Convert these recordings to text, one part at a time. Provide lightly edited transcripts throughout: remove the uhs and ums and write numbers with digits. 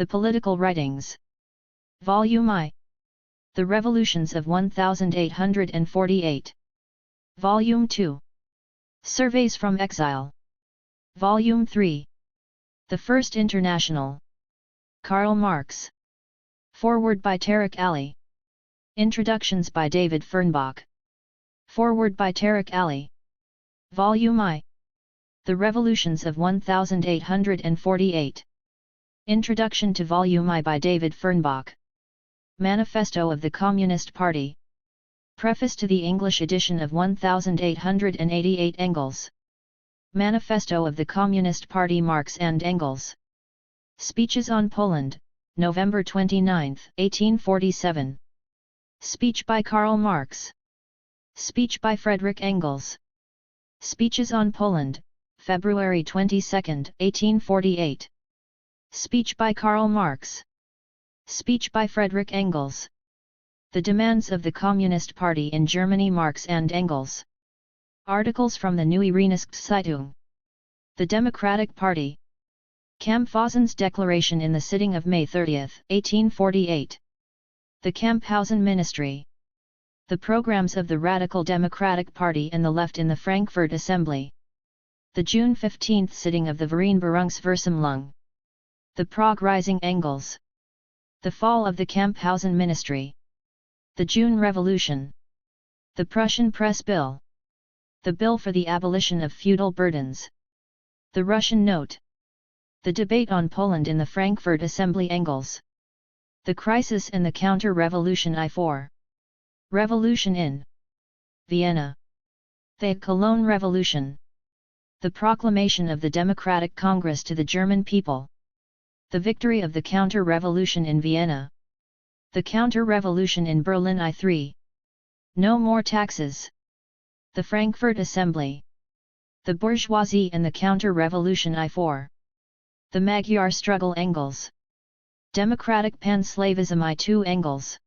The Political Writings. Volume I. The Revolutions of 1848. Volume II. Surveys from Exile. Volume III. The First International. Karl Marx. Foreword by Tariq Ali. Introductions by David Fernbach. Foreword by Tariq Ali. Volume I. The Revolutions of 1848. Introduction to Volume I by David Fernbach. Manifesto of the Communist Party. Preface to the English edition of 1888 Engels. Manifesto of the Communist Party Marx and Engels. Speeches on Poland, November 29, 1847. Speech by Karl Marx. Speech by Friedrich Engels. Speeches on Poland, February 22, 1848. Speech by Karl Marx. Speech by Friedrich Engels. The Demands of the Communist Party in Germany. Marx and Engels. Articles from the Neue Rheinischen-Zeitung. The Democratic Party. Kamphausen's Declaration in the sitting of May 30, 1848. The Kamphausen Ministry. The programs of the Radical Democratic Party and the Left in the Frankfurt Assembly. The June 15 sitting of the Vereinbarungsversammlung. The Prague Rising. Engels. The fall of the Kamphausen Ministry. The June Revolution. The Prussian Press Bill. The Bill for the Abolition of Feudal Burdens. The Russian Note. The debate on Poland in the Frankfurt Assembly. Engels. The Crisis and the Counter-Revolution. I4. Revolution in Vienna. The Cologne Revolution. The proclamation of the Democratic Congress to the German people. The victory of the counter-revolution in Vienna. The counter-revolution in Berlin. I3. No more taxes. The Frankfurt Assembly. The bourgeoisie and the counter-revolution. I4. The Magyar struggle. Engels. Democratic pan-slavism. I2. Engels.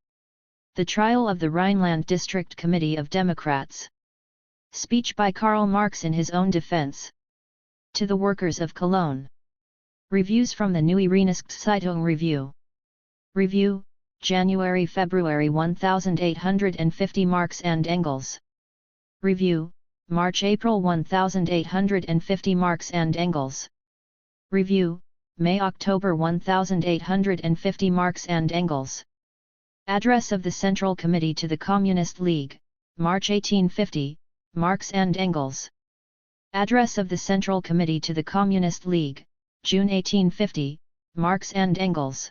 The trial of the Rhineland District Committee of Democrats. Speech by Karl Marx in his own defense. To the workers of Cologne. Reviews from the Neue Rheinischen-Zeitung. Review, January-February 1850. Marx and Engels. Review, March-April 1850. Marx and Engels. Review, May-October 1850. Marx and Engels. Address of the Central Committee to the Communist League, March 1850, Marx and Engels. Address of the Central Committee to the Communist League, June 1850, Marx and Engels.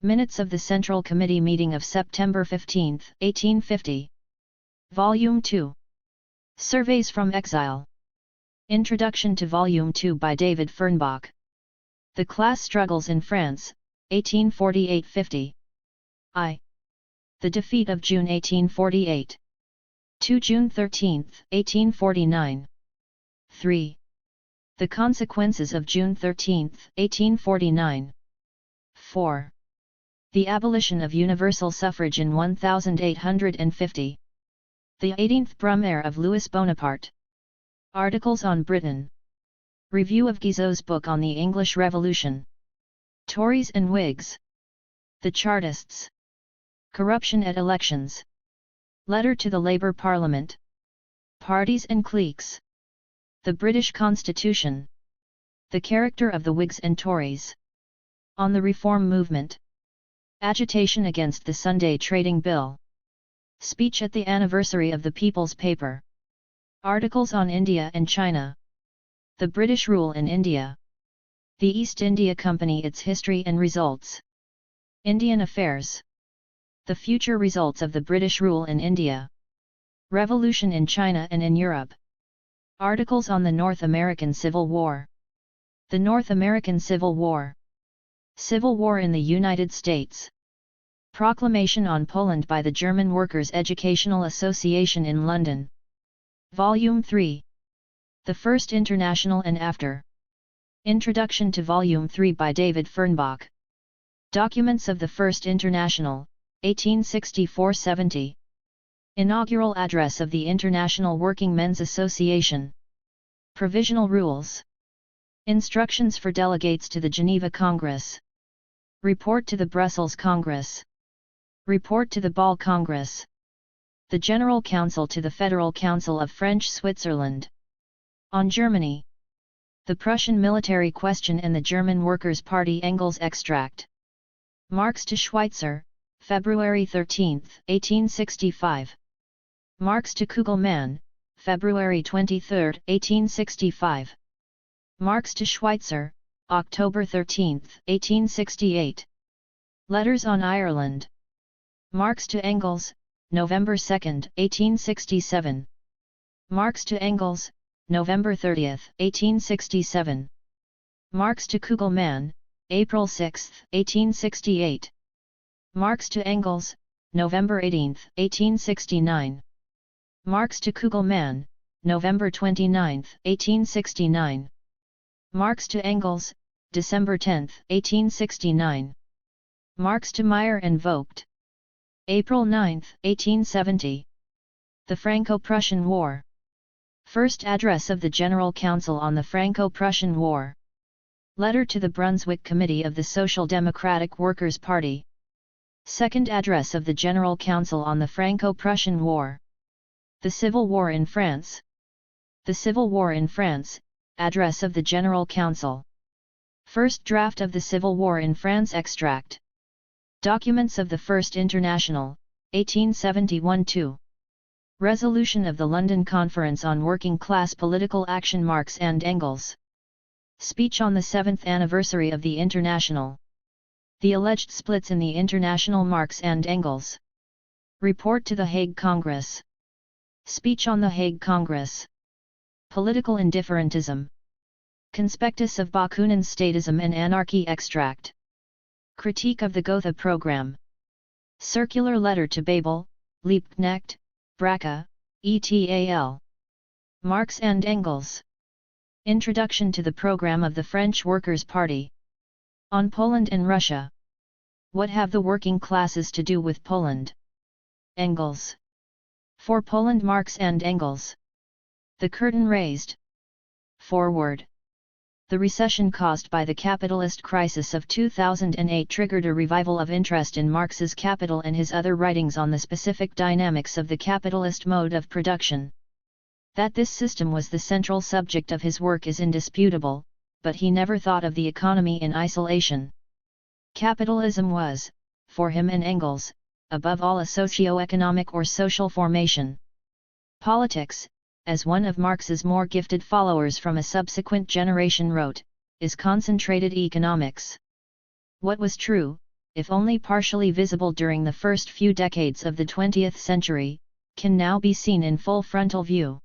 Minutes of the Central Committee meeting of September 15, 1850. Volume 2. Surveys from Exile. Introduction to Volume 2 by David Fernbach. The Class Struggles in France, 1848-50. I. The Defeat of June 1848. 2 June 13, 1849. 3. The Consequences of June 13, 1849. 4. The Abolition of Universal Suffrage in 1850. The 18th Brumaire of Louis Bonaparte. Articles on Britain. Review of Guizot's book on the English Revolution. Tories and Whigs. The Chartists. Corruption at elections. Letter to the Labour Parliament. Parties and cliques. The British Constitution. The character of the Whigs and Tories. On the Reform Movement. Agitation against the Sunday Trading Bill. Speech at the anniversary of the People's Paper. Articles on India and China. The British rule in India. The East India Company, its history and results. Indian affairs. The future results of the British rule in India. Revolution in China and in Europe. Articles on the North American Civil War. The North American Civil War. Civil War in the United States. Proclamation on Poland by the German Workers' Educational Association in London. Volume 3. The First International and After. Introduction to Volume 3 by David Fernbach. Documents of the First International, 1864-70. Inaugural Address of the International Working Men's Association. Provisional Rules. Instructions for Delegates to the Geneva Congress. Report to the Brussels Congress. Report to the Ball Congress. The General Council to the Federal Council of French Switzerland. On Germany. The Prussian military question and the German Workers' Party Engels extract. Marx to Schweitzer, February 13, 1865. Marx to Kugelmann, February 23, 1865. Marx to Schweitzer, October 13, 1868. Letters on Ireland. Marx to Engels, November 2, 1867. Marx to Engels, November 30, 1867. Marx to Kugelmann, April 6, 1868. Marx to Engels, November 18, 1869. Marx to Kugelmann, November 29, 1869. Marx to Engels, December 10, 1869. Marx to Meyer and Vogt. April 9, 1870. The Franco-Prussian War. First Address of the General Council on the Franco-Prussian War. Letter to the Brunswick Committee of the Social Democratic Workers' Party. Second Address of the General Council on the Franco-Prussian War. The Civil War in France. The Civil War in France, Address of the General Council. First Draft of the Civil War in France extract. Documents of the First International, 1871-2. Resolution of the London Conference on Working Class Political Action Marx and Engels. Speech on the 7th anniversary of the International. The alleged splits in the International Marx and Engels. Report to the Hague Congress. Speech on the Hague Congress. Political Indifferentism. Conspectus of Bakunin's Statism and Anarchy extract. Critique of the Gotha Program. Circular Letter to Babel, Liebknecht, Braca, et.al. Marx and Engels. Introduction to the Program of the French Workers' Party. On Poland and Russia. What have the working classes to do with Poland? Engels. For Poland, Marx and Engels. The curtain raised. Forward. The recession caused by the capitalist crisis of 2008 triggered a revival of interest in Marx's Capital and his other writings on the specific dynamics of the capitalist mode of production. That this system was the central subject of his work is indisputable, but he never thought of the economy in isolation. Capitalism was, for him and Engels, above all a socio-economic or social formation. Politics, as one of Marx's more gifted followers from a subsequent generation wrote, is concentrated economics. What was true, if only partially visible during the first few decades of the 20th century, can now be seen in full frontal view.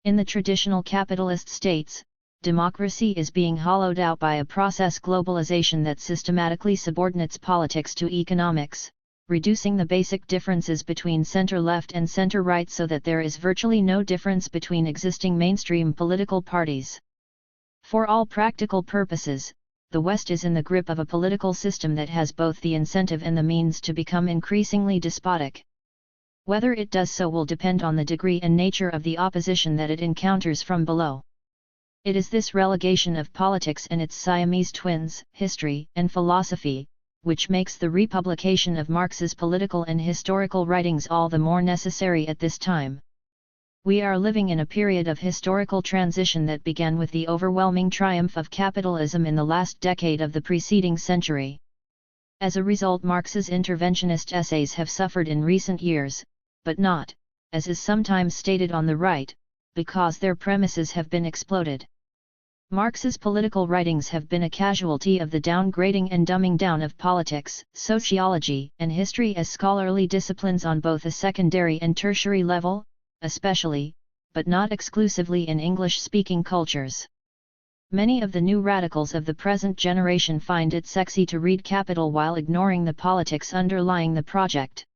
In the traditional capitalist states, democracy is being hollowed out by a process globalization that systematically subordinates politics to economics, reducing the basic differences between center-left and center-right so that there is virtually no difference between existing mainstream political parties. For all practical purposes, the West is in the grip of a political system that has both the incentive and the means to become increasingly despotic. Whether it does so will depend on the degree and nature of the opposition that it encounters from below. It is this relegation of politics and its Siamese twins, history and philosophy, which makes the republication of Marx's political and historical writings all the more necessary at this time. We are living in a period of historical transition that began with the overwhelming triumph of capitalism in the last decade of the preceding century. As a result, Marx's interventionist essays have suffered in recent years, but not, as is sometimes stated on the right, because their premises have been exploded. Marx's political writings have been a casualty of the downgrading and dumbing down of politics, sociology, and history as scholarly disciplines on both a secondary and tertiary level, especially, but not exclusively in English-speaking cultures. Many of the new radicals of the present generation find it sexy to read Capital while ignoring the politics underlying the project.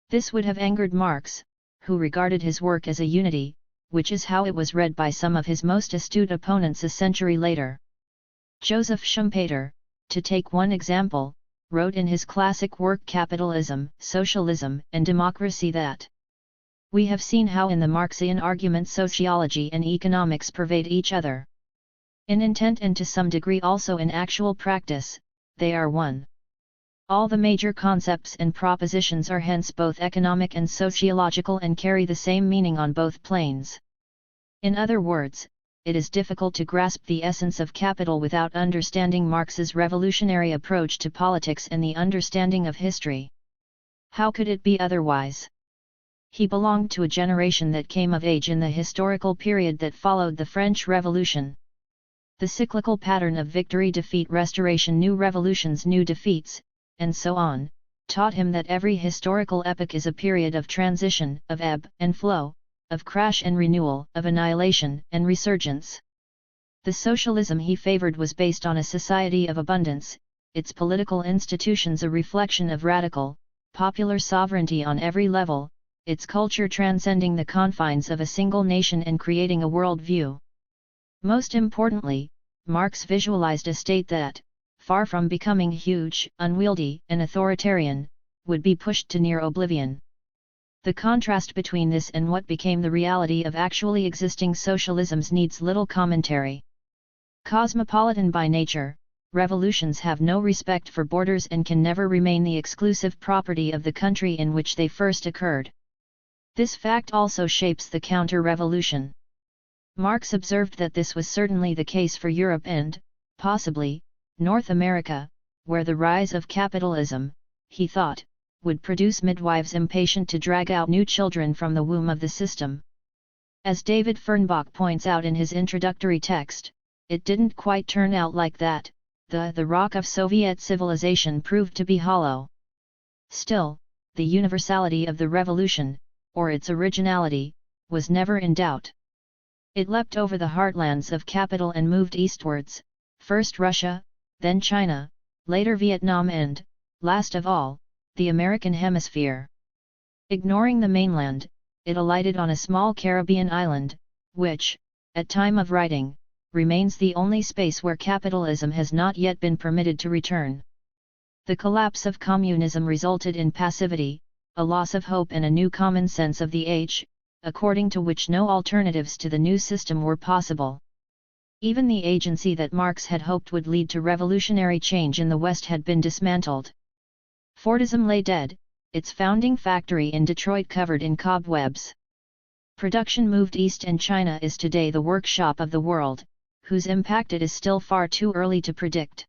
This would have angered Marx, who regarded his work as a unity, which is how it was read by some of his most astute opponents a century later. Joseph Schumpeter, to take one example, wrote in his classic work Capitalism, Socialism, and Democracy that we have seen how in the Marxian argument sociology and economics pervade each other. In intent and to some degree also in actual practice, they are one. All the major concepts and propositions are hence both economic and sociological and carry the same meaning on both planes. In other words, it is difficult to grasp the essence of capital without understanding Marx's revolutionary approach to politics and the understanding of history. How could it be otherwise? He belonged to a generation that came of age in the historical period that followed the French Revolution. The cyclical pattern of victory, defeat, restoration, new revolutions, new defeats, and so on, taught him that every historical epoch is a period of transition, of ebb and flow, of crash and renewal, of annihilation and resurgence. The socialism he favored was based on a society of abundance, its political institutions a reflection of radical, popular sovereignty on every level, its culture transcending the confines of a single nation and creating a world view. Most importantly, Marx visualized a state that, far from becoming huge, unwieldy, and authoritarian, would be pushed to near oblivion. The contrast between this and what became the reality of actually existing socialisms needs little commentary. Cosmopolitan by nature, revolutions have no respect for borders and can never remain the exclusive property of the country in which they first occurred. This fact also shapes the counter-revolution. Marx observed that this was certainly the case for Europe and, possibly, North America, where the rise of capitalism, he thought, would produce midwives impatient to drag out new children from the womb of the system. As David Fernbach points out in his introductory text, it didn't quite turn out like that. The rock of Soviet civilization proved to be hollow. Still, the universality of the revolution, or its originality, was never in doubt. It leapt over the heartlands of capital and moved eastwards, first Russia, then China, later Vietnam and, last of all, the American hemisphere. Ignoring the mainland, it alighted on a small Caribbean island, which, at time of writing, remains the only space where capitalism has not yet been permitted to return. The collapse of communism resulted in passivity, a loss of hope and a new common sense of the age, according to which no alternatives to the new system were possible. Even the agency that Marx had hoped would lead to revolutionary change in the West had been dismantled. Fordism lay dead, its founding factory in Detroit covered in cobwebs. Production moved east and China is today the workshop of the world, whose impact it is still far too early to predict.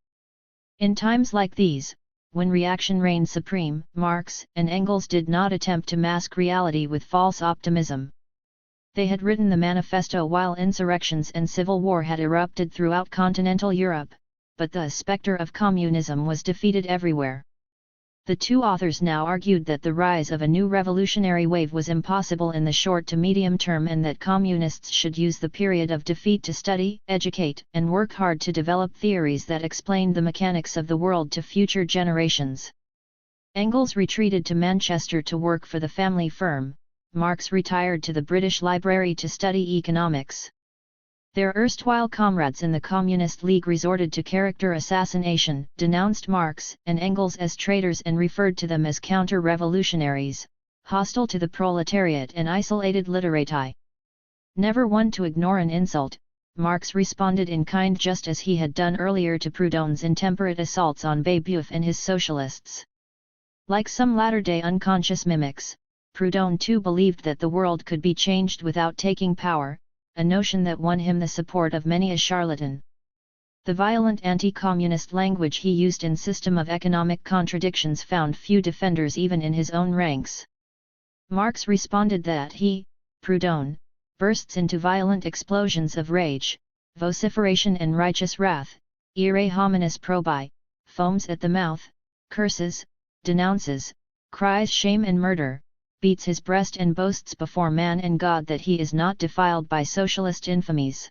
In times like these, when reaction reigned supreme, Marx and Engels did not attempt to mask reality with false optimism. They had written the manifesto while insurrections and civil war had erupted throughout continental Europe, but the spectre of communism was defeated everywhere. The two authors now argued that the rise of a new revolutionary wave was impossible in the short to medium term and that communists should use the period of defeat to study, educate, and work hard to develop theories that explained the mechanics of the world to future generations. Engels retreated to Manchester to work for the family firm. Marx retired to the British Library to study economics. Their erstwhile comrades in the Communist League resorted to character assassination, denounced Marx and Engels as traitors and referred to them as counter-revolutionaries, hostile to the proletariat and isolated literati. Never one to ignore an insult, Marx responded in kind just as he had done earlier to Proudhon's intemperate assaults on Babeuf and his socialists. Like some latter-day unconscious mimics, Proudhon too believed that the world could be changed without taking power, a notion that won him the support of many a charlatan. The violent anti-communist language he used in System of Economic Contradictions found few defenders even in his own ranks. Marx responded that he, Proudhon, bursts into violent explosions of rage, vociferation and righteous wrath, ire hominis probi, foams at the mouth, curses, denounces, cries shame and murder, beats his breast and boasts before man and God that he is not defiled by socialist infamies.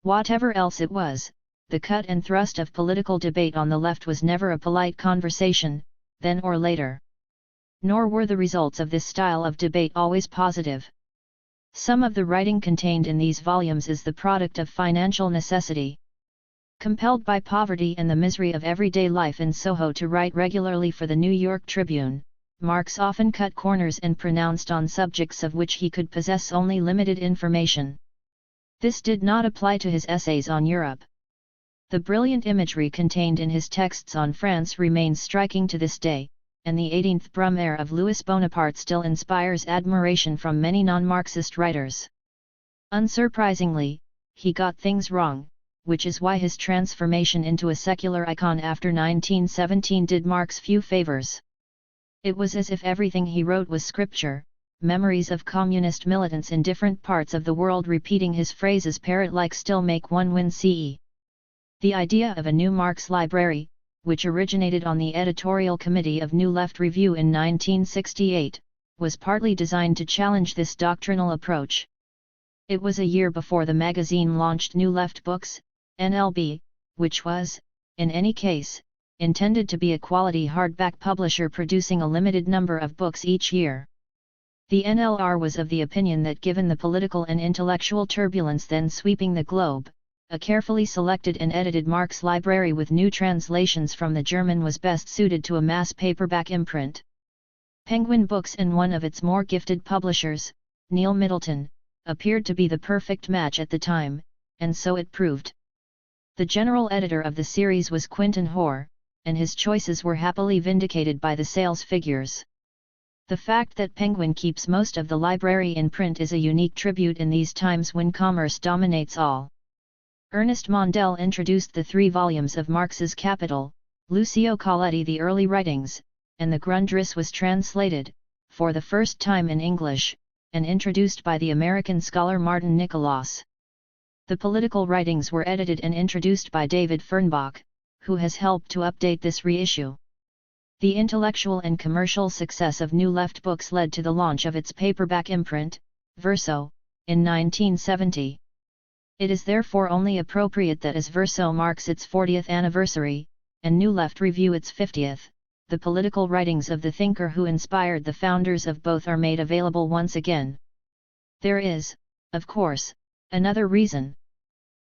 Whatever else it was, the cut and thrust of political debate on the left was never a polite conversation, then or later. Nor were the results of this style of debate always positive. Some of the writing contained in these volumes is the product of financial necessity. Compelled by poverty and the misery of everyday life in Soho to write regularly for the New York Tribune, Marx often cut corners and pronounced on subjects of which he could possess only limited information. This did not apply to his essays on Europe. The brilliant imagery contained in his texts on France remains striking to this day, and the 18th Brumaire of Louis Bonaparte still inspires admiration from many non-Marxist writers. Unsurprisingly, he got things wrong, which is why his transformation into a secular icon after 1917 did Marx few favors. It was as if everything he wrote was scripture, memories of communist militants in different parts of the world repeating his phrases parrot-like still make one wince. The idea of a new Marx library, which originated on the editorial committee of New Left Review in 1968, was partly designed to challenge this doctrinal approach. It was a year before the magazine launched New Left Books, NLB, which was, in any case, intended to be a quality hardback publisher producing a limited number of books each year. The NLR was of the opinion that given the political and intellectual turbulence then sweeping the globe, a carefully selected and edited Marx library with new translations from the German was best suited to a mass paperback imprint. Penguin Books and one of its more gifted publishers, Neil Middleton, appeared to be the perfect match at the time, and so it proved. The general editor of the series was Quentin Hoare, and his choices were happily vindicated by the sales figures. The fact that Penguin keeps most of the library in print is a unique tribute in these times when commerce dominates all. Ernest Mondel introduced the 3 volumes of Marx's Capital, Lucio Colletti the early writings, and the Grundrisse was translated, for the first time in English, and introduced by the American scholar Martin Nicholas. The political writings were edited and introduced by David Fernbach, who has helped to update this reissue. The intellectual and commercial success of New Left Books led to the launch of its paperback imprint, Verso, in 1970. It is therefore only appropriate that as Verso marks its 40th anniversary, and New Left Review its 50th, the political writings of the thinker who inspired the founders of both are made available once again. There is, of course, another reason.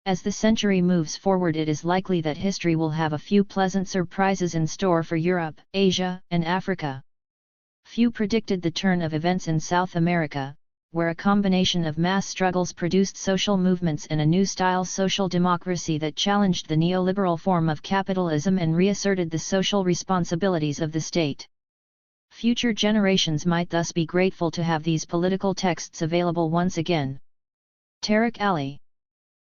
As the century moves forward, it is likely that history will have a few pleasant surprises in store for Europe, Asia, and Africa. Few predicted the turn of events in South America, where a combination of mass struggles produced social movements and a new style social democracy that challenged the neoliberal form of capitalism and reasserted the social responsibilities of the state. Future generations might thus be grateful to have these political texts available once again. Tariq Ali.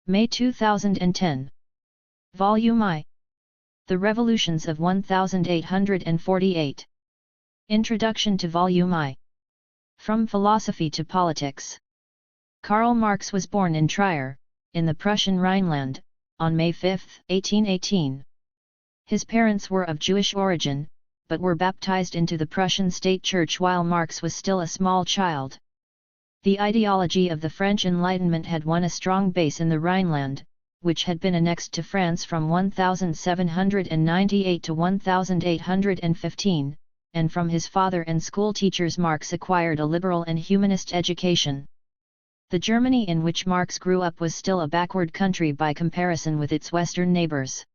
May 2010. Volume I. The Revolutions of 1848. Introduction to Volume I. From Philosophy to Politics. Karl Marx was born in Trier, in the Prussian Rhineland, on May 5, 1818. His parents were of Jewish origin, but were baptized into the Prussian state church while Marx was still a small child. The ideology of the French Enlightenment had won a strong base in the Rhineland, which had been annexed to France from 1798 to 1815, and from his father and school teachers Marx acquired a liberal and humanist education. The Germany in which Marx grew up was still a backward country by comparison with its western neighbors.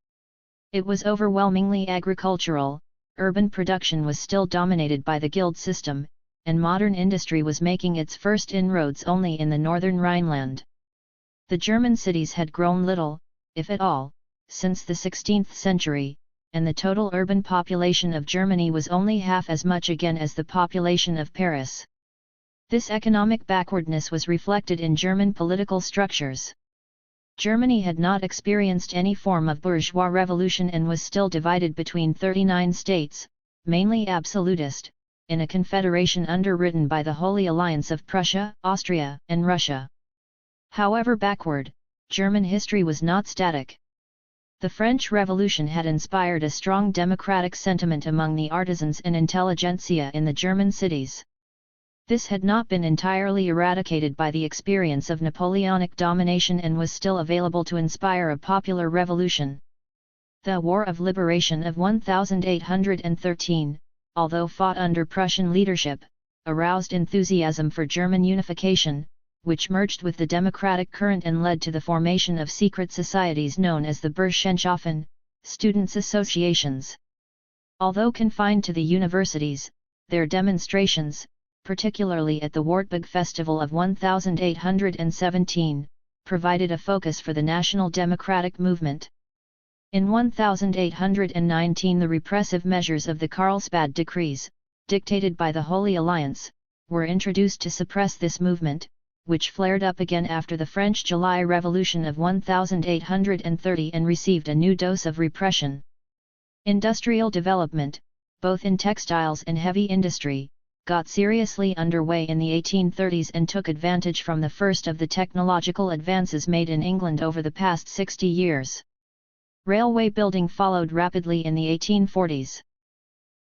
It was overwhelmingly agricultural, urban production was still dominated by the guild system, and modern industry was making its first inroads only in the northern Rhineland. The German cities had grown little, if at all, since the 16th century, and the total urban population of Germany was only half as much again as the population of Paris. This economic backwardness was reflected in German political structures. Germany had not experienced any form of bourgeois revolution and was still divided between 39 states, mainly absolutist, in a confederation underwritten by the Holy Alliance of Prussia, Austria, and Russia. However backward, German history was not static. The French Revolution had inspired a strong democratic sentiment among the artisans and intelligentsia in the German cities. This had not been entirely eradicated by the experience of Napoleonic domination and was still available to inspire a popular revolution. The War of Liberation of 1813, although fought under Prussian leadership, aroused enthusiasm for German unification, which merged with the democratic current and led to the formation of secret societies known as the Burschenschaften, students' associations. Although confined to the universities, their demonstrations, particularly at the Wartburg Festival of 1817, provided a focus for the national democratic movement. In 1819 the repressive measures of the Karlsbad decrees, dictated by the Holy Alliance, were introduced to suppress this movement, which flared up again after the French July Revolution of 1830 and received a new dose of repression. Industrial development, both in textiles and heavy industry, got seriously underway in the 1830s and took advantage from the first of the technological advances made in England over the past 60 years. Railway building followed rapidly in the 1840s.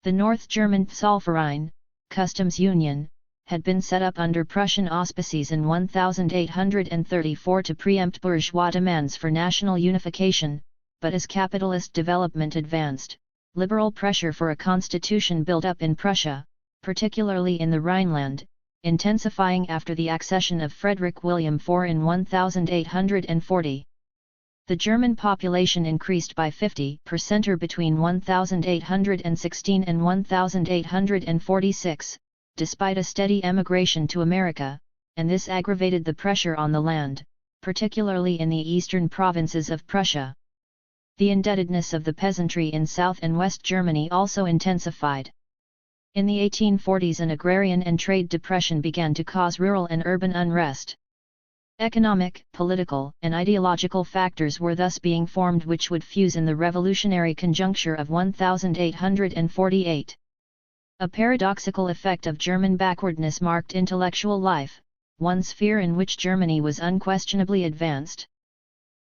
The North German Zollverein, customs union, had been set up under Prussian auspices in 1834 to preempt bourgeois demands for national unification, but as capitalist development advanced, liberal pressure for a constitution built up in Prussia, particularly in the Rhineland, intensifying after the accession of Frederick William IV in 1840. The German population increased by 50% between 1816 and 1846, despite a steady emigration to America, and this aggravated the pressure on the land, particularly in the eastern provinces of Prussia. The indebtedness of the peasantry in South and West Germany also intensified. In the 1840s an agrarian and trade depression began to cause rural and urban unrest. Economic, political, and ideological factors were thus being formed which would fuse in the revolutionary conjuncture of 1848. A paradoxical effect of German backwardness marked intellectual life, one sphere in which Germany was unquestionably advanced.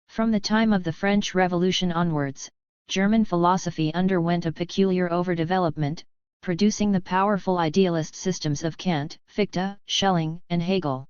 From the time of the French Revolution onwards, German philosophy underwent a peculiar overdevelopment, producing the powerful idealist systems of Kant, Fichte, Schelling, and Hegel.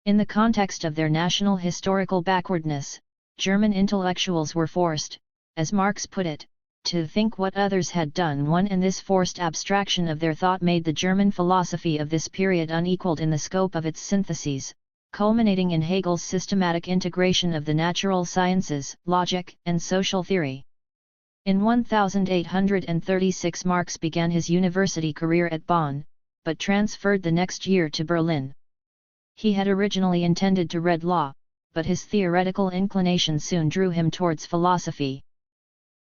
In the context of their national historical backwardness, German intellectuals were forced, as Marx put it, to think what others had done, and this forced abstraction of their thought made the German philosophy of this period unequaled in the scope of its syntheses, culminating in Hegel's systematic integration of the natural sciences, logic, and social theory. In 1836 Marx began his university career at Bonn, but transferred the next year to Berlin. He had originally intended to read law, but his theoretical inclination soon drew him towards philosophy.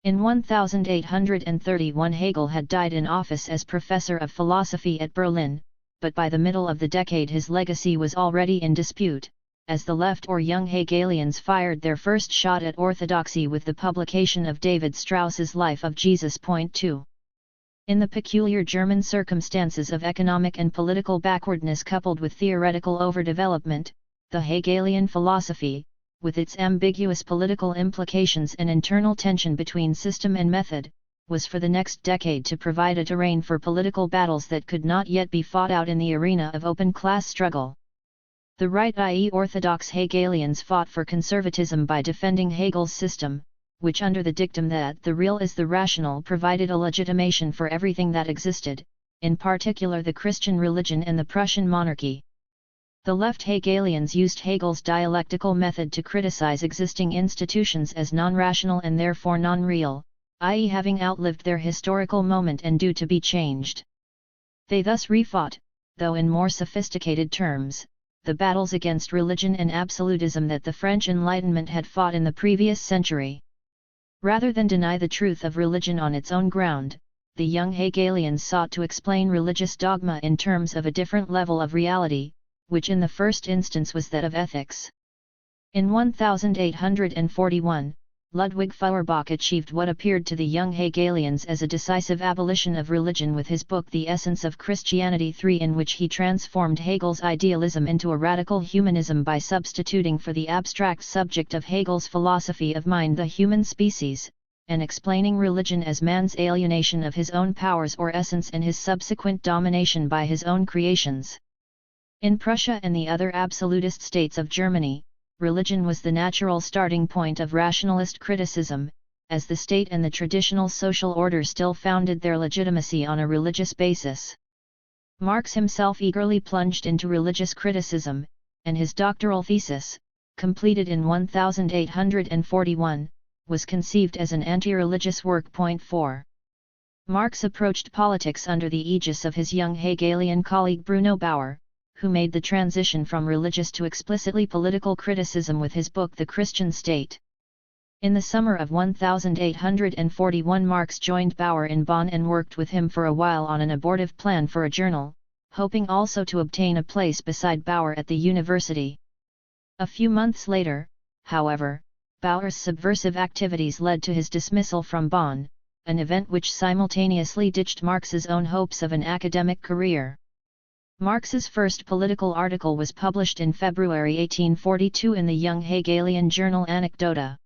In 1831 Hegel had died in office as professor of philosophy at Berlin, but by the middle of the decade his legacy was already in dispute, as the left or young Hegelians fired their first shot at orthodoxy with the publication of David Strauss's Life of Jesus. 2. In the peculiar German circumstances of economic and political backwardness coupled with theoretical overdevelopment, the Hegelian philosophy, with its ambiguous political implications and internal tension between system and method, was for the next decade to provide a terrain for political battles that could not yet be fought out in the arena of open class struggle. The right, i.e. orthodox Hegelians, fought for conservatism by defending Hegel's system, which under the dictum that the real is the rational provided a legitimation for everything that existed, in particular the Christian religion and the Prussian monarchy. The left Hegelians used Hegel's dialectical method to criticize existing institutions as non-rational and therefore non-real, i.e. having outlived their historical moment and due to be changed. They thus refought, though in more sophisticated terms, the battles against religion and absolutism that the French Enlightenment had fought in the previous century. Rather than deny the truth of religion on its own ground, the young Hegelians sought to explain religious dogma in terms of a different level of reality, which in the first instance was that of ethics. In 1841, Ludwig Feuerbach achieved what appeared to the young Hegelians as a decisive abolition of religion with his book The Essence of Christianity 3, in which he transformed Hegel's idealism into a radical humanism by substituting for the abstract subject of Hegel's philosophy of mind the human species, and explaining religion as man's alienation of his own powers or essence and his subsequent domination by his own creations. In Prussia and the other absolutist states of Germany, religion was the natural starting point of rationalist criticism, as the state and the traditional social order still founded their legitimacy on a religious basis. Marx himself eagerly plunged into religious criticism, and his doctoral thesis, completed in 1841, was conceived as an anti-religious work. 4. Marx approached politics under the aegis of his young Hegelian colleague Bruno Bauer, who made the transition from religious to explicitly political criticism with his book The Christian State. In the summer of 1841 Marx joined Bauer in Bonn and worked with him for a while on an abortive plan for a journal, hoping also to obtain a place beside Bauer at the university. A few months later, however, Bauer's subversive activities led to his dismissal from Bonn, an event which simultaneously ditched Marx's own hopes of an academic career. Marx's first political article was published in February 1842 in the young Hegelian journal Anekdota.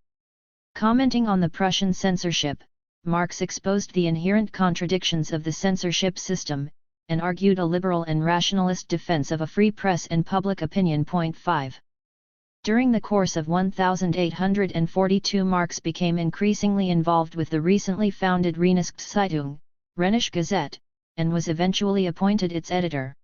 Commenting on the Prussian censorship, Marx exposed the inherent contradictions of the censorship system, and argued a liberal and rationalist defense of a free press and public opinion. 5. During the course of 1842 Marx became increasingly involved with the recently founded Reinigungszeitung, Rheinische Gazette, and was eventually appointed its editor.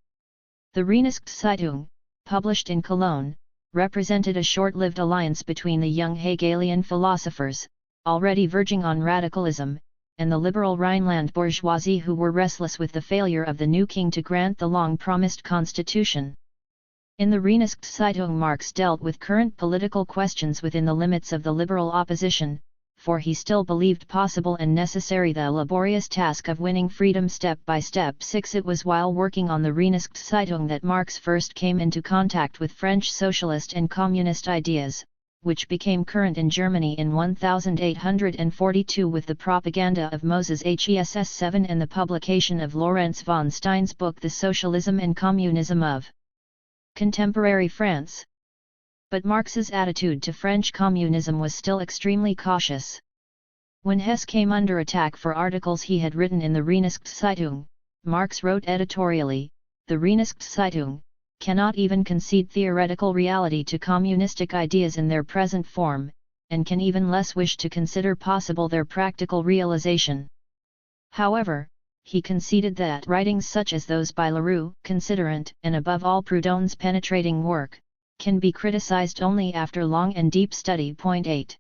The Reinigungszeitung, published in Cologne, represented a short-lived alliance between the young Hegelian philosophers, already verging on radicalism, and the liberal Rhineland bourgeoisie who were restless with the failure of the new king to grant the long-promised constitution. In the Reinigungszeitung Marx dealt with current political questions within the limits of the liberal opposition, for he still believed possible and necessary the laborious task of winning freedom step by step. 6. It was while working on the Reinigungszeitung that Marx first came into contact with French socialist and communist ideas, which became current in Germany in 1842 with the propaganda of Moses Hess 7 and the publication of Lawrence von Stein's book The Socialism and Communism of Contemporary France. But Marx's attitude to French communism was still extremely cautious. When Hess came under attack for articles he had written in the Reinigungszeitung, Marx wrote editorially, "The Reinigungszeitung cannot even concede theoretical reality to communistic ideas in their present form, and can even less wish to consider possible their practical realization." However, he conceded that writings such as those by Leroux, Considerant, and above all Proudhon's penetrating work, can be criticized only after long and deep study. 8.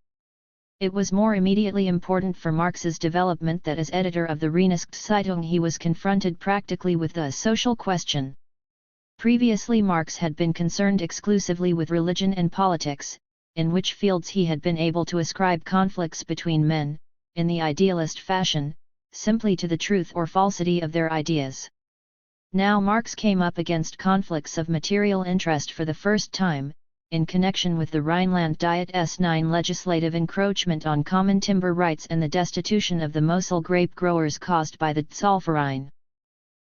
It was more immediately important for Marx's development that as editor of the Reinigungszeitung he was confronted practically with the social question. Previously Marx had been concerned exclusively with religion and politics, in which fields he had been able to ascribe conflicts between men, in the idealist fashion, simply to the truth or falsity of their ideas. Now Marx came up against conflicts of material interest for the first time, in connection with the Rhineland Diet's 9 legislative encroachment on common timber rights and the destitution of the Mosel grape growers caused by the Zollverein.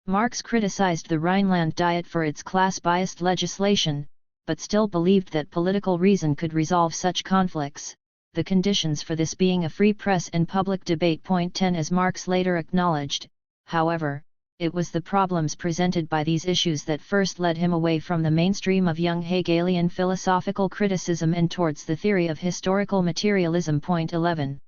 Marx criticized the Rhineland Diet for its class-biased legislation, but still believed that political reason could resolve such conflicts, the conditions for this being a free press and public debate. 10. As Marx later acknowledged, however, it was the problems presented by these issues that first led him away from the mainstream of young Hegelian philosophical criticism and towards the theory of historical materialism. 11.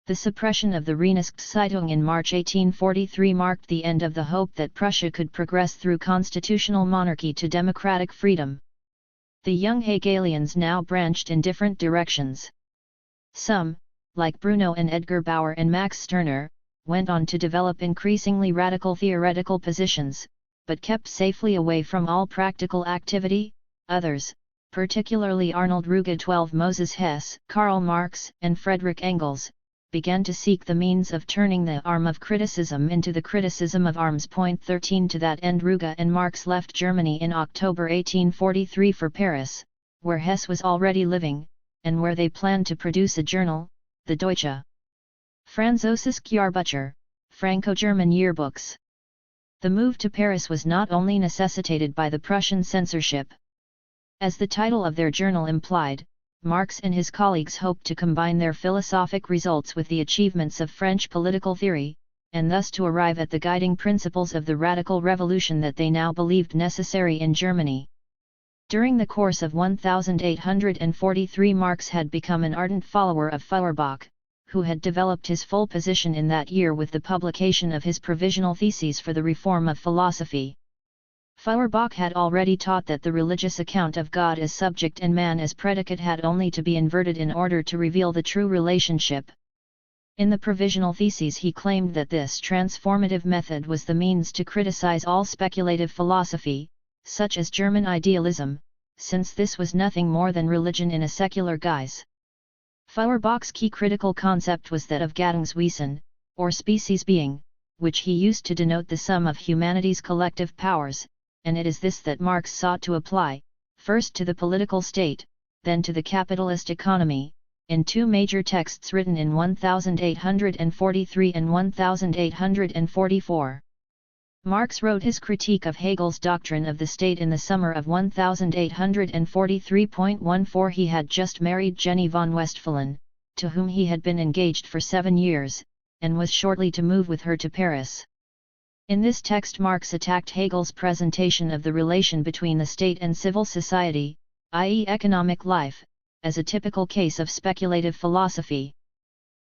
The suppression of the Reinigungszeitung in March 1843 marked the end of the hope that Prussia could progress through constitutional monarchy to democratic freedom. The young Hegelians now branched in different directions. Some, like Bruno and Edgar Bauer and Max Stirner, went on to develop increasingly radical theoretical positions, but kept safely away from all practical activity. Others, particularly Arnold Ruge 12 Moses Hess, Karl Marx, and Friedrich Engels, began to seek the means of turning the arm of criticism into the criticism of arms. 13. To that end Ruge and Marx left Germany in October 1843 for Paris, where Hess was already living, and where they planned to produce a journal, the Deutsche Französische Jahrbucher, Franco-German yearbooks. The move to Paris was not only necessitated by the Prussian censorship. As the title of their journal implied, Marx and his colleagues hoped to combine their philosophic results with the achievements of French political theory, and thus to arrive at the guiding principles of the radical revolution that they now believed necessary in Germany. During the course of 1843 Marx had become an ardent follower of Feuerbach, who had developed his full position in that year with the publication of his provisional theses for the reform of philosophy. Feuerbach had already taught that the religious account of God as subject and man as predicate had only to be inverted in order to reveal the true relationship. In the provisional theses he claimed that this transformative method was the means to criticize all speculative philosophy, such as German idealism, since this was nothing more than religion in a secular guise. Feuerbach's key critical concept was that of Gattungswesen, or species being, which he used to denote the sum of humanity's collective powers, and it is this that Marx sought to apply, first to the political state, then to the capitalist economy, in two major texts written in 1843 and 1844. Marx wrote his critique of Hegel's doctrine of the state in the summer of 1843. He had just married Jenny von Westphalen, to whom he had been engaged for 7 years, and was shortly to move with her to Paris. In this text Marx attacked Hegel's presentation of the relation between the state and civil society, i.e. economic life, as a typical case of speculative philosophy.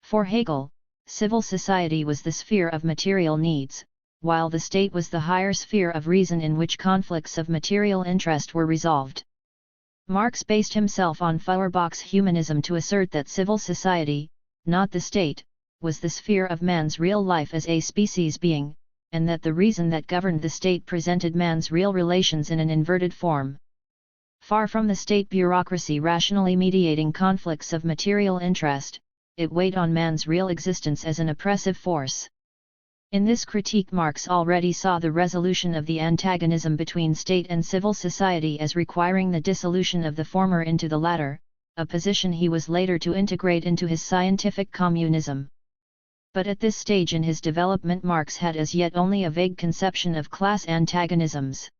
For Hegel, civil society was the sphere of material needs, while the state was the higher sphere of reason in which conflicts of material interest were resolved. Marx based himself on Feuerbach's humanism to assert that civil society, not the state, was the sphere of man's real life as a species being, and that the reason that governed the state presented man's real relations in an inverted form. Far from the state bureaucracy rationally mediating conflicts of material interest, it weighed on man's real existence as an oppressive force. In this critique Marx already saw the resolution of the antagonism between state and civil society as requiring the dissolution of the former into the latter, a position he was later to integrate into his scientific communism. But at this stage in his development Marx had as yet only a vague conception of class antagonisms.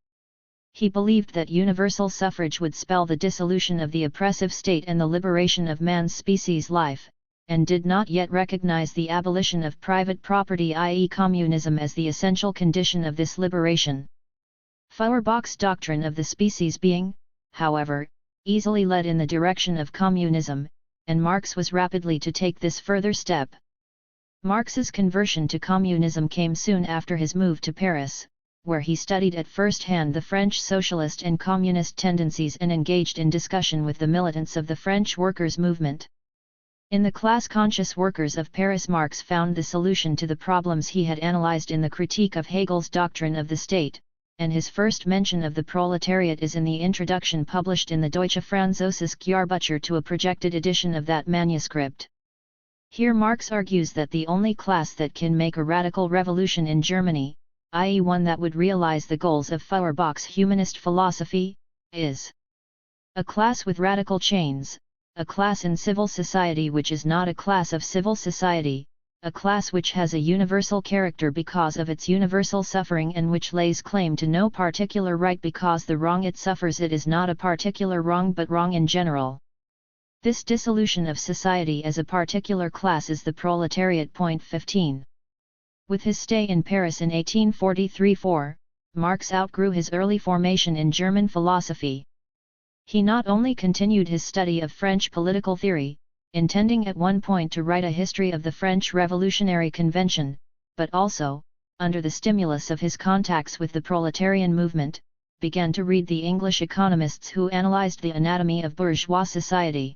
He believed that universal suffrage would spell the dissolution of the oppressive state and the liberation of man's species life, and did not yet recognize the abolition of private property, i.e. communism, as the essential condition of this liberation. Feuerbach's doctrine of the species being, however, easily led in the direction of communism, and Marx was rapidly to take this further step. Marx's conversion to communism came soon after his move to Paris, where he studied at first hand the French socialist and communist tendencies and engaged in discussion with the militants of the French workers' movement. In the class-conscious workers of Paris Marx found the solution to the problems he had analyzed in the critique of Hegel's doctrine of the state, and his first mention of the proletariat is in the introduction published in the Deutsche Französische Jahrbuch to a projected edition of that manuscript. Here Marx argues that the only class that can make a radical revolution in Germany, i.e. one that would realize the goals of Feuerbach's humanist philosophy, is a class with radical chains, a class in civil society which is not a class of civil society, a class which has a universal character because of its universal suffering and which lays claim to no particular right because the wrong it suffers it is not a particular wrong but wrong in general. This dissolution of society as a particular class is the proletariat. 15. With his stay in Paris in 1843-4, Marx outgrew his early formation in German philosophy. He not only continued his study of French political theory, intending at one point to write a history of the French Revolutionary Convention, but also, under the stimulus of his contacts with the proletarian movement, began to read the English economists who analyzed the anatomy of bourgeois society.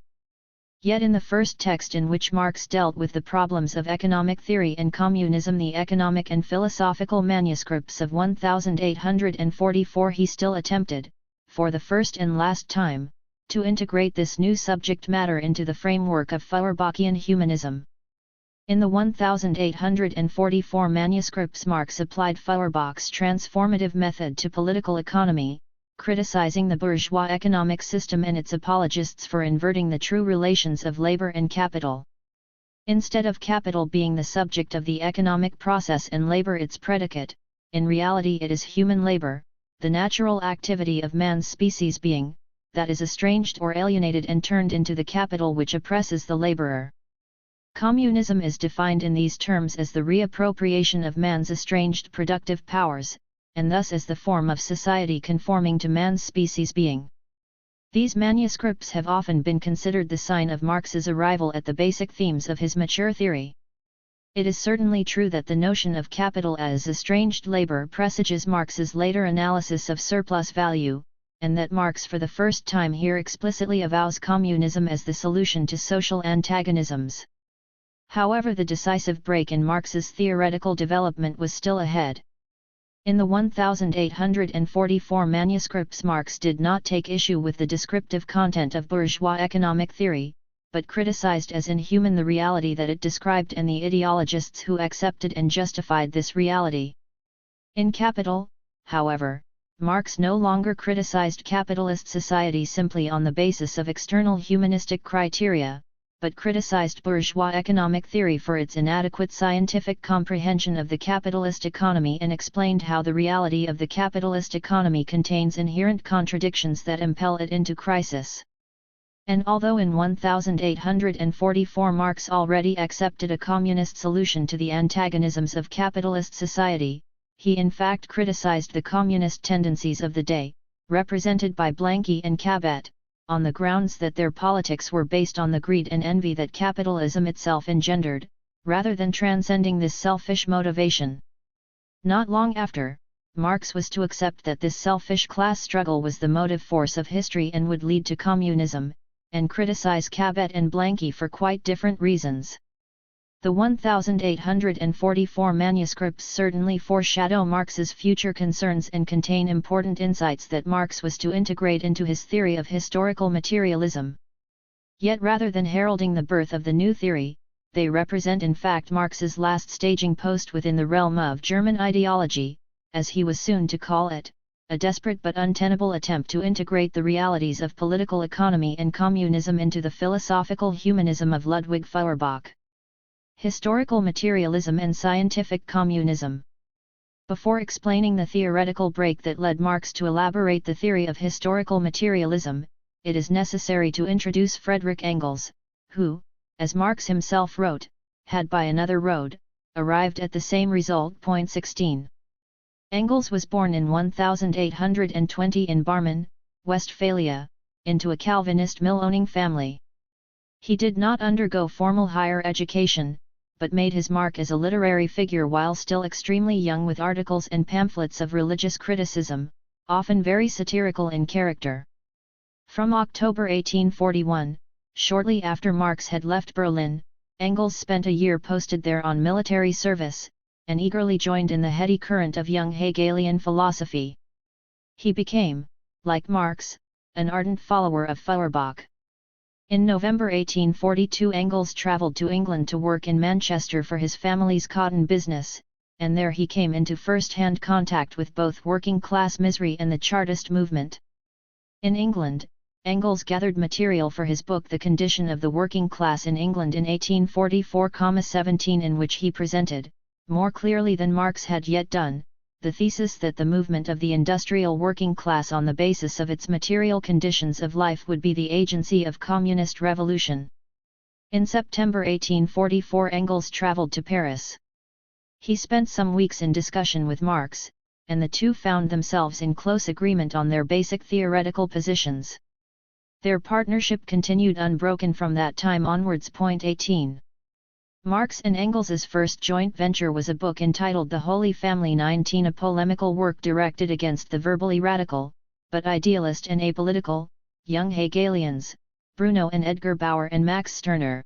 Yet in the first text in which Marx dealt with the problems of economic theory and communism, the Economic and Philosophical Manuscripts of 1844, he still attempted, for the first and last time, to integrate this new subject matter into the framework of Feuerbachian humanism. In the 1844 manuscripts Marx applied Feuerbach's transformative method to political economy, criticizing the bourgeois economic system and its apologists for inverting the true relations of labor and capital. Instead of capital being the subject of the economic process and labor its predicate, in reality it is human labor, the natural activity of man's species being, that is estranged or alienated and turned into the capital which oppresses the laborer. Communism is defined in these terms as the reappropriation of man's estranged productive powers, and thus as the form of society conforming to man's species being. These manuscripts have often been considered the sign of Marx's arrival at the basic themes of his mature theory. It is certainly true that the notion of capital as estranged labor presages Marx's later analysis of surplus value, and that Marx for the first time here explicitly avows communism as the solution to social antagonisms. However, the decisive break in Marx's theoretical development was still ahead. In the 1844 manuscripts, Marx did not take issue with the descriptive content of bourgeois economic theory, but criticized as inhuman the reality that it described and the ideologists who accepted and justified this reality. In Capital, however, Marx no longer criticized capitalist society simply on the basis of external humanistic criteria, but criticized bourgeois economic theory for its inadequate scientific comprehension of the capitalist economy and explained how the reality of the capitalist economy contains inherent contradictions that impel it into crisis. And although in 1844 Marx already accepted a communist solution to the antagonisms of capitalist society, he in fact criticized the communist tendencies of the day, represented by Blanqui and Cabet, on the grounds that their politics were based on the greed and envy that capitalism itself engendered, rather than transcending this selfish motivation. Not long after, Marx was to accept that this selfish class struggle was the motive force of history and would lead to communism, and criticize Cabet and Blanqui for quite different reasons. The 1844 manuscripts certainly foreshadow Marx's future concerns and contain important insights that Marx was to integrate into his theory of historical materialism. Yet rather than heralding the birth of the new theory, they represent in fact Marx's last staging post within the realm of German ideology, as he was soon to call it, a desperate but untenable attempt to integrate the realities of political economy and communism into the philosophical humanism of Ludwig Feuerbach. Historical materialism and scientific communism. Before explaining the theoretical break that led Marx to elaborate the theory of historical materialism, it is necessary to introduce Friedrich Engels, who, as Marx himself wrote, had by another road, arrived at the same result. 16. Engels was born in 1820 in Barmen, Westphalia, into a Calvinist mill-owning family. He did not undergo formal higher education, but made his mark as a literary figure while still extremely young with articles and pamphlets of religious criticism, often very satirical in character. From October 1841, shortly after Marx had left Berlin, Engels spent a year posted there on military service, and eagerly joined in the heady current of young Hegelian philosophy. He became, like Marx, an ardent follower of Feuerbach. In November 1842 Engels travelled to England to work in Manchester for his family's cotton business, and there he came into first-hand contact with both working-class misery and the Chartist movement. In England, Engels gathered material for his book The Condition of the Working Class in England in 1844-17, in which he presented, more clearly than Marx had yet done, the thesis that the movement of the industrial working class on the basis of its material conditions of life would be the agency of communist revolution. In September 1844 Engels travelled to Paris. He spent some weeks in discussion with Marx, and the two found themselves in close agreement on their basic theoretical positions. Their partnership continued unbroken from that time onwards. 18. Marx and Engels's first joint venture was a book entitled The Holy Family 19, a polemical work directed against the verbally radical, but idealist and apolitical, young Hegelians, Bruno and Edgar Bauer and Max Stirner.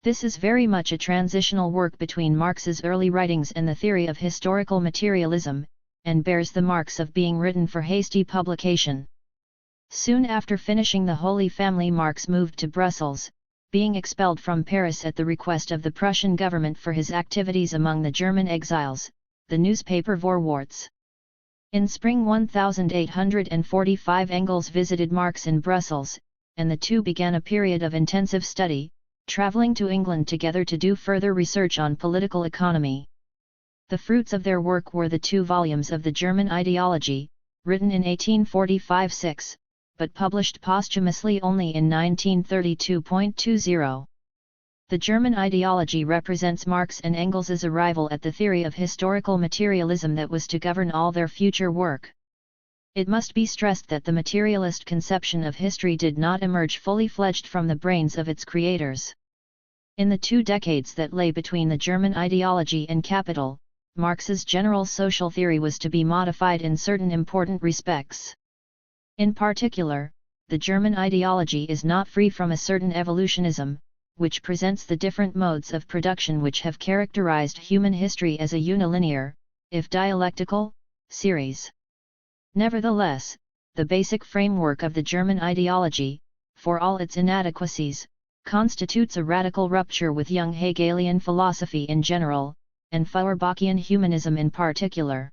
This is very much a transitional work between Marx's early writings and the theory of historical materialism, and bears the marks of being written for hasty publication. Soon after finishing The Holy Family, Marx moved to Brussels, being expelled from Paris at the request of the Prussian government for his activities among the German exiles, the newspaper Vorwärts. In spring 1845 Engels visited Marx in Brussels, and the two began a period of intensive study, travelling to England together to do further research on political economy. The fruits of their work were the 2 volumes of the German Ideology, written in 1845-6, but published posthumously only in 1932.20. The German Ideology represents Marx and Engels's arrival at the theory of historical materialism that was to govern all their future work. It must be stressed that the materialist conception of history did not emerge fully fledged from the brains of its creators. In the 2 decades that lay between the German Ideology and Capital, Marx's general social theory was to be modified in certain important respects. In particular, the German ideology is not free from a certain evolutionism, which presents the different modes of production which have characterized human history as a unilinear, if dialectical, Series. Nevertheless, the basic framework of the German ideology, for all its inadequacies, constitutes a radical rupture with young Hegelian philosophy in general, and Feuerbachian humanism in particular.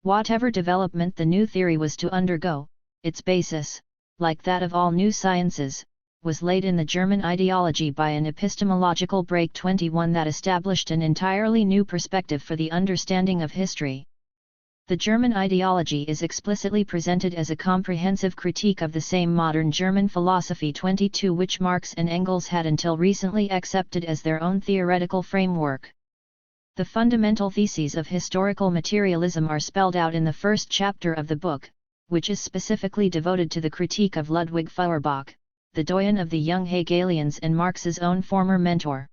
Whatever development the new theory was to undergo, its basis, like that of all new sciences, was laid in the German ideology by an epistemological break 21 that established an entirely new perspective for the understanding of history. The German ideology is explicitly presented as a comprehensive critique of the same modern German philosophy 22 which Marx and Engels had until recently accepted as their own theoretical framework. The fundamental theses of historical materialism are spelled out in the first chapter of the book, which is specifically devoted to the critique of Ludwig Feuerbach, the doyen of the young Hegelians and Marx's own former mentor.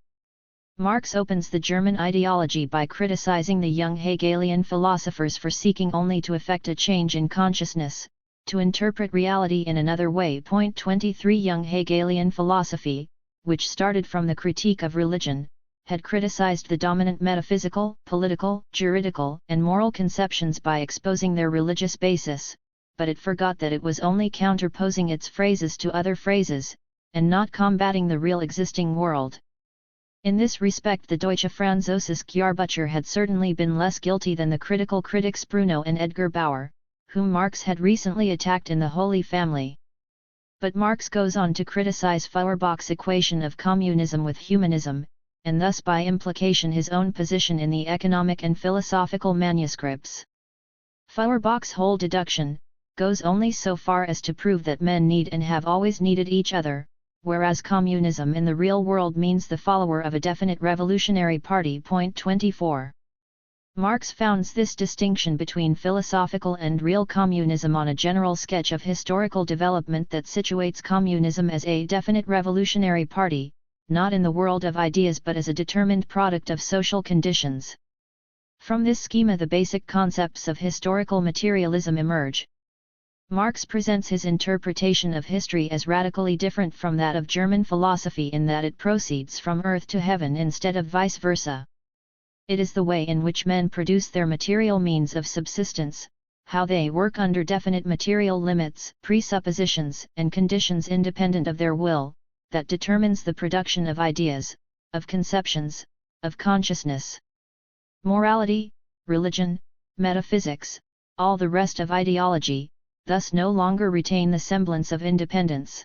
Marx opens the German ideology by criticizing the young Hegelian philosophers for seeking only to effect a change in consciousness, to interpret reality in another way. Point 23 Young Hegelian philosophy, which started from the critique of religion, had criticized the dominant metaphysical, political, juridical, and moral conceptions by exposing their religious basis, but it forgot that it was only counterposing its phrases to other phrases, and not combating the real existing world. In this respect the Deutsche Französische Jahrbucher had certainly been less guilty than the critical critics Bruno and Edgar Bauer, whom Marx had recently attacked in The Holy Family. But Marx goes on to criticize Feuerbach's equation of communism with humanism, and thus by implication his own position in the economic and philosophical manuscripts. Feuerbach's whole deduction goes only so far as to prove that men need and have always needed each other, whereas communism in the real world means the follower of a definite revolutionary party. Point 24. Marx founds this distinction between philosophical and real communism on a general sketch of historical development that situates communism as a definite revolutionary party, not in the world of ideas but as a determined product of social conditions. From this schema the basic concepts of historical materialism emerge. Marx presents his interpretation of history as radically different from that of German philosophy in that it proceeds from earth to heaven instead of vice versa. It is the way in which men produce their material means of subsistence, how they work under definite material limits, presuppositions, and conditions independent of their will, that determines the production of ideas, of conceptions, of consciousness. Morality, religion, metaphysics, all the rest of ideology, thus no longer retain the semblance of independence.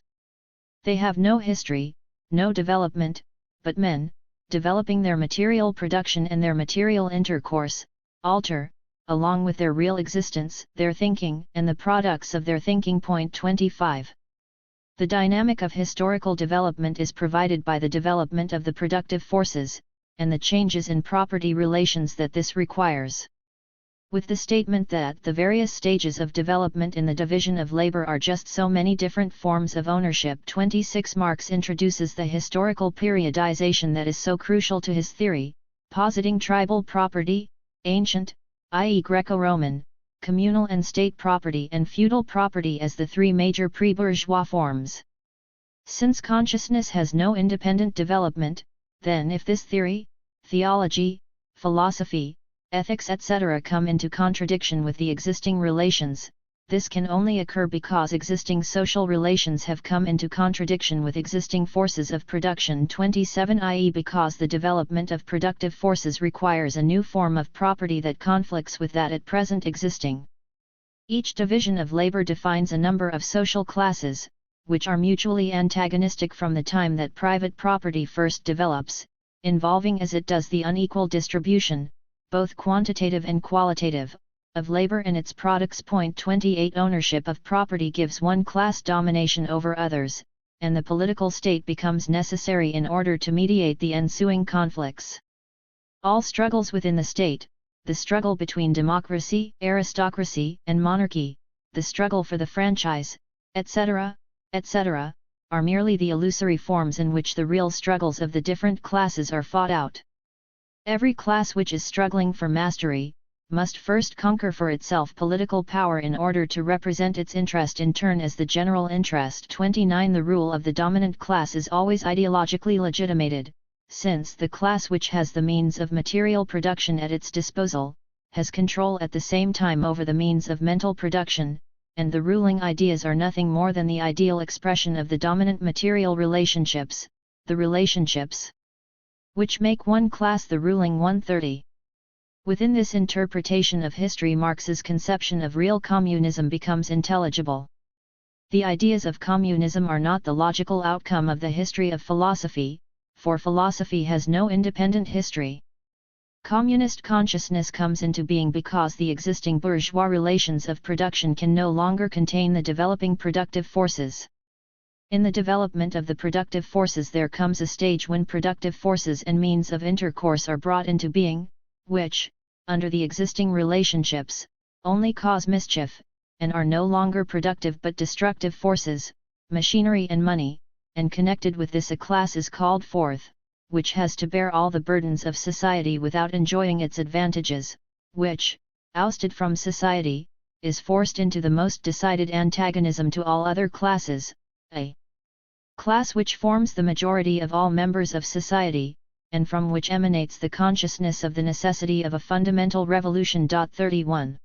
They have no history, no development, but men, developing their material production and their material intercourse, alter, along with their real existence, their thinking and the products of their thinking. Point 25. The dynamic of historical development is provided by the development of the productive forces, and the changes in property relations that this requires. With the statement that the various stages of development in the division of labor are just so many different forms of ownership. 26 Marx introduces the historical periodization that is so crucial to his theory, positing tribal property, ancient, i.e. Greco-Roman, communal and state property and feudal property as the three major pre-bourgeois forms. Since consciousness has no independent development, then if this theory, theology, philosophy, ethics etc. come into contradiction with the existing relations, this can only occur because existing social relations have come into contradiction with existing forces of production. 27 i.e. because the development of productive forces requires a new form of property that conflicts with that at present existing. Each division of labor defines a number of social classes, which are mutually antagonistic from the time that private property first develops, involving as it does the unequal distribution, both quantitative and qualitative, of labor and its products. Point 28 Ownership of property gives one class domination over others, and the political state becomes necessary in order to mediate the ensuing conflicts. All struggles within the state, the struggle between democracy, aristocracy, and monarchy, the struggle for the franchise, etc., etc., are merely the illusory forms in which the real struggles of the different classes are fought out. Every class which is struggling for mastery, must first conquer for itself political power in order to represent its interest in turn as the general interest. 29 The rule of the dominant class is always ideologically legitimated, since the class which has the means of material production at its disposal, has control at the same time over the means of mental production, and the ruling ideas are nothing more than the ideal expression of the dominant material relationships, the relationships which make one class the ruling one. 30. Within this interpretation of history, Marx's conception of real communism becomes intelligible. The ideas of communism are not the logical outcome of the history of philosophy, for philosophy has no independent history. Communist consciousness comes into being because the existing bourgeois relations of production can no longer contain the developing productive forces. In the development of the productive forces there comes a stage when productive forces and means of intercourse are brought into being, which, under the existing relationships, only cause mischief, and are no longer productive but destructive forces, machinery and money, and connected with this a class is called forth, which has to bear all the burdens of society without enjoying its advantages, which, ousted from society, is forced into the most decided antagonism to all other classes, a class which forms the majority of all members of society, and from which emanates the consciousness of the necessity of a fundamental revolution. 31.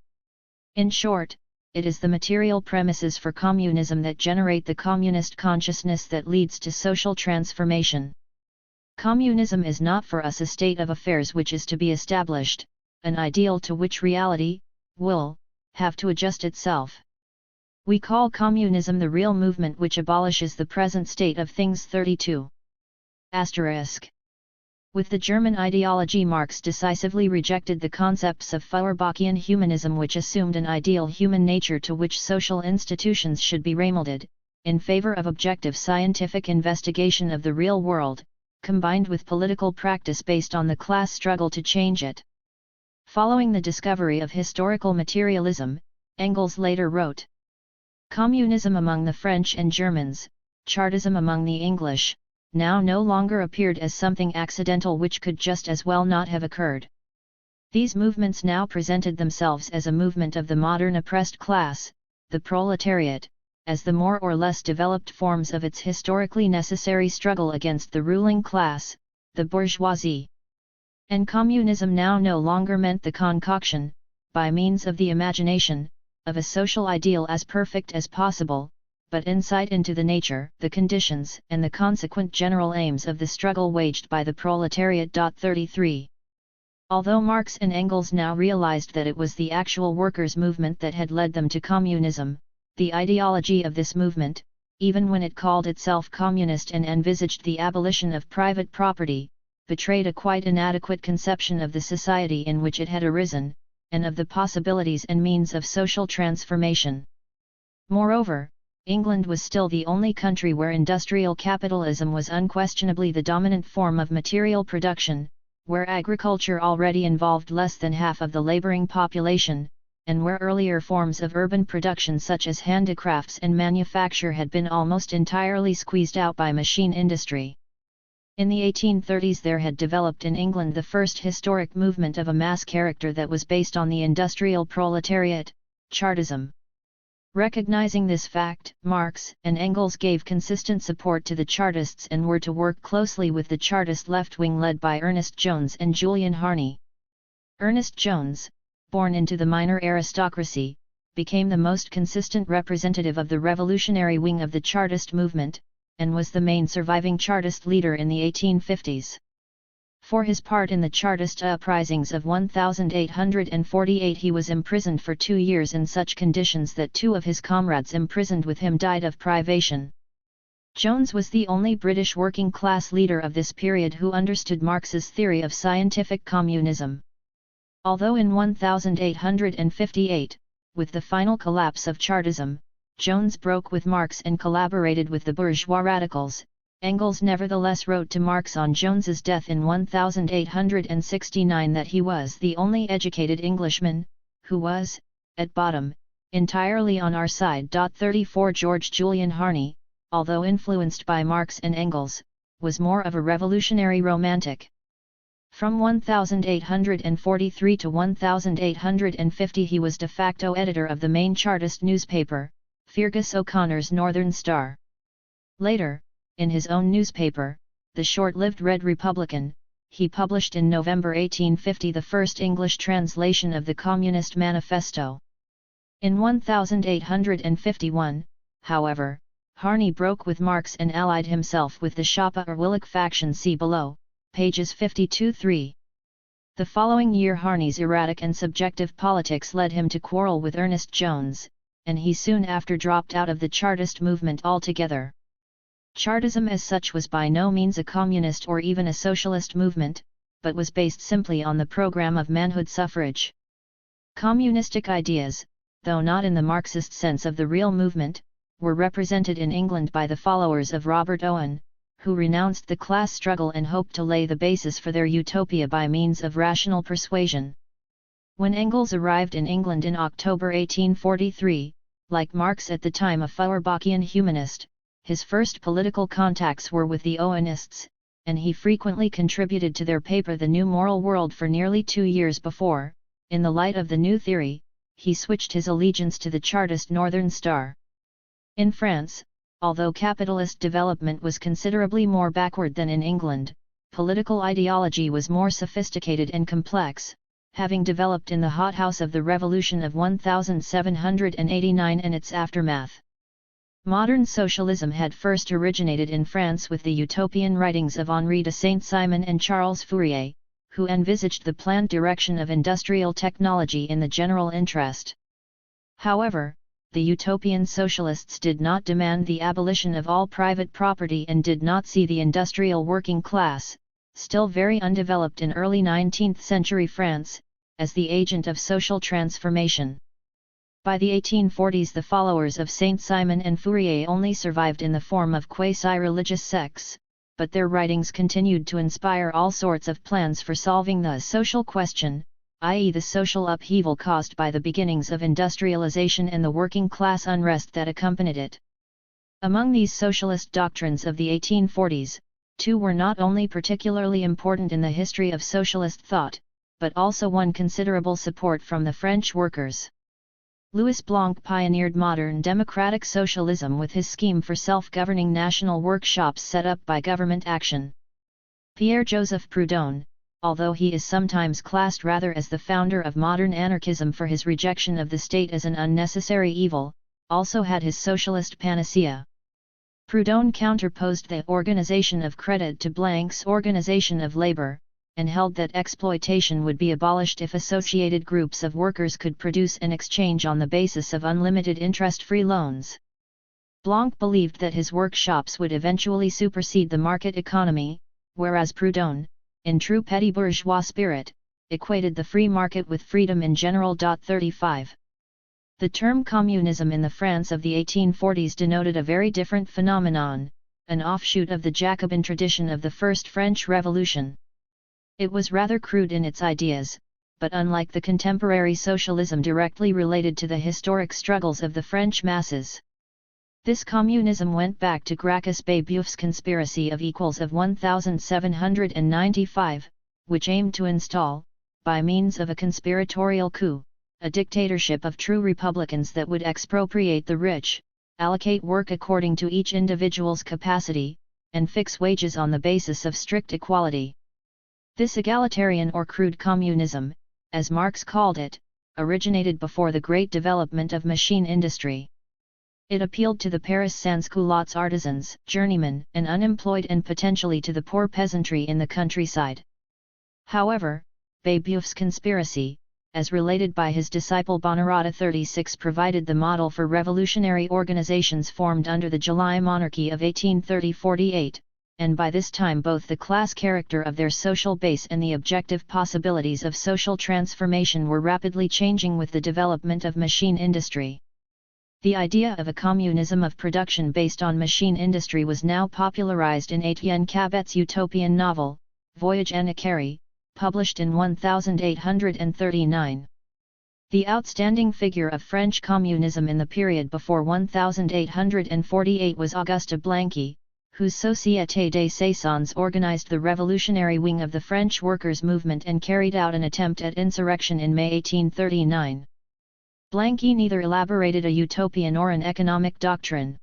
In short, it is the material premises for communism that generate the communist consciousness that leads to social transformation. Communism is not for us a state of affairs which is to be established, an ideal to which reality will have to adjust itself. We call communism the real movement which abolishes the present state of things. 32. Asterisk. With the German ideology, Marx decisively rejected the concepts of Feuerbachian humanism, which assumed an ideal human nature to which social institutions should be remolded, in favor of objective scientific investigation of the real world, combined with political practice based on the class struggle to change it. Following the discovery of historical materialism, Engels later wrote, "Communism among the French and Germans, Chartism among the English, now no longer appeared as something accidental which could just as well not have occurred. These movements now presented themselves as a movement of the modern oppressed class, the proletariat, as the more or less developed forms of its historically necessary struggle against the ruling class, the bourgeoisie. And communism now no longer meant the concoction, by means of the imagination, of a social ideal as perfect as possible, but insight into the nature, the conditions, and the consequent general aims of the struggle waged by the proletariat. 33. Although Marx and Engels now realized that it was the actual workers' movement that had led them to communism, the ideology of this movement, even when it called itself communist and envisaged the abolition of private property, betrayed a quite inadequate conception of the society in which it had arisen, and of the possibilities and means of social transformation. Moreover, England was still the only country where industrial capitalism was unquestionably the dominant form of material production, where agriculture already involved less than half of the laboring population, and where earlier forms of urban production such as handicrafts and manufacture had been almost entirely squeezed out by machine industry. In the 1830s there had developed in England the first historic movement of a mass character that was based on the industrial proletariat, Chartism. Recognizing this fact, Marx and Engels gave consistent support to the Chartists and were to work closely with the Chartist left wing led by Ernest Jones and Julian Harney. Ernest Jones, born into the minor aristocracy, became the most consistent representative of the revolutionary wing of the Chartist movement, and was the main surviving Chartist leader in the 1850s. For his part in the Chartist uprisings of 1848 he was imprisoned for 2 years in such conditions that 2 of his comrades imprisoned with him died of privation. Jones was the only British working-class leader of this period who understood Marx's theory of scientific communism. Although in 1858, with the final collapse of Chartism, Jones broke with Marx and collaborated with the bourgeois radicals, Engels nevertheless wrote to Marx on Jones's death in 1869 that he was the only educated Englishman, who was, at bottom, entirely on our side. 34 George Julian Harney, although influenced by Marx and Engels, was more of a revolutionary romantic. From 1843 to 1850 he was de facto editor of the main Chartist newspaper, Fergus O'Connor's Northern Star. Later, in his own newspaper, the short-lived Red Republican, he published in November 1850 the first English translation of the Communist Manifesto. In 1851, however, Harney broke with Marx and allied himself with the Schapa or Willich faction. See below, pages 52-3. The following year Harney's erratic and subjective politics led him to quarrel with Ernest Jones, and he soon after dropped out of the Chartist movement altogether. Chartism as such was by no means a communist or even a socialist movement, but was based simply on the program of manhood suffrage. Communistic ideas, though not in the Marxist sense of the real movement, were represented in England by the followers of Robert Owen, who renounced the class struggle and hoped to lay the basis for their utopia by means of rational persuasion. When Engels arrived in England in October 1843, like Marx at the time a Feuerbachian humanist, his first political contacts were with the Owenists, and he frequently contributed to their paper The New Moral World for nearly 2 years before, in the light of the new theory, he switched his allegiance to the Chartist Northern Star. In France, although capitalist development was considerably more backward than in England, political ideology was more sophisticated and complex, having developed in the hothouse of the Revolution of 1789 and its aftermath. Modern socialism had first originated in France with the utopian writings of Henri de Saint-Simon and Charles Fourier, who envisaged the planned direction of industrial technology in the general interest. However, the utopian socialists did not demand the abolition of all private property and did not see the industrial working class, still very undeveloped in early 19th century France, as the agent of social transformation. By the 1840s the followers of Saint-Simon and Fourier only survived in the form of quasi-religious sects, but their writings continued to inspire all sorts of plans for solving the social question, i.e. the social upheaval caused by the beginnings of industrialization and the working class unrest that accompanied it. Among these socialist doctrines of the 1840s, two were not only particularly important in the history of socialist thought, but also won considerable support from the French workers. Louis Blanc pioneered modern democratic socialism with his scheme for self-governing national workshops set up by government action. Pierre-Joseph Proudhon, although he is sometimes classed rather as the founder of modern anarchism for his rejection of the state as an unnecessary evil, also had his socialist panacea. Proudhon counterposed the organization of credit to Blanc's organization of labor, and held that exploitation would be abolished if associated groups of workers could produce an exchange on the basis of unlimited interest-free loans. Blanc believed that his workshops would eventually supersede the market economy, whereas Proudhon, in true petty bourgeois spirit, equated the free market with freedom in general. 35. The term communism in the France of the 1840s denoted a very different phenomenon, an offshoot of the Jacobin tradition of the First French Revolution. It was rather crude in its ideas, but unlike the contemporary socialism directly related to the historic struggles of the French masses. This communism went back to Gracchus Babeuf's conspiracy of equals of 1795, which aimed to install, by means of a conspiratorial coup, a dictatorship of true republicans that would expropriate the rich, allocate work according to each individual's capacity, and fix wages on the basis of strict equality. This egalitarian or crude communism, as Marx called it, originated before the great development of machine industry. It appealed to the Paris sans-culottes artisans, journeymen, and unemployed and potentially to the poor peasantry in the countryside. However, Babeuf's conspiracy, as related by his disciple Bonarotta 36, provided the model for revolutionary organizations formed under the July Monarchy of 1830–48, and by this time both the class character of their social base and the objective possibilities of social transformation were rapidly changing with the development of machine industry. The idea of a communism of production based on machine industry was now popularized in Etienne Cabet's utopian novel, Voyage en Icarie, published in 1839. The outstanding figure of French communism in the period before 1848 was Auguste Blanqui, whose Société des Saisons organized the revolutionary wing of the French workers' movement and carried out an attempt at insurrection in May 1839. Blanqui neither elaborated a utopian or an economic doctrine.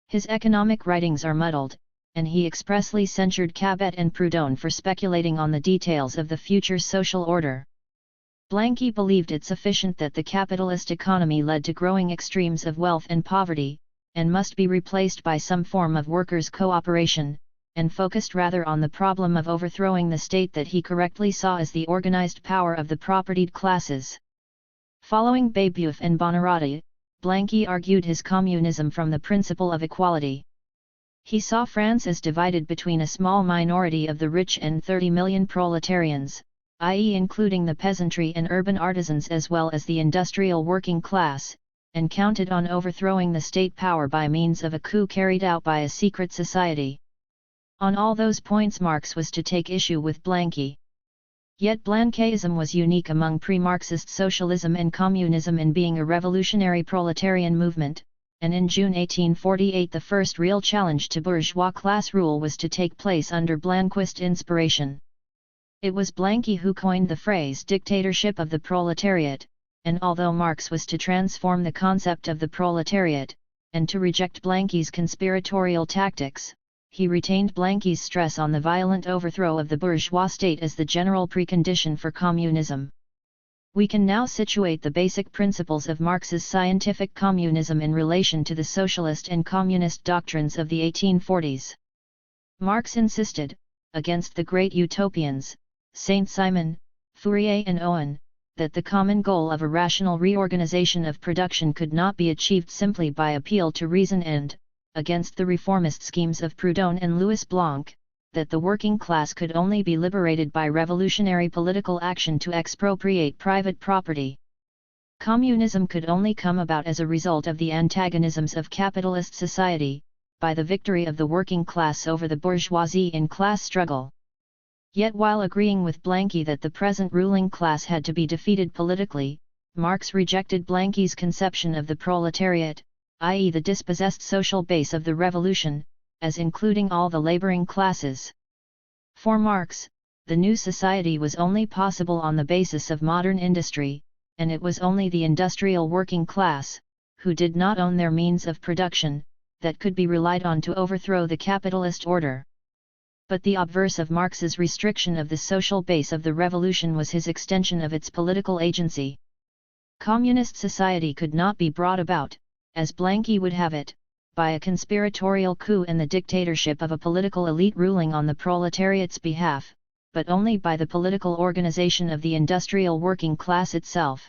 His economic writings are muddled, and he expressly censured Cabet and Proudhon for speculating on the details of the future social order. Blanqui believed it sufficient that the capitalist economy led to growing extremes of wealth and poverty, and must be replaced by some form of workers' cooperation, and focused rather on the problem of overthrowing the state that he correctly saw as the organized power of the propertied classes. Following Babeuf and Buonarroti, Blanqui argued his communism from the principle of equality. He saw France as divided between a small minority of the rich and 30 million proletarians, i.e. including the peasantry and urban artisans as well as the industrial working class, and counted on overthrowing the state power by means of a coup carried out by a secret society. On all those points Marx was to take issue with Blanqui. Yet Blanquism was unique among pre-Marxist socialism and communism in being a revolutionary proletarian movement, and in June 1848 the first real challenge to bourgeois class rule was to take place under Blanquist inspiration. It was Blanqui who coined the phrase dictatorship of the proletariat, and although Marx was to transform the concept of the proletariat, and to reject Blanqui's conspiratorial tactics, he retained Blanqui's stress on the violent overthrow of the bourgeois state as the general precondition for communism. We can now situate the basic principles of Marx's scientific communism in relation to the socialist and communist doctrines of the 1840s. Marx insisted, against the great utopians, Saint-Simon, Fourier and Owen, that the common goal of a rational reorganization of production could not be achieved simply by appeal to reason and, against the reformist schemes of Proudhon and Louis Blanc, that the working class could only be liberated by revolutionary political action to expropriate private property. Communism could only come about as a result of the antagonisms of capitalist society, by the victory of the working class over the bourgeoisie in class struggle. Yet while agreeing with Blanqui that the present ruling class had to be defeated politically, Marx rejected Blanqui's conception of the proletariat, i.e. the dispossessed social base of the revolution, as including all the laboring classes. For Marx, the new society was only possible on the basis of modern industry, and it was only the industrial working class, who did not own their means of production, that could be relied on to overthrow the capitalist order. But the obverse of Marx's restriction of the social base of the revolution was his extension of its political agency. Communist society could not be brought about, as Blanqui would have it, by a conspiratorial coup and the dictatorship of a political elite ruling on the proletariat's behalf, but only by the political organization of the industrial working class itself.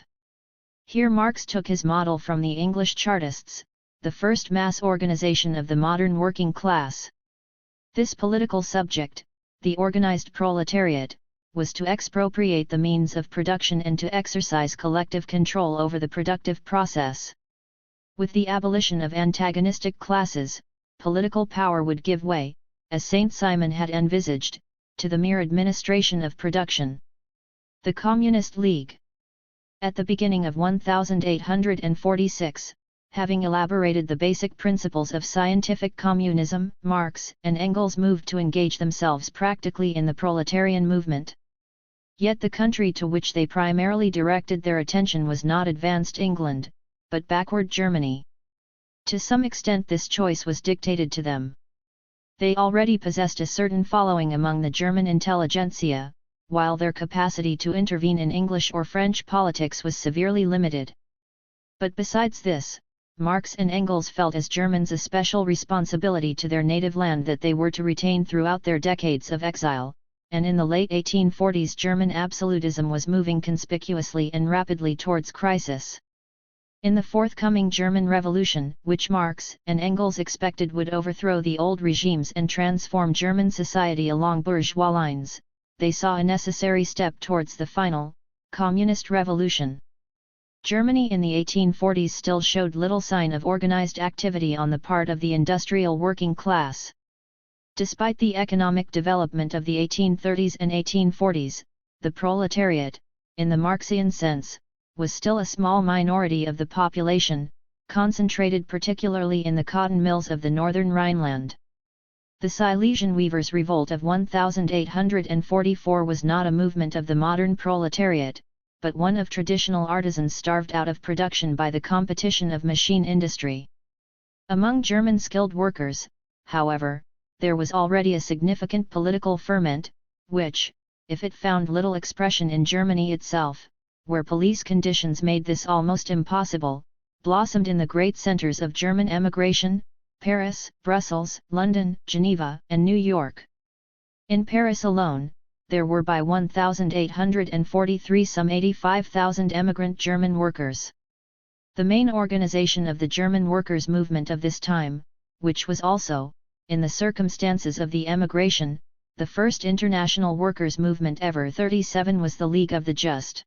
Here Marx took his model from the English Chartists, the first mass organization of the modern working class. This political subject, the organized proletariat, was to expropriate the means of production and to exercise collective control over the productive process. With the abolition of antagonistic classes, political power would give way, as Saint-Simon had envisaged, to the mere administration of production. The Communist League. At the beginning of 1846, having elaborated the basic principles of scientific communism, Marx and Engels moved to engage themselves practically in the proletarian movement. Yet the country to which they primarily directed their attention was not advanced England, but backward Germany. To some extent this choice was dictated to them. They already possessed a certain following among the German intelligentsia, while their capacity to intervene in English or French politics was severely limited. But besides this, Marx and Engels felt as Germans a special responsibility to their native land that they were to retain throughout their decades of exile, and in the late 1840s German absolutism was moving conspicuously and rapidly towards crisis. In the forthcoming German Revolution, which Marx and Engels expected would overthrow the old regimes and transform German society along bourgeois lines, they saw a necessary step towards the final, communist revolution. Germany in the 1840s still showed little sign of organized activity on the part of the industrial working class. Despite the economic development of the 1830s and 1840s, the proletariat, in the Marxian sense, was still a small minority of the population, concentrated particularly in the cotton mills of the northern Rhineland. The Silesian weavers' revolt of 1844 was not a movement of the modern proletariat, but one of traditional artisans starved out of production by the competition of machine industry. Among German skilled workers, however, there was already a significant political ferment, which, if it found little expression in Germany itself, where police conditions made this almost impossible, blossomed in the great centers of German emigration, Paris, Brussels, London, Geneva, and New York. In Paris alone, there were by 1843 some 85,000 emigrant German workers. The main organization of the German workers' movement of this time, which was also, in the circumstances of the emigration, the first international workers' movement ever, was the League of the Just.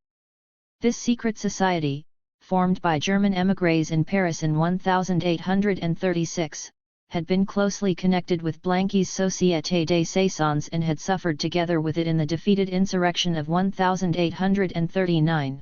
This secret society, formed by German émigrés in Paris in 1836, had been closely connected with Blanqui's Société des Saisons and had suffered together with it in the defeated insurrection of 1839.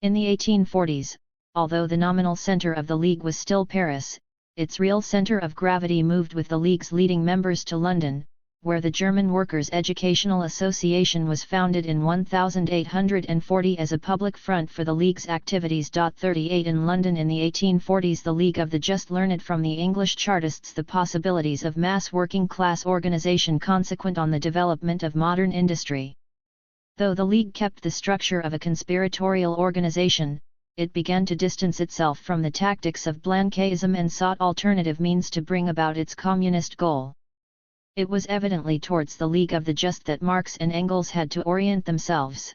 In the 1840s, although the nominal center of the League was still Paris, its real center of gravity moved with the League's leading members to London, where the German Workers' Educational Association was founded in 1840 as a public front for the League's activities. 38 In London in the 1840s, the League of the Just learned from the English Chartists the possibilities of mass working class organization consequent on the development of modern industry. Though the League kept the structure of a conspiratorial organization, it began to distance itself from the tactics of Blanquism and sought alternative means to bring about its communist goal. It was evidently towards the League of the Just that Marx and Engels had to orient themselves.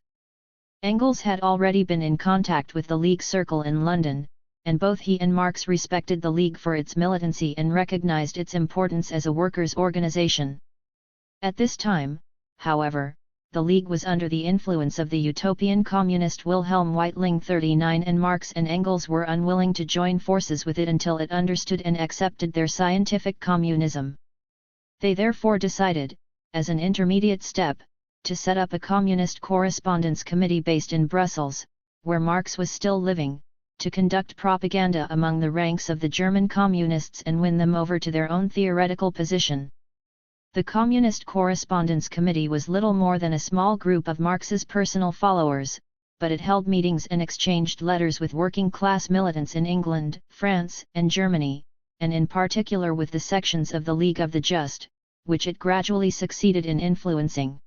Engels had already been in contact with the League circle in London, and both he and Marx respected the League for its militancy and recognized its importance as a workers' organization. At this time, however, the League was under the influence of the utopian communist Wilhelm Weitling 39, and Marx and Engels were unwilling to join forces with it until it understood and accepted their scientific communism. They therefore decided, as an intermediate step, to set up a communist correspondence committee based in Brussels, where Marx was still living, to conduct propaganda among the ranks of the German communists and win them over to their own theoretical position. The Communist Correspondence Committee was little more than a small group of Marx's personal followers, but it held meetings and exchanged letters with working-class militants in England, France, and Germany, and in particular with the sections of the League of the Just, which it gradually succeeded in influencing.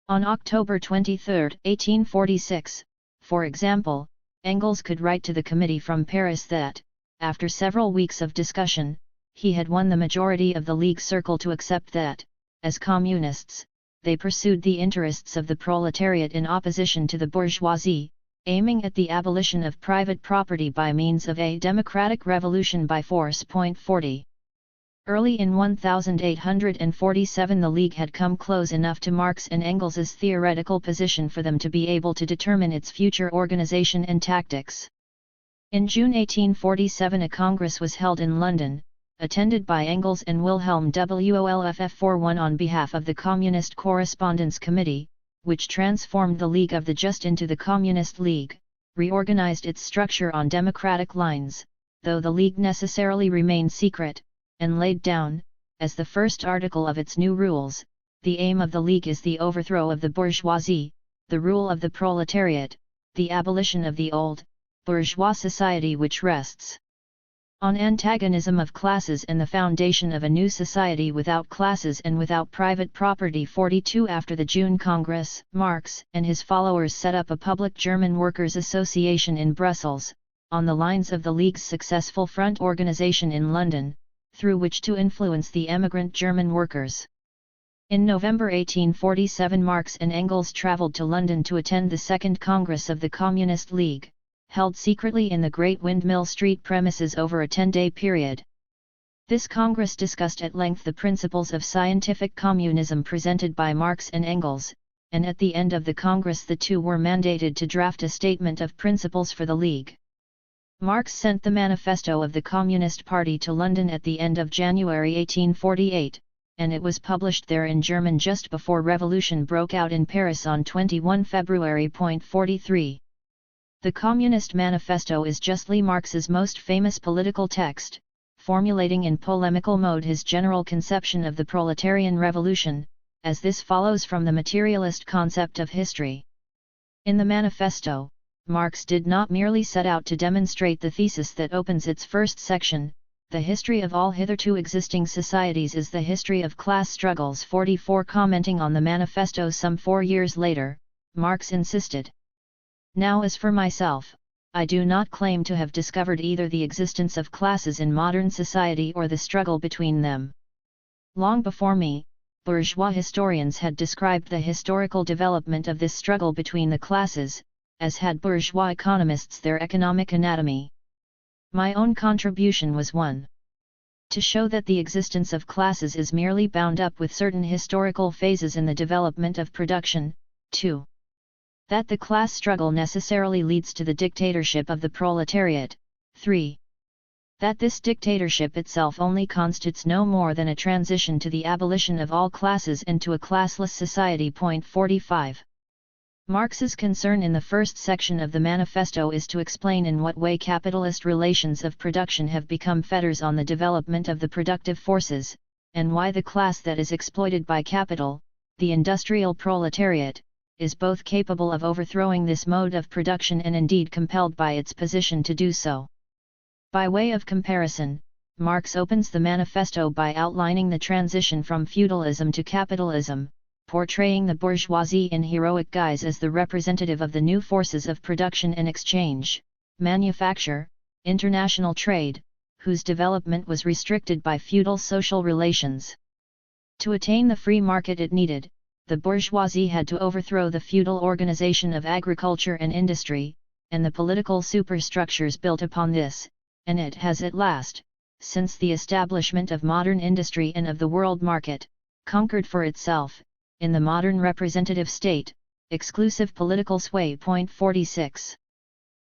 On October 23, 1846, for example, Engels could write to the committee from Paris that, after several weeks of discussion, he had won the majority of the League circle to accept that, as communists, they pursued the interests of the proletariat in opposition to the bourgeoisie, aiming at the abolition of private property by means of a democratic revolution by force. 40. Early in 1847 the League had come close enough to Marx and Engels's theoretical position for them to be able to determine its future organization and tactics. In June 1847 a congress was held in London, attended by Engels and Wilhelm Wolff-41 on behalf of the Communist Correspondence Committee, which transformed the League of the Just into the Communist League, reorganized its structure on democratic lines, though the League necessarily remained secret, and laid down, as the first article of its new rules, the aim of the League is the overthrow of the bourgeoisie, the rule of the proletariat, the abolition of the old, bourgeois society which rests on antagonism of classes and the foundation of a new society without classes and without private property. 42 After the June Congress, Marx and his followers set up a public German Workers' Association in Brussels, on the lines of the League's successful front organization in London, through which to influence the emigrant German workers. In November 1847 Marx and Engels travelled to London to attend the Second Congress of the Communist League, held secretly in the Great Windmill Street premises over a 10-day period. This Congress discussed at length the principles of scientific communism presented by Marx and Engels, and at the end of the Congress the two were mandated to draft a statement of principles for the League. Marx sent the manifesto of the Communist Party to London at the end of January 1848, and it was published there in German just before revolution broke out in Paris on 21 February. 43. The Communist Manifesto is justly Marx's most famous political text, formulating in polemical mode his general conception of the proletarian revolution, as this follows from the materialist concept of history. In the manifesto, Marx did not merely set out to demonstrate the thesis that opens its first section, the history of all hitherto existing societies is the history of class struggles. 44. Commenting on the manifesto some 4 years later, Marx insisted, "Now as for myself, I do not claim to have discovered either the existence of classes in modern society or the struggle between them. Long before me, bourgeois historians had described the historical development of this struggle between the classes, as had bourgeois economists their economic anatomy. My own contribution was 1. To show that the existence of classes is merely bound up with certain historical phases in the development of production. 2. That the class struggle necessarily leads to the dictatorship of the proletariat. 3. That this dictatorship itself only constitutes no more than a transition to the abolition of all classes and to a classless society. 45. Marx's concern in the first section of the manifesto is to explain in what way capitalist relations of production have become fetters on the development of the productive forces, and why the class that is exploited by capital, the industrial proletariat, is both capable of overthrowing this mode of production and indeed compelled by its position to do so. By way of comparison, Marx opens the manifesto by outlining the transition from feudalism to capitalism, portraying the bourgeoisie in heroic guise as the representative of the new forces of production and exchange, manufacture, international trade, whose development was restricted by feudal social relations. To attain the free market it needed, the bourgeoisie had to overthrow the feudal organization of agriculture and industry, and the political superstructures built upon this, and it has at last, since the establishment of modern industry and of the world market, conquered for itself, in the modern representative state, exclusive political sway. 46.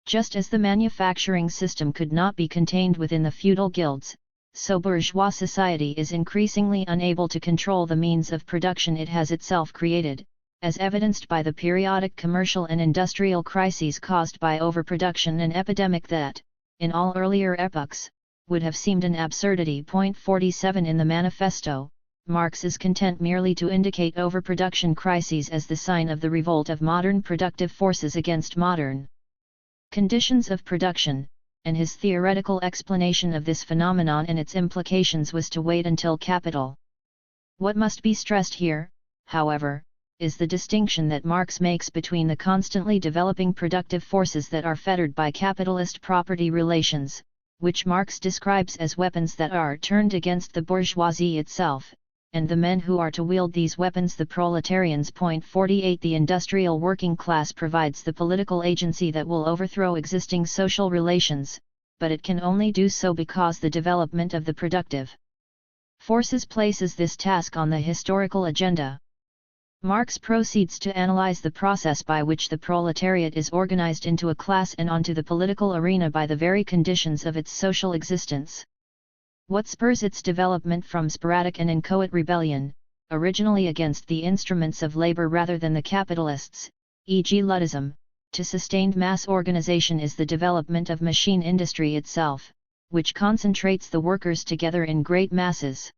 Just as the manufacturing system could not be contained within the feudal guilds, so bourgeois society is increasingly unable to control the means of production it has itself created, as evidenced by the periodic commercial and industrial crises caused by overproduction, an epidemic that, in all earlier epochs, would have seemed an absurdity. 47. In the manifesto, Marx is content merely to indicate overproduction crises as the sign of the revolt of modern productive forces against modern conditions of production, and his theoretical explanation of this phenomenon and its implications was to wait until capital. What must be stressed here, however, is the distinction that Marx makes between the constantly developing productive forces that are fettered by capitalist property relations, which Marx describes as weapons that are turned against the bourgeoisie itself, and the men who are to wield these weapons, the proletarians. 48. The industrial working class provides the political agency that will overthrow existing social relations, but it can only do so because the development of the productive forces places this task on the historical agenda. Marx proceeds to analyze the process by which the proletariat is organized into a class and onto the political arena by the very conditions of its social existence. What spurs its development from sporadic and inchoate rebellion, originally against the instruments of labor rather than the capitalists, e.g. Luddism, to sustained mass organization is the development of machine industry itself, which concentrates the workers together in great masses.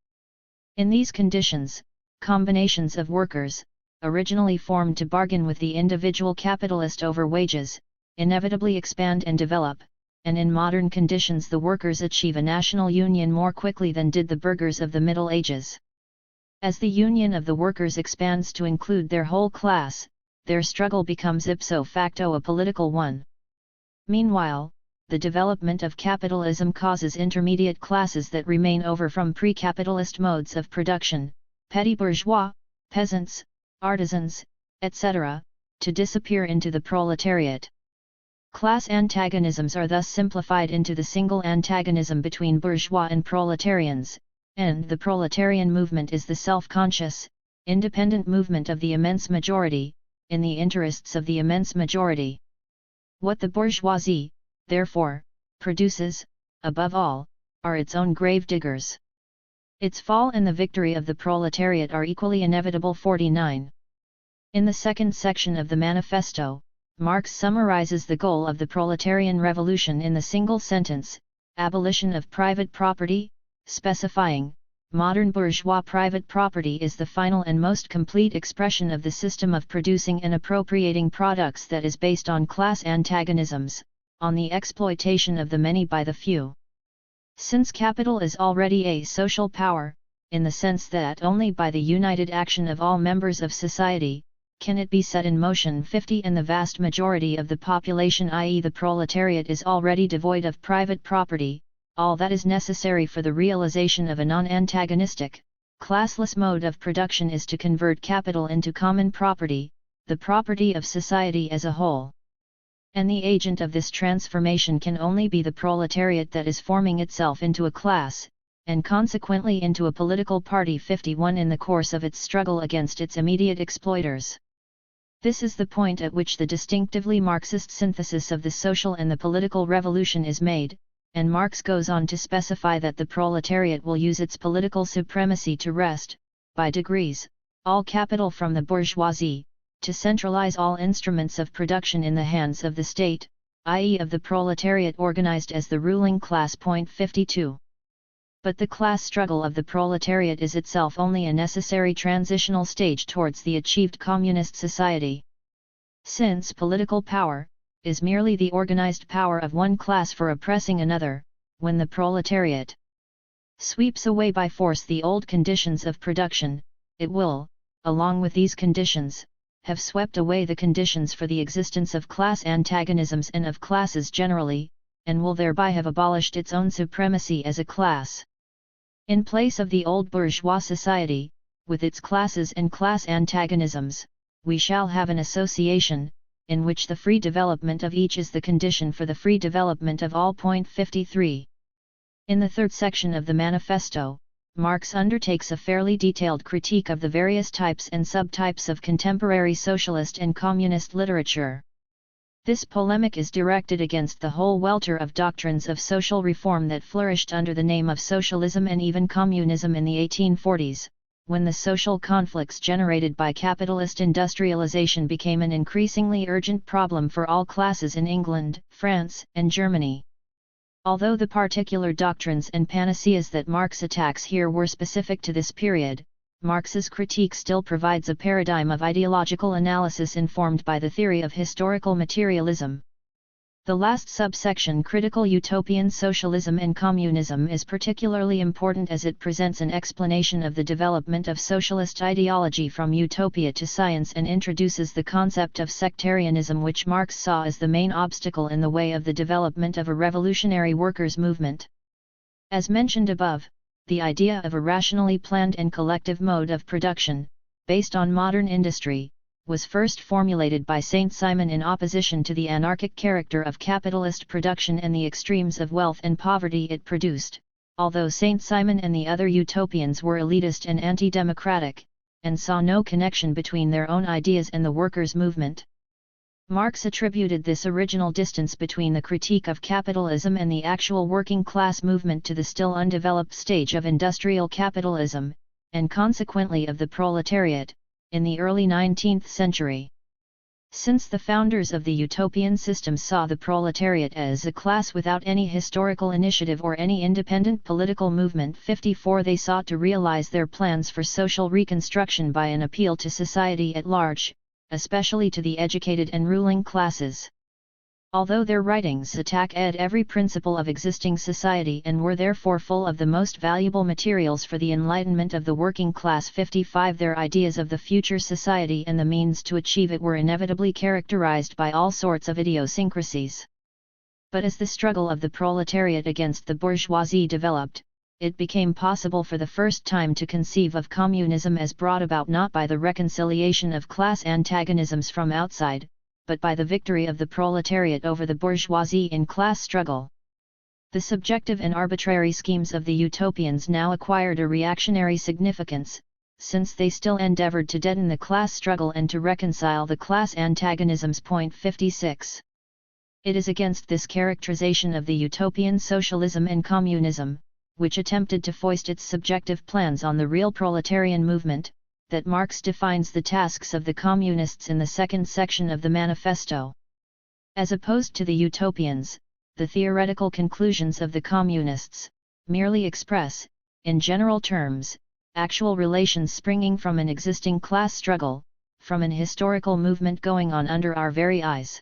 In these conditions, combinations of workers, originally formed to bargain with the individual capitalist over wages, inevitably expand and develop, and in modern conditions the workers achieve a national union more quickly than did the burghers of the Middle Ages. As the union of the workers expands to include their whole class, their struggle becomes ipso facto a political one. Meanwhile, the development of capitalism causes intermediate classes that remain over from pre-capitalist modes of production, petty bourgeois, peasants, artisans, etc., to disappear into the proletariat. Class antagonisms are thus simplified into the single antagonism between bourgeois and proletarians, and the proletarian movement is the self-conscious, independent movement of the immense majority, in the interests of the immense majority. What the bourgeoisie, therefore, produces, above all, are its own grave diggers. Its fall and the victory of the proletariat are equally inevitable. 49. In the second section of the manifesto, Marx summarizes the goal of the proletarian revolution in the single sentence, abolition of private property, specifying, modern bourgeois private property is the final and most complete expression of the system of producing and appropriating products that is based on class antagonisms, on the exploitation of the many by the few. Since capital is already a social power, in the sense that only by the united action of all members of society, can it be set in motion. 50 And the vast majority of the population, i.e. the proletariat, is already devoid of private property. All that is necessary for the realization of a non-antagonistic, classless mode of production is to convert capital into common property, the property of society as a whole. And the agent of this transformation can only be the proletariat that is forming itself into a class, and consequently into a political party. 51 In the course of its struggle against its immediate exploiters. This is the point at which the distinctively Marxist synthesis of the social and the political revolution is made, and Marx goes on to specify that the proletariat will use its political supremacy to wrest, by degrees, all capital from the bourgeoisie, to centralize all instruments of production in the hands of the state, i.e. of the proletariat organized as the ruling class. 52. But the class struggle of the proletariat is itself only a necessary transitional stage towards the achieved communist society. Since political power is merely the organized power of one class for oppressing another, when the proletariat sweeps away by force the old conditions of production, it will, along with these conditions, have swept away the conditions for the existence of class antagonisms and of classes generally, and will thereby have abolished its own supremacy as a class. In place of the old bourgeois society, with its classes and class antagonisms, we shall have an association, in which the free development of each is the condition for the free development of all. 53. In the third section of the manifesto, Marx undertakes a fairly detailed critique of the various types and subtypes of contemporary socialist and communist literature. This polemic is directed against the whole welter of doctrines of social reform that flourished under the name of socialism and even communism in the 1840s, when the social conflicts generated by capitalist industrialization became an increasingly urgent problem for all classes in England, France, and Germany. Although the particular doctrines and panaceas that Marx attacks here were specific to this period, Marx's critique still provides a paradigm of ideological analysis informed by the theory of historical materialism. The last subsection, critical utopian socialism and communism, is particularly important as it presents an explanation of the development of socialist ideology from utopia to science and introduces the concept of sectarianism, which Marx saw as the main obstacle in the way of the development of a revolutionary workers' movement. As mentioned above, the idea of a rationally planned and collective mode of production, based on modern industry, was first formulated by Saint-Simon in opposition to the anarchic character of capitalist production and the extremes of wealth and poverty it produced, although Saint-Simon and the other utopians were elitist and anti-democratic, and saw no connection between their own ideas and the workers' movement. Marx attributed this original distance between the critique of capitalism and the actual working class movement to the still undeveloped stage of industrial capitalism, and consequently of the proletariat, in the early 19th century. Since the founders of the utopian system saw the proletariat as a class without any historical initiative or any independent political movement. 54 They sought to realize their plans for social reconstruction by an appeal to society at large, especially to the educated and ruling classes. Although their writings attack every principle of existing society and were therefore full of the most valuable materials for the enlightenment of the working class. 55 Their ideas of the future society and the means to achieve it were inevitably characterized by all sorts of idiosyncrasies. But as the struggle of the proletariat against the bourgeoisie developed, it became possible for the first time to conceive of communism as brought about not by the reconciliation of class antagonisms from outside, but by the victory of the proletariat over the bourgeoisie in class struggle. The subjective and arbitrary schemes of the utopians now acquired a reactionary significance, since they still endeavored to deaden the class struggle and to reconcile the class antagonisms. 56. It is against this characterization of the utopian socialism and communism, which attempted to foist its subjective plans on the real proletarian movement, that Marx defines the tasks of the communists in the second section of the manifesto. As opposed to the utopians, the theoretical conclusions of the communists merely express, in general terms, actual relations springing from an existing class struggle, from an historical movement going on under our very eyes.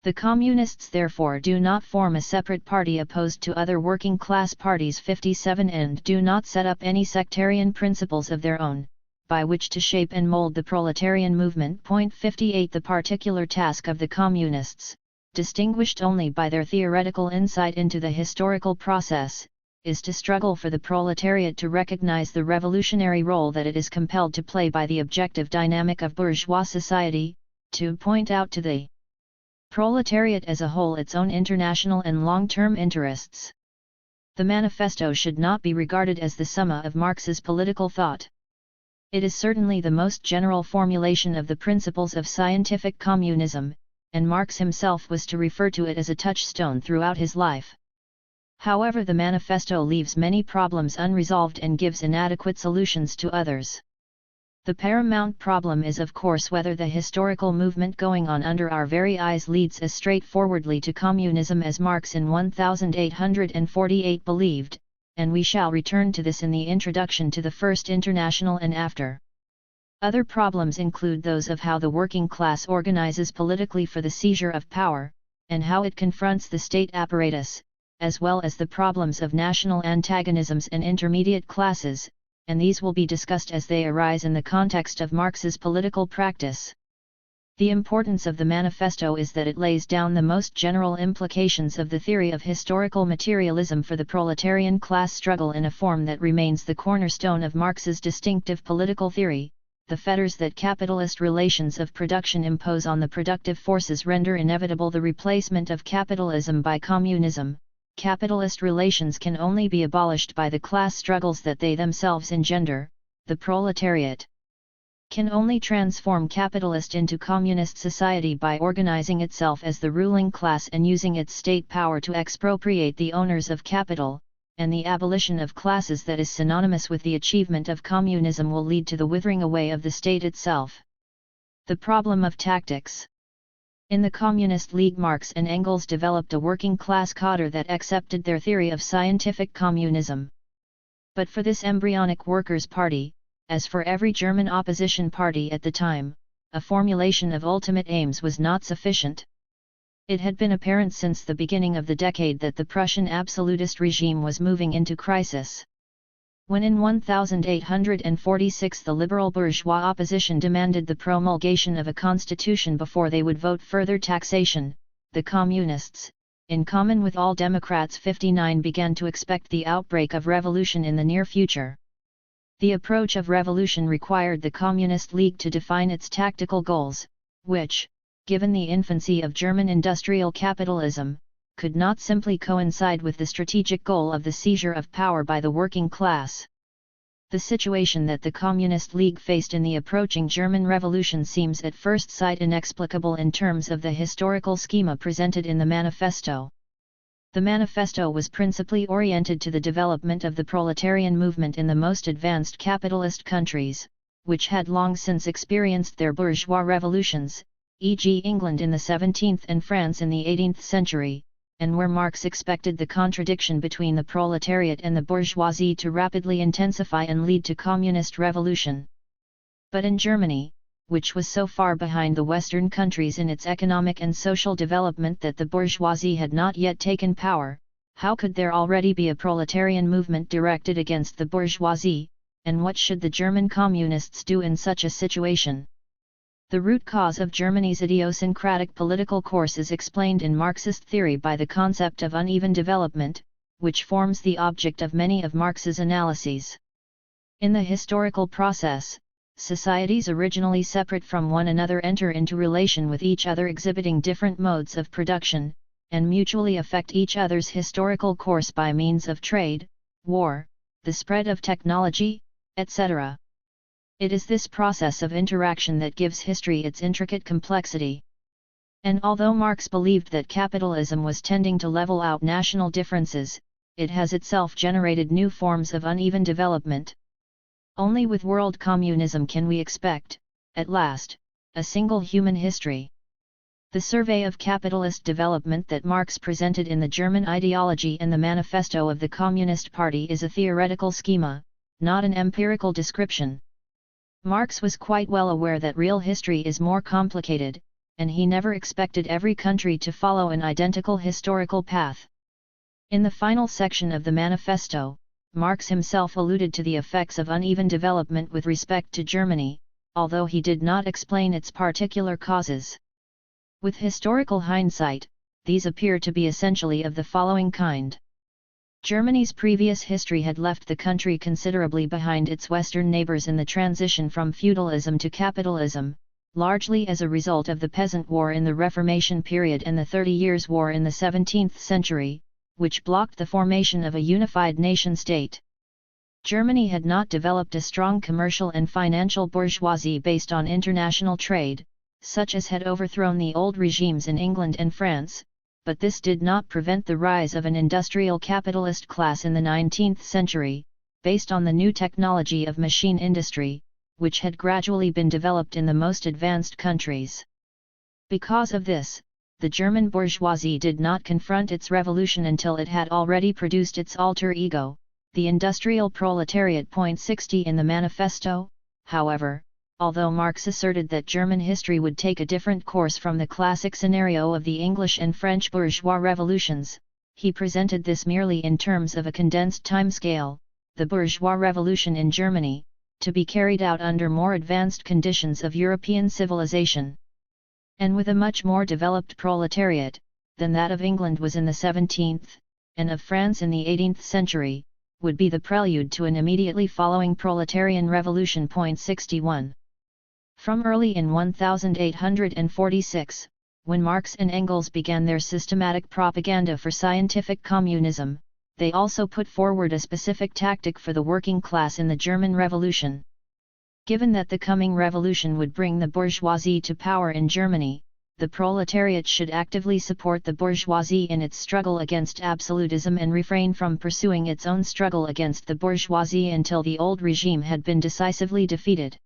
The Communists therefore do not form a separate party opposed to other working class parties 57 and do not set up any sectarian principles of their own, by which to shape and mold the proletarian movement. 58 The particular task of the Communists, distinguished only by their theoretical insight into the historical process, is to struggle for the proletariat to recognize the revolutionary role that it is compelled to play by the objective dynamic of bourgeois society, to point out to the proletariat as a whole its own international and long-term interests. The manifesto should not be regarded as the summa of Marx's political thought. It is certainly the most general formulation of the principles of scientific communism, and Marx himself was to refer to it as a touchstone throughout his life. However, the manifesto leaves many problems unresolved and gives inadequate solutions to others. The paramount problem is of course whether the historical movement going on under our very eyes leads as straightforwardly to communism as Marx in 1848 believed, and we shall return to this in the introduction to the First International and after. Other problems include those of how the working class organizes politically for the seizure of power, and how it confronts the state apparatus, as well as the problems of national antagonisms and intermediate classes, and these will be discussed as they arise in the context of Marx's political practice. The importance of the manifesto is that it lays down the most general implications of the theory of historical materialism for the proletarian class struggle in a form that remains the cornerstone of Marx's distinctive political theory. The fetters that capitalist relations of production impose on the productive forces render inevitable the replacement of capitalism by communism. Capitalist relations can only be abolished by the class struggles that they themselves engender. The proletariat can only transform capitalist into communist society by organizing itself as the ruling class and using its state power to expropriate the owners of capital, and the abolition of classes that is synonymous with the achievement of communism will lead to the withering away of the state itself. The problem of tactics. In the Communist League, Marx and Engels developed a working-class cadre that accepted their theory of scientific communism. But for this embryonic workers' party, as for every German opposition party at the time, a formulation of ultimate aims was not sufficient. It had been apparent since the beginning of the decade that the Prussian absolutist regime was moving into crisis. When in 1846 the liberal bourgeois opposition demanded the promulgation of a constitution before they would vote further taxation, the Communists, in common with all Democrats 59, began to expect the outbreak of revolution in the near future. The approach of revolution required the Communist League to define its tactical goals, which, given the infancy of German industrial capitalism, could not simply coincide with the strategic goal of the seizure of power by the working class. The situation that the Communist League faced in the approaching German Revolution seems at first sight inexplicable in terms of the historical schema presented in the manifesto. The manifesto was principally oriented to the development of the proletarian movement in the most advanced capitalist countries, which had long since experienced their bourgeois revolutions, e.g. England in the 17th and France in the 18th century, and where Marx expected the contradiction between the proletariat and the bourgeoisie to rapidly intensify and lead to communist revolution. But in Germany, which was so far behind the Western countries in its economic and social development that the bourgeoisie had not yet taken power, how could there already be a proletarian movement directed against the bourgeoisie, and what should the German communists do in such a situation? The root cause of Germany's idiosyncratic political course is explained in Marxist theory by the concept of uneven development, which forms the object of many of Marx's analyses. In the historical process, societies originally separate from one another enter into relation with each other exhibiting different modes of production, and mutually affect each other's historical course by means of trade, war, the spread of technology, etc. It is this process of interaction that gives history its intricate complexity. And although Marx believed that capitalism was tending to level out national differences, it has itself generated new forms of uneven development. Only with world communism can we expect, at last, a single human history. The survey of capitalist development that Marx presented in the German Ideology and the Manifesto of the Communist Party is a theoretical schema, not an empirical description. Marx was quite well aware that real history is more complicated, and he never expected every country to follow an identical historical path. In the final section of the manifesto, Marx himself alluded to the effects of uneven development with respect to Germany, although he did not explain its particular causes. With historical hindsight, these appear to be essentially of the following kind. Germany's previous history had left the country considerably behind its Western neighbors in the transition from feudalism to capitalism, largely as a result of the Peasant War in the Reformation period and the 30 Years' War in the 17th century, which blocked the formation of a unified nation-state. Germany had not developed a strong commercial and financial bourgeoisie based on international trade, such as had overthrown the old regimes in England and France, but this did not prevent the rise of an industrial capitalist class in the 19th century, based on the new technology of machine industry, which had gradually been developed in the most advanced countries. Because of this, the German bourgeoisie did not confront its revolution until it had already produced its alter ego, the industrial proletariat. 60 in the manifesto, however, although Marx asserted that German history would take a different course from the classic scenario of the English and French bourgeois revolutions, he presented this merely in terms of a condensed timescale, the bourgeois revolution in Germany, to be carried out under more advanced conditions of European civilization. And with a much more developed proletariat, than that of England was in the 17th, and of France in the 18th century, would be the prelude to an immediately following proletarian revolution. 61. From early in 1846, when Marx and Engels began their systematic propaganda for scientific communism, they also put forward a specific tactic for the working class in the German Revolution. Given that the coming revolution would bring the bourgeoisie to power in Germany, the proletariat should actively support the bourgeoisie in its struggle against absolutism and refrain from pursuing its own struggle against the bourgeoisie until the old regime had been decisively defeated.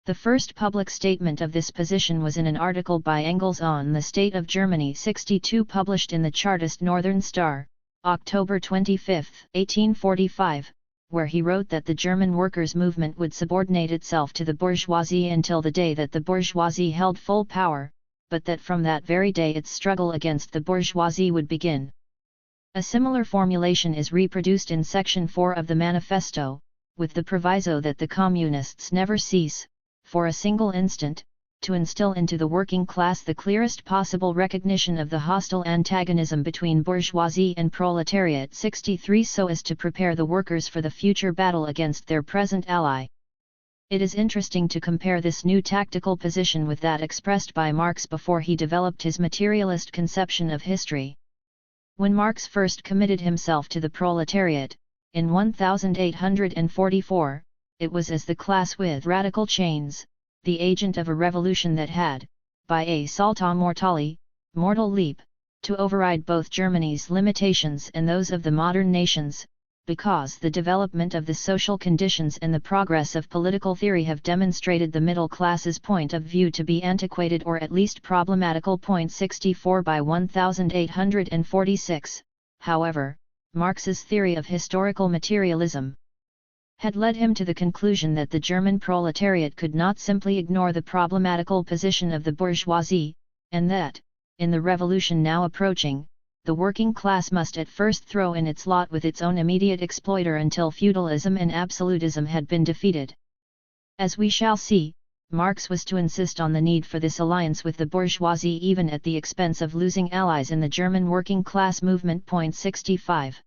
The first public statement of this position was in an article by Engels on the State of Germany 62 published in the Chartist Northern Star, October 25, 1845, where he wrote that the German workers' movement would subordinate itself to the bourgeoisie until the day that the bourgeoisie held full power, but that from that very day its struggle against the bourgeoisie would begin. A similar formulation is reproduced in Section 4 of the Manifesto, with the proviso that the Communists never cease, for a single instant, to instill into the working class the clearest possible recognition of the hostile antagonism between bourgeoisie and proletariat. 63 so as to prepare the workers for the future battle against their present ally. It is interesting to compare this new tactical position with that expressed by Marx before he developed his materialist conception of history. When Marx first committed himself to the proletariat, in 1844, it was as the class with radical chains, the agent of a revolution that had, by a salto mortale, mortal leap, to override both Germany's limitations and those of the modern nations, because the development of the social conditions and the progress of political theory have demonstrated the middle class's point of view to be antiquated or at least problematical. 64 by 1846, however, Marx's theory of historical materialism had led him to the conclusion that the German proletariat could not simply ignore the problematical position of the bourgeoisie, and that, in the revolution now approaching, the working class must at first throw in its lot with its own immediate exploiter until feudalism and absolutism had been defeated. As we shall see, Marx was to insist on the need for this alliance with the bourgeoisie even at the expense of losing allies in the German working class movement. 65.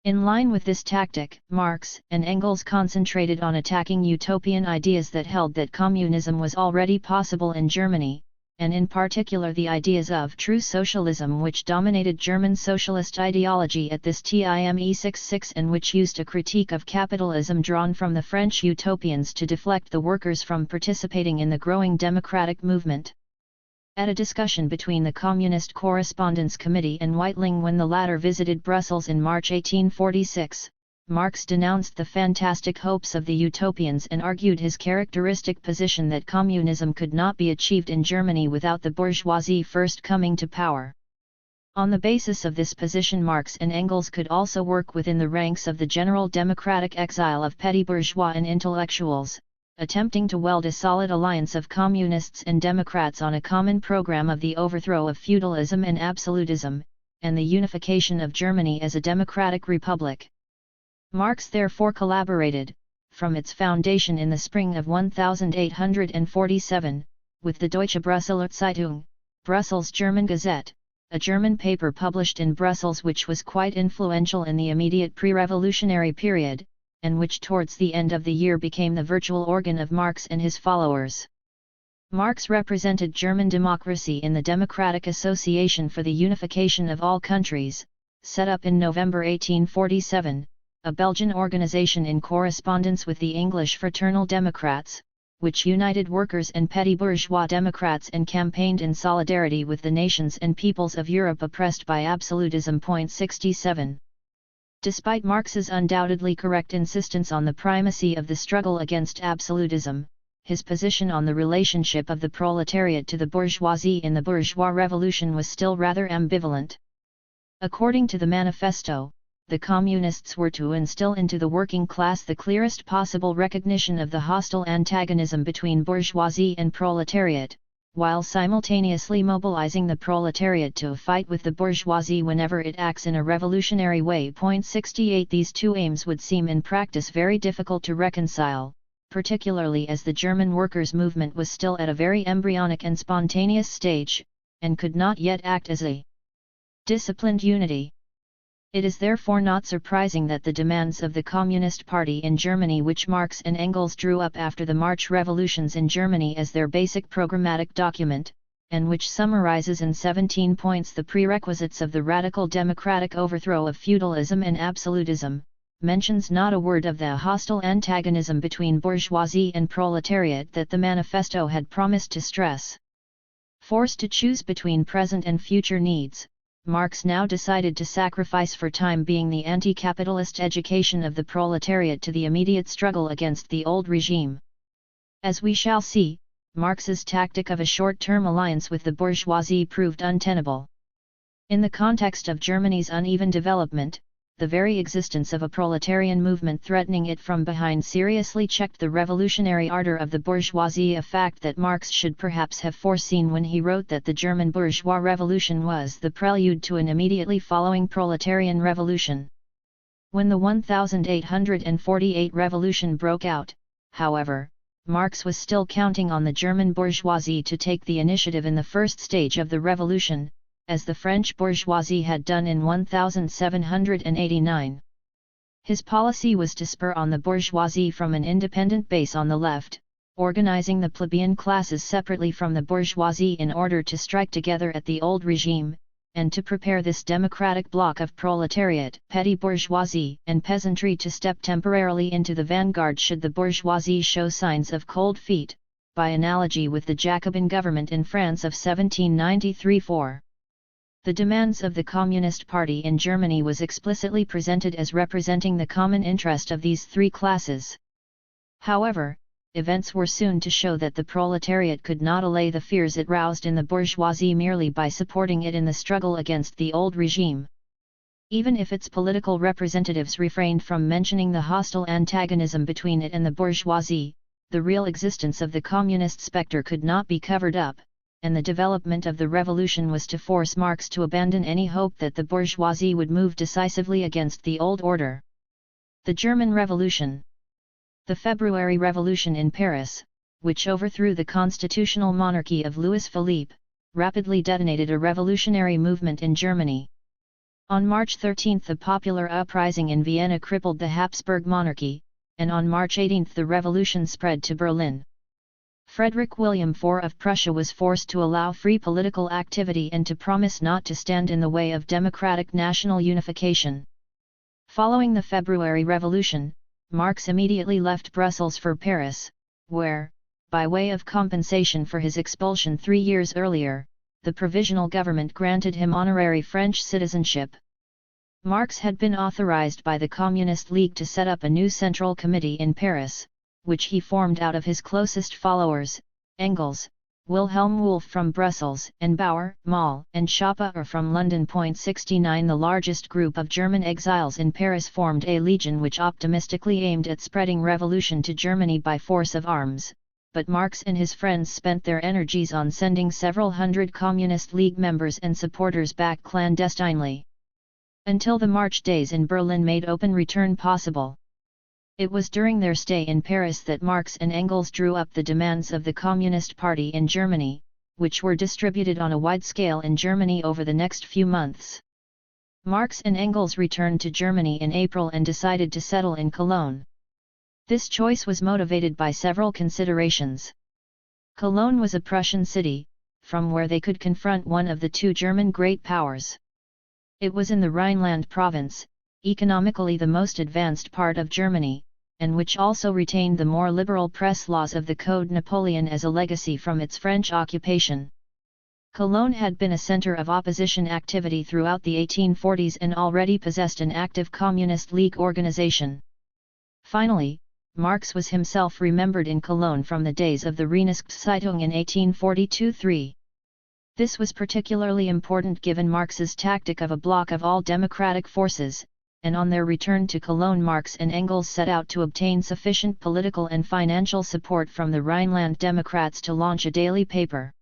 In line with this tactic, Marx and Engels concentrated on attacking utopian ideas that held that communism was already possible in Germany, and in particular the ideas of true socialism which dominated German socialist ideology at this time. 66 and which used a critique of capitalism drawn from the French utopians to deflect the workers from participating in the growing democratic movement. At a discussion between the Communist Correspondence Committee and Weitling when the latter visited Brussels in March 1846, Marx denounced the fantastic hopes of the utopians and argued his characteristic position that communism could not be achieved in Germany without the bourgeoisie first coming to power. On the basis of this position, Marx and Engels could also work within the ranks of the general democratic exile of petty bourgeois and intellectuals, attempting to weld a solid alliance of communists and democrats on a common program of the overthrow of feudalism and absolutism, and the unification of Germany as a democratic republic. Marx therefore collaborated, from its foundation in the spring of 1847, with the Deutsche Brüsseler Zeitung, Brussels German Gazette, a German paper published in Brussels which was quite influential in the immediate pre-revolutionary period, and which towards the end of the year became the virtual organ of Marx and his followers. Marx represented German democracy in the Democratic Association for the Unification of All Countries, set up in November 1847, a Belgian organization in correspondence with the English Fraternal Democrats, which united workers and petty bourgeois democrats and campaigned in solidarity with the nations and peoples of Europe oppressed by absolutism. 67. Despite Marx's undoubtedly correct insistence on the primacy of the struggle against absolutism, his position on the relationship of the proletariat to the bourgeoisie in the bourgeois revolution was still rather ambivalent. According to the manifesto, the communists were to instill into the working class the clearest possible recognition of the hostile antagonism between bourgeoisie and proletariat, while simultaneously mobilizing the proletariat to fight with the bourgeoisie whenever it acts in a revolutionary way. 68 These two aims would seem in practice very difficult to reconcile, particularly as the German workers' movement was still at a very embryonic and spontaneous stage, and could not yet act as a disciplined unity. It is therefore not surprising that the demands of the Communist Party in Germany, which Marx and Engels drew up after the March revolutions in Germany as their basic programmatic document, and which summarizes in 17 points the prerequisites of the radical democratic overthrow of feudalism and absolutism, mentions not a word of the hostile antagonism between bourgeoisie and proletariat that the manifesto had promised to stress. Forced to choose between present and future needs, Marx now decided to sacrifice for time being the anti-capitalist education of the proletariat to the immediate struggle against the old regime. As we shall see, Marx's tactic of a short-term alliance with the bourgeoisie proved untenable. In the context of Germany's uneven development, the very existence of a proletarian movement threatening it from behind seriously checked the revolutionary ardor of the bourgeoisie, a fact that Marx should perhaps have foreseen when he wrote that the German bourgeois revolution was the prelude to an immediately following proletarian revolution. When the 1848 revolution broke out, however, Marx was still counting on the German bourgeoisie to take the initiative in the first stage of the revolution, as the French bourgeoisie had done in 1789. His policy was to spur on the bourgeoisie from an independent base on the left, organizing the plebeian classes separately from the bourgeoisie in order to strike together at the old regime, and to prepare this democratic bloc of proletariat, petty bourgeoisie, and peasantry to step temporarily into the vanguard should the bourgeoisie show signs of cold feet, by analogy with the Jacobin government in France of 1793-4. The demands of the Communist Party in Germany was explicitly presented as representing the common interest of these three classes. However, events were soon to show that the proletariat could not allay the fears it roused in the bourgeoisie merely by supporting it in the struggle against the old regime. Even if its political representatives refrained from mentioning the hostile antagonism between it and the bourgeoisie, the real existence of the communist spectre could not be covered up, and the development of the revolution was to force Marx to abandon any hope that the bourgeoisie would move decisively against the old order. The German Revolution. The February Revolution in Paris, which overthrew the constitutional monarchy of Louis Philippe, rapidly detonated a revolutionary movement in Germany. On March 13 the popular uprising in Vienna crippled the Habsburg monarchy, and on March 18 the revolution spread to Berlin. Frederick William IV of Prussia was forced to allow free political activity and to promise not to stand in the way of democratic national unification. Following the February Revolution, Marx immediately left Brussels for Paris, where, by way of compensation for his expulsion 3 years earlier, the provisional government granted him honorary French citizenship. Marx had been authorized by the Communist League to set up a new Central Committee in Paris, which he formed out of his closest followers, Engels, Wilhelm Wolff from Brussels, and Bauer, Moll, and Schoppe are from London. 69 The largest group of German exiles in Paris formed a legion which optimistically aimed at spreading revolution to Germany by force of arms, but Marx and his friends spent their energies on sending several hundred Communist League members and supporters back clandestinely. Until the March days in Berlin made open return possible. It was during their stay in Paris that Marx and Engels drew up the demands of the Communist Party in Germany, which were distributed on a wide scale in Germany over the next few months. Marx and Engels returned to Germany in April and decided to settle in Cologne. This choice was motivated by several considerations. Cologne was a Prussian city, from where they could confront one of the two German great powers. It was in the Rhineland province, economically the most advanced part of Germany, and which also retained the more liberal press laws of the Code Napoleon as a legacy from its French occupation. Cologne had been a center of opposition activity throughout the 1840s and already possessed an active Communist League organization. Finally, Marx was himself remembered in Cologne from the days of the Reinigungszeitung in 1842-3. This was particularly important given Marx's tactic of a bloc of all democratic forces, and on their return to Cologne Marx and Engels set out to obtain sufficient political and financial support from the Rhineland Democrats to launch a daily paper.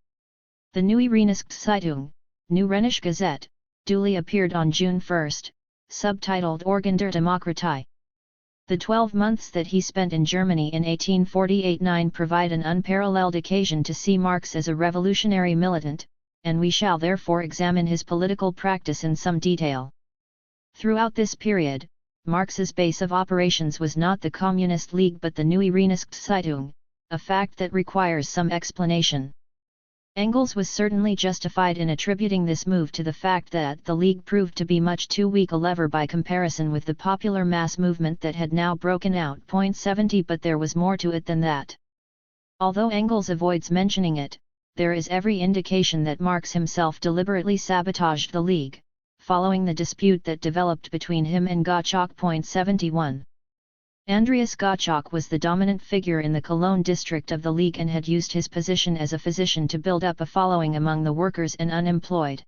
The Neue Reinigungszeitung, New Rheinische Gazette, duly appeared on June 1, subtitled Organ der Demokratie. The 12 months that he spent in Germany in 1848-9 provide an unparalleled occasion to see Marx as a revolutionary militant, and we shall therefore examine his political practice in some detail. Throughout this period, Marx's base of operations was not the Communist League but the Neue Rheinigungszeitung, a fact that requires some explanation. Engels was certainly justified in attributing this move to the fact that the League proved to be much too weak a lever by comparison with the popular mass movement that had now broken out. 70 But there was more to it than that. Although Engels avoids mentioning it, there is every indication that Marx himself deliberately sabotaged the League, following the dispute that developed between him and Gottschalk. 71. Andreas Gottschalk was the dominant figure in the Cologne district of the League and had used his position as a physician to build up a following among the workers and unemployed.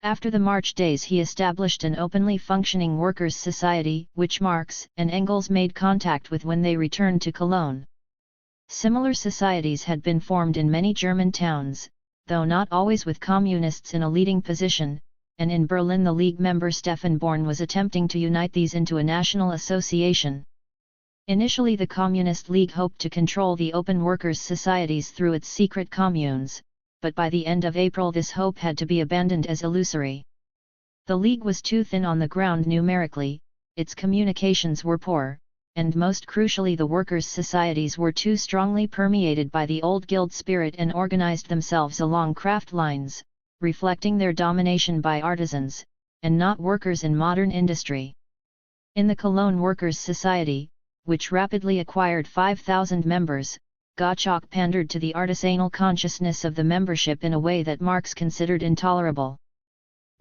After the March days he established an openly functioning workers' society, which Marx and Engels made contact with when they returned to Cologne. Similar societies had been formed in many German towns, though not always with communists in a leading position, and in Berlin the League member Stefan Born was attempting to unite these into a national association. Initially the Communist League hoped to control the open workers' societies through its secret communes, but by the end of April this hope had to be abandoned as illusory. The League was too thin on the ground numerically, its communications were poor, and most crucially the workers' societies were too strongly permeated by the old guild spirit and organized themselves along craft lines, reflecting their domination by artisans, and not workers in modern industry. In the Cologne Workers' Society, which rapidly acquired 5,000 members, Gottschalk pandered to the artisanal consciousness of the membership in a way that Marx considered intolerable.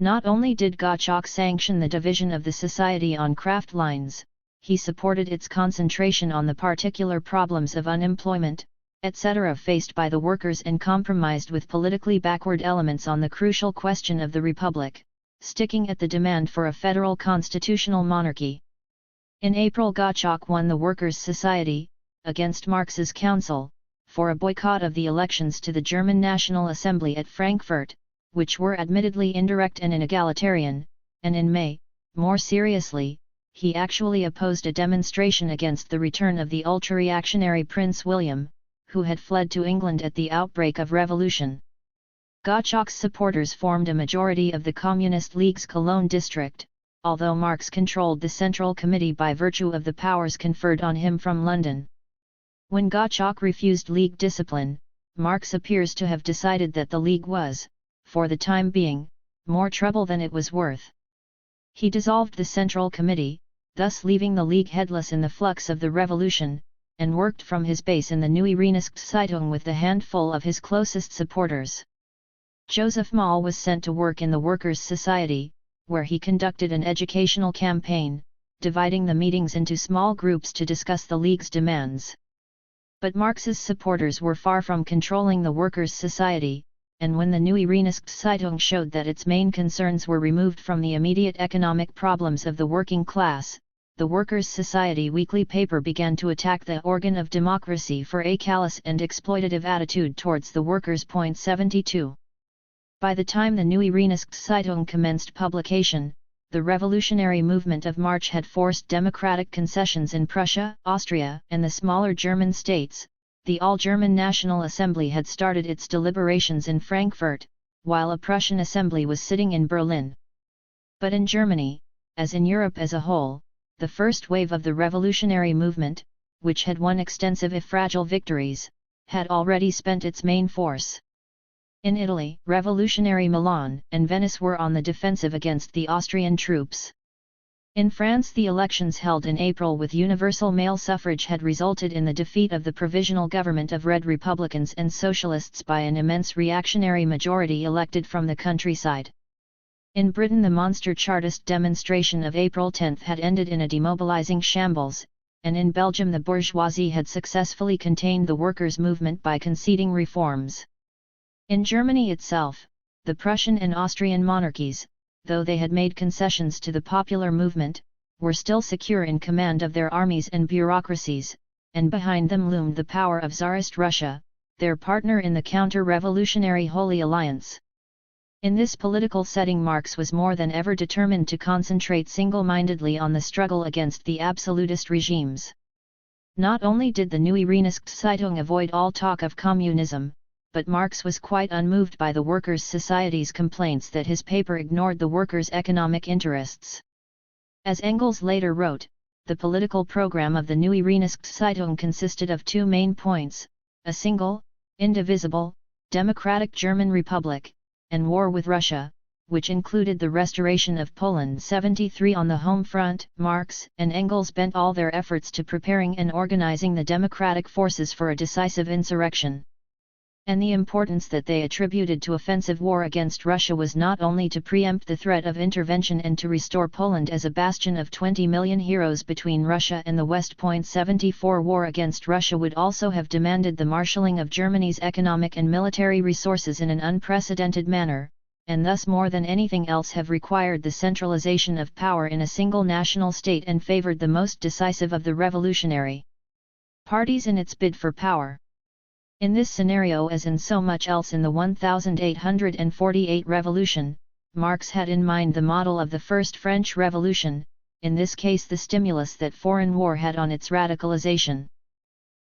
Not only did Gottschalk sanction the division of the society on craft lines, he supported its concentration on the particular problems of unemployment, etc. faced by the workers and compromised with politically backward elements on the crucial question of the Republic, sticking at the demand for a federal constitutional monarchy. In April Gottschalk won the Workers' Society, against Marx's counsel, for a boycott of the elections to the German National Assembly at Frankfurt, which were admittedly indirect and inegalitarian, and in May, more seriously, he actually opposed a demonstration against the return of the ultra-reactionary Prince William, who had fled to England at the outbreak of revolution. Gottschalk's supporters formed a majority of the Communist League's Cologne district, although Marx controlled the Central Committee by virtue of the powers conferred on him from London. When Gottschalk refused League discipline, Marx appears to have decided that the League was, for the time being, more trouble than it was worth. He dissolved the Central Committee, thus leaving the League headless in the flux of the revolution, and worked from his base in the Neue Rheinigungszeitung with the handful of his closest supporters. Joseph Moll was sent to work in the Workers' Society, where he conducted an educational campaign, dividing the meetings into small groups to discuss the League's demands. But Marx's supporters were far from controlling the workers' society, and when the Neue Rheinszeitung showed that its main concerns were removed from the immediate economic problems of the working class, the Workers' Society weekly paper began to attack the organ of democracy for a callous and exploitative attitude towards the workers. 72. By the time the Neue Rheinszeitung commenced publication, the revolutionary movement of March had forced democratic concessions in Prussia, Austria, and the smaller German states. The All-German National Assembly had started its deliberations in Frankfurt, while a Prussian assembly was sitting in Berlin. But in Germany, as in Europe as a whole, the first wave of the revolutionary movement, which had won extensive if fragile victories, had already spent its main force. In Italy, revolutionary Milan and Venice were on the defensive against the Austrian troops. In France, the elections held in April with universal male suffrage had resulted in the defeat of the provisional government of Red Republicans and Socialists by an immense reactionary majority elected from the countryside. In Britain, the monster Chartist demonstration of April 10 had ended in a demobilizing shambles, and in Belgium the bourgeoisie had successfully contained the workers' movement by conceding reforms. In Germany itself, the Prussian and Austrian monarchies, though they had made concessions to the popular movement, were still secure in command of their armies and bureaucracies, and behind them loomed the power of Tsarist Russia, their partner in the counter-revolutionary Holy Alliance. In this political setting, Marx was more than ever determined to concentrate single-mindedly on the struggle against the absolutist regimes. Not only did the Neue Rheinszeitung avoid all talk of communism, but Marx was quite unmoved by the Workers' Society's complaints that his paper ignored the workers' economic interests. As Engels later wrote, the political program of the Neue Rheinszeitung consisted of two main points: a single, indivisible, democratic German Republic, and war with Russia, which included the restoration of Poland. 73. On the home front, Marx and Engels bent all their efforts to preparing and organizing the democratic forces for a decisive insurrection. And the importance that they attributed to offensive war against Russia was not only to preempt the threat of intervention and to restore Poland as a bastion of 20 million heroes between Russia and the West. 74. War against Russia would also have demanded the marshalling of Germany's economic and military resources in an unprecedented manner, and thus more than anything else have required the centralization of power in a single national state and favored the most decisive of the revolutionary parties in its bid for power. In this scenario, as in so much else in the 1848 revolution, Marx had in mind the model of the First French Revolution, in this case the stimulus that foreign war had on its radicalization.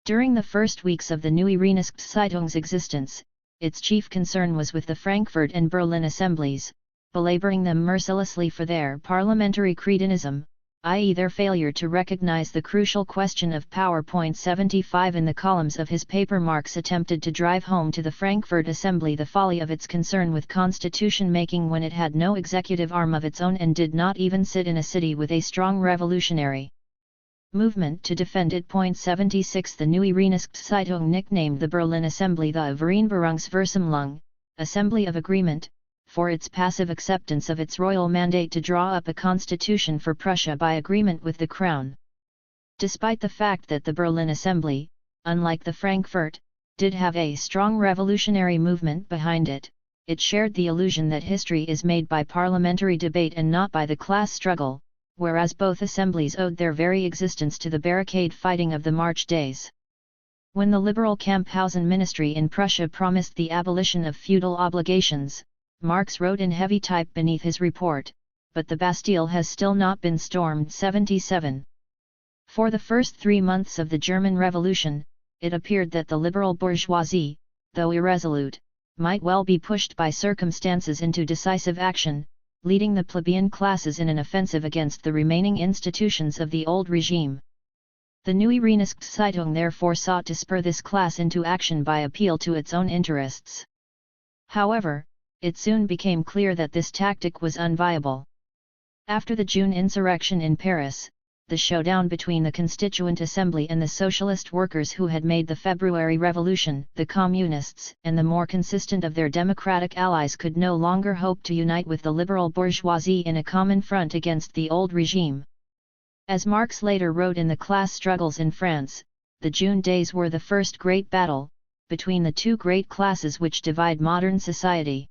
During the first weeks of the Neue Rheinszeitungs existence, its chief concern was with the Frankfurt and Berlin assemblies, belaboring them mercilessly for their parliamentary cretinism, i.e. their failure to recognize the crucial question of power. 75. In the columns of his paper, Marx attempted to drive home to the Frankfurt Assembly the folly of its concern with constitution-making when it had no executive arm of its own and did not even sit in a city with a strong revolutionary movement to defend it. 76. The Neue Rheinszeitung nicknamed the Berlin Assembly the Vereinbarungsversammlung, Assembly of Agreement, for its passive acceptance of its royal mandate to draw up a constitution for Prussia by agreement with the Crown. Despite the fact that the Berlin Assembly, unlike the Frankfurt, did have a strong revolutionary movement behind it, it shared the illusion that history is made by parliamentary debate and not by the class struggle, whereas both assemblies owed their very existence to the barricade fighting of the March days. When the liberal Camphausen ministry in Prussia promised the abolition of feudal obligations, Marx wrote in heavy type beneath his report, "But the Bastille has still not been stormed." 77. For the first 3 months of the German Revolution, it appeared that the liberal bourgeoisie, though irresolute, might well be pushed by circumstances into decisive action, leading the plebeian classes in an offensive against the remaining institutions of the old regime. The Neue Rheinszeitung therefore sought to spur this class into action by appeal to its own interests. However, it soon became clear that this tactic was unviable. After the June insurrection in Paris, the showdown between the Constituent Assembly and the socialist workers who had made the February Revolution, the Communists, and the more consistent of their democratic allies could no longer hope to unite with the liberal bourgeoisie in a common front against the old regime. As Marx later wrote in The Class Struggles in France, the June days were the first great battle between the two great classes which divide modern society.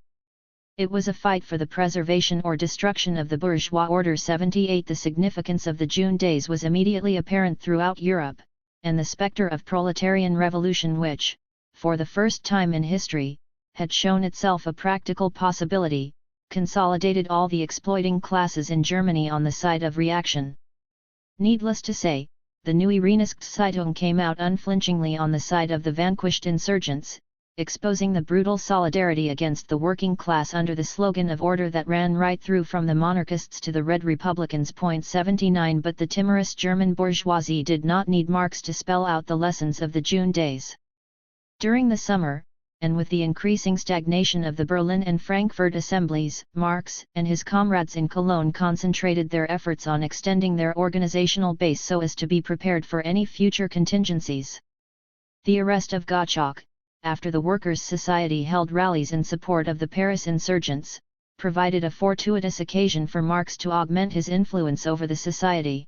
It was a fight for the preservation or destruction of the bourgeois order. 78 The significance of the June days was immediately apparent throughout Europe, and the spectre of proletarian revolution which, for the first time in history, had shown itself a practical possibility, consolidated all the exploiting classes in Germany on the side of reaction. Needless to say, the Neue Rheinzeitung came out unflinchingly on the side of the vanquished insurgents, exposing the brutal solidarity against the working class under the slogan of order that ran right through from the monarchists to the Red Republicans. 79 But the timorous German bourgeoisie did not need Marx to spell out the lessons of the June days. During the summer, and with the increasing stagnation of the Berlin and Frankfurt assemblies, Marx and his comrades in Cologne concentrated their efforts on extending their organizational base so as to be prepared for any future contingencies. The arrest of Gottschalk, after the Workers' Society held rallies in support of the Paris insurgents, provided a fortuitous occasion for Marx to augment his influence over the society.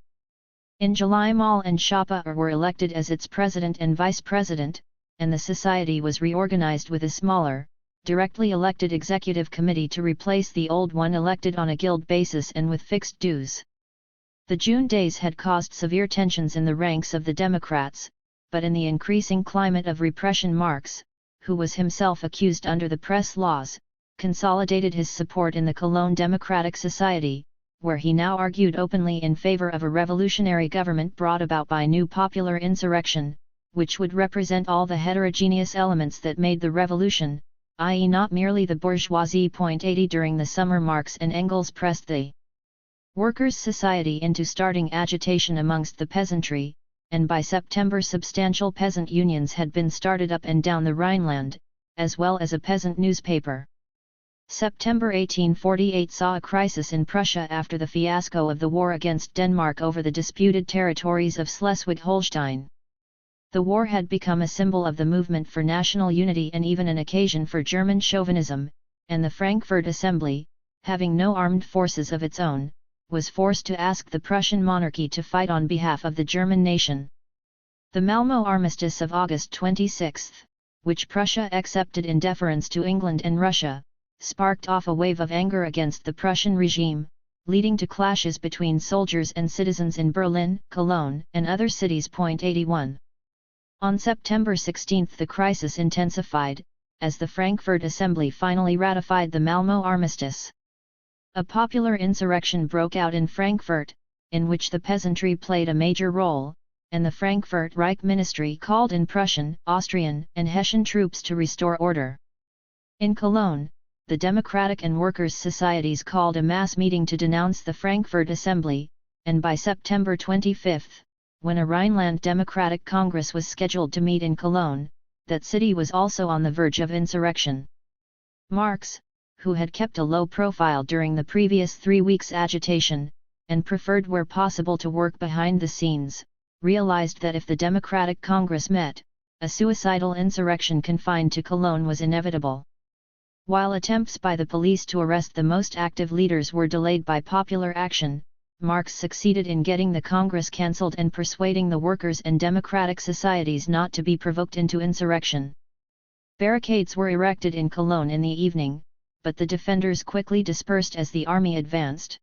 In July Moll and Schapper were elected as its president and vice president, and the society was reorganized with a smaller, directly elected executive committee to replace the old one elected on a guild basis and with fixed dues. The June days had caused severe tensions in the ranks of the Democrats, but in the increasing climate of repression Marx, who was himself accused under the press laws, consolidated his support in the Cologne Democratic Society, where he now argued openly in favor of a revolutionary government brought about by new popular insurrection, which would represent all the heterogeneous elements that made the revolution, i.e. not merely the bourgeoisie. 80 During the summer Marx and Engels pressed the Workers' Society into starting agitation amongst the peasantry, and by September substantial peasant unions had been started up and down the Rhineland, as well as a peasant newspaper. September 1848 saw a crisis in Prussia after the fiasco of the war against Denmark over the disputed territories of Schleswig-Holstein. The war had become a symbol of the movement for national unity and even an occasion for German chauvinism, and the Frankfurt Assembly, having no armed forces of its own, was forced to ask the Prussian monarchy to fight on behalf of the German nation. The Malmö Armistice of August 26, which Prussia accepted in deference to England and Russia, sparked off a wave of anger against the Prussian regime, leading to clashes between soldiers and citizens in Berlin, Cologne, and other cities. 81. On September 16 the crisis intensified, as the Frankfurt Assembly finally ratified the Malmö Armistice. A popular insurrection broke out in Frankfurt, in which the peasantry played a major role, and the Frankfurt Reich Ministry called in Prussian, Austrian, and Hessian troops to restore order. In Cologne, the Democratic and Workers' Societies called a mass meeting to denounce the Frankfurt Assembly, and by September 25, when a Rhineland Democratic Congress was scheduled to meet in Cologne, that city was also on the verge of insurrection. Marx, who had kept a low profile during the previous 3 weeks' agitation, and preferred where possible to work behind the scenes, realized that if the Democratic Congress met, a suicidal insurrection confined to Cologne was inevitable. While attempts by the police to arrest the most active leaders were delayed by popular action, Marx succeeded in getting the Congress cancelled and persuading the workers and democratic societies not to be provoked into insurrection. Barricades were erected in Cologne in the evening, but the defenders quickly dispersed as the army advanced.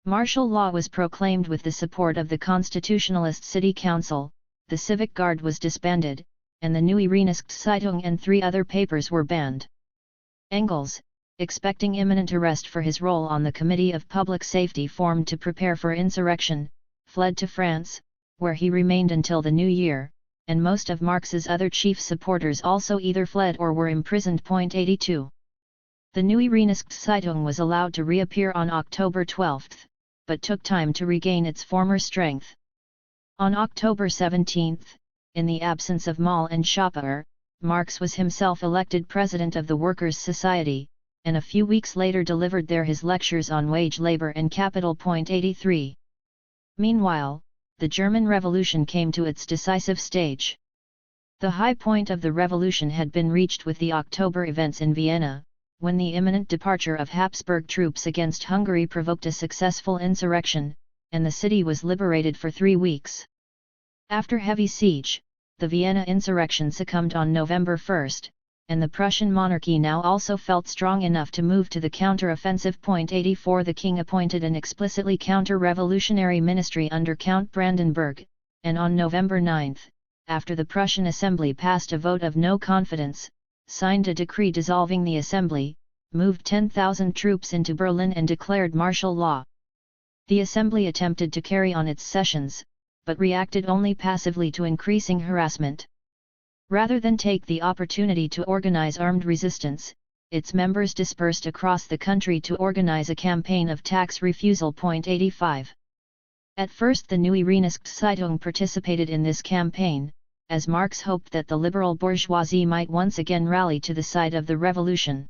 Martial law was proclaimed with the support of the Constitutionalist City Council, the Civic Guard was disbanded, and the Neue Rheinzeitung and 3 other papers were banned. Engels, expecting imminent arrest for his role on the Committee of Public Safety formed to prepare for insurrection, fled to France, where he remained until the new year, and most of Marx's other chief supporters also either fled or were imprisoned. 82. The Neue Rheinzeitung was allowed to reappear on October 12, but took time to regain its former strength. On October 17, in the absence of Moll and Schapper, Marx was himself elected president of the Workers' Society, and a few weeks later delivered there his lectures on wage labor and capital. 83. Meanwhile, the German Revolution came to its decisive stage. The high point of the revolution had been reached with the October events in Vienna, when the imminent departure of Habsburg troops against Hungary provoked a successful insurrection, and the city was liberated for 3 weeks. After heavy siege, the Vienna insurrection succumbed on November 1, and the Prussian monarchy now also felt strong enough to move to the counter-offensive. 84 The king appointed an explicitly counter-revolutionary ministry under Count Brandenburg, and on November 9, after the Prussian Assembly passed a vote of no confidence, signed a decree dissolving the Assembly, moved 10,000 troops into Berlin and declared martial law. The Assembly attempted to carry on its sessions, but reacted only passively to increasing harassment. Rather than take the opportunity to organize armed resistance, its members dispersed across the country to organize a campaign of tax refusal. 85. At first the Neue Rheineszeitung participated in this campaign, as Marx hoped that the liberal bourgeoisie might once again rally to the side of the revolution.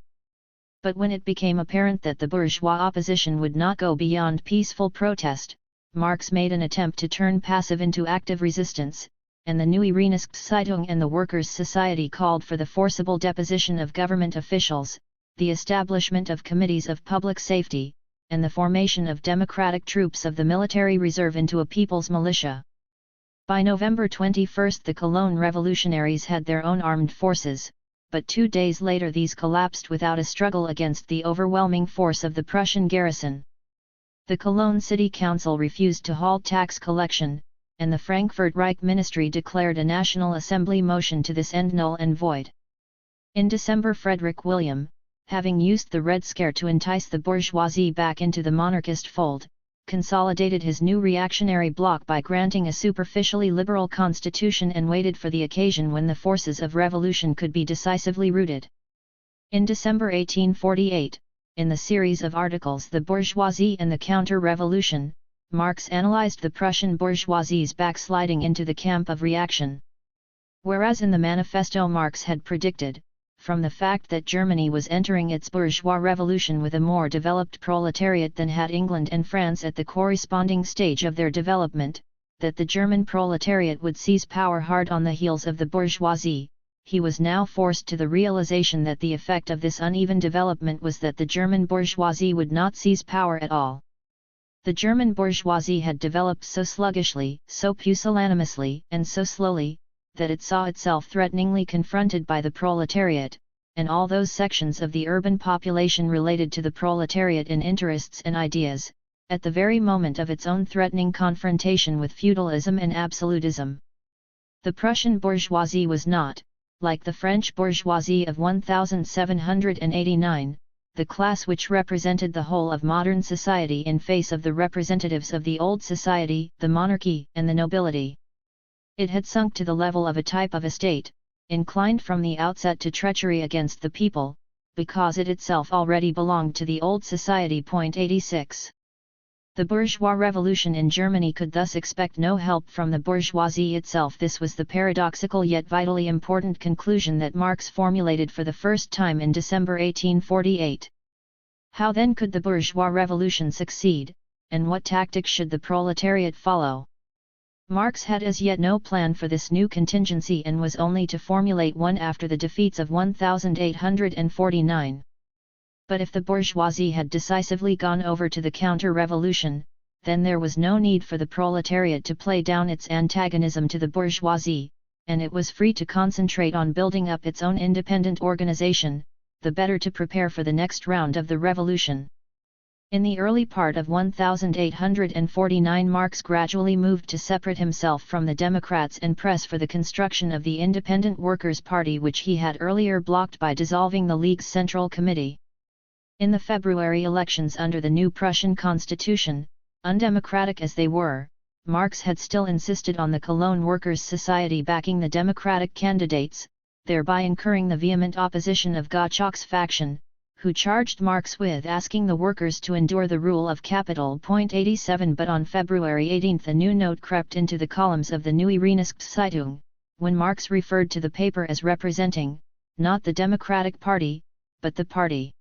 But when it became apparent that the bourgeois opposition would not go beyond peaceful protest, Marx made an attempt to turn passive into active resistance, and the Neue Rheineszeitung and the Workers' Society called for the forcible deposition of government officials, the establishment of committees of public safety, and the formation of democratic troops of the military reserve into a people's militia. By November 21 the Cologne revolutionaries had their own armed forces, but 2 days later these collapsed without a struggle against the overwhelming force of the Prussian garrison. The Cologne City Council refused to halt tax collection, and the Frankfurt Reich Ministry declared a National Assembly motion to this end null and void. In December Frederick William, having used the Red Scare to entice the bourgeoisie back into the monarchist fold, consolidated his new reactionary bloc by granting a superficially liberal constitution and waited for the occasion when the forces of revolution could be decisively routed. In December 1848, in the series of articles The Bourgeoisie and the Counter-Revolution, Marx analyzed the Prussian bourgeoisie's backsliding into the camp of reaction. Whereas in the manifesto Marx had predicted, from the fact that Germany was entering its bourgeois revolution with a more developed proletariat than had England and France at the corresponding stage of their development, that the German proletariat would seize power hard on the heels of the bourgeoisie, he was now forced to the realization that the effect of this uneven development was that the German bourgeoisie would not seize power at all. The German bourgeoisie had developed so sluggishly, so pusillanimously, and so slowly, that it saw itself threateningly confronted by the proletariat, and all those sections of the urban population related to the proletariat in interests and ideas, at the very moment of its own threatening confrontation with feudalism and absolutism. The Prussian bourgeoisie was not, like the French bourgeoisie of 1789, the class which represented the whole of modern society in face of the representatives of the old society, the monarchy, and the nobility. It had sunk to the level of a type of estate, inclined from the outset to treachery against the people, because it itself already belonged to the old society. 86. The bourgeois revolution in Germany could thus expect no help from the bourgeoisie itself. This was the paradoxical yet vitally important conclusion that Marx formulated for the first time in December 1848. How then could the bourgeois revolution succeed, and what tactics should the proletariat follow? Marx had as yet no plan for this new contingency and was only to formulate one after the defeats of 1849. But if the bourgeoisie had decisively gone over to the counter-revolution, then there was no need for the proletariat to play down its antagonism to the bourgeoisie, and it was free to concentrate on building up its own independent organization, the better to prepare for the next round of the revolution. In the early part of 1849 Marx gradually moved to separate himself from the Democrats and press for the construction of the Independent Workers' Party, which he had earlier blocked by dissolving the League's Central Committee. In the February elections under the new Prussian constitution, undemocratic as they were, Marx had still insisted on the Cologne Workers' Society backing the Democratic candidates, thereby incurring the vehement opposition of Gottschalk's faction, who charged Marx with asking the workers to endure the rule of capital. 87 But on February 18 a new note crept into the columns of the Neue Rheineszeitung, when Marx referred to the paper as representing, not the Democratic Party, but the Party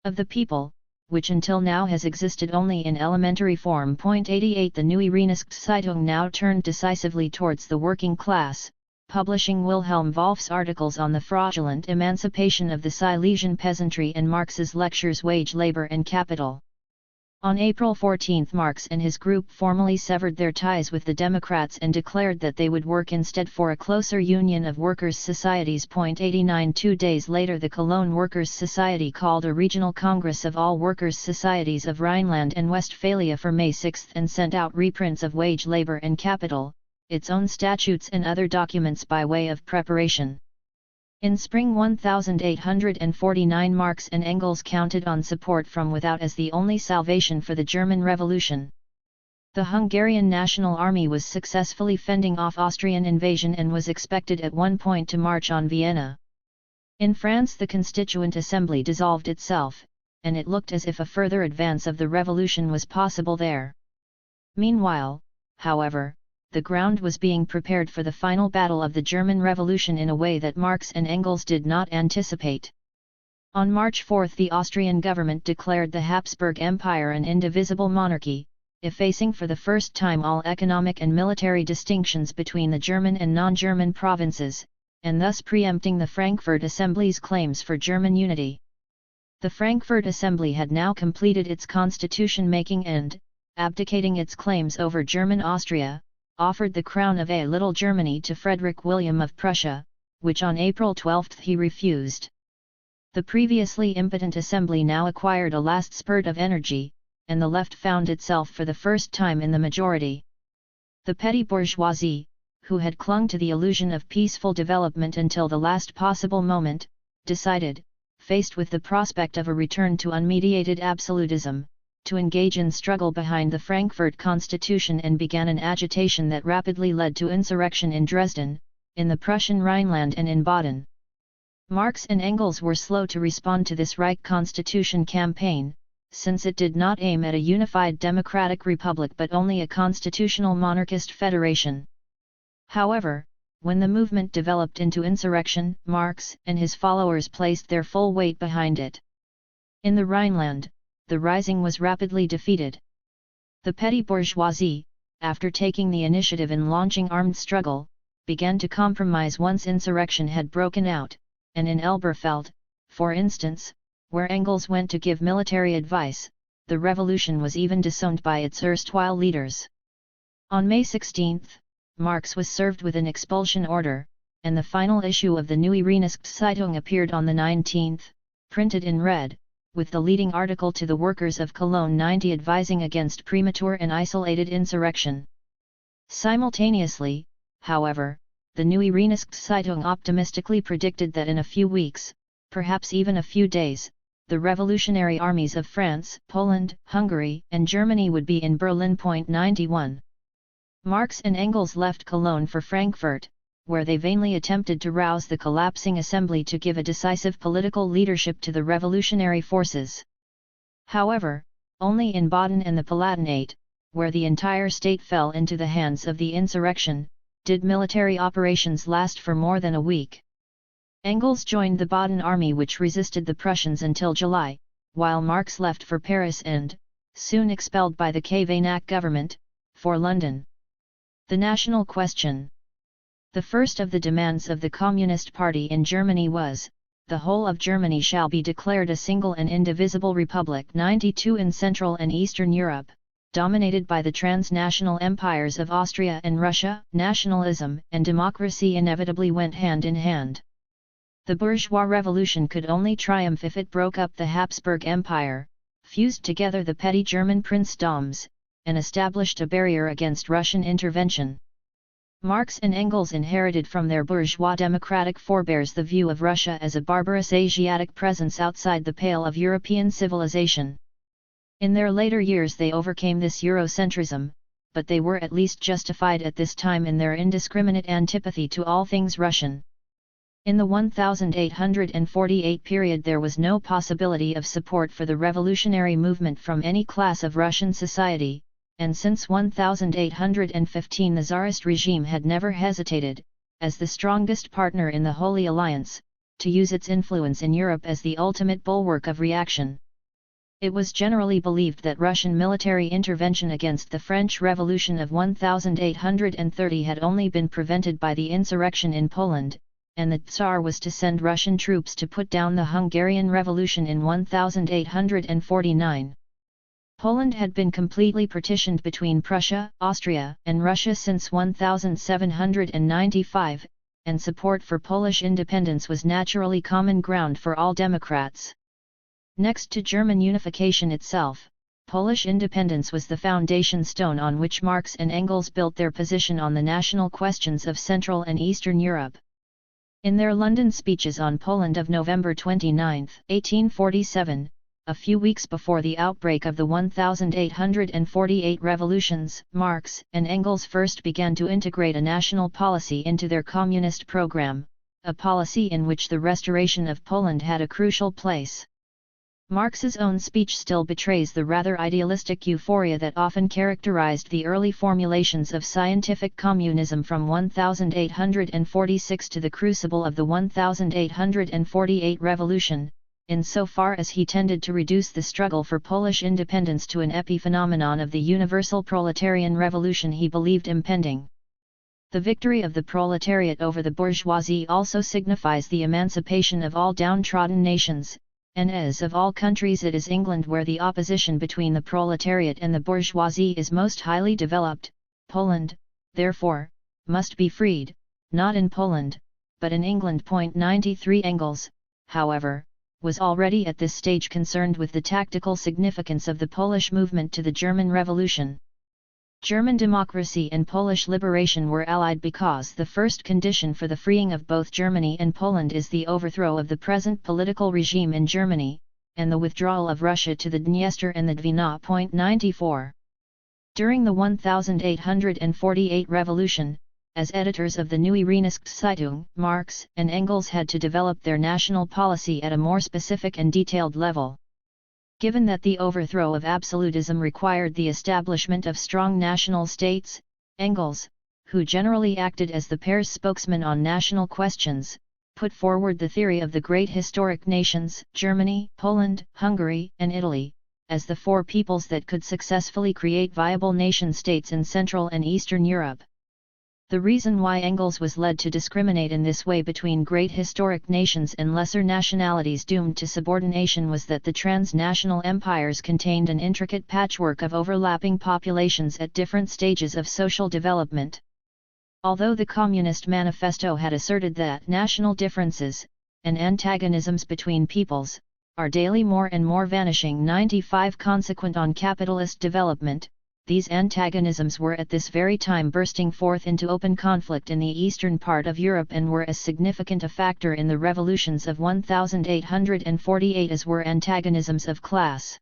of the People, which until now has existed only in elementary form. 88 The Neue Rheineszeitung now turned decisively towards the working class, publishing Wilhelm Wolff's articles on the fraudulent emancipation of the Silesian peasantry and Marx's lectures Wage, Labor and Capital. On April 14 Marx and his group formally severed their ties with the Democrats and declared that they would work instead for a closer union of workers' societies. 89 2 days later the Cologne Workers' Society called a regional congress of all workers' societies of Rhineland and Westphalia for May 6 and sent out reprints of Wage, Labor and Capital, its own statutes and other documents by way of preparation. In spring 1849 Marx and Engels counted on support from without as the only salvation for the German Revolution. The Hungarian National Army was successfully fending off Austrian invasion and was expected at one point to march on Vienna. In France the Constituent Assembly dissolved itself, and it looked as if a further advance of the revolution was possible there. Meanwhile, however, the ground was being prepared for the final battle of the German Revolution in a way that Marx and Engels did not anticipate. On March 4 the Austrian government declared the Habsburg Empire an indivisible monarchy, effacing for the first time all economic and military distinctions between the German and non-German provinces, and thus preempting the Frankfurt Assembly's claims for German unity. The Frankfurt Assembly had now completed its constitution-making and, abdicating its claims over German Austria, offered the crown of a Little Germany to Frederick William of Prussia, which on April 12 he refused. The previously impotent assembly now acquired a last spurt of energy, and the left found itself for the first time in the majority. The petty bourgeoisie, who had clung to the illusion of peaceful development until the last possible moment, decided, faced with the prospect of a return to unmediated absolutism, to engage in struggle behind the Frankfurt Constitution and began an agitation that rapidly led to insurrection in Dresden, in the Prussian Rhineland and in Baden. Marx and Engels were slow to respond to this Reich Constitution campaign, since it did not aim at a unified democratic republic but only a constitutional monarchist federation. However, when the movement developed into insurrection, Marx and his followers placed their full weight behind it. In the Rhineland, the rising was rapidly defeated. The petty bourgeoisie, after taking the initiative in launching armed struggle, began to compromise once insurrection had broken out, and in Elberfeld, for instance, where Engels went to give military advice, the revolution was even disowned by its erstwhile leaders. On May 16, Marx was served with an expulsion order, and the final issue of the Neue Rheineszeitung appeared on the 19th, printed in red, with the leading article to the workers of Cologne 90 advising against premature and isolated insurrection. Simultaneously, however, the Neue Rheineszeitung optimistically predicted that in a few weeks, perhaps even a few days, the revolutionary armies of France, Poland, Hungary, and Germany would be in Berlin. 91. Marx and Engels left Cologne for Frankfurt, where they vainly attempted to rouse the collapsing assembly to give a decisive political leadership to the revolutionary forces. However, only in Baden and the Palatinate, where the entire state fell into the hands of the insurrection, did military operations last for more than a week. Engels joined the Baden army which resisted the Prussians until July, while Marx left for Paris and, soon expelled by the Cavaignac government, for London. The national question. The first of the demands of the Communist Party in Germany was, the whole of Germany shall be declared a single and indivisible republic. 92 In Central and Eastern Europe, dominated by the transnational empires of Austria and Russia, nationalism and democracy inevitably went hand in hand. The bourgeois revolution could only triumph if it broke up the Habsburg Empire, fused together the petty German princedoms, and established a barrier against Russian intervention. Marx and Engels inherited from their bourgeois democratic forebears the view of Russia as a barbarous Asiatic presence outside the pale of European civilization. In their later years they overcame this Eurocentrism, but they were at least justified at this time in their indiscriminate antipathy to all things Russian. In the 1848 period there was no possibility of support for the revolutionary movement from any class of Russian society, and since 1815 the Tsarist regime had never hesitated, as the strongest partner in the Holy Alliance, to use its influence in Europe as the ultimate bulwark of reaction. It was generally believed that Russian military intervention against the French Revolution of 1830 had only been prevented by the insurrection in Poland, and the Tsar was to send Russian troops to put down the Hungarian Revolution in 1849. Poland had been completely partitioned between Prussia, Austria, and Russia since 1795, and support for Polish independence was naturally common ground for all Democrats. Next to German unification itself, Polish independence was the foundation stone on which Marx and Engels built their position on the national questions of Central and Eastern Europe. In their London speeches on Poland of November 29, 1847, a few weeks before the outbreak of the 1848 revolutions, Marx and Engels first began to integrate a national policy into their communist program, a policy in which the restoration of Poland had a crucial place. Marx's own speech still betrays the rather idealistic euphoria that often characterized the early formulations of scientific communism from 1846 to the crucible of the 1848 revolution, insofar as he tended to reduce the struggle for Polish independence to an epiphenomenon of the universal proletarian revolution he believed impending. The victory of the proletariat over the bourgeoisie also signifies the emancipation of all downtrodden nations, and as of all countries it is England where the opposition between the proletariat and the bourgeoisie is most highly developed. Poland, therefore, must be freed, not in Poland, but in England. 93 Engels, however, was already at this stage concerned with the tactical significance of the Polish movement to the German Revolution. German democracy and Polish liberation were allied because the first condition for the freeing of both Germany and Poland is the overthrow of the present political regime in Germany, and the withdrawal of Russia to the Dniester and the Dwina. 94. During the 1848 revolution, as editors of the Neue Reinigungszeitung, Marx and Engels had to develop their national policy at a more specific and detailed level. Given that the overthrow of absolutism required the establishment of strong national states, Engels, who generally acted as the pair's spokesman on national questions, put forward the theory of the great historic nations, Germany, Poland, Hungary, and Italy, as the four peoples that could successfully create viable nation-states in Central and Eastern Europe. The reason why Engels was led to discriminate in this way between great historic nations and lesser nationalities doomed to subordination was that the transnational empires contained an intricate patchwork of overlapping populations at different stages of social development. Although the Communist Manifesto had asserted that national differences, and antagonisms between peoples, are daily more and more vanishing 95 consequent on capitalist development, these antagonisms were at this very time bursting forth into open conflict in the eastern part of Europe and were as significant a factor in the revolutions of 1848 as were antagonisms of class.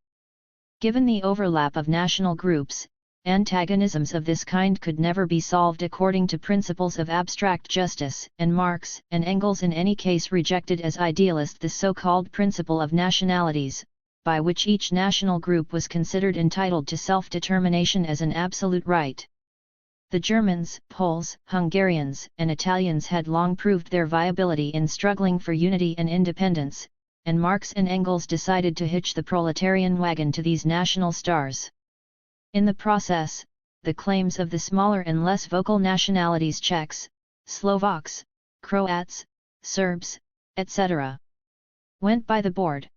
Given the overlap of national groups, antagonisms of this kind could never be solved according to principles of abstract justice, and Marx and Engels in any case rejected as idealist the so-called principle of nationalities, by which each national group was considered entitled to self-determination as an absolute right. The Germans, Poles, Hungarians, and Italians had long proved their viability in struggling for unity and independence, and Marx and Engels decided to hitch the proletarian wagon to these national stars. In the process, the claims of the smaller and less vocal nationalities Czechs, Slovaks, Croats, Serbs, etc. went by the board.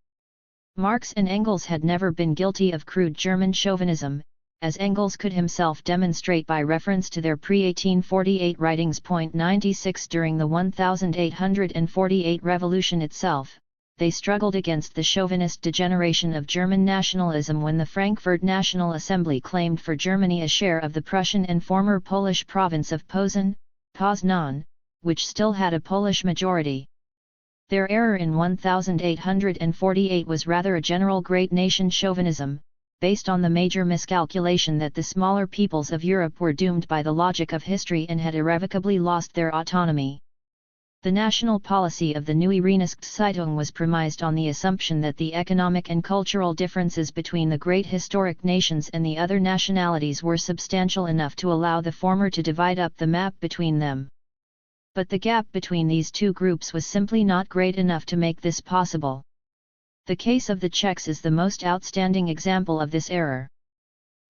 Marx and Engels had never been guilty of crude German chauvinism, as Engels could himself demonstrate by reference to their pre-1848 writings. 96 During the 1848 revolution itself, they struggled against the chauvinist degeneration of German nationalism when the Frankfurt National Assembly claimed for Germany a share of the Prussian and former Polish province of Poznan, which still had a Polish majority. Their error in 1848 was rather a general great nation chauvinism, based on the major miscalculation that the smaller peoples of Europe were doomed by the logic of history and had irrevocably lost their autonomy. The national policy of the Neue Reinigungszeitung was premised on the assumption that the economic and cultural differences between the great historic nations and the other nationalities were substantial enough to allow the former to divide up the map between them. But the gap between these two groups was simply not great enough to make this possible. The case of the Czechs is the most outstanding example of this error.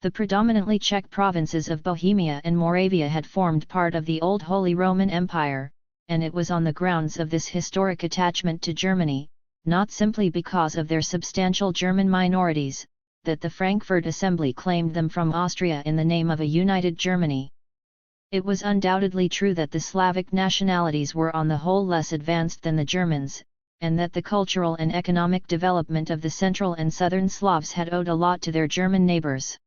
The predominantly Czech provinces of Bohemia and Moravia had formed part of the old Holy Roman Empire, and it was on the grounds of this historic attachment to Germany, not simply because of their substantial German minorities, that the Frankfurt Assembly claimed them from Austria in the name of a united Germany. It was undoubtedly true that the Slavic nationalities were on the whole less advanced than the Germans, and that the cultural and economic development of the Central and Southern Slavs had owed a lot to their German neighbors.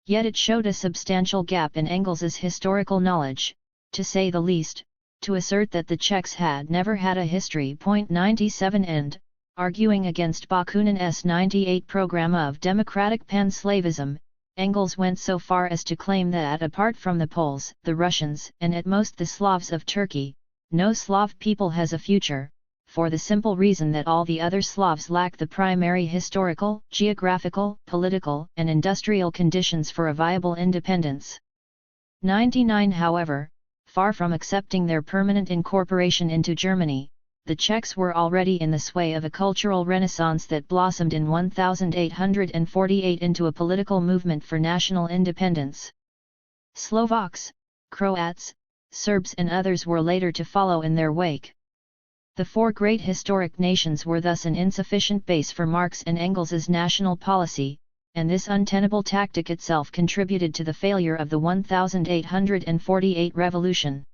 Yet it showed a substantial gap in Engels's historical knowledge, to say the least, to assert that the Czechs had never had a history. 97 and, arguing against Bakunin's 98 program of democratic pan-Slavism, Engels went so far as to claim that apart from the Poles, the Russians, and at most the Slavs of Turkey, no Slav people has a future, for the simple reason that all the other Slavs lack the primary historical, geographical, political, and industrial conditions for a viable independence. 99 However, far from accepting their permanent incorporation into Germany, the Czechs were already in the sway of a cultural renaissance that blossomed in 1848 into a political movement for national independence. Slovaks, Croats, Serbs and others were later to follow in their wake. The four great historic nations were thus an insufficient base for Marx and Engels's national policy, and this untenable tactic itself contributed to the failure of the 1848 revolution.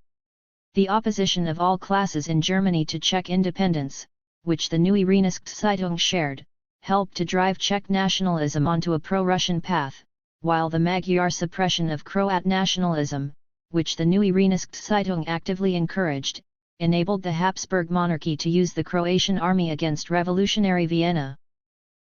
The opposition of all classes in Germany to Czech independence, which the Neue Rheinische Zeitung shared, helped to drive Czech nationalism onto a pro-Russian path, while the Magyar suppression of Croat nationalism, which the Neue Rheinische Zeitung actively encouraged, enabled the Habsburg monarchy to use the Croatian army against revolutionary Vienna.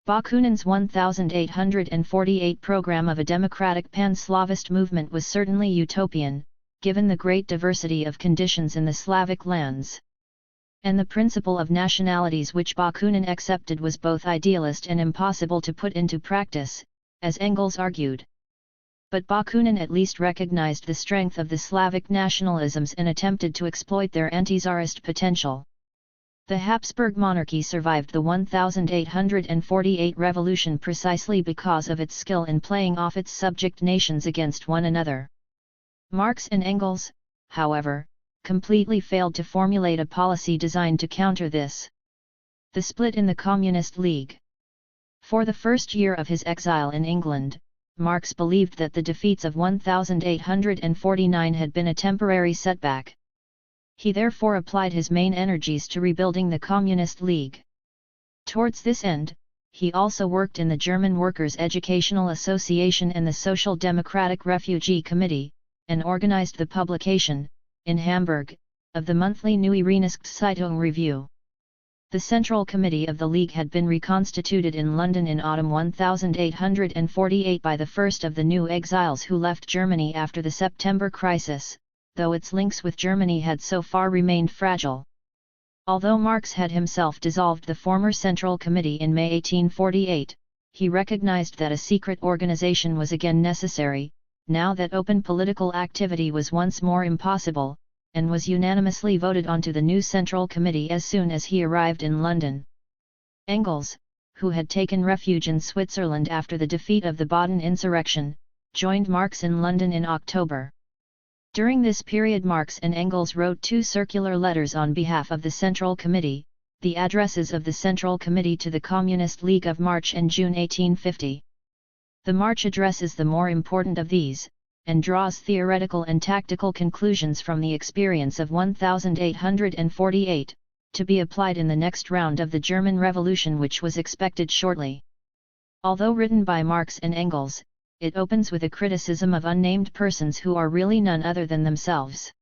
Bakunin's 1848 program of a democratic pan-Slavist movement was certainly utopian, given the great diversity of conditions in the Slavic lands. And the principle of nationalities which Bakunin accepted was both idealist and impossible to put into practice, as Engels argued. But Bakunin at least recognized the strength of the Slavic nationalisms and attempted to exploit their anti-Tsarist potential. The Habsburg monarchy survived the 1848 revolution precisely because of its skill in playing off its subject nations against one another. Marx and Engels, however, completely failed to formulate a policy designed to counter this. The split in the Communist League. For the first year of his exile in England, Marx believed that the defeats of 1849 had been a temporary setback. He therefore applied his main energies to rebuilding the Communist League. Towards this end, he also worked in the German Workers' Educational Association and the Social Democratic Refugee Committee, and organized the publication, in Hamburg, of the monthly Neue Rheinische Zeitung Review. The Central Committee of the League had been reconstituted in London in autumn 1848 by the first of the new exiles who left Germany after the September crisis, though its links with Germany had so far remained fragile. Although Marx had himself dissolved the former Central Committee in May 1848, he recognized that a secret organization was again necessary, now that open political activity was once more impossible, and was unanimously voted onto the new Central Committee as soon as he arrived in London. Engels, who had taken refuge in Switzerland after the defeat of the Baden insurrection, joined Marx in London in October. During this period Marx and Engels wrote two circular letters on behalf of the Central Committee, the addresses of the Central Committee to the Communist League of March and June 1850. The March address is the more important of these, and draws theoretical and tactical conclusions from the experience of 1848, to be applied in the next round of the German Revolution which was expected shortly. Although written by Marx and Engels, it opens with a criticism of unnamed persons who are really none other than themselves.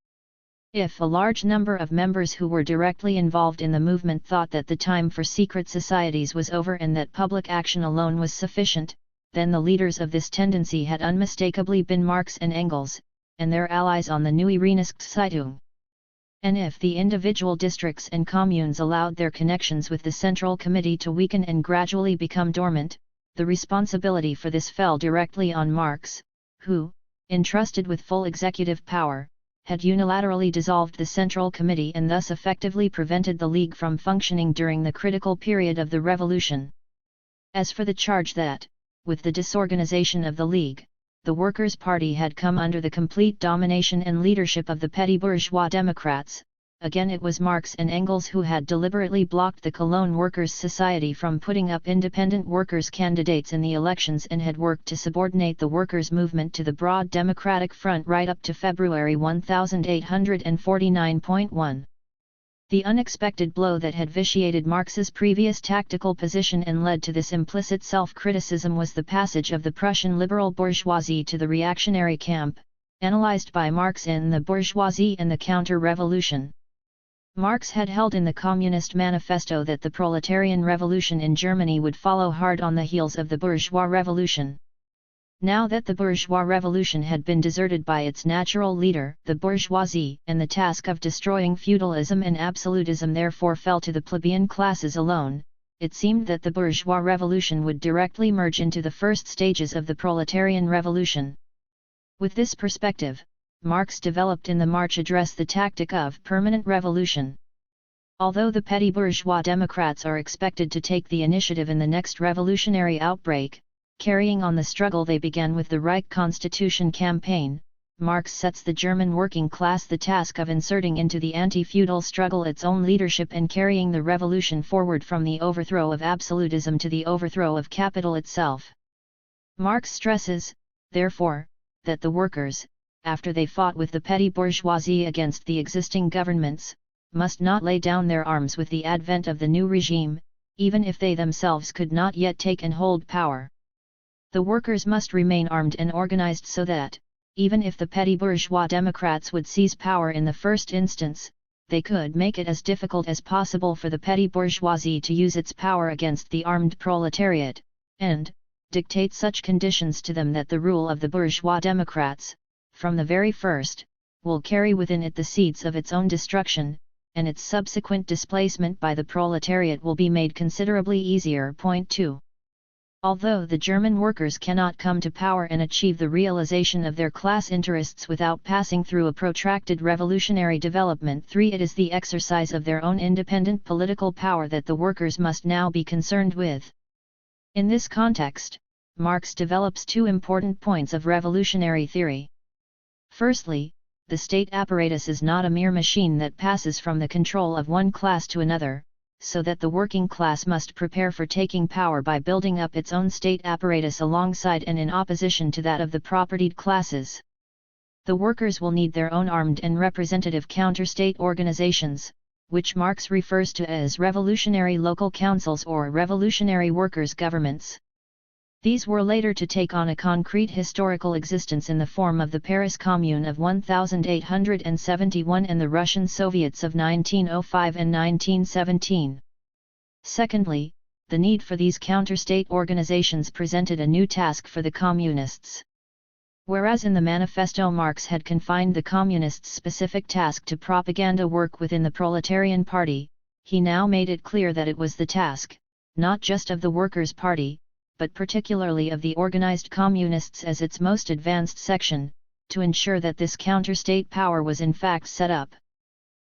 If a large number of members who were directly involved in the movement thought that the time for secret societies was over and that public action alone was sufficient, then the leaders of this tendency had unmistakably been Marx and Engels, and their allies on the Neue Rheinische Zeitung. And if the individual districts and communes allowed their connections with the Central Committee to weaken and gradually become dormant, the responsibility for this fell directly on Marx, who, entrusted with full executive power, had unilaterally dissolved the Central Committee and thus effectively prevented the League from functioning during the critical period of the Revolution. As for the charge that, with the disorganization of the League, the Workers' Party had come under the complete domination and leadership of the petty bourgeois Democrats, again it was Marx and Engels who had deliberately blocked the Cologne Workers' Society from putting up independent workers' candidates in the elections and had worked to subordinate the workers' movement to the broad Democratic Front right up to February 1849.1. The unexpected blow that had vitiated Marx's previous tactical position and led to this implicit self-criticism was the passage of the Prussian liberal bourgeoisie to the reactionary camp, analyzed by Marx in The Bourgeoisie and the Counter-Revolution. Marx had held in the Communist Manifesto that the proletarian revolution in Germany would follow hard on the heels of the bourgeois revolution. Now that the bourgeois revolution had been deserted by its natural leader, the bourgeoisie, and the task of destroying feudalism and absolutism therefore fell to the plebeian classes alone, it seemed that the bourgeois revolution would directly merge into the first stages of the proletarian revolution. With this perspective, Marx developed in the March Address the tactic of permanent revolution. Although the petty bourgeois Democrats are expected to take the initiative in the next revolutionary outbreak, carrying on the struggle they began with the Reich Constitution campaign, Marx sets the German working class the task of inserting into the anti-feudal struggle its own leadership and carrying the revolution forward from the overthrow of absolutism to the overthrow of capital itself. Marx stresses, therefore, that the workers, after they fought with the petty bourgeoisie against the existing governments, must not lay down their arms with the advent of the new regime, even if they themselves could not yet take and hold power. The workers must remain armed and organized so that, even if the petty bourgeois Democrats would seize power in the first instance, they could make it as difficult as possible for the petty bourgeoisie to use its power against the armed proletariat, and dictate such conditions to them that the rule of the bourgeois Democrats, from the very first, will carry within it the seeds of its own destruction, and its subsequent displacement by the proletariat will be made considerably easier. Point 2. Although the German workers cannot come to power and achieve the realization of their class interests without passing through a protracted revolutionary development. 3. It is the exercise of their own independent political power that the workers must now be concerned with. In this context, Marx develops two important points of revolutionary theory. Firstly, the state apparatus is not a mere machine that passes from the control of one class to another, so that the working class must prepare for taking power by building up its own state apparatus alongside and in opposition to that of the propertied classes. The workers will need their own armed and representative counter-state organizations, which Marx refers to as revolutionary local councils or revolutionary workers' governments. These were later to take on a concrete historical existence in the form of the Paris Commune of 1871 and the Russian Soviets of 1905 and 1917. Secondly, the need for these counter-state organizations presented a new task for the Communists. Whereas in the manifesto Marx had confined the Communists' specific task to propaganda work within the Proletarian Party, he now made it clear that it was the task, not just of the Workers' Party, but particularly of the organized Communists as its most advanced section, to ensure that this counter-state power was in fact set up.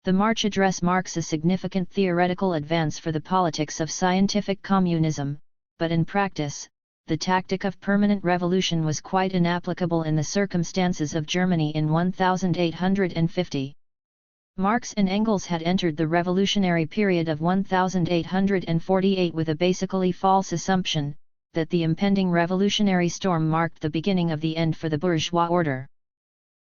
The March Address marks a significant theoretical advance for the politics of scientific communism, but in practice, the tactic of permanent revolution was quite inapplicable in the circumstances of Germany in 1850. Marx and Engels had entered the revolutionary period of 1848 with a basically false assumption, that the impending revolutionary storm marked the beginning of the end for the bourgeois order.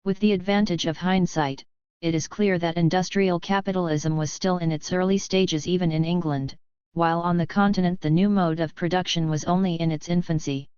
With the advantage of hindsight, it is clear that industrial capitalism was still in its early stages even in England, while on the continent the new mode of production was only in its infancy.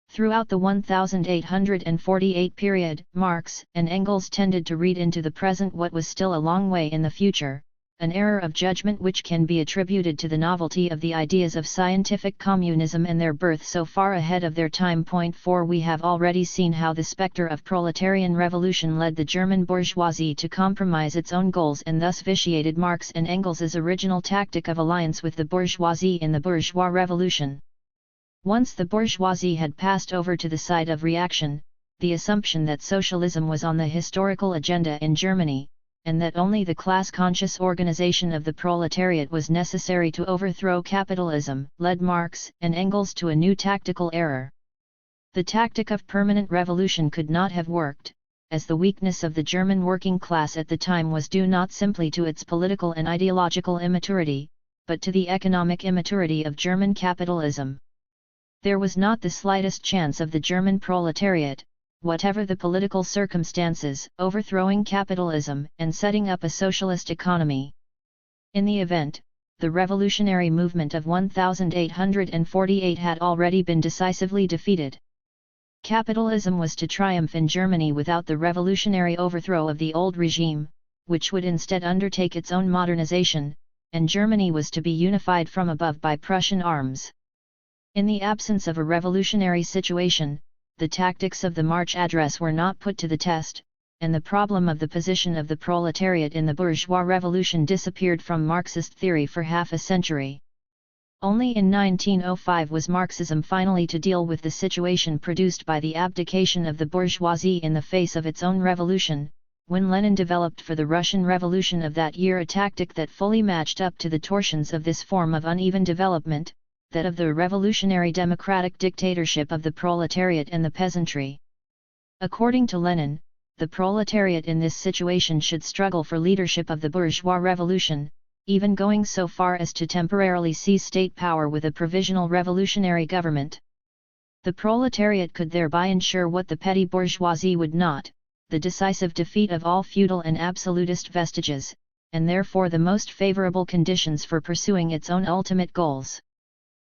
Throughout the 1848 period, Marx and Engels tended to read into the present what was still a long way in the future, an error of judgment which can be attributed to the novelty of the ideas of scientific communism and their birth so far ahead of their time. Point 4. We have already seen how the specter of proletarian revolution led the German bourgeoisie to compromise its own goals and thus vitiated Marx and Engels' original tactic of alliance with the bourgeoisie in the bourgeois revolution. Once the bourgeoisie had passed over to the side of reaction, the assumption that socialism was on the historical agenda in Germany, and that only the class-conscious organization of the proletariat was necessary to overthrow capitalism, led Marx and Engels to a new tactical error. The tactic of permanent revolution could not have worked, as the weakness of the German working class at the time was due not simply to its political and ideological immaturity, but to the economic immaturity of German capitalism. There was not the slightest chance of the German proletariat, whatever the political circumstances, overthrowing capitalism and setting up a socialist economy. In the event, the revolutionary movement of 1848 had already been decisively defeated. Capitalism was to triumph in Germany without the revolutionary overthrow of the old regime, which would instead undertake its own modernization, and Germany was to be unified from above by Prussian arms. In the absence of a revolutionary situation, the tactics of the March Address were not put to the test, and the problem of the position of the proletariat in the bourgeois revolution disappeared from Marxist theory for half a century. Only in 1905 was Marxism finally to deal with the situation produced by the abdication of the bourgeoisie in the face of its own revolution, when Lenin developed for the Russian Revolution of that year a tactic that fully matched up to the torsions of this form of uneven development, that of the revolutionary democratic dictatorship of the proletariat and the peasantry. According to Lenin, the proletariat in this situation should struggle for leadership of the bourgeois revolution, even going so far as to temporarily seize state power with a provisional revolutionary government. The proletariat could thereby ensure what the petty bourgeoisie would not, the decisive defeat of all feudal and absolutist vestiges, and therefore the most favorable conditions for pursuing its own ultimate goals.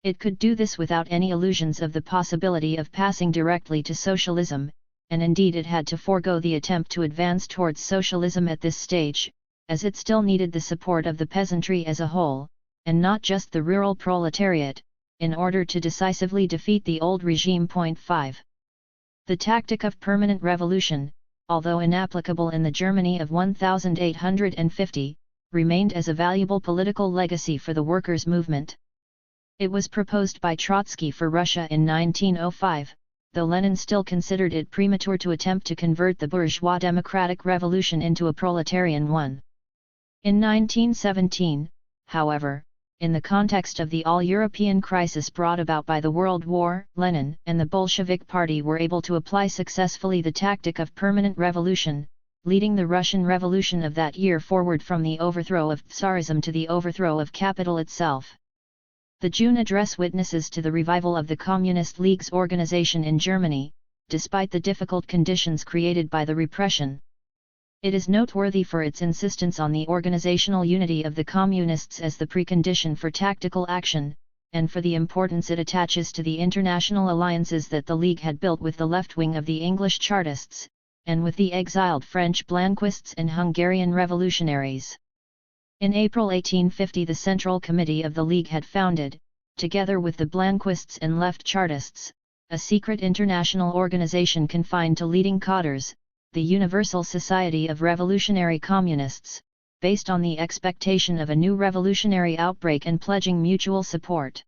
It could do this without any illusions of the possibility of passing directly to socialism, and indeed it had to forego the attempt to advance towards socialism at this stage, as it still needed the support of the peasantry as a whole, and not just the rural proletariat, in order to decisively defeat the old regime. 5. The tactic of permanent revolution, although inapplicable in the Germany of 1850, remained as a valuable political legacy for the workers' movement. It was proposed by Trotsky for Russia in 1905, though Lenin still considered it premature to attempt to convert the bourgeois democratic revolution into a proletarian one. In 1917, however, in the context of the all-European crisis brought about by the World War, Lenin and the Bolshevik Party were able to apply successfully the tactic of permanent revolution, leading the Russian Revolution of that year forward from the overthrow of Tsarism to the overthrow of capital itself. The June address witnesses to the revival of the Communist League's organization in Germany, despite the difficult conditions created by the repression. It is noteworthy for its insistence on the organizational unity of the Communists as the precondition for tactical action, and for the importance it attaches to the international alliances that the League had built with the left wing of the English Chartists, and with the exiled French Blanquists and Hungarian revolutionaries. In April 1850 the Central Committee of the League had founded, together with the Blanquists and left Chartists, a secret international organization confined to leading cadres, the Universal Society of Revolutionary Communists, based on the expectation of a new revolutionary outbreak and pledging mutual support.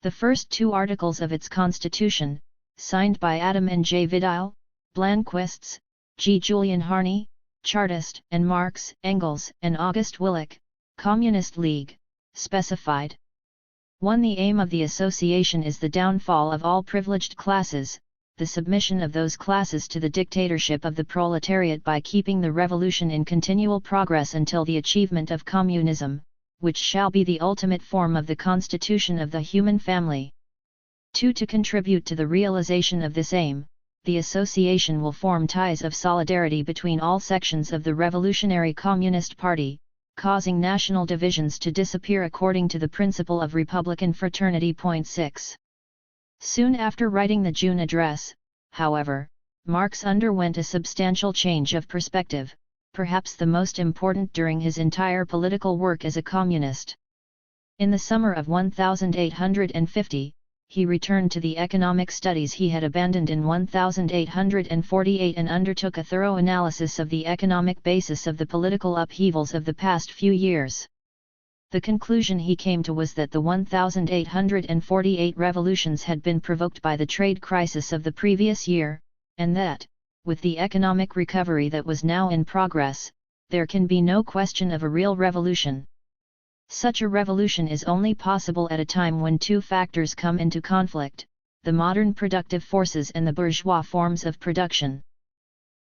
The first two articles of its constitution, signed by Adam and J. Vidal, Blanquists, G. Julian Harney, Chartist, and Marx, Engels, and August Willich, Communist League, specified. 1. The aim of the association is the downfall of all privileged classes, the submission of those classes to the dictatorship of the proletariat by keeping the revolution in continual progress until the achievement of communism, which shall be the ultimate form of the constitution of the human family. 2. To contribute to the realization of this aim, the association will form ties of solidarity between all sections of the Revolutionary Communist Party, causing national divisions to disappear according to the principle of Republican fraternity. 6. Soon after writing the June address, however, Marx underwent a substantial change of perspective, perhaps the most important during his entire political work as a communist. In the summer of 1850, he returned to the economic studies he had abandoned in 1848 and undertook a thorough analysis of the economic basis of the political upheavals of the past few years. The conclusion he came to was that the 1848 revolutions had been provoked by the trade crisis of the previous year, and that, with the economic recovery that was now in progress, there can be no question of a real revolution. Such a revolution is only possible at a time when two factors come into conflict, the modern productive forces and the bourgeois forms of production.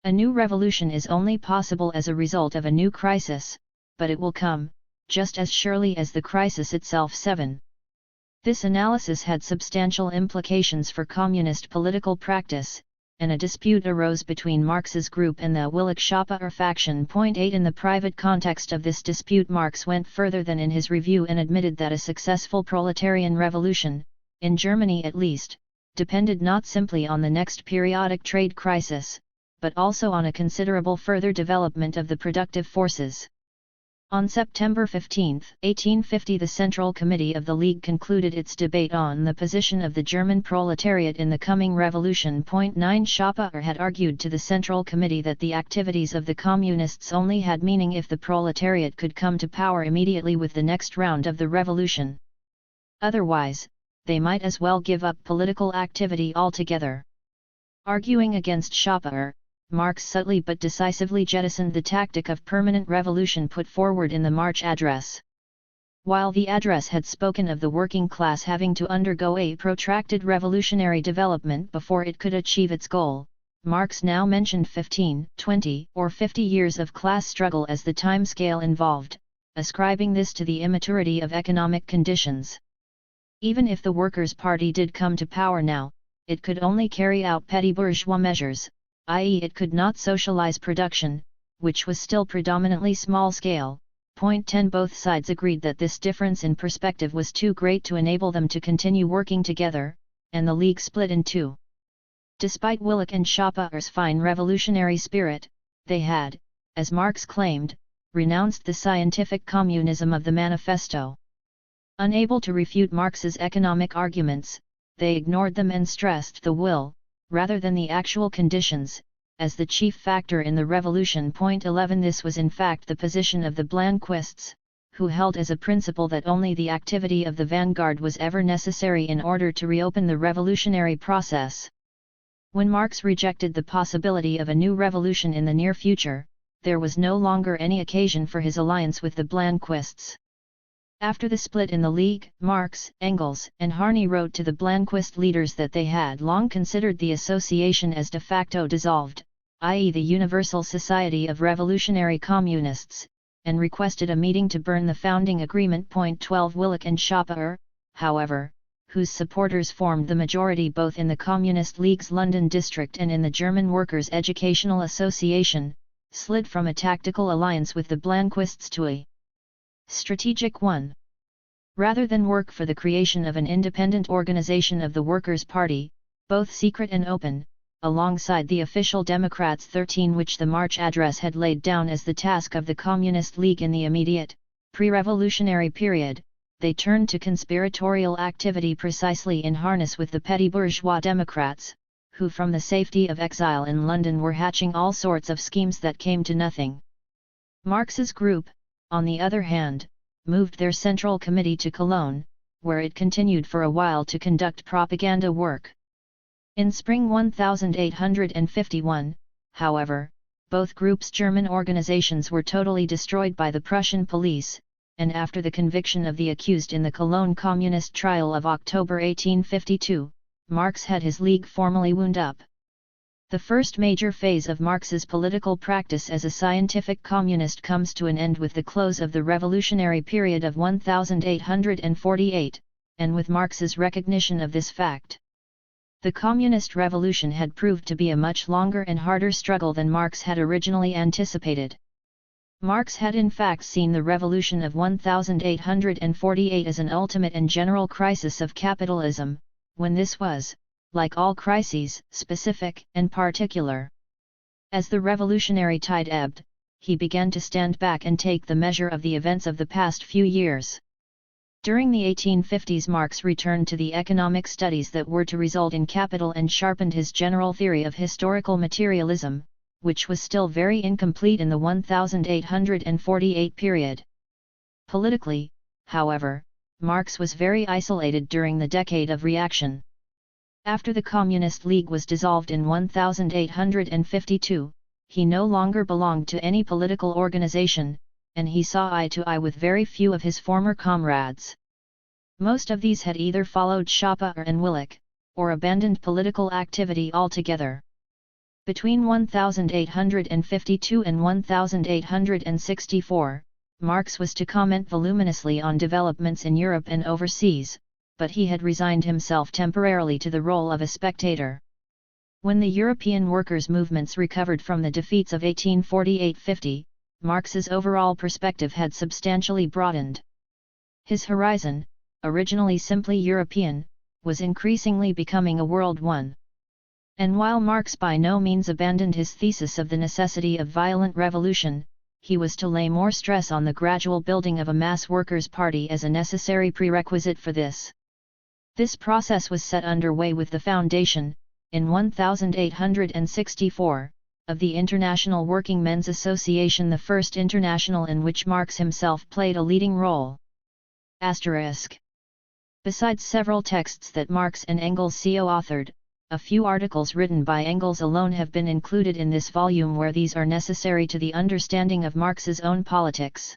A new revolution is only possible as a result of a new crisis, but it will come, just as surely as the crisis itself. 7. This analysis had substantial implications for communist political practice, and a dispute arose between Marx's group and the Willich-Schopenhauer faction. 8. In the private context of this dispute, Marx went further than in his review and admitted that a successful proletarian revolution, in Germany at least, depended not simply on the next periodic trade crisis, but also on a considerable further development of the productive forces. On September 15, 1850, the Central Committee of the League concluded its debate on the position of the German proletariat in the coming revolution. 9. Schopenhauer had argued to the Central Committee that the activities of the Communists only had meaning if the proletariat could come to power immediately with the next round of the revolution. Otherwise, they might as well give up political activity altogether. Arguing against Schopenhauer, Marx subtly but decisively jettisoned the tactic of permanent revolution put forward in the March Address. While the address had spoken of the working class having to undergo a protracted revolutionary development before it could achieve its goal, Marx now mentioned 15, 20, or 50 years of class struggle as the time scale involved, ascribing this to the immaturity of economic conditions. Even if the Workers' Party did come to power now, it could only carry out petty bourgeois measures, i.e. it could not socialize production, which was still predominantly small-scale. 10. Both sides agreed that this difference in perspective was too great to enable them to continue working together, and the League split in two. Despite Willich and Schopenhauer's fine revolutionary spirit, they had, as Marx claimed, renounced the scientific communism of the manifesto. Unable to refute Marx's economic arguments, they ignored them and stressed the will, rather than the actual conditions, as the chief factor in the revolution. 11. This was in fact the position of the Blanquists, who held as a principle that only the activity of the vanguard was ever necessary in order to reopen the revolutionary process. When Marx rejected the possibility of a new revolution in the near future, there was no longer any occasion for his alliance with the Blanquists. After the split in the League, Marx, Engels, and Harney wrote to the Blanquist leaders that they had long considered the association as de facto dissolved, i.e. the Universal Society of Revolutionary Communists, and requested a meeting to burn the founding agreement. 12. Willich and Schopenhauer, however, whose supporters formed the majority both in the Communist League's London district and in the German Workers' Educational Association, slid from a tactical alliance with the Blanquists to a strategic one. Rather than work for the creation of an independent organization of the Workers' Party, both secret and open, alongside the official Democrats 13 which the March Address had laid down as the task of the Communist League in the immediate, pre-revolutionary period, they turned to conspiratorial activity precisely in harness with the petty bourgeois Democrats, who from the safety of exile in London were hatching all sorts of schemes that came to nothing. Marx's group, on the other hand, moved their Central Committee to Cologne, where it continued for a while to conduct propaganda work. In spring 1851, however, both groups' German organizations were totally destroyed by the Prussian police, and after the conviction of the accused in the Cologne Communist trial of October 1852, Marx had his League formally wound up. The first major phase of Marx's political practice as a scientific communist comes to an end with the close of the revolutionary period of 1848, and with Marx's recognition of this fact. The communist revolution had proved to be a much longer and harder struggle than Marx had originally anticipated. Marx had in fact seen the revolution of 1848 as an ultimate and general crisis of capitalism, when this was, like all crises, specific and particular. As the revolutionary tide ebbed, he began to stand back and take the measure of the events of the past few years. During the 1850s, Marx returned to the economic studies that were to result in capital and sharpened his general theory of historical materialism, which was still very incomplete in the 1848 period. Politically, however, Marx was very isolated during the decade of reaction. After the Communist League was dissolved in 1852, he no longer belonged to any political organization, and he saw eye to eye with very few of his former comrades. Most of these had either followed Schopenhauer and Willich, or abandoned political activity altogether. Between 1852 and 1864, Marx was to comment voluminously on developments in Europe and overseas, but he had resigned himself temporarily to the role of a spectator. When the European workers' movements recovered from the defeats of 1848–50, Marx's overall perspective had substantially broadened. His horizon, originally simply European, was increasingly becoming a world one. And while Marx by no means abandoned his thesis of the necessity of violent revolution, he was to lay more stress on the gradual building of a mass workers' party as a necessary prerequisite for this. This process was set underway with the foundation, in 1864, of the International Working Men's Association, the first international in which Marx himself played a leading role. Besides several texts that Marx and Engels co-authored, a few articles written by Engels alone have been included in this volume where these are necessary to the understanding of Marx's own politics.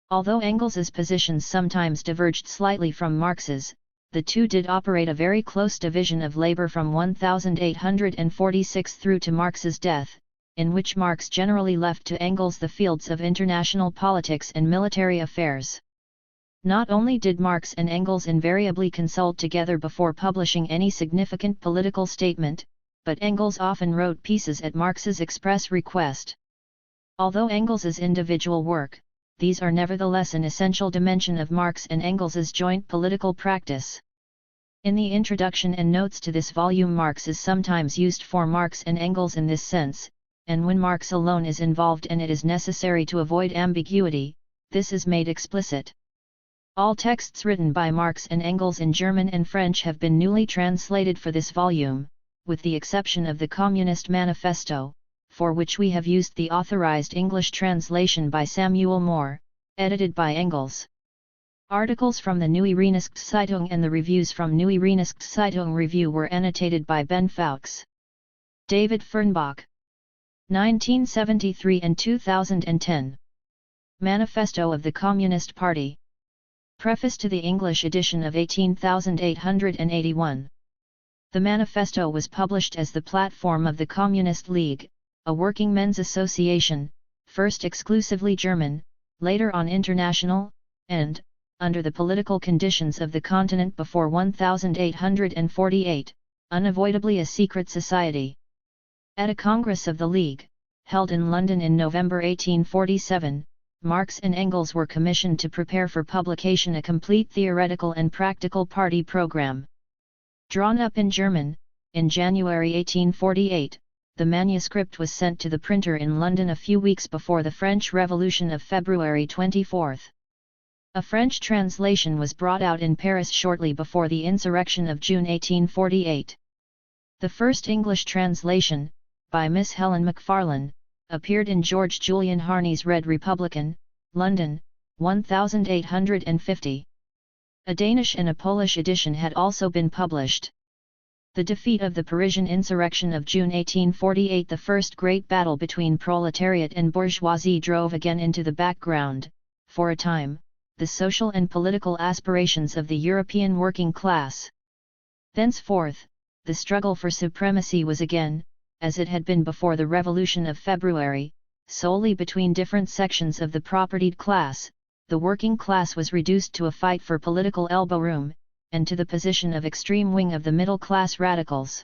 Although Engels's positions sometimes diverged slightly from Marx's, the two did operate a very close division of labor from 1846 through to Marx's death, in which Marx generally left to Engels the fields of international politics and military affairs. Not only did Marx and Engels invariably consult together before publishing any significant political statement, but Engels often wrote pieces at Marx's express request. Although Engels's individual work, these are nevertheless an essential dimension of Marx and Engels's joint political practice. In the introduction and notes to this volume, Marx is sometimes used for Marx and Engels in this sense, and when Marx alone is involved and it is necessary to avoid ambiguity, this is made explicit. All texts written by Marx and Engels in German and French have been newly translated for this volume, with the exception of the Communist Manifesto, for which we have used the authorized English translation by Samuel Moore, edited by Engels. Articles from the Neue Rheinische Zeitung and the reviews from Neue Rheinische Zeitung Review were annotated by Ben Fowkes. David Fernbach. 1973 and 2010. Manifesto of the Communist Party. Preface to the English edition of 18881. The manifesto was published as the platform of the Communist League, a working men's association, first exclusively German, later on international, and, under the political conditions of the continent before 1848, unavoidably a secret society. At a Congress of the League, held in London in November 1847, Marx and Engels were commissioned to prepare for publication a complete theoretical and practical party program. Drawn up in German, in January 1848, the manuscript was sent to the printer in London a few weeks before the French Revolution of February 24. A French translation was brought out in Paris shortly before the insurrection of June 1848. The first English translation, by Miss Helen Macfarlane, appeared in George Julian Harney's Red Republican, London, 1850. A Danish and a Polish edition had also been published. The defeat of the Parisian insurrection of June 1848, the first great battle between proletariat and bourgeoisie, drove again into the background, for a time, the social and political aspirations of the European working class. Thenceforth, the struggle for supremacy was again, as it had been before the Revolution of February, solely between different sections of the propertied class. The working class was reduced to a fight for political elbow room, and to the position of extreme wing of the middle-class radicals.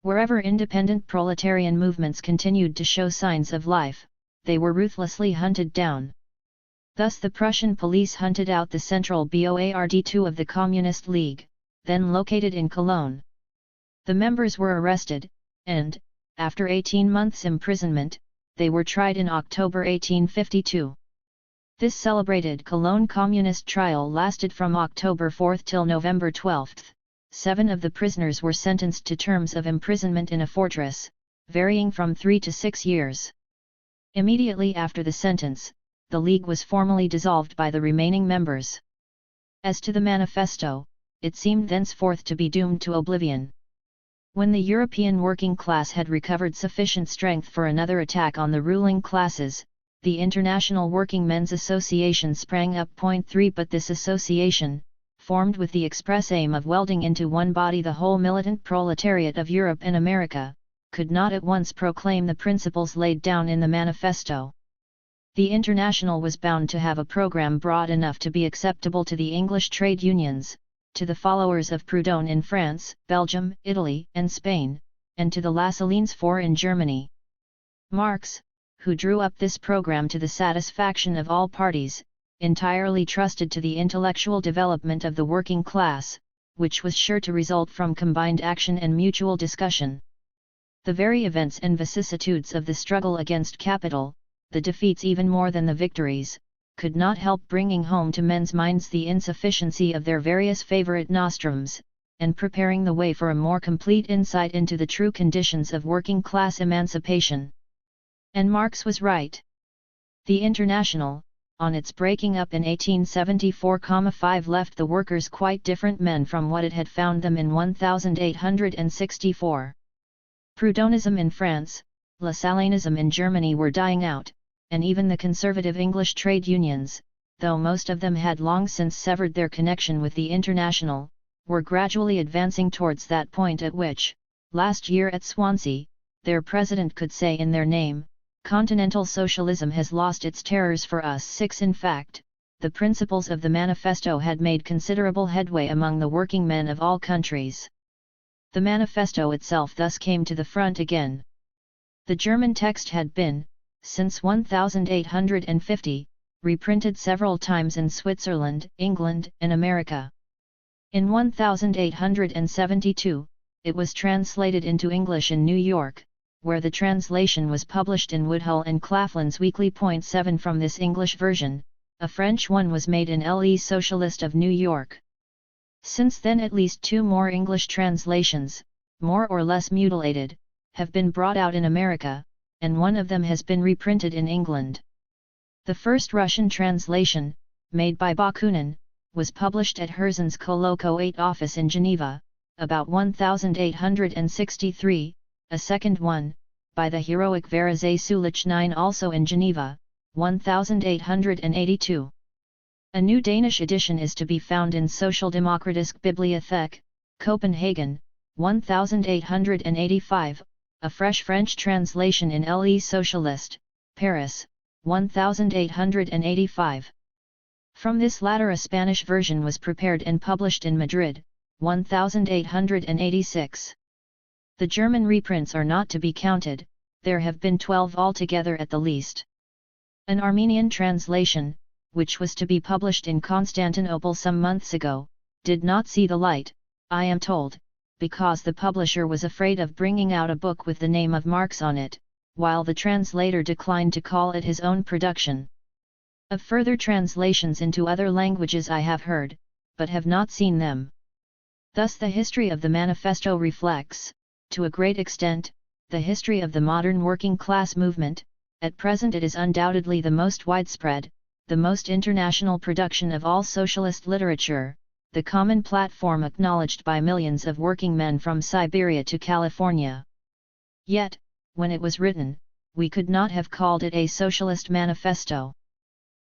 Wherever independent proletarian movements continued to show signs of life, they were ruthlessly hunted down. Thus the Prussian police hunted out the Central Board 2 of the Communist League, then located in Cologne. The members were arrested, and, after 18 months' imprisonment, they were tried in October 1852. This celebrated Cologne Communist trial lasted from October 4 till November 12. 7 of the prisoners were sentenced to terms of imprisonment in a fortress, varying from 3 to 6 years. Immediately after the sentence, the League was formally dissolved by the remaining members. As to the manifesto, it seemed thenceforth to be doomed to oblivion. When the European working class had recovered sufficient strength for another attack on the ruling classes, the International Working Men's Association sprang up. 3 But this association, formed with the express aim of welding into one body the whole militant proletariat of Europe and America, could not at once proclaim the principles laid down in the manifesto. The International was bound to have a program broad enough to be acceptable to the English trade unions, to the followers of Proudhon in France, Belgium, Italy, and Spain, and to the Lassalleans IV in Germany. Marx, who drew up this program to the satisfaction of all parties, entirely trusted to the intellectual development of the working class, which was sure to result from combined action and mutual discussion. The very events and vicissitudes of the struggle against capital, the defeats even more than the victories, could not help bringing home to men's minds the insufficiency of their various favorite nostrums, and preparing the way for a more complete insight into the true conditions of working-class emancipation. And Marx was right. The International, on its breaking up in 1874-5 left the workers quite different men from what it had found them in 1864. Proudhonism in France, Lassalleanism in Germany were dying out, and even the conservative English trade unions, though most of them had long since severed their connection with the International, were gradually advancing towards that point at which, last year at Swansea, their president could say in their name, "Continental socialism has lost its terrors for us." 6. In fact, the principles of the manifesto had made considerable headway among the working men of all countries. The manifesto itself thus came to the front again. The German text had been, since 1850, reprinted several times in Switzerland, England, and America. In 1872, it was translated into English in New York, where the translation was published in Woodhull and Claflin's Weekly. 7 From this English version, a French one was made in Le Socialiste of New York. Since then at least 2 more English translations, more or less mutilated, have been brought out in America, and one of them has been reprinted in England. The first Russian translation, made by Bakunin, was published at Herzen's Coloco 8 office in Geneva, about 1863, a second one, by the heroic Varazé Sulich 9 also in Geneva, 1882. A new Danish edition is to be found in Socialdemokratisk Bibliothek, Copenhagen, 1885, a fresh French translation in Le Socialiste, Paris, 1885. From this latter a Spanish version was prepared and published in Madrid, 1886. The German reprints are not to be counted, there have been 12 altogether at the least. An Armenian translation, which was to be published in Constantinople some months ago, did not see the light, I am told, because the publisher was afraid of bringing out a book with the name of Marx on it, while the translator declined to call it his own production. Of further translations into other languages I have heard, but have not seen them. Thus the history of the manifesto reflects, to a great extent, the history of the modern working class movement. At present it is undoubtedly the most widespread, the most international production of all socialist literature, the common platform acknowledged by millions of working men from Siberia to California. Yet, when it was written, we could not have called it a socialist manifesto.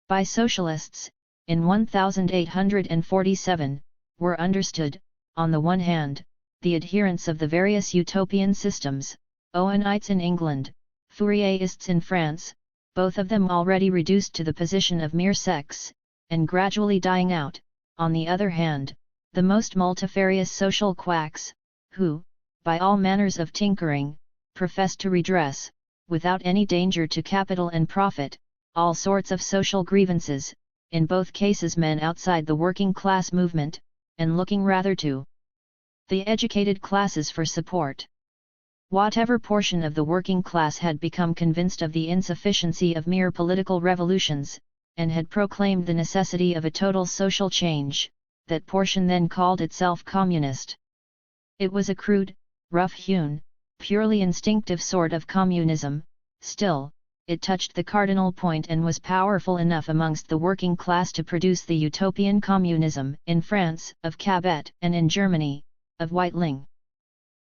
By socialists, in 1847, were understood, on the one hand, the adherents of the various utopian systems, Owenites in England, Fourierists in France, both of them already reduced to the position of mere sects, and gradually dying out. On the other hand, the most multifarious social quacks, who, by all manners of tinkering, professed to redress, without any danger to capital and profit, all sorts of social grievances, in both cases men outside the working class movement, and looking rather to the educated classes for support. Whatever portion of the working class had become convinced of the insufficiency of mere political revolutions, and had proclaimed the necessity of a total social change, that portion then called itself communist. It was a crude, rough-hewn, purely instinctive sort of communism, still, it touched the cardinal point and was powerful enough amongst the working class to produce the utopian communism in France, of Cabet, and in Germany, of Weitling.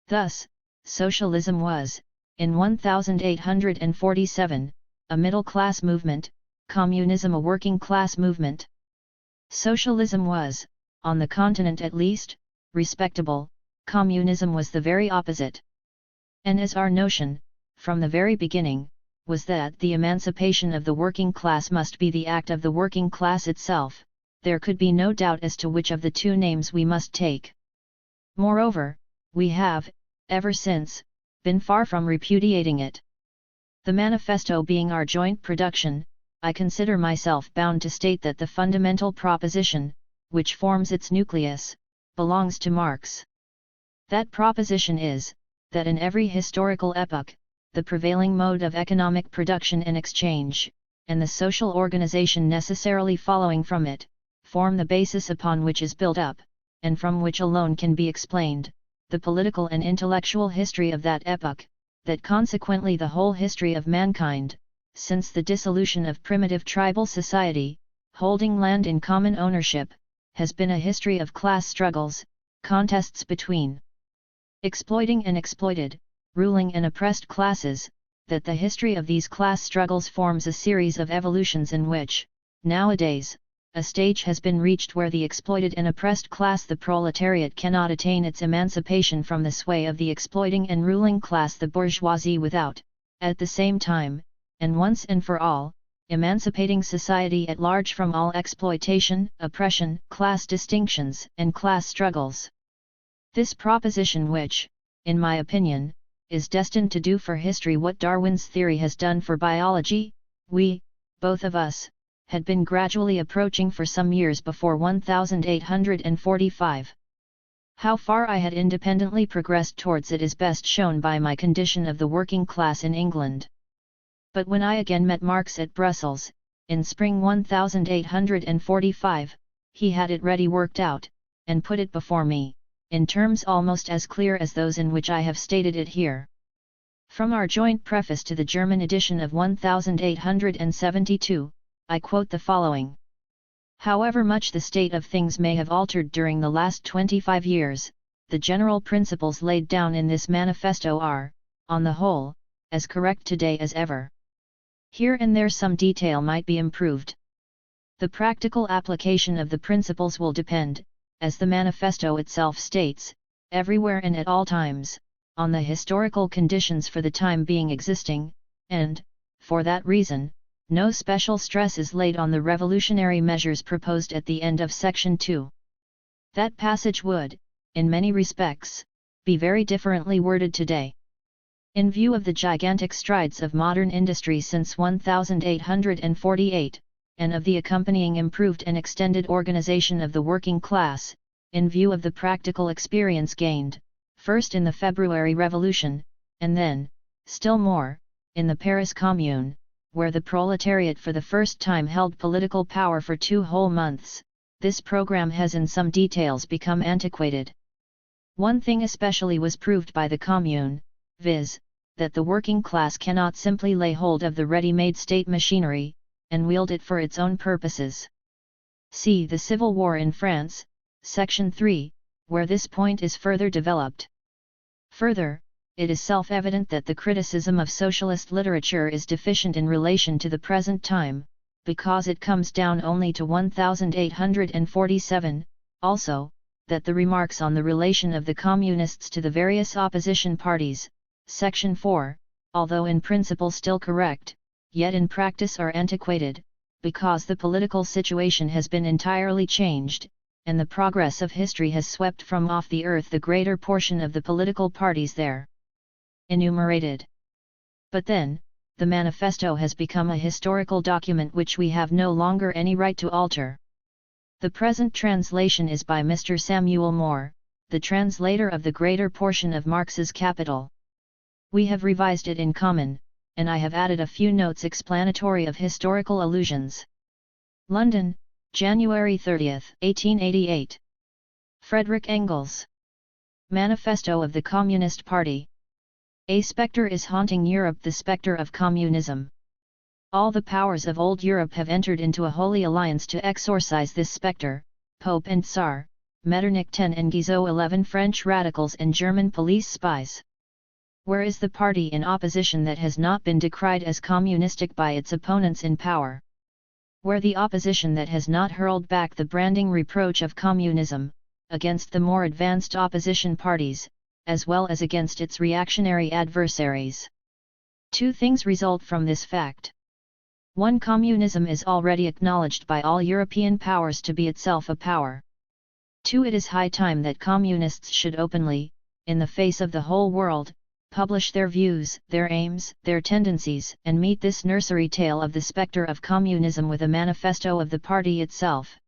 Thus, socialism was, in 1847, a middle-class movement, communism a working-class movement. Socialism was, on the continent at least, respectable, communism was the very opposite. And as our notion, from the very beginning, was that the emancipation of the working class must be the act of the working class itself, there could be no doubt as to which of the two names we must take. Moreover, we have, ever since, been far from repudiating it. The manifesto being our joint production, I consider myself bound to state that the fundamental proposition, which forms its nucleus, belongs to Marx. That proposition is, that in every historical epoch, the prevailing mode of economic production and exchange, and the social organization necessarily following from it, form the basis upon which is built up, and from which alone can be explained, the political and intellectual history of that epoch, that consequently the whole history of mankind, since the dissolution of primitive tribal society, holding land in common ownership, has been a history of class struggles, contests between exploiting and exploited, ruling and oppressed classes, that the history of these class struggles forms a series of evolutions in which, nowadays, a stage has been reached where the exploited and oppressed class, the proletariat, cannot attain its emancipation from the sway of the exploiting and ruling class, the bourgeoisie, without, at the same time, and once and for all, emancipating society at large from all exploitation, oppression, class distinctions, and class struggles. This proposition, which, in my opinion, is destined to do for history what Darwin's theory has done for biology, we, both of us, had been gradually approaching for some years before 1845. How far I had independently progressed towards it is best shown by my condition of the working class in England. But when I again met Marx at Brussels, in spring 1845, he had it ready worked out, and put it before me, in terms almost as clear as those in which I have stated it here. From our joint preface to the German edition of 1872, I quote the following. However much the state of things may have altered during the last 25 years, the general principles laid down in this manifesto are, on the whole, as correct today as ever. Here and there some detail might be improved. The practical application of the principles will depend, as the manifesto itself states, everywhere and at all times, on the historical conditions for the time being existing, and, for that reason, no special stress is laid on the revolutionary measures proposed at the end of Section 2. That passage would, in many respects, be very differently worded today. In view of the gigantic strides of modern industry since 1848, and of the accompanying improved and extended organization of the working class, in view of the practical experience gained, first in the February Revolution, and then, still more, in the Paris Commune, where the proletariat for the first time held political power for 2 whole months, this program has in some details become antiquated. One thing especially was proved by the Commune, viz., that the working class cannot simply lay hold of the ready-made state machinery, and wield it for its own purposes. See the Civil War in France, Section 3, where this point is further developed. Further, it is self-evident that the criticism of socialist literature is deficient in relation to the present time, because it comes down only to 1847, also, that the remarks on the relation of the communists to the various opposition parties, Section 4, although in principle still correct, yet in practice are antiquated, because the political situation has been entirely changed, and the progress of history has swept from off the earth the greater portion of the political parties there enumerated. But then, the manifesto has become a historical document which we have no longer any right to alter. The present translation is by Mr. Samuel Moore, the translator of the greater portion of Marx's Capital. We have revised it in common, and I have added a few notes explanatory of historical allusions. London, January 30, 1888. Frederick Engels. Manifesto of the Communist Party. A spectre is haunting Europe, the spectre of communism. All the powers of old Europe have entered into a holy alliance to exorcise this spectre, Pope and Tsar, Metternich 10 and Guizot 11 French radicals and German police spies. Where is the party in opposition that has not been decried as communistic by its opponents in power? Where the opposition that has not hurled back the branding reproach of communism, against the more advanced opposition parties, as well as against its reactionary adversaries. Two things result from this fact. 1. Communism is already acknowledged by all European powers to be itself a power. 2. It is high time that communists should openly, in the face of the whole world, publish their views, their aims, their tendencies, and meet this nursery tale of the spectre of communism with a manifesto of the party itself.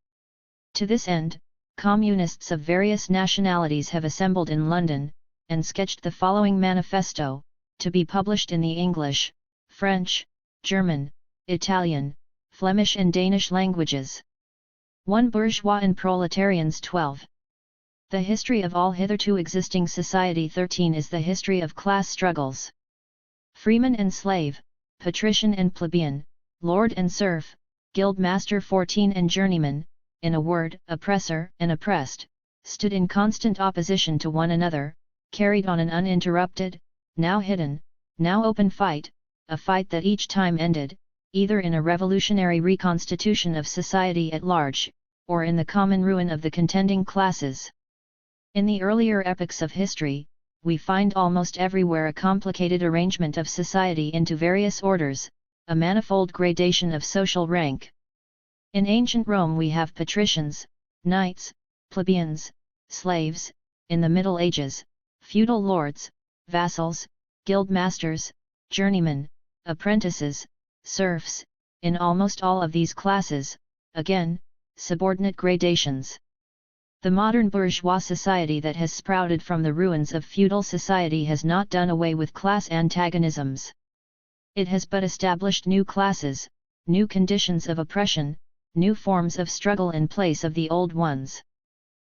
To this end, communists of various nationalities have assembled in London, and sketched the following manifesto, to be published in the English, French, German, Italian, Flemish and Danish languages. 1. Bourgeois and Proletarians 12. The history of all hitherto existing society 13 is the history of class struggles. Freeman and slave, patrician and plebeian, lord and serf, guild master 14 and journeyman, in a word, oppressor and oppressed, stood in constant opposition to one another, carried on an uninterrupted, now hidden, now open fight, a fight that each time ended, either in a revolutionary reconstitution of society at large, or in the common ruin of the contending classes. In the earlier epochs of history, we find almost everywhere a complicated arrangement of society into various orders, a manifold gradation of social rank. In ancient Rome we have patricians, knights, plebeians, slaves, in the Middle Ages, feudal lords, vassals, guild masters, journeymen, apprentices, serfs, in almost all of these classes, again, subordinate gradations. The modern bourgeois society that has sprouted from the ruins of feudal society has not done away with class antagonisms. It has but established new classes, new conditions of oppression, new forms of struggle in place of the old ones.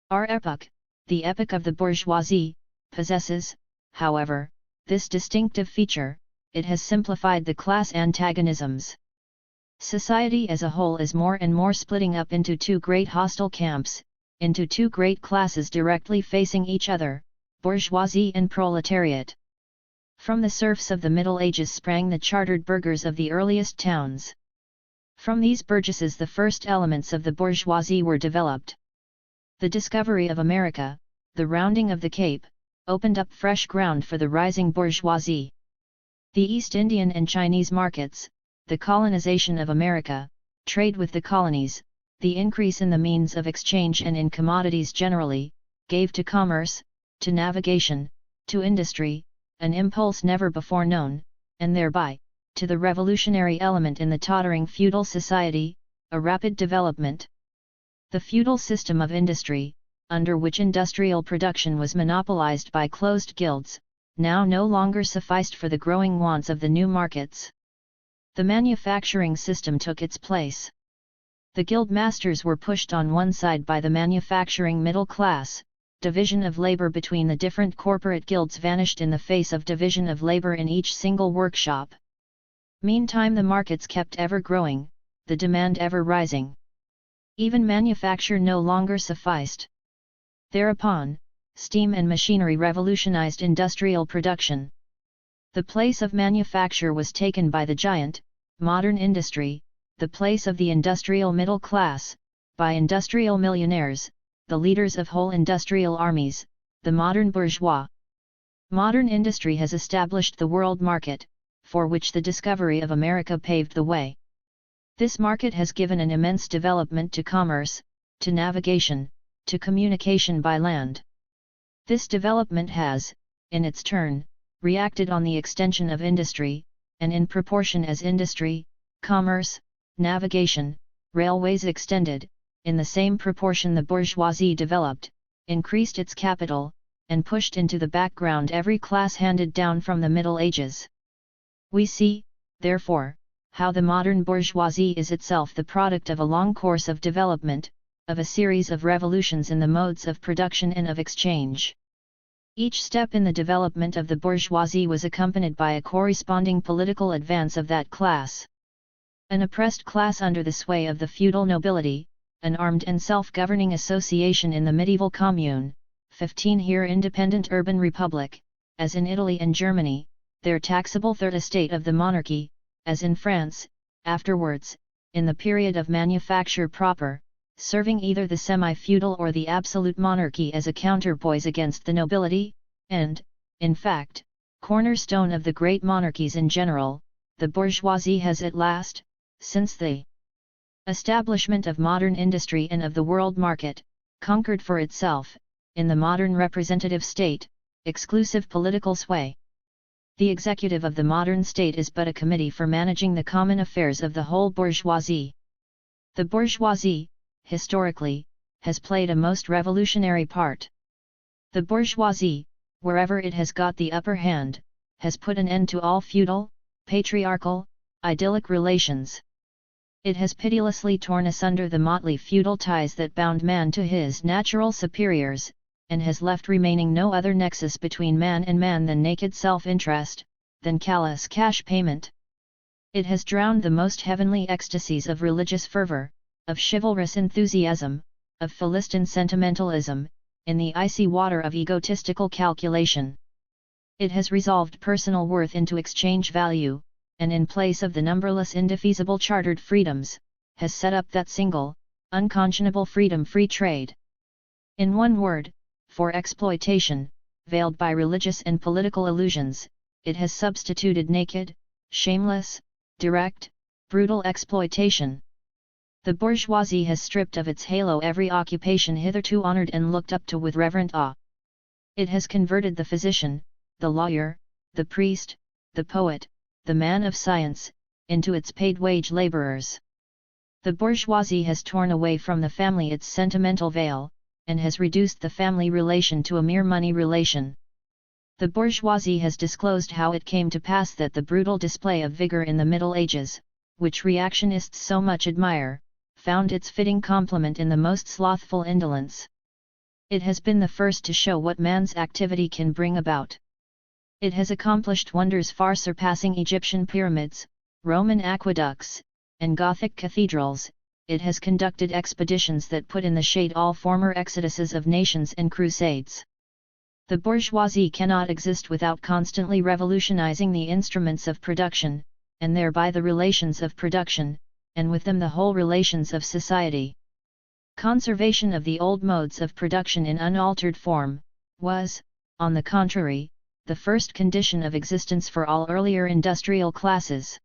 Our epoch, the epoch of the bourgeoisie, possesses, however, this distinctive feature: it has simplified the class antagonisms. Society as a whole is more and more splitting up into two great hostile camps, into two great classes directly facing each other, bourgeoisie and proletariat. From the serfs of the Middle Ages sprang the chartered burghers of the earliest towns. From these burgesses the first elements of the bourgeoisie were developed. The discovery of America, the rounding of the Cape, opened up fresh ground for the rising bourgeoisie. The East Indian and Chinese markets, the colonization of America, trade with the colonies, the increase in the means of exchange and in commodities generally, gave to commerce, to navigation, to industry, an impulse never before known, and thereby, to the revolutionary element in the tottering feudal society, a rapid development. The feudal system of industry, under which industrial production was monopolized by closed guilds, now no longer sufficed for the growing wants of the new markets. The manufacturing system took its place. The guild masters were pushed on one side by the manufacturing middle class, division of labor between the different corporate guilds vanished in the face of division of labor in each single workshop. Meantime the markets kept ever growing, the demand ever rising. Even manufacture no longer sufficed. Thereupon, steam and machinery revolutionized industrial production. The place of manufacture was taken by the giant, modern industry, the place of the industrial middle class, by industrial millionaires, the leaders of whole industrial armies, the modern bourgeois. Modern industry has established the world market, for which the discovery of America paved the way. This market has given an immense development to commerce, to navigation, to communication by land. This development has, in its turn, reacted on the extension of industry, and in proportion as industry, commerce, navigation, railways extended, in the same proportion the bourgeoisie developed, increased its capital, and pushed into the background every class handed down from the Middle Ages. We see, therefore, how the modern bourgeoisie is itself the product of a long course of development, of a series of revolutions in the modes of production and of exchange. Each step in the development of the bourgeoisie was accompanied by a corresponding political advance of that class. An oppressed class under the sway of the feudal nobility, an armed and self-governing association in the medieval commune, 15 here independent urban republic, as in Italy and Germany, their taxable third estate of the monarchy, as in France, afterwards, in the period of manufacture proper, serving either the semi-feudal or the absolute monarchy as a counterpoise against the nobility, and, in fact, cornerstone of the great monarchies in general, the bourgeoisie has at last, since the establishment of modern industry and of the world market, conquered for itself, in the modern representative state, exclusive political sway. The executive of the modern state is but a committee for managing the common affairs of the whole bourgeoisie. The bourgeoisie, historically, has played a most revolutionary part. The bourgeoisie, wherever it has got the upper hand, has put an end to all feudal, patriarchal, idyllic relations. It has pitilessly torn asunder the motley feudal ties that bound man to his natural superiors, and has left remaining no other nexus between man and man than naked self-interest, than callous cash payment. It has drowned the most heavenly ecstasies of religious fervor, of chivalrous enthusiasm, of Philistine sentimentalism, in the icy water of egotistical calculation. It has resolved personal worth into exchange value, and in place of the numberless indefeasible chartered freedoms, has set up that single, unconscionable freedom, free trade. In one word, for exploitation, veiled by religious and political illusions, it has substituted naked, shameless, direct, brutal exploitation. The bourgeoisie has stripped of its halo every occupation hitherto honored and looked up to with reverent awe. It has converted the physician, the lawyer, the priest, the poet, the man of science, into its paid wage laborers. The bourgeoisie has torn away from the family its sentimental veil, and has reduced the family relation to a mere money relation. The bourgeoisie has disclosed how it came to pass that the brutal display of vigor in the Middle Ages, which reactionists so much admire, found its fitting complement in the most slothful indolence. It has been the first to show what man's activity can bring about. It has accomplished wonders far surpassing Egyptian pyramids, Roman aqueducts, and Gothic cathedrals. It has conducted expeditions that put in the shade all former exoduses of nations and crusades. The bourgeoisie cannot exist without constantly revolutionizing the instruments of production, and thereby the relations of production, and with them the whole relations of society. Conservation of the old modes of production in unaltered form, was, on the contrary, the first condition of existence for all earlier industrial classes.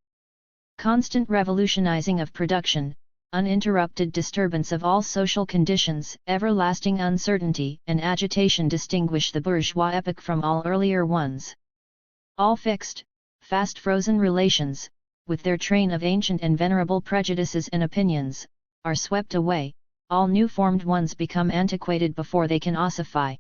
Constant revolutionizing of production, uninterrupted disturbance of all social conditions, everlasting uncertainty and agitation distinguish the bourgeois epoch from all earlier ones. All fixed, fast-frozen relations, with their train of ancient and venerable prejudices and opinions, are swept away, all new-formed ones become antiquated before they can ossify.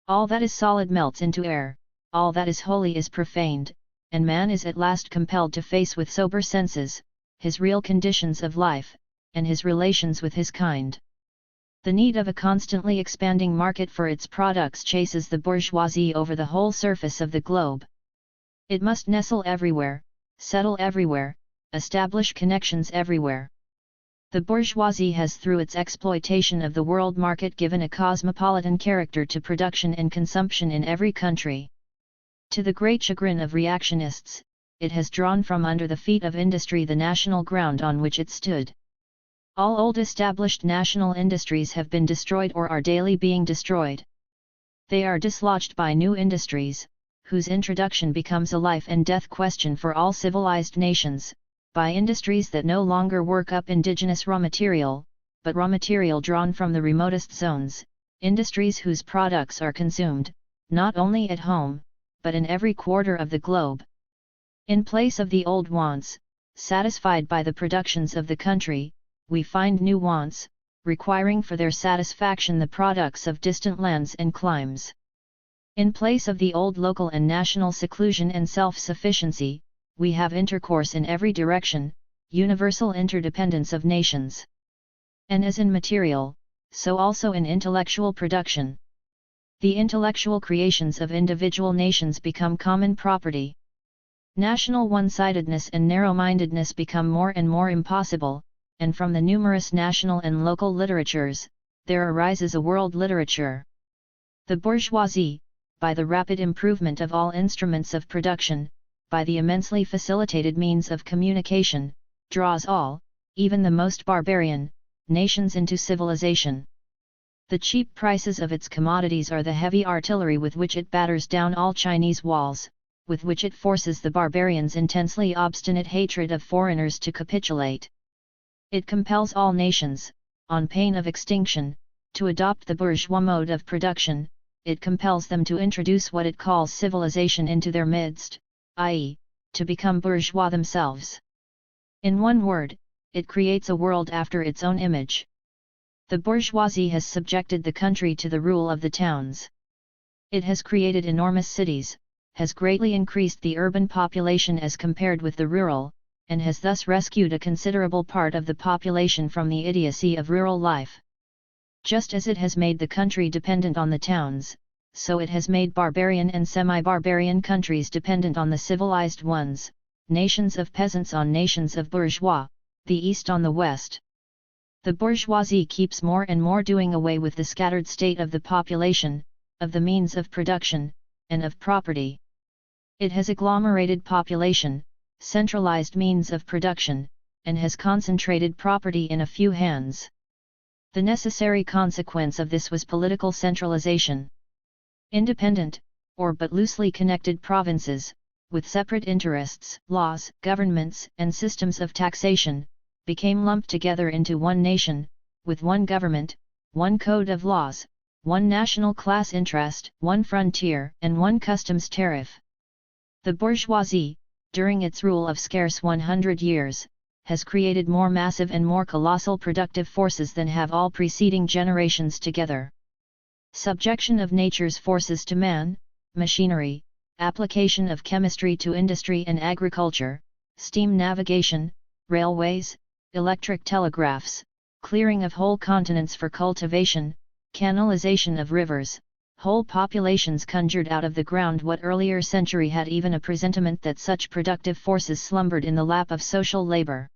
All that is solid melts into air, all that is holy is profaned, and man is at last compelled to face with sober senses, his real conditions of life, and his relations with his kind. The need of a constantly expanding market for its products chases the bourgeoisie over the whole surface of the globe. It must nestle everywhere, settle everywhere, establish connections everywhere. The bourgeoisie has through its exploitation of the world market given a cosmopolitan character to production and consumption in every country. To the great chagrin of reactionists, it has drawn from under the feet of industry the national ground on which it stood. All old established national industries have been destroyed or are daily being destroyed. They are dislodged by new industries, whose introduction becomes a life and death question for all civilized nations, by industries that no longer work up indigenous raw material, but raw material drawn from the remotest zones, industries whose products are consumed, not only at home, but in every quarter of the globe. In place of the old wants, satisfied by the productions of the country, we find new wants, requiring for their satisfaction the products of distant lands and climes. In place of the old local and national seclusion and self-sufficiency, we have intercourse in every direction, universal interdependence of nations. And as in material, so also in intellectual production. The intellectual creations of individual nations become common property. National one-sidedness and narrow-mindedness become more and more impossible, and from the numerous national and local literatures, there arises a world literature. The bourgeoisie, by the rapid improvement of all instruments of production, by the immensely facilitated means of communication, draws all, even the most barbarian, nations into civilization. The cheap prices of its commodities are the heavy artillery with which it batters down all Chinese walls, with which it forces the barbarians' intensely obstinate hatred of foreigners to capitulate. It compels all nations, on pain of extinction, to adopt the bourgeois mode of production. It compels them to introduce what it calls civilization into their midst, i.e., to become bourgeois themselves. In one word, it creates a world after its own image. The bourgeoisie has subjected the country to the rule of the towns. It has created enormous cities, has greatly increased the urban population as compared with the rural, and has thus rescued a considerable part of the population from the idiocy of rural life. Just as it has made the country dependent on the towns, so it has made barbarian and semi-barbarian countries dependent on the civilized ones, nations of peasants on nations of bourgeois, the East on the West. The bourgeoisie keeps more and more doing away with the scattered state of the population, of the means of production, and of property. It has agglomerated population, centralized means of production, and has concentrated property in a few hands. The necessary consequence of this was political centralization. Independent, or but loosely connected provinces, with separate interests, laws, governments, and systems of taxation, became lumped together into one nation, with one government, one code of laws, one national class interest, one frontier, and one customs tariff. The bourgeoisie, during its rule of scarce 100 years, has created more massive and more colossal productive forces than have all preceding generations together. Subjection of nature's forces to man, machinery, application of chemistry to industry and agriculture, steam navigation, railways, electric telegraphs, clearing of whole continents for cultivation, canalization of rivers, whole populations conjured out of the ground. What earlier century had even a presentiment that such productive forces slumbered in the lap of social labor?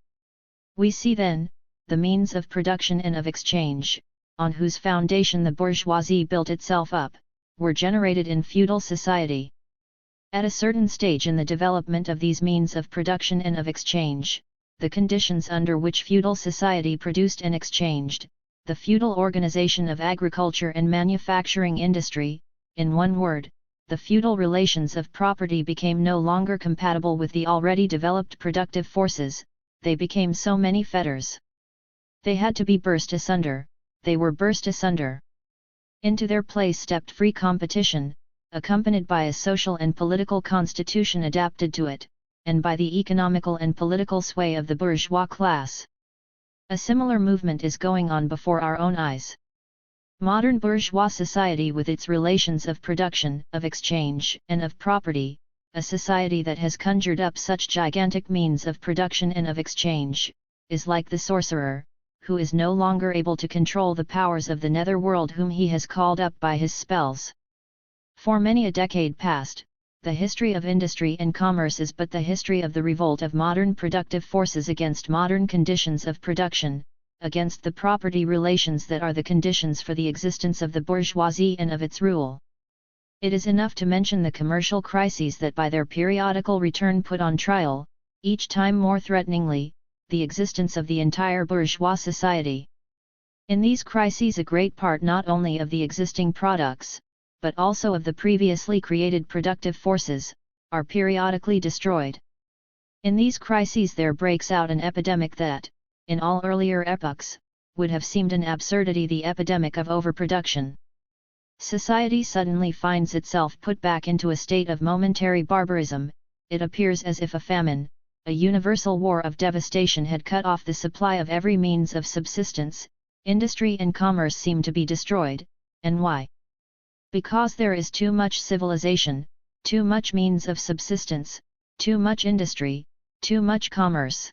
We see then, the means of production and of exchange, on whose foundation the bourgeoisie built itself up, were generated in feudal society. At a certain stage in the development of these means of production and of exchange, the conditions under which feudal society produced and exchanged, the feudal organization of agriculture and manufacturing industry, in one word, the feudal relations of property became no longer compatible with the already developed productive forces. They became so many fetters. They had to be burst asunder, they were burst asunder. Into their place stepped free competition, accompanied by a social and political constitution adapted to it, and by the economical and political sway of the bourgeois class. A similar movement is going on before our own eyes. Modern bourgeois society, with its relations of production, of exchange, and of property, a society that has conjured up such gigantic means of production and of exchange, is like the sorcerer, who is no longer able to control the powers of the nether world whom he has called up by his spells. For many a decade past, the history of industry and commerce is but the history of the revolt of modern productive forces against modern conditions of production, against the property relations that are the conditions for the existence of the bourgeoisie and of its rule. It is enough to mention the commercial crises that by their periodical return put on trial, each time more threateningly, the existence of the entire bourgeois society. In these crises a great part not only of the existing products, but also of the previously created productive forces, are periodically destroyed. In these crises there breaks out an epidemic that, in all earlier epochs, would have seemed an absurdity, the epidemic of overproduction. Society suddenly finds itself put back into a state of momentary barbarism. It appears as if a famine, a universal war of devastation had cut off the supply of every means of subsistence. Industry and commerce seem to be destroyed, and why? Because there is too much civilization, too much means of subsistence, too much industry, too much commerce.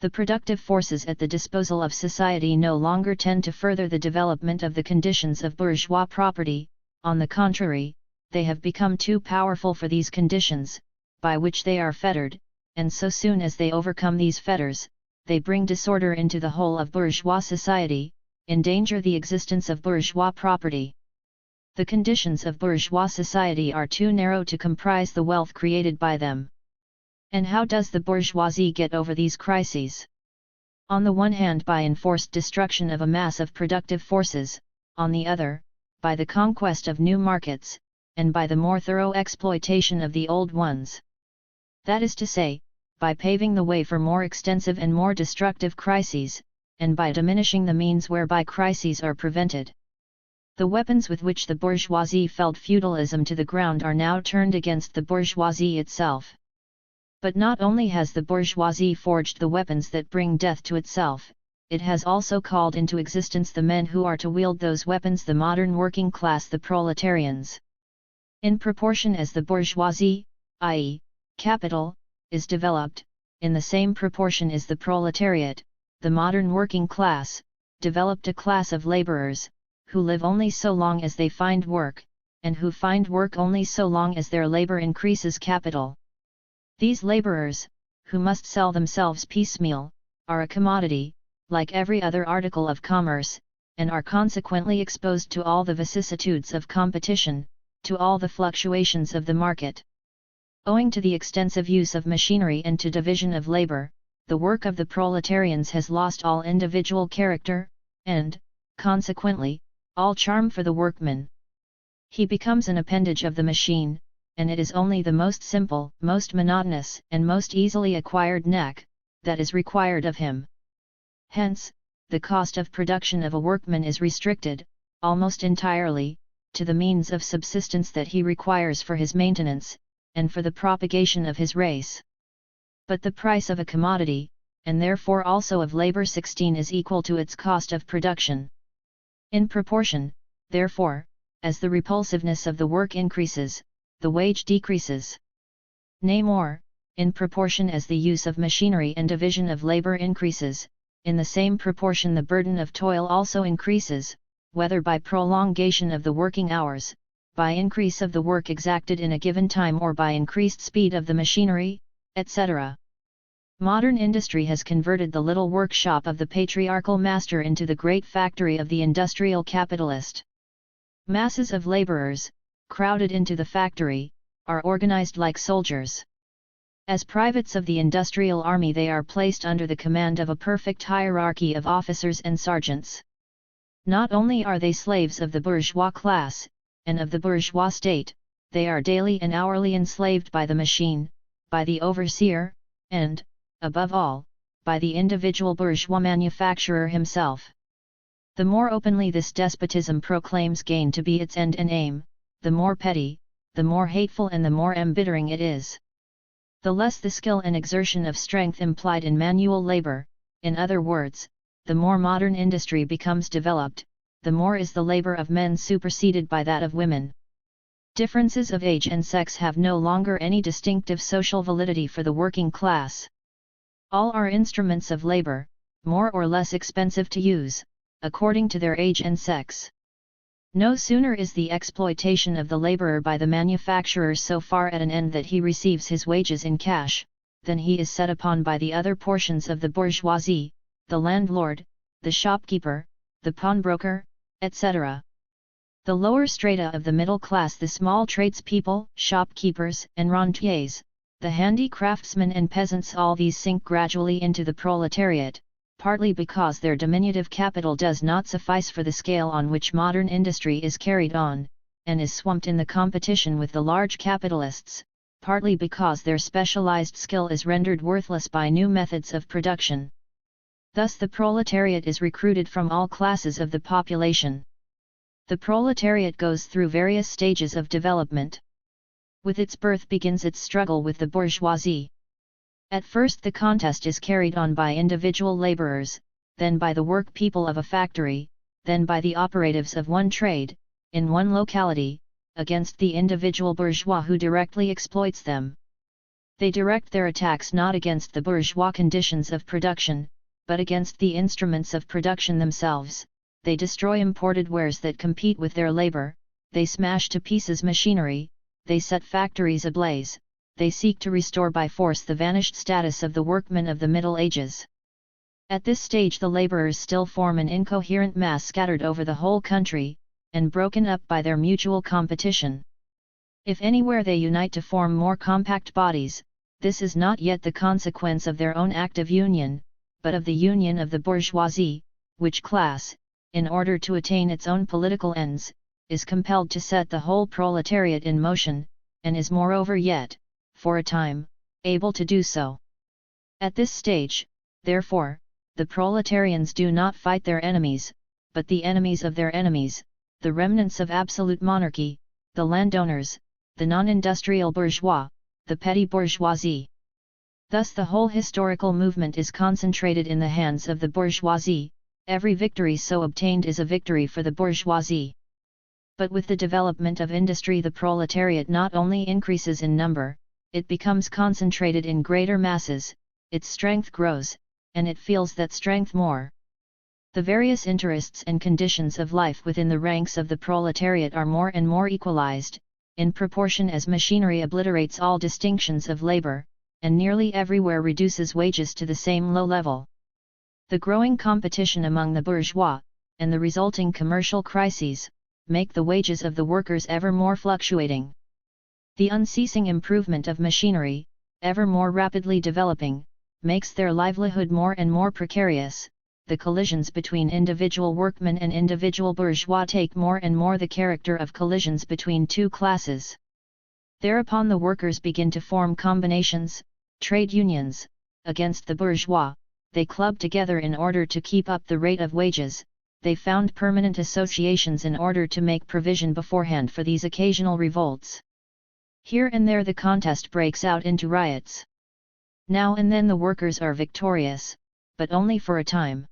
The productive forces at the disposal of society no longer tend to further the development of the conditions of bourgeois property. On the contrary, they have become too powerful for these conditions, by which they are fettered, and so soon as they overcome these fetters, they bring disorder into the whole of bourgeois society, endanger the existence of bourgeois property. The conditions of bourgeois society are too narrow to comprise the wealth created by them. And how does the bourgeoisie get over these crises? On the one hand by enforced destruction of a mass of productive forces, on the other, by the conquest of new markets, and by the more thorough exploitation of the old ones. That is to say, by paving the way for more extensive and more destructive crises, and by diminishing the means whereby crises are prevented. The weapons with which the bourgeoisie felled feudalism to the ground are now turned against the bourgeoisie itself. But not only has the bourgeoisie forged the weapons that bring death to itself, it has also called into existence the men who are to wield those weapons, the modern working class, the proletarians. In proportion as the bourgeoisie, i.e., capital, is developed, in the same proportion is the proletariat, the modern working class, developed, a class of laborers, who live only so long as they find work, and who find work only so long as their labor increases capital. These laborers, who must sell themselves piecemeal, are a commodity, like every other article of commerce, and are consequently exposed to all the vicissitudes of competition, to all the fluctuations of the market. Owing to the extensive use of machinery and to division of labor, the work of the proletarians has lost all individual character, and, consequently, all charm for the workman. He becomes an appendage of the machine, and it is only the most simple, most monotonous, and most easily acquired knack that is required of him. Hence, the cost of production of a workman is restricted, almost entirely, to the means of subsistence that he requires for his maintenance, and for the propagation of his race. But the price of a commodity, and therefore also of labor 16, is equal to its cost of production. In proportion, therefore, as the repulsiveness of the work increases, the wage decreases. Nay more, in proportion as the use of machinery and division of labor increases, in the same proportion the burden of toil also increases, whether by prolongation of the working hours, by increase of the work exacted in a given time, or by increased speed of the machinery, etc. Modern industry has converted the little workshop of the patriarchal master into the great factory of the industrial capitalist. Masses of laborers, crowded into the factory, are organized like soldiers. As privates of the industrial army, they are placed under the command of a perfect hierarchy of officers and sergeants. Not only are they slaves of the bourgeois class, and of the bourgeois state, they are daily and hourly enslaved by the machine, by the overseer, and, above all, by the individual bourgeois manufacturer himself. The more openly this despotism proclaims gain to be its end and aim, the more petty, the more hateful, and the more embittering it is. The less the skill and exertion of strength implied in manual labor, in other words, the more modern industry becomes developed, the more is the labor of men superseded by that of women. Differences of age and sex have no longer any distinctive social validity for the working class. All are instruments of labor, more or less expensive to use, according to their age and sex. No sooner is the exploitation of the laborer by the manufacturer so far at an end that he receives his wages in cash, than he is set upon by the other portions of the bourgeoisie, the landlord, the shopkeeper, the pawnbroker, etc. The lower strata of the middle class, the small tradespeople, shopkeepers, and rentiers, the handicraftsmen and peasants, all these sink gradually into the proletariat, partly because their diminutive capital does not suffice for the scale on which modern industry is carried on, and is swamped in the competition with the large capitalists, partly because their specialized skill is rendered worthless by new methods of production. Thus the proletariat is recruited from all classes of the population. The proletariat goes through various stages of development. With its birth begins its struggle with the bourgeoisie. At first the contest is carried on by individual laborers, then by the work people of a factory, then by the operatives of one trade, in one locality, against the individual bourgeois who directly exploits them. They direct their attacks not against the bourgeois conditions of production, but against the instruments of production themselves. They destroy imported wares that compete with their labor, they smash to pieces machinery, they set factories ablaze, they seek to restore by force the vanished status of the workmen of the Middle Ages. At this stage the laborers still form an incoherent mass scattered over the whole country, and broken up by their mutual competition. If anywhere they unite to form more compact bodies, this is not yet the consequence of their own active union, but of the union of the bourgeoisie, which class, in order to attain its own political ends, is compelled to set the whole proletariat in motion, and is moreover yet, for a time, able to do so. At this stage, therefore, the proletarians do not fight their enemies, but the enemies of their enemies, the remnants of absolute monarchy, the landowners, the non-industrial bourgeois, the petty bourgeoisie. Thus the whole historical movement is concentrated in the hands of the bourgeoisie. Every victory so obtained is a victory for the bourgeoisie. But with the development of industry, the proletariat not only increases in number, it becomes concentrated in greater masses, its strength grows, and it feels that strength more. The various interests and conditions of life within the ranks of the proletariat are more and more equalized, in proportion as machinery obliterates all distinctions of labor, and nearly everywhere reduces wages to the same low level. The growing competition among the bourgeois, and the resulting commercial crises, make the wages of the workers ever more fluctuating. The unceasing improvement of machinery, ever more rapidly developing, makes their livelihood more and more precarious. The collisions between individual workmen and individual bourgeois take more and more the character of collisions between two classes. Thereupon the workers begin to form combinations, trade unions, against the bourgeois. They club together in order to keep up the rate of wages. They found permanent associations in order to make provision beforehand for these occasional revolts. Here and there the contest breaks out into riots. Now and then the workers are victorious, but only for a time.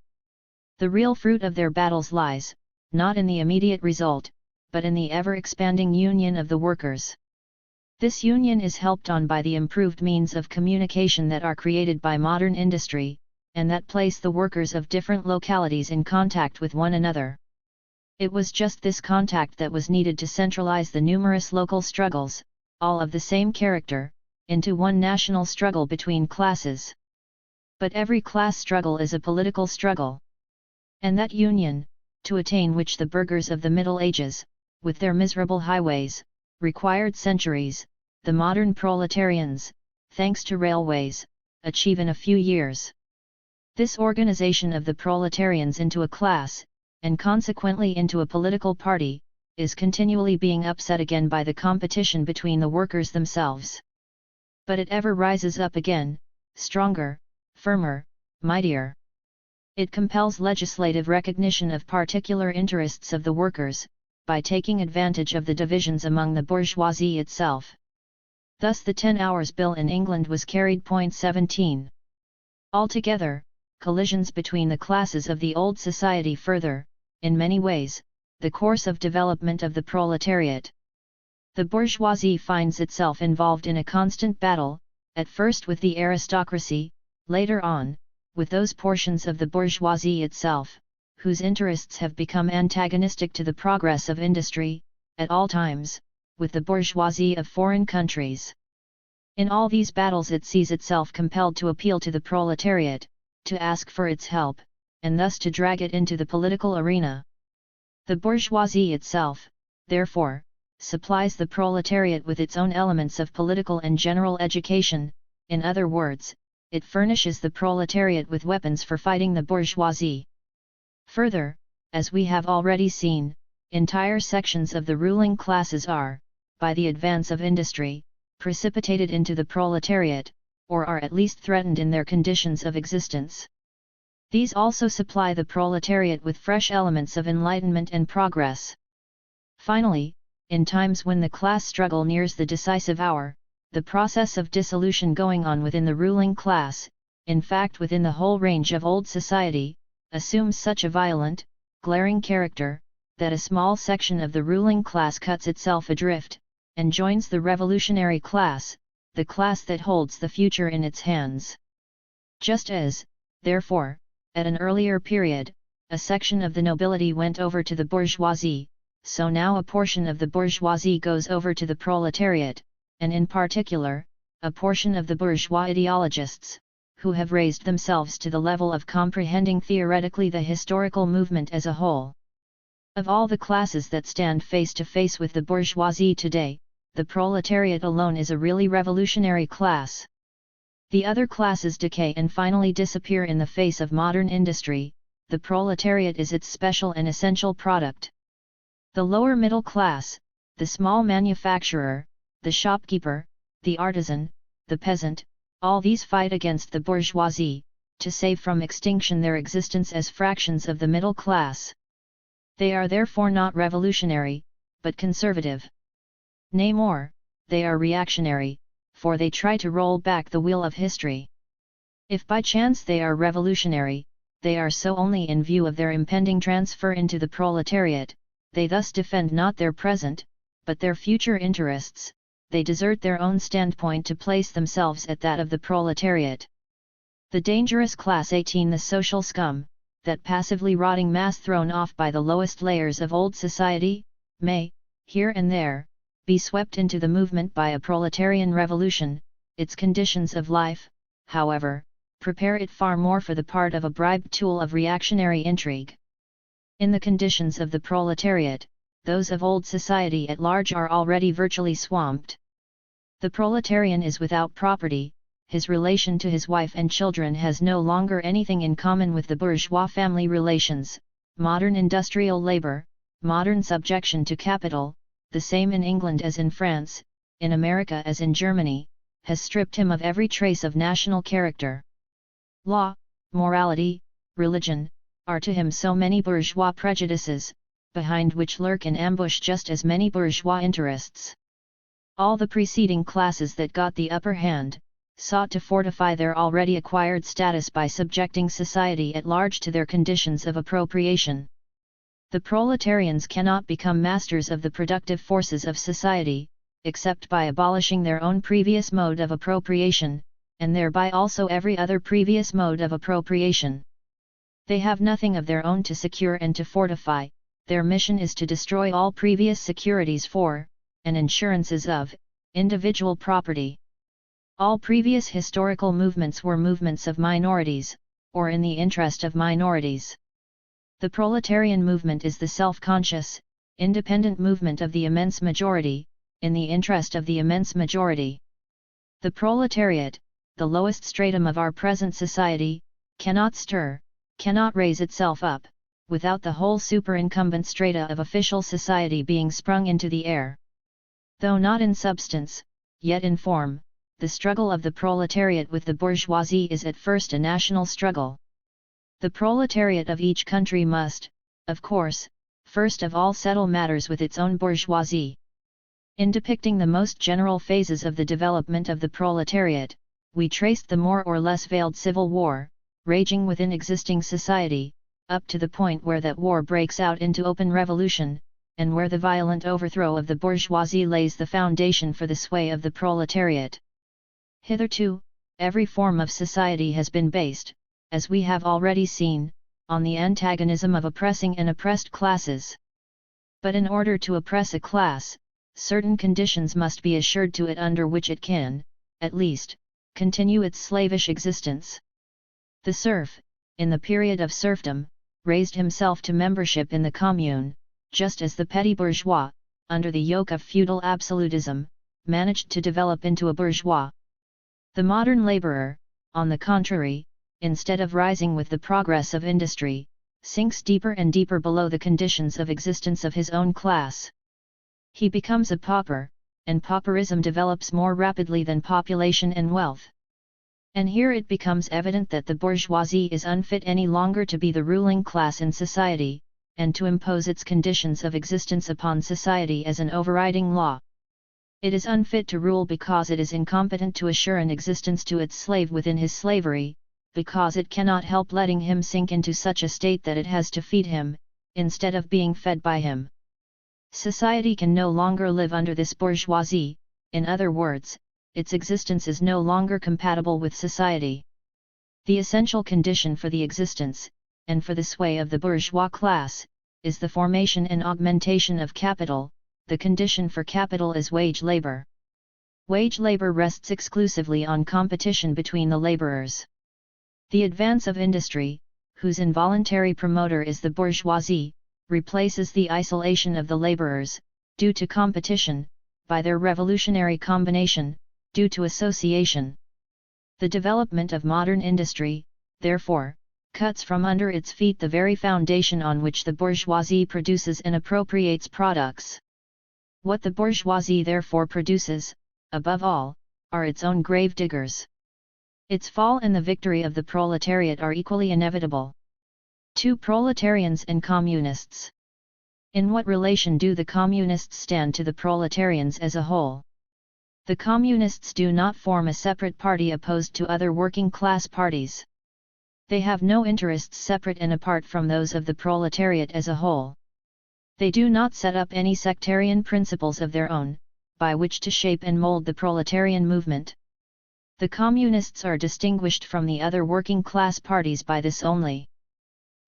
The real fruit of their battles lies, not in the immediate result, but in the ever-expanding union of the workers. This union is helped on by the improved means of communication that are created by modern industry, and that place the workers of different localities in contact with one another. It was just this contact that was needed to centralize the numerous local struggles, all of the same character, into one national struggle between classes. But every class struggle is a political struggle. And that union, to attain which the burghers of the Middle Ages, with their miserable highways, required centuries, the modern proletarians, thanks to railways, achieve in a few years. This organization of the proletarians into a class, and consequently into a political party, is continually being upset again by the competition between the workers themselves. But it ever rises up again, stronger, firmer, mightier. It compels legislative recognition of particular interests of the workers, by taking advantage of the divisions among the bourgeoisie itself. Thus the 10 Hours Bill in England was carried. 17. Altogether, collisions between the classes of the old society further, in many ways, the course of development of the proletariat. The bourgeoisie finds itself involved in a constant battle, at first with the aristocracy, later on, with those portions of the bourgeoisie itself, whose interests have become antagonistic to the progress of industry, at all times, with the bourgeoisie of foreign countries. In all these battles it sees itself compelled to appeal to the proletariat, to ask for its help, and thus to drag it into the political arena. The bourgeoisie itself, therefore, supplies the proletariat with its own elements of political and general education. In other words, it furnishes the proletariat with weapons for fighting the bourgeoisie. Further, as we have already seen, entire sections of the ruling classes are, by the advance of industry, precipitated into the proletariat, or are at least threatened in their conditions of existence. These also supply the proletariat with fresh elements of enlightenment and progress. Finally, in times when the class struggle nears the decisive hour, the process of dissolution going on within the ruling class, in fact within the whole range of old society, assumes such a violent, glaring character, that a small section of the ruling class cuts itself adrift, and joins the revolutionary class, the class that holds the future in its hands. Just as, therefore, at an earlier period, a section of the nobility went over to the bourgeoisie, so now a portion of the bourgeoisie goes over to the proletariat, and in particular, a portion of the bourgeois ideologists, who have raised themselves to the level of comprehending theoretically the historical movement as a whole. Of all the classes that stand face to face with the bourgeoisie today, the proletariat alone is a really revolutionary class. The other classes decay and finally disappear in the face of modern industry, the proletariat is its special and essential product. The lower middle class, the small manufacturer, the shopkeeper, the artisan, the peasant, all these fight against the bourgeoisie, to save from extinction their existence as fractions of the middle class. They are therefore not revolutionary, but conservative. Nay more, they are reactionary, for they try to roll back the wheel of history. If by chance they are revolutionary, they are so only in view of their impending transfer into the proletariat. They thus defend not their present, but their future interests. They desert their own standpoint to place themselves at that of the proletariat. The dangerous class 18, the social scum, that passively rotting mass thrown off by the lowest layers of old society, may, here and there, be swept into the movement by a proletarian revolution. Its conditions of life, however, prepare it far more for the part of a bribed tool of reactionary intrigue. In the conditions of the proletariat, those of old society at large are already virtually swamped. The proletarian is without property, his relation to his wife and children has no longer anything in common with the bourgeois family relations. Modern industrial labor, modern subjection to capital, the same in England as in France, in America as in Germany, has stripped him of every trace of national character. Law, morality, religion, are to him so many bourgeois prejudices, behind which lurk in ambush just as many bourgeois interests. All the preceding classes that got the upper hand, sought to fortify their already acquired status by subjecting society at large to their conditions of appropriation. The proletarians cannot become masters of the productive forces of society, except by abolishing their own previous mode of appropriation, and thereby also every other previous mode of appropriation. They have nothing of their own to secure and to fortify. Their mission is to destroy all previous securities for, and insurances of, individual property. All previous historical movements were movements of minorities, or in the interest of minorities. The proletarian movement is the self-conscious, independent movement of the immense majority, in the interest of the immense majority. The proletariat, the lowest stratum of our present society, cannot stir, cannot raise itself up, without the whole superincumbent strata of official society being sprung into the air. Though not in substance, yet in form, the struggle of the proletariat with the bourgeoisie is at first a national struggle. The proletariat of each country must, of course, first of all settle matters with its own bourgeoisie. In depicting the most general phases of the development of the proletariat, we traced the more or less veiled civil war, raging within existing society, up to the point where that war breaks out into open revolution, and where the violent overthrow of the bourgeoisie lays the foundation for the sway of the proletariat. Hitherto, every form of society has been based, as we have already seen, on the antagonism of oppressing and oppressed classes. But in order to oppress a class, certain conditions must be assured to it under which it can, at least, continue its slavish existence. The serf, in the period of serfdom, raised himself to membership in the commune, just as the petty bourgeois, under the yoke of feudal absolutism, managed to develop into a bourgeois. The modern laborer, on the contrary, instead of rising with the progress of industry, sinks deeper and deeper below the conditions of existence of his own class. He becomes a pauper, and pauperism develops more rapidly than population and wealth. And here it becomes evident that the bourgeoisie is unfit any longer to be the ruling class in society, and to impose its conditions of existence upon society as an overriding law. It is unfit to rule because it is incompetent to assure an existence to its slave within his slavery, because it cannot help letting him sink into such a state that it has to feed him, instead of being fed by him. Society can no longer live under this bourgeoisie, in other words, its existence is no longer compatible with society. The essential condition for the existence, and for the sway of the bourgeois class, is the formation and augmentation of capital. The condition for capital is wage labor. Wage labor rests exclusively on competition between the laborers. The advance of industry, whose involuntary promoter is the bourgeoisie, replaces the isolation of the laborers, due to competition, by their revolutionary combination, due to association. The development of modern industry, therefore, cuts from under its feet the very foundation on which the bourgeoisie produces and appropriates products. What the bourgeoisie therefore produces, above all, are its own grave diggers. Its fall and the victory of the proletariat are equally inevitable. 2. Proletarians and communists. In what relation do the communists stand to the proletarians as a whole? The communists do not form a separate party opposed to other working class parties. They have no interests separate and apart from those of the proletariat as a whole. They do not set up any sectarian principles of their own, by which to shape and mold the proletarian movement. The communists are distinguished from the other working class parties by this only.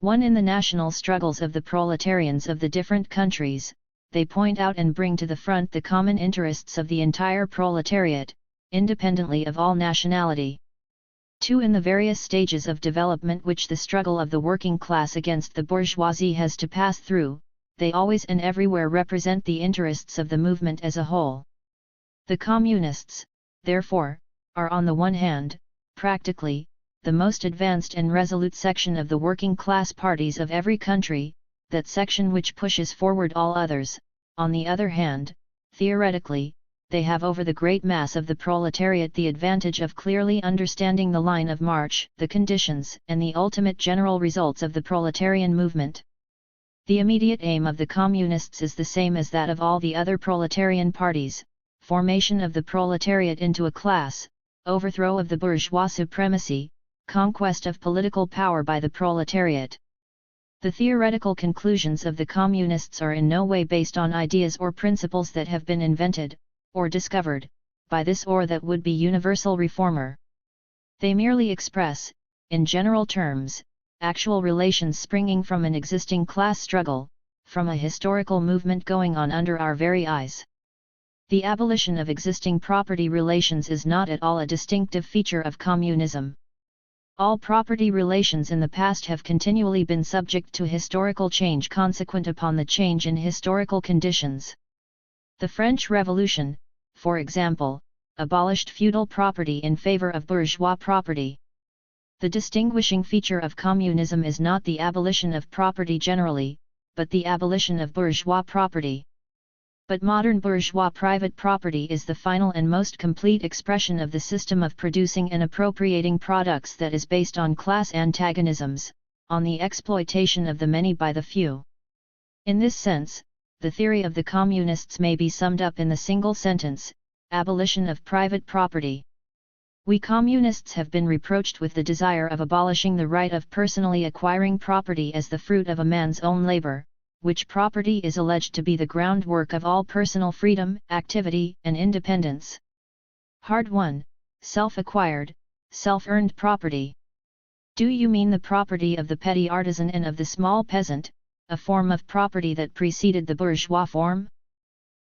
1. In the national struggles of the proletarians of the different countries, they point out and bring to the front the common interests of the entire proletariat, independently of all nationality. 2. In the various stages of development which the struggle of the working class against the bourgeoisie has to pass through, they always and everywhere represent the interests of the movement as a whole. The communists, therefore, are on the one hand, practically, the most advanced and resolute section of the working class parties of every country, that section which pushes forward all others. On the other hand, theoretically, they have over the great mass of the proletariat the advantage of clearly understanding the line of march, the conditions, and the ultimate general results of the proletarian movement. The immediate aim of the communists is the same as that of all the other proletarian parties: formation of the proletariat into a class, overthrow of the bourgeois supremacy, conquest of political power by the proletariat. The theoretical conclusions of the communists are in no way based on ideas or principles that have been invented, or discovered, by this or that would-be universal reformer. They merely express, in general terms, actual relations springing from an existing class struggle, from a historical movement going on under our very eyes. The abolition of existing property relations is not at all a distinctive feature of communism. All property relations in the past have continually been subject to historical change consequent upon the change in historical conditions. The French Revolution, for example, abolished feudal property in favor of bourgeois property. The distinguishing feature of communism is not the abolition of property generally, but the abolition of bourgeois property. But modern bourgeois private property is the final and most complete expression of the system of producing and appropriating products that is based on class antagonisms, on the exploitation of the many by the few. In this sense, the theory of the communists may be summed up in the single sentence: abolition of private property. We communists have been reproached with the desire of abolishing the right of personally acquiring property as the fruit of a man's own labor, which property is alleged to be the groundwork of all personal freedom, activity, and independence. Hard 1. Self-acquired, self-earned property. Do you mean the property of the petty artisan and of the small peasant, a form of property that preceded the bourgeois form?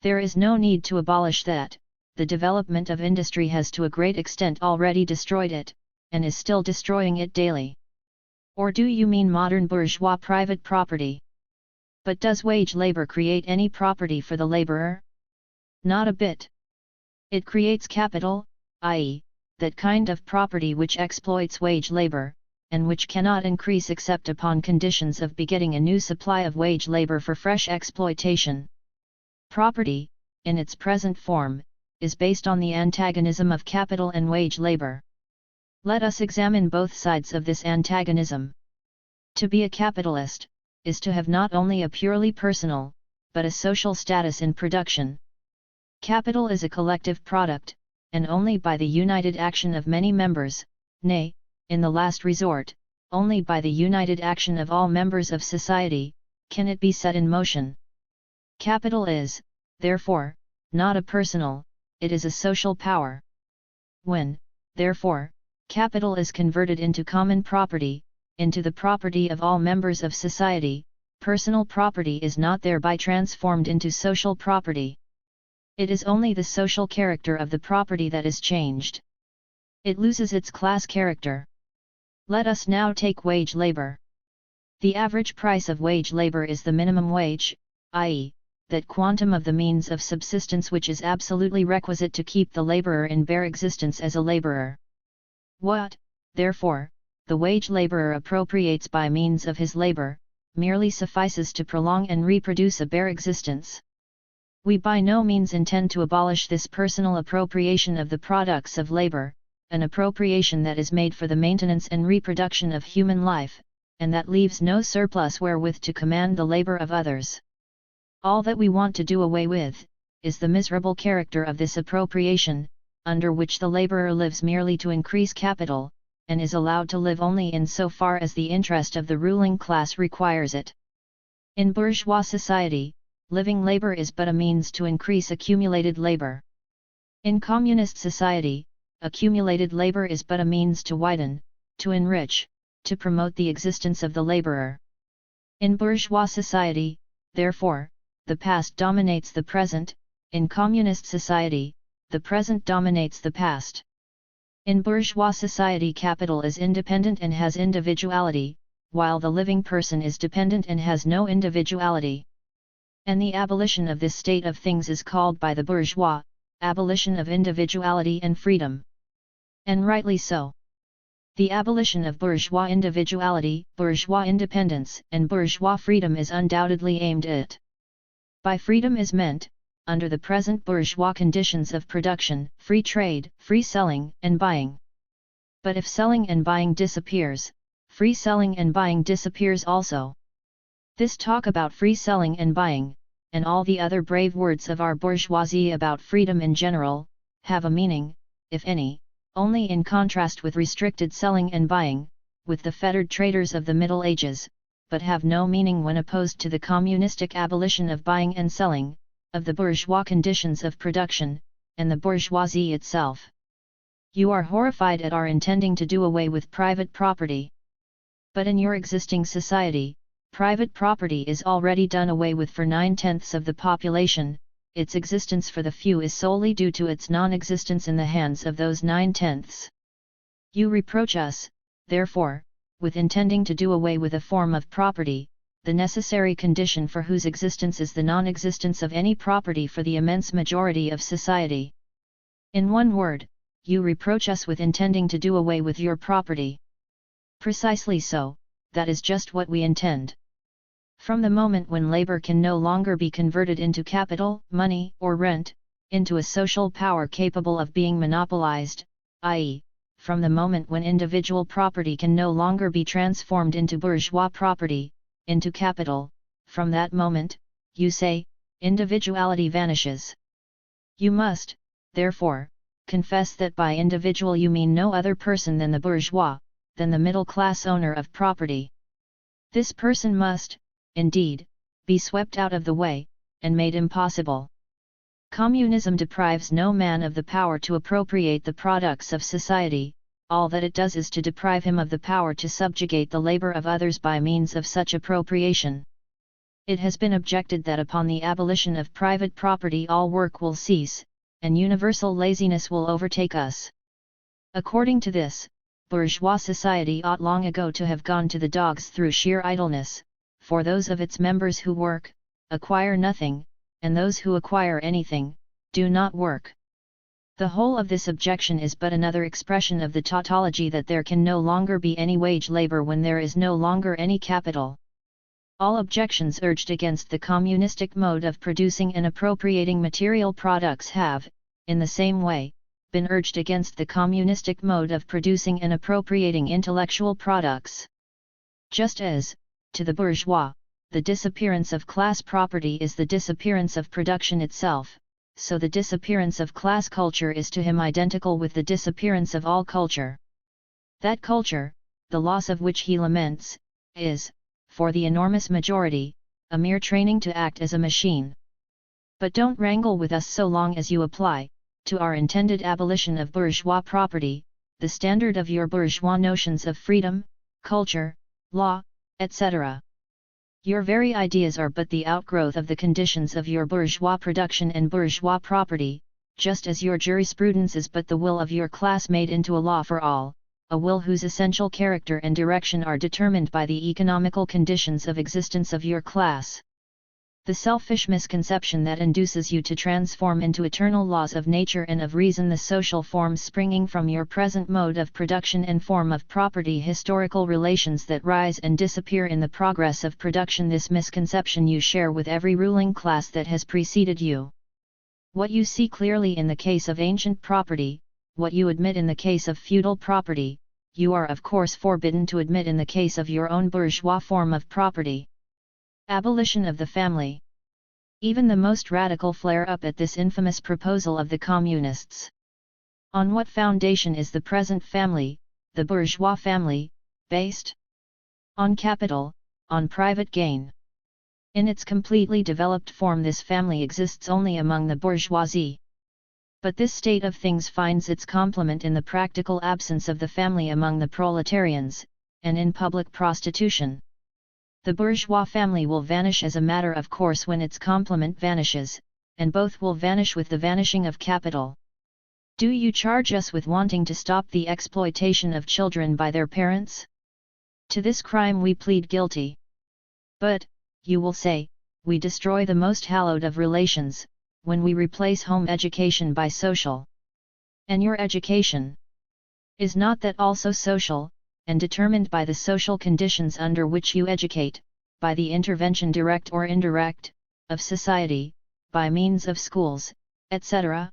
There is no need to abolish that. The development of industry has to a great extent already destroyed it, and is still destroying it daily. Or do you mean modern bourgeois private property? But does wage labor create any property for the laborer? Not a bit. It creates capital, i.e., that kind of property which exploits wage labor, and which cannot increase except upon conditions of begetting a new supply of wage labor for fresh exploitation. Property, in its present form, is based on the antagonism of capital and wage labor. Let us examine both sides of this antagonism. To be a capitalist is to have not only a purely personal, but a social status in production. Capital is a collective product, and only by the united action of many members, nay, in the last resort, only by the united action of all members of society, can it be set in motion. Capital is, therefore, not a personal, it is a social power. When, therefore, capital is converted into common property, into the property of all members of society, personal property is not thereby transformed into social property. It is only the social character of the property that is changed. It loses its class character. Let us now take wage labor. The average price of wage labor is the minimum wage, i.e., that quantum of the means of subsistence which is absolutely requisite to keep the laborer in bare existence as a laborer. What, therefore, the wage laborer appropriates by means of his labor, merely suffices to prolong and reproduce a bare existence. We by no means intend to abolish this personal appropriation of the products of labor, an appropriation that is made for the maintenance and reproduction of human life, and that leaves no surplus wherewith to command the labor of others. All that we want to do away with, is the miserable character of this appropriation, under which the laborer lives merely to increase capital, and is allowed to live only in so far as the interest of the ruling class requires it. In bourgeois society, living labor is but a means to increase accumulated labor. In communist society, accumulated labor is but a means to widen, to enrich, to promote the existence of the laborer. In bourgeois society, therefore, the past dominates the present; in communist society, the present dominates the past. In bourgeois society, capital is independent and has individuality, while the living person is dependent and has no individuality. And the abolition of this state of things is called by the bourgeois, abolition of individuality and freedom. And rightly so. The abolition of bourgeois individuality, bourgeois independence, and bourgeois freedom is undoubtedly aimed at. By freedom is meant, under the present bourgeois conditions of production, free trade, free selling and buying. But if selling and buying disappears, free selling and buying disappears also. This talk about free selling and buying, and all the other brave words of our bourgeoisie about freedom in general, have a meaning, if any, only in contrast with restricted selling and buying, with the fettered traders of the Middle Ages, but have no meaning when opposed to the communistic abolition of buying and selling, of the bourgeois conditions of production, and the bourgeoisie itself. You are horrified at our intending to do away with private property. But in your existing society, private property is already done away with for 9/10 of the population. Its existence for the few is solely due to its non-existence in the hands of those 9/10. You reproach us, therefore, with intending to do away with a form of property, the necessary condition for whose existence is the non-existence of any property for the immense majority of society. In one word, you reproach us with intending to do away with your property. Precisely so, that is just what we intend. From the moment when labor can no longer be converted into capital, money, or rent, into a social power capable of being monopolized, i.e., from the moment when individual property can no longer be transformed into bourgeois property, into capital, from that moment, you say, individuality vanishes. You must, therefore, confess that by individual you mean no other person than the bourgeois, than the middle-class owner of property. This person must, indeed, be swept out of the way, and made impossible. Communism deprives no man of the power to appropriate the products of society, all that it does is to deprive him of the power to subjugate the labor of others by means of such appropriation. It has been objected that upon the abolition of private property all work will cease, and universal laziness will overtake us. According to this, bourgeois society ought long ago to have gone to the dogs through sheer idleness, for those of its members who work, acquire nothing, and those who acquire anything, do not work. The whole of this objection is but another expression of the tautology that there can no longer be any wage labor when there is no longer any capital. All objections urged against the communistic mode of producing and appropriating material products have, in the same way, been urged against the communistic mode of producing and appropriating intellectual products. Just as, to the bourgeois, the disappearance of class property is the disappearance of production itself, so the disappearance of class culture is to him identical with the disappearance of all culture. That culture, the loss of which he laments, is, for the enormous majority, a mere training to act as a machine. But don't wrangle with us so long as you apply, to our intended abolition of bourgeois property, the standard of your bourgeois notions of freedom, culture, law, etc. Your very ideas are but the outgrowth of the conditions of your bourgeois production and bourgeois property, just as your jurisprudence is but the will of your class made into a law for all, a will whose essential character and direction are determined by the economical conditions of existence of your class. The selfish misconception that induces you to transform into eternal laws of nature and of reason the social forms springing from your present mode of production and form of property, historical relations that rise and disappear in the progress of production. This misconception you share with every ruling class that has preceded you. What you see clearly in the case of ancient property, what you admit in the case of feudal property, you are of course forbidden to admit in the case of your own bourgeois form of property. Abolition of the family. Even the most radical flare up at this infamous proposal of the communists. On what foundation is the present family, the bourgeois family, based? On capital, on private gain. In its completely developed form this family exists only among the bourgeoisie. But this state of things finds its complement in the practical absence of the family among the proletarians, and in public prostitution. The bourgeois family will vanish as a matter of course when its complement vanishes, and both will vanish with the vanishing of capital. Do you charge us with wanting to stop the exploitation of children by their parents? To this crime we plead guilty. But, you will say, we destroy the most hallowed of relations, when we replace home education by social. And your education? Is not that also social, and determined by the social conditions under which you educate, by the intervention direct or indirect, of society, by means of schools, etc.?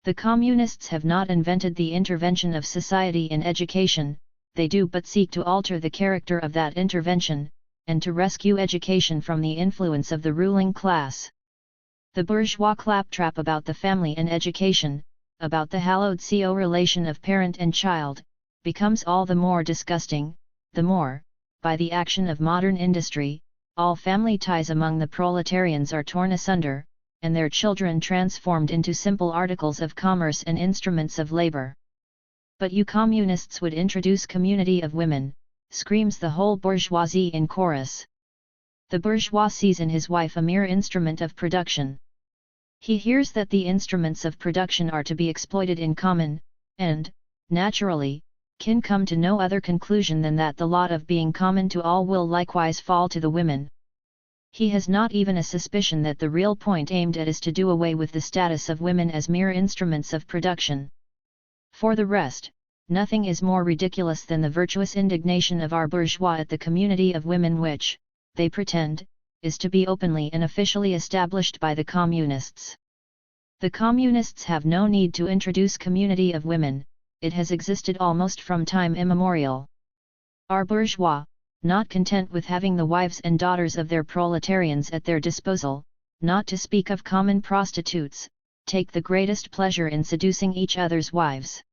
The communists have not invented the intervention of society in education, they do but seek to alter the character of that intervention, and to rescue education from the influence of the ruling class. The bourgeois claptrap about the family and education, about the hallowed co-relation of parent and child, becomes all the more disgusting, the more, by the action of modern industry, all family ties among the proletarians are torn asunder, and their children transformed into simple articles of commerce and instruments of labor. But you communists would introduce community of women, screams the whole bourgeoisie in chorus. The bourgeois sees in his wife a mere instrument of production. He hears that the instruments of production are to be exploited in common, and, naturally, can come to no other conclusion than that the lot of being common to all will likewise fall to the women. He has not even a suspicion that the real point aimed at is to do away with the status of women as mere instruments of production. For the rest, nothing is more ridiculous than the virtuous indignation of our bourgeois at the community of women which, they pretend, is to be openly and officially established by the communists. The communists have no need to introduce community of women, it has existed almost from time immemorial. Our bourgeois, not content with having the wives and daughters of their proletarians at their disposal, not to speak of common prostitutes, take the greatest pleasure in seducing each other's wives.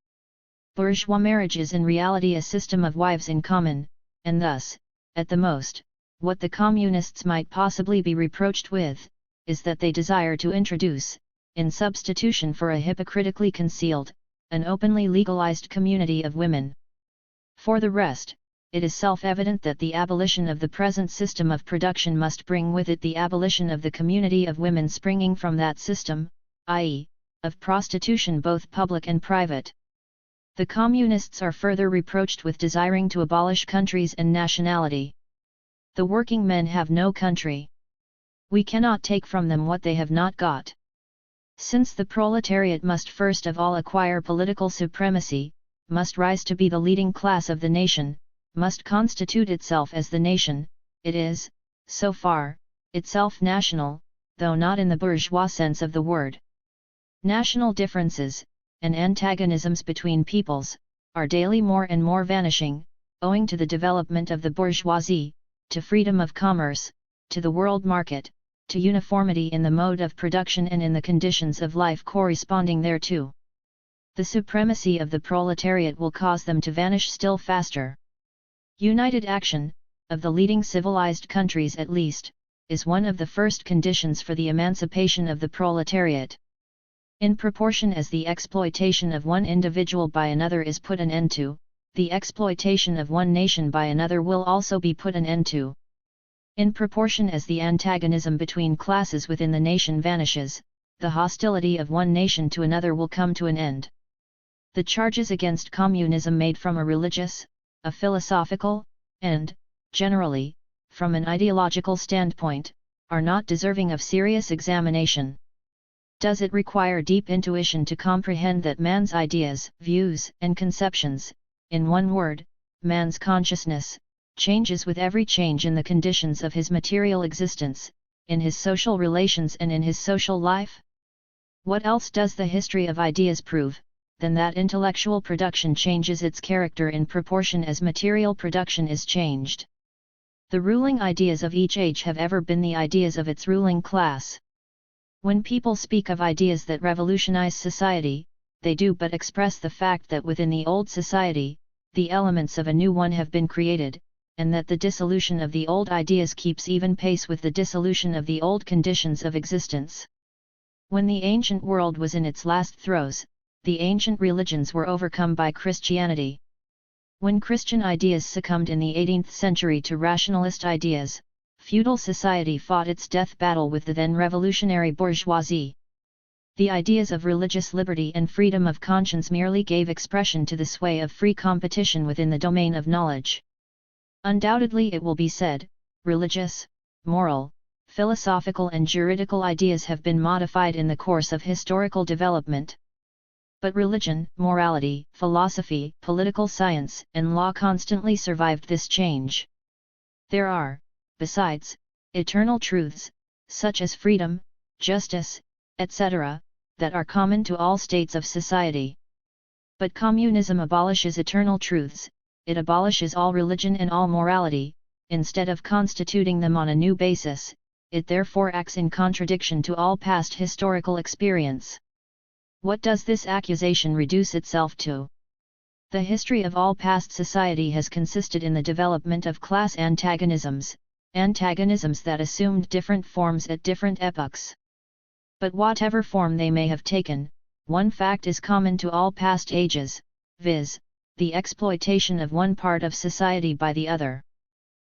Bourgeois marriage is in reality a system of wives in common, and thus, at the most, what the communists might possibly be reproached with, is that they desire to introduce, in substitution for a hypocritically concealed, an openly legalized community of women. For the rest, it is self-evident that the abolition of the present system of production must bring with it the abolition of the community of women springing from that system, i.e., of prostitution both public and private. The communists are further reproached with desiring to abolish countries and nationality. The working men have no country. We cannot take from them what they have not got. Since the proletariat must first of all acquire political supremacy, must rise to be the leading class of the nation, must constitute itself as the nation, it is, so far, itself national, though not in the bourgeois sense of the word. National differences, and antagonisms between peoples, are daily more and more vanishing, owing to the development of the bourgeoisie, to freedom of commerce, to the world market, to uniformity in the mode of production and in the conditions of life corresponding thereto. The supremacy of the proletariat will cause them to vanish still faster. United action, of the leading civilized countries at least, is one of the first conditions for the emancipation of the proletariat. In proportion as the exploitation of one individual by another is put an end to, the exploitation of one nation by another will also be put an end to. In proportion as the antagonism between classes within the nation vanishes, the hostility of one nation to another will come to an end. The charges against communism made from a religious, a philosophical, and, generally, from an ideological standpoint, are not deserving of serious examination. Does it require deep intuition to comprehend that man's ideas, views, and conceptions, in one word, man's consciousness, changes with every change in the conditions of his material existence, in his social relations and in his social life? What else does the history of ideas prove, than that intellectual production changes its character in proportion as material production is changed? The ruling ideas of each age have ever been the ideas of its ruling class. When people speak of ideas that revolutionize society, they do but express the fact that within the old society, the elements of a new one have been created, and that the dissolution of the old ideas keeps even pace with the dissolution of the old conditions of existence. When the ancient world was in its last throes, the ancient religions were overcome by Christianity. When Christian ideas succumbed in the 18th century to rationalist ideas, feudal society fought its death battle with the then revolutionary bourgeoisie. The ideas of religious liberty and freedom of conscience merely gave expression to the sway of free competition within the domain of knowledge. Undoubtedly, it will be said, religious, moral, philosophical and juridical ideas have been modified in the course of historical development. But religion, morality, philosophy, political science, and law constantly survived this change. There are, besides, eternal truths, such as freedom, justice, etc., that are common to all states of society. But communism abolishes eternal truths, it abolishes all religion and all morality, instead of constituting them on a new basis, it therefore acts in contradiction to all past historical experience. What does this accusation reduce itself to? The history of all past society has consisted in the development of class antagonisms, antagonisms that assumed different forms at different epochs. But whatever form they may have taken, one fact is common to all past ages, viz., the exploitation of one part of society by the other.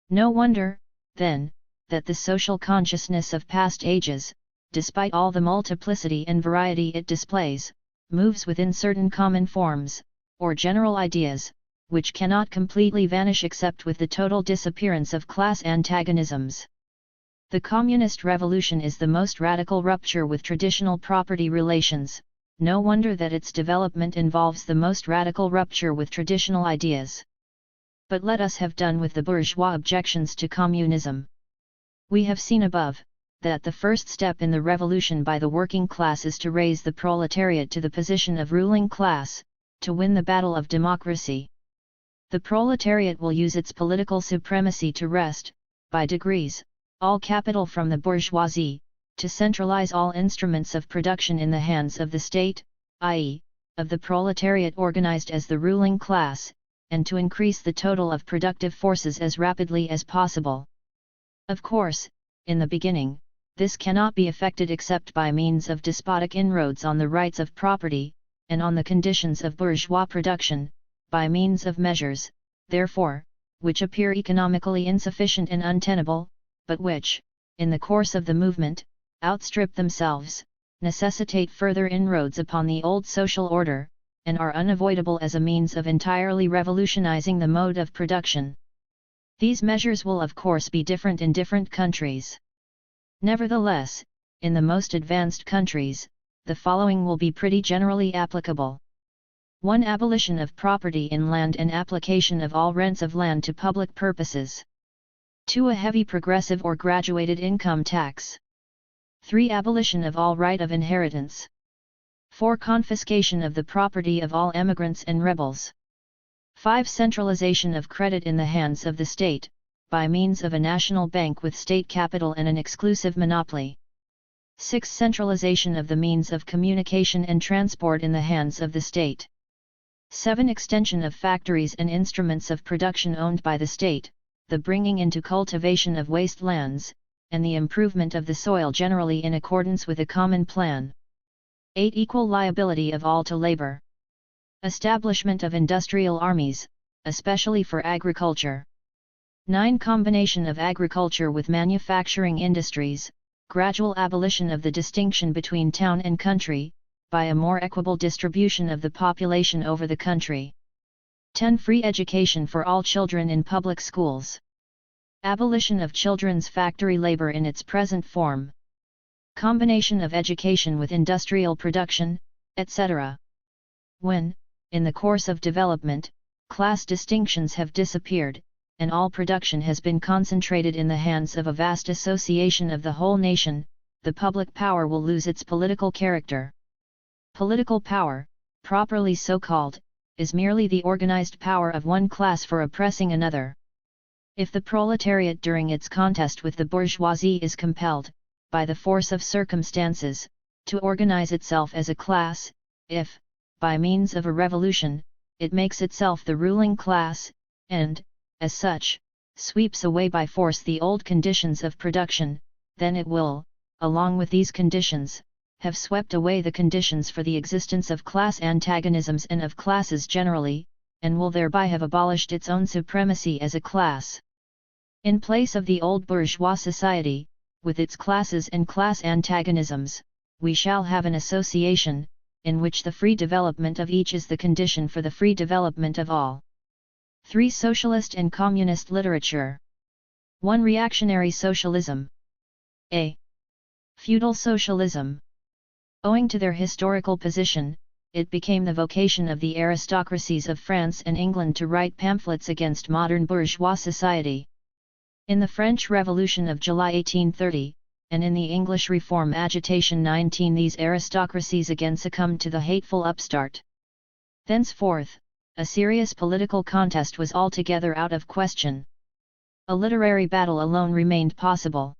No wonder, then, that the social consciousness of past ages, despite all the multiplicity and variety it displays, moves within certain common forms, or general ideas, which cannot completely vanish except with the total disappearance of class antagonisms. The communist revolution is the most radical rupture with traditional property relations, no wonder that its development involves the most radical rupture with traditional ideas. But let us have done with the bourgeois objections to communism. We have seen above, that the first step in the revolution by the working class is to raise the proletariat to the position of ruling class, to win the battle of democracy. The proletariat will use its political supremacy to wrest, by degrees, all capital from the bourgeoisie, to centralize all instruments of production in the hands of the state, i.e., of the proletariat organized as the ruling class, and to increase the total of productive forces as rapidly as possible. Of course, in the beginning, this cannot be effected except by means of despotic inroads on the rights of property, and on the conditions of bourgeois production, by means of measures, therefore, which appear economically insufficient and untenable, but which, in the course of the movement, outstrip themselves, necessitate further inroads upon the old social order, and are unavoidable as a means of entirely revolutionizing the mode of production. These measures will of course be different in different countries. Nevertheless, in the most advanced countries, the following will be pretty generally applicable. 1. Abolition of property in land and application of all rents of land to public purposes. 2. A heavy progressive or graduated income tax. 3. Abolition of all right of inheritance. 4. Confiscation of the property of all emigrants and rebels. 5. Centralization of credit in the hands of the state, by means of a national bank with state capital and an exclusive monopoly. 6. Centralization of the means of communication and transport in the hands of the state. 7. Extension of factories and instruments of production owned by the state, the bringing into cultivation of waste lands, and the improvement of the soil generally in accordance with a common plan. 8. Equal liability of all to labor. Establishment of industrial armies, especially for agriculture. 9. Combination of agriculture with manufacturing industries, gradual abolition of the distinction between town and country, by a more equable distribution of the population over the country. 10. Free education for all children in public schools. Abolition of children's factory labor in its present form. Combination of education with industrial production, etc. When, in the course of development, class distinctions have disappeared, and all production has been concentrated in the hands of a vast association of the whole nation, the public power will lose its political character. Political power, properly so called, is merely the organized power of one class for oppressing another. If the proletariat during its contest with the bourgeoisie is compelled, by the force of circumstances, to organize itself as a class, if, by means of a revolution, it makes itself the ruling class, and, as such, sweeps away by force the old conditions of production, then it will, along with these conditions, have swept away the conditions for the existence of class antagonisms and of classes generally, and will thereby have abolished its own supremacy as a class. In place of the old bourgeois society, with its classes and class antagonisms, we shall have an association, in which the free development of each is the condition for the free development of all. 3. Socialist and Communist literature. 1. Reactionary socialism. A. Feudal socialism. Owing to their historical position, it became the vocation of the aristocracies of France and England to write pamphlets against modern bourgeois society. In the French Revolution of July 1830, and in the English Reform Agitation 19, these aristocracies again succumbed to the hateful upstart. Thenceforth, a serious political contest was altogether out of question. A literary battle alone remained possible.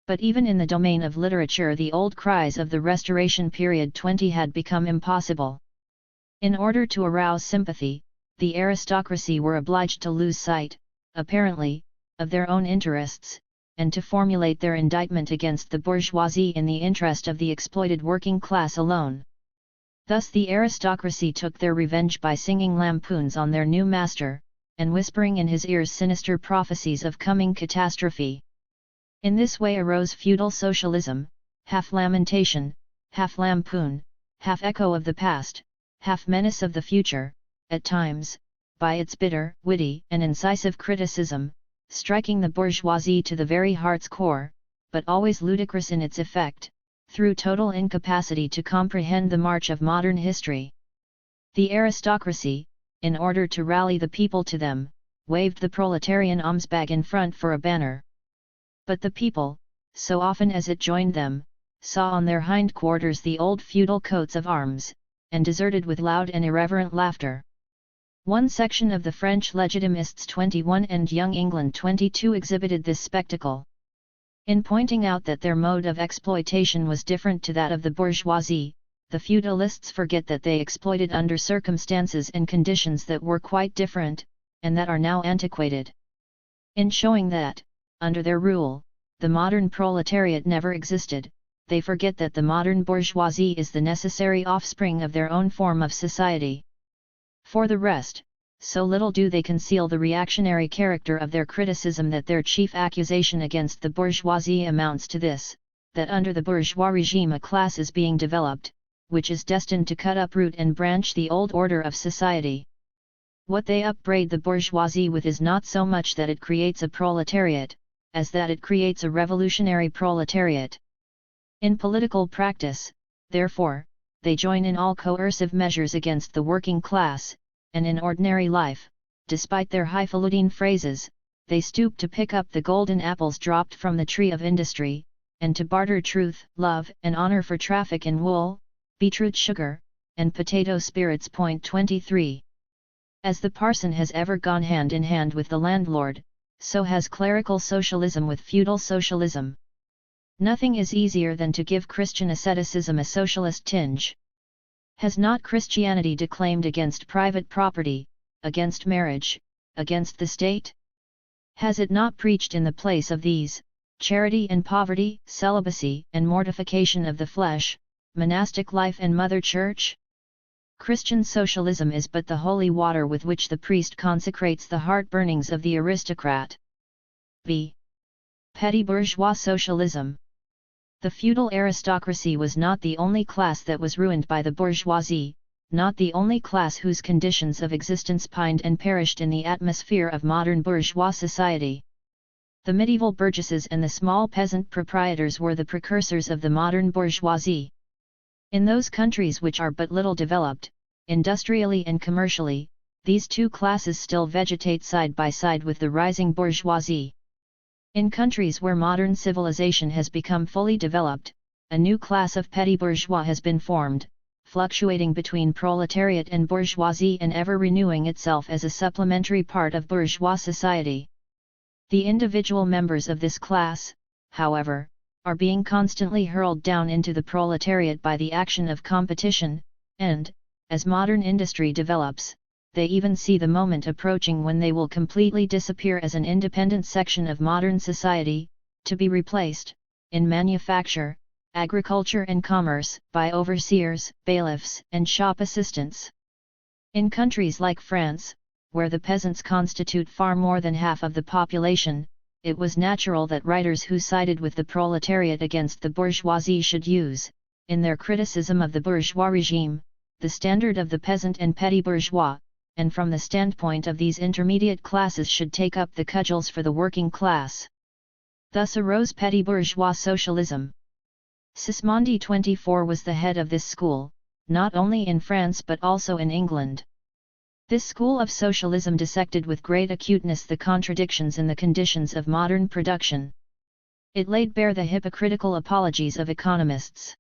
But even in the domain of literature, the old cries of the Restoration period 20 had become impossible. In order to arouse sympathy, the aristocracy were obliged to lose sight, apparently, of their own interests, and to formulate their indictment against the bourgeoisie in the interest of the exploited working class alone. Thus the aristocracy took their revenge by singing lampoons on their new master, and whispering in his ears sinister prophecies of coming catastrophe. In this way arose feudal socialism, half lamentation, half lampoon, half echo of the past, half menace of the future, at times, by its bitter, witty, and incisive criticism, striking the bourgeoisie to the very heart's core, but always ludicrous in its effect, through total incapacity to comprehend the march of modern history. The aristocracy, in order to rally the people to them, waved the proletarian almsbag in front for a banner. But the people, so often as it joined them, saw on their hindquarters the old feudal coats of arms, and deserted with loud and irreverent laughter. One section of the French Legitimists 21 and Young England 22 exhibited this spectacle. In pointing out that their mode of exploitation was different to that of the bourgeoisie, the feudalists forget that they exploited under circumstances and conditions that were quite different, and that are now antiquated. In showing that, under their rule, the modern proletariat never existed, they forget that the modern bourgeoisie is the necessary offspring of their own form of society. For the rest, so little do they conceal the reactionary character of their criticism that their chief accusation against the bourgeoisie amounts to this, that under the bourgeois regime a class is being developed, which is destined to cut up root and branch the old order of society. What they upbraid the bourgeoisie with is not so much that it creates a proletariat, as that it creates a revolutionary proletariat. In political practice, therefore, they join in all coercive measures against the working class, and in ordinary life, despite their highfalutin phrases, they stoop to pick up the golden apples dropped from the tree of industry, and to barter truth, love, and honor for traffic in wool, beetroot sugar, and potato spirits. 23. As the parson has ever gone hand in hand with the landlord, so has clerical socialism with feudal socialism. Nothing is easier than to give Christian asceticism a socialist tinge. Has not Christianity declaimed against private property, against marriage, against the state? Has it not preached in the place of these, charity and poverty, celibacy and mortification of the flesh, monastic life and mother church? Christian socialism is but the holy water with which the priest consecrates the heart-burnings of the aristocrat. B. Petty bourgeois socialism. The feudal aristocracy was not the only class that was ruined by the bourgeoisie, not the only class whose conditions of existence pined and perished in the atmosphere of modern bourgeois society. The medieval burgesses and the small peasant proprietors were the precursors of the modern bourgeoisie. In those countries which are but little developed, industrially and commercially, these two classes still vegetate side by side with the rising bourgeoisie. In countries where modern civilization has become fully developed, a new class of petty bourgeois has been formed, fluctuating between proletariat and bourgeoisie and ever renewing itself as a supplementary part of bourgeois society. The individual members of this class, however, are being constantly hurled down into the proletariat by the action of competition, and, as modern industry develops, they even see the moment approaching when they will completely disappear as an independent section of modern society, to be replaced, in manufacture, agriculture and commerce, by overseers, bailiffs, and shop assistants. In countries like France, where the peasants constitute far more than half of the population, it was natural that writers who sided with the proletariat against the bourgeoisie should use, in their criticism of the bourgeois regime, the standard of the peasant and petty bourgeois, and from the standpoint of these intermediate classes should take up the cudgels for the working class. Thus arose petty bourgeois socialism. Sismondi 24 was the head of this school, not only in France but also in England. This school of socialism dissected with great acuteness the contradictions in the conditions of modern production. It laid bare the hypocritical apologies of economists.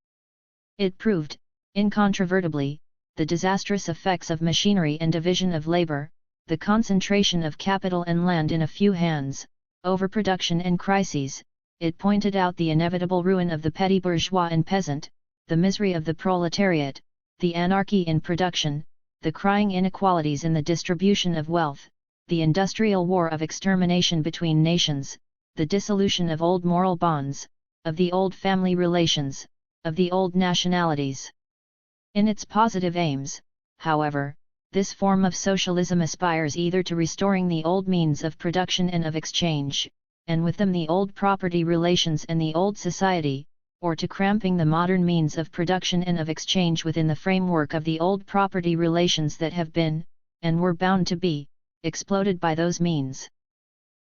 It proved, incontrovertibly, the disastrous effects of machinery and division of labor, the concentration of capital and land in a few hands, overproduction and crises. It pointed out the inevitable ruin of the petty bourgeois and peasant, the misery of the proletariat, the anarchy in production, the crying inequalities in the distribution of wealth, the industrial war of extermination between nations, the dissolution of old moral bonds, of the old family relations, of the old nationalities. In its positive aims, however, this form of socialism aspires either to restoring the old means of production and of exchange, and with them the old property relations and the old society, or to cramping the modern means of production and of exchange within the framework of the old property relations that have been, and were bound to be, exploded by those means.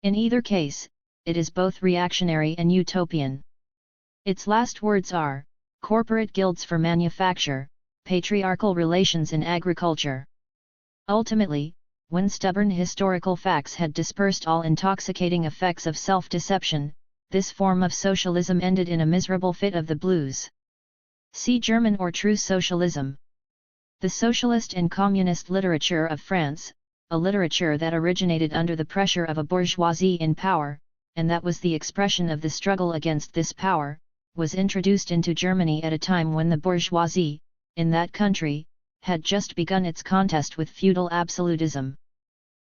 In either case, it is both reactionary and utopian. Its last words are, corporate guilds for manufacture, patriarchal relations in agriculture. Ultimately, when stubborn historical facts had dispersed all intoxicating effects of self-deception, this form of socialism ended in a miserable fit of the blues. See German or True Socialism. The socialist and communist literature of France, a literature that originated under the pressure of a bourgeoisie in power, and that was the expression of the struggle against this power, was introduced into Germany at a time when the bourgeoisie, in that country, had just begun its contest with feudal absolutism.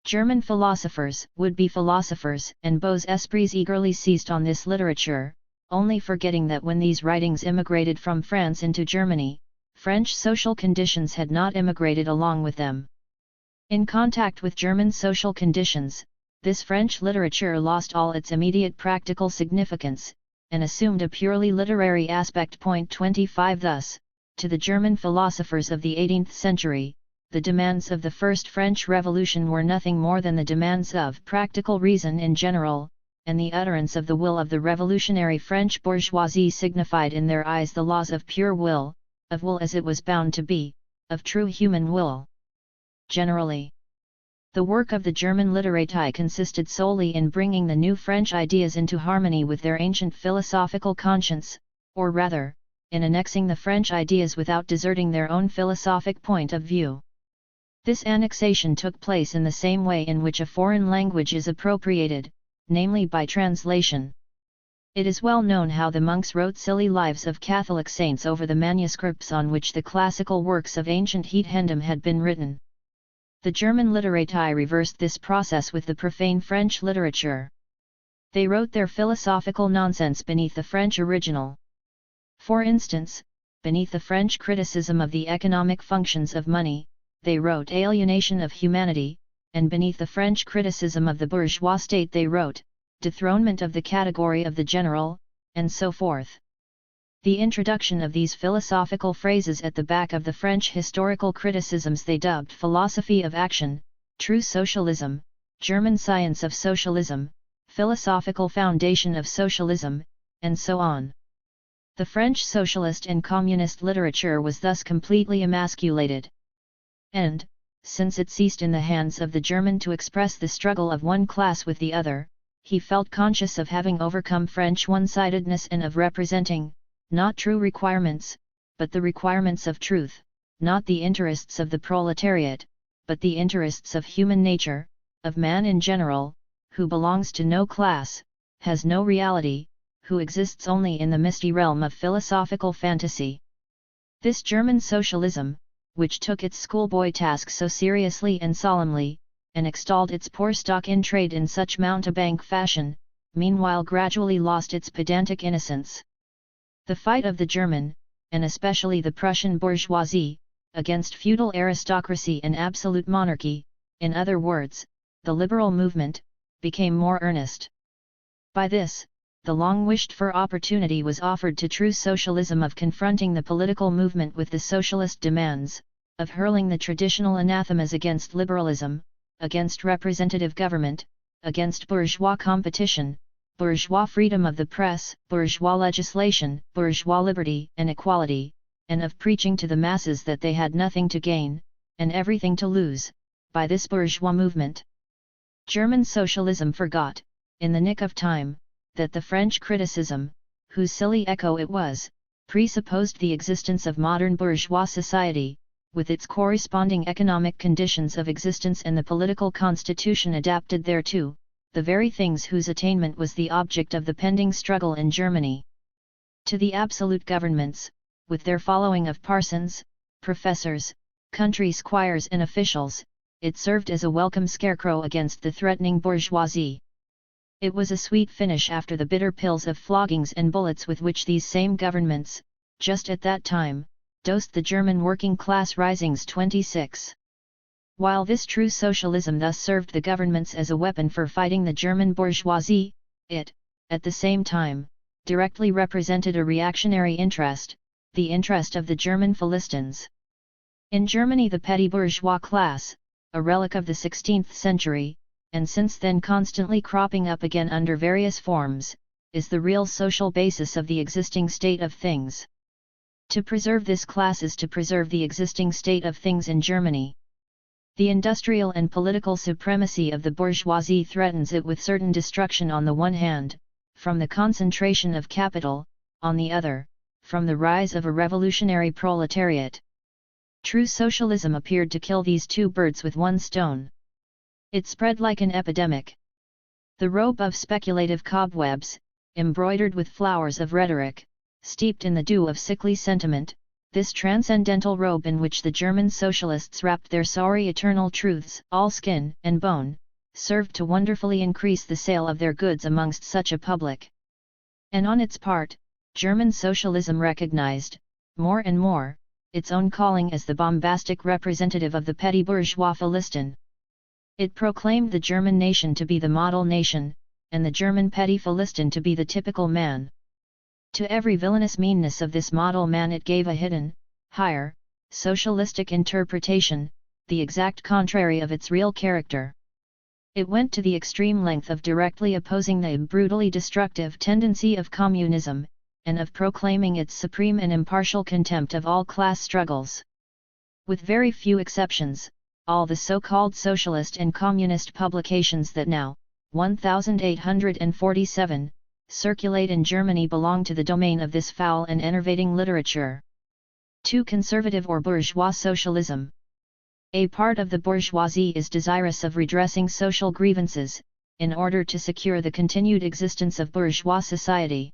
German philosophers, would-be philosophers, and beaux esprits eagerly seized on this literature, only forgetting that when these writings immigrated from France into Germany, French social conditions had not immigrated along with them. In contact with German social conditions, this French literature lost all its immediate practical significance, and assumed a purely literary aspect. 25 Thus, to the German philosophers of the 18th century, the demands of the First French Revolution were nothing more than the demands of practical reason in general, and the utterance of the will of the revolutionary French bourgeoisie signified in their eyes the laws of pure will, of will as it was bound to be, of true human will. Generally, the work of the German literati consisted solely in bringing the new French ideas into harmony with their ancient philosophical conscience, or rather, in annexing the French ideas without deserting their own philosophic point of view. This annexation took place in the same way in which a foreign language is appropriated, namely by translation. It is well known how the monks wrote silly lives of Catholic saints over the manuscripts on which the classical works of ancient Heathendom had been written. The German literati reversed this process with the profane French literature. They wrote their philosophical nonsense beneath the French original. For instance, beneath the French criticism of the economic functions of money, they wrote alienation of humanity, and beneath the French criticism of the bourgeois state they wrote dethronement of the category of the general, and so forth. The introduction of these philosophical phrases at the back of the French historical criticisms they dubbed philosophy of action, true socialism, German science of socialism, philosophical foundation of socialism, and so on. The French socialist and communist literature was thus completely emasculated. And, since it ceased in the hands of the German to express the struggle of one class with the other, he felt conscious of having overcome French one-sidedness and of representing, not true requirements, but the requirements of truth, not the interests of the proletariat, but the interests of human nature, of man in general, who belongs to no class, has no reality, who exists only in the misty realm of philosophical fantasy. This German socialism, which took its schoolboy task so seriously and solemnly, and extolled its poor stock in trade in such mountebank fashion, meanwhile gradually lost its pedantic innocence. The fight of the German, and especially the Prussian bourgeoisie, against feudal aristocracy and absolute monarchy, in other words, the liberal movement, became more earnest. By this, the long-wished-for opportunity was offered to true socialism of confronting the political movement with the socialist demands, of hurling the traditional anathemas against liberalism, against representative government, against bourgeois competition, bourgeois freedom of the press, bourgeois legislation, bourgeois liberty and equality, and of preaching to the masses that they had nothing to gain, and everything to lose, by this bourgeois movement. German socialism forgot, in the nick of time, that the French criticism, whose silly echo it was, presupposed the existence of modern bourgeois society, with its corresponding economic conditions of existence and the political constitution adapted thereto, the very things whose attainment was the object of the pending struggle in Germany. To the absolute governments, with their following of parsons, professors, country squires and officials, it served as a welcome scarecrow against the threatening bourgeoisie. It was a sweet finish after the bitter pills of floggings and bullets with which these same governments, just at that time, dosed the German working class risings. 26. While this true socialism thus served the governments as a weapon for fighting the German bourgeoisie, it, at the same time, directly represented a reactionary interest, the interest of the German Philistines. In Germany the petty bourgeois class, a relic of the 16th century, and since then constantly cropping up again under various forms, is the real social basis of the existing state of things. To preserve this class is to preserve the existing state of things in Germany. The industrial and political supremacy of the bourgeoisie threatens it with certain destruction on the one hand, from the concentration of capital, on the other, from the rise of a revolutionary proletariat. True socialism appeared to kill these two birds with one stone. It spread like an epidemic. The robe of speculative cobwebs, embroidered with flowers of rhetoric, steeped in the dew of sickly sentiment, this transcendental robe in which the German socialists wrapped their sorry eternal truths, all skin and bone, served to wonderfully increase the sale of their goods amongst such a public. And on its part, German socialism recognized, more and more, its own calling as the bombastic representative of the petty bourgeois Philistine. It proclaimed the German nation to be the model nation, and the German petty Philistine to be the typical man. To every villainous meanness of this model man it gave a hidden, higher, socialistic interpretation, the exact contrary of its real character. It went to the extreme length of directly opposing the brutally destructive tendency of communism, and of proclaiming its supreme and impartial contempt of all class struggles. With very few exceptions, all the so-called socialist and communist publications that now, 1847, circulate in Germany belong to the domain of this foul and enervating literature. 2. Conservative or bourgeois socialism. A part of the bourgeoisie is desirous of redressing social grievances, in order to secure the continued existence of bourgeois society.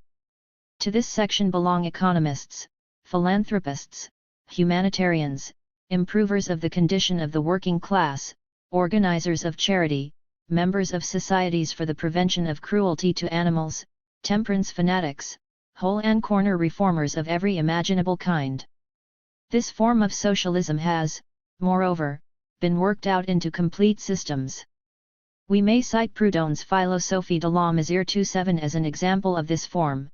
To this section belong economists, philanthropists, humanitarians, improvers of the condition of the working class, organizers of charity, members of societies for the prevention of cruelty to animals, temperance fanatics, hole and corner reformers of every imaginable kind. This form of socialism has, moreover, been worked out into complete systems. We may cite Proudhon's Philosophie de la Misère 27 as an example of this form.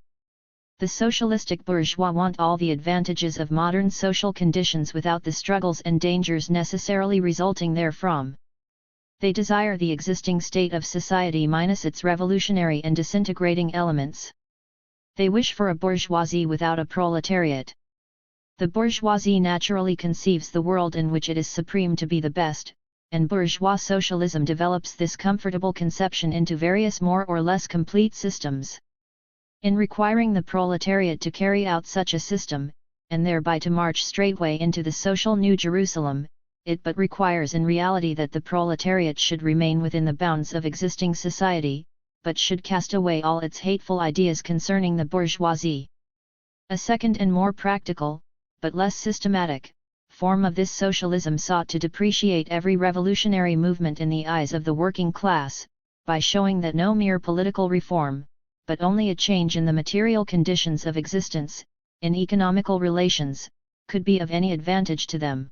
The socialistic bourgeois want all the advantages of modern social conditions without the struggles and dangers necessarily resulting therefrom. They desire the existing state of society minus its revolutionary and disintegrating elements. They wish for a bourgeoisie without a proletariat. The bourgeoisie naturally conceives the world in which it is supreme to be the best, and bourgeois socialism develops this comfortable conception into various more or less complete systems. In requiring the proletariat to carry out such a system, and thereby to march straightway into the social New Jerusalem, it but requires in reality that the proletariat should remain within the bounds of existing society, but should cast away all its hateful ideas concerning the bourgeoisie. A second and more practical, but less systematic, form of this socialism sought to depreciate every revolutionary movement in the eyes of the working class, by showing that no mere political reform, but only a change in the material conditions of existence, in economical relations, could be of any advantage to them.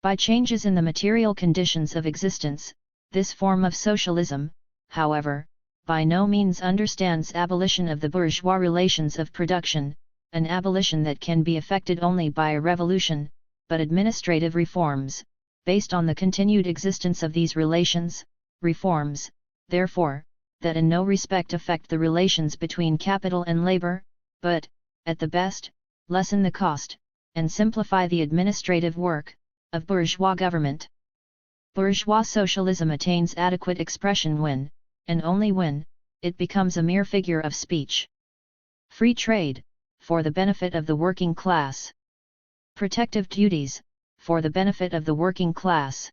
By changes in the material conditions of existence, this form of socialism, however, by no means understands abolition of the bourgeois relations of production, an abolition that can be effected only by a revolution, but administrative reforms, based on the continued existence of these relations, reforms, therefore, that in no respect affect the relations between capital and labor, but, at the best, lessen the cost, and simplify the administrative work, of bourgeois government. Bourgeois socialism attains adequate expression when, and only when, it becomes a mere figure of speech. Free trade, for the benefit of the working class. Protective duties, for the benefit of the working class.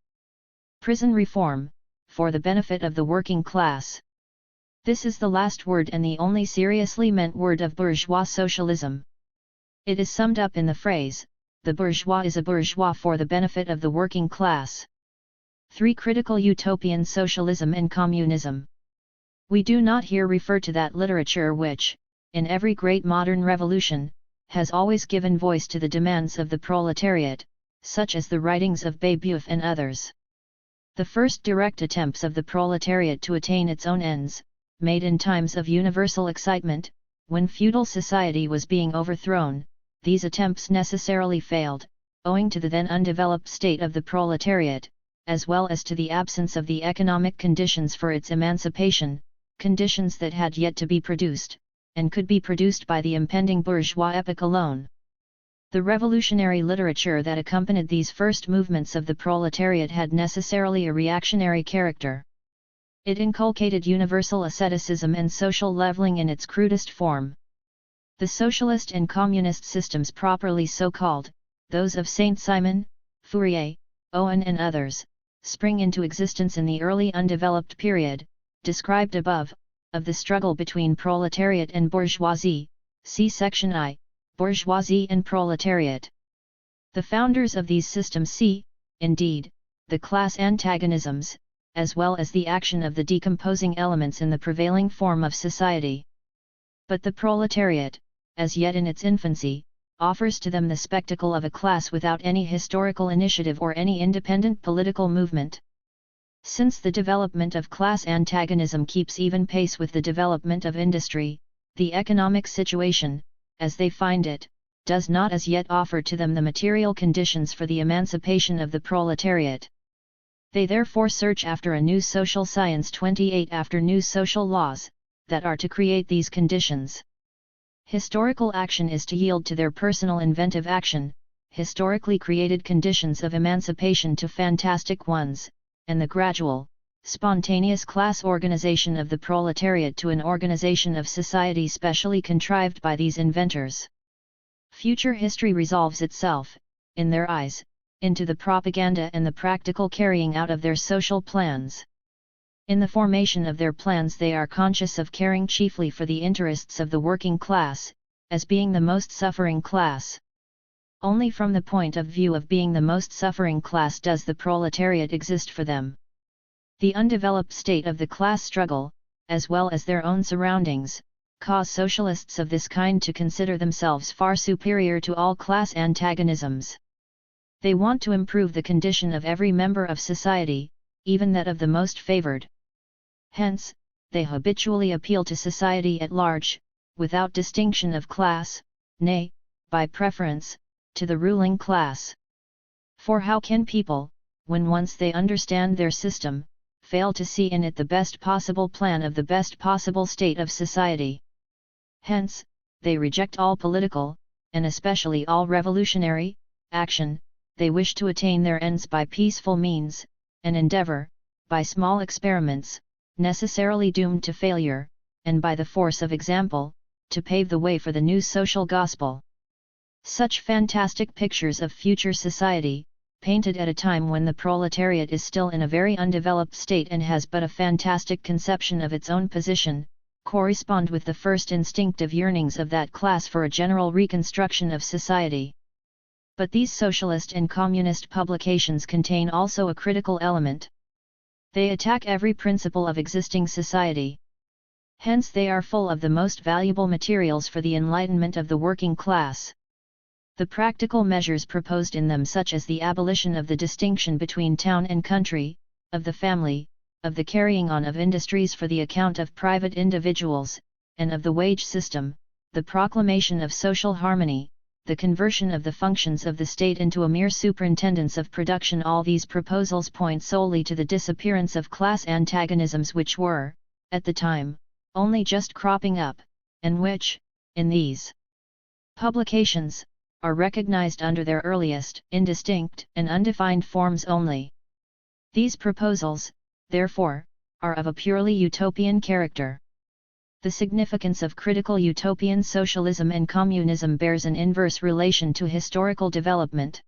Prison reform, for the benefit of the working class. This is the last word and the only seriously meant word of bourgeois socialism. It is summed up in the phrase, the bourgeois is a bourgeois for the benefit of the working class. 3. Critical utopian socialism and communism. We do not here refer to that literature which, in every great modern revolution, has always given voice to the demands of the proletariat, such as the writings of Babeuf and others. The first direct attempts of the proletariat to attain its own ends, made in times of universal excitement, when feudal society was being overthrown, these attempts necessarily failed, owing to the then undeveloped state of the proletariat, as well as to the absence of the economic conditions for its emancipation, conditions that had yet to be produced, and could be produced by the impending bourgeois epoch alone. The revolutionary literature that accompanied these first movements of the proletariat had necessarily a reactionary character. It inculcated universal asceticism and social leveling in its crudest form. The socialist and communist systems properly so called, those of Saint-Simon, Fourier, Owen and others, spring into existence in the early undeveloped period, described above, of the struggle between proletariat and bourgeoisie, see section I, bourgeoisie and proletariat. The founders of these systems see, indeed, the class antagonisms, as well as the action of the decomposing elements in the prevailing form of society. But the proletariat, as yet in its infancy, offers to them the spectacle of a class without any historical initiative or any independent political movement. Since the development of class antagonism keeps even pace with the development of industry, the economic situation, as they find it, does not as yet offer to them the material conditions for the emancipation of the proletariat. They therefore search after a new social science, 28 after new social laws, that are to create these conditions. Historical action is to yield to their personal inventive action, historically created conditions of emancipation to fantastic ones, and the gradual, spontaneous class organization of the proletariat to an organization of society specially contrived by these inventors. Future history resolves itself, in their eyes, into the propaganda and the practical carrying out of their social plans. In the formation of their plans they are conscious of caring chiefly for the interests of the working class, as being the most suffering class. Only from the point of view of being the most suffering class does the proletariat exist for them. The undeveloped state of the class struggle, as well as their own surroundings, cause socialists of this kind to consider themselves far superior to all class antagonisms. They want to improve the condition of every member of society, even that of the most favored. Hence, they habitually appeal to society at large, without distinction of class, nay, by preference, to the ruling class. For how can people, when once they understand their system, fail to see in it the best possible plan of the best possible state of society. Hence, they reject all political, and especially all revolutionary, action. They wish to attain their ends by peaceful means, and endeavor, by small experiments, necessarily doomed to failure, and by the force of example, to pave the way for the new social gospel. Such fantastic pictures of future society, painted at a time when the proletariat is still in a very undeveloped state and has but a fantastic conception of its own position, correspond with the first instinctive yearnings of that class for a general reconstruction of society. But these socialist and communist publications contain also a critical element. They attack every principle of existing society. Hence they are full of the most valuable materials for the enlightenment of the working class. The practical measures proposed in them, such as the abolition of the distinction between town and country, of the family, of the carrying on of industries for the account of private individuals, and of the wage system, the proclamation of social harmony, the conversion of the functions of the state into a mere superintendence of production, all these proposals point solely to the disappearance of class antagonisms which were, at the time, only just cropping up, and which, in these publications, are recognized under their earliest, indistinct, and undefined forms only. These proposals, therefore, are of a purely utopian character. The significance of critical utopian socialism and communism bears an inverse relation to historical development.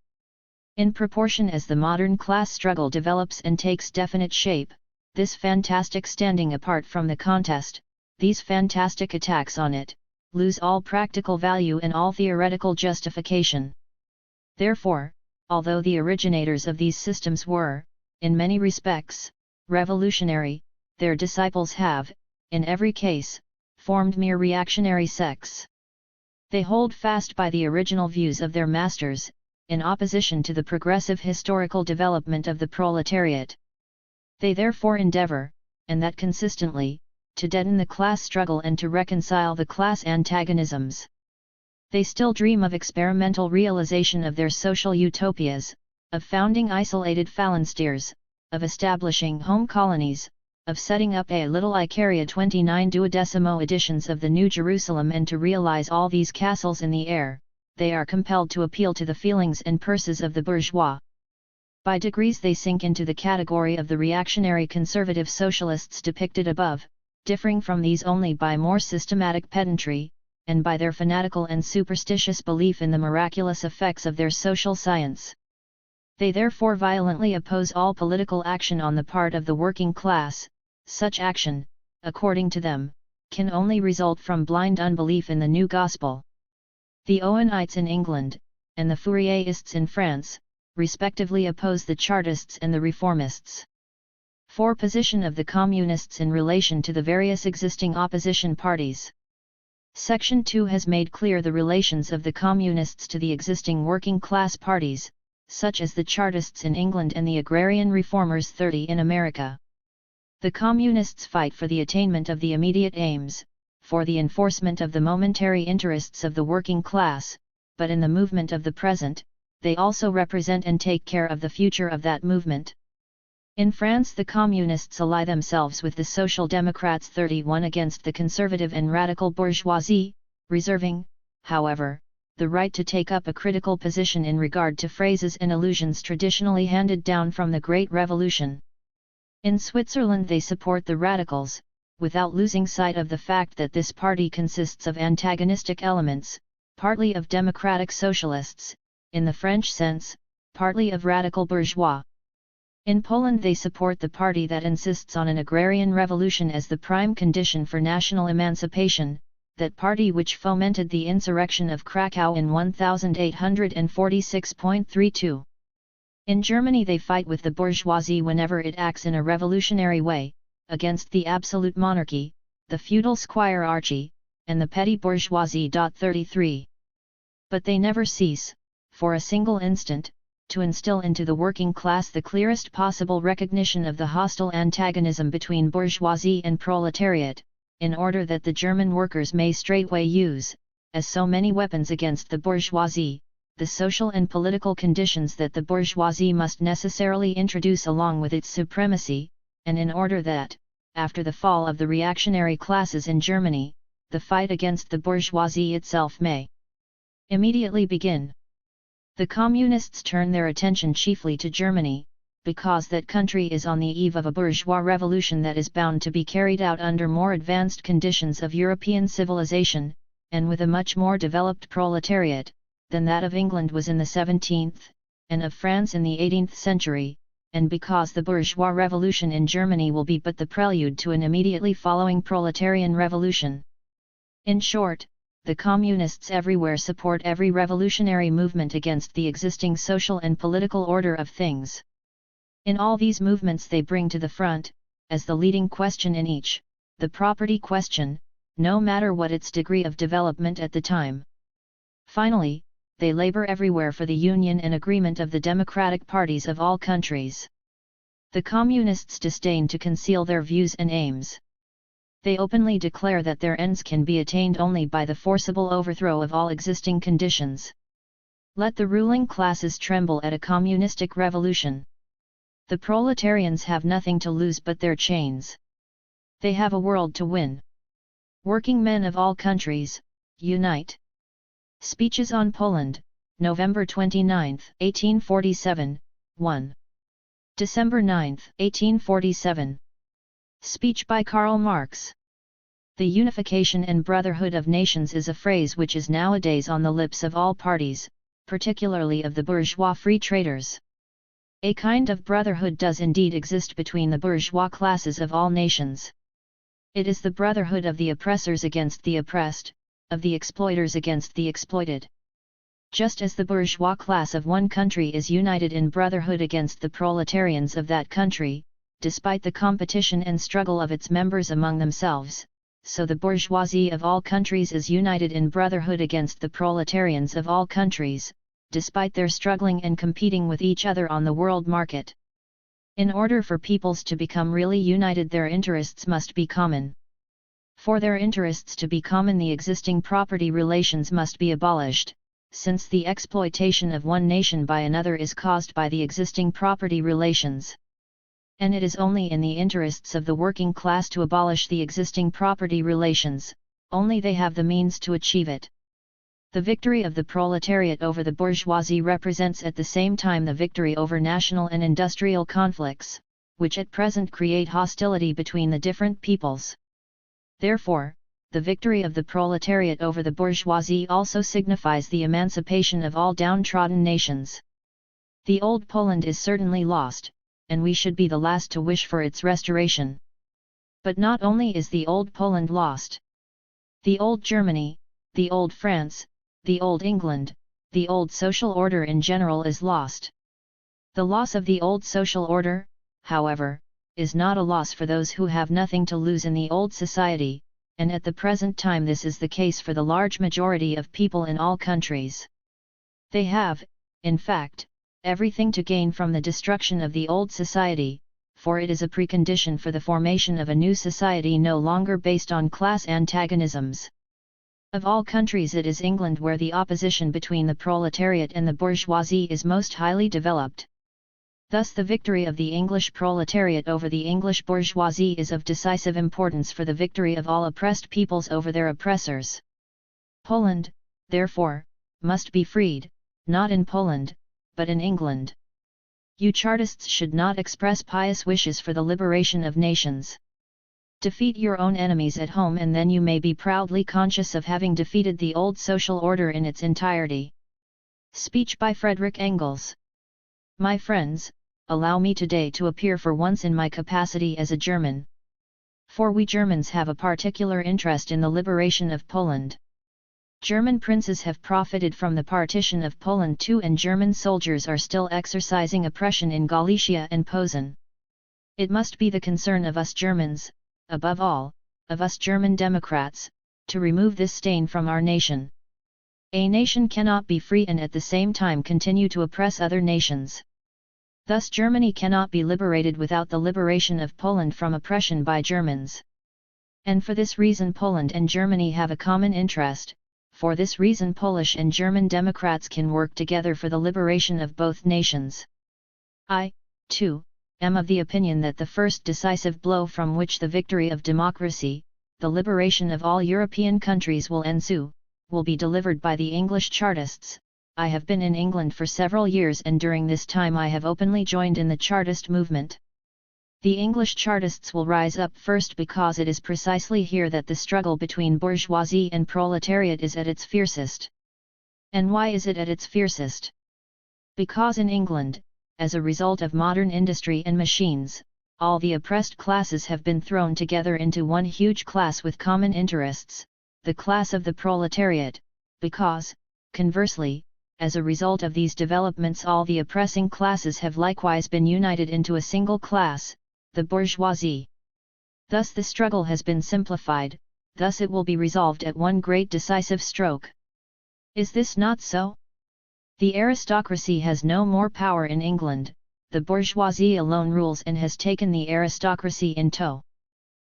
In proportion as the modern class struggle develops and takes definite shape, this fantastic standing apart from the contest, these fantastic attacks on it, lose all practical value and all theoretical justification. Therefore, although the originators of these systems were, in many respects, revolutionary, their disciples have, in every case, formed mere reactionary sects. They hold fast by the original views of their masters, in opposition to the progressive historical development of the proletariat. They therefore endeavor, and that consistently, to deaden the class struggle and to reconcile the class antagonisms. They still dream of experimental realization of their social utopias, of founding isolated phalansteres, of establishing home colonies, of setting up a little Icaria 29 duodecimo editions of the New Jerusalem, and to realize all these castles in the air, they are compelled to appeal to the feelings and purses of the bourgeois. By degrees they sink into the category of the reactionary conservative socialists depicted above, differing from these only by more systematic pedantry, and by their fanatical and superstitious belief in the miraculous effects of their social science. They therefore violently oppose all political action on the part of the working class. Such action, according to them, can only result from blind unbelief in the new gospel. The Owenites in England, and the Fourierists in France, respectively oppose the Chartists and the Reformists. 4. Position of the Communists in relation to the various existing opposition parties. Section 2 has made clear the relations of the Communists to the existing working class parties, such as the Chartists in England and the Agrarian Reformers 30 in America. The Communists fight for the attainment of the immediate aims, for the enforcement of the momentary interests of the working class, but in the movement of the present, they also represent and take care of the future of that movement. In France, the Communists ally themselves with the Social Democrats 31 against the conservative and radical bourgeoisie, reserving, however, the right to take up a critical position in regard to phrases and allusions traditionally handed down from the Great Revolution. In Switzerland they support the radicals, without losing sight of the fact that this party consists of antagonistic elements, partly of democratic socialists, in the French sense, partly of radical bourgeois. In Poland they support the party that insists on an agrarian revolution as the prime condition for national emancipation, that party which fomented the insurrection of Krakow in 1846.32. In Germany they fight with the bourgeoisie whenever it acts in a revolutionary way, against the absolute monarchy, the feudal squirearchy, and the petty bourgeoisie. 33. But they never cease, for a single instant, to instill into the working class the clearest possible recognition of the hostile antagonism between bourgeoisie and proletariat, in order that the German workers may straightway use, as so many weapons against the bourgeoisie, the social and political conditions that the bourgeoisie must necessarily introduce along with its supremacy, and in order that, after the fall of the reactionary classes in Germany, the fight against the bourgeoisie itself may immediately begin. The Communists turn their attention chiefly to Germany, because that country is on the eve of a bourgeois revolution that is bound to be carried out under more advanced conditions of European civilization, and with a much more developed proletariat, than that of England was in the 17th, and of France in the 18th century, and because the bourgeois revolution in Germany will be but the prelude to an immediately following proletarian revolution. In short, the Communists everywhere support every revolutionary movement against the existing social and political order of things. In all these movements they bring to the front, as the leading question in each, the property question, no matter what its degree of development at the time. Finally, they labor everywhere for the union and agreement of the democratic parties of all countries. The Communists disdain to conceal their views and aims. They openly declare that their ends can be attained only by the forcible overthrow of all existing conditions. Let the ruling classes tremble at a communistic revolution. The proletarians have nothing to lose but their chains. They have a world to win. Working men of all countries, unite! Speeches on Poland, November 29, 1847, 1. December 9, 1847. Speech by Karl Marx. The unification and brotherhood of nations is a phrase which is nowadays on the lips of all parties, particularly of the bourgeois free traders. A kind of brotherhood does indeed exist between the bourgeois classes of all nations. It is the brotherhood of the oppressors against the oppressed, of the exploiters against the exploited. Just as the bourgeois class of one country is united in brotherhood against the proletarians of that country, despite the competition and struggle of its members among themselves, so the bourgeoisie of all countries is united in brotherhood against the proletarians of all countries, despite their struggling and competing with each other on the world market. In order for peoples to become really united, their interests must be common. For their interests to be common, the existing property relations must be abolished, since the exploitation of one nation by another is caused by the existing property relations. And it is only in the interests of the working class to abolish the existing property relations, only they have the means to achieve it. The victory of the proletariat over the bourgeoisie represents at the same time the victory over national and industrial conflicts, which at present create hostility between the different peoples. Therefore, the victory of the proletariat over the bourgeoisie also signifies the emancipation of all downtrodden nations. The old Poland is certainly lost, and we should be the last to wish for its restoration. But not only is the old Poland lost. The old Germany, the old France, the old England, the old social order in general is lost. The loss of the old social order, however, is not a loss for those who have nothing to lose in the old society, and at the present time this is the case for the large majority of people in all countries. They have, in fact, everything to gain from the destruction of the old society, for it is a precondition for the formation of a new society no longer based on class antagonisms. Of all countries, it is England where the opposition between the proletariat and the bourgeoisie is most highly developed. Thus the victory of the English proletariat over the English bourgeoisie is of decisive importance for the victory of all oppressed peoples over their oppressors. Poland, therefore, must be freed, not in Poland, but in England. You Chartists should not express pious wishes for the liberation of nations. Defeat your own enemies at home, and then you may be proudly conscious of having defeated the old social order in its entirety. Speech by Friedrich Engels. My friends, allow me today to appear for once in my capacity as a German. For we Germans have a particular interest in the liberation of Poland. German princes have profited from the partition of Poland too, and German soldiers are still exercising oppression in Galicia and Posen. It must be the concern of us Germans, above all, of us German Democrats, to remove this stain from our nation. A nation cannot be free and at the same time continue to oppress other nations. Thus Germany cannot be liberated without the liberation of Poland from oppression by Germans. And for this reason Poland and Germany have a common interest. For this reason Polish and German Democrats can work together for the liberation of both nations. I, too, am of the opinion that the first decisive blow from which the victory of democracy, the liberation of all European countries will ensue, will be delivered by the English Chartists. I have been in England for several years, and during this time I have openly joined in the Chartist movement. The English Chartists will rise up first because it is precisely here that the struggle between bourgeoisie and proletariat is at its fiercest. And why is it at its fiercest? Because in England, as a result of modern industry and machines, all the oppressed classes have been thrown together into one huge class with common interests, the class of the proletariat, because, conversely, as a result of these developments all the oppressing classes have likewise been united into a single class, the bourgeoisie. Thus the struggle has been simplified, thus it will be resolved at one great decisive stroke. Is this not so? The aristocracy has no more power in England, the bourgeoisie alone rules and has taken the aristocracy in tow.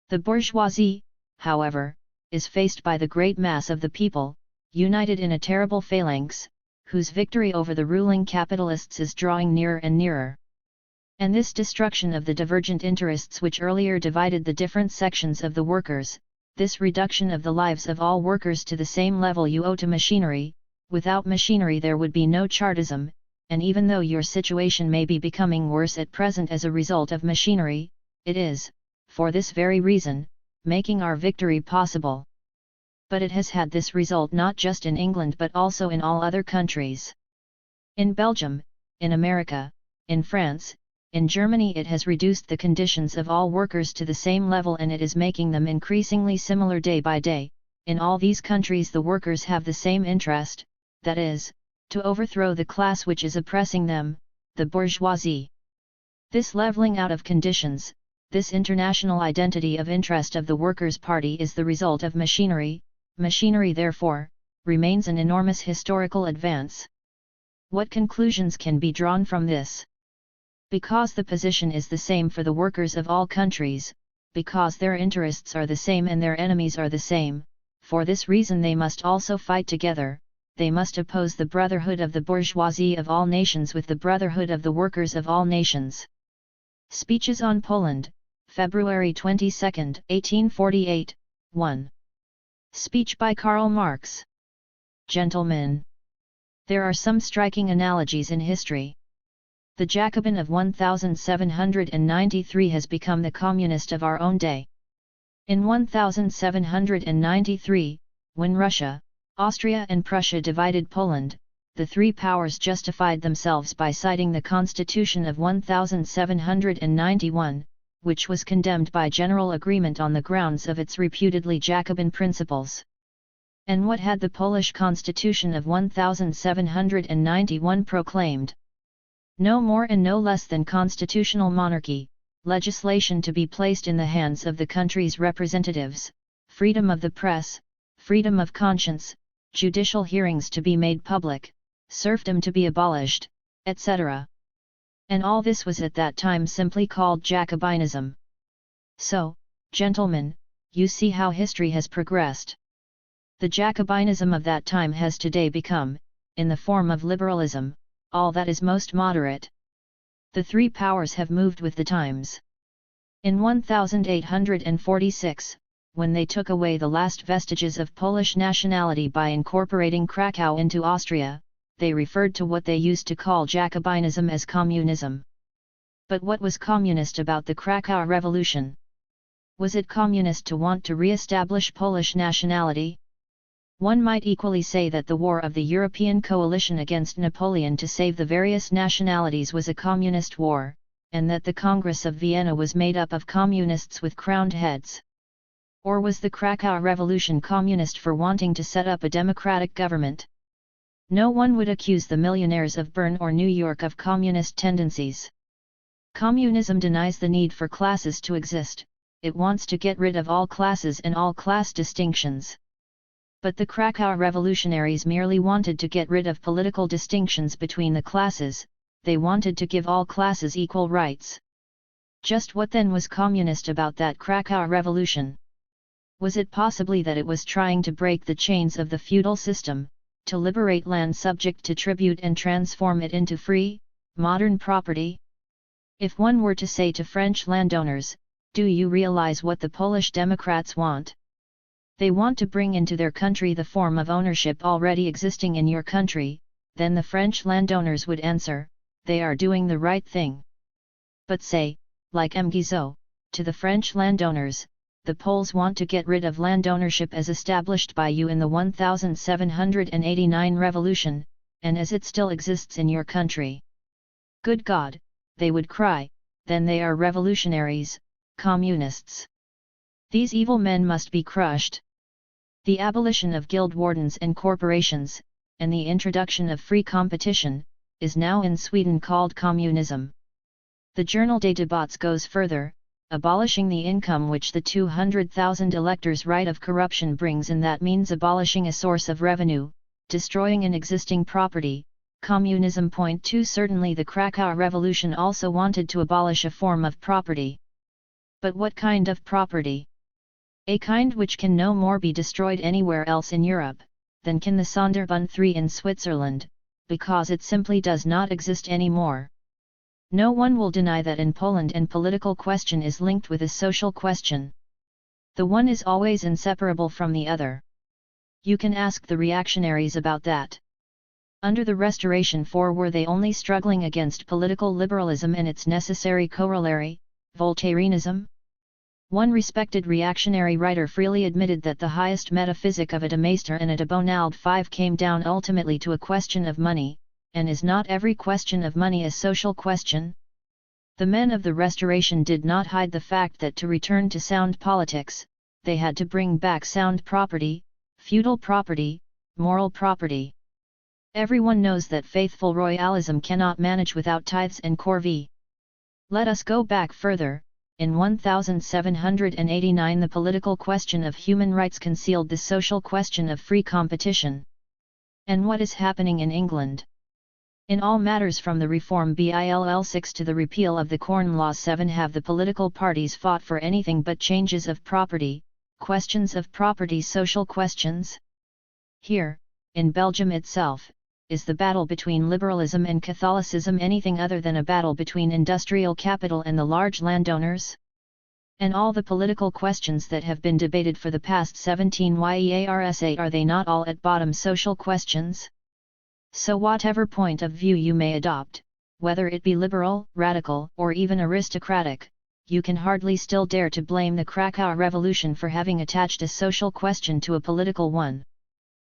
The bourgeoisie, however, is faced by the great mass of the people, united in a terrible phalanx, whose victory over the ruling capitalists is drawing nearer and nearer. And this destruction of the divergent interests which earlier divided the different sections of the workers, this reduction of the lives of all workers to the same level you owe to machinery. Without machinery there would be no Chartism, and even though your situation may be becoming worse at present as a result of machinery, it is, for this very reason, making our victory possible. But it has had this result not just in England but also in all other countries. In Belgium, in America, in France, in Germany it has reduced the conditions of all workers to the same level, and it is making them increasingly similar day by day. In all these countries the workers have the same interest, that is, to overthrow the class which is oppressing them, the bourgeoisie. This leveling out of conditions, this international identity of interest of the Workers' Party is the result of machinery. Machinery therefore, remains an enormous historical advance. What conclusions can be drawn from this? Because the position is the same for the workers of all countries, because their interests are the same and their enemies are the same, for this reason they must also fight together, they must oppose the brotherhood of the bourgeoisie of all nations with the brotherhood of the workers of all nations. Speeches on Poland, February 22, 1848, 1. Speech by Karl Marx. Gentlemen, there are some striking analogies in history. The Jacobin of 1793 has become the communist of our own day. In 1793, when Russia, Austria and Prussia divided Poland, the three powers justified themselves by citing the Constitution of 1791, which was condemned by general agreement on the grounds of its reputedly Jacobin principles. And what had the Polish Constitution of 1791 proclaimed? No more and no less than constitutional monarchy, legislation to be placed in the hands of the country's representatives, freedom of the press, freedom of conscience, judicial hearings to be made public, serfdom to be abolished, etc. And all this was at that time simply called Jacobinism. So, gentlemen, you see how history has progressed. The Jacobinism of that time has today become, in the form of liberalism, all that is most moderate. The three powers have moved with the times. In 1846, when they took away the last vestiges of Polish nationality by incorporating Krakow into Austria, they referred to what they used to call Jacobinism as communism. But what was communist about the Krakow Revolution? Was it communist to want to re-establish Polish nationality? One might equally say that the war of the European coalition against Napoleon to save the various nationalities was a communist war, and that the Congress of Vienna was made up of communists with crowned heads. Or was the Krakow Revolution communist for wanting to set up a democratic government? No one would accuse the millionaires of Bern or New York of communist tendencies. Communism denies the need for classes to exist, it wants to get rid of all classes and all class distinctions. But the Krakow revolutionaries merely wanted to get rid of political distinctions between the classes, they wanted to give all classes equal rights. Just what then was communist about that Krakow revolution? Was it possibly that it was trying to break the chains of the feudal system, to liberate land subject to tribute and transform it into free, modern property? If one were to say to French landowners, "Do you realize what the Polish Democrats want? They want to bring into their country the form of ownership already existing in your country," then the French landowners would answer, "They are doing the right thing." But say, like M. Guizot, to the French landowners, "The Poles want to get rid of land ownership as established by you in the 1789 revolution, and as it still exists in your country." Good God, they would cry, then they are revolutionaries, communists. These evil men must be crushed. The abolition of guild wardens and corporations, and the introduction of free competition, is now in Sweden called communism. The Journal des Débats goes further, abolishing the income which the 200,000 electors' right of corruption brings in, that means abolishing a source of revenue, destroying an existing property. Communism. Point 2. Certainly the Krakow Revolution also wanted to abolish a form of property. But what kind of property? A kind which can no more be destroyed anywhere else in Europe, than can the Sonderbund 3 in Switzerland, because it simply does not exist anymore. No one will deny that in Poland an political question is linked with a social question. The one is always inseparable from the other. You can ask the reactionaries about that. Under the Restoration, for were they only struggling against political liberalism and its necessary corollary, Voltaireanism? One respected reactionary writer freely admitted that the highest metaphysic of a de Maistre and a de Bonald 5 came down ultimately to a question of money, and is not every question of money a social question? The men of the Restoration did not hide the fact that to return to sound politics, they had to bring back sound property, feudal property, moral property. Everyone knows that faithful royalism cannot manage without tithes and corvée. Let us go back further. In 1789 the political question of human rights concealed the social question of free competition. And what is happening in England? In all matters from the Reform Bill 6 to the repeal of the Corn Law 7 have the political parties fought for anything but changes of property, questions of property, social questions? Here, in Belgium itself, is the battle between liberalism and Catholicism anything other than a battle between industrial capital and the large landowners? And all the political questions that have been debated for the past 17 years, are they not all at bottom social questions? So whatever point of view you may adopt, whether it be liberal, radical, or even aristocratic, you can hardly still dare to blame the Krakow Revolution for having attached a social question to a political one.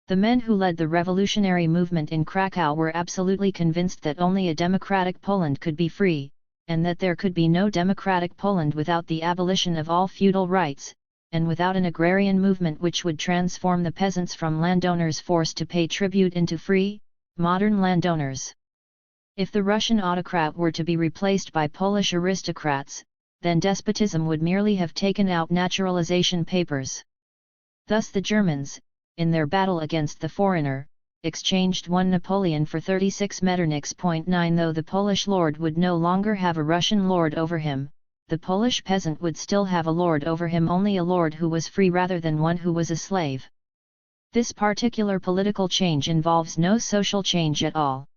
The men who led the revolutionary movement in Krakow were absolutely convinced that only a democratic Poland could be free, and that there could be no democratic Poland without the abolition of all feudal rights, and without an agrarian movement which would transform the peasants from landowners forced to pay tribute into free, modern landowners. If the Russian autocrat were to be replaced by Polish aristocrats, then despotism would merely have taken out naturalization papers. Thus the Germans, in their battle against the foreigner, exchanged 1 Napoleon for 36 Metternichs. 9 Though the Polish lord would no longer have a Russian lord over him, the Polish peasant would still have a lord over him, only a lord who was free rather than one who was a slave. This particular political change involves no social change at all.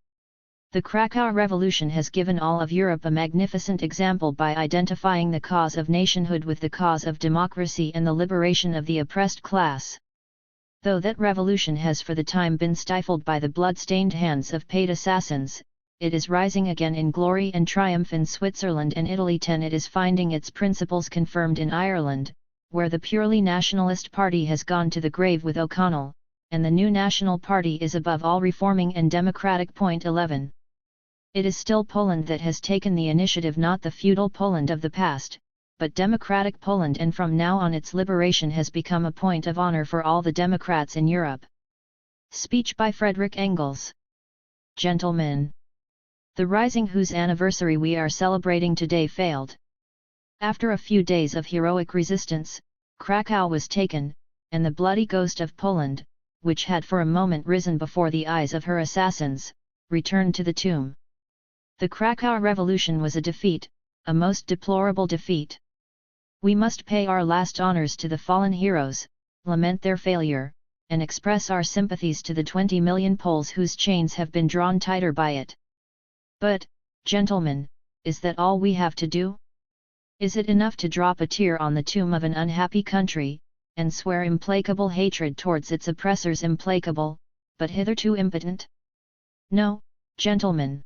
The Krakow Revolution has given all of Europe a magnificent example by identifying the cause of nationhood with the cause of democracy and the liberation of the oppressed class. Though that revolution has for the time been stifled by the blood-stained hands of paid assassins, it is rising again in glory and triumph in Switzerland and Italy. 10 It is finding its principles confirmed in Ireland, where the purely nationalist party has gone to the grave with O'Connell, and the new National Party is above all reforming and democratic. 11 It is still Poland that has taken the initiative, not the feudal Poland of the past, but democratic Poland, and from now on its liberation has become a point of honor for all the Democrats in Europe. Speech by Friedrich Engels. Gentlemen, the rising whose anniversary we are celebrating today failed. After a few days of heroic resistance, Krakow was taken, and the bloody ghost of Poland, which had for a moment risen before the eyes of her assassins, returned to the tomb. The Krakow Revolution was a defeat, a most deplorable defeat. We must pay our last honors to the fallen heroes, lament their failure, and express our sympathies to the 20 million Poles whose chains have been drawn tighter by it. But, gentlemen, Is that all we have to do? Is it enough to drop a tear on the tomb of an unhappy country, and swear implacable hatred towards its oppressors, implacable, but hitherto impotent? No, gentlemen.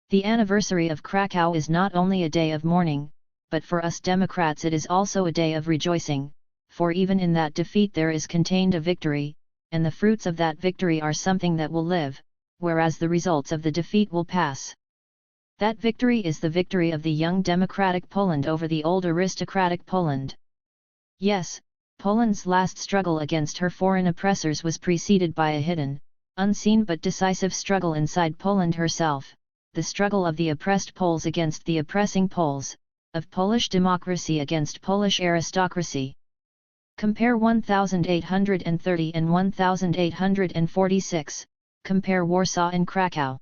The anniversary of Krakow is not only a day of mourning, but for us Democrats it is also a day of rejoicing, for even in that defeat there is contained a victory, and the fruits of that victory are something that will live, whereas the results of the defeat will pass. That victory is the victory of the young democratic Poland over the old aristocratic Poland. Yes, Poland's last struggle against her foreign oppressors was preceded by a hidden, unseen but decisive struggle inside Poland herself, the struggle of the oppressed Poles against the oppressing Poles, of Polish democracy against Polish aristocracy. Compare 1830 and 1846, compare Warsaw and Krakow.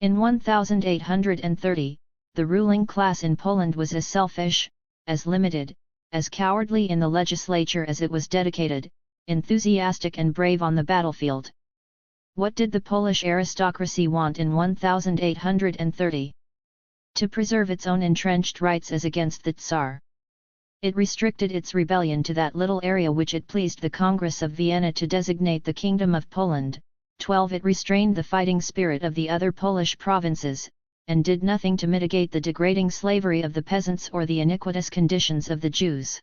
In 1830, the ruling class in Poland was as selfish, as limited, as cowardly in the legislature as it was dedicated, enthusiastic and brave on the battlefield. What did the Polish aristocracy want in 1830? To preserve its own entrenched rights as against the Tsar. It restricted its rebellion to that little area which it pleased the Congress of Vienna to designate the Kingdom of Poland. 12. It restrained the fighting spirit of the other Polish provinces, and did nothing to mitigate the degrading slavery of the peasants or the iniquitous conditions of the Jews.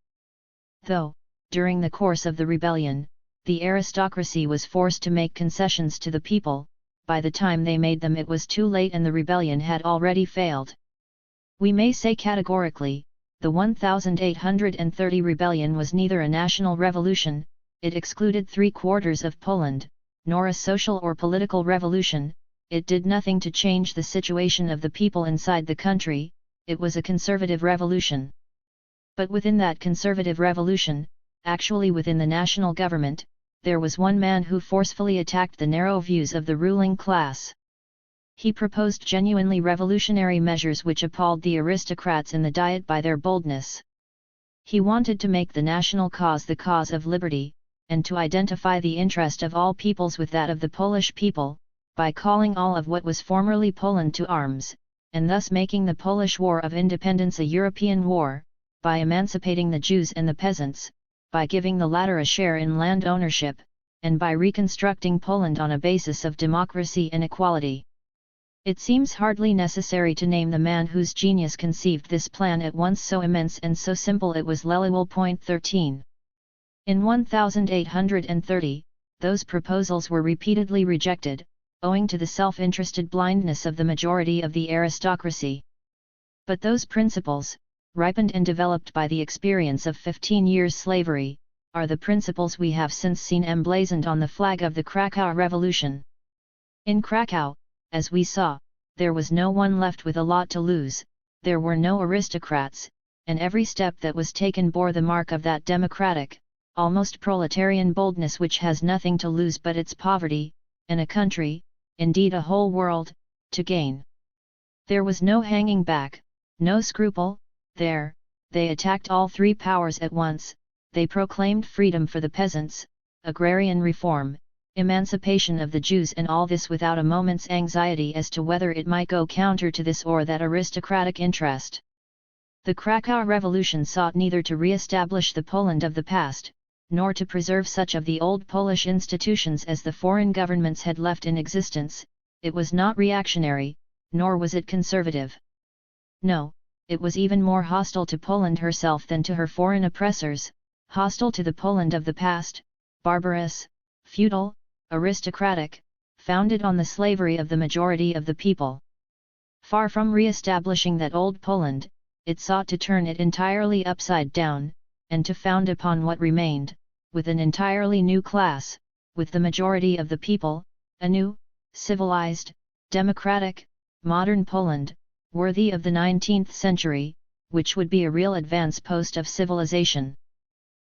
Though, during the course of the rebellion, the aristocracy was forced to make concessions to the people, by the time they made them it was too late and the rebellion had already failed. We may say categorically, the 1830 rebellion was neither a national revolution, it excluded 3/4 of Poland, nor a social or political revolution, it did nothing to change the situation of the people inside the country, it was a conservative revolution. But within that conservative revolution, actually within the national government, there was one man who forcefully attacked the narrow views of the ruling class. He proposed genuinely revolutionary measures which appalled the aristocrats in the Diet by their boldness. He wanted to make the national cause the cause of liberty, and to identify the interest of all peoples with that of the Polish people, by calling all of what was formerly Poland to arms, and thus making the Polish War of Independence a European war, by emancipating the Jews and the peasants, by giving the latter a share in land ownership, and by reconstructing Poland on a basis of democracy and equality. It seems hardly necessary to name the man whose genius conceived this plan at once so immense and so simple. It was Leluel. 13. In 1830, those proposals were repeatedly rejected, owing to the self-interested blindness of the majority of the aristocracy. But those principles, ripened and developed by the experience of 15 years' slavery, are the principles we have since seen emblazoned on the flag of the Krakow Revolution. In Krakow, as we saw, there was no one left with a lot to lose, there were no aristocrats, and every step that was taken bore the mark of that democratic, almost proletarian boldness which has nothing to lose but its poverty, and a country, indeed a whole world, to gain. There was no hanging back, no scruple, they attacked all three powers at once, they proclaimed freedom for the peasants, agrarian reform, emancipation of the Jews, and all this without a moment's anxiety as to whether it might go counter to this or that aristocratic interest. The Krakow Revolution sought neither to re-establish the Poland of the past, nor to preserve such of the old Polish institutions as the foreign governments had left in existence. It was not reactionary, nor was it conservative. No, it was even more hostile to Poland herself than to her foreign oppressors, hostile to the Poland of the past, barbarous, feudal, aristocratic, founded on the slavery of the majority of the people. Far from re-establishing that old Poland, it sought to turn it entirely upside down, and to found upon what remained, with an entirely new class, with the majority of the people, a new, civilized, democratic, modern Poland, worthy of the 19th century, which would be a real advance post of civilization.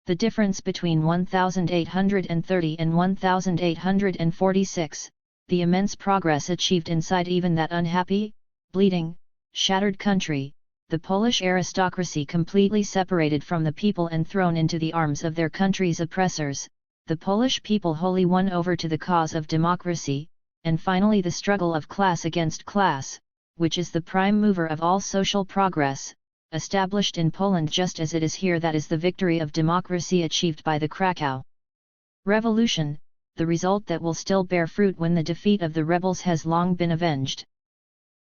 The difference between 1830 and 1846, the immense progress achieved inside even that unhappy, bleeding, shattered country, the Polish aristocracy completely separated from the people and thrown into the arms of their country's oppressors, the Polish people wholly won over to the cause of democracy, and finally the struggle of class against class, which is the prime mover of all social progress, established in Poland just as it is here, that is the victory of democracy achieved by the Krakow Revolution, the result that will still bear fruit when the defeat of the rebels has long been avenged.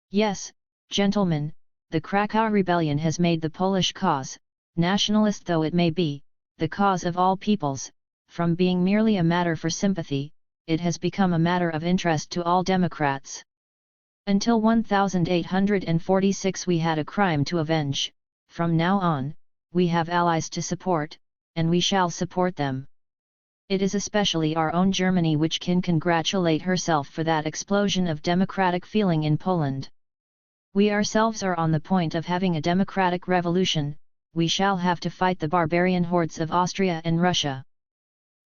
Yes, gentlemen, the Krakow Rebellion has made the Polish cause, nationalist though it may be, the cause of all peoples. From being merely a matter for sympathy, it has become a matter of interest to all Democrats. Until 1846 we had a crime to avenge. From now on, we have allies to support, and we shall support them. It is especially our own Germany which can congratulate herself for that explosion of democratic feeling in Poland. We ourselves are on the point of having a democratic revolution. We shall have to fight the barbarian hordes of Austria and Russia.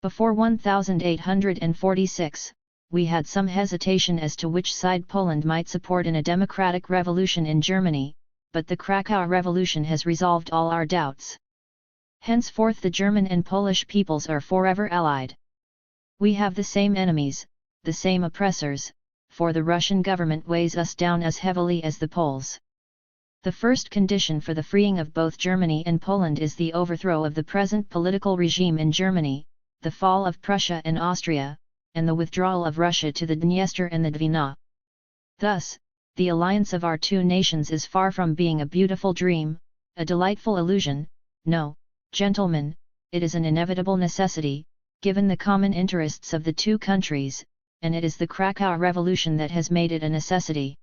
Before 1846, we had some hesitation as to which side Poland might support in a democratic revolution in Germany, but the Krakow Revolution has resolved all our doubts. Henceforth the German and Polish peoples are forever allied. We have the same enemies, the same oppressors, for the Russian government weighs us down as heavily as the Poles. The first condition for the freeing of both Germany and Poland is the overthrow of the present political regime in Germany, the fall of Prussia and Austria, and the withdrawal of Russia to the Dniester and the Dwina. Thus, the alliance of our two nations is far from being a beautiful dream, a delightful illusion. No, gentlemen, it is an inevitable necessity, given the common interests of the two countries, and it is the Krakow Revolution that has made it a necessity.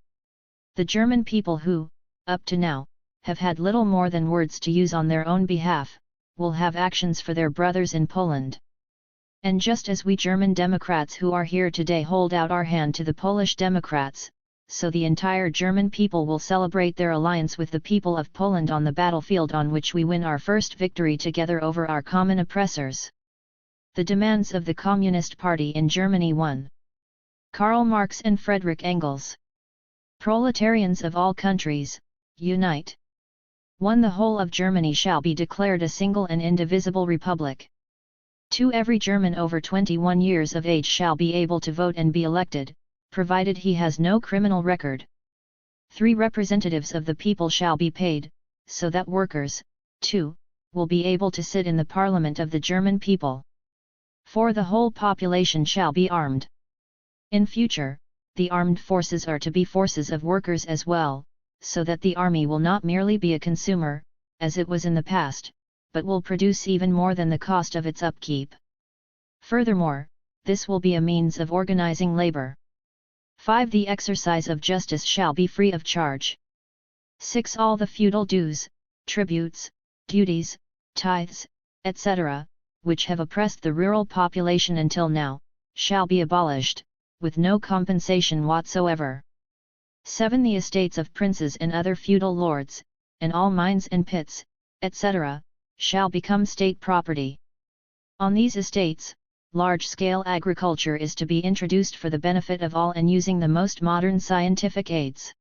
The German people who, up to now, have had little more than words to use on their own behalf, will have actions for their brothers in Poland. And just as we German Democrats who are here today hold out our hand to the Polish Democrats, so the entire German people will celebrate their alliance with the people of Poland on the battlefield on which we win our first victory together over our common oppressors. The demands of the Communist Party in Germany 1. Karl Marx and Friedrich Engels. Proletarians of all countries, unite! 1. The whole of Germany shall be declared a single and indivisible republic. 2. Every German over 21 years of age shall be able to vote and be elected, provided he has no criminal record. 3. Representatives of the people shall be paid, so that workers, too, will be able to sit in the parliament of the German people. 4. The whole population shall be armed. In future, the armed forces are to be forces of workers as well, so that the army will not merely be a consumer, as it was in the past, but will produce even more than the cost of its upkeep. Furthermore, this will be a means of organizing labor. 5. The exercise of justice shall be free of charge. 6. All the feudal dues, tributes, duties, tithes, etc., which have oppressed the rural population until now, shall be abolished, with no compensation whatsoever. 7. The estates of princes and other feudal lords, and all mines and pits, etc., shall become state property. On these estates, large-scale agriculture is to be introduced for the benefit of all and using the most modern scientific aids.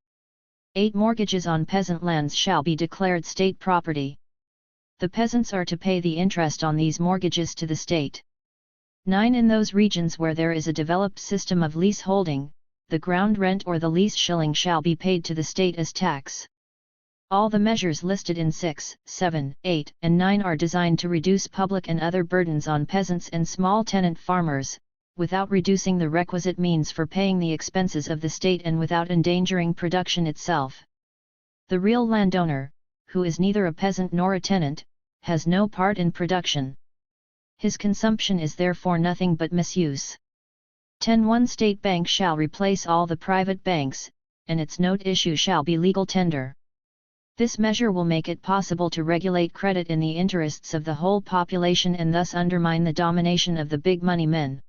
8. Mortgages on peasant lands shall be declared state property. The peasants are to pay the interest on these mortgages to the state. 9. In those regions where there is a developed system of leaseholding, the ground rent or the lease shilling shall be paid to the state as tax. All the measures listed in 6, 7, 8, and 9 are designed to reduce public and other burdens on peasants and small tenant farmers, without reducing the requisite means for paying the expenses of the state and without endangering production itself. The real landowner, who is neither a peasant nor a tenant, has no part in production. His consumption is therefore nothing but misuse. 10. One state bank shall replace all the private banks, and its note issue shall be legal tender. This measure will make it possible to regulate credit in the interests of the whole population and thus undermine the domination of the big money men.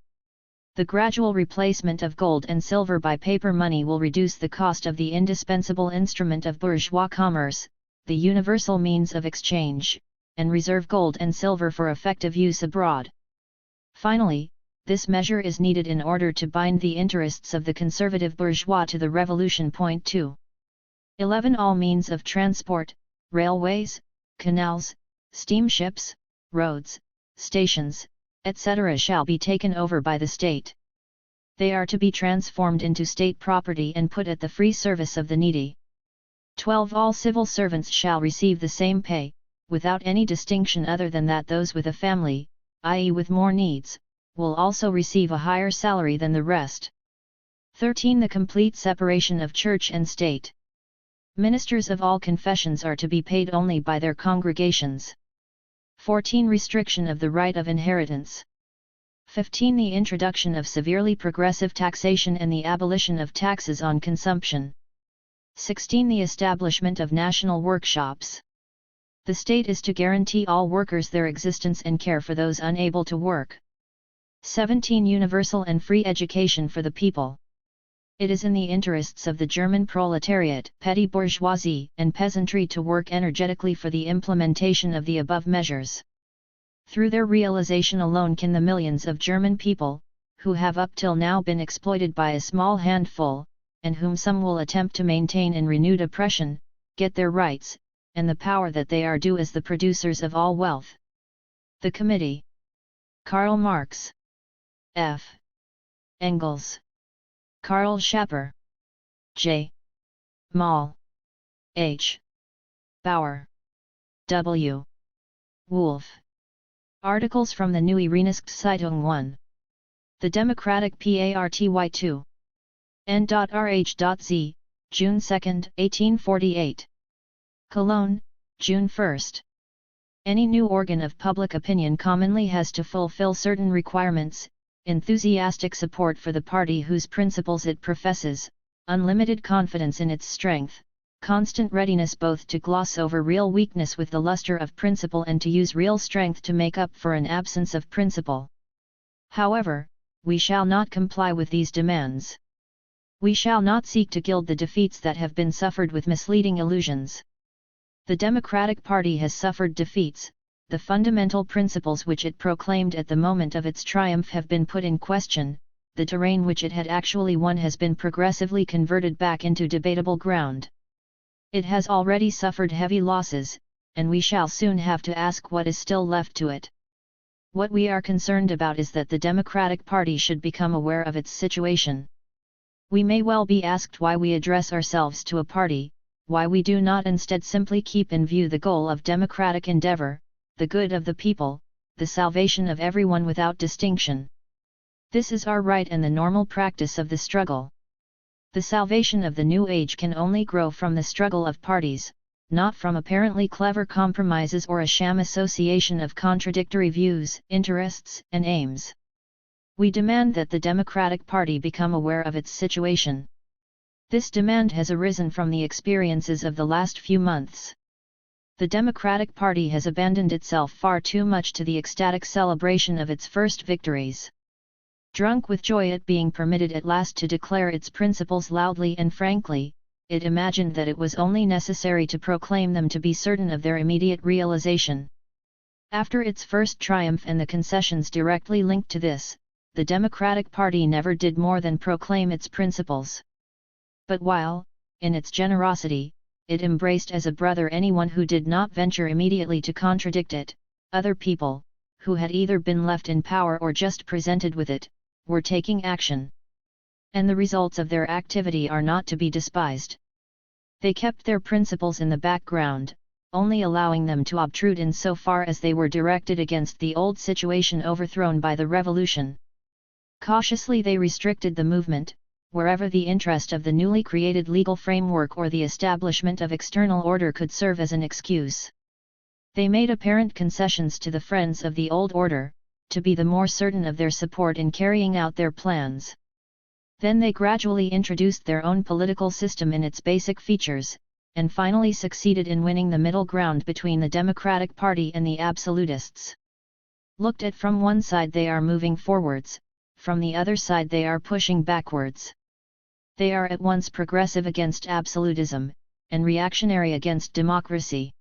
The gradual replacement of gold and silver by paper money will reduce the cost of the indispensable instrument of bourgeois commerce, the universal means of exchange, and reserve gold and silver for effective use abroad. Finally, this measure is needed in order to bind the interests of the conservative bourgeois to the revolution. 2. 11. All means of transport, railways, canals, steamships, roads, stations, etc. shall be taken over by the state. They are to be transformed into state property and put at the free service of the needy. 12. All civil servants shall receive the same pay, without any distinction other than that those with a family, i.e. with more needs, will also receive a higher salary than the rest. 13. The complete separation of church and state. Ministers of all confessions are to be paid only by their congregations. 14. Restriction of the right of inheritance. 15. The introduction of severely progressive taxation and the abolition of taxes on consumption. 16. The establishment of national workshops. The state is to guarantee all workers their existence and care for those unable to work. 17. Universal and free education for the people. It is in the interests of the German proletariat, petty bourgeoisie, and peasantry to work energetically for the implementation of the above measures. Through their realization alone can the millions of German people, who have up till now been exploited by a small handful, and whom some will attempt to maintain in renewed oppression, get their rights, and the power that they are due as the producers of all wealth. The Committee. Karl Marx, F. Engels, Karl Schapper, J. Moll, H. Bauer, W. Wolf. Articles from the Neue Rheinische Zeitung 1. The Democratic Party 2. N.Rh.Z, June 2, 1848. Cologne, June 1. Any new organ of public opinion commonly has to fulfill certain requirements: enthusiastic support for the party whose principles it professes, unlimited confidence in its strength, constant readiness both to gloss over real weakness with the luster of principle and to use real strength to make up for an absence of principle. However, we shall not comply with these demands. We shall not seek to gild the defeats that have been suffered with misleading illusions. The Democratic Party has suffered defeats. The fundamental principles which it proclaimed at the moment of its triumph have been put in question, the terrain which it had actually won has been progressively converted back into debatable ground. It has already suffered heavy losses, and we shall soon have to ask what is still left to it. What we are concerned about is that the Democratic Party should become aware of its situation. We may well be asked why we address ourselves to a party, why we do not instead simply keep in view the goal of democratic endeavor, the good of the people, the salvation of everyone without distinction. This is our right and the normal practice of the struggle. The salvation of the new age can only grow from the struggle of parties, not from apparently clever compromises or a sham association of contradictory views, interests, and aims. We demand that the Democratic Party become aware of its situation. This demand has arisen from the experiences of the last few months. The Democratic Party has abandoned itself far too much to the ecstatic celebration of its first victories. Drunk with joy at being permitted at last to declare its principles loudly and frankly, it imagined that it was only necessary to proclaim them to be certain of their immediate realization. After its first triumph and the concessions directly linked to this, the Democratic Party never did more than proclaim its principles. But while, in its generosity, it embraced as a brother anyone who did not venture immediately to contradict it, other people, who had either been left in power or just presented with it, were taking action. And the results of their activity are not to be despised. They kept their principles in the background, only allowing them to obtrude in so far as they were directed against the old situation overthrown by the revolution. Cautiously they restricted the movement, wherever the interest of the newly created legal framework or the establishment of external order could serve as an excuse. They made apparent concessions to the friends of the old order, to be the more certain of their support in carrying out their plans. Then they gradually introduced their own political system in its basic features, and finally succeeded in winning the middle ground between the Democratic Party and the absolutists. Looked at from one side they are moving forwards, from the other side they are pushing backwards. They are at once progressive against absolutism, and reactionary against democracy.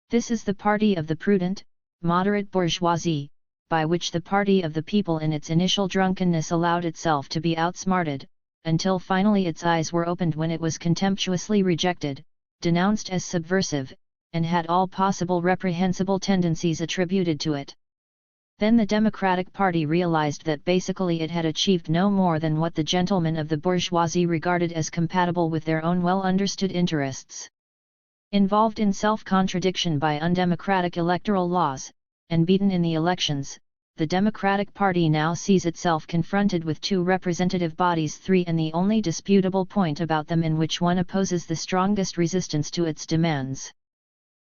This is the party of the prudent, moderate bourgeoisie, by which the party of the people in its initial drunkenness allowed itself to be outsmarted, until finally its eyes were opened when it was contemptuously rejected, denounced as subversive, and had all possible reprehensible tendencies attributed to it. Then the Democratic Party realized that basically it had achieved no more than what the gentlemen of the bourgeoisie regarded as compatible with their own well-understood interests. Involved in self-contradiction by undemocratic electoral laws, and beaten in the elections, the Democratic Party now sees itself confronted with two representative bodies, three, and the only disputable point about them in which one opposes the strongest resistance to its demands.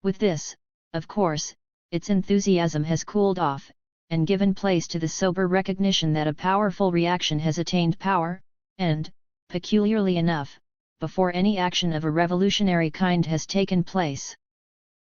With this, of course, its enthusiasm has cooled off, and given place to the sober recognition that a powerful reaction has attained power, and, peculiarly enough, before any action of a revolutionary kind has taken place.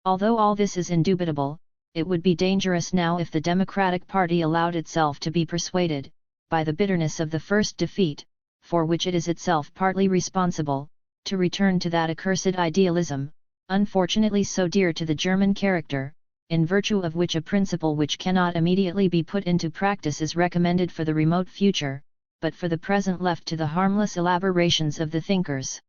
Although all this is indubitable, it would be dangerous now if the Democratic Party allowed itself to be persuaded, by the bitterness of the first defeat, for which it is itself partly responsible, to return to that accursed idealism, unfortunately so dear to the German character, in virtue of which a principle which cannot immediately be put into practice is recommended for the remote future, but for the present left to the harmless elaborations of the thinkers.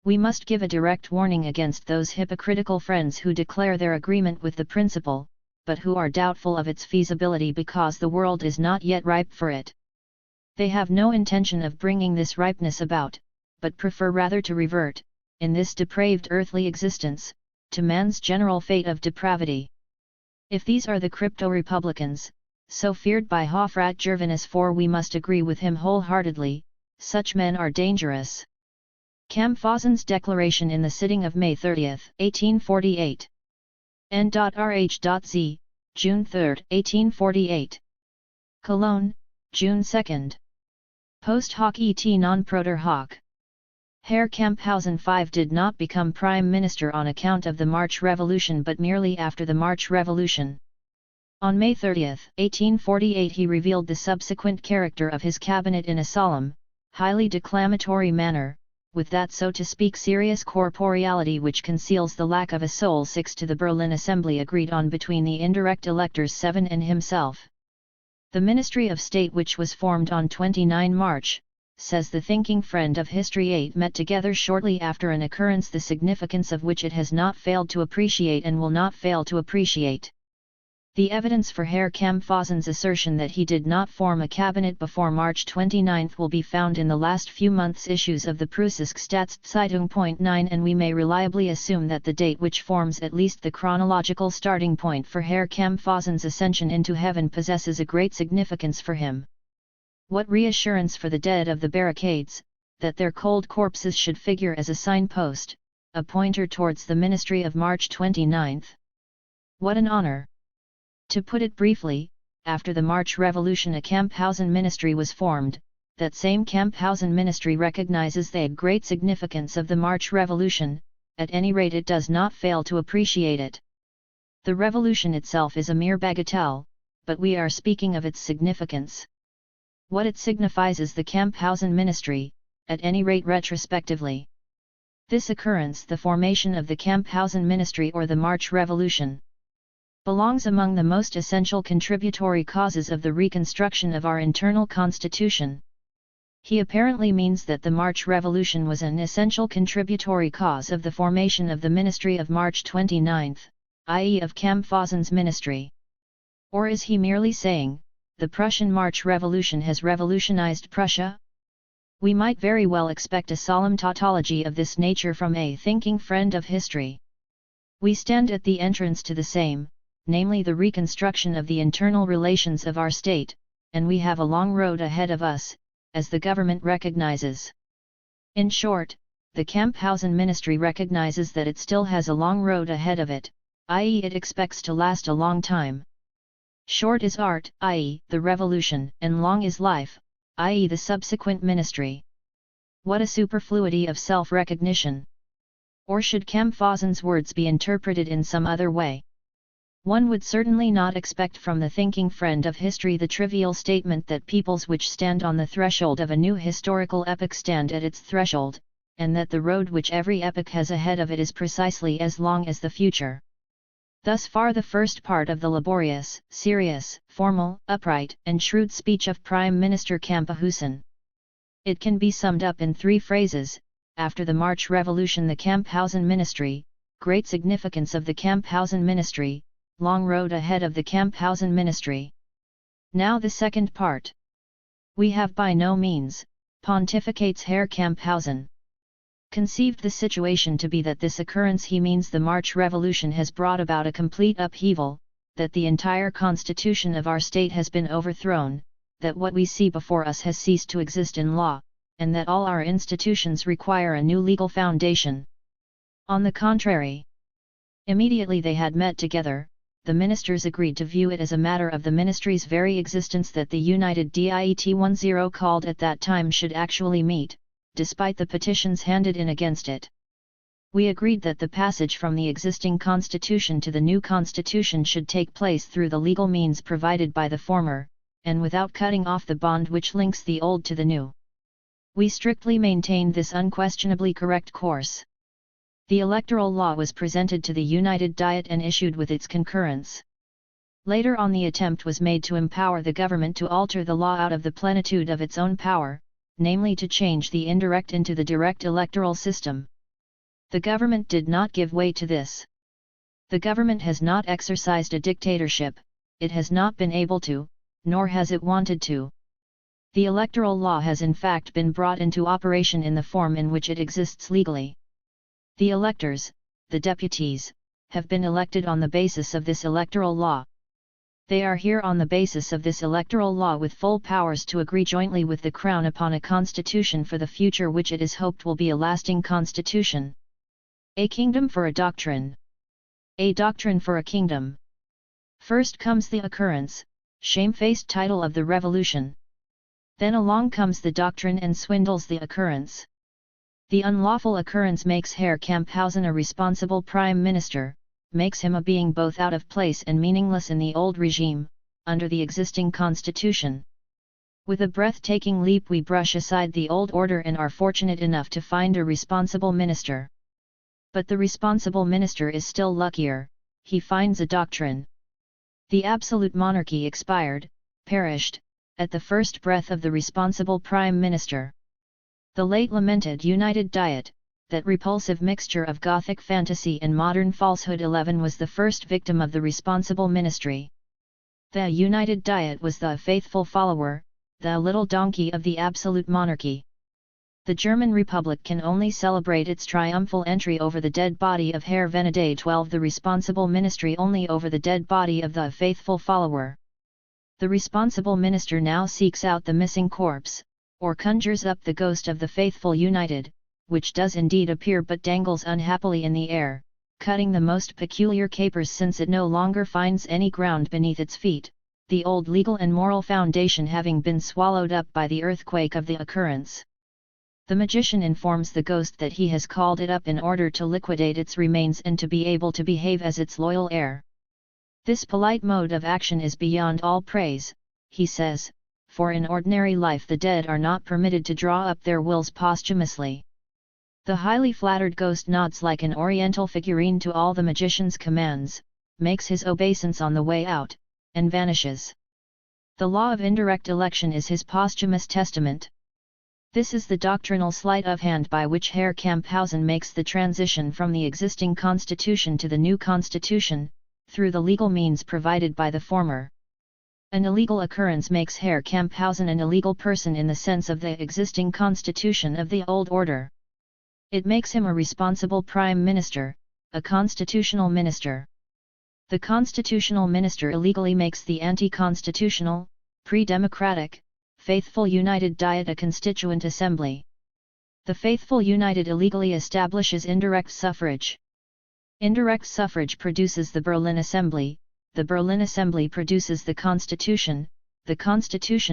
We must give a direct warning against those hypocritical friends who declare their agreement with the principle, but who are doubtful of its feasibility because the world is not yet ripe for it. They have no intention of bringing this ripeness about, but prefer rather to revert, in this depraved earthly existence, to man's general fate of depravity. If these are the crypto-republicans, so feared by Hofrat Gervinus, for we must agree with him wholeheartedly, such men are dangerous. Kampfhusen's declaration in the sitting of May 30, 1848. N.R.H.Z., June 3, 1848. Cologne, June 2. Post hoc et non proter hoc. Herr Kamphausen V did not become Prime Minister on account of the March Revolution but merely after the March Revolution. On May 30, 1848 he revealed the subsequent character of his cabinet in a solemn, highly declamatory manner, with that so to speak serious corporeality which conceals the lack of a soul. 6 To the Berlin Assembly agreed on between the indirect electors 7 and himself. The Ministry of State which was formed on 29 March, says the thinking friend of history, 8 met together shortly after an occurrence the significance of which it has not failed to appreciate and will not fail to appreciate. The evidence for Herr Kampfhusen's assertion that he did not form a cabinet before March 29 will be found in the last few months' issues of the Preußische Staatszeitung. 9 And we may reliably assume that the date which forms at least the chronological starting point for Herr Kampfhusen's ascension into heaven possesses a great significance for him. What reassurance for the dead of the barricades, that their cold corpses should figure as a signpost, a pointer towards the ministry of March 29. What an honor! To put it briefly, after the March Revolution a Kamphausen ministry was formed. That same Kamphausen ministry recognizes the great significance of the March Revolution, at any rate it does not fail to appreciate it. The revolution itself is a mere bagatelle, but we are speaking of its significance. What it signifies is the Kamphausen ministry, at any rate retrospectively. This occurrence, the formation of the Kamphausen ministry or the March Revolution, belongs among the most essential contributory causes of the reconstruction of our internal constitution. He apparently means that the March Revolution was an essential contributory cause of the formation of the Ministry of March 29, i.e. of Kampfhusen's ministry. Or is he merely saying, the Prussian March Revolution has revolutionized Prussia? We might very well expect a solemn tautology of this nature from a thinking friend of history. We stand at the entrance to the same, namely the reconstruction of the internal relations of our state, and we have a long road ahead of us, as the government recognizes. In short, the Kamphausen ministry recognizes that it still has a long road ahead of it, i.e. it expects to last a long time. Short is art, i.e. the revolution, and long is life, i.e. the subsequent ministry. What a superfluity of self-recognition! Or should Kampfhusen's words be interpreted in some other way? One would certainly not expect from the thinking friend of history the trivial statement that peoples which stand on the threshold of a new historical epoch stand at its threshold, and that the road which every epoch has ahead of it is precisely as long as the future. Thus far the first part of the laborious, serious, formal, upright, and shrewd speech of Prime Minister Kampfhusen. It can be summed up in 3 phrases: after the March Revolution the Kamphausen ministry, great significance of the Kamphausen ministry, long road ahead of the Kamphausen ministry. Now the second part. We have by no means, pontificates Herr Camphausen, conceived the situation to be that this occurrence he means the March Revolution has brought about a complete upheaval, that the entire constitution of our state has been overthrown, that what we see before us has ceased to exist in law, and that all our institutions require a new legal foundation. On the contrary, immediately they had met together, the ministers agreed to view it as a matter of the ministry's very existence that the United Diet 10 called at that time should actually meet, despite the petitions handed in against it. We agreed that the passage from the existing constitution to the new constitution should take place through the legal means provided by the former, and without cutting off the bond which links the old to the new. We strictly maintained this unquestionably correct course. The electoral law was presented to the United Diet and issued with its concurrence. Later on the attempt was made to empower the government to alter the law out of the plenitude of its own power, namely to change the indirect into the direct electoral system. The government did not give way to this. The government has not exercised a dictatorship, it has not been able to, nor has it wanted to. The electoral law has in fact been brought into operation in the form in which it exists legally. The electors, the deputies, have been elected on the basis of this electoral law. They are here on the basis of this electoral law with full powers to agree jointly with the Crown upon a constitution for the future which it is hoped will be a lasting constitution. A kingdom for a doctrine. A doctrine for a kingdom. First comes the occurrence, shamefaced title of the revolution. Then along comes the doctrine and swindles the occurrence. The unlawful occurrence makes Herr Camphausen a responsible prime minister, makes him a being both out of place and meaningless in the old regime, under the existing constitution. With a breathtaking leap we brush aside the old order and are fortunate enough to find a responsible minister. But the responsible minister is still luckier, he finds a doctrine. The absolute monarchy expired, perished, at the first breath of the responsible prime minister. The late lamented United Diet, that repulsive mixture of Gothic fantasy and modern falsehood 11 was the first victim of the responsible ministry. The United Diet was the faithful follower, the little donkey of the absolute monarchy. The German Republic can only celebrate its triumphal entry over the dead body of Herr Venedict 12, the responsible ministry only over the dead body of the faithful follower. The responsible minister now seeks out the missing corpse, or conjures up the ghost of the faithful united, which does indeed appear but dangles unhappily in the air, cutting the most peculiar capers since it no longer finds any ground beneath its feet, the old legal and moral foundation having been swallowed up by the earthquake of the occurrence. The magician informs the ghost that he has called it up in order to liquidate its remains and to be able to behave as its loyal heir. This polite mode of action is beyond all praise, he says, for in ordinary life the dead are not permitted to draw up their wills posthumously. The highly flattered ghost nods like an oriental figurine to all the magician's commands, makes his obeisance on the way out, and vanishes. The law of indirect election is his posthumous testament. This is the doctrinal sleight of hand by which Herr Camphausen makes the transition from the existing constitution to the new constitution, through the legal means provided by the former. An illegal occurrence makes Herr Camphausen an illegal person in the sense of the existing constitution of the old order. It makes him a responsible prime minister, a constitutional minister. The constitutional minister illegally makes the anti-constitutional, pre-democratic, faithful United Diet a constituent assembly. The faithful united illegally establishes indirect suffrage. Indirect suffrage produces the Berlin Assembly, the Berlin Assembly produces the Constitution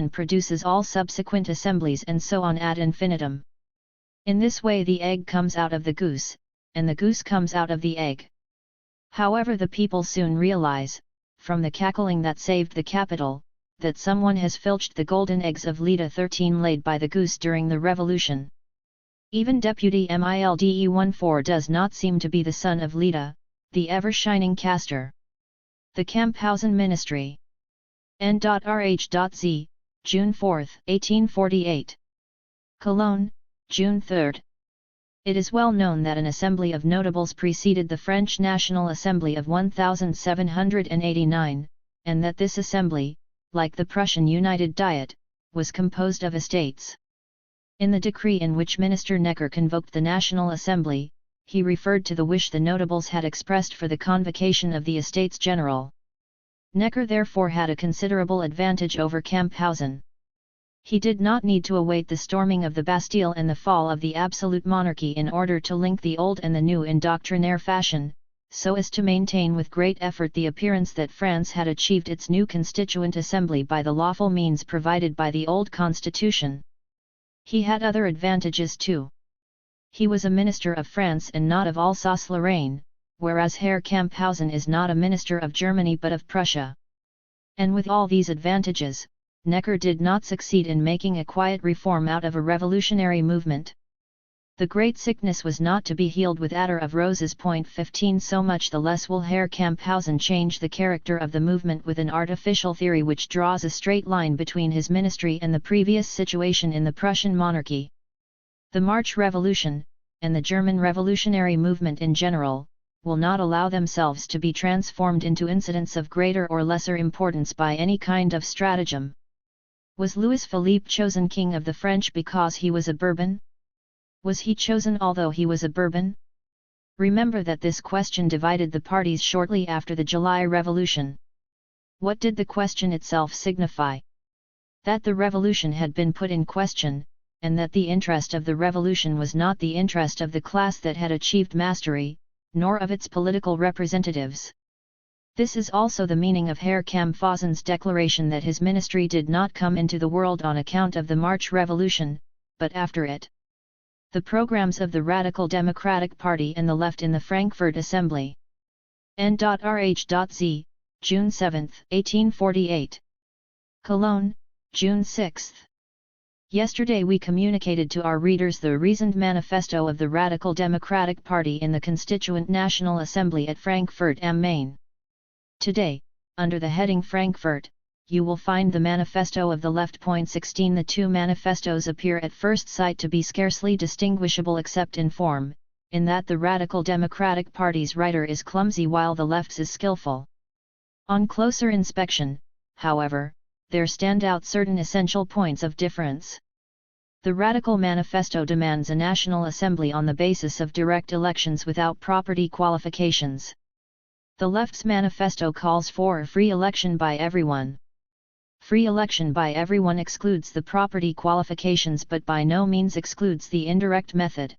produces all subsequent assemblies and so on ad infinitum. In this way the egg comes out of the goose, and the goose comes out of the egg. However, the people soon realize, from the cackling that saved the capital, that someone has filched the golden eggs of Leda 13 laid by the goose during the revolution. Even Deputy Milde 14 does not seem to be the son of Leda, the ever-shining caster. The Camphausen Ministry. N.Rh.Z, June 4, 1848. Cologne, June 3. It is well known that an assembly of notables preceded the French National Assembly of 1789, and that this assembly, like the Prussian United Diet, was composed of estates. In the decree in which Minister Necker convoked the National Assembly, he referred to the wish the notables had expressed for the convocation of the Estates General. Necker therefore had a considerable advantage over Camphausen. He did not need to await the storming of the Bastille and the fall of the absolute monarchy in order to link the old and the new in doctrinaire fashion, so as to maintain with great effort the appearance that France had achieved its new Constituent Assembly by the lawful means provided by the old constitution. He had other advantages too. He was a minister of France and not of Alsace-Lorraine, whereas Herr Camphausen is not a minister of Germany but of Prussia. And with all these advantages, Necker did not succeed in making a quiet reform out of a revolutionary movement. The great sickness was not to be healed with attar of roses. 15 So much the less will Herr Camphausen change the character of the movement with an artificial theory which draws a straight line between his ministry and the previous situation in the Prussian monarchy. The March Revolution, and the German revolutionary movement in general, will not allow themselves to be transformed into incidents of greater or lesser importance by any kind of stratagem. Was Louis Philippe chosen king of the French because he was a Bourbon? Was he chosen although he was a Bourbon? Remember that this question divided the parties shortly after the July Revolution. What did the question itself signify? That the revolution had been put in question, and that the interest of the revolution was not the interest of the class that had achieved mastery, nor of its political representatives. This is also the meaning of Herr Camphausen's declaration that his ministry did not come into the world on account of the March Revolution, but after it. The programs of the Radical Democratic Party and the Left in the Frankfurt Assembly. N.R.H.Z, June 7, 1848. Cologne, June 6. Yesterday we communicated to our readers the reasoned manifesto of the Radical Democratic Party in the Constituent National Assembly at Frankfurt am Main. Today, under the heading Frankfurt, you will find the manifesto of the Left. 16 The two manifestos appear at first sight to be scarcely distinguishable except in form, in that the Radical Democratic Party's writer is clumsy while the Left's is skillful. On closer inspection, however, there stand out certain essential points of difference. The Radical Manifesto demands a National Assembly on the basis of direct elections without property qualifications. The Left's manifesto calls for a free election by everyone. Free election by everyone excludes the property qualifications but by no means excludes the indirect method.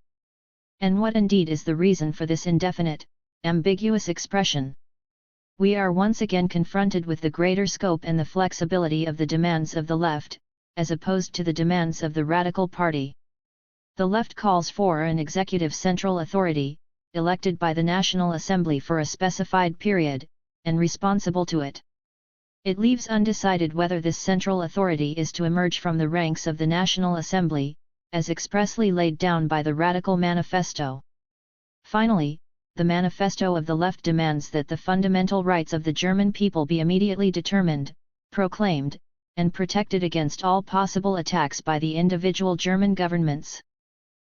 And what indeed is the reason for this indefinite, ambiguous expression? We are once again confronted with the greater scope and the flexibility of the demands of the Left, as opposed to the demands of the Radical Party. The Left calls for an executive central authority, elected by the National Assembly for a specified period, and responsible to it. It leaves undecided whether this central authority is to emerge from the ranks of the National Assembly, as expressly laid down by the Radical Manifesto. Finally, the Manifesto of the Left demands that the fundamental rights of the German people be immediately determined, proclaimed, and protected against all possible attacks by the individual German governments.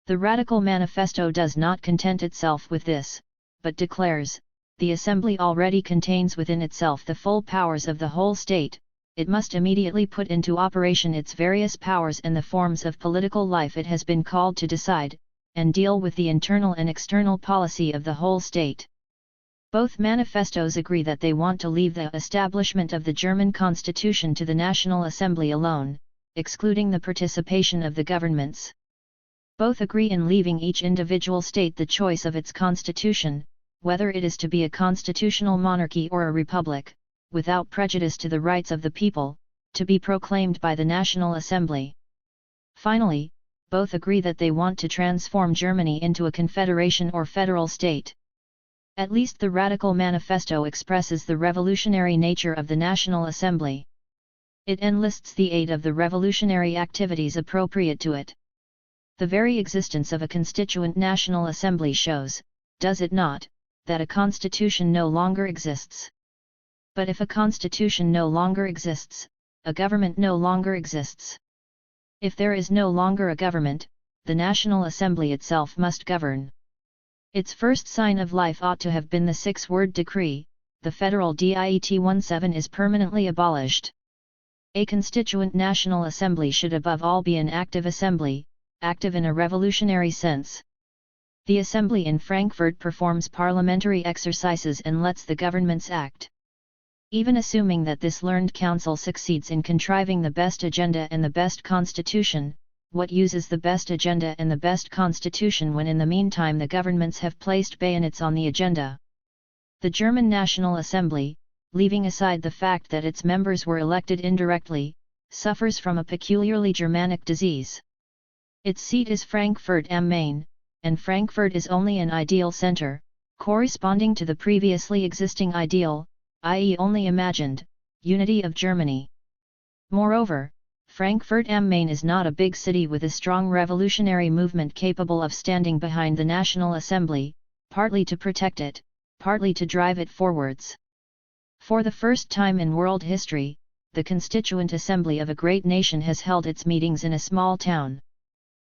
The Radical Manifesto does not content itself with this, but declares, the Assembly already contains within itself the full powers of the whole state, it must immediately put into operation its various powers and the forms of political life it has been called to decide, and deal with the internal and external policy of the whole state. Both manifestos agree that they want to leave the establishment of the German constitution to the National Assembly alone, excluding the participation of the governments. Both agree in leaving each individual state the choice of its constitution, whether it is to be a constitutional monarchy or a republic, without prejudice to the rights of the people, to be proclaimed by the National Assembly. Finally, both agree that they want to transform Germany into a confederation or federal state. At least the Radical Manifesto expresses the revolutionary nature of the National Assembly. It enlists the aid of the revolutionary activities appropriate to it. The very existence of a constituent National Assembly shows, does it not, that a constitution no longer exists. But if a constitution no longer exists, a government no longer exists. If there is no longer a government, the National Assembly itself must govern. Its first sign of life ought to have been the 6-word decree, the Federal Diet 17 is permanently abolished. A constituent National Assembly should above all be an active assembly, active in a revolutionary sense. The Assembly in Frankfurt performs parliamentary exercises and lets the governments act. Even assuming that this learned council succeeds in contriving the best agenda and the best constitution, what use is the best agenda and the best constitution when in the meantime the governments have placed bayonets on the agenda? The German National Assembly, leaving aside the fact that its members were elected indirectly, suffers from a peculiarly Germanic disease. Its seat is Frankfurt am Main, and Frankfurt is only an ideal center, corresponding to the previously existing ideal, i.e. only imagined, unity of Germany. Moreover, Frankfurt am Main is not a big city with a strong revolutionary movement capable of standing behind the National Assembly, partly to protect it, partly to drive it forwards. For the first time in world history, the Constituent Assembly of a great nation has held its meetings in a small town.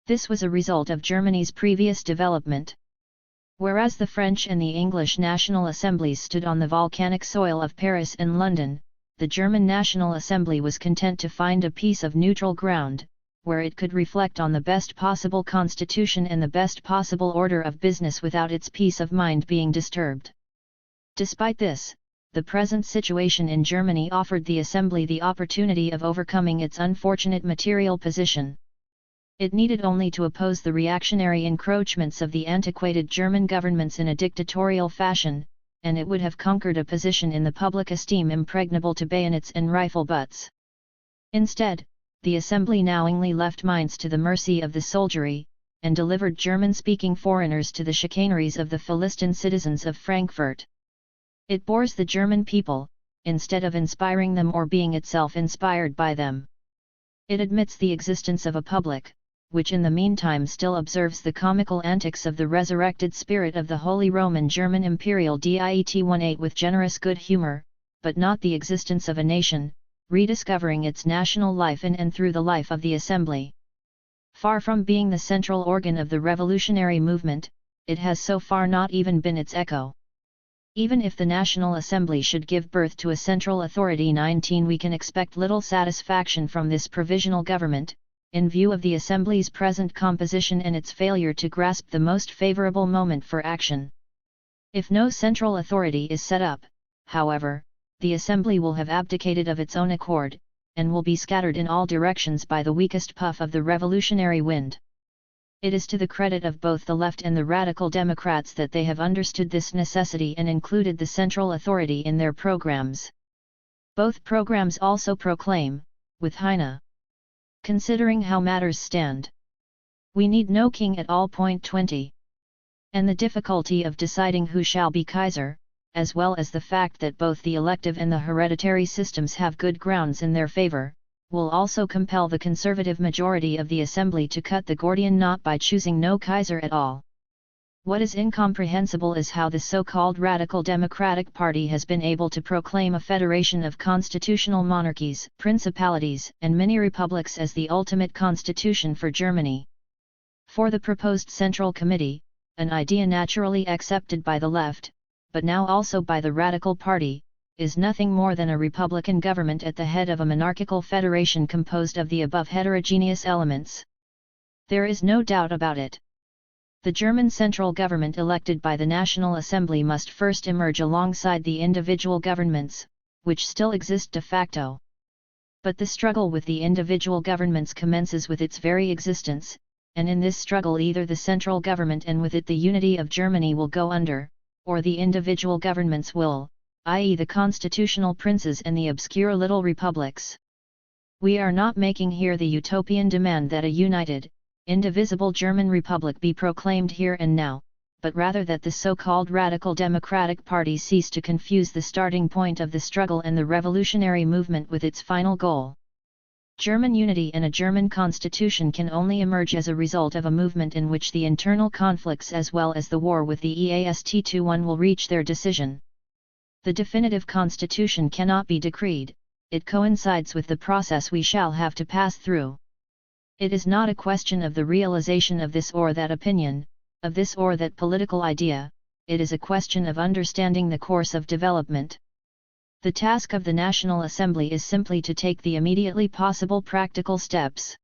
This was a result of Germany's previous development. Whereas the French and the English National Assemblies stood on the volcanic soil of Paris and London, the German National Assembly was content to find a piece of neutral ground, where it could reflect on the best possible constitution and the best possible order of business without its peace of mind being disturbed. Despite this, the present situation in Germany offered the Assembly the opportunity of overcoming its unfortunate material position. It needed only to oppose the reactionary encroachments of the antiquated German governments in a dictatorial fashion, and it would have conquered a position in the public esteem impregnable to bayonets and rifle butts. Instead, the Assembly knowingly left Mainz to the mercy of the soldiery, and delivered German-speaking foreigners to the chicaneries of the Philistine citizens of Frankfurt. It bores the German people, instead of inspiring them or being itself inspired by them. It admits the existence of a public, which in the meantime still observes the comical antics of the resurrected spirit of the Holy Roman German Imperial Diet 18 with generous good humor, but not the existence of a nation, rediscovering its national life in and through the life of the Assembly. Far from being the central organ of the revolutionary movement, it has so far not even been its echo. Even if the National Assembly should give birth to a central authority 19, we can expect little satisfaction from this provisional government, in view of the Assembly's present composition and its failure to grasp the most favorable moment for action. If no central authority is set up, however, the Assembly will have abdicated of its own accord, and will be scattered in all directions by the weakest puff of the revolutionary wind. It is to the credit of both the left and the radical Democrats that they have understood this necessity and included the central authority in their programs. Both programs also proclaim, with Heine, considering how matters stand, we need no king at all. 20. And the difficulty of deciding who shall be Kaiser, as well as the fact that both the elective and the hereditary systems have good grounds in their favor, will also compel the conservative majority of the Assembly to cut the Gordian knot by choosing no Kaiser at all. What is incomprehensible is how the so-called Radical Democratic Party has been able to proclaim a federation of constitutional monarchies, principalities, and mini-republics as the ultimate constitution for Germany. For the proposed Central Committee, an idea naturally accepted by the left, but now also by the Radical Party, is nothing more than a republican government at the head of a monarchical federation composed of the above heterogeneous elements. There is no doubt about it. The German central government elected by the National Assembly must first emerge alongside the individual governments, which still exist de facto. But the struggle with the individual governments commences with its very existence, and in this struggle either the central government and with it the unity of Germany will go under, or the individual governments will, i.e. the constitutional princes and the obscure little republics. We are not making here the utopian demand that a united, indivisible German Republic be proclaimed here and now, but rather that the so-called Radical Democratic Party cease to confuse the starting point of the struggle and the revolutionary movement with its final goal. German unity and a German constitution can only emerge as a result of a movement in which the internal conflicts as well as the war with the EAST-21 will reach their decision. The definitive constitution cannot be decreed, it coincides with the process we shall have to pass through. It is not a question of the realization of this or that opinion, of this or that political idea, it is a question of understanding the course of development. The task of the National Assembly is simply to take the immediately possible practical steps.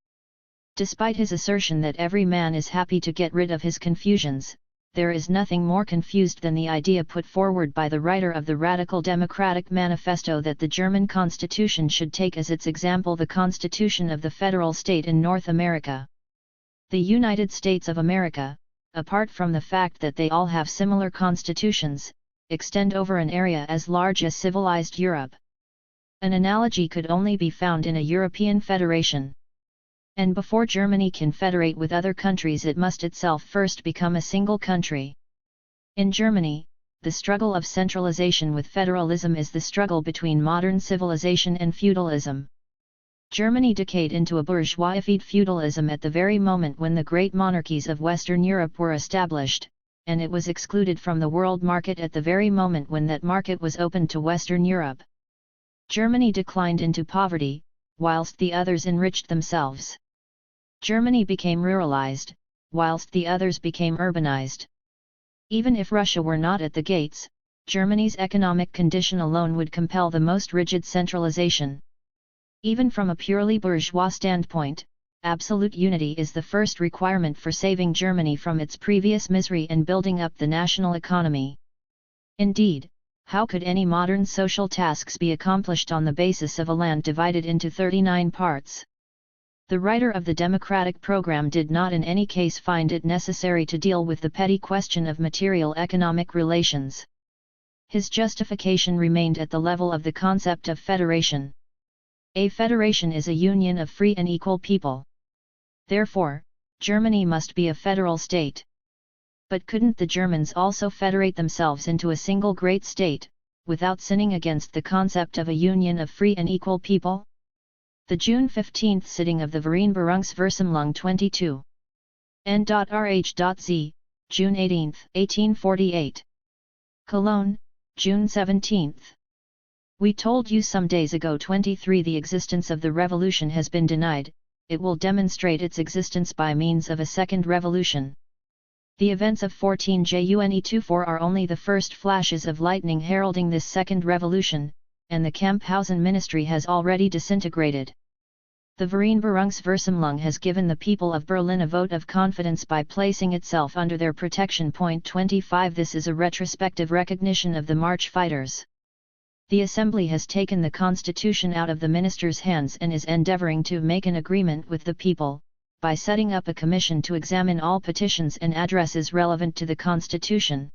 Despite his assertion that every man is happy to get rid of his confusions, there is nothing more confused than the idea put forward by the writer of the Radical Democratic Manifesto that the German Constitution should take as its example the Constitution of the federal state in North America. The United States of America, apart from the fact that they all have similar constitutions, extend over an area as large as civilized Europe. An analogy could only be found in a European federation. And before Germany can federate with other countries, it must itself first become a single country. In Germany, the struggle of centralization with federalism is the struggle between modern civilization and feudalism. Germany decayed into a bourgeoified feudalism at the very moment when the great monarchies of Western Europe were established, and it was excluded from the world market at the very moment when that market was opened to Western Europe. Germany declined into poverty, whilst the others enriched themselves. Germany became ruralized, whilst the others became urbanized. Even if Russia were not at the gates, Germany's economic condition alone would compel the most rigid centralization. Even from a purely bourgeois standpoint, absolute unity is the first requirement for saving Germany from its previous misery and building up the national economy. Indeed, how could any modern social tasks be accomplished on the basis of a land divided into 39 parts? The writer of the democratic program did not in any case find it necessary to deal with the petty question of material economic relations. His justification remained at the level of the concept of federation. A federation is a union of free and equal people. Therefore, Germany must be a federal state. But couldn't the Germans also federate themselves into a single great state, without sinning against the concept of a union of free and equal people? The June 15 sitting of the Vereinbarungsversammlung 22. N.Rh.Z, June 18, 1848. Cologne, June 17. We told you some days ago 23 the existence of the revolution has been denied, it will demonstrate its existence by means of a second revolution. The events of 14 June 24 are only the first flashes of lightning heralding this second revolution, and the Camphausen ministry has already disintegrated. The Vereinbarungsversammlung has given the people of Berlin a vote of confidence by placing itself under their protection. 25 This is a retrospective recognition of the March fighters. The Assembly has taken the Constitution out of the ministers' hands and is endeavoring to make an agreement with the people, by setting up a commission to examine all petitions and addresses relevant to the Constitution.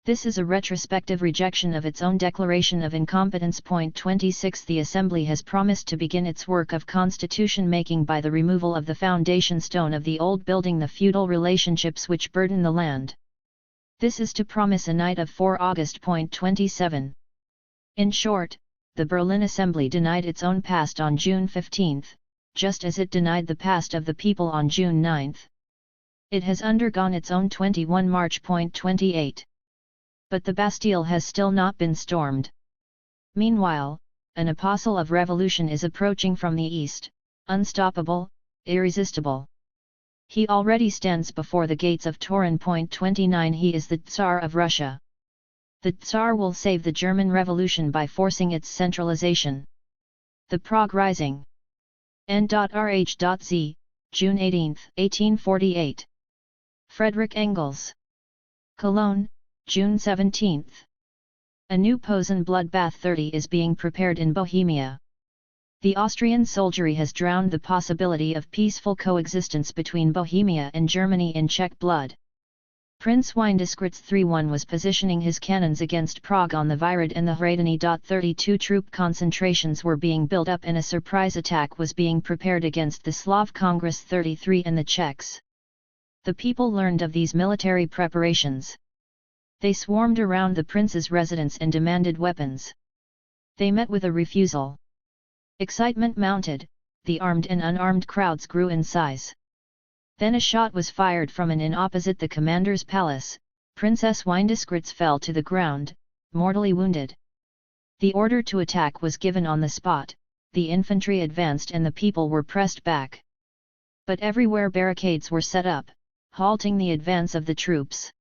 This is a retrospective rejection of its own declaration of incompetence. 26 The Assembly has promised to begin its work of constitution making by the removal of the foundation stone of the old building, the feudal relationships which burden the land. This is to promise a night of 4 August. 27. In short, the Berlin Assembly denied its own past on June 15, just as it denied the past of the people on June 9. It has undergone its own 21 March. 28. But the Bastille has still not been stormed. Meanwhile, an apostle of revolution is approaching from the east, unstoppable, irresistible. He already stands before the gates of Turin. 29 He is the Tsar of Russia. The Tsar will save the German Revolution by forcing its centralization. The Prague Rising. N.Rh.Z, June 18, 1848. Friedrich Engels. Cologne, June 17. A new Posen bloodbath 30 is being prepared in Bohemia. The Austrian soldiery has drowned the possibility of peaceful coexistence between Bohemia and Germany in Czech blood. Prince Windischgrätz 31 was positioning his cannons against Prague on the Virad and the Hradany. 32 troop concentrations were being built up and a surprise attack was being prepared against the Slav Congress 33 and the Czechs. The people learned of these military preparations. They swarmed around the prince's residence and demanded weapons. They met with a refusal. Excitement mounted, the armed and unarmed crowds grew in size. Then a shot was fired from an inn opposite the commander's palace. Princess Windischgrätz fell to the ground, mortally wounded. The order to attack was given on the spot, the infantry advanced and the people were pressed back. But everywhere barricades were set up, halting the advance of the troops.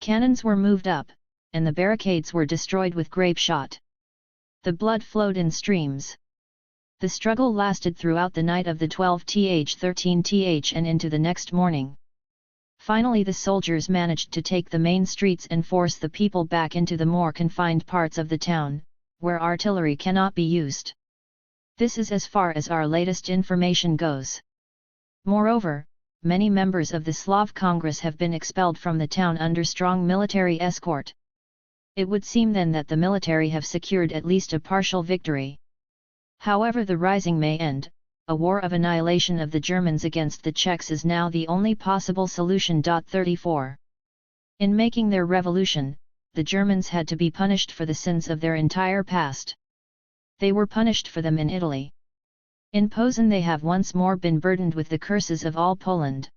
Cannons were moved up, and the barricades were destroyed with grape shot. The blood flowed in streams. The struggle lasted throughout the night of the 12th-13th and into the next morning. Finally the soldiers managed to take the main streets and force the people back into the more confined parts of the town, where artillery cannot be used. This is as far as our latest information goes. Moreover, many members of the Slav Congress have been expelled from the town under strong military escort. It would seem then that the military have secured at least a partial victory. However the rising may end, a war of annihilation of the Germans against the Czechs is now the only possible solution. 34. In making their revolution, the Germans had to be punished for the sins of their entire past. They were punished for them in Italy. In Posen they have once more been burdened with the curses of all Poland.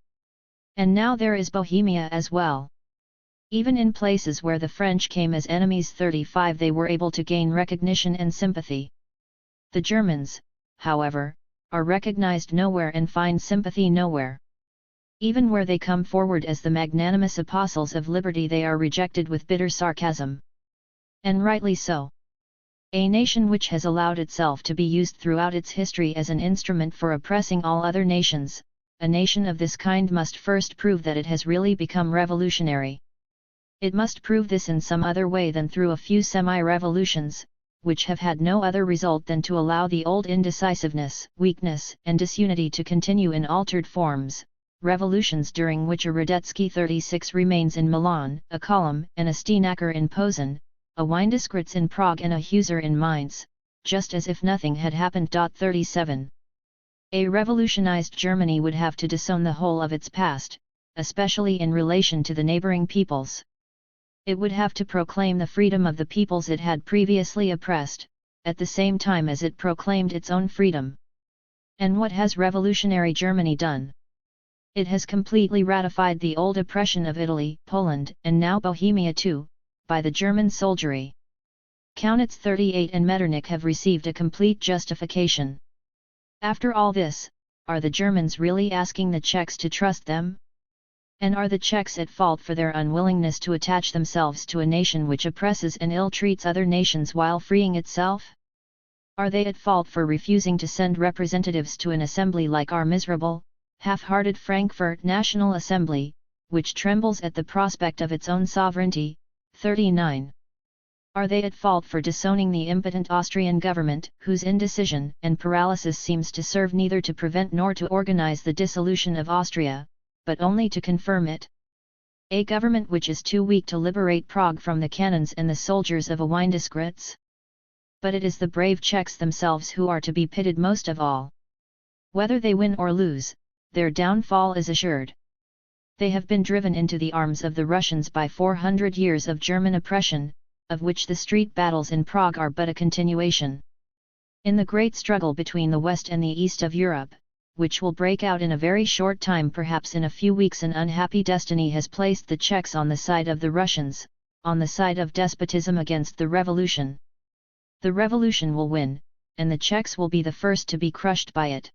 And now there is Bohemia as well. Even in places where the French came as enemies 35 they were able to gain recognition and sympathy. The Germans, however, are recognized nowhere and find sympathy nowhere. Even where they come forward as the magnanimous apostles of liberty they are rejected with bitter sarcasm. And rightly so. A nation which has allowed itself to be used throughout its history as an instrument for oppressing all other nations, a nation of this kind must first prove that it has really become revolutionary. It must prove this in some other way than through a few semi-revolutions, which have had no other result than to allow the old indecisiveness, weakness, and disunity to continue in altered forms, revolutions during which a Radetzky 36 remains in Milan, a Kolom and a Steinacker in Posen, a Windeskritz in Prague and a Husser in Mainz, just as if nothing had happened. 37. A revolutionized Germany would have to disown the whole of its past, especially in relation to the neighboring peoples. It would have to proclaim the freedom of the peoples it had previously oppressed, at the same time as it proclaimed its own freedom. And what has revolutionary Germany done? It has completely ratified the old oppression of Italy, Poland, and now Bohemia too, by the German soldiery. Kaunitz 38 and Metternich have received a complete justification. After all this, are the Germans really asking the Czechs to trust them? And are the Czechs at fault for their unwillingness to attach themselves to a nation which oppresses and ill-treats other nations while freeing itself? Are they at fault for refusing to send representatives to an assembly like our miserable, half-hearted Frankfurt National Assembly, which trembles at the prospect of its own sovereignty? 39. Are they at fault for disowning the impotent Austrian government, whose indecision and paralysis seems to serve neither to prevent nor to organize the dissolution of Austria, but only to confirm it? A government which is too weak to liberate Prague from the cannons and the soldiers of a Windeskritz? But it is the brave Czechs themselves who are to be pitied most of all. Whether they win or lose, their downfall is assured. They have been driven into the arms of the Russians by 400 years of German oppression, of which the street battles in Prague are but a continuation. In the great struggle between the West and the East of Europe, which will break out in a very short time, perhaps in a few weeks, an unhappy destiny has placed the Czechs on the side of the Russians, on the side of despotism against the revolution. The revolution will win, and the Czechs will be the first to be crushed by it.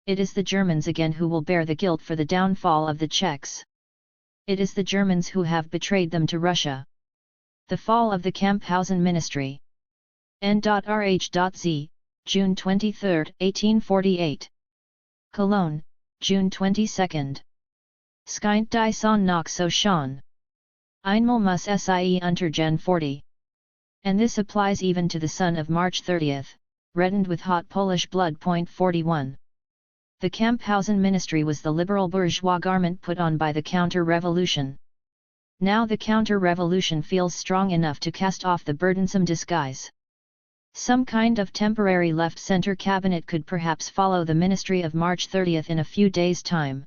It is the Germans again who will bear the guilt for the downfall of the Czechs. It is the Germans who have betrayed them to Russia. The fall of the Camphausen Ministry. N.Rh.Z, June 23, 1848. Cologne, June 22. Skint die Sonne noch so schön. Einmal muss sie untergehen 40. And this applies even to the sun of March 30, reddened with hot Polish blood. 41. The Camphausen Ministry was the liberal bourgeois garment put on by the counter-revolution. Now the counter-revolution feels strong enough to cast off the burdensome disguise. Some kind of temporary left-center cabinet could perhaps follow the ministry of March 30 in a few days' time.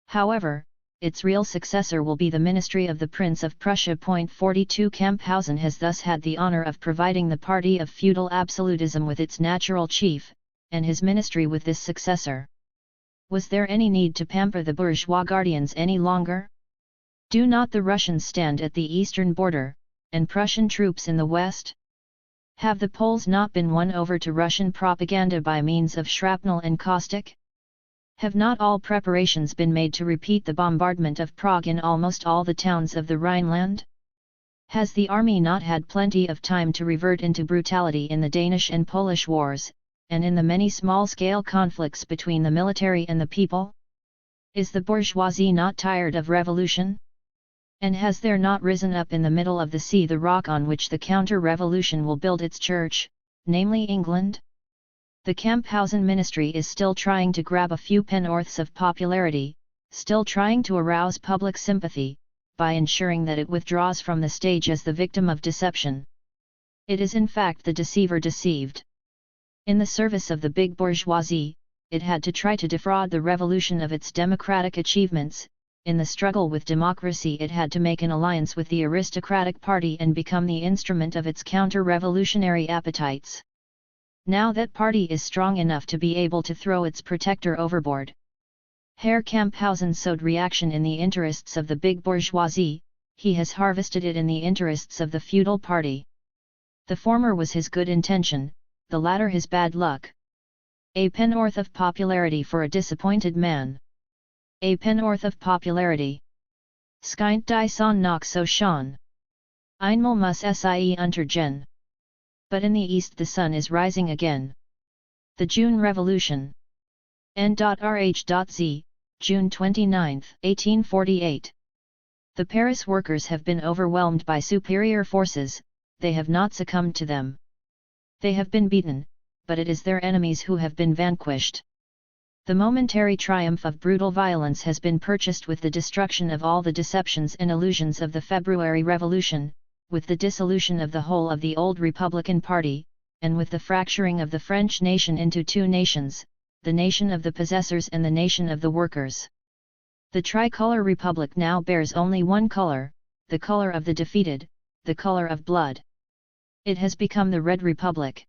However, its real successor will be the ministry of the Prince of Prussia. 42. Camphausen has thus had the honor of providing the party of feudal absolutism with its natural chief, and his ministry with this successor. Was there any need to pamper the bourgeois guardians any longer? Do not the Russians stand at the eastern border, and Prussian troops in the west? Have the Poles not been won over to Russian propaganda by means of shrapnel and caustic? Have not all preparations been made to repeat the bombardment of Prague in almost all the towns of the Rhineland? Has the army not had plenty of time to revert into brutality in the Danish and Polish wars, and in the many small-scale conflicts between the military and the people? Is the bourgeoisie not tired of revolution? And has there not risen up in the middle of the sea the rock on which the counter-revolution will build its church, namely England? The Camphausen ministry is still trying to grab a few pennorths of popularity, still trying to arouse public sympathy, by ensuring that it withdraws from the stage as the victim of deception. It is in fact the deceiver deceived. In the service of the big bourgeoisie, it had to try to defraud the revolution of its democratic achievements. In the struggle with democracy it had to make an alliance with the aristocratic party and become the instrument of its counter-revolutionary appetites. Now that party is strong enough to be able to throw its protector overboard. Herr Camphausen sowed reaction in the interests of the big bourgeoisie, he has harvested it in the interests of the feudal party. The former was his good intention, the latter his bad luck. A pennorth of popularity for a disappointed man. A pennorth of popularity. Schijnt die zon nog so schön. Einmal muss sie untergehen. But in the east the sun is rising again. The June Revolution. N.Rh.Z, June 29, 1848. The Paris workers have been overwhelmed by superior forces, they have not succumbed to them. They have been beaten, but it is their enemies who have been vanquished. The momentary triumph of brutal violence has been purchased with the destruction of all the deceptions and illusions of the February Revolution, with the dissolution of the whole of the old Republican Party, and with the fracturing of the French nation into two nations, the nation of the possessors and the nation of the workers. The tricolor republic now bears only one color, the color of the defeated, the color of blood. It has become the Red Republic.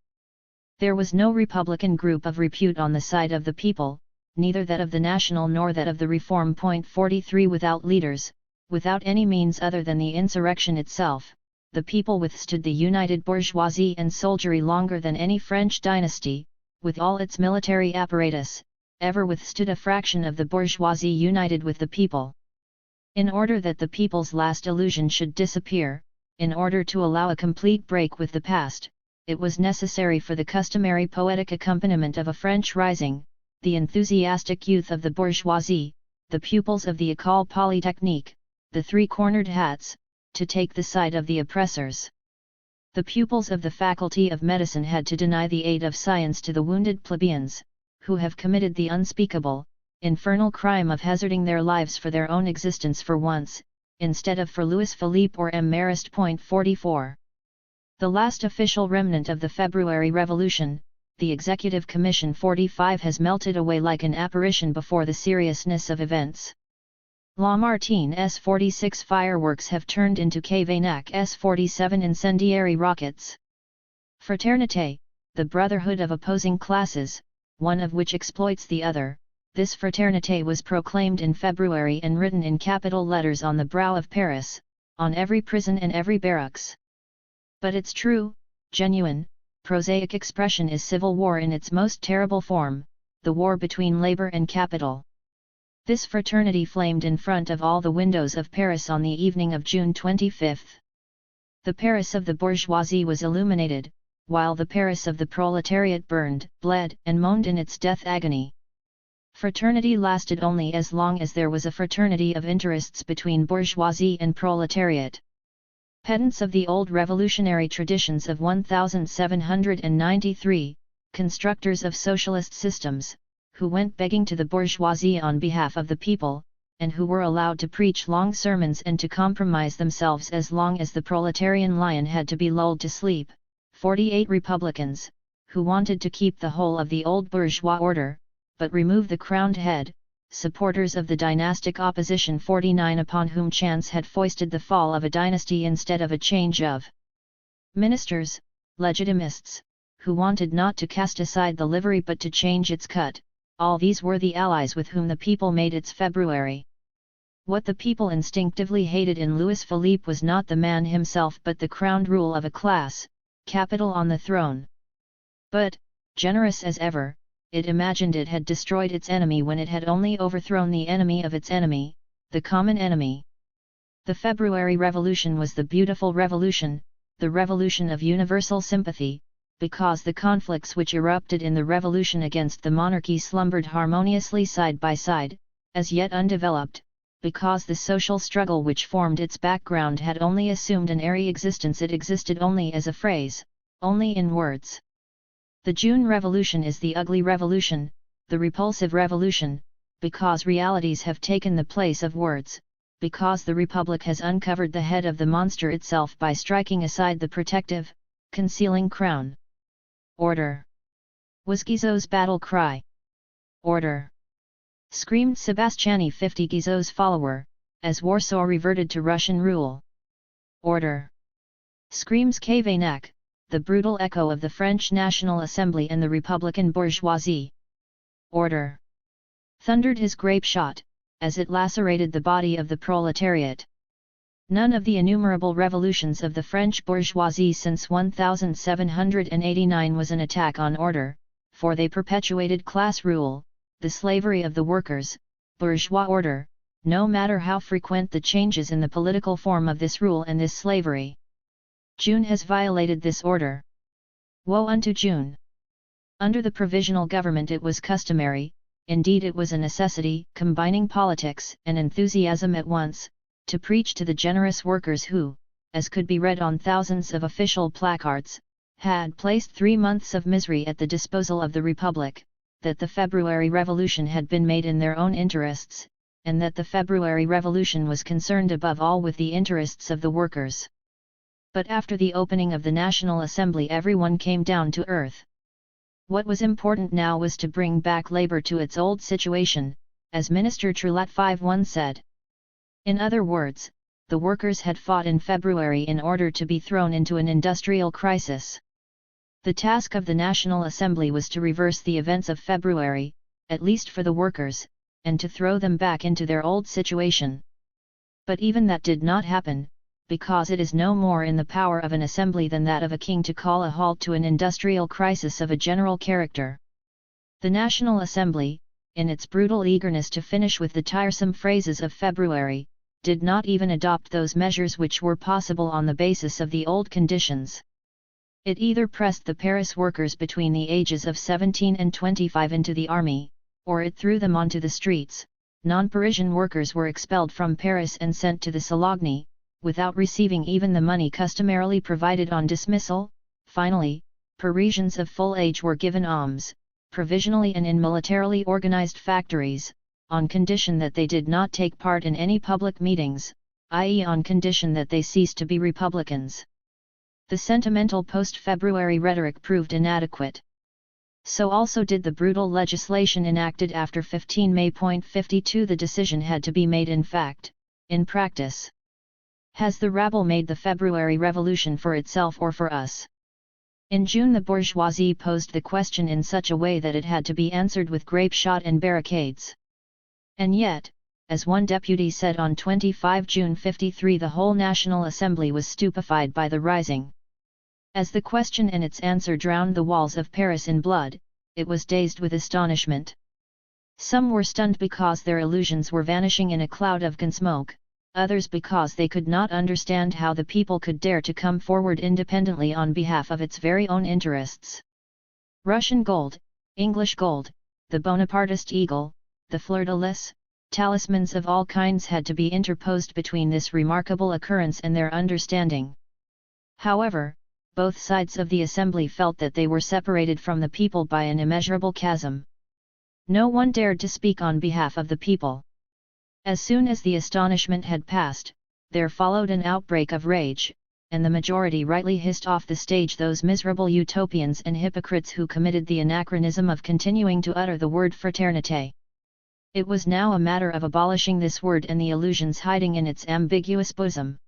There was no Republican group of repute on the side of the people, neither that of the National nor that of the Reform. 43 Without leaders, without any means other than the insurrection itself, the people withstood the united bourgeoisie and soldiery longer than any French dynasty, with all its military apparatus, ever withstood a fraction of the bourgeoisie united with the people. In order that the people's last illusion should disappear, in order to allow a complete break with the past, it was necessary for the customary poetic accompaniment of a French rising, the enthusiastic youth of the bourgeoisie, the pupils of the École Polytechnique, the three-cornered hats, to take the side of the oppressors. The pupils of the Faculty of Medicine had to deny the aid of science to the wounded plebeians, who have committed the unspeakable, infernal crime of hazarding their lives for their own existence for once, instead of for Louis Philippe or M. Marist. 44. The last official remnant of the February Revolution, the Executive Commission 45 has melted away like an apparition before the seriousness of events. Lamartine's 46 fireworks have turned into Cavanac's 47 incendiary rockets. Fraternité, the brotherhood of opposing classes, one of which exploits the other, this fraternité was proclaimed in February and written in capital letters on the brow of Paris, on every prison and every barracks. But its true, genuine, prosaic expression is civil war in its most terrible form, the war between labor and capital. This fraternity flamed in front of all the windows of Paris on the evening of June 25. The Paris of the bourgeoisie was illuminated, while the Paris of the proletariat burned, bled, and moaned in its death agony. Fraternity lasted only as long as there was a fraternity of interests between bourgeoisie and proletariat. Pedants of the old revolutionary traditions of 1793, constructors of socialist systems, who went begging to the bourgeoisie on behalf of the people, and who were allowed to preach long sermons and to compromise themselves as long as the proletarian lion had to be lulled to sleep, 48 republicans, who wanted to keep the whole of the old bourgeois order, but remove the crowned head, supporters of the dynastic opposition 49 upon whom chance had foisted the fall of a dynasty instead of a change of ministers, legitimists, who wanted not to cast aside the livery but to change its cut. All these were the allies with whom the people made its February. What the people instinctively hated in Louis Philippe was not the man himself but the crowned rule of a class, capital on the throne. But, generous as ever, it imagined it had destroyed its enemy when it had only overthrown the enemy of its enemy, the common enemy. The February Revolution was the beautiful revolution, the revolution of universal sympathy, because the conflicts which erupted in the revolution against the monarchy slumbered harmoniously side by side, as yet undeveloped, because the social struggle which formed its background had only assumed an airy existence. It existed only as a phrase, only in words. The June Revolution is the ugly revolution, the repulsive revolution, because realities have taken the place of words, because the Republic has uncovered the head of the monster itself by striking aside the protective, concealing crown. Order! Was Guizot's battle cry. Order! Screamed Sebastiani 50 Guizot's follower, as Warsaw reverted to Russian rule. Order! Screams Cavaignac, the brutal echo of the French National Assembly and the Republican bourgeoisie. Order! Thundered his grape shot, as it lacerated the body of the proletariat. None of the innumerable revolutions of the French bourgeoisie since 1789 was an attack on order, for they perpetuated class rule, the slavery of the workers, bourgeois order, no matter how frequent the changes in the political form of this rule and this slavery. June has violated this order. Woe unto June! Under the provisional government it was customary, indeed it was a necessity, combining politics and enthusiasm at once, to preach to the generous workers who, as could be read on thousands of official placards, had placed 3 months of misery at the disposal of the Republic, that the February Revolution had been made in their own interests, and that the February Revolution was concerned above all with the interests of the workers. But after the opening of the National Assembly everyone came down to earth. What was important now was to bring back labor to its old situation, as Minister Trulat 5-1 said. In other words, the workers had fought in February in order to be thrown into an industrial crisis. The task of the National Assembly was to reverse the events of February, at least for the workers, and to throw them back into their old situation. But even that did not happen, because it is no more in the power of an assembly than that of a king to call a halt to an industrial crisis of a general character. The National Assembly, in its brutal eagerness to finish with the tiresome phrases of February, did not even adopt those measures which were possible on the basis of the old conditions. It either pressed the Paris workers between the ages of 17 and 25 into the army, or it threw them onto the streets. Non-Parisian workers were expelled from Paris and sent to the Sologny, without receiving even the money customarily provided on dismissal. Finally, Parisians of full age were given alms, provisionally and in militarily organized factories, on condition that they did not take part in any public meetings, i.e. on condition that they ceased to be republicans. The sentimental post-February rhetoric proved inadequate. So also did the brutal legislation enacted after 15 May. 52. The decision had to be made in fact, in practice. Has the rabble made the February Revolution for itself or for us? In June the bourgeoisie posed the question in such a way that it had to be answered with grape shot and barricades. And yet, as one deputy said on 25 June 53, the whole National Assembly was stupefied by the rising. As the question and its answer drowned the walls of Paris in blood, it was dazed with astonishment. Some were stunned because their illusions were vanishing in a cloud of gunsmoke, others because they could not understand how the people could dare to come forward independently on behalf of its very own interests. Russian gold, English gold, the Bonapartist eagle, the fleur-de-lis, talismans of all kinds had to be interposed between this remarkable occurrence and their understanding. However, both sides of the assembly felt that they were separated from the people by an immeasurable chasm. No one dared to speak on behalf of the people. As soon as the astonishment had passed, there followed an outbreak of rage, and the majority rightly hissed off the stage those miserable utopians and hypocrites who committed the anachronism of continuing to utter the word fraternité. It was now a matter of abolishing this word and the illusions hiding in its ambiguous bosom.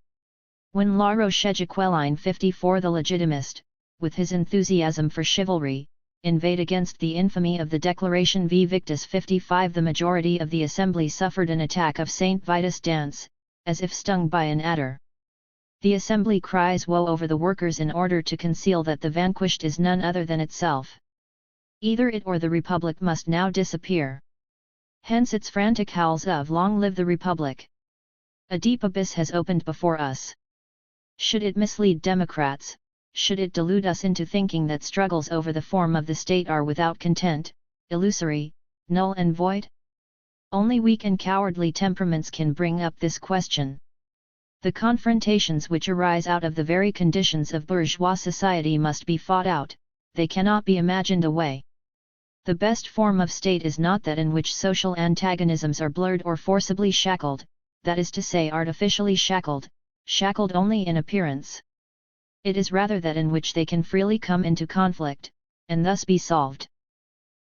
When La Roche-Guequelin 54, the legitimist, with his enthusiasm for chivalry, inveighed against the infamy of the Declaration V Victus 55, the majority of the assembly suffered an attack of Saint Vitus dance, as if stung by an adder. The assembly cries woe over the workers in order to conceal that the vanquished is none other than itself. Either it or the Republic must now disappear. Hence its frantic howls of "Long live the Republic!" A deep abyss has opened before us. Should it mislead Democrats, should it delude us into thinking that struggles over the form of the state are without content, illusory, null and void? Only weak and cowardly temperaments can bring up this question. The confrontations which arise out of the very conditions of bourgeois society must be fought out, they cannot be imagined away. The best form of state is not that in which social antagonisms are blurred or forcibly shackled, that is to say artificially shackled, shackled only in appearance. It is rather that in which they can freely come into conflict, and thus be solved.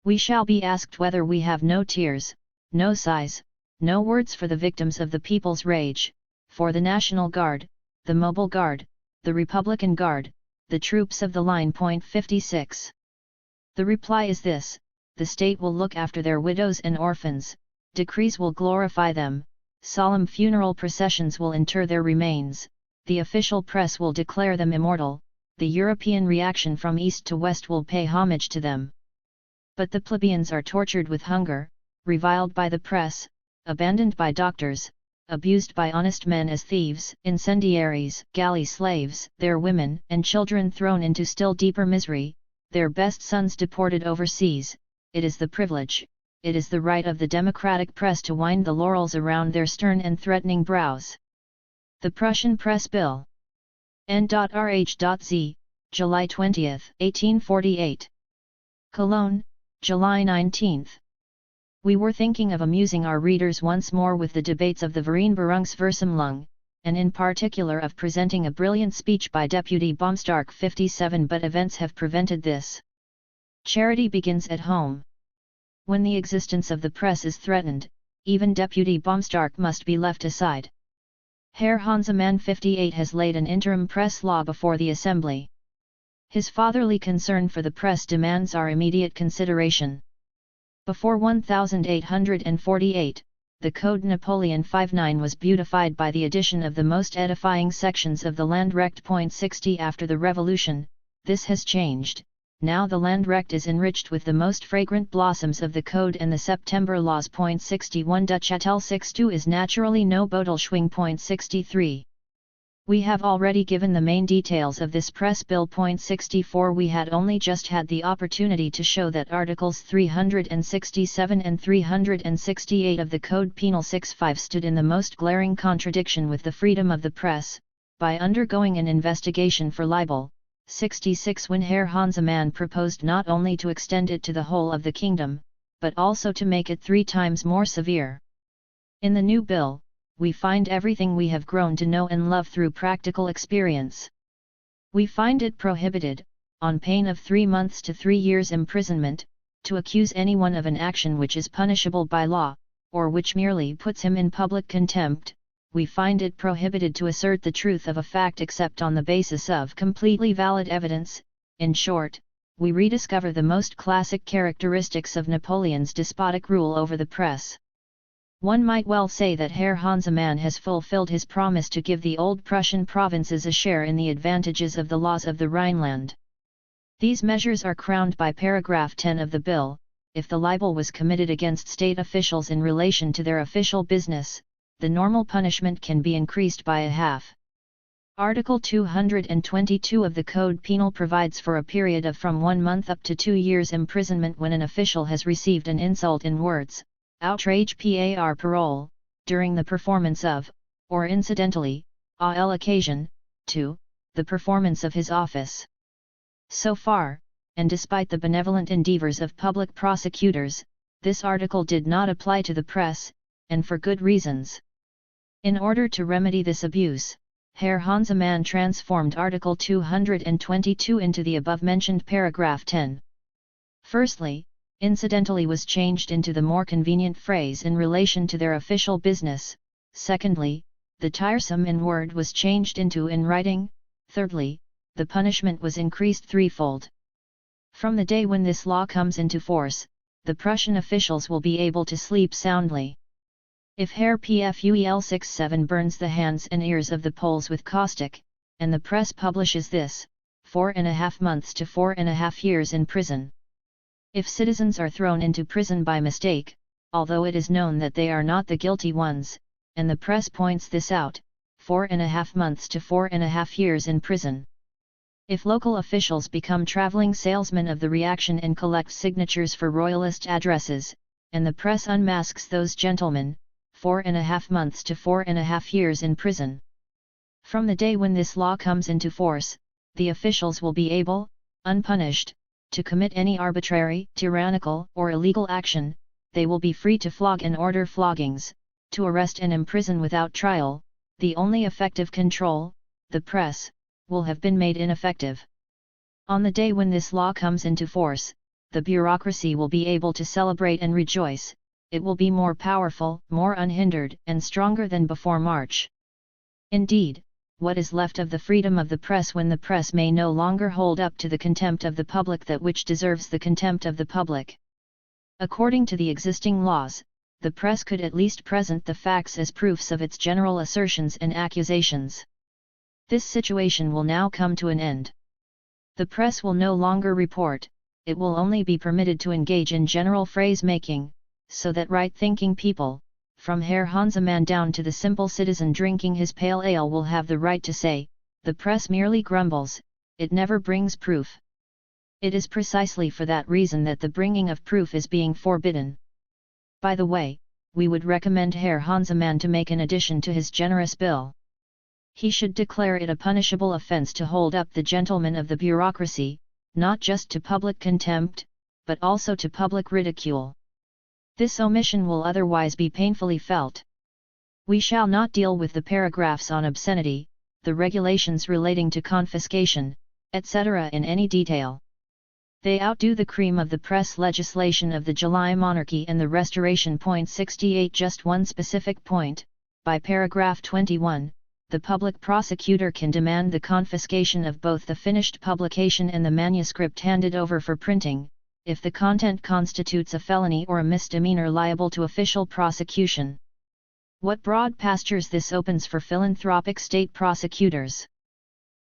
We shall be asked whether we have no tears, no sighs, no words for the victims of the people's rage, for the National Guard, the Mobile Guard, the Republican Guard, the troops of the line. 56. The reply is this: the state will look after their widows and orphans, decrees will glorify them, solemn funeral processions will inter their remains, the official press will declare them immortal, the European reaction from east to west will pay homage to them. But the plebeians are tortured with hunger, reviled by the press, abandoned by doctors, abused by honest men as thieves, incendiaries, galley slaves, their women and children thrown into still deeper misery, their best sons deported overseas. It is the privilege, it is the right of the democratic press to wind the laurels around their stern and threatening brows. The Prussian Press Bill. N.Rh.Z, July 20, 1848. Cologne, July 19. We were thinking of amusing our readers once more with the debates of the Vereinbarungsversammlung, and in particular of presenting a brilliant speech by Deputy Baumstark 57, but events have prevented this. Charity begins at home. When the existence of the press is threatened, even Deputy Baumstark must be left aside. Herr Hansemann 58 has laid an interim press law before the Assembly. His fatherly concern for the press demands our immediate consideration. Before 1848, the Code Napoleon 59 was beautified by the addition of the most edifying sections of the Landrecht. 60 After the Revolution, this has changed. Now the Landrecht is enriched with the most fragrant blossoms of the Code and the September Laws. 61 Duchatel 62 is naturally no Bodelschwing. 63. We have already given the main details of this press bill. 64 We had only just had the opportunity to show that Articles 367 and 368 of the Code Penal 65 stood in the most glaring contradiction with the freedom of the press, by undergoing an investigation for libel. 66 When Herr Hansemann proposed not only to extend it to the whole of the kingdom, but also to make it 3 times more severe. In the new bill, we find everything we have grown to know and love through practical experience. We find it prohibited, on pain of 3 months to 3 years imprisonment, to accuse anyone of an action which is punishable by law, or which merely puts him in public contempt. We find it prohibited to assert the truth of a fact except on the basis of completely valid evidence. In short, we rediscover the most classic characteristics of Napoleon's despotic rule over the press. One might well say that Herr Hansemann has fulfilled his promise to give the old Prussian provinces a share in the advantages of the laws of the Rhineland. These measures are crowned by paragraph 10 of the bill: if the libel was committed against state officials in relation to their official business, the normal punishment can be increased by a half. Article 222 of the Code Penal provides for a period of from 1 month up to 2 years imprisonment when an official has received an insult in words, outrage par parole, during the performance of, or incidentally, à l'occasion, to, the performance of his office. So far, and despite the benevolent endeavors of public prosecutors, this article did not apply to the press, and for good reasons. In order to remedy this abuse, Herr Hansemann transformed Article 222 into the above-mentioned paragraph 10. Firstly, incidentally was changed into the more convenient phrase in relation to their official business. Secondly, the tiresome in word was changed into in writing. Thirdly, the punishment was increased threefold. From the day when this law comes into force, the Prussian officials will be able to sleep soundly. If Herr Pfuel 67 burns the hands and ears of the Poles with caustic, and the press publishes this, 4.5 months to 4.5 years in prison. If citizens are thrown into prison by mistake, although it is known that they are not the guilty ones, and the press points this out, 4.5 months to 4.5 years in prison. If local officials become traveling salesmen of the reaction and collect signatures for royalist addresses, and the press unmasks those gentlemen, 4.5 months to 4.5 years in prison. From the day when this law comes into force, the officials will be able, unpunished, to commit any arbitrary, tyrannical, or illegal action. They will be free to flog and order floggings, to arrest and imprison without trial. The only effective control, the press, will have been made ineffective. On the day when this law comes into force, the bureaucracy will be able to celebrate and rejoice. It will be more powerful, more unhindered, and stronger than before March. Indeed, what is left of the freedom of the press when the press may no longer hold up to the contempt of the public that which deserves the contempt of the public? According to the existing laws, the press could at least present the facts as proofs of its general assertions and accusations. This situation will now come to an end. The press will no longer report, it will only be permitted to engage in general phrase-making, so that right-thinking people, from Herr Hansemann down to the simple citizen drinking his pale ale, will have the right to say, the press merely grumbles, it never brings proof. It is precisely for that reason that the bringing of proof is being forbidden. By the way, we would recommend Herr Hansemann to make an addition to his generous bill. He should declare it a punishable offence to hold up the gentlemen of the bureaucracy, not just to public contempt, but also to public ridicule. This omission will otherwise be painfully felt. We shall not deal with the paragraphs on obscenity, the regulations relating to confiscation, etc. in any detail. They outdo the cream of the press legislation of the July monarchy and the Restoration. 68. Just one specific point, by paragraph 21, the public prosecutor can demand the confiscation of both the finished publication and the manuscript handed over for printing, if the content constitutes a felony or a misdemeanor liable to official prosecution. What broad pastures this opens for philanthropic state prosecutors!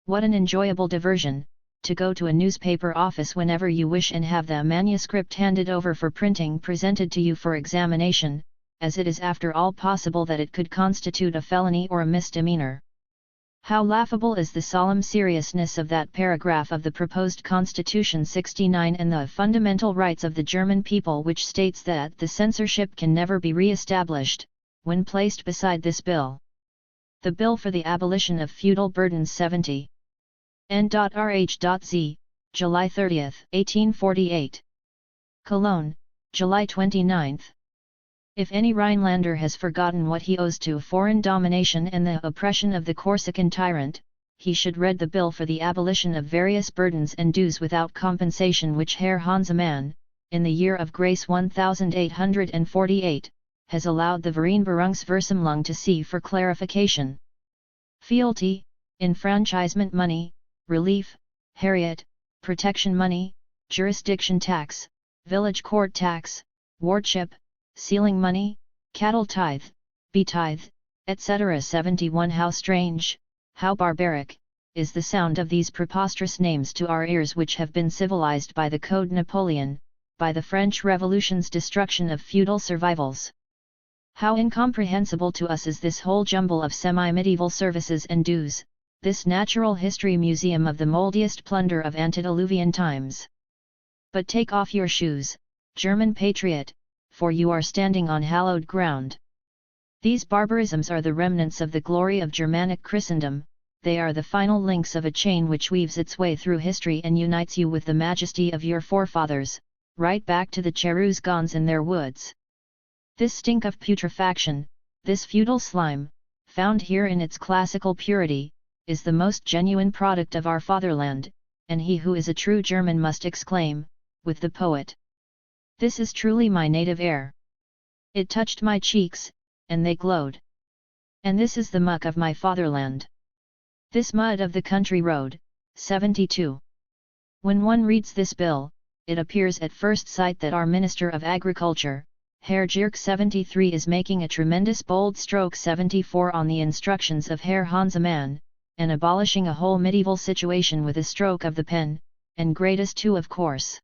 What an enjoyable diversion, to go to a newspaper office whenever you wish and have the manuscript handed over for printing presented to you for examination, as it is after all possible that it could constitute a felony or a misdemeanor. How laughable is the solemn seriousness of that paragraph of the proposed Constitution 69 and the fundamental rights of the German people, which states that the censorship can never be re-established, when placed beside this bill. The Bill for the Abolition of Feudal Burdens 70. N.Rh.Z, July 30, 1848. Cologne, July 29. If any Rhinelander has forgotten what he owes to foreign domination and the oppression of the Corsican tyrant, he should read the Bill for the Abolition of Various Burdens and Dues without Compensation, which Herr Hansemann, in the year of grace 1848, has allowed the Vereinbarungsversammlung to see for clarification. Fealty, enfranchisement money, relief, Harriet, protection money, jurisdiction tax, village court tax, wardship, sealing money, cattle tithe, bee tithe, etc. 71. How strange, how barbaric, is the sound of these preposterous names to our ears, which have been civilized by the Code Napoleon, by the French Revolution's destruction of feudal survivals. How incomprehensible to us is this whole jumble of semi-medieval services and dues, this natural history museum of the moldiest plunder of antediluvian times. But take off your shoes, German patriot, for you are standing on hallowed ground. These barbarisms are the remnants of the glory of Germanic Christendom, they are the final links of a chain which weaves its way through history and unites you with the majesty of your forefathers, right back to the Cherusgons in their woods. This stink of putrefaction, this feudal slime, found here in its classical purity, is the most genuine product of our fatherland, and he who is a true German must exclaim, with the poet, "This is truly my native air. It touched my cheeks, and they glowed. And this is the muck of my fatherland. This mud of the country road." 72. When one reads this bill, it appears at first sight that our Minister of Agriculture, Herr Gierke 73, is making a tremendous bold stroke. 74. On the instructions of Herr Hansemann, and abolishing a whole medieval situation with a stroke of the pen, and greatest too, of course.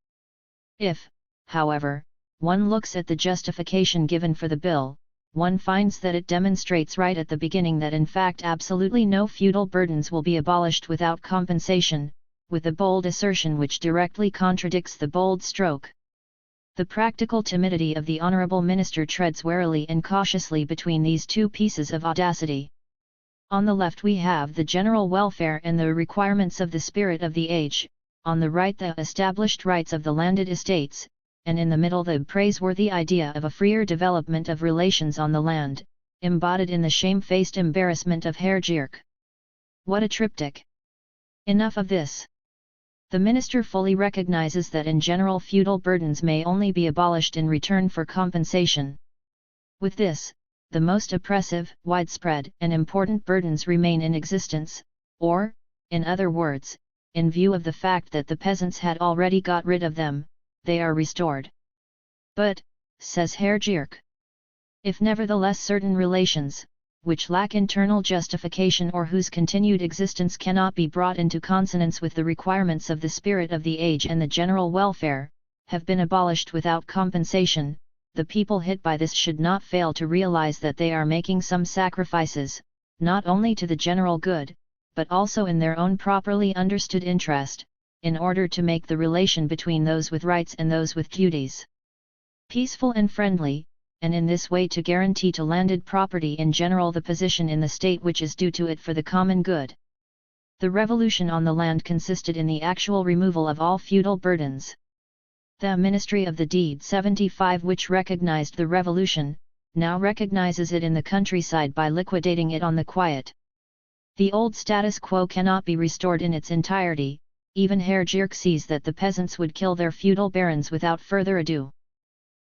If, however, one looks at the justification given for the bill, one finds that it demonstrates right at the beginning that in fact absolutely no feudal burdens will be abolished without compensation, with a bold assertion which directly contradicts the bold stroke. The practical timidity of the honourable minister treads warily and cautiously between these two pieces of audacity. On the left we have the general welfare and the requirements of the spirit of the age, on the right the established rights of the landed estates, and in the middle the praiseworthy idea of a freer development of relations on the land, embodied in the shamefaced embarrassment of Herr Gierke. What a triptych! Enough of this. The minister fully recognizes that in general feudal burdens may only be abolished in return for compensation. With this, the most oppressive, widespread, and important burdens remain in existence, or, in other words, in view of the fact that the peasants had already got rid of them, they are restored. But, says Herr Gierke, if nevertheless certain relations, which lack internal justification or whose continued existence cannot be brought into consonance with the requirements of the spirit of the age and the general welfare, have been abolished without compensation, the people hit by this should not fail to realize that they are making some sacrifices, not only to the general good, but also in their own properly understood interest, in order to make the relation between those with rights and those with duties peaceful and friendly, and in this way to guarantee to landed property in general the position in the state which is due to it for the common good. The revolution on the land consisted in the actual removal of all feudal burdens. The Ministry of the Deed 75, which recognized the revolution, now recognizes it in the countryside by liquidating it on the quiet. The old status quo cannot be restored in its entirety. Even Herr Gierke sees that the peasants would kill their feudal barons without further ado.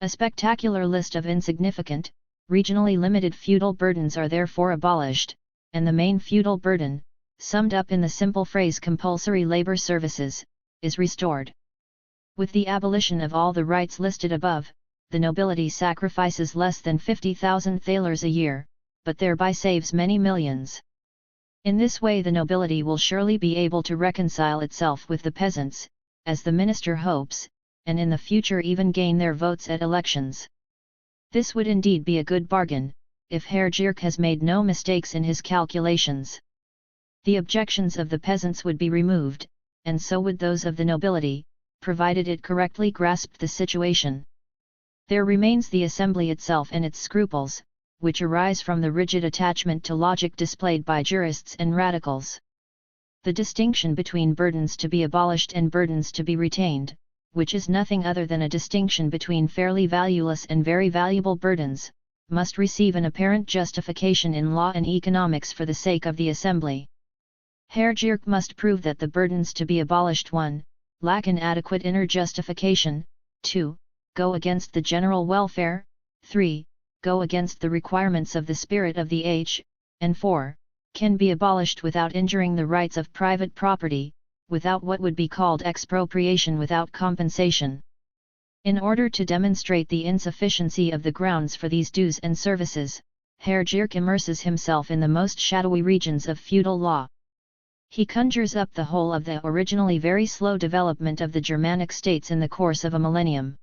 A spectacular list of insignificant, regionally limited feudal burdens are therefore abolished, and the main feudal burden, summed up in the simple phrase compulsory labor services, is restored. With the abolition of all the rights listed above, the nobility sacrifices less than 50,000 thalers a year, but thereby saves many millions. In this way the nobility will surely be able to reconcile itself with the peasants, as the minister hopes, and in the future even gain their votes at elections. This would indeed be a good bargain, if Herr Gierke has made no mistakes in his calculations. The objections of the peasants would be removed, and so would those of the nobility, provided it correctly grasped the situation. There remains the assembly itself and its scruples, which arise from the rigid attachment to logic displayed by jurists and radicals. The distinction between burdens to be abolished and burdens to be retained, which is nothing other than a distinction between fairly valueless and very valuable burdens, must receive an apparent justification in law and economics for the sake of the assembly. Herr Gierke must prove that the burdens to be abolished 1. Lack an adequate inner justification, 2. Go against the general welfare, 3. Go against the requirements of the spirit of the age, and 4. Can be abolished without injuring the rights of private property, without what would be called expropriation without compensation. In order to demonstrate the insufficiency of the grounds for these dues and services, Herr Gierke immerses himself in the most shadowy regions of feudal law. He conjures up the whole of the originally very slow development of the Germanic states in the course of a millennium.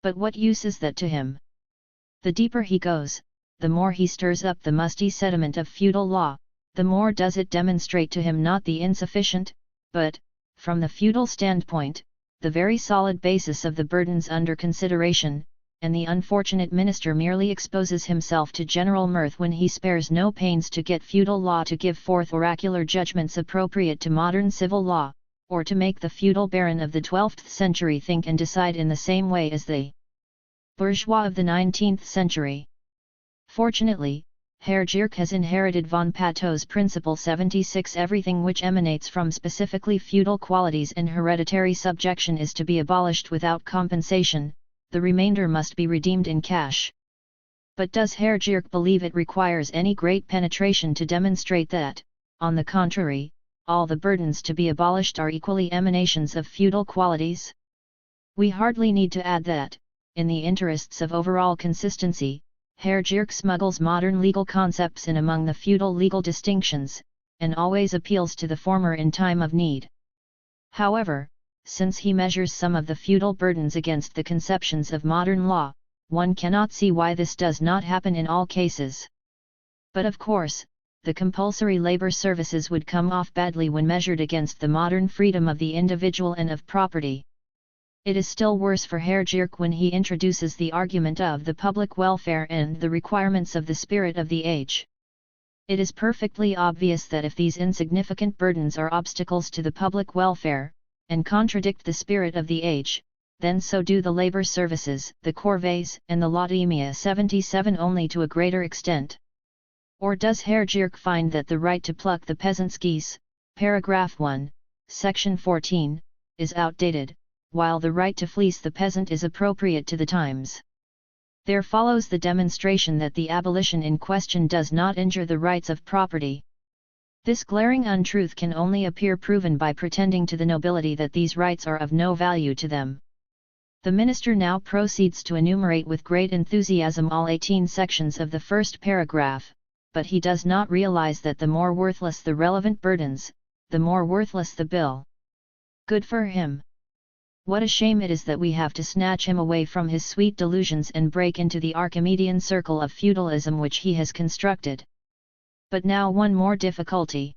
But what use is that to him? The deeper he goes, the more he stirs up the musty sediment of feudal law, the more does it demonstrate to him not the insufficient, but, from the feudal standpoint, the very solid basis of the burdens under consideration, and the unfortunate minister merely exposes himself to general mirth when he spares no pains to get feudal law to give forth oracular judgments appropriate to modern civil law, or to make the feudal baron of the 12th century think and decide in the same way as the bourgeois of the 19th century. Fortunately, Herr Gierke has inherited von Patau's Principle 76. Everything which emanates from specifically feudal qualities and hereditary subjection is to be abolished without compensation, the remainder must be redeemed in cash. But does Herr Gierke believe it requires any great penetration to demonstrate that, on the contrary, all the burdens to be abolished are equally emanations of feudal qualities? We hardly need to add that, in the interests of overall consistency, Herr Gierke smuggles modern legal concepts in among the feudal legal distinctions, and always appeals to the former in time of need. However, since he measures some of the feudal burdens against the conceptions of modern law, one cannot see why this does not happen in all cases. But of course, the compulsory labor services would come off badly when measured against the modern freedom of the individual and of property. It is still worse for Herr Gierke when he introduces the argument of the public welfare and the requirements of the spirit of the age. It is perfectly obvious that if these insignificant burdens are obstacles to the public welfare, and contradict the spirit of the age, then so do the labor services, the corvées, and the Lottimia 77 only to a greater extent. Or does Herr Gierke find that the right to pluck the peasant's geese, paragraph 1, section 14, is outdated, while the right to fleece the peasant is appropriate to the times? There follows the demonstration that the abolition in question does not injure the rights of property. This glaring untruth can only appear proven by pretending to the nobility that these rights are of no value to them. The minister now proceeds to enumerate with great enthusiasm all 18 sections of the first paragraph, but he does not realize that the more worthless the relevant burdens, the more worthless the bill. Good for him! What a shame it is that we have to snatch him away from his sweet delusions and break into the Archimedean circle of feudalism which he has constructed. But now one more difficulty.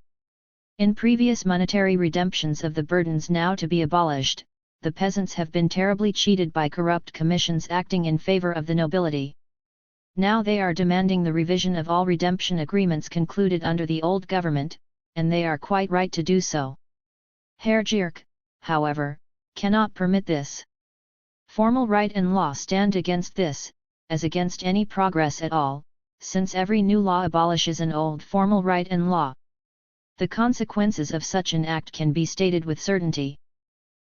In previous monetary redemptions of the burdens now to be abolished, the peasants have been terribly cheated by corrupt commissions acting in favor of the nobility. Now they are demanding the revision of all redemption agreements concluded under the old government, and they are quite right to do so. Herr Gierke, however, cannot permit this. Formal right and law stand against this, as against any progress at all, since every new law abolishes an old formal right and law. The consequences of such an act can be stated with certainty.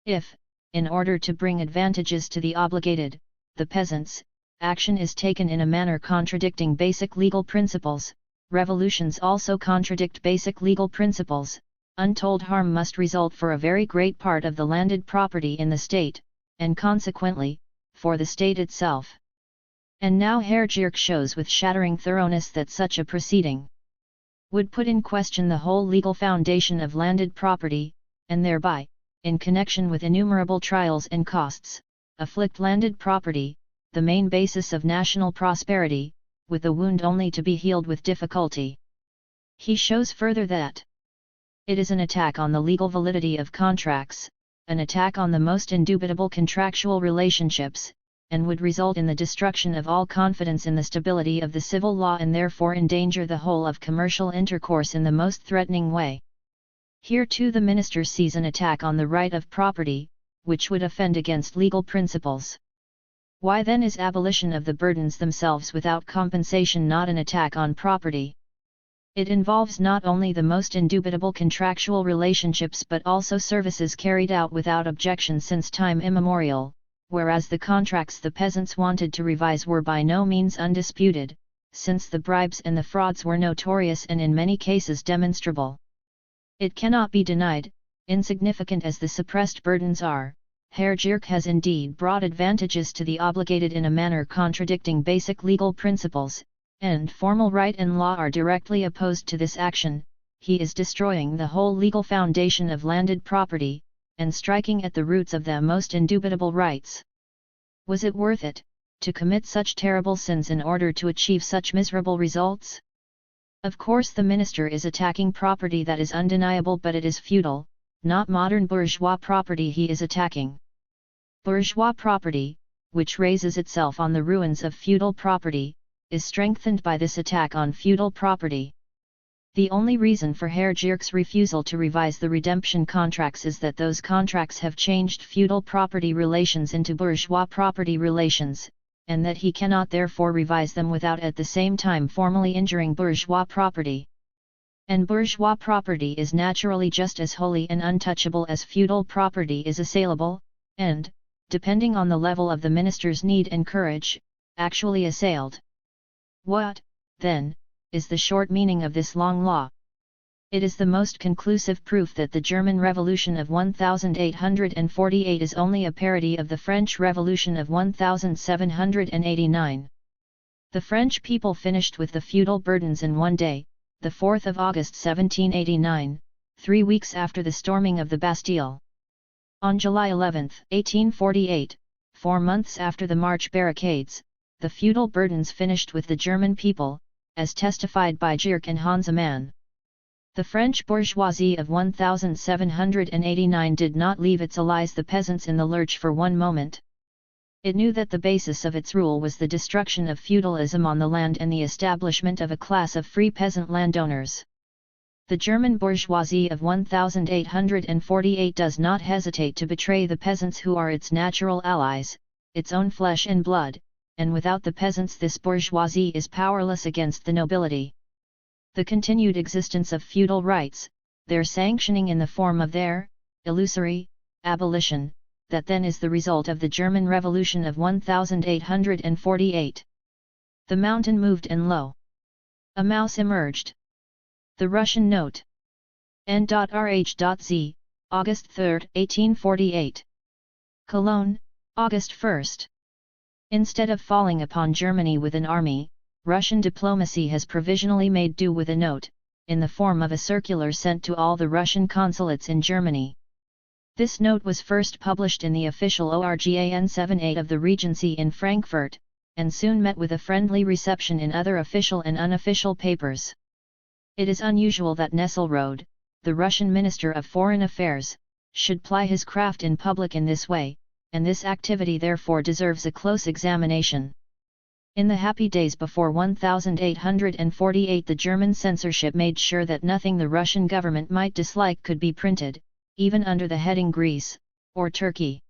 If, in order to bring advantages to the obligated, the peasants, action is taken in a manner contradicting basic legal principles, revolutions also contradict basic legal principles, untold harm must result for a very great part of the landed property in the state, and consequently, for the state itself. And now Herr Gierke shows with shattering thoroughness that such a proceeding would put in question the whole legal foundation of landed property, and thereby, in connection with innumerable trials and costs, afflict landed property, the main basis of national prosperity, with a wound only to be healed with difficulty. He shows further that it is an attack on the legal validity of contracts, an attack on the most indubitable contractual relationships, and would result in the destruction of all confidence in the stability of the civil law and therefore endanger the whole of commercial intercourse in the most threatening way. Here too the minister sees an attack on the right of property, which would offend against legal principles. Why then is abolition of the burdens themselves without compensation not an attack on property? It involves not only the most indubitable contractual relationships but also services carried out without objection since time immemorial, whereas the contracts the peasants wanted to revise were by no means undisputed, since the bribes and the frauds were notorious and in many cases demonstrable. It cannot be denied, insignificant as the suppressed burdens are, Herr Gierke has indeed brought advantages to the obligated in a manner contradicting basic legal principles, and formal right and law are directly opposed to this action. He is destroying the whole legal foundation of landed property, and striking at the roots of the most indubitable rights. Was it worth it, to commit such terrible sins in order to achieve such miserable results? Of course the minister is attacking property that is undeniable, but it is feudal, not modern bourgeois property he is attacking. Bourgeois property, which raises itself on the ruins of feudal property, is strengthened by this attack on feudal property. The only reason for Herr Gierke's refusal to revise the redemption contracts is that those contracts have changed feudal property relations into bourgeois property relations, and that he cannot therefore revise them without at the same time formally injuring bourgeois property. And bourgeois property is naturally just as holy and untouchable as feudal property is assailable, and, depending on the level of the minister's need and courage, actually assailed. What, then, is the short meaning of this long law? It is the most conclusive proof that the German Revolution of 1848 is only a parody of the French Revolution of 1789. The French people finished with the feudal burdens in one day, the 4th of August 1789, 3 weeks after the storming of the Bastille. On July 11, 1848, 4 months after the March barricades, the feudal burdens finished with the German people, as testified by Gierke and Hansemann. The French bourgeoisie of 1789 did not leave its allies the peasants in the lurch for one moment. It knew that the basis of its rule was the destruction of feudalism on the land and the establishment of a class of free peasant landowners. The German bourgeoisie of 1848 does not hesitate to betray the peasants who are its natural allies, its own flesh and blood, and without the peasants this bourgeoisie is powerless against the nobility. The continued existence of feudal rights, their sanctioning in the form of their illusory abolition, that then is the result of the German Revolution of 1848. The mountain moved and lo! A mouse emerged. The Russian note. N.Rh.Z, August 3, 1848. Cologne, August 1. Instead of falling upon Germany with an army, Russian diplomacy has provisionally made do with a note, in the form of a circular sent to all the Russian consulates in Germany. This note was first published in the official Organ 78 of the Regency in Frankfurt, and soon met with a friendly reception in other official and unofficial papers. It is unusual that Nesselrode, the Russian Minister of Foreign Affairs, should ply his craft in public in this way, and this activity therefore deserves a close examination. In the happy days before 1848 the German censorship made sure that nothing the Russian government might dislike could be printed, even under the heading Greece, or Turkey.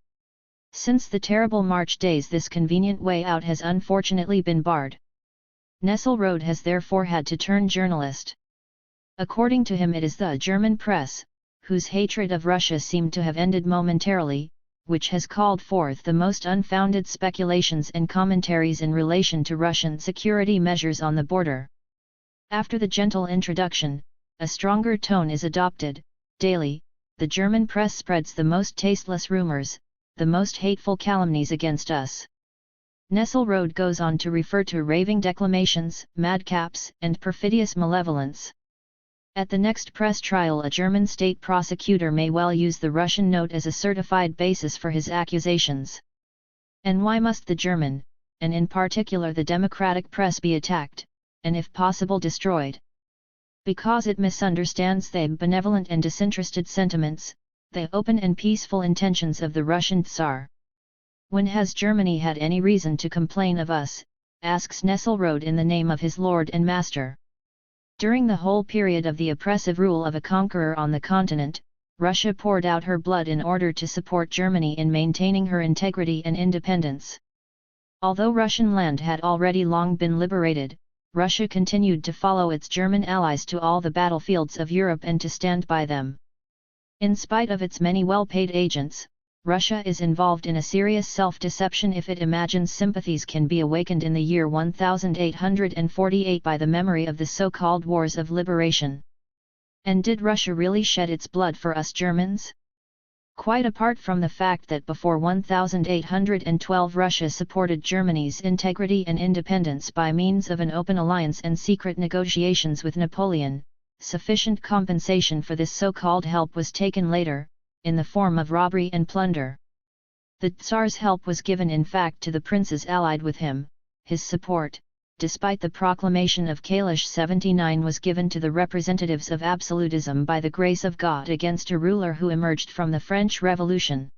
Since the terrible March days this convenient way out has unfortunately been barred. Nesselrode has therefore had to turn journalist. According to him it is the German press, whose hatred of Russia seemed to have ended momentarily, which has called forth the most unfounded speculations and commentaries in relation to Russian security measures on the border. After the gentle introduction, a stronger tone is adopted. Daily, the German press spreads the most tasteless rumors, the most hateful calumnies against us. Nesselrode goes on to refer to raving declamations, madcaps, and perfidious malevolence. At the next press trial a German state prosecutor may well use the Russian note as a certified basis for his accusations. And why must the German, and in particular the democratic press be attacked, and if possible destroyed? Because it misunderstands the benevolent and disinterested sentiments, the open and peaceful intentions of the Russian Tsar. When has Germany had any reason to complain of us, asks Nesselrode in the name of his lord and master. During the whole period of the oppressive rule of a conqueror on the continent, Russia poured out her blood in order to support Germany in maintaining her integrity and independence. Although Russian land had already long been liberated, Russia continued to follow its German allies to all the battlefields of Europe and to stand by them. In spite of its many well-paid agents, Russia is involved in a serious self-deception if it imagines sympathies can be awakened in the year 1848 by the memory of the so-called Wars of Liberation. And did Russia really shed its blood for us Germans? Quite apart from the fact that before 1812 Russia supported Germany's integrity and independence by means of an open alliance and secret negotiations with Napoleon, sufficient compensation for this so-called help was taken later, in the form of robbery and plunder. The Tsar's help was given in fact to the princes allied with him. His support, despite the proclamation of Kalisz 79, was given to the representatives of absolutism by the grace of God against a ruler who emerged from the French Revolution.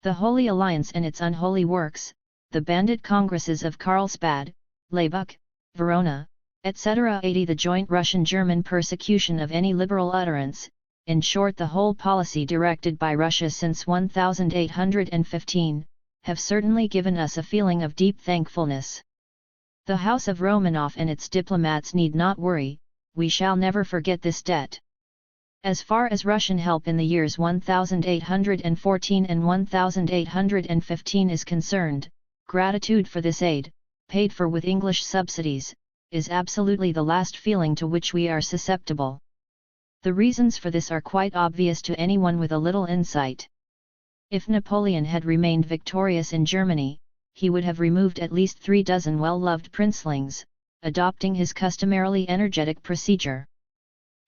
The Holy Alliance and its unholy works, the bandit congresses of Carlsbad, Laybach, Verona, etc. 80 the joint Russian-German persecution of any liberal utterance, in short the whole policy directed by Russia since 1815, have certainly given us a feeling of deep thankfulness. The House of Romanov and its diplomats need not worry, we shall never forget this debt. As far as Russian help in the years 1814 and 1815 is concerned, gratitude for this aid, paid for with English subsidies, is absolutely the last feeling to which we are susceptible. The reasons for this are quite obvious to anyone with a little insight. If Napoleon had remained victorious in Germany, he would have removed at least 36 well-loved princelings, adopting his customarily energetic procedure.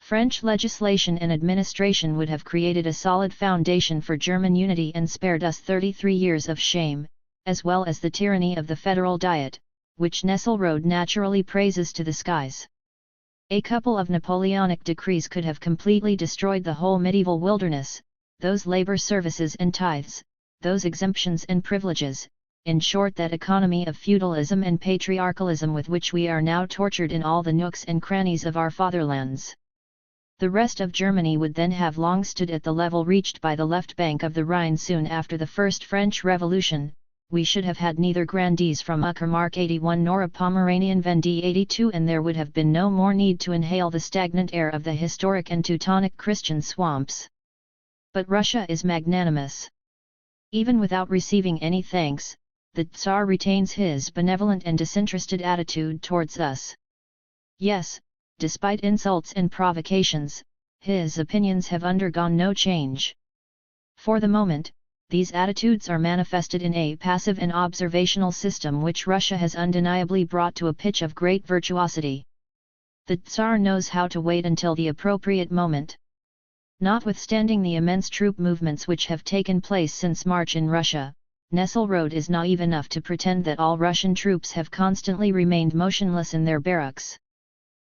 French legislation and administration would have created a solid foundation for German unity and spared us 33 years of shame, as well as the tyranny of the Federal Diet, which Nesselrode naturally praises to the skies. A couple of Napoleonic decrees could have completely destroyed the whole medieval wilderness, those labor services and tithes, those exemptions and privileges, in short that economy of feudalism and patriarchalism with which we are now tortured in all the nooks and crannies of our fatherlands. The rest of Germany would then have long stood at the level reached by the left bank of the Rhine soon after the First French Revolution. We should have had neither Grandees from Uckermark 81 nor a Pomeranian Vendée 82, and there would have been no more need to inhale the stagnant air of the historic and Teutonic Christian swamps. But Russia is magnanimous. Even without receiving any thanks, the Tsar retains his benevolent and disinterested attitude towards us. Yes, despite insults and provocations, his opinions have undergone no change. For the moment, these attitudes are manifested in a passive and observational system which Russia has undeniably brought to a pitch of great virtuosity. The Tsar knows how to wait until the appropriate moment. Notwithstanding the immense troop movements which have taken place since March in Russia, Nesselrode is naive enough to pretend that all Russian troops have constantly remained motionless in their barracks.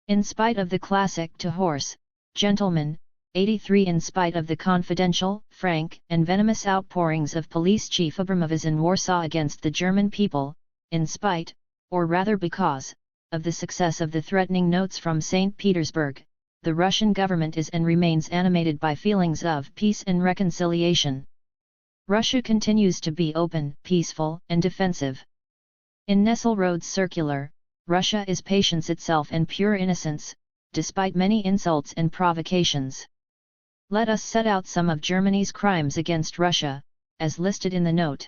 In spite of the classic "to horse, gentlemen," 83, in spite of the confidential, frank, and venomous outpourings of Police Chief Abramovich in Warsaw against the German people, in spite, or rather because, of the success of the threatening notes from St. Petersburg, the Russian government is and remains animated by feelings of peace and reconciliation. Russia continues to be open, peaceful, and defensive. In Nesselrode's circular, Russia is patience itself and pure innocence, despite many insults and provocations. Let us set out some of Germany's crimes against Russia, as listed in the note.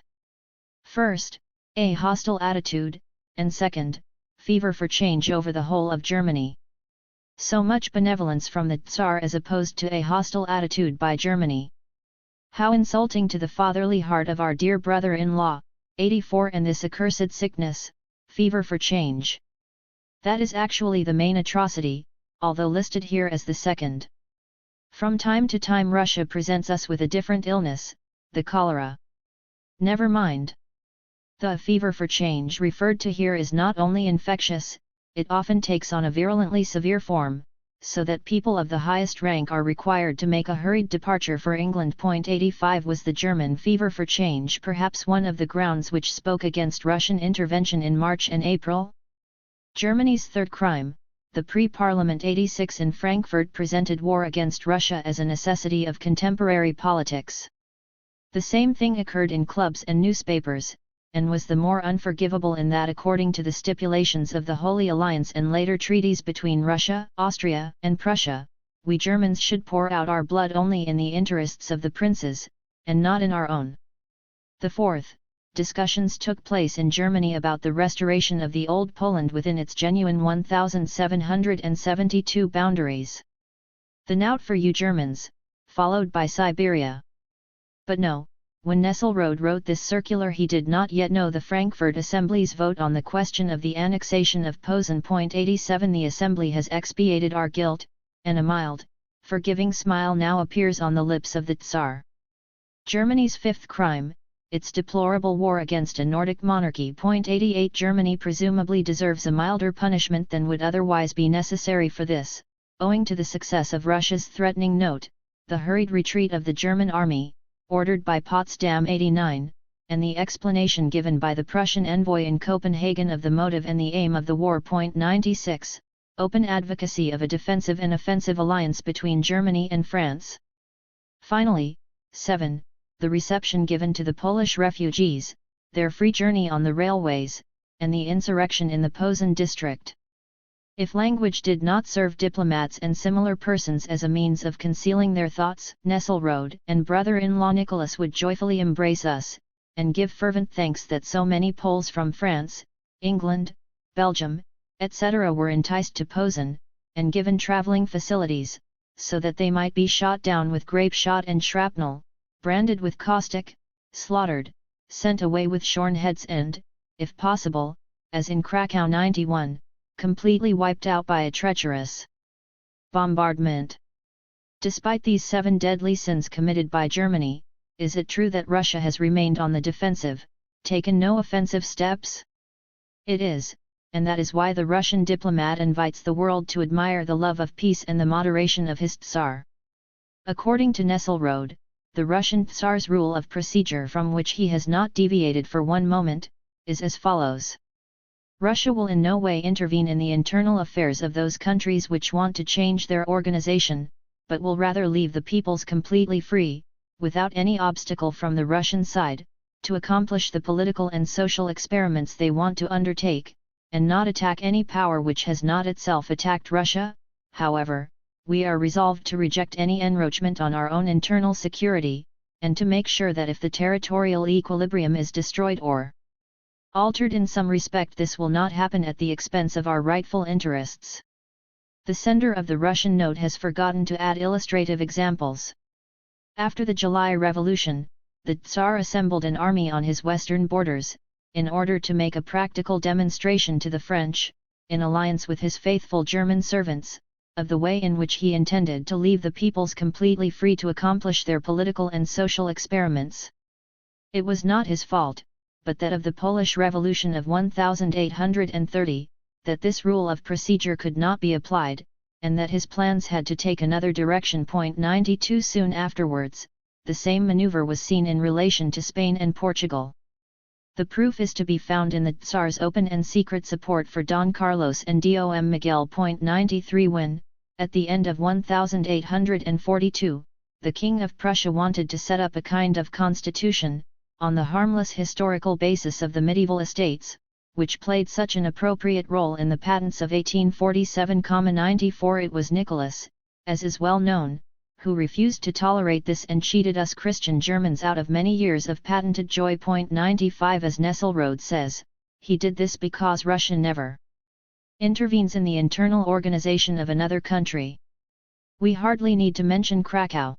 First, a hostile attitude, and second, fever for change over the whole of Germany. So much benevolence from the Tsar as opposed to a hostile attitude by Germany. How insulting to the fatherly heart of our dear brother-in-law, 84, and this accursed sickness, fever for change. That is actually the main atrocity, although listed here as the second. From time to time Russia presents us with a different illness, the cholera. Never mind. The fever for change referred to here is not only infectious, it often takes on a virulently severe form, so that people of the highest rank are required to make a hurried departure for England. 85 was the German fever for change perhaps one of the grounds which spoke against Russian intervention in March and April? Germany's third crime, the pre-Parliament 86 in Frankfurt, presented war against Russia as a necessity of contemporary politics. The same thing occurred in clubs and newspapers, and was the more unforgivable in that according to the stipulations of the Holy Alliance and later treaties between Russia, Austria, and Prussia, we Germans should pour out our blood only in the interests of the princes, and not in our own. The fourth, discussions took place in Germany about the restoration of the old Poland within its genuine 1772 boundaries. The knout for you Germans, followed by Siberia. But no, when Nesselrode wrote this circular he did not yet know the Frankfurt Assembly's vote on the question of the annexation of Posen. 87 The Assembly has expiated our guilt, and a mild, forgiving smile now appears on the lips of the Tsar. Germany's fifth crime, its deplorable war against a Nordic monarchy. 88 Germany presumably deserves a milder punishment than would otherwise be necessary for this, owing to the success of Russia's threatening note, the hurried retreat of the German army, ordered by Potsdam 89, and the explanation given by the Prussian envoy in Copenhagen of the motive and the aim of the war. 96 Open advocacy of a defensive and offensive alliance between Germany and France. Finally, 7. The reception given to the Polish refugees, their free journey on the railways, and the insurrection in the Posen district. If language did not serve diplomats and similar persons as a means of concealing their thoughts, Nesselrode and brother-in-law Nicholas would joyfully embrace us, and give fervent thanks that so many Poles from France, England, Belgium, etc. were enticed to Posen, and given travelling facilities, so that they might be shot down with grape shot and shrapnel, branded with caustic, slaughtered, sent away with shorn heads and, if possible, as in Krakow 91, completely wiped out by a treacherous bombardment. Despite these 7 deadly sins committed by Germany, is it true that Russia has remained on the defensive, taken no offensive steps? It is, and that is why the Russian diplomat invites the world to admire the love of peace and the moderation of his Tsar. According to Nesselrode, the Russian Tsar's rule of procedure, from which he has not deviated for one moment, is as follows. Russia will in no way intervene in the internal affairs of those countries which want to change their organization, but will rather leave the peoples completely free, without any obstacle from the Russian side, to accomplish the political and social experiments they want to undertake, and not attack any power which has not itself attacked Russia. However, we are resolved to reject any encroachment on our own internal security, and to make sure that if the territorial equilibrium is destroyed or altered in some respect, this will not happen at the expense of our rightful interests. The sender of the Russian note has forgotten to add illustrative examples. After the July Revolution, the Tsar assembled an army on his western borders, in order to make a practical demonstration to the French, in alliance with his faithful German servants, of the way in which he intended to leave the peoples completely free to accomplish their political and social experiments. It was not his fault, but that of the Polish Revolution of 1830, that this rule of procedure could not be applied, and that his plans had to take another direction. 92 Soon afterwards, the same maneuver was seen in relation to Spain and Portugal. The proof is to be found in the Tsar's open and secret support for Don Carlos and Dom Miguel. 93 When, at the end of 1842, the King of Prussia wanted to set up a kind of constitution, on the harmless historical basis of the medieval estates, which played such an appropriate role in the patents of 1847-94, it was Nicholas, as is well known, who refused to tolerate this and cheated us Christian Germans out of many years of patented joy. 95 As Nesselrode says, he did this because Russia never intervenes in the internal organization of another country. We hardly need to mention Krakow.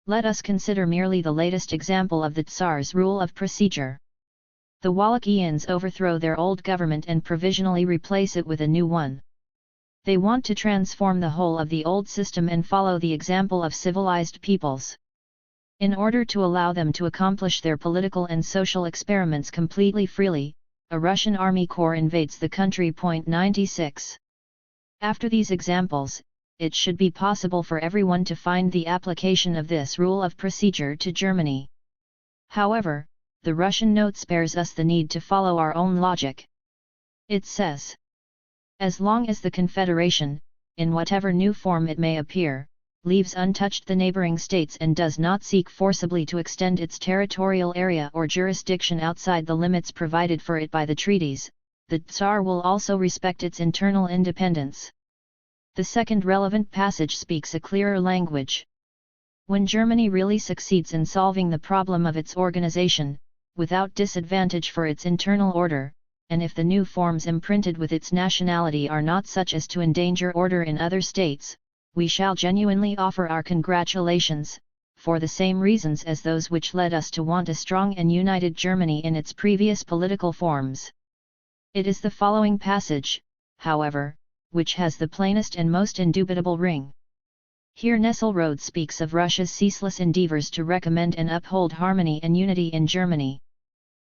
Let us consider merely the latest example of the Tsar's rule of procedure. The Wallachians overthrow their old government and provisionally replace it with a new one. They want to transform the whole of the old system and follow the example of civilized peoples. In order to allow them to accomplish their political and social experiments completely freely, a Russian army corps invades the country. 96. After these examples, it should be possible for everyone to find the application of this rule of procedure to Germany. However, the Russian note spares us the need to follow our own logic. It says, as long as the Confederation, in whatever new form it may appear, leaves untouched the neighboring states and does not seek forcibly to extend its territorial area or jurisdiction outside the limits provided for it by the treaties, the Tsar will also respect its internal independence. The second relevant passage speaks a clearer language. When Germany really succeeds in solving the problem of its organization, without disadvantage for its internal order, and if the new forms imprinted with its nationality are not such as to endanger order in other states, we shall genuinely offer our congratulations, for the same reasons as those which led us to want a strong and united Germany in its previous political forms. It is the following passage, however, which has the plainest and most indubitable ring. Here Nesselrode speaks of Russia's ceaseless endeavors to recommend and uphold harmony and unity in Germany.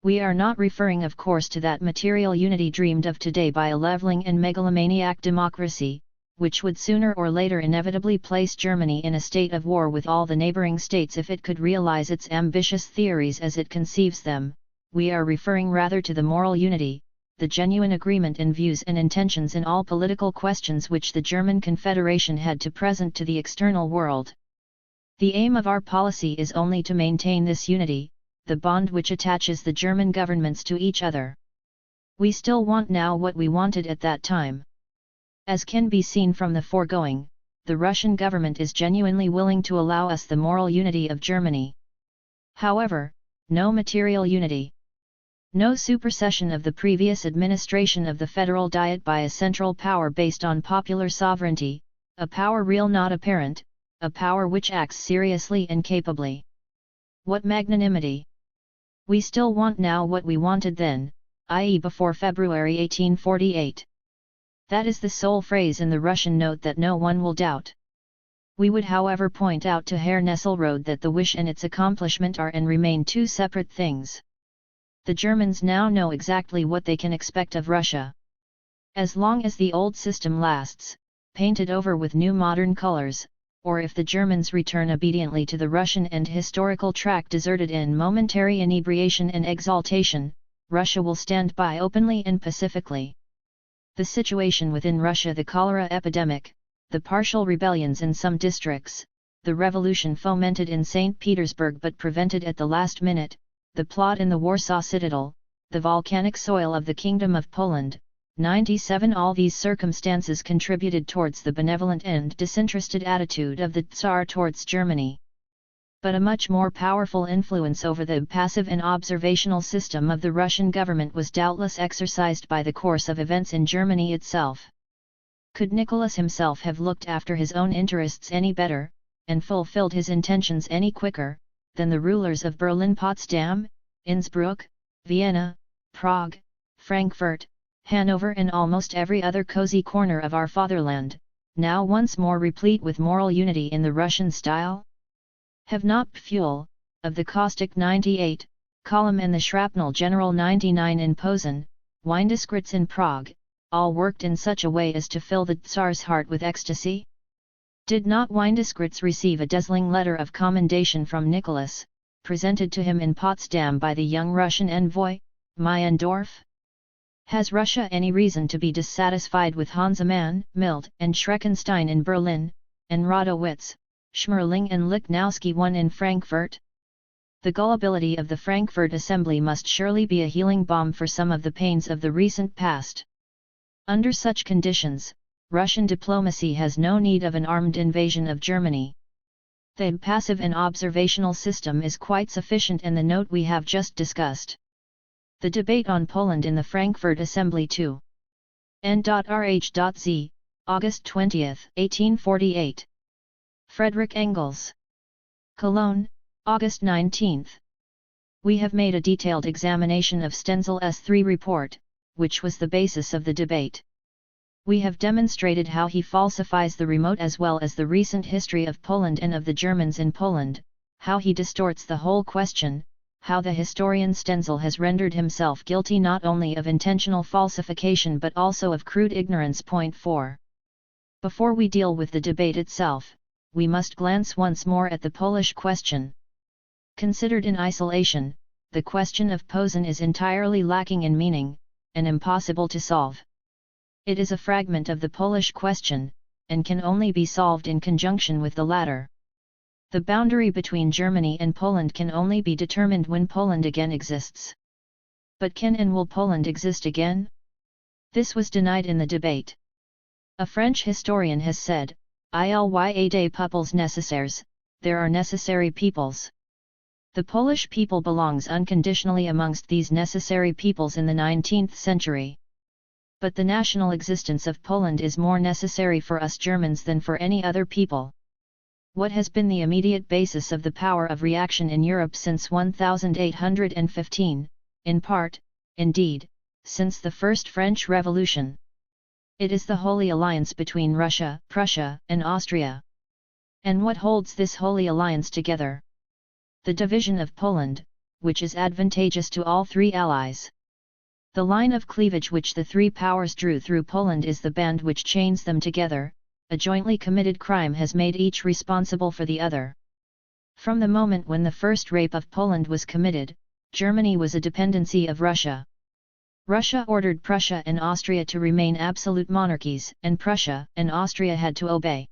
We are not referring, of course, to that material unity dreamed of today by a leveling and megalomaniac democracy, which would sooner or later inevitably place Germany in a state of war with all the neighboring states if it could realize its ambitious theories as it conceives them. We are referring rather to the moral unity, the genuine agreement in views and intentions in all political questions which the German Confederation had to present to the external world. The aim of our policy is only to maintain this unity, the bond which attaches the German governments to each other. We still want now what we wanted at that time. As can be seen from the foregoing, the Russian government is genuinely willing to allow us the moral unity of Germany. However, no material unity. No supersession of the previous administration of the Federal Diet by a central power based on popular sovereignty, a power real not apparent, a power which acts seriously and capably. What magnanimity! We still want now what we wanted then, i.e. before February 1848. That is the sole phrase in the Russian note that no one will doubt. We would however point out to Herr Nesselrode that the wish and its accomplishment are and remain two separate things. The Germans now know exactly what they can expect of Russia. As long as the old system lasts, painted over with new modern colors, or if the Germans return obediently to the Russian and historical track deserted in momentary inebriation and exaltation, Russia will stand by openly and pacifically. The situation within Russia, the cholera epidemic, the partial rebellions in some districts, the revolution fomented in St. Petersburg but prevented at the last minute, the plot in the Warsaw Citadel, the volcanic soil of the Kingdom of Poland, 97. All these circumstances contributed towards the benevolent and disinterested attitude of the Tsar towards Germany. But a much more powerful influence over the passive and observational system of the Russian government was doubtless exercised by the course of events in Germany itself. Could Nicholas himself have looked after his own interests any better, and fulfilled his intentions any quicker, than the rulers of Berlin, Potsdam, Innsbruck, Vienna, Prague, Frankfurt, Hanover and almost every other cozy corner of our fatherland, now once more replete with moral unity in the Russian style? Have not Pfuel, of the caustic 98, column and the shrapnel general 99 in Posen, Windeskrits in Prague, all worked in such a way as to fill the Tsar's heart with ecstasy? Did not Windeskrits receive a dazzling letter of commendation from Nicholas, presented to him in Potsdam by the young Russian envoy, Meyendorff? Has Russia any reason to be dissatisfied with Hansemann, Mild and Schreckenstein in Berlin, and Radowitz, Schmerling and Lichnowsky I in Frankfurt? The gullibility of the Frankfurt Assembly must surely be a healing balm for some of the pains of the recent past. Under such conditions, Russian diplomacy has no need of an armed invasion of Germany. The passive and observational system is quite sufficient, and the note we have just discussed. The debate on Poland in the Frankfurt Assembly 2. N.Rh.Z, August 20, 1848. Frederick Engels. Cologne, August 19. We have made a detailed examination of Stenzel's 3 report, which was the basis of the debate. We have demonstrated how he falsifies the remote as well as the recent history of Poland and of the Germans in Poland, how he distorts the whole question, how the historian Stenzel has rendered himself guilty not only of intentional falsification but also of crude ignorance. Point 4. Before we deal with the debate itself, we must glance once more at the Polish question. Considered in isolation, the question of Posen is entirely lacking in meaning, and impossible to solve. It is a fragment of the Polish question, and can only be solved in conjunction with the latter. The boundary between Germany and Poland can only be determined when Poland again exists. But can and will Poland exist again? This was denied in the debate. A French historian has said, "Il y a des peuples nécessaires, there are necessary peoples." The Polish people belongs unconditionally amongst these necessary peoples in the 19th century. But the national existence of Poland is more necessary for us Germans than for any other people. What has been the immediate basis of the power of reaction in Europe since 1815, in part, indeed, since the First French Revolution? It is the Holy Alliance between Russia, Prussia, and Austria. And what holds this Holy Alliance together? The division of Poland, which is advantageous to all 3 allies. The line of cleavage which the 3 powers drew through Poland is the band which chains them together. A jointly committed crime has made each responsible for the other. From the moment when the first rape of Poland was committed, Germany was a dependency of Russia. Russia ordered Prussia and Austria to remain absolute monarchies, and Prussia and Austria had to obey.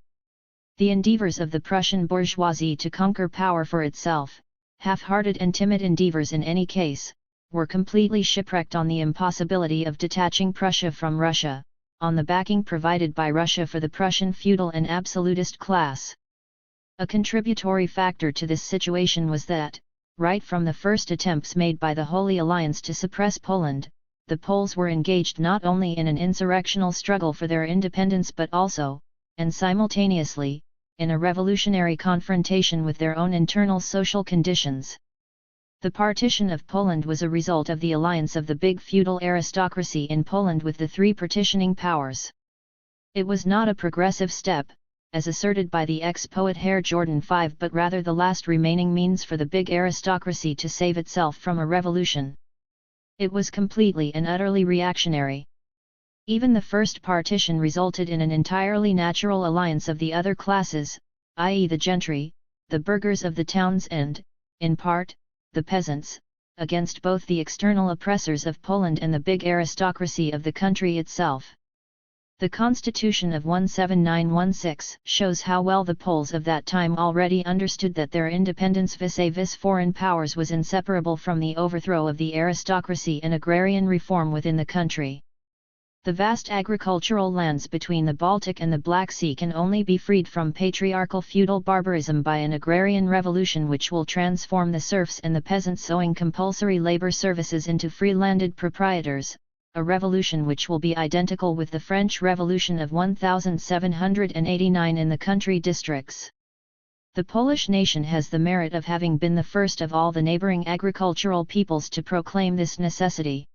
The endeavours of the Prussian bourgeoisie to conquer power for itself, half-hearted and timid endeavours in any case, were completely shipwrecked on the impossibility of detaching Prussia from Russia, on the backing provided by Russia for the Prussian feudal and absolutist class. A contributory factor to this situation was that, right from the first attempts made by the Holy Alliance to suppress Poland, the Poles were engaged not only in an insurrectional struggle for their independence but also, and simultaneously, in a revolutionary confrontation with their own internal social conditions. The partition of Poland was a result of the alliance of the big feudal aristocracy in Poland with the 3 partitioning powers. It was not a progressive step, as asserted by the ex-poet Herr Jordan V, but rather the last remaining means for the big aristocracy to save itself from a revolution. It was completely and utterly reactionary. Even the first partition resulted in an entirely natural alliance of the other classes, i.e. the gentry, the burghers of the towns and, in part, the peasants, against both the external oppressors of Poland and the big aristocracy of the country itself. The Constitution of 17916 shows how well the Poles of that time already understood that their independence vis-à-vis foreign powers was inseparable from the overthrow of the aristocracy and agrarian reform within the country. The vast agricultural lands between the Baltic and the Black Sea can only be freed from patriarchal feudal barbarism by an agrarian revolution which will transform the serfs and the peasants owing compulsory labor services into free landed proprietors, a revolution which will be identical with the French Revolution of 1789 in the country districts. The Polish nation has the merit of having been the first of all the neighboring agricultural peoples to proclaim this necessity.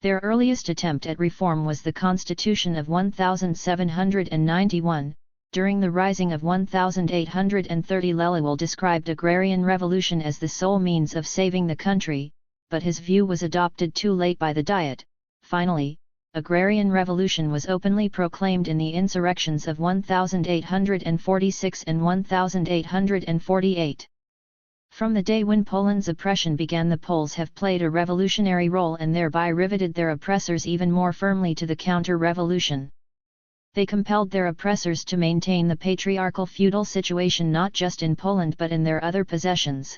Their earliest attempt at reform was the Constitution of 1791. During the Rising of 1830, Lelewel described agrarian revolution as the sole means of saving the country, but his view was adopted too late by the Diet. Finally, agrarian revolution was openly proclaimed in the insurrections of 1846 and 1848. From the day when Poland's oppression began, the Poles have played a revolutionary role and thereby riveted their oppressors even more firmly to the counter-revolution. They compelled their oppressors to maintain the patriarchal feudal situation not just in Poland but in their other possessions.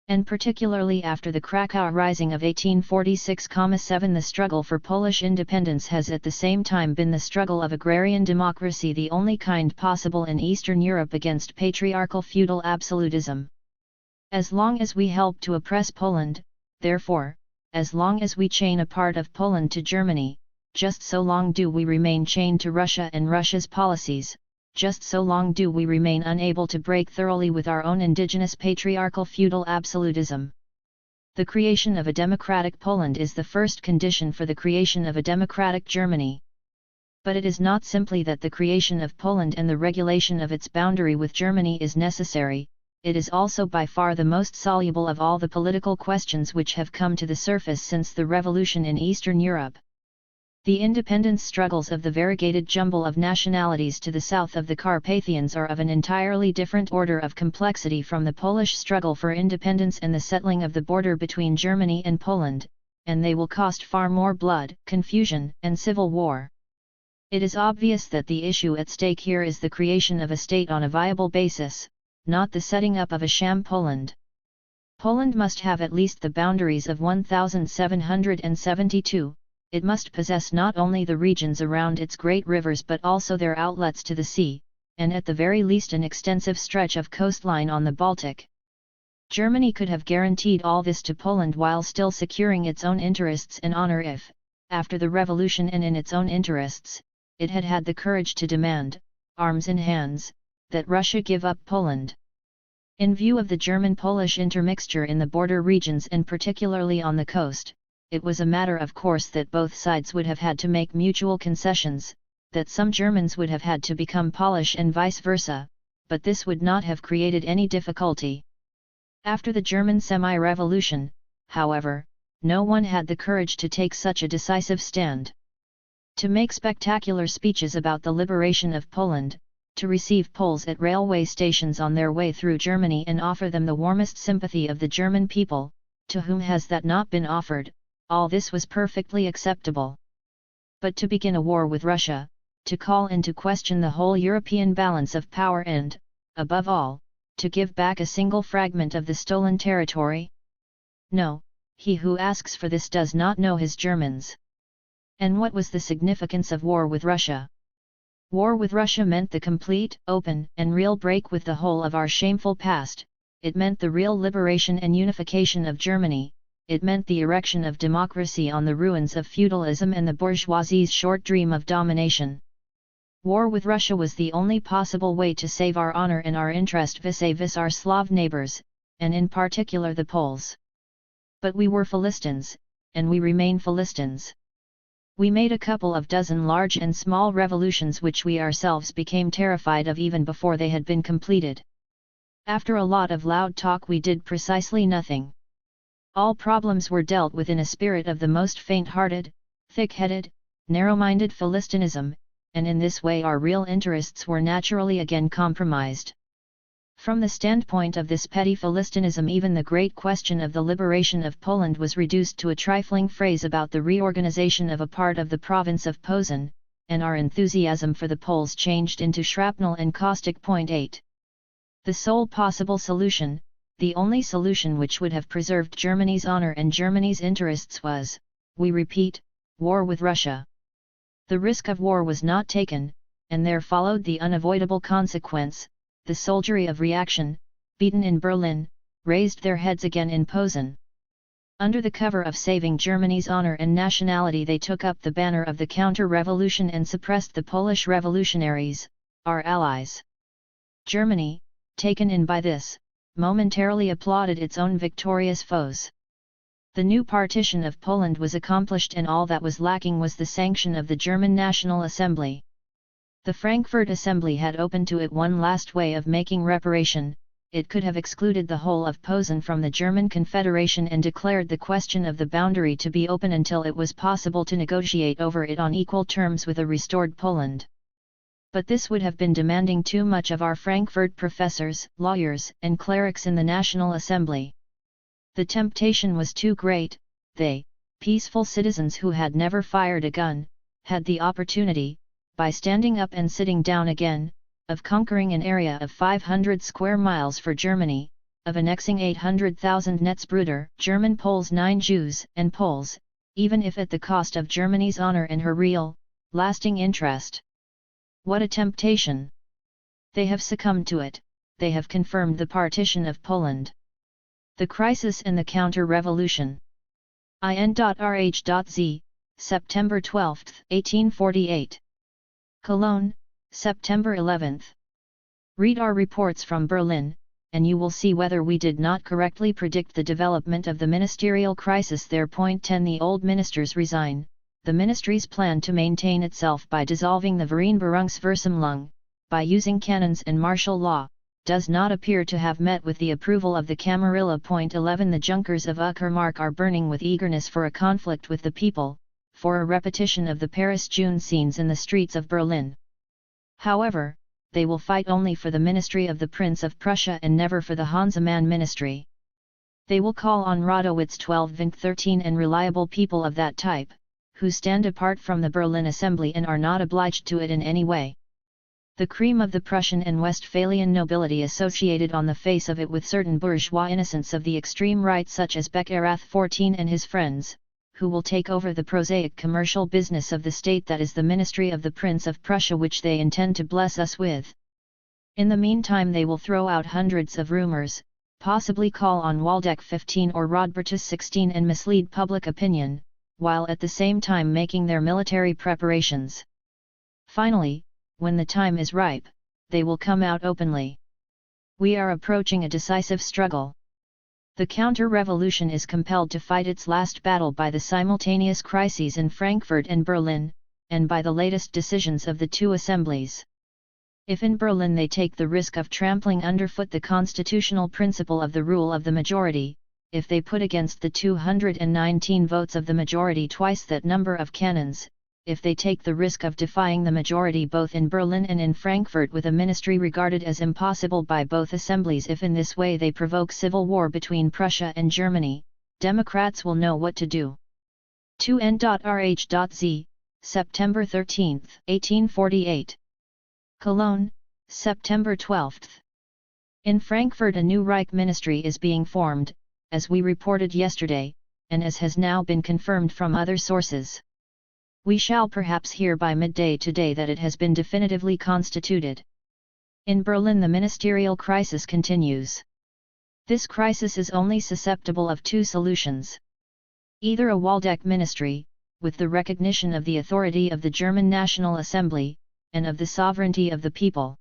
And particularly after the Krakow Rising of 1846-7, the struggle for Polish independence has at the same time been the struggle of agrarian democracy, the only kind possible in Eastern Europe against patriarchal feudal absolutism. As long as we help to oppress Poland, therefore, as long as we chain a part of Poland to Germany, just so long do we remain chained to Russia and Russia's policies. Just so long do we remain unable to break thoroughly with our own indigenous patriarchal feudal absolutism. The creation of a democratic Poland is the first condition for the creation of a democratic Germany. But it is not simply that the creation of Poland and the regulation of its boundary with Germany is necessary, it is also by far the most soluble of all the political questions which have come to the surface since the revolution in Eastern Europe. The independence struggles of the variegated jumble of nationalities to the south of the Carpathians are of an entirely different order of complexity from the Polish struggle for independence and the settling of the border between Germany and Poland, and they will cost far more blood, confusion, and civil war. It is obvious that the issue at stake here is the creation of a state on a viable basis, not the setting up of a sham Poland. Poland must have at least the boundaries of 1772. It must possess not only the regions around its great rivers but also their outlets to the sea, and at the very least an extensive stretch of coastline on the Baltic. Germany could have guaranteed all this to Poland while still securing its own interests and honor if, after the revolution and in its own interests, it had had the courage to demand, arms in hands, that Russia give up Poland. In view of the German-Polish intermixture in the border regions and particularly on the coast, it was a matter of course that both sides would have had to make mutual concessions, that some Germans would have had to become Polish and vice versa, but this would not have created any difficulty. After the German semi-revolution, however, no one had the courage to take such a decisive stand. To make spectacular speeches about the liberation of Poland, to receive Poles at railway stations on their way through Germany and offer them the warmest sympathy of the German people, to whom has that not been offered? All this was perfectly acceptable. But to begin a war with Russia, to call into question the whole European balance of power and, above all, to give back a single fragment of the stolen territory? No, he who asks for this does not know his Germans. And what was the significance of war with Russia? War with Russia meant the complete, open, and real break with the whole of our shameful past. It meant the real liberation and unification of Germany. It meant the erection of democracy on the ruins of feudalism and the bourgeoisie's short dream of domination. War with Russia was the only possible way to save our honor and our interest vis-à-vis our Slav neighbors, and in particular the Poles. But we were Philistines, and we remain Philistines. We made a couple of dozen large and small revolutions which we ourselves became terrified of even before they had been completed. After a lot of loud talk we did precisely nothing. All problems were dealt with in a spirit of the most faint-hearted, thick-headed, narrow-minded Philistinism, and in this way our real interests were naturally again compromised. From the standpoint of this petty Philistinism, even the great question of the liberation of Poland was reduced to a trifling phrase about the reorganization of a part of the province of Posen, and our enthusiasm for the Poles changed into shrapnel and caustic. 8. The sole possible solution, the only solution which would have preserved Germany's honor and Germany's interests was, we repeat, war with Russia. The risk of war was not taken, and there followed the unavoidable consequence. The soldiery of reaction, beaten in Berlin, raised their heads again in Posen. Under the cover of saving Germany's honor and nationality, they took up the banner of the counter-revolution and suppressed the Polish revolutionaries, our allies. Germany, taken in by this, momentarily applauded its own victorious foes. The new partition of Poland was accomplished, and all that was lacking was the sanction of the German National Assembly. The Frankfurt Assembly had opened to it one last way of making reparation. It could have excluded the whole of Posen from the German Confederation and declared the question of the boundary to be open until it was possible to negotiate over it on equal terms with a restored Poland. But this would have been demanding too much of our Frankfurt professors, lawyers, and clerics in the National Assembly. The temptation was too great. They, peaceful citizens who had never fired a gun, had the opportunity, by standing up and sitting down again, of conquering an area of 500 square miles for Germany, of annexing 800,000 Netzbrüder, German Poles, 9 Jews and Poles, even if at the cost of Germany's honor and her real, lasting interest. What a temptation! They have succumbed to it. They have confirmed the partition of Poland. The crisis and the counter-revolution. in.rh.z, September 12, 1848. Cologne, September 11. Read our reports from Berlin, and you will see whether we did not correctly predict the development of the ministerial crisis there. 10. The old ministers resign. The ministry's plan to maintain itself by dissolving the Vereinbarungsversammlung, by using canons and martial law, does not appear to have met with the approval of the Camarilla. 11. The Junkers of Uckermark are burning with eagerness for a conflict with the people, for a repetition of the Paris June scenes in the streets of Berlin. However, they will fight only for the ministry of the Prince of Prussia and never for the Hansemann ministry. They will call on Radowitz 12 and 13 and reliable people of that type, who stand apart from the Berlin Assembly and are not obliged to it in any way. The cream of the Prussian and Westphalian nobility associated on the face of it with certain bourgeois innocents of the extreme right such as Beckerath 14 and his friends, who will take over the prosaic commercial business of the state that is the ministry of the Prince of Prussia, which they intend to bless us with. In the meantime they will throw out hundreds of rumors, possibly call on Waldeck 15 or Rodbertus 16 and mislead public opinion, while at the same time making their military preparations. Finally, when the time is ripe, they will come out openly. We are approaching a decisive struggle. The counter-revolution is compelled to fight its last battle by the simultaneous crises in Frankfurt and Berlin, and by the latest decisions of the two assemblies. If in Berlin they take the risk of trampling underfoot the constitutional principle of the rule of the majority, if they put against the 219 votes of the majority twice that number of cannons, if they take the risk of defying the majority both in Berlin and in Frankfurt with a ministry regarded as impossible by both assemblies, if in this way they provoke civil war between Prussia and Germany, Democrats will know what to do. 2n.rh.z, September 13, 1848. Cologne, September 12. In Frankfurt a new Reich ministry is being formed, as we reported yesterday, and as has now been confirmed from other sources. We shall perhaps hear by midday today that it has been definitively constituted. In Berlin the ministerial crisis continues. This crisis is only susceptible of two solutions. Either a Waldeck ministry, with the recognition of the authority of the German National Assembly, and of the sovereignty of the people.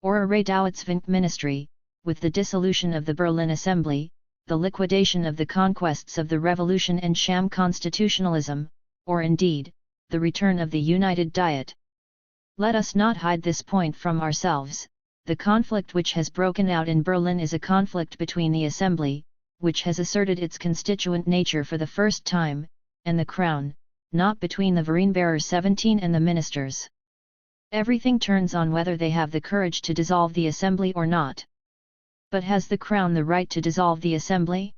Or a Radauitzwink ministry, with the dissolution of the Berlin Assembly, the liquidation of the conquests of the revolution and sham constitutionalism, or indeed, the return of the United Diet. Let us not hide this point from ourselves. The conflict which has broken out in Berlin is a conflict between the Assembly, which has asserted its constituent nature for the first time, and the Crown, not between the Vereinbarers 17 and the ministers. Everything turns on whether they have the courage to dissolve the assembly or not. But has the Crown the right to dissolve the assembly?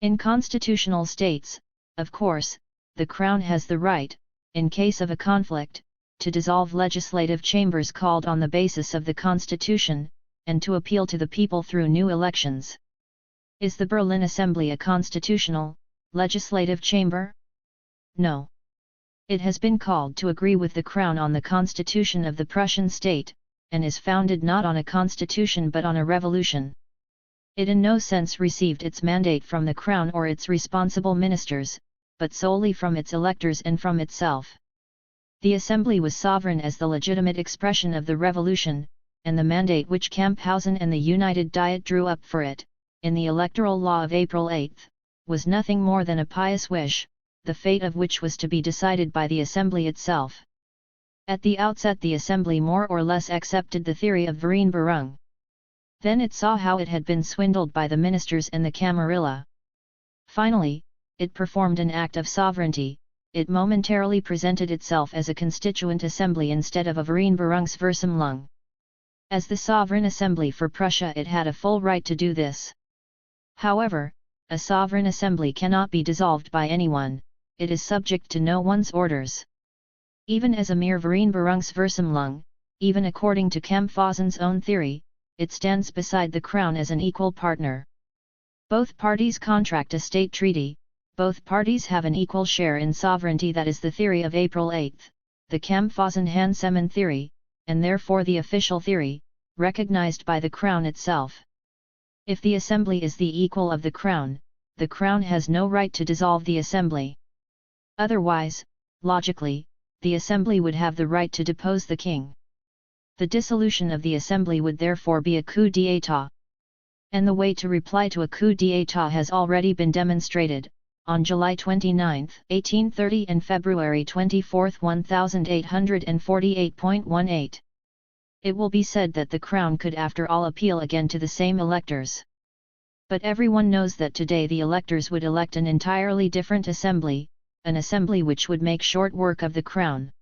In constitutional states, of course, the Crown has the right, in case of a conflict, to dissolve legislative chambers called on the basis of the Constitution, and to appeal to the people through new elections. Is the Berlin Assembly a constitutional, legislative chamber? No. It has been called to agree with the Crown on the constitution of the Prussian state, and is founded not on a constitution but on a revolution. It in no sense received its mandate from the Crown or its responsible ministers, but solely from its electors and from itself. The assembly was sovereign as the legitimate expression of the revolution, and the mandate which Camphausen and the United Diet drew up for it, in the electoral law of April 8, was nothing more than a pious wish, the fate of which was to be decided by the assembly itself. At the outset the assembly more or less accepted the theory of Vereinbarung. Then it saw how it had been swindled by the ministers and the Camarilla. Finally, it performed an act of sovereignty. It momentarily presented itself as a constituent assembly instead of a Vereinbarungsversammlung. As the sovereign assembly for Prussia it had a full right to do this. However, a sovereign assembly cannot be dissolved by anyone, it is subject to no one's orders. Even as a mere Vereinbarungsversammlung, even according to Camphausen's own theory, it stands beside the Crown as an equal partner. Both parties contract a state treaty, both parties have an equal share in sovereignty. That is the theory of April 8, the Camphausen-Hansemann theory, and therefore the official theory, recognized by the Crown itself. If the assembly is the equal of the Crown has no right to dissolve the assembly. Otherwise, logically, the assembly would have the right to depose the king. The dissolution of the assembly would therefore be a coup d'état. And the way to reply to a coup d'état has already been demonstrated, on July 29, 1830 and February 24, 1848.18. It will be said that the Crown could after all appeal again to the same electors. But everyone knows that today the electors would elect an entirely different assembly, an assembly which would make short work of the Crown.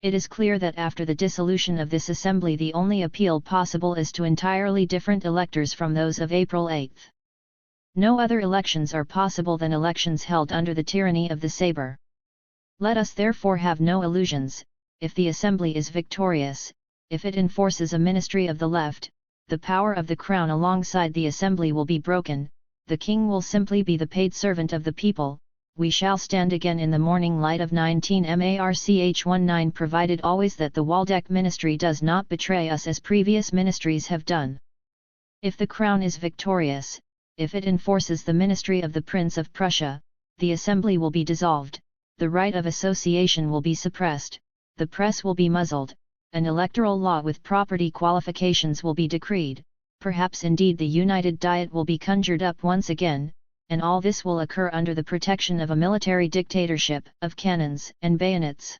It is clear that after the dissolution of this assembly the only appeal possible is to entirely different electors from those of April 8. No other elections are possible than elections held under the tyranny of the sabre. Let us therefore have no illusions. If the assembly is victorious, if it enforces a ministry of the left, the power of the Crown alongside the assembly will be broken, the king will simply be the paid servant of the people. We shall stand again in the morning light of 19 March 19 provided always that the Waldeck ministry does not betray us as previous ministries have done. If the Crown is victorious, if it enforces the ministry of the Prince of Prussia, the assembly will be dissolved, the right of association will be suppressed, the press will be muzzled, an electoral law with property qualifications will be decreed, perhaps indeed the United Diet will be conjured up once again, and all this will occur under the protection of a military dictatorship, of cannons and bayonets.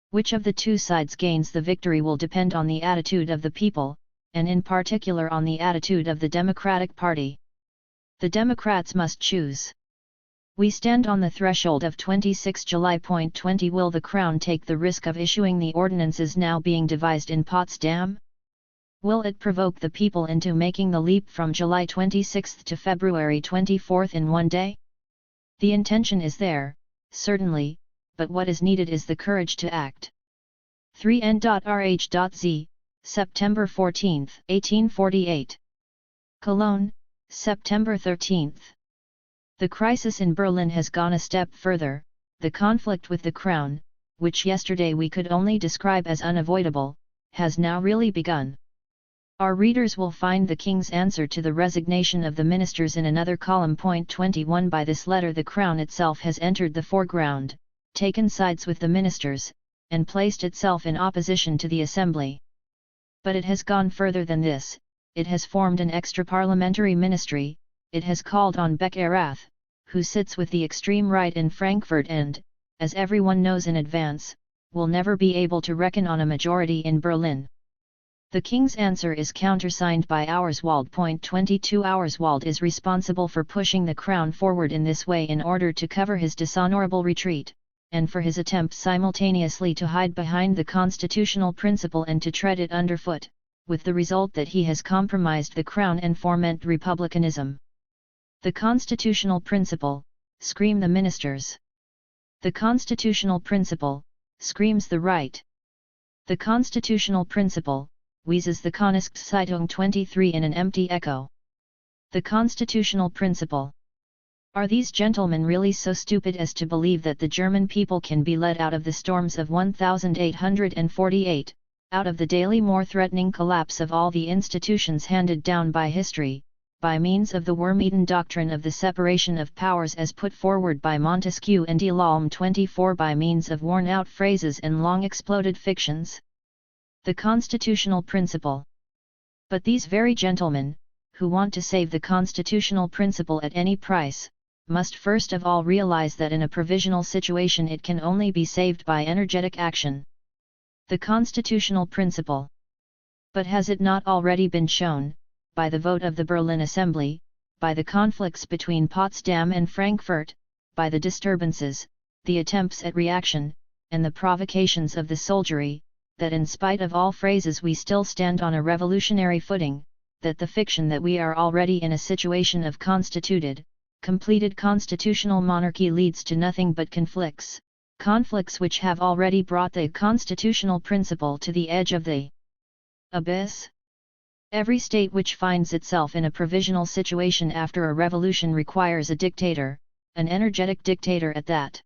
Which of the two sides gains the victory will depend on the attitude of the people, and in particular on the attitude of the Democratic Party. The Democrats must choose. We stand on the threshold of 26 July. 20 Will the Crown take the risk of issuing the ordinances now being devised in Potsdam? Will it provoke the people into making the leap from July 26 to February 24 in one day? The intention is there, certainly, but what is needed is the courage to act. 3N.Rh.Z, September 14, 1848. Cologne, September 13. The crisis in Berlin has gone a step further. The conflict with the Crown, which yesterday we could only describe as unavoidable, has now really begun. Our readers will find the King's answer to the resignation of the ministers in another column. 21 By this letter the Crown itself has entered the foreground, taken sides with the ministers, and placed itself in opposition to the Assembly. But it has gone further than this. It has formed an extra-parliamentary ministry. It has called on Beck-Erath, who sits with the extreme right in Frankfurt and, as everyone knows in advance, will never be able to reckon on a majority in Berlin. The King's answer is countersigned by Auerswald. 22 Auerswald is responsible for pushing the Crown forward in this way in order to cover his dishonorable retreat. and for his attempts simultaneously to hide behind the constitutional principle and to tread it underfoot, with the result that he has compromised the crown and foment republicanism. The constitutional principle, scream the ministers. The constitutional principle, screams the right. The constitutional principle, wheezes the Königszeitung 23 in an empty echo. The constitutional principle. Are these gentlemen really so stupid as to believe that the German people can be led out of the storms of 1848, out of the daily more threatening collapse of all the institutions handed down by history, by means of the worm-eaten doctrine of the separation of powers as put forward by Montesquieu and de Lolme 24, by means of worn-out phrases and long-exploded fictions? The constitutional principle. But these very gentlemen, who want to save the constitutional principle at any price, must first of all realize that in a provisional situation it can only be saved by energetic action. The constitutional principle. But has it not already been shown, by the vote of the Berlin Assembly, by the conflicts between Potsdam and Frankfurt, by the disturbances, the attempts at reaction, and the provocations of the soldiery, that in spite of all phrases we still stand on a revolutionary footing, that the fiction that we are already in a situation of completed constitutional monarchy leads to nothing but conflicts which have already brought the constitutional principle to the edge of the abyss? Every state which finds itself in a provisional situation after a revolution requires a dictator, an energetic dictator at that.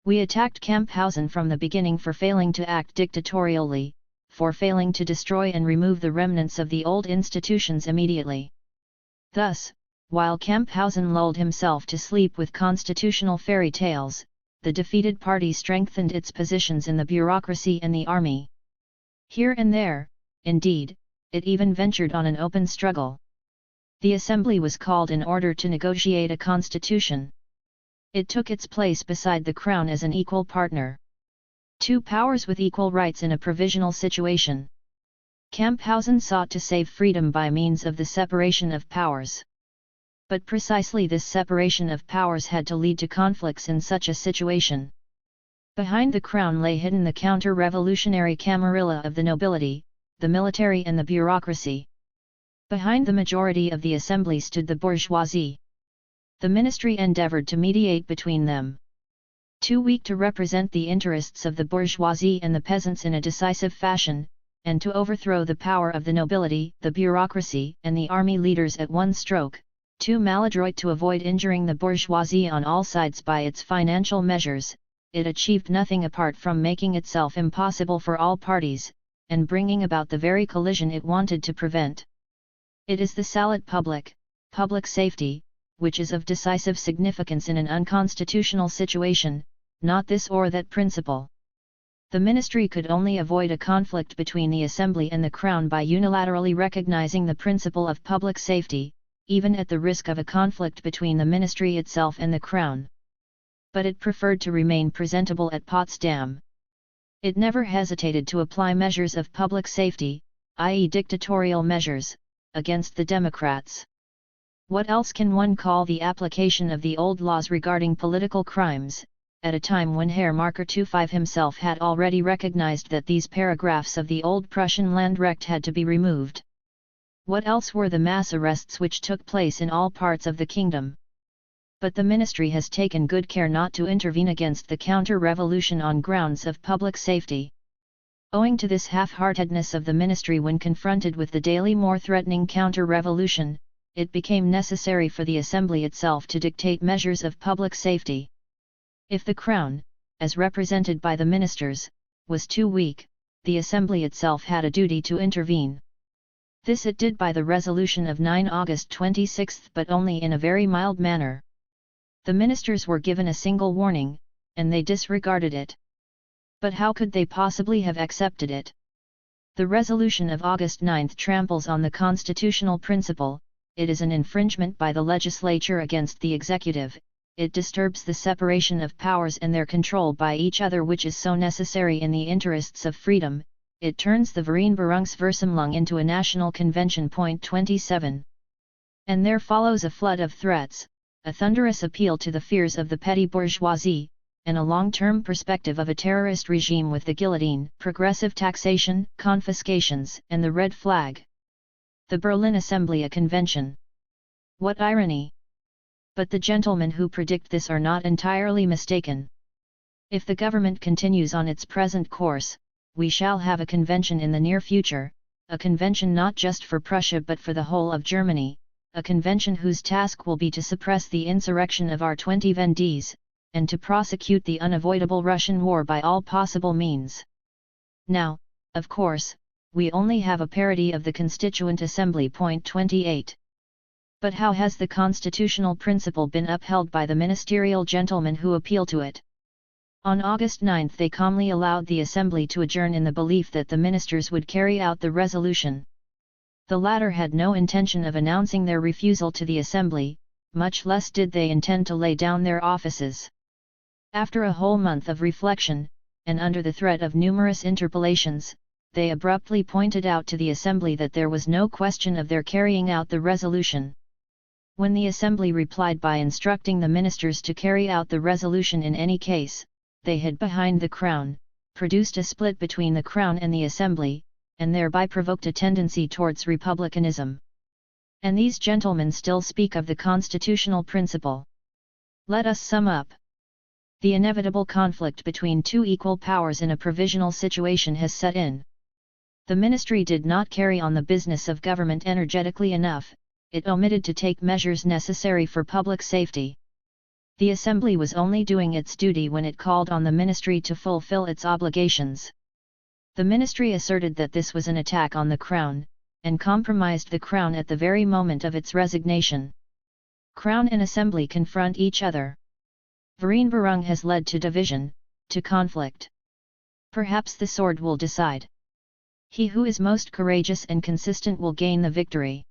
We attacked Camphausen from the beginning for failing to act dictatorially, for failing to destroy and remove the remnants of the old institutions immediately. Thus, while Camphausen lulled himself to sleep with constitutional fairy tales, the defeated party strengthened its positions in the bureaucracy and the army. Here and there, indeed, it even ventured on an open struggle. The Assembly was called in order to negotiate a constitution. It took its place beside the Crown as an equal partner. Two powers with equal rights in a provisional situation. Camphausen sought to save freedom by means of the separation of powers. But precisely this separation of powers had to lead to conflicts in such a situation. Behind the Crown lay hidden the counter-revolutionary camarilla of the nobility, the military and the bureaucracy. Behind the majority of the Assembly stood the bourgeoisie. The ministry endeavored to mediate between them. Too weak to represent the interests of the bourgeoisie and the peasants in a decisive fashion, and to overthrow the power of the nobility, the bureaucracy and the army leaders at one stroke, too maladroit to avoid injuring the bourgeoisie on all sides by its financial measures, it achieved nothing apart from making itself impossible for all parties, and bringing about the very collision it wanted to prevent. It is the salut public, public safety, which is of decisive significance in an unconstitutional situation, not this or that principle. The ministry could only avoid a conflict between the Assembly and the Crown by unilaterally recognizing the principle of public safety, even at the risk of a conflict between the ministry itself and the Crown. But it preferred to remain presentable at Potsdam. It never hesitated to apply measures of public safety, i.e. dictatorial measures, against the Democrats. What else can one call the application of the old laws regarding political crimes, at a time when Herr Marker 25 himself had already recognized that these paragraphs of the old Prussian Landrecht had to be removed? What else were the mass arrests which took place in all parts of the kingdom? But the ministry has taken good care not to intervene against the counter-revolution on grounds of public safety. Owing to this half-heartedness of the ministry when confronted with the daily more threatening counter-revolution, it became necessary for the Assembly itself to dictate measures of public safety. If the Crown, as represented by the ministers, was too weak, the Assembly itself had a duty to intervene. This it did by the resolution of 9 August 26, but only in a very mild manner. The ministers were given a single warning, and they disregarded it. But how could they possibly have accepted it? The resolution of August 9 tramples on the constitutional principle, it is an infringement by the legislature against the executive, it disturbs the separation of powers and their control by each other which is so necessary in the interests of freedom, it turns the Vereinbarungsversammlung into a national convention. 27. And there follows a flood of threats, a thunderous appeal to the fears of the petty bourgeoisie, and a long-term perspective of a terrorist regime with the guillotine, progressive taxation, confiscations, and the red flag. The Berlin Assembly a convention. What irony! But the gentlemen who predict this are not entirely mistaken. If the government continues on its present course, we shall have a convention in the near future, a convention not just for Prussia but for the whole of Germany, a convention whose task will be to suppress the insurrection of our 20 Vendées, and to prosecute the unavoidable Russian war by all possible means. Now, of course, we only have a parody of the Constituent Assembly. Point 28. But how has the constitutional principle been upheld by the ministerial gentlemen who appeal to it? On August 9 they calmly allowed the Assembly to adjourn in the belief that the ministers would carry out the resolution. The latter had no intention of announcing their refusal to the Assembly, much less did they intend to lay down their offices. After a whole month of reflection, and under the threat of numerous interpellations, they abruptly pointed out to the Assembly that there was no question of their carrying out the resolution. When the Assembly replied by instructing the ministers to carry out the resolution in any case, they hid behind the Crown, produced a split between the Crown and the Assembly, and thereby provoked a tendency towards republicanism. And these gentlemen still speak of the constitutional principle. Let us sum up. The inevitable conflict between two equal powers in a provisional situation has set in. The ministry did not carry on the business of government energetically enough, it omitted to take measures necessary for public safety. The Assembly was only doing its duty when it called on the ministry to fulfill its obligations. The ministry asserted that this was an attack on the Crown, and compromised the Crown at the very moment of its resignation. Crown and Assembly confront each other. Vereinbarung has led to division, to conflict. Perhaps the sword will decide. He who is most courageous and consistent will gain the victory.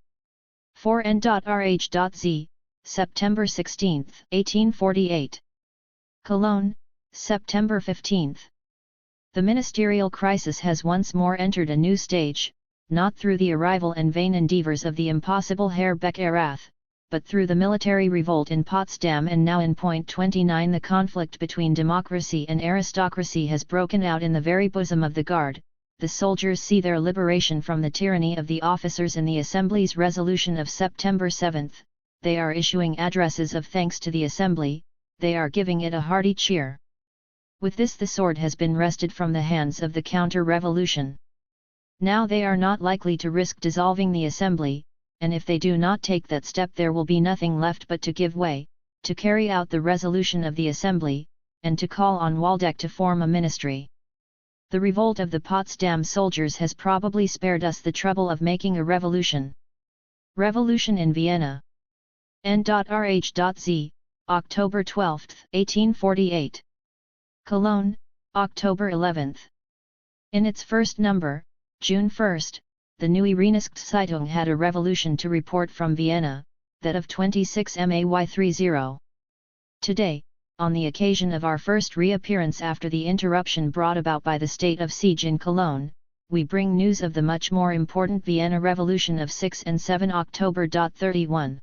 4N.Rh.Z, September 16, 1848. Cologne, September 15. The ministerial crisis has once more entered a new stage, not through the arrival and vain endeavours of the impossible Herr Beck-Erath, but through the military revolt in Potsdam, and now in point 29 the conflict between democracy and aristocracy has broken out in the very bosom of the Guard. The soldiers see their liberation from the tyranny of the officers in the Assembly's resolution of September 7, they are issuing addresses of thanks to the Assembly, they are giving it a hearty cheer. With this the sword has been wrested from the hands of the counter-revolution. Now they are not likely to risk dissolving the Assembly, and if they do not take that step there will be nothing left but to give way, to carry out the resolution of the Assembly, and to call on Waldeck to form a ministry. The revolt of the Potsdam soldiers has probably spared us the trouble of making a revolution. Revolution in Vienna. N.Rh.Z, October 12, 1848. Cologne, October 11. In its first number, June 1, the Neue Rheinische had a revolution to report from Vienna, that of 26 May 30. Today, on the occasion of our first reappearance after the interruption brought about by the state of siege in Cologne, we bring news of the much more important Vienna Revolution of 6 and 7 October. 31.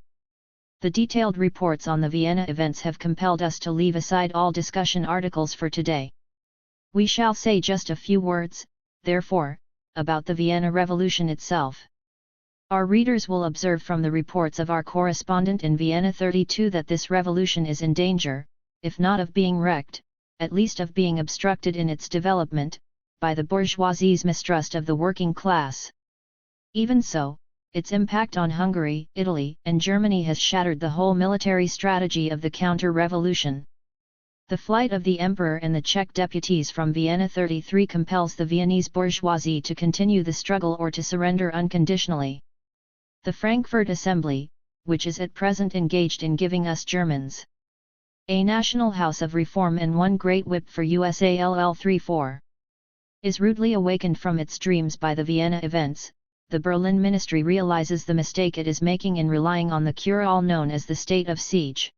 The detailed reports on the Vienna events have compelled us to leave aside all discussion articles for today. We shall say just a few words, therefore, about the Vienna Revolution itself. Our readers will observe from the reports of our correspondent in Vienna 32 that this revolution is in danger, if not of being wrecked, at least of being obstructed in its development, by the bourgeoisie's mistrust of the working class. Even so, its impact on Hungary, Italy, and Germany has shattered the whole military strategy of the counter-revolution. The flight of the Emperor and the Czech deputies from Vienna 33 compels the Viennese bourgeoisie to continue the struggle or to surrender unconditionally. The Frankfurt Assembly, which is at present engaged in giving us Germans a national house of reform and one great whip for USALL 34, is rudely awakened from its dreams by the Vienna events. The Berlin ministry realizes the mistake it is making in relying on the cure-all known as the state of siege.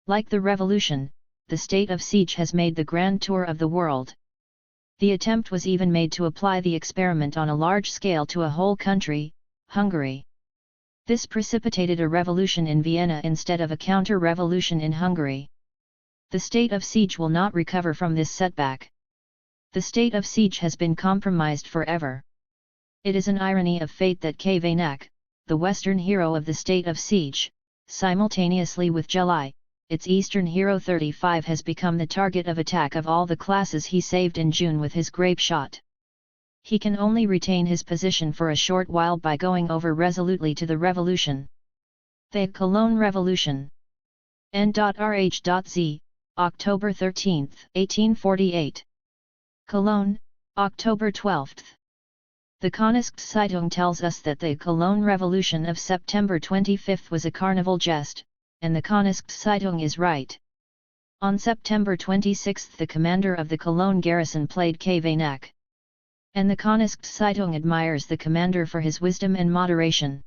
Like the revolution, the state of siege has made the grand tour of the world. The attempt was even made to apply the experiment on a large scale to a whole country, Hungary. This precipitated a revolution in Vienna instead of a counter-revolution in Hungary. The state of siege will not recover from this setback. The state of siege has been compromised forever. It is an irony of fate that Kvenak, the western hero of the state of siege, simultaneously with July, its eastern hero 35, has become the target of attack of all the classes he saved in June with his grape shot. He can only retain his position for a short while by going over resolutely to the revolution. The Cologne Revolution. N.Rh.Z, October 13, 1848. Cologne, October 12. The Königszeitung tells us that the Cologne Revolution of September 25 was a carnival jest, and the Königszeitung is right. On September 26 the commander of the Cologne garrison played Kvenak. And the Königszeitung admires the commander for his wisdom and moderation.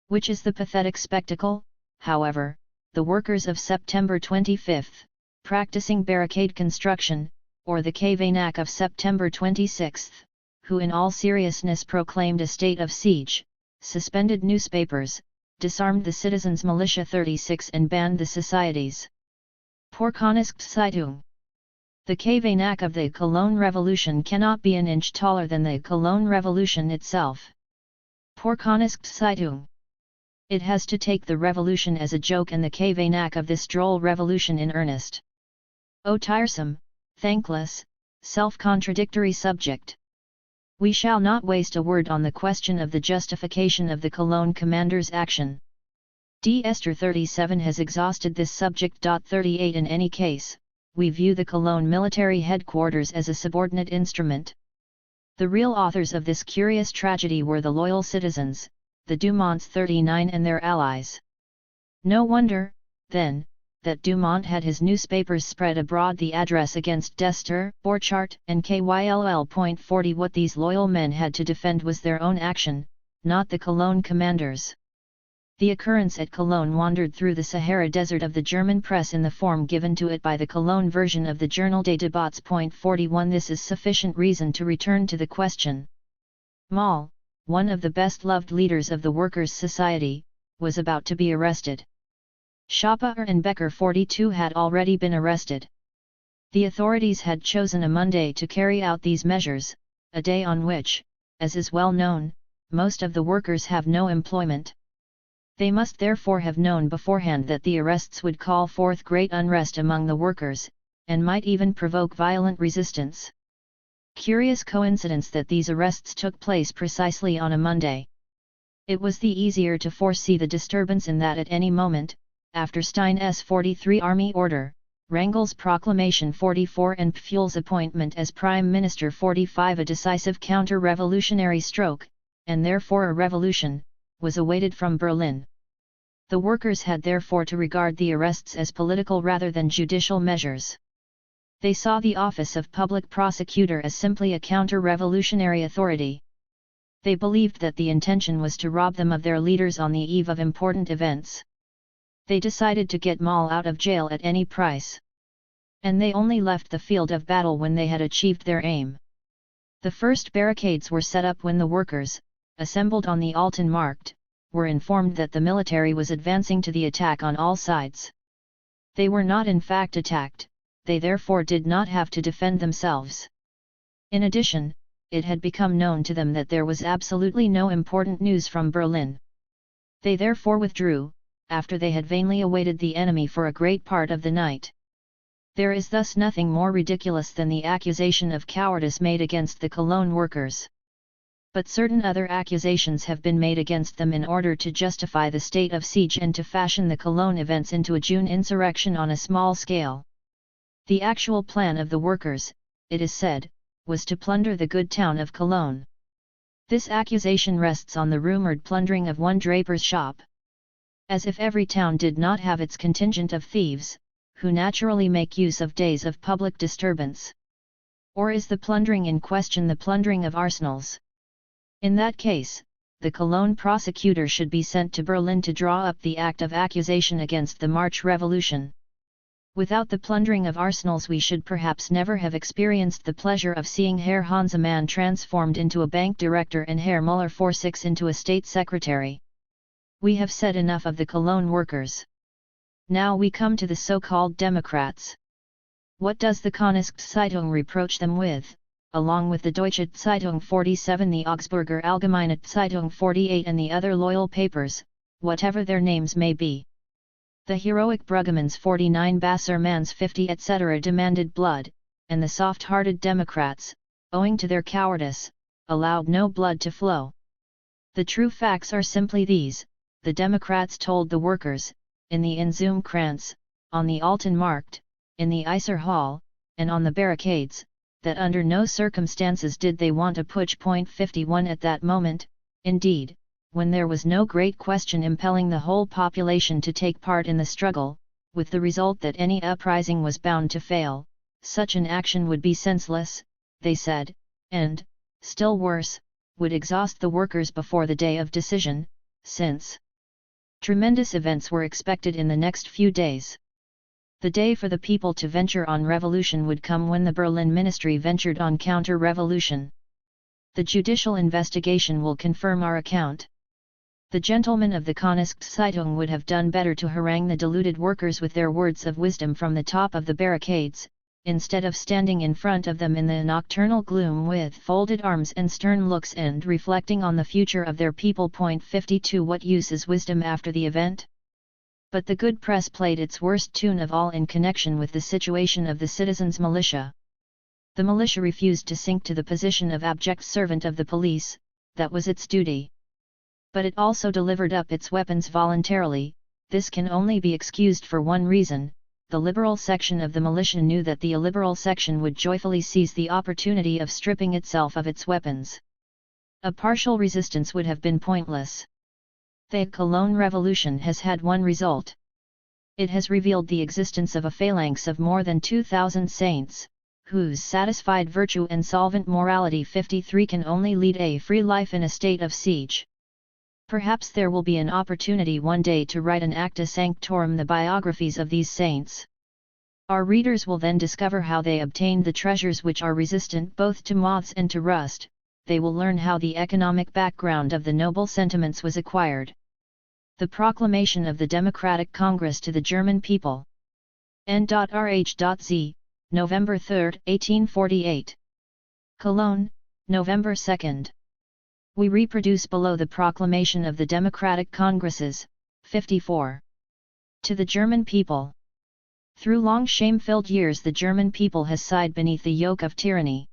Which is the pathetic spectacle, however, the workers of September 25, practicing barricade construction, or the Kvenak of September 26, who in all seriousness proclaimed a state of siege, suspended newspapers, disarmed the citizens' militia 36 and banned the societies. Pour Königszeitung. The Kvenak of the Cologne Revolution cannot be an inch taller than the Cologne Revolution itself. Pour Königszeitung. It has to take the revolution as a joke and the Kvenak of this droll revolution in earnest. O tiresome, thankless, self-contradictory subject! We shall not waste a word on the question of the justification of the Cologne commander's action. D. Esther 37 has exhausted this subject. 38 In any case, we view the Cologne military headquarters as a subordinate instrument. The real authors of this curious tragedy were the loyal citizens, the Dumonts 39 and their allies. No wonder, then, that Dumont had his newspapers spread abroad the address against Dester, Borchardt and Kyll.40. What these loyal men had to defend was their own action, not the Cologne commanders. The occurrence at Cologne wandered through the Sahara Desert of the German press in the form given to it by the Cologne version of the Journal des Débats. 41 This is sufficient reason to return to the question. Moll, one of the best-loved leaders of the Workers' Society, was about to be arrested. Schapper and Becker 42 had already been arrested. The authorities had chosen a Monday to carry out these measures, a day on which, as is well known, most of the workers have no employment. They must therefore have known beforehand that the arrests would call forth great unrest among the workers, and might even provoke violent resistance. Curious coincidence that these arrests took place precisely on a Monday. It was the easier to foresee the disturbance in that at any moment, after Stein's 43 army order, Wrangel's proclamation 44 and Pfuel's appointment as Prime Minister 45 a decisive counter-revolutionary stroke, and therefore a revolution, was awaited from Berlin. The workers had therefore to regard the arrests as political rather than judicial measures. They saw the office of public prosecutor as simply a counter-revolutionary authority. They believed that the intention was to rob them of their leaders on the eve of important events. They decided to get Moll out of jail at any price. And they only left the field of battle when they had achieved their aim. The first barricades were set up when the workers, assembled on the Alten Markt, were informed that the military was advancing to the attack on all sides. They were not in fact attacked, they therefore did not have to defend themselves. In addition, it had become known to them that there was absolutely no important news from Berlin. They therefore withdrew, after they had vainly awaited the enemy for a great part of the night. There is thus nothing more ridiculous than the accusation of cowardice made against the Cologne workers. But certain other accusations have been made against them in order to justify the state of siege and to fashion the Cologne events into a June insurrection on a small scale. The actual plan of the workers, it is said, was to plunder the good town of Cologne. This accusation rests on the rumored plundering of one draper's shop. As if every town did not have its contingent of thieves, who naturally make use of days of public disturbance. Or is the plundering in question the plundering of arsenals? In that case, the Cologne prosecutor should be sent to Berlin to draw up the act of accusation against the March Revolution. Without the plundering of arsenals we should perhaps never have experienced the pleasure of seeing Herr Hansemann transformed into a bank director and Herr Müller 46 into a state secretary. We have said enough of the Cologne workers. Now we come to the so-called Democrats. What does the Königszeitung reproach them with? Along with the Deutsche Zeitung 47, the Augsburger Allgemeine Zeitung 48 and the other loyal papers, whatever their names may be. The heroic Bruggemans 49, Bassermans 50 etc. demanded blood, and the soft-hearted Democrats, owing to their cowardice, allowed no blood to flow. The true facts are simply these: the Democrats told the workers, in the Inzummkranz, on the Alten Markt, in the Iser Hall, and on the barricades, that under no circumstances did they want a Putsch. 51 At that moment, indeed, when there was no great question impelling the whole population to take part in the struggle, with the result that any uprising was bound to fail, such an action would be senseless, they said, and, still worse, would exhaust the workers before the day of decision, since tremendous events were expected in the next few days. The day for the people to venture on revolution would come when the Berlin Ministry ventured on counter-revolution. The judicial investigation will confirm our account. The gentlemen of the Königszeitung would have done better to harangue the deluded workers with their words of wisdom from the top of the barricades, instead of standing in front of them in the nocturnal gloom with folded arms and stern looks and reflecting on the future of their people. 52 What use is wisdom after the event? But the good press played its worst tune of all in connection with the situation of the citizens' militia. The militia refused to sink to the position of abject servant of the police, that was its duty. But it also delivered up its weapons voluntarily. This can only be excused for one reason: the liberal section of the militia knew that the illiberal section would joyfully seize the opportunity of stripping itself of its weapons. A partial resistance would have been pointless. The Cologne Revolution has had one result. It has revealed the existence of a phalanx of more than 2,000 saints, whose satisfied virtue and solvent morality 53 can only lead a free life in a state of siege. Perhaps there will be an opportunity one day to write an acta sanctorum, the biographies of these saints. Our readers will then discover how they obtained the treasures which are resistant both to moths and to rust. They will learn how the economic background of the noble sentiments was acquired. The Proclamation of the Democratic Congress to the German People. N.R.H.Z, November 3, 1848. Cologne, November 2. We reproduce below the Proclamation of the Democratic Congresses, 54. To the German People. Through long shame-filled years the German people has sighed beneath the yoke of tyranny.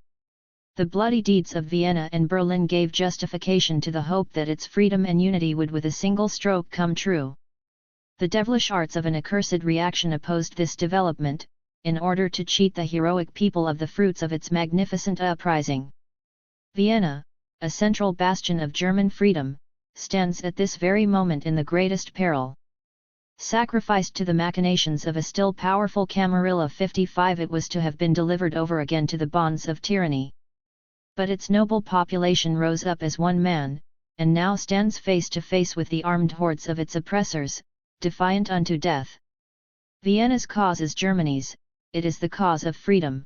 The bloody deeds of Vienna and Berlin gave justification to the hope that its freedom and unity would with a single stroke come true. The devilish arts of an accursed reaction opposed this development, in order to cheat the heroic people of the fruits of its magnificent uprising. Vienna, a central bastion of German freedom, stands at this very moment in the greatest peril. Sacrificed to the machinations of a still powerful Camarilla 55, it was to have been delivered over again to the bonds of tyranny. But its noble population rose up as one man, and now stands face to face with the armed hordes of its oppressors, defiant unto death. Vienna's cause is Germany's, it is the cause of freedom.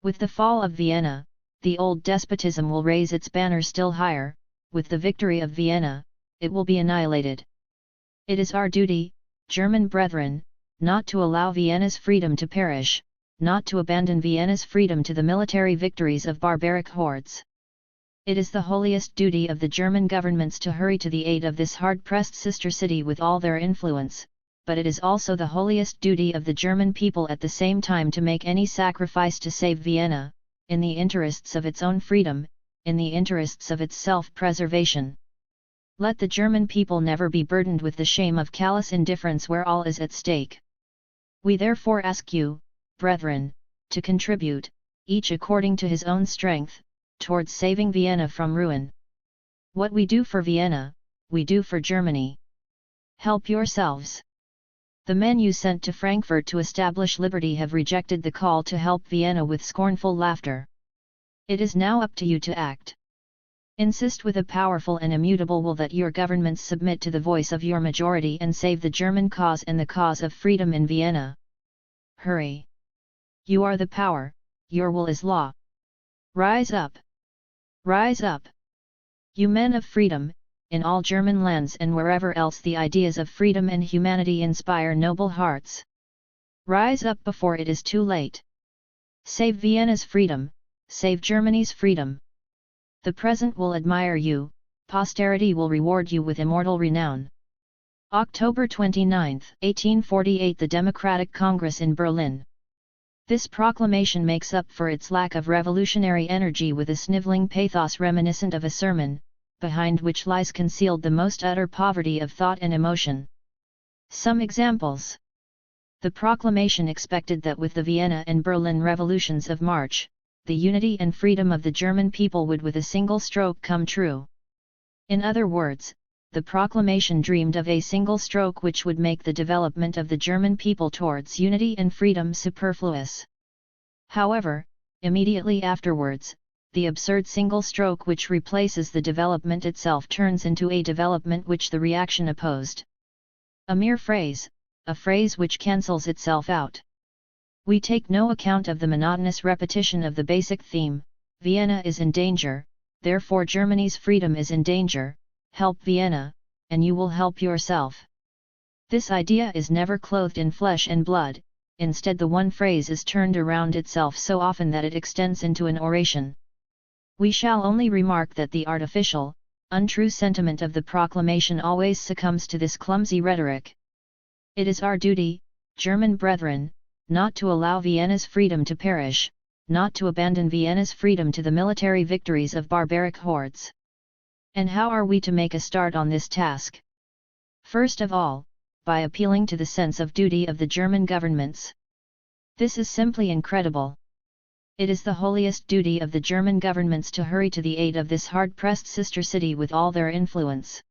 With the fall of Vienna, the old despotism will raise its banner still higher. With the victory of Vienna, it will be annihilated. It is our duty, German brethren, not to allow Vienna's freedom to perish, not to abandon Vienna's freedom to the military victories of barbaric hordes. It is the holiest duty of the German governments to hurry to the aid of this hard-pressed sister city with all their influence, but it is also the holiest duty of the German people at the same time to make any sacrifice to save Vienna, in the interests of its own freedom, in the interests of its self-preservation. Let the German people never be burdened with the shame of callous indifference where all is at stake. We therefore ask you, brethren, to contribute, each according to his own strength, towards saving Vienna from ruin. What we do for Vienna, we do for Germany. Help yourselves. The men you sent to Frankfurt to establish liberty have rejected the call to help Vienna with scornful laughter. It is now up to you to act. Insist with a powerful and immutable will that your governments submit to the voice of your majority and save the German cause and the cause of freedom in Vienna. Hurry! You are the power, your will is law. Rise up! Rise up! You men of freedom, in all German lands and wherever else the ideas of freedom and humanity inspire noble hearts. Rise up before it is too late. Save Vienna's freedom, save Germany's freedom. The present will admire you, posterity will reward you with immortal renown. October 29, 1848. The Democratic Congress in Berlin. This proclamation makes up for its lack of revolutionary energy with a sniveling pathos reminiscent of a sermon, behind which lies concealed the most utter poverty of thought and emotion. Some examples. The proclamation expected that with the Vienna and Berlin revolutions of March, the unity and freedom of the German people would with a single stroke come true. In other words, the proclamation dreamed of a single stroke which would make the development of the German people towards unity and freedom superfluous. However, immediately afterwards, the absurd single stroke which replaces the development itself turns into a development which the reaction opposed. A mere phrase, a phrase which cancels itself out. We take no account of the monotonous repetition of the basic theme: Vienna is in danger, therefore Germany's freedom is in danger, help Vienna, and you will help yourself. This idea is never clothed in flesh and blood, instead the one phrase is turned around itself so often that it extends into an oration. We shall only remark that the artificial, untrue sentiment of the proclamation always succumbs to this clumsy rhetoric. It is our duty, German brethren, not to allow Vienna's freedom to perish, not to abandon Vienna's freedom to the military victories of barbaric hordes. And how are we to make a start on this task? First of all, by appealing to the sense of duty of the German governments. This is simply incredible. It is the holiest duty of the German governments to hurry to the aid of this hard-pressed sister city with all their influence.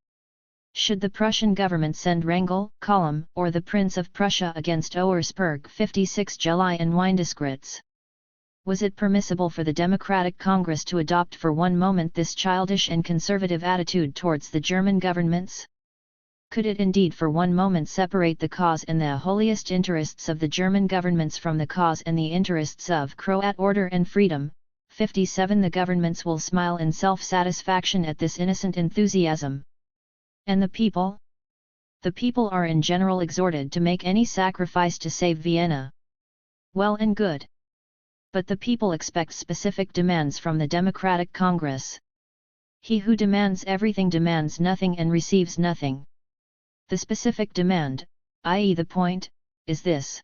Should the Prussian government send Wrangel, Kolm, or the Prince of Prussia against Auersperg 56 July and Windesgritz? Was it permissible for the Democratic Congress to adopt for one moment this childish and conservative attitude towards the German governments? Could it indeed for one moment separate the cause and the holiest interests of the German governments from the cause and the interests of Croat order and freedom? 57 The governments will smile in self-satisfaction at this innocent enthusiasm. And the people? The people are in general exhorted to make any sacrifice to save Vienna. Well and good. But the people expect specific demands from the Democratic Congress. He who demands everything demands nothing and receives nothing. The specific demand, i.e. the point, is this.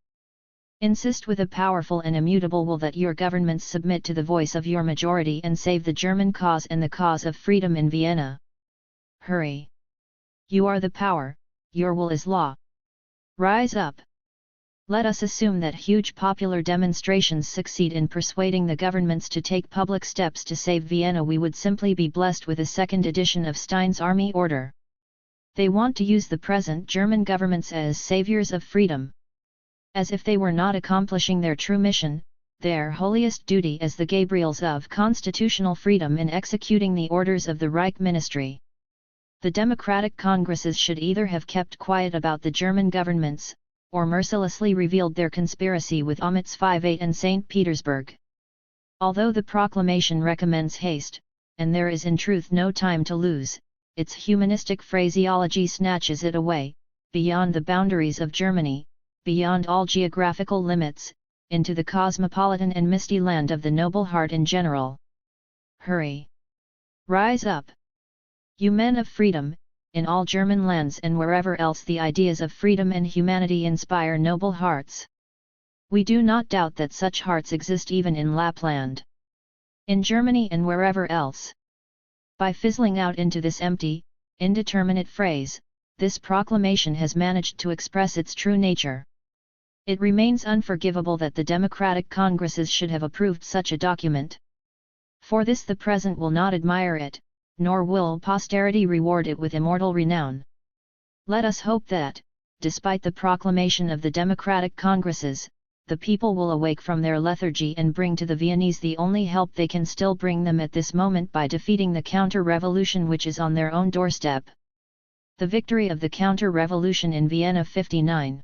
Insist with a powerful and immutable will that your governments submit to the voice of your majority and save the German cause and the cause of freedom in Vienna. Hurry! You are the power, your will is law. Rise up! Let us assume that huge popular demonstrations succeed in persuading the governments to take public steps to save Vienna. We would simply be blessed with a second edition of Stein's Army Order. They want to use the present German governments as saviors of freedom. As if they were not accomplishing their true mission, their holiest duty as the Gabriels of constitutional freedom in executing the orders of the Reich Ministry. The Democratic Congresses should either have kept quiet about the German governments, or mercilessly revealed their conspiracy with Omets 58 and St. Petersburg. Although the proclamation recommends haste, and there is in truth no time to lose, its humanistic phraseology snatches it away, beyond the boundaries of Germany, beyond all geographical limits, into the cosmopolitan and misty land of the noble heart in general. Hurry! Rise up! You men of freedom, in all German lands and wherever else the ideas of freedom and humanity inspire noble hearts. We do not doubt that such hearts exist even in Lapland, in Germany and wherever else. By fizzling out into this empty, indeterminate phrase, this proclamation has managed to express its true nature. It remains unforgivable that the Democratic Congresses should have approved such a document. For this the present will not admire it, nor will posterity reward it with immortal renown. Let us hope that, despite the proclamation of the Democratic Congresses, the people will awake from their lethargy and bring to the Viennese the only help they can still bring them at this moment by defeating the counter-revolution which is on their own doorstep. The victory of the counter-revolution in Vienna 59.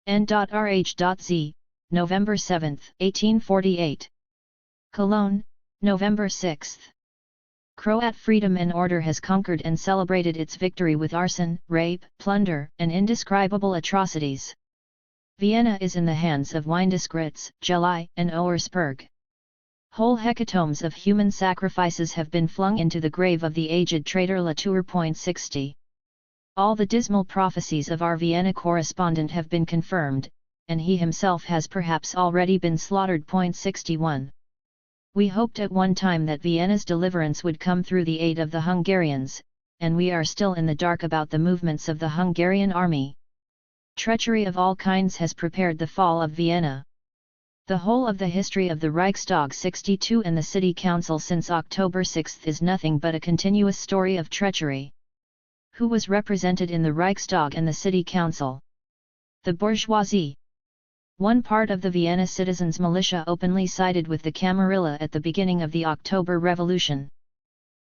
N.R.H.Z, November 7, 1848. Cologne, November 6. Croat freedom and order has conquered and celebrated its victory with arson, rape, plunder, and indescribable atrocities. Vienna is in the hands of Windesgritz, Gelei, and Auersperg. Whole hecatombs of human sacrifices have been flung into the grave of the aged traitor Latour. 60. All the dismal prophecies of our Vienna correspondent have been confirmed, and he himself has perhaps already been slaughtered. 61. We hoped at one time that Vienna's deliverance would come through the aid of the Hungarians, and we are still in the dark about the movements of the Hungarian army. Treachery of all kinds has prepared the fall of Vienna. The whole of the history of the Reichstag 62 and the City Council since October 6 is nothing but a continuous story of treachery. Who was represented in the Reichstag and the City Council? The bourgeoisie. One part of the Vienna citizens' militia openly sided with the Camarilla at the beginning of the October Revolution.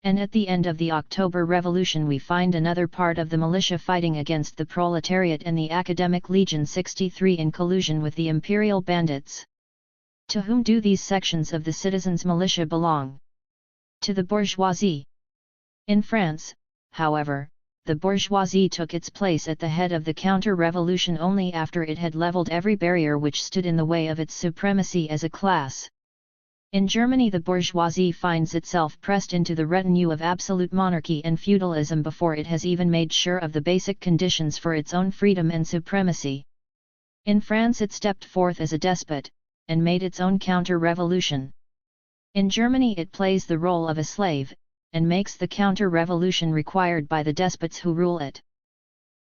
And at the end of the October Revolution we find another part of the militia fighting against the proletariat and the Academic Legion 63 in collusion with the imperial bandits. To whom do these sections of the citizens' militia belong? To the bourgeoisie. In France, however, the bourgeoisie took its place at the head of the counter-revolution only after it had leveled every barrier which stood in the way of its supremacy as a class. In Germany the bourgeoisie finds itself pressed into the retinue of absolute monarchy and feudalism before it has even made sure of the basic conditions for its own freedom and supremacy. In France it stepped forth as a despot, and made its own counter-revolution. In Germany it plays the role of a slave, and makes the counter-revolution required by the despots who rule it.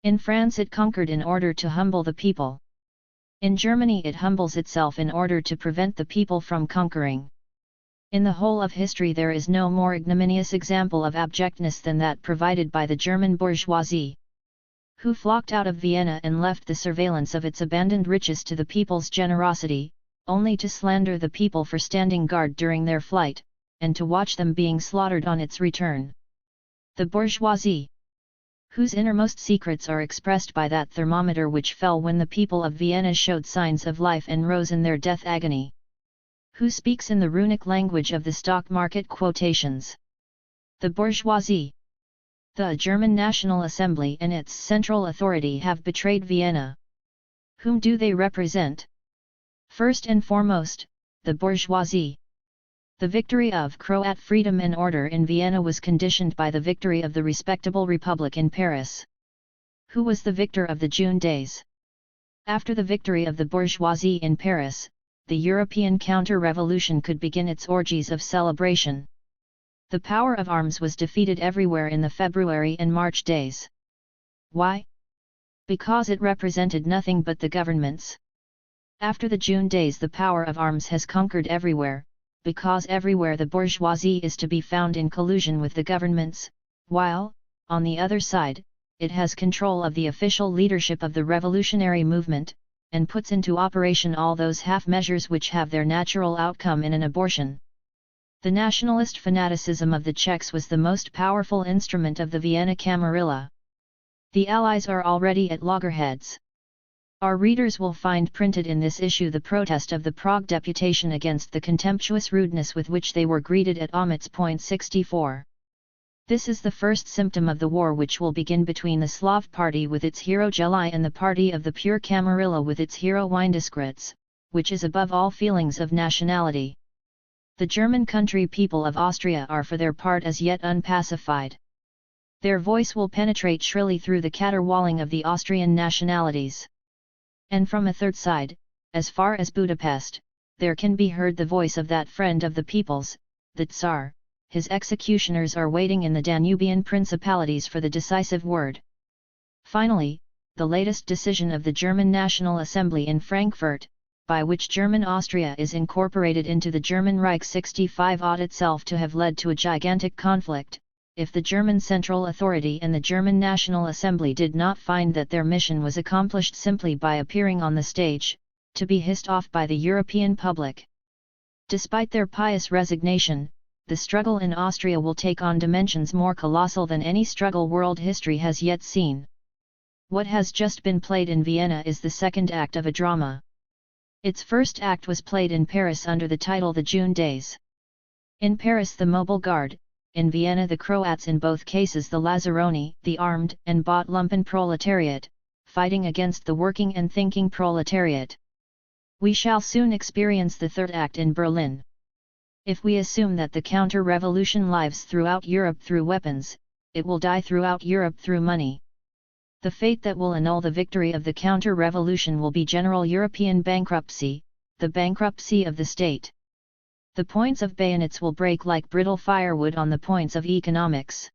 In France it conquered in order to humble the people. In Germany it humbles itself in order to prevent the people from conquering. In the whole of history there is no more ignominious example of abjectness than that provided by the German bourgeoisie, who flocked out of Vienna and left the surveillance of its abandoned riches to the people's generosity, only to slander the people for standing guard during their flight, and to watch them being slaughtered on its return. The bourgeoisie, whose innermost secrets are expressed by that thermometer which fell when the people of Vienna showed signs of life and rose in their death agony, who speaks in the runic language of the stock market quotations. The bourgeoisie. The German National Assembly and its central authority have betrayed Vienna. Whom do they represent? First and foremost, the bourgeoisie. The victory of Croat freedom and order in Vienna was conditioned by the victory of the respectable Republic in Paris. Who was the victor of the June days? After the victory of the bourgeoisie in Paris, the European counter-revolution could begin its orgies of celebration. The power of arms was defeated everywhere in the February and March days. Why? Because it represented nothing but the governments. After the June days the power of arms has conquered everywhere, because everywhere the bourgeoisie is to be found in collusion with the governments, while, on the other side, it has control of the official leadership of the revolutionary movement, and puts into operation all those half-measures which have their natural outcome in an abortion. The nationalist fanaticism of the Czechs was the most powerful instrument of the Vienna Camarilla. The Allies are already at loggerheads. Our readers will find printed in this issue the protest of the Prague deputation against the contemptuous rudeness with which they were greeted at Omitz. 64. This is the first symptom of the war which will begin between the Slav party with its hero Gelei and the party of the pure Camarilla with its hero Windesgritz, which is above all feelings of nationality. The German country people of Austria are for their part as yet unpacified. Their voice will penetrate shrilly through the caterwauling of the Austrian nationalities. And from a third side, as far as Budapest, there can be heard the voice of that friend of the peoples, the Tsar. His executioners are waiting in the Danubian principalities for the decisive word. Finally, the latest decision of the German National Assembly in Frankfurt, by which German Austria is incorporated into the German Reich 65 ought itself to have led to a gigantic conflict, if the German Central Authority and the German National Assembly did not find that their mission was accomplished simply by appearing on the stage, to be hissed off by the European public. Despite their pious resignation, the struggle in Austria will take on dimensions more colossal than any struggle world history has yet seen. What has just been played in Vienna is the second act of a drama. Its first act was played in Paris under the title The June Days. In Paris the Mobile Guard, in Vienna the Croats, in both cases the Lazzaroni, the armed and bought lumpen proletariat, fighting against the working and thinking proletariat. We shall soon experience the third act in Berlin. If we assume that the counter-revolution lives throughout Europe through weapons, it will die throughout Europe through money. The fate that will annul the victory of the counter-revolution will be general European bankruptcy, the bankruptcy of the state. The points of bayonets will break like brittle firewood on the points of economics.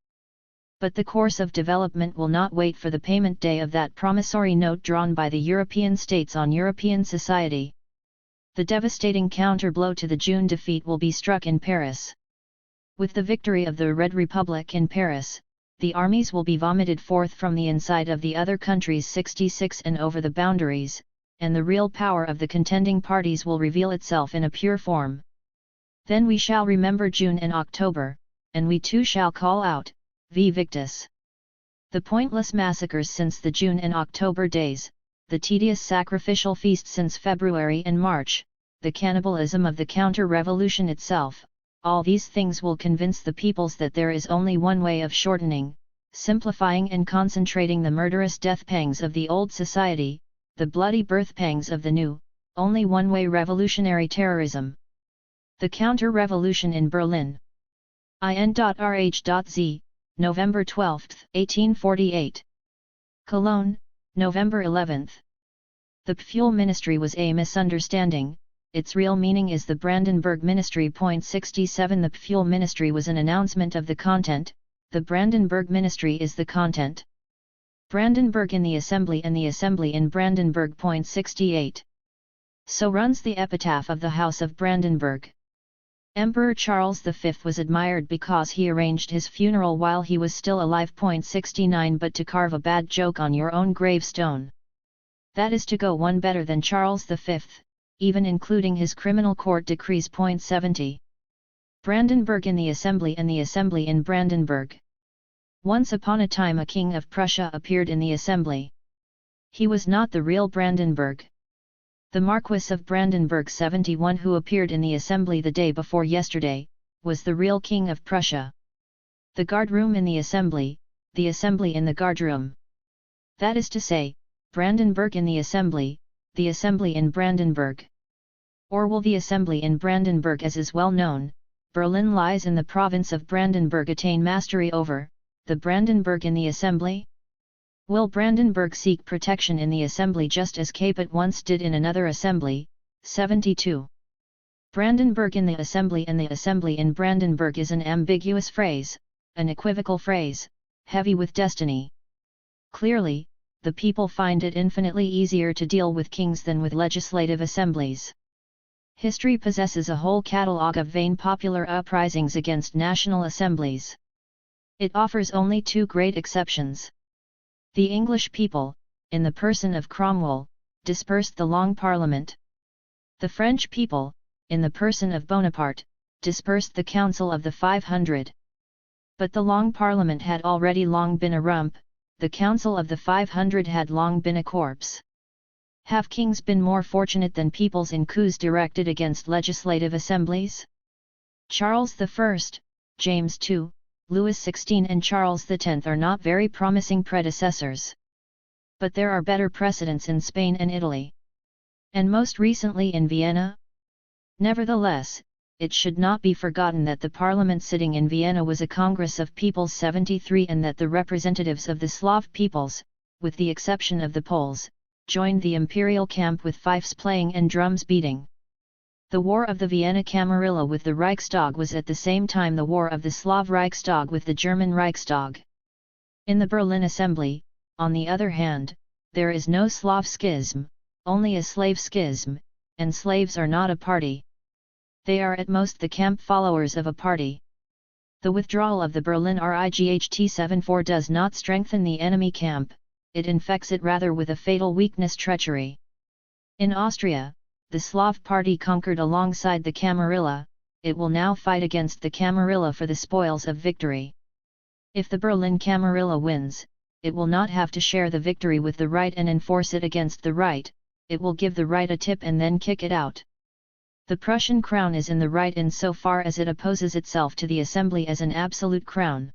But the course of development will not wait for the payment day of that promissory note drawn by the European states on European society. The devastating counter-blow to the June defeat will be struck in Paris. With the victory of the Red Republic in Paris, the armies will be vomited forth from the inside of the other countries 66 and over the boundaries, and the real power of the contending parties will reveal itself in a pure form. Then we shall remember June and October, and we too shall call out, Vi Victus! The pointless massacres since the June and October days, the tedious sacrificial feasts since February and March, the cannibalism of the counter-revolution itself, all these things will convince the peoples that there is only one way of shortening, simplifying and concentrating the murderous death pangs of the old society, the bloody birth pangs of the new, only one-way revolutionary terrorism. The counter-revolution in Berlin. IN.RH.Z, November 12, 1848. Cologne, November 11. The Fuel Ministry was a misunderstanding, its real meaning is the Brandenburg Ministry. 67 The Fuel Ministry was an announcement of the content, the Brandenburg Ministry is the content. Brandenburg in the Assembly and the Assembly in Brandenburg. 68. So runs the epitaph of the House of Brandenburg. Emperor Charles V was admired because he arranged his funeral while he was still alive. 69 But to carve a bad joke on your own gravestone. That is to go one better than Charles V, even including his criminal court decrees. 70. Brandenburg in the Assembly and the Assembly in Brandenburg. Once upon a time a king of Prussia appeared in the Assembly. He was not the real Brandenburg. The Marquis of Brandenburg 71 who appeared in the Assembly the day before yesterday, was the real King of Prussia. The guardroom in the Assembly in the guardroom. That is to say, Brandenburg in the Assembly in Brandenburg. Or will the Assembly in Brandenburg, as is well known, Berlin lies in the province of Brandenburg, attain mastery over, the Brandenburg in the Assembly? Will Brandenburg seek protection in the Assembly just as Capet once did in another Assembly? 72. Brandenburg in the Assembly and the Assembly in Brandenburg is an ambiguous phrase, an equivocal phrase, heavy with destiny. Clearly, the people find it infinitely easier to deal with kings than with legislative assemblies. History possesses a whole catalogue of vain popular uprisings against national assemblies. It offers only two great exceptions. The English people, in the person of Cromwell, dispersed the Long Parliament. The French people, in the person of Bonaparte, dispersed the Council of the 500. But the Long Parliament had already long been a rump, the Council of the 500 had long been a corpse. Have kings been more fortunate than peoples in coups directed against legislative assemblies? Charles I, James II, Louis XVI and Charles X are not very promising predecessors. But there are better precedents in Spain and Italy. And most recently in Vienna? Nevertheless, it should not be forgotten that the parliament sitting in Vienna was a Congress of Peoples 73 and that the representatives of the Slav peoples, with the exception of the Poles, joined the imperial camp with fifes playing and drums beating. The war of the Vienna Camarilla with the Reichstag was at the same time the war of the Slav Reichstag with the German Reichstag. In the Berlin Assembly, on the other hand, there is no Slav schism, only a slave schism, and slaves are not a party. They are at most the camp followers of a party. The withdrawal of the Berlin RIGHT 74 does not strengthen the enemy camp, it infects it rather with a fatal weakness, treachery. In Austria, the Slav party conquered alongside the Camarilla, it will now fight against the Camarilla for the spoils of victory. If the Berlin Camarilla wins, it will not have to share the victory with the right and enforce it against the right, it will give the right a tip and then kick it out. The Prussian crown is in the right in so far as it opposes itself to the assembly as an absolute crown.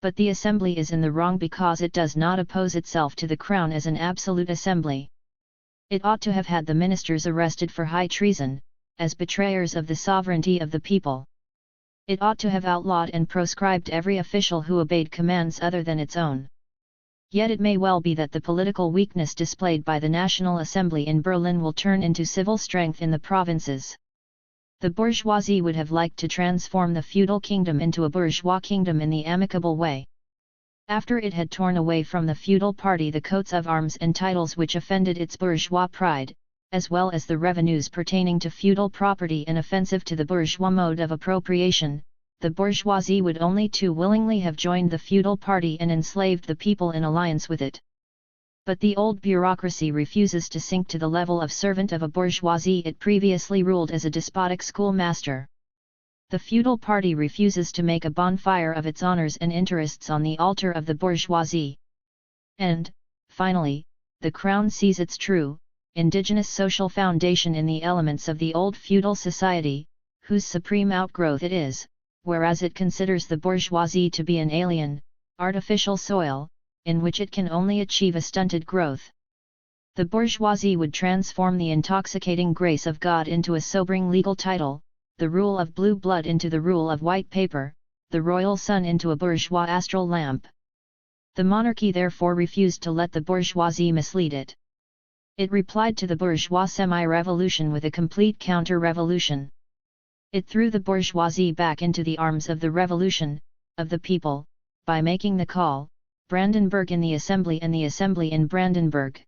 But the assembly is in the wrong because it does not oppose itself to the crown as an absolute assembly. It ought to have had the ministers arrested for high treason, as betrayers of the sovereignty of the people. It ought to have outlawed and proscribed every official who obeyed commands other than its own. Yet it may well be that the political weakness displayed by the National Assembly in Berlin will turn into civil strength in the provinces. The bourgeoisie would have liked to transform the feudal kingdom into a bourgeois kingdom in the amicable way. After it had torn away from the feudal party the coats of arms and titles which offended its bourgeois pride, as well as the revenues pertaining to feudal property and offensive to the bourgeois mode of appropriation, the bourgeoisie would only too willingly have joined the feudal party and enslaved the people in alliance with it. But the old bureaucracy refuses to sink to the level of servant of a bourgeoisie it previously ruled as a despotic schoolmaster. The feudal party refuses to make a bonfire of its honors and interests on the altar of the bourgeoisie. And, finally, the crown sees its true, indigenous social foundation in the elements of the old feudal society, whose supreme outgrowth it is, whereas it considers the bourgeoisie to be an alien, artificial soil, in which it can only achieve a stunted growth. The bourgeoisie would transform the intoxicating grace of God into a sobering legal title, the rule of blue blood into the rule of white paper, the royal sun into a bourgeois astral lamp. The monarchy therefore refused to let the bourgeoisie mislead it. It replied to the bourgeois semi-revolution with a complete counter-revolution. It threw the bourgeoisie back into the arms of the revolution, of the people, by making the call, Brandenburg in the Assembly and the Assembly in Brandenburg.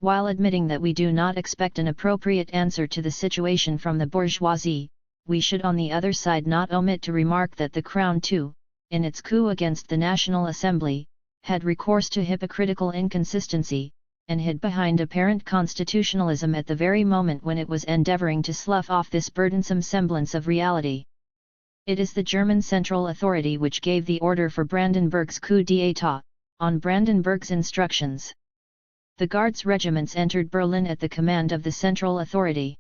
While admitting that we do not expect an appropriate answer to the situation from the bourgeoisie, we should on the other side not omit to remark that the Crown too, in its coup against the National Assembly, had recourse to hypocritical inconsistency, and hid behind apparent constitutionalism at the very moment when it was endeavoring to slough off this burdensome semblance of reality. It is the German Central Authority which gave the order for Brandenburg's coup d'état, on Brandenburg's instructions. The Guards regiments entered Berlin at the command of the Central Authority.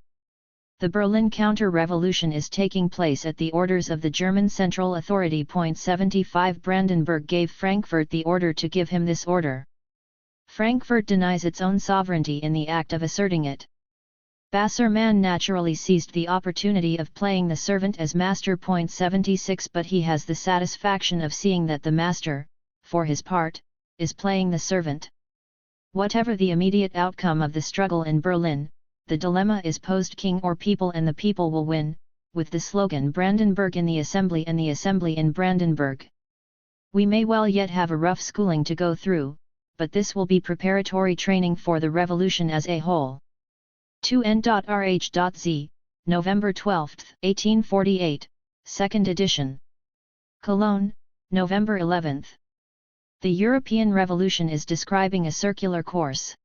The Berlin counter-revolution is taking place at the orders of the German Central Authority. 75 Brandenburg gave Frankfurt the order to give him this order. Frankfurt denies its own sovereignty in the act of asserting it. Bassermann naturally seized the opportunity of playing the servant as master. 76 But he has the satisfaction of seeing that the master, for his part, is playing the servant. Whatever the immediate outcome of the struggle in Berlin, the dilemma is posed king or people, and the people will win, with the slogan Brandenburg in the Assembly and the Assembly in Brandenburg. We may well yet have a rough schooling to go through, but this will be preparatory training for the revolution as a whole. 2n.rh.z, November 12, 1848, 2nd edition. Cologne, November 11. The European Revolution is describing a circular course.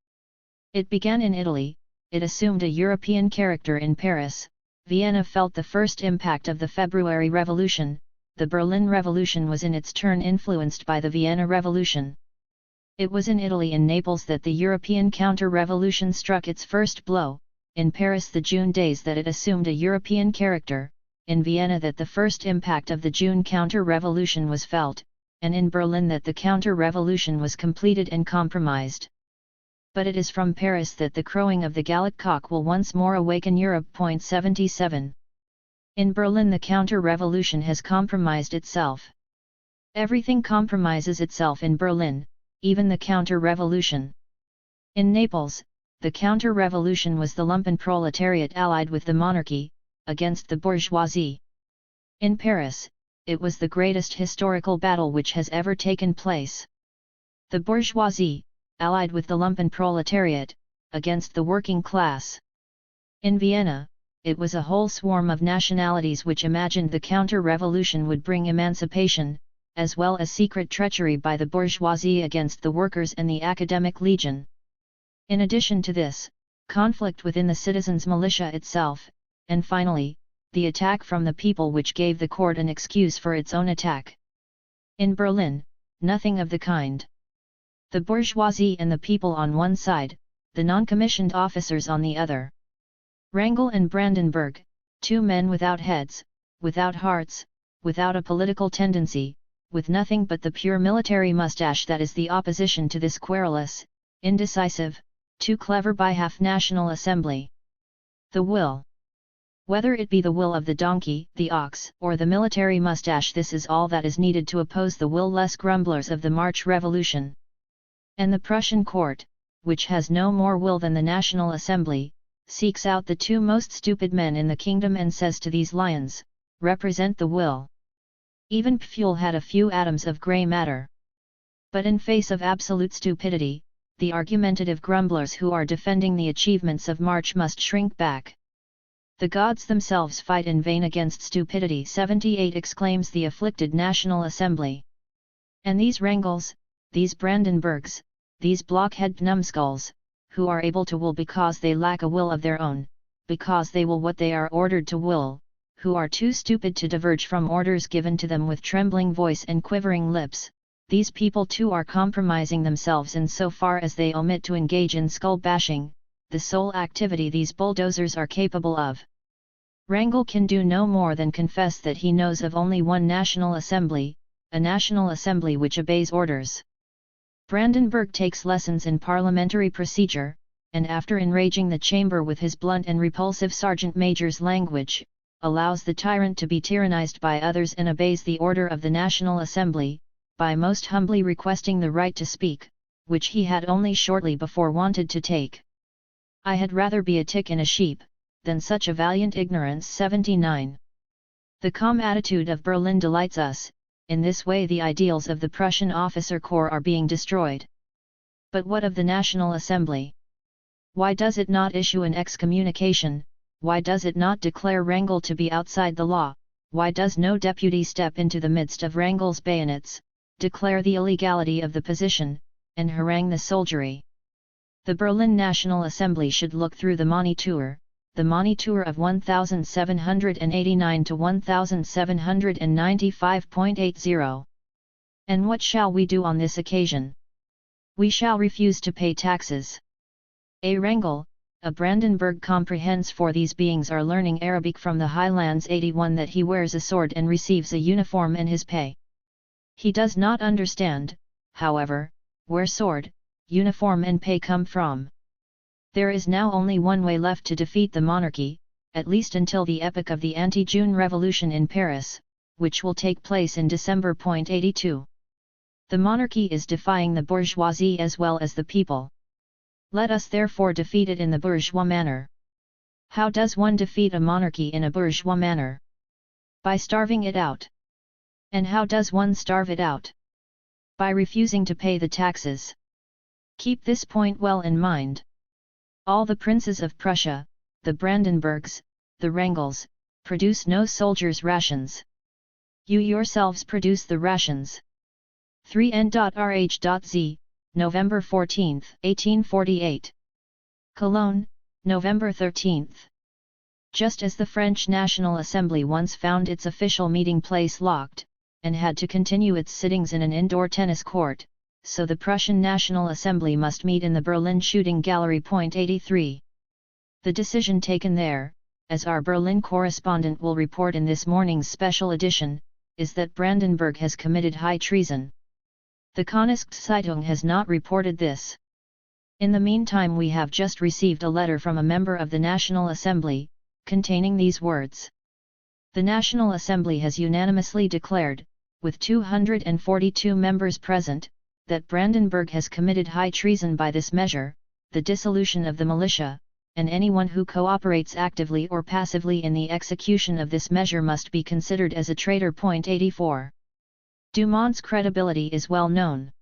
It began in Italy, it assumed a European character in Paris, Vienna felt the first impact of the February Revolution, the Berlin Revolution was in its turn influenced by the Vienna Revolution. It was in Italy and Naples that the European counter-revolution struck its first blow, in Paris the June days that it assumed a European character, in Vienna that the first impact of the June counter-revolution was felt, and in Berlin that the counter-revolution was completed and compromised. But it is from Paris that the crowing of the Gallic cock will once more awaken Europe. 77. In Berlin the counter-revolution has compromised itself. Everything compromises itself in Berlin, even the counter-revolution. In Naples, the counter-revolution was the lumpen proletariat allied with the monarchy, against the bourgeoisie. In Paris, it was the greatest historical battle which has ever taken place. The bourgeoisie, allied with the lumpen proletariat, against the working class. In Vienna, it was a whole swarm of nationalities which imagined the counter-revolution would bring emancipation, as well as secret treachery by the bourgeoisie against the workers and the academic legion. In addition to this, conflict within the citizens' militia itself, and finally, the attack from the people which gave the court an excuse for its own attack. In Berlin, nothing of the kind. The bourgeoisie and the people on one side, the non-commissioned officers on the other. Wrangel and Brandenburg, two men without heads, without hearts, without a political tendency, with nothing but the pure military moustache that is the opposition to this querulous, indecisive, too clever by half-national assembly. The will. Whether it be the will of the donkey, the ox, or the military moustache, this is all that is needed to oppose the will-less grumblers of the March Revolution. And the Prussian court, which has no more will than the National Assembly, seeks out the two most stupid men in the kingdom and says to these lions, represent the will. Even Pfuel had a few atoms of grey matter. But in face of absolute stupidity, the argumentative grumblers who are defending the achievements of March must shrink back. The gods themselves fight in vain against stupidity. 78 exclaims the afflicted National Assembly. And these Wrangels, these Brandenburgs, these blockhead numbskulls, who are able to will because they lack a will of their own, because they will what they are ordered to will, who are too stupid to diverge from orders given to them with trembling voice and quivering lips, these people too are compromising themselves in so far as they omit to engage in skull-bashing, the sole activity these bulldozers are capable of. Wrangel can do no more than confess that he knows of only one National Assembly, a National Assembly which obeys orders. Brandenburg takes lessons in parliamentary procedure, and after enraging the chamber with his blunt and repulsive sergeant major's language, allows the tyrant to be tyrannized by others and obeys the order of the National Assembly, by most humbly requesting the right to speak, which he had only shortly before wanted to take. I had rather be a tick in a sheep, than such a valiant ignorance. 79. The calm attitude of Berlin delights us. In this way the ideals of the Prussian officer corps are being destroyed. But what of the National Assembly? Why does it not issue an excommunication? Why does it not declare Wrangel to be outside the law? Why does no deputy step into the midst of Wrangel's bayonets, declare the illegality of the position, and harangue the soldiery? The Berlin National Assembly should look through the Moniteur of 1789 to 1795.80. And what shall we do on this occasion? We shall refuse to pay taxes. A Wrangel, a Brandenburg comprehends, for these beings are learning Arabic from the highlands. 81 That he wears a sword and receives a uniform and his pay. He does not understand, however, where sword, uniform and pay come from. There is now only one way left to defeat the monarchy, at least until the epoch of the anti-June revolution in Paris, which will take place in December. 82. The monarchy is defying the bourgeoisie as well as the people. Let us therefore defeat it in the bourgeois manner. How does one defeat a monarchy in a bourgeois manner? By starving it out. And how does one starve it out? By refusing to pay the taxes. Keep this point well in mind. All the princes of Prussia, the Brandenburgs, the Wrangels, produce no soldiers' rations. You yourselves produce the rations. 3N.Rh.Z, November 14, 1848. Cologne, November 13. Just as the French National Assembly once found its official meeting place locked, and had to continue its sittings in an indoor tennis court, so the Prussian National Assembly must meet in the Berlin Shooting Gallery. 83. The decision taken there, as our Berlin correspondent will report in this morning's special edition, is that Brandenburg has committed high treason. The Königszeitung has not reported this. In the meantime we have just received a letter from a member of the National Assembly, containing these words. The National Assembly has unanimously declared, with 242 members present, that Brandenburg has committed high treason by this measure, the dissolution of the militia, and anyone who cooperates actively or passively in the execution of this measure must be considered as a traitor. 84. Dumont's credibility is well known.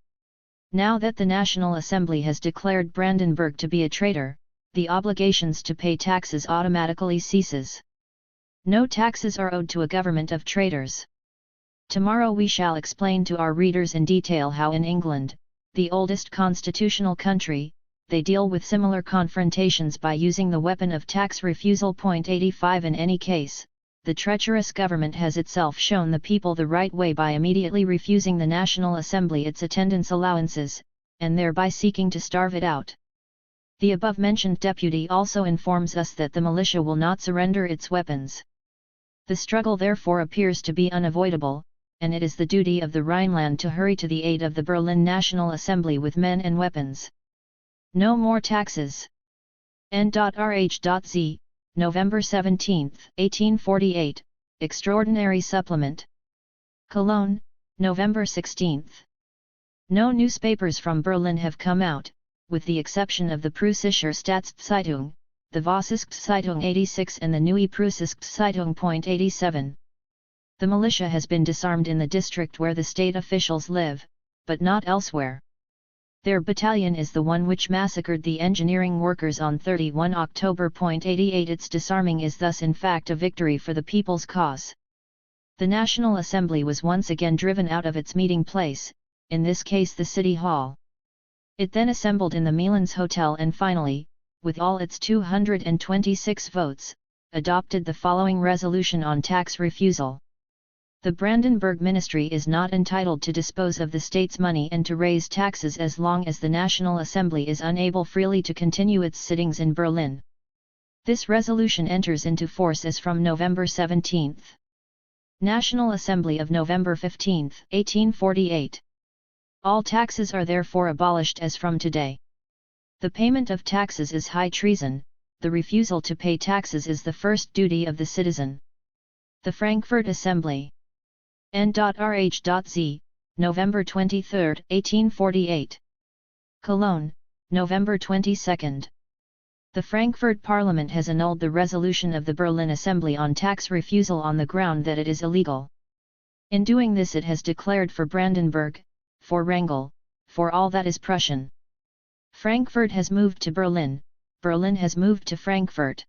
Now that the National Assembly has declared Brandenburg to be a traitor, the obligations to pay taxes automatically ceases. No taxes are owed to a government of traitors. Tomorrow we shall explain to our readers in detail how in England, the oldest constitutional country, they deal with similar confrontations by using the weapon of tax refusal. 85. In any case, the treacherous government has itself shown the people the right way by immediately refusing the National Assembly its attendance allowances, and thereby seeking to starve it out. The above-mentioned deputy also informs us that the militia will not surrender its weapons. The struggle therefore appears to be unavoidable, and it is the duty of the Rhineland to hurry to the aid of the Berlin National Assembly with men and weapons. No more taxes. N.Rh.Z, November 17, 1848, Extraordinary Supplement. Cologne, November 16. No newspapers from Berlin have come out, with the exception of the Preußische Staatszeitung, the Vossische Zeitung 86 and the Neue Preußische Zeitung .87. The militia has been disarmed in the district where the state officials live, but not elsewhere. Their battalion is the one which massacred the engineering workers on 31 October. 88. Its disarming is thus in fact a victory for the people's cause. The National Assembly was once again driven out of its meeting place, in this case the City Hall. It then assembled in the Milan's Hotel and finally, with all its 226 votes, adopted the following resolution on tax refusal. The Brandenburg Ministry is not entitled to dispose of the state's money and to raise taxes as long as the National Assembly is unable freely to continue its sittings in Berlin. This resolution enters into force as from November 17. National Assembly of November 15, 1848. All taxes are therefore abolished as from today. The payment of taxes is high treason, the refusal to pay taxes is the first duty of the citizen. The Frankfurt Assembly. N.Rh.Z, November 23, 1848. Cologne, November 22. The Frankfurt Parliament has annulled the resolution of the Berlin Assembly on tax refusal on the ground that it is illegal. In doing this it has declared for Brandenburg, for Wrangel, for all that is Prussian. Frankfurt has moved to Berlin, Berlin has moved to Frankfurt.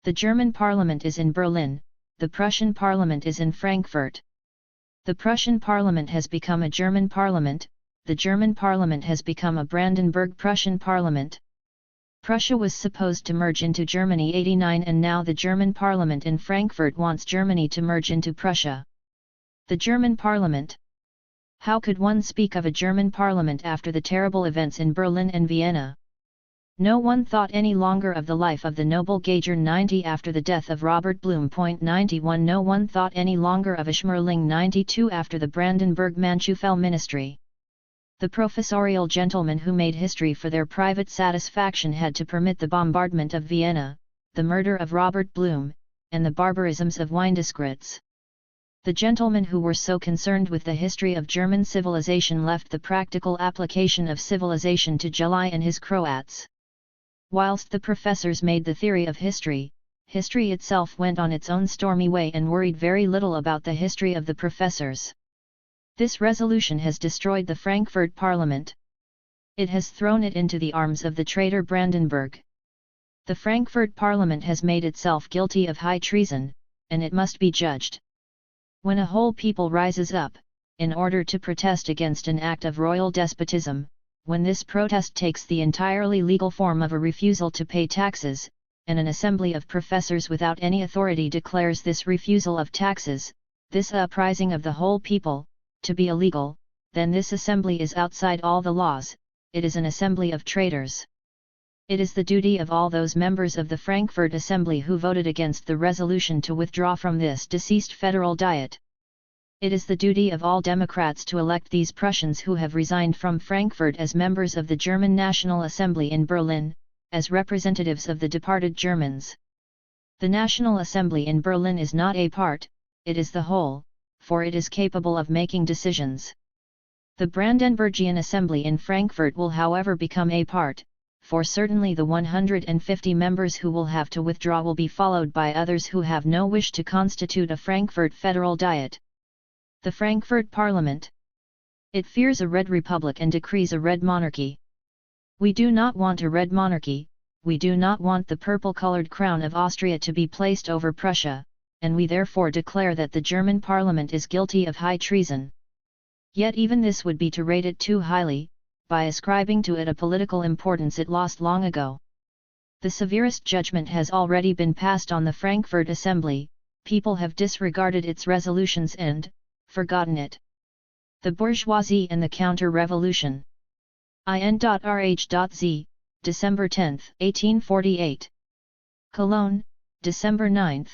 The German Parliament is in Berlin, the Prussian Parliament is in Frankfurt. The Prussian Parliament has become a German Parliament, the German Parliament has become a Brandenburg Prussian Parliament. Prussia was supposed to merge into Germany 89 and now the German Parliament in Frankfurt wants Germany to merge into Prussia. The German Parliament. How could one speak of a German Parliament after the terrible events in Berlin and Vienna? No one thought any longer of the life of the noble Gauger 90 after the death of Robert Blum. 91. No one thought any longer of a Schmerling 92 after the Brandenburg-Manchufel ministry. The professorial gentlemen who made history for their private satisfaction had to permit the bombardment of Vienna, the murder of Robert Blum, and the barbarisms of Windesgritz. The gentlemen who were so concerned with the history of German civilization left the practical application of civilization to July and his Croats. Whilst the professors made the theory of history, history itself went on its own stormy way and worried very little about the history of the professors. This resolution has destroyed the Frankfurt Parliament. It has thrown it into the arms of the traitor Brandenburg. The Frankfurt Parliament has made itself guilty of high treason, and it must be judged. When a whole people rises up, in order to protest against an act of royal despotism, when this protest takes the entirely legal form of a refusal to pay taxes, and an assembly of professors without any authority declares this refusal of taxes, this uprising of the whole people, to be illegal, then this assembly is outside all the laws, it is an assembly of traitors. It is the duty of all those members of the Frankfurt Assembly who voted against the resolution to withdraw from this deceased federal diet. It is the duty of all Democrats to elect these Prussians who have resigned from Frankfurt as members of the German National Assembly in Berlin, as representatives of the departed Germans. The National Assembly in Berlin is not a part, it is the whole, for it is capable of making decisions. The Brandenburgian Assembly in Frankfurt will however become a part, for certainly the 150 members who will have to withdraw will be followed by others who have no wish to constitute a Frankfurt federal diet. The Frankfurt Parliament. It fears a red republic and decrees a red monarchy. We do not want a red monarchy, we do not want the purple-colored crown of Austria to be placed over Prussia, and we therefore declare that the German Parliament is guilty of high treason. Yet even this would be to rate it too highly, by ascribing to it a political importance it lost long ago. The severest judgment has already been passed on the Frankfurt Assembly, people have disregarded its resolutions and forgotten it. The bourgeoisie and the counter-revolution. In.Rh.Z, December 10, 1848. Cologne, December 9.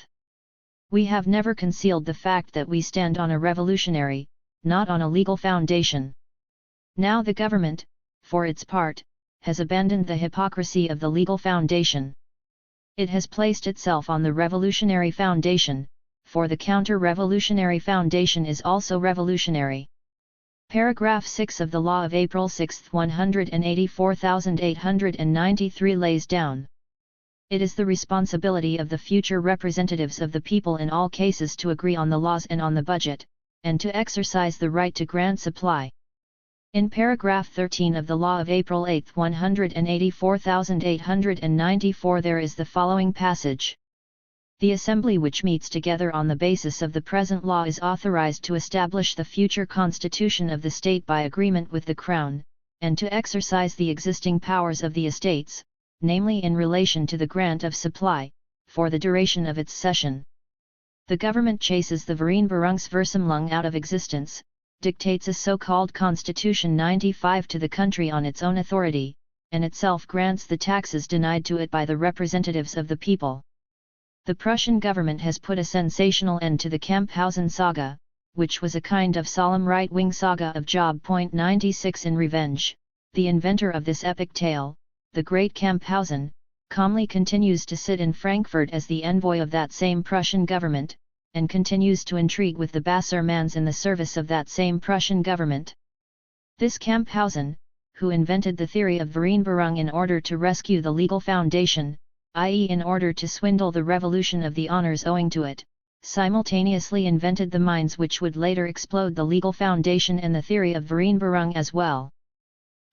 We have never concealed the fact that we stand on a revolutionary, not on a legal foundation. Now the government, for its part, has abandoned the hypocrisy of the legal foundation. It has placed itself on the revolutionary foundation, for the counter-revolutionary foundation is also revolutionary. Paragraph 6 of the Law of April 6, 184,893 lays down: it is the responsibility of the future representatives of the people in all cases to agree on the laws and on the budget, and to exercise the right to grant supply. In paragraph 13 of the Law of April 8, 184,894 there is the following passage: the Assembly which meets together on the basis of the present law is authorized to establish the future constitution of the state by agreement with the Crown, and to exercise the existing powers of the Estates, namely in relation to the grant of supply, for the duration of its session. The government chases the Vereenberungsversammlung out of existence, dictates a so-called Constitution 95 to the country on its own authority, and itself grants the taxes denied to it by the representatives of the people. The Prussian government has put a sensational end to the Camphausen saga, which was a kind of solemn right-wing saga of Job. 96 in revenge. The inventor of this epic tale, the great Camphausen, calmly continues to sit in Frankfurt as the envoy of that same Prussian government, and continues to intrigue with the Bassermans in the service of that same Prussian government. This Camphausen, who invented the theory of Vereenberung in order to rescue the legal foundation, i.e. in order to swindle the revolution of the honors owing to it, simultaneously invented the mines which would later explode the legal foundation and the theory of Vereenberung as well.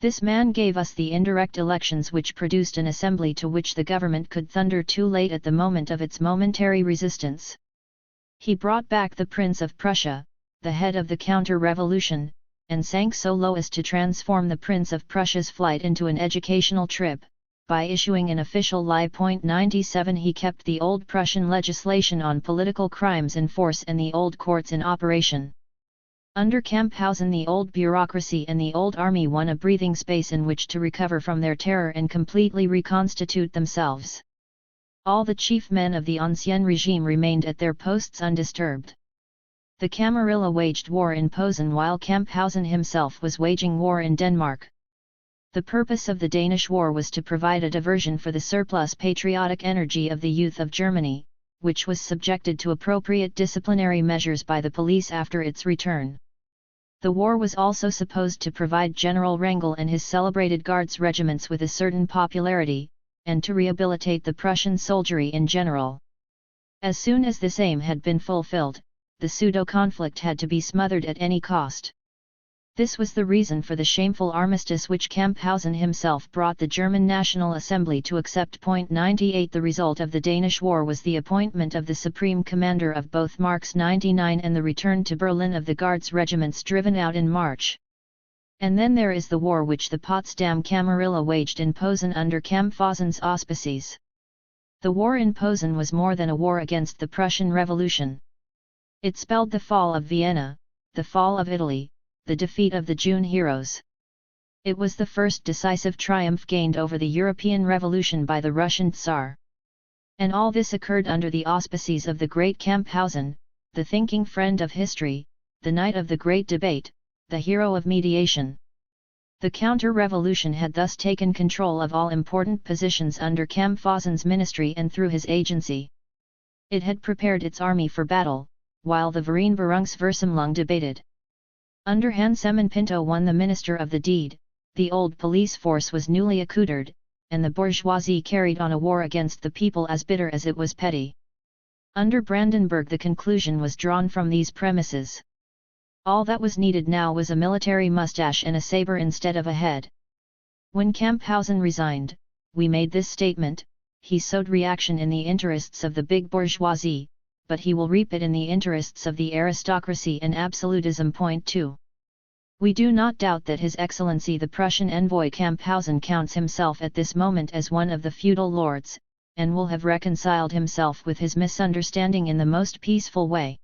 This man gave us the indirect elections which produced an assembly to which the government could thunder too late at the moment of its momentary resistance. He brought back the Prince of Prussia, the head of the counter-revolution, and sank so low as to transform the Prince of Prussia's flight into an educational trip. By issuing an official lie. 97 he kept the old Prussian legislation on political crimes in force and the old courts in operation. Under Camphausen the old bureaucracy and the old army won a breathing space in which to recover from their terror and completely reconstitute themselves. All the chief men of the Ancien regime remained at their posts undisturbed. The Camarilla waged war in Posen while Camphausen himself was waging war in Denmark. The purpose of the Danish war was to provide a diversion for the surplus patriotic energy of the youth of Germany, which was subjected to appropriate disciplinary measures by the police after its return. The war was also supposed to provide General Wrangel and his celebrated Guards regiments with a certain popularity, and to rehabilitate the Prussian soldiery in general. As soon as this aim had been fulfilled, the pseudo-conflict had to be smothered at any cost. This was the reason for the shameful armistice which Camphausen himself brought the German National Assembly to accept. 98 The result of the Danish war was the appointment of the supreme commander of both Marx 99 and the return to Berlin of the Guards regiments driven out in March. And then there is the war which the Potsdam Camarilla waged in Posen under Camphausen's auspices. The war in Posen was more than a war against the Prussian Revolution. It spelled the fall of Vienna, the fall of Italy, the defeat of the June heroes. It was the first decisive triumph gained over the European Revolution by the Russian Tsar. And all this occurred under the auspices of the great Camphausen, the thinking friend of history, the knight of the great debate, the hero of mediation. The counter-revolution had thus taken control of all important positions under Camphausen's ministry and through his agency. It had prepared its army for battle, while the Vereenberungsversammlung debated. Under Hans-Semen Pinto won the minister of the deed, the old police force was newly accoutred, and the bourgeoisie carried on a war against the people as bitter as it was petty. Under Brandenburg the conclusion was drawn from these premises. All that was needed now was a military mustache and a saber instead of a head. When Camphausen resigned, we made this statement: he sowed reaction in the interests of the big bourgeoisie, but he will reap it in the interests of the aristocracy and absolutism. 2. We do not doubt that His Excellency the Prussian envoy Camphausen counts himself at this moment as one of the feudal lords, and will have reconciled himself with his misunderstanding in the most peaceful way.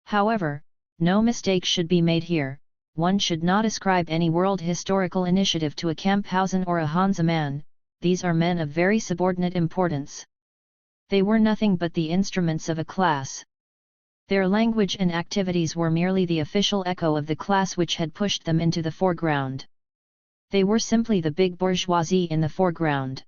However, no mistake should be made here. One should not ascribe any world historical initiative to a Camphausen or a Hansemann. These are men of very subordinate importance. They were nothing but the instruments of a class, Their language and activities were merely the official echo of the class which had pushed them into the foreground. They were simply the big bourgeoisie in the foreground.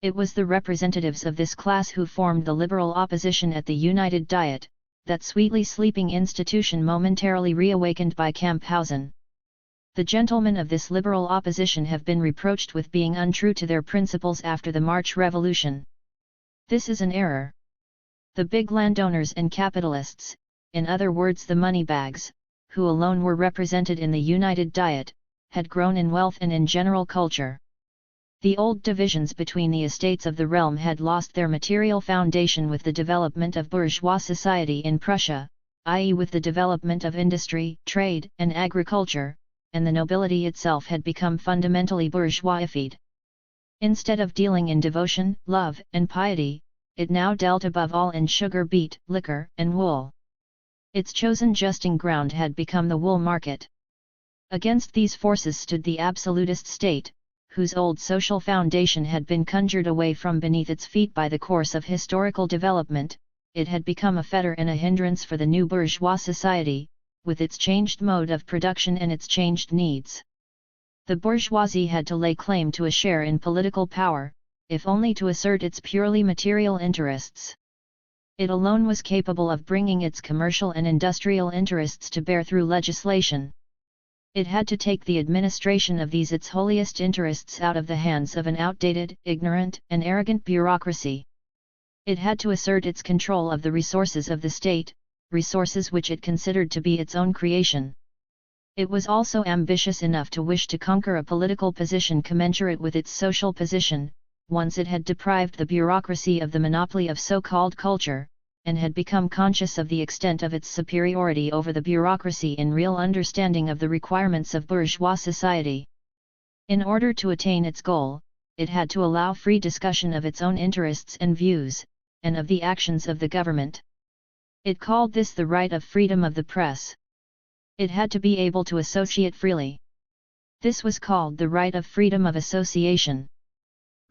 It was the representatives of this class who formed the liberal opposition at the United Diet, that sweetly sleeping institution momentarily reawakened by Camphausen. The gentlemen of this liberal opposition have been reproached with being untrue to their principles after the March Revolution. This is an error. The big landowners and capitalists, in other words the moneybags, who alone were represented in the United Diet, had grown in wealth and in general culture. The old divisions between the estates of the realm had lost their material foundation with the development of bourgeois society in Prussia, i.e. with the development of industry, trade, and agriculture, and the nobility itself had become fundamentally bourgeoisified. Instead of dealing in devotion, love, and piety, it now dealt above all in sugar beet, liquor, and wool. Its chosen justing ground had become the wool market. Against these forces stood the absolutist state, whose old social foundation had been conjured away from beneath its feet by the course of historical development. It had become a fetter and a hindrance for the new bourgeois society, with its changed mode of production and its changed needs. The bourgeoisie had to lay claim to a share in political power, if only to assert its purely material interests. It alone was capable of bringing its commercial and industrial interests to bear through legislation. It had to take the administration of these its holiest interests out of the hands of an outdated, ignorant, and arrogant bureaucracy. It had to assert its control of the resources of the state, resources which it considered to be its own creation. It was also ambitious enough to wish to conquer a political position commensurate with its social position, once it had deprived the bureaucracy of the monopoly of so-called culture, and had become conscious of the extent of its superiority over the bureaucracy in real understanding of the requirements of bourgeois society. In order to attain its goal, it had to allow free discussion of its own interests and views, and of the actions of the government. It called this the right of freedom of the press. It had to be able to associate freely. This was called the right of freedom of association.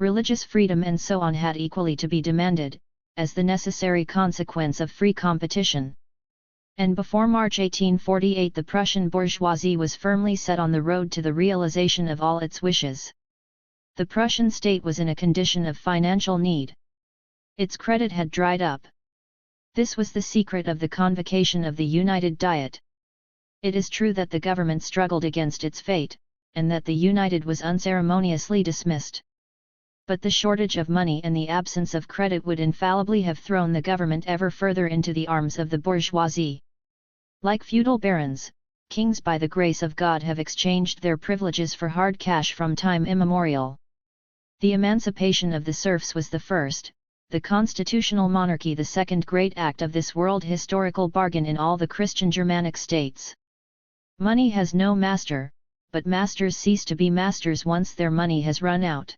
Religious freedom and so on had equally to be demanded, as the necessary consequence of free competition. And before March 1848 the Prussian bourgeoisie was firmly set on the road to the realization of all its wishes. The Prussian state was in a condition of financial need. Its credit had dried up. This was the secret of the convocation of the United Diet. It is true that the government struggled against its fate, and that the United was unceremoniously dismissed. But the shortage of money and the absence of credit would infallibly have thrown the government ever further into the arms of the bourgeoisie. Like feudal barons, kings by the grace of God have exchanged their privileges for hard cash from time immemorial. The emancipation of the serfs was the first, the constitutional monarchy the second great act of this world historical bargain in all the Christian Germanic states. Money has no master, but masters cease to be masters once their money has run out.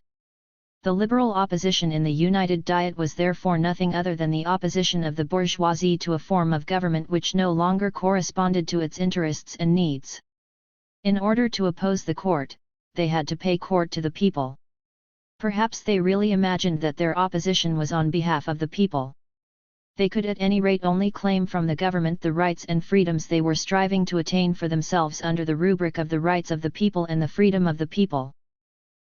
The liberal opposition in the United Diet was therefore nothing other than the opposition of the bourgeoisie to a form of government which no longer corresponded to its interests and needs. In order to oppose the court, they had to pay court to the people. Perhaps they really imagined that their opposition was on behalf of the people. They could at any rate only claim from the government the rights and freedoms they were striving to attain for themselves under the rubric of the rights of the people and the freedom of the people.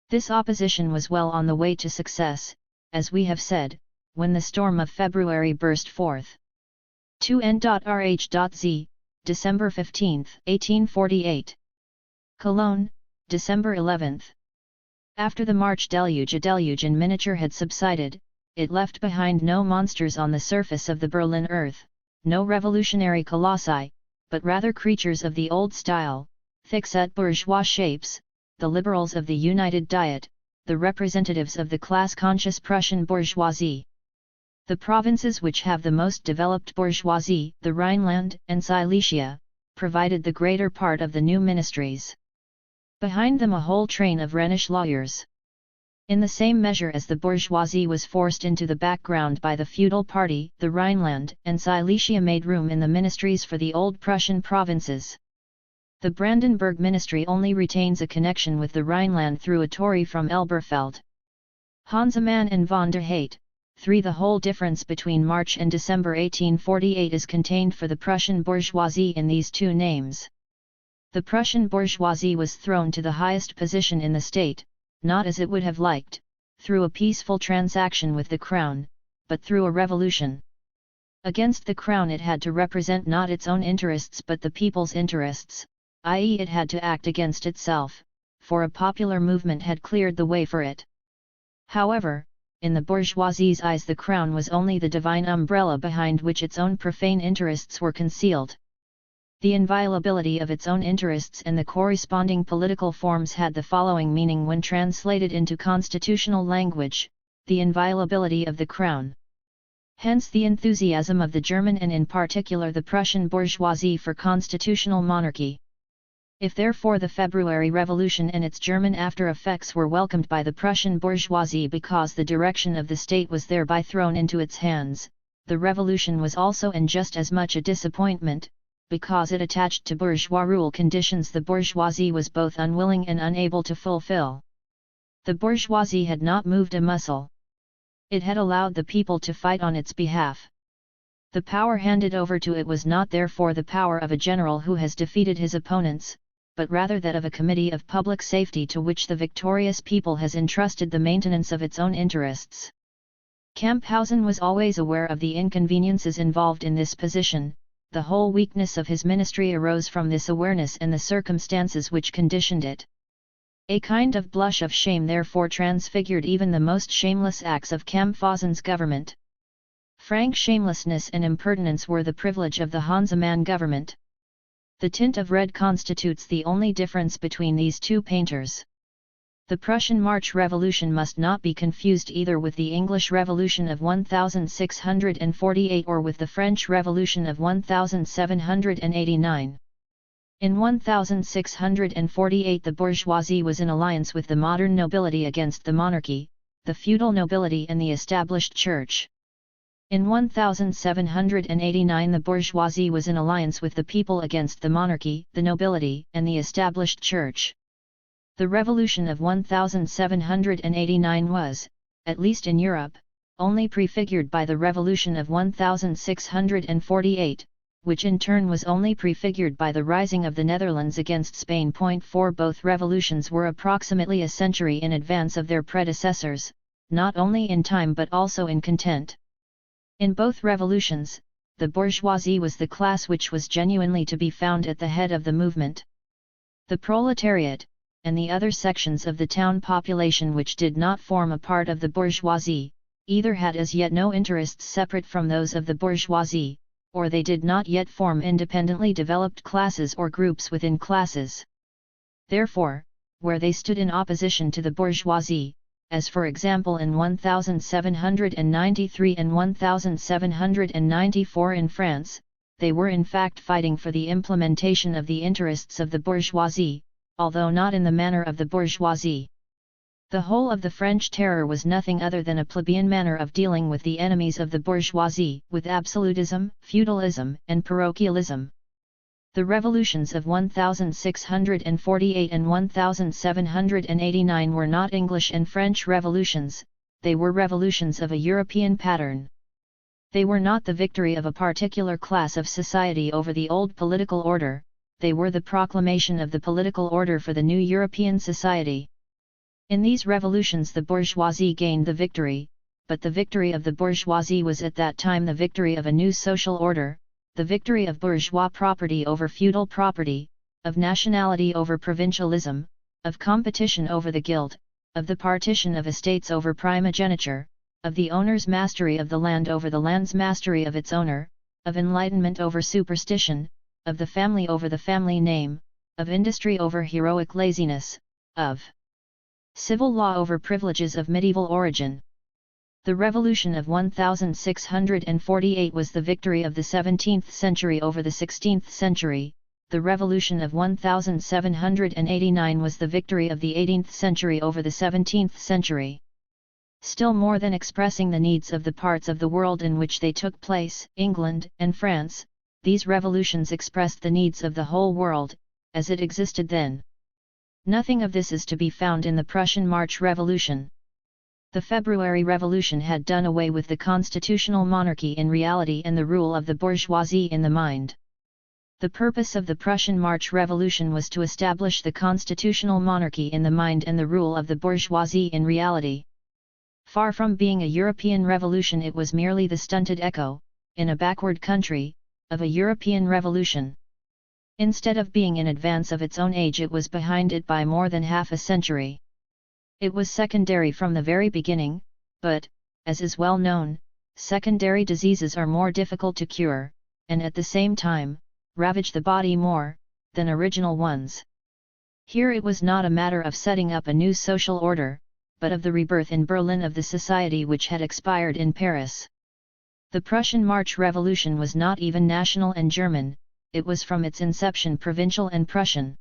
This opposition was well on the way to success, as we have said, when the storm of February burst forth. 2N.Rh.Z, December 15, 1848. Cologne, December 11. After the March deluge, a deluge in miniature had subsided, it left behind no monsters on the surface of the Berlin earth, no revolutionary colossi, but rather creatures of the old style, thick-set bourgeois shapes, the liberals of the United Diet, the representatives of the class-conscious Prussian bourgeoisie. The provinces which have the most developed bourgeoisie, the Rhineland and Silesia, provided the greater part of the new ministries. Behind them a whole train of Rhenish lawyers. In the same measure as the bourgeoisie was forced into the background by the feudal party, the Rhineland and Silesia made room in the ministries for the old Prussian provinces. The Brandenburg ministry only retains a connection with the Rhineland through a Tory from Elberfeld. Hansemann and von der Hayt, 3. The whole difference between March and December 1848 is contained for the Prussian bourgeoisie in these two names. The Prussian bourgeoisie was thrown to the highest position in the state, not as it would have liked, through a peaceful transaction with the crown, but through a revolution. Against the crown it had to represent not its own interests but the people's interests, i.e. it had to act against itself, for a popular movement had cleared the way for it. However, in the bourgeoisie's eyes the crown was only the divine umbrella behind which its own profane interests were concealed. The inviolability of its own interests and the corresponding political forms had the following meaning when translated into constitutional language: the inviolability of the crown. Hence the enthusiasm of the German and in particular the Prussian bourgeoisie for constitutional monarchy. If therefore the February Revolution and its German after-effects were welcomed by the Prussian bourgeoisie because the direction of the state was thereby thrown into its hands, the revolution was also and just as much a disappointment, because it attached to bourgeois rule conditions the bourgeoisie was both unwilling and unable to fulfill. The bourgeoisie had not moved a muscle. It had allowed the people to fight on its behalf. The power handed over to it was not therefore the power of a general who has defeated his opponents, but rather that of a committee of public safety to which the victorious people has entrusted the maintenance of its own interests. Camphausen was always aware of the inconveniences involved in this position. The whole weakness of his ministry arose from this awareness and the circumstances which conditioned it. A kind of blush of shame therefore transfigured even the most shameless acts of Camphausen's government. Frank shamelessness and impertinence were the privilege of the Hansemann government. The tint of red constitutes the only difference between these two painters. The Prussian March Revolution must not be confused either with the English Revolution of 1648 or with the French Revolution of 1789. In 1648 the bourgeoisie was in alliance with the modern nobility against the monarchy, the feudal nobility and the established church. In 1789 the bourgeoisie was in alliance with the people against the monarchy, the nobility, and the established church. The revolution of 1789 was, at least in Europe, only prefigured by the revolution of 1648, which in turn was only prefigured by the rising of the Netherlands against Spain. 4 Both revolutions were approximately a century in advance of their predecessors, not only in time but also in content. In both revolutions, the bourgeoisie was the class which was genuinely to be found at the head of the movement. The proletariat, and the other sections of the town population which did not form a part of the bourgeoisie, either had as yet no interests separate from those of the bourgeoisie, or they did not yet form independently developed classes or groups within classes. Therefore, where they stood in opposition to the bourgeoisie, as for example in 1793 and 1794 in France, they were in fact fighting for the implementation of the interests of the bourgeoisie, although not in the manner of the bourgeoisie. The whole of the French Terror was nothing other than a plebeian manner of dealing with the enemies of the bourgeoisie, with absolutism, feudalism, and parochialism. The revolutions of 1648 and 1789 were not English and French revolutions, they were revolutions of a European pattern. They were not the victory of a particular class of society over the old political order, they were the proclamation of the political order for the new European society. In these revolutions the bourgeoisie gained the victory, but the victory of the bourgeoisie was at that time the victory of a new social order, the victory of bourgeois property over feudal property, of nationality over provincialism, of competition over the guild, of the partition of estates over primogeniture, of the owner's mastery of the land over the land's mastery of its owner, of enlightenment over superstition, of the family over the family name, of industry over heroic laziness, of civil law over privileges of medieval origin. The revolution of 1648 was the victory of the 17th century over the 16th century, the revolution of 1789 was the victory of the 18th century over the 17th century. Still more than expressing the needs of the parts of the world in which they took place, England and France, these revolutions expressed the needs of the whole world, as it existed then. Nothing of this is to be found in the Prussian March Revolution. The February Revolution had done away with the constitutional monarchy in reality and the rule of the bourgeoisie in the mind. The purpose of the Prussian March Revolution was to establish the constitutional monarchy in the mind and the rule of the bourgeoisie in reality. Far from being a European revolution, it was merely the stunted echo, in a backward country, of a European revolution. Instead of being in advance of its own age, it was behind it by more than half a century. It was secondary from the very beginning, but, as is well known, secondary diseases are more difficult to cure, and at the same time, ravage the body more than original ones. Here it was not a matter of setting up a new social order, but of the rebirth in Berlin of the society which had expired in Paris. The Prussian March Revolution was not even national and German, it was from its inception provincial and Prussian.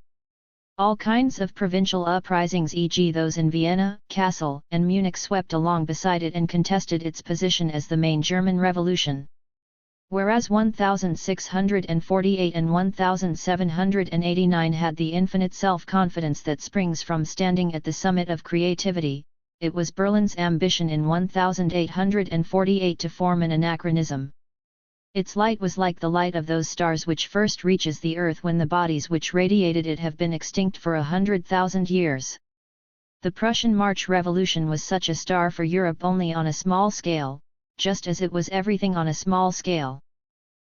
All kinds of provincial uprisings, e.g. those in Vienna, Kassel, and Munich, swept along beside it and contested its position as the main German revolution. Whereas 1648 and 1789 had the infinite self-confidence that springs from standing at the summit of creativity, it was Berlin's ambition in 1848 to form an anachronism. Its light was like the light of those stars which first reaches the earth when the bodies which radiated it have been extinct for 100,000 years. The Prussian March Revolution was such a star for Europe, only on a small scale, just as it was everything on a small scale.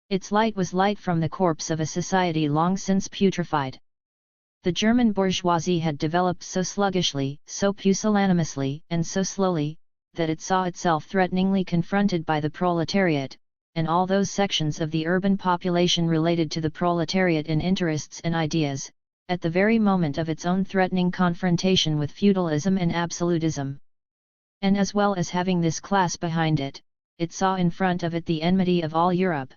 Its light was light from the corpse of a society long since putrefied. The German bourgeoisie had developed so sluggishly, so pusillanimously, and so slowly, that it saw itself threateningly confronted by the proletariat, and all those sections of the urban population related to the proletariat in interests and ideas, at the very moment of its own threatening confrontation with feudalism and absolutism. And as well as having this class behind it, it saw in front of it the enmity of all Europe.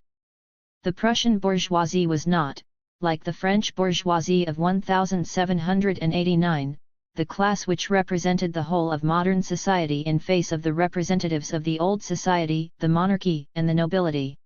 The Prussian bourgeoisie was not, like the French bourgeoisie of 1789, the class which represented the whole of modern society in face of the representatives of the old society, the monarchy and the nobility.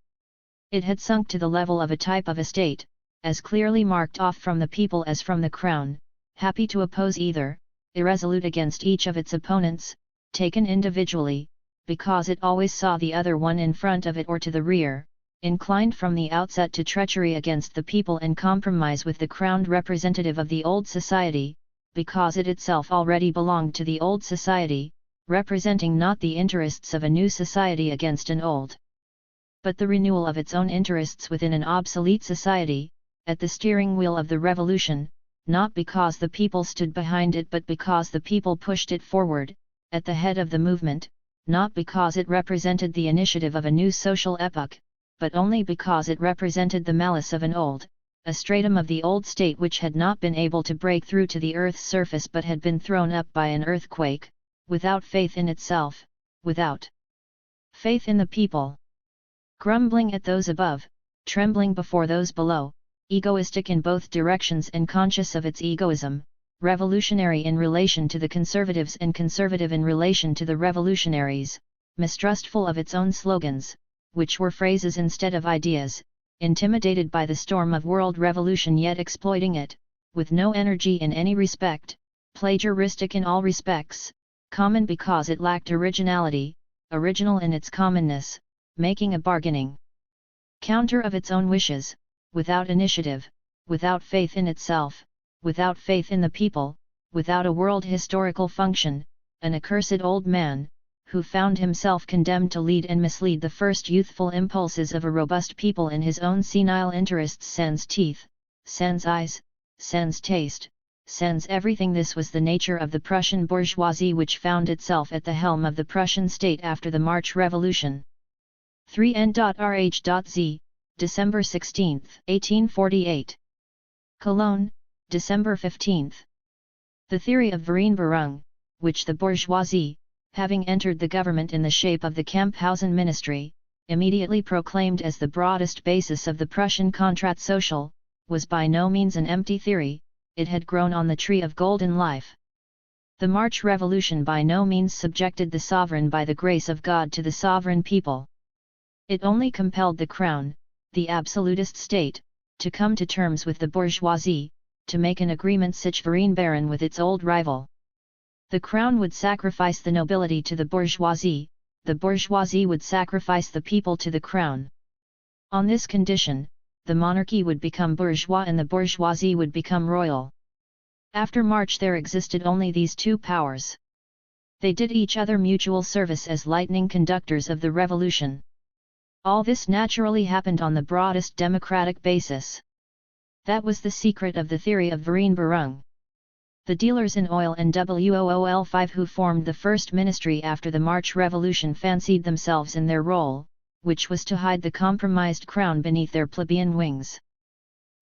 It had sunk to the level of a type of estate, as clearly marked off from the people as from the crown, happy to oppose either, irresolute against each of its opponents, taken individually, because it always saw the other one in front of it or to the rear, inclined from the outset to treachery against the people and compromise with the crowned representative of the old society, because it itself already belonged to the old society, representing not the interests of a new society against an old, but the renewal of its own interests within an obsolete society, at the steering wheel of the revolution, not because the people stood behind it but because the people pushed it forward, at the head of the movement, not because it represented the initiative of a new social epoch, but only because it represented the malice of an old, a stratum of the old state which had not been able to break through to the earth's surface but had been thrown up by an earthquake, without faith in itself, without faith in the people. Grumbling at those above, trembling before those below, egoistic in both directions and conscious of its egoism, revolutionary in relation to the conservatives and conservative in relation to the revolutionaries, mistrustful of its own slogans, which were phrases instead of ideas, intimidated by the storm of world revolution yet exploiting it, with no energy in any respect, plagiaristic in all respects, common because it lacked originality, original in its commonness, making a bargaining counter of its own wishes, without initiative, without faith in itself, without faith in the people, without a world historical function, an accursed old man, who found himself condemned to lead and mislead the first youthful impulses of a robust people in his own senile interests, sans teeth, sans eyes, sans taste, sans everything. This was the nature of the Prussian bourgeoisie which found itself at the helm of the Prussian state after the March Revolution. 3N.Rh.Z, December 16, 1848. Cologne, December 15. The theory of Vereinbarung, which the bourgeoisie, having entered the government in the shape of the Camphausen ministry, immediately proclaimed as the broadest basis of the Prussian Contrat Social, was by no means an empty theory, it had grown on the tree of golden life. The March Revolution by no means subjected the sovereign by the grace of God to the sovereign people. It only compelled the crown, the absolutist state, to come to terms with the bourgeoisie, to make an agreement sich Vereinbarung with its old rival. The crown would sacrifice the nobility to the bourgeoisie would sacrifice the people to the crown. On this condition, the monarchy would become bourgeois and the bourgeoisie would become royal. After March there existed only these two powers. They did each other mutual service as lightning conductors of the revolution. All this naturally happened on the broadest democratic basis. That was the secret of the theory of Vereenberung. The dealers in oil and WOOL5 who formed the first ministry after the March Revolution fancied themselves in their role, which was to hide the compromised crown beneath their plebeian wings.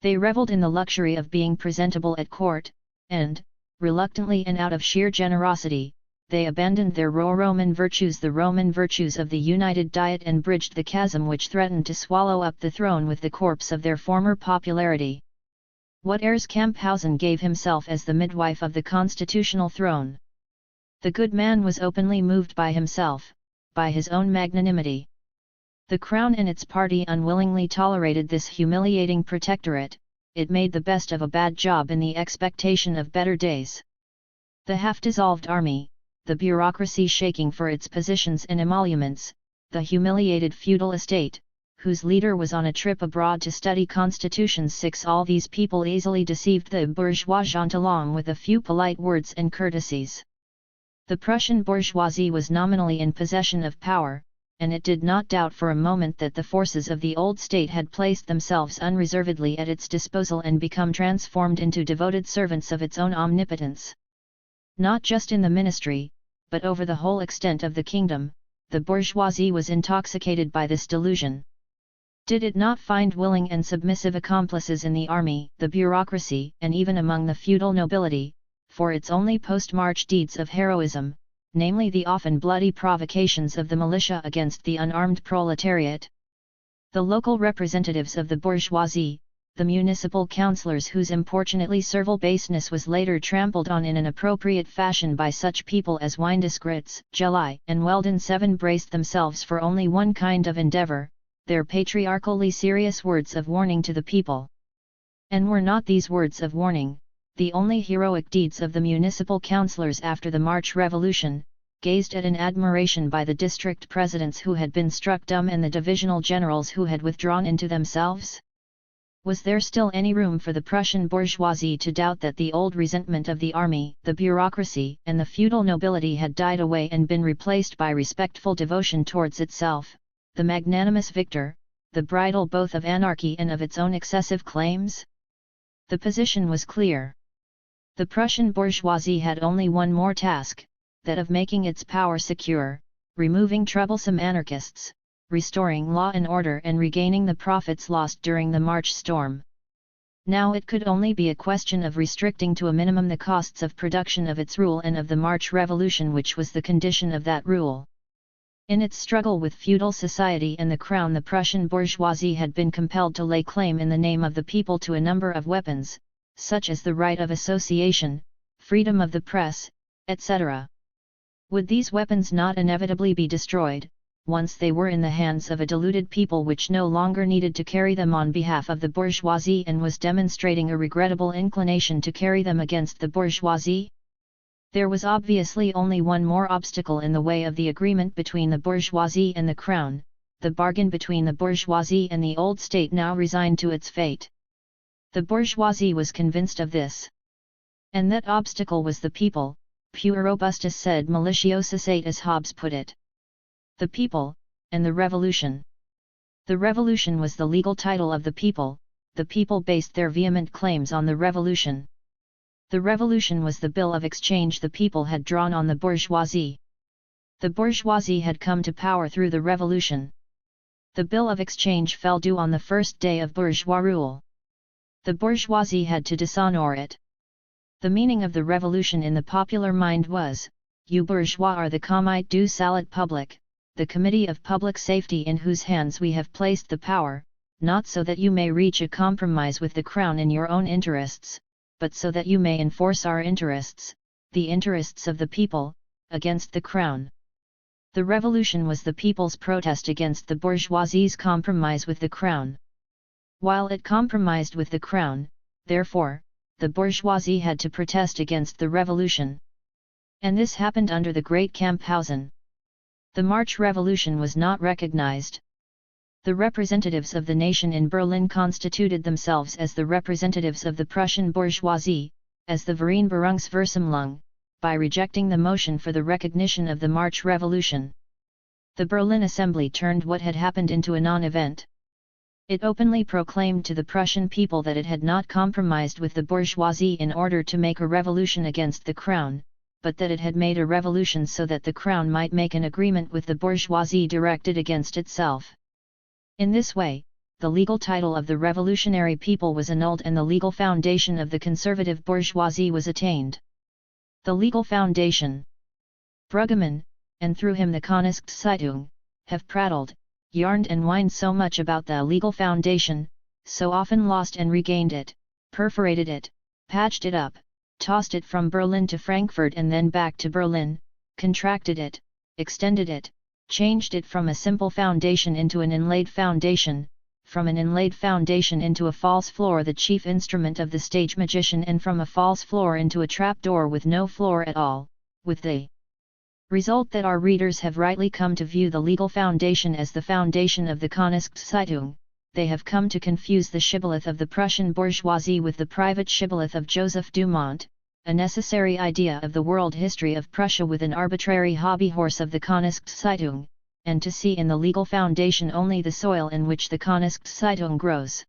They revelled in the luxury of being presentable at court, and, reluctantly and out of sheer generosity, they abandoned their raw Roman virtues, the Roman virtues of the United Diet, and bridged the chasm which threatened to swallow up the throne with the corpse of their former popularity. What heirs Camphausen gave himself as the midwife of the constitutional throne. The good man was openly moved by himself, by his own magnanimity. The crown and its party unwillingly tolerated this humiliating protectorate. It made the best of a bad job in the expectation of better days. The half-dissolved army, the bureaucracy shaking for its positions and emoluments, the humiliated feudal estate, whose leader was on a trip abroad to study constitutions 6, all these people easily deceived the bourgeois gentilhomme with a few polite words and courtesies. The Prussian bourgeoisie was nominally in possession of power, and it did not doubt for a moment that the forces of the old state had placed themselves unreservedly at its disposal and become transformed into devoted servants of its own omnipotence. Not just in the ministry, but over the whole extent of the kingdom, the bourgeoisie was intoxicated by this delusion. Did it not find willing and submissive accomplices in the army, the bureaucracy, and even among the feudal nobility, for its only post-March deeds of heroism, namely the often bloody provocations of the militia against the unarmed proletariat? The local representatives of the bourgeoisie, the municipal councillors whose importunately servile baseness was later trampled on in an appropriate fashion by such people as Windesgritz, Gellie, and Weldon 7, braced themselves for only one kind of endeavour, their patriarchally serious words of warning to the people. And were not these words of warning the only heroic deeds of the municipal councillors after the March Revolution, gazed at in admiration by the district presidents who had been struck dumb and the divisional generals who had withdrawn into themselves? Was there still any room for the Prussian bourgeoisie to doubt that the old resentment of the army, the bureaucracy, and the feudal nobility had died away and been replaced by respectful devotion towards itself, the magnanimous victor, the bridle both of anarchy and of its own excessive claims? The position was clear. The Prussian bourgeoisie had only one more task, that of making its power secure, removing troublesome anarchists, restoring law and order and regaining the profits lost during the March storm. Now it could only be a question of restricting to a minimum the costs of production of its rule and of the March Revolution, which was the condition of that rule. In its struggle with feudal society and the crown, the Prussian bourgeoisie had been compelled to lay claim in the name of the people to a number of weapons, such as the right of association, freedom of the press, etc. Would these weapons not inevitably be destroyed, once they were in the hands of a deluded people which no longer needed to carry them on behalf of the bourgeoisie and was demonstrating a regrettable inclination to carry them against the bourgeoisie? There was obviously only one more obstacle in the way of the agreement between the bourgeoisie and the crown, the bargain between the bourgeoisie and the old state now resigned to its fate. The bourgeoisie was convinced of this. And that obstacle was the people, pure robustus sed maliciosus ait, as Hobbes put it. The people, and the revolution. The revolution was the legal title of the people based their vehement claims on the revolution. The revolution was the bill of exchange the people had drawn on the bourgeoisie. The bourgeoisie had come to power through the revolution. The bill of exchange fell due on the first day of bourgeois rule. The bourgeoisie had to dishonor it. The meaning of the revolution in the popular mind was, you bourgeois are the Comite du Salut Public, the Committee of Public Safety in whose hands we have placed the power, not so that you may reach a compromise with the crown in your own interests, but so that you may enforce our interests, the interests of the people, against the crown. The revolution was the people's protest against the bourgeoisie's compromise with the crown. While it compromised with the crown, therefore, the bourgeoisie had to protest against the revolution. And this happened under the Great Kamphausen. The March Revolution was not recognized. The representatives of the nation in Berlin constituted themselves as the representatives of the Prussian bourgeoisie, as the Vereinbarungsversammlung, by rejecting the motion for the recognition of the March Revolution. The Berlin Assembly turned what had happened into a non-event. It openly proclaimed to the Prussian people that it had not compromised with the bourgeoisie in order to make a revolution against the crown, but that it had made a revolution so that the crown might make an agreement with the bourgeoisie directed against itself. In this way, the legal title of the revolutionary people was annulled and the legal foundation of the conservative bourgeoisie was attained. The legal foundation. Bruggemann, and through him the Königszeitung, have prattled, yarned and whined so much about the legal foundation, so often lost and regained it, perforated it, patched it up, tossed it from Berlin to Frankfurt and then back to Berlin, contracted it, extended it, changed it from a simple foundation into an inlaid foundation, from an inlaid foundation into a false floor, the chief instrument of the stage magician, and from a false floor into a trapdoor with no floor at all, with the result that our readers have rightly come to view the legal foundation as the foundation of the Königszeitung. They have come to confuse the shibboleth of the Prussian bourgeoisie with the private shibboleth of Joseph Dumont, a necessary idea of the world history of Prussia with an arbitrary hobby horse of the Königszeitung, and to see in the legal foundation only the soil in which the Königszeitung grows.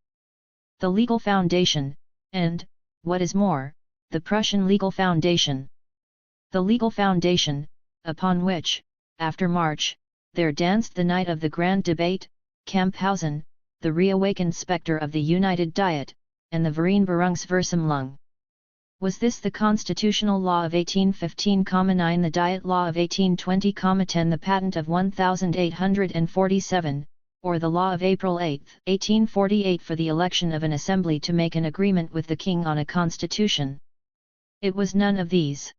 The legal foundation, and, what is more, the Prussian legal foundation. The legal foundation, upon which, after March, there danced the night of the grand debate, Kamphausen, the reawakened spectre of the United Diet, and the Vereinbarungsversammlung. Was this the Constitutional Law of 1815,9, the Diet Law of 1820,10, the Patent of 1847, or the Law of April 8, 1848 for the election of an assembly to make an agreement with the king on a constitution? It was none of these.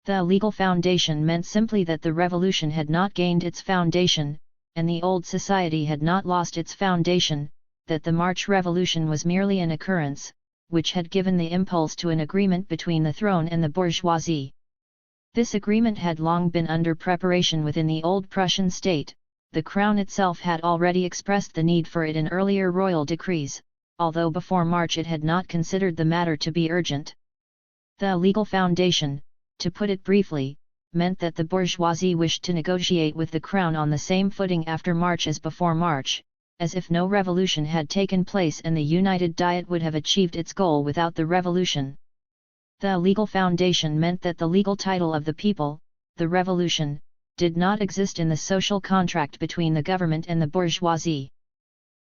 The legal foundation meant simply that the revolution had not gained its foundation, and the old society had not lost its foundation, that the March Revolution was merely an occurrence, which had given the impulse to an agreement between the throne and the bourgeoisie. This agreement had long been under preparation within the old Prussian state. The crown itself had already expressed the need for it in earlier royal decrees, although before March it had not considered the matter to be urgent. The legal foundation, to put it briefly, meant that the bourgeoisie wished to negotiate with the crown on the same footing after March as before March, as if no revolution had taken place and the United Diet would have achieved its goal without the revolution. The legal foundation meant that the legal title of the people, the revolution, did not exist in the social contract between the government and the bourgeoisie.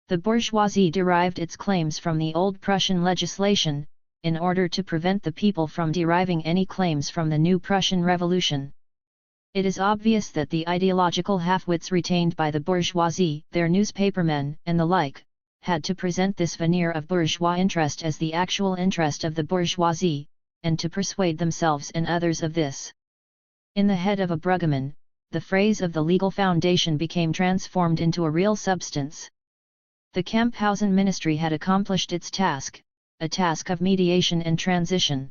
The bourgeoisie derived its claims from the old Prussian legislation, in order to prevent the people from deriving any claims from the new Prussian Revolution. It is obvious that the ideological half-wits retained by the bourgeoisie, their newspapermen, and the like, had to present this veneer of bourgeois interest as the actual interest of the bourgeoisie, and to persuade themselves and others of this. In the head of a Bruggemann, the phrase of the legal foundation became transformed into a real substance. The Kamphausen ministry had accomplished its task, a task of mediation and transition.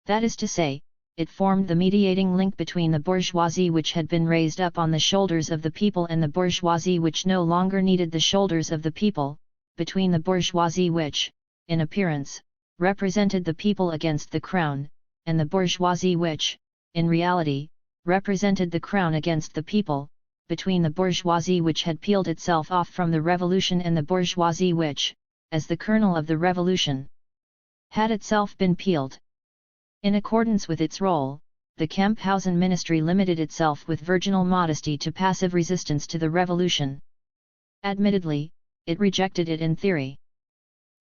That is to say, it formed the mediating link between the bourgeoisie which had been raised up on the shoulders of the people and the bourgeoisie which no longer needed the shoulders of the people, between the bourgeoisie which, in appearance, represented the people against the crown, and the bourgeoisie which, in reality, represented the crown against the people, between the bourgeoisie which had peeled itself off from the revolution and the bourgeoisie which, as the kernel of the revolution, had itself been peeled. In accordance with its role, the Kamphausen ministry limited itself with virginal modesty to passive resistance to the revolution. Admittedly, it rejected it in theory.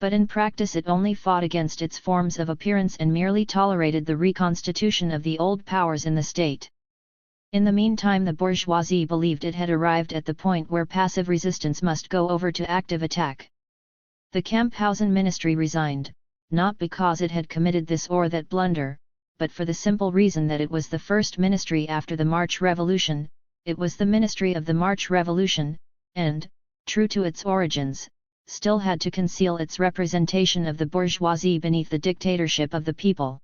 But in practice it only fought against its forms of appearance and merely tolerated the reconstitution of the old powers in the state. In the meantime the bourgeoisie believed it had arrived at the point where passive resistance must go over to active attack. The Kamphausen ministry resigned, not because it had committed this or that blunder, but for the simple reason that it was the first ministry after the March Revolution, it was the ministry of the March Revolution, and, true to its origins, still had to conceal its representation of the bourgeoisie beneath the dictatorship of the people.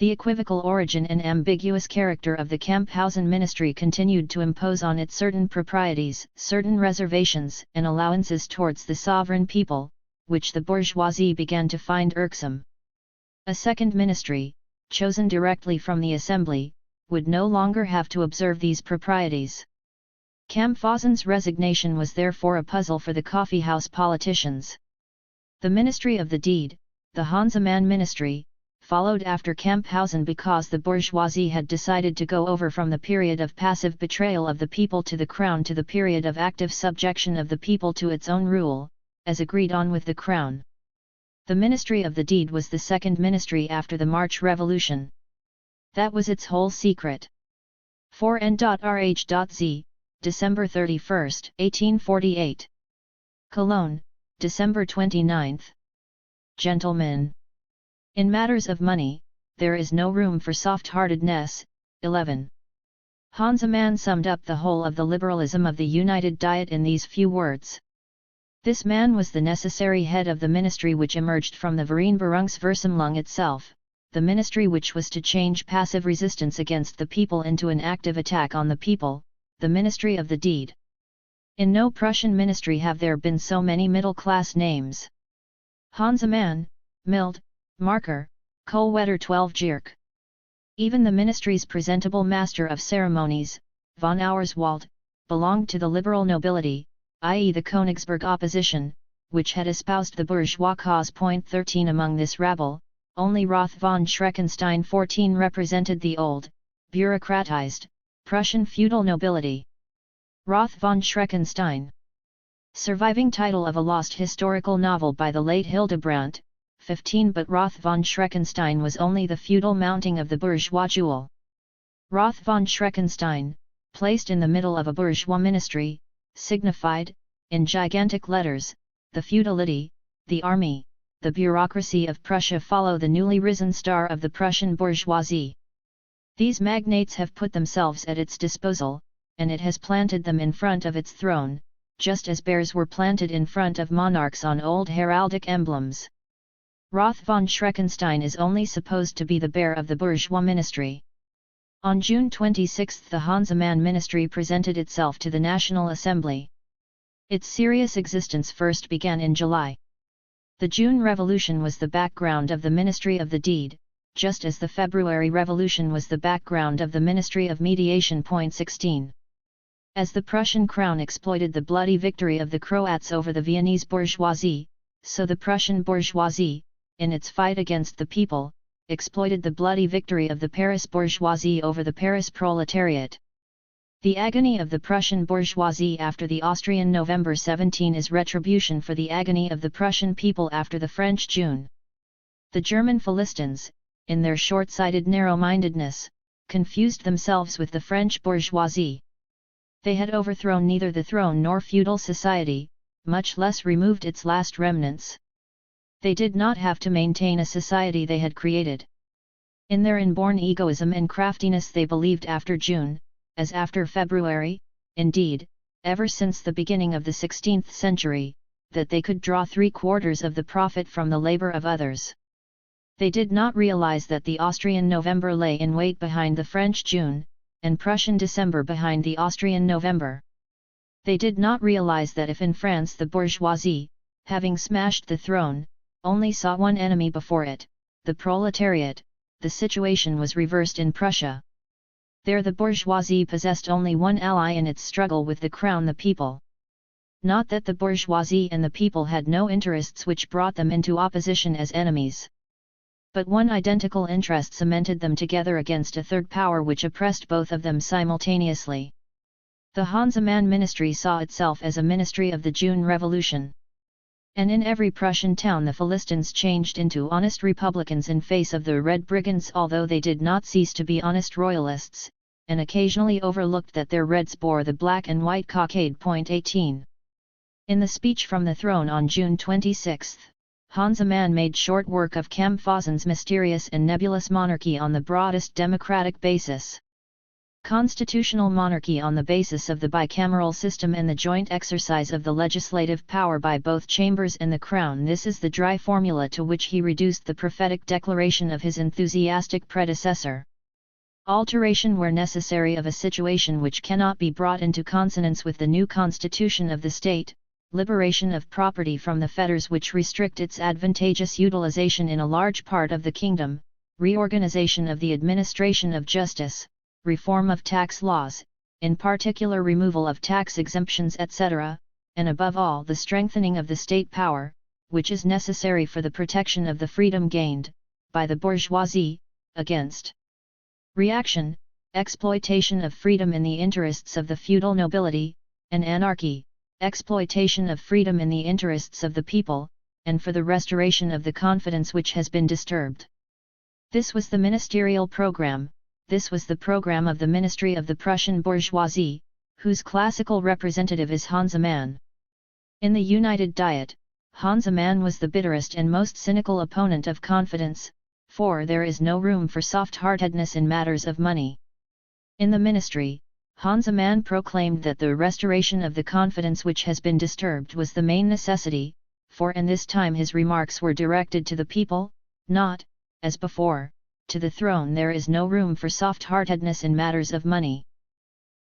The equivocal origin and ambiguous character of the Camphausen ministry continued to impose on it certain proprieties, certain reservations and allowances towards the sovereign people, which the bourgeoisie began to find irksome. A second ministry, chosen directly from the assembly, would no longer have to observe these proprieties. Camphausen's resignation was therefore a puzzle for the coffeehouse politicians. The Ministry of the Deed, the Hansemann ministry, followed after Camphausen because the bourgeoisie had decided to go over from the period of passive betrayal of the people to the crown to the period of active subjection of the people to its own rule, as agreed on with the crown. The Ministry of the Deed was the second ministry after the March Revolution. That was its whole secret. 4N.Rh.Z, December 31, 1848. Cologne, December 29. Gentlemen. In matters of money, there is no room for soft-heartedness. 11. Hansemann summed up the whole of the liberalism of the United Diet in these few words. This man was the necessary head of the ministry which emerged from the Vereinbarungsversammlung itself, the ministry which was to change passive resistance against the people into an active attack on the people, the Ministry of the Deed. In no Prussian ministry have there been so many middle-class names. Hansemann, Mild, Marker, Kohlwetter 12 Gierk. Even the ministry's presentable master of ceremonies, von Auerswald, belonged to the liberal nobility, i.e. the Königsberg opposition, which had espoused the bourgeois cause. 13 Among this rabble, only Roth von Schreckenstein 14 represented the old, bureaucratized, Prussian feudal nobility. Roth von Schreckenstein. Surviving title of a lost historical novel by the late Hildebrandt, 15 But Roth von Schreckenstein was only the feudal mounting of the bourgeois jewel. Roth von Schreckenstein, placed in the middle of a bourgeois ministry, signified, in gigantic letters, the feudality, the army, the bureaucracy of Prussia follow the newly risen star of the Prussian bourgeoisie. These magnates have put themselves at its disposal, and it has planted them in front of its throne, just as bears were planted in front of monarchs on old heraldic emblems. Roth von Schreckenstein is only supposed to be the bear of the bourgeois ministry. On June 26 the Hansemann ministry presented itself to the National Assembly. Its serious existence first began in July. The June Revolution was the background of the Ministry of the Deed, just as the February Revolution was the background of the Ministry of Mediation. 16. As the Prussian crown exploited the bloody victory of the Croats over the Viennese bourgeoisie, so the Prussian bourgeoisie, in its fight against the people, exploited the bloody victory of the Paris bourgeoisie over the Paris proletariat. The agony of the Prussian bourgeoisie after the Austrian November 17 is retribution for the agony of the Prussian people after the French June. The German Philistines, in their short-sighted narrow-mindedness, confused themselves with the French bourgeoisie. They had overthrown neither the throne nor feudal society, much less removed its last remnants. They did not have to maintain a society they had created. In their inborn egoism and craftiness they believed after June, as after February, indeed, ever since the beginning of the 16th century, that they could draw 3/4 of the profit from the labor of others. They did not realize that the Austrian November lay in wait behind the French June, and Prussian December behind the Austrian November. They did not realize that if in France the bourgeoisie, having smashed the throne, only saw one enemy before it, the proletariat, the situation was reversed in Prussia. There the bourgeoisie possessed only one ally in its struggle with the crown, the people. Not that the bourgeoisie and the people had no interests which brought them into opposition as enemies. But one identical interest cemented them together against a third power which oppressed both of them simultaneously. The Hansemann ministry saw itself as a ministry of the June Revolution. And in every Prussian town the Philistines changed into honest republicans in face of the Red Brigands, although they did not cease to be honest royalists, and occasionally overlooked that their reds bore the black and white cockade. 18. In the speech from the throne on June 26, Hansemann made short work of Camphausen's mysterious and nebulous monarchy on the broadest democratic basis. Constitutional monarchy on the basis of the bicameral system and the joint exercise of the legislative power by both chambers and the crown. This is the dry formula to which he reduced the prophetic declaration of his enthusiastic predecessor. Alteration where necessary of a situation which cannot be brought into consonance with the new constitution of the state, liberation of property from the fetters which restrict its advantageous utilization in a large part of the kingdom, reorganization of the administration of justice, reform of tax laws, in particular removal of tax exemptions etc., and above all the strengthening of the state power, which is necessary for the protection of the freedom gained, by the bourgeoisie, against reaction, exploitation of freedom in the interests of the feudal nobility, and anarchy, exploitation of freedom in the interests of the people, and for the restoration of the confidence which has been disturbed. This was the ministerial program. This was the program of the Ministry of the Prussian bourgeoisie, whose classical representative is Hans Mann. In the United Diet, Hans Mann was the bitterest and most cynical opponent of confidence, for there is no room for soft-heartedness in matters of money. In the ministry, Hans Mann proclaimed that the restoration of the confidence which has been disturbed was the main necessity, for in this time his remarks were directed to the people, not, as before, to the throne. There is no room for soft-heartedness in matters of money.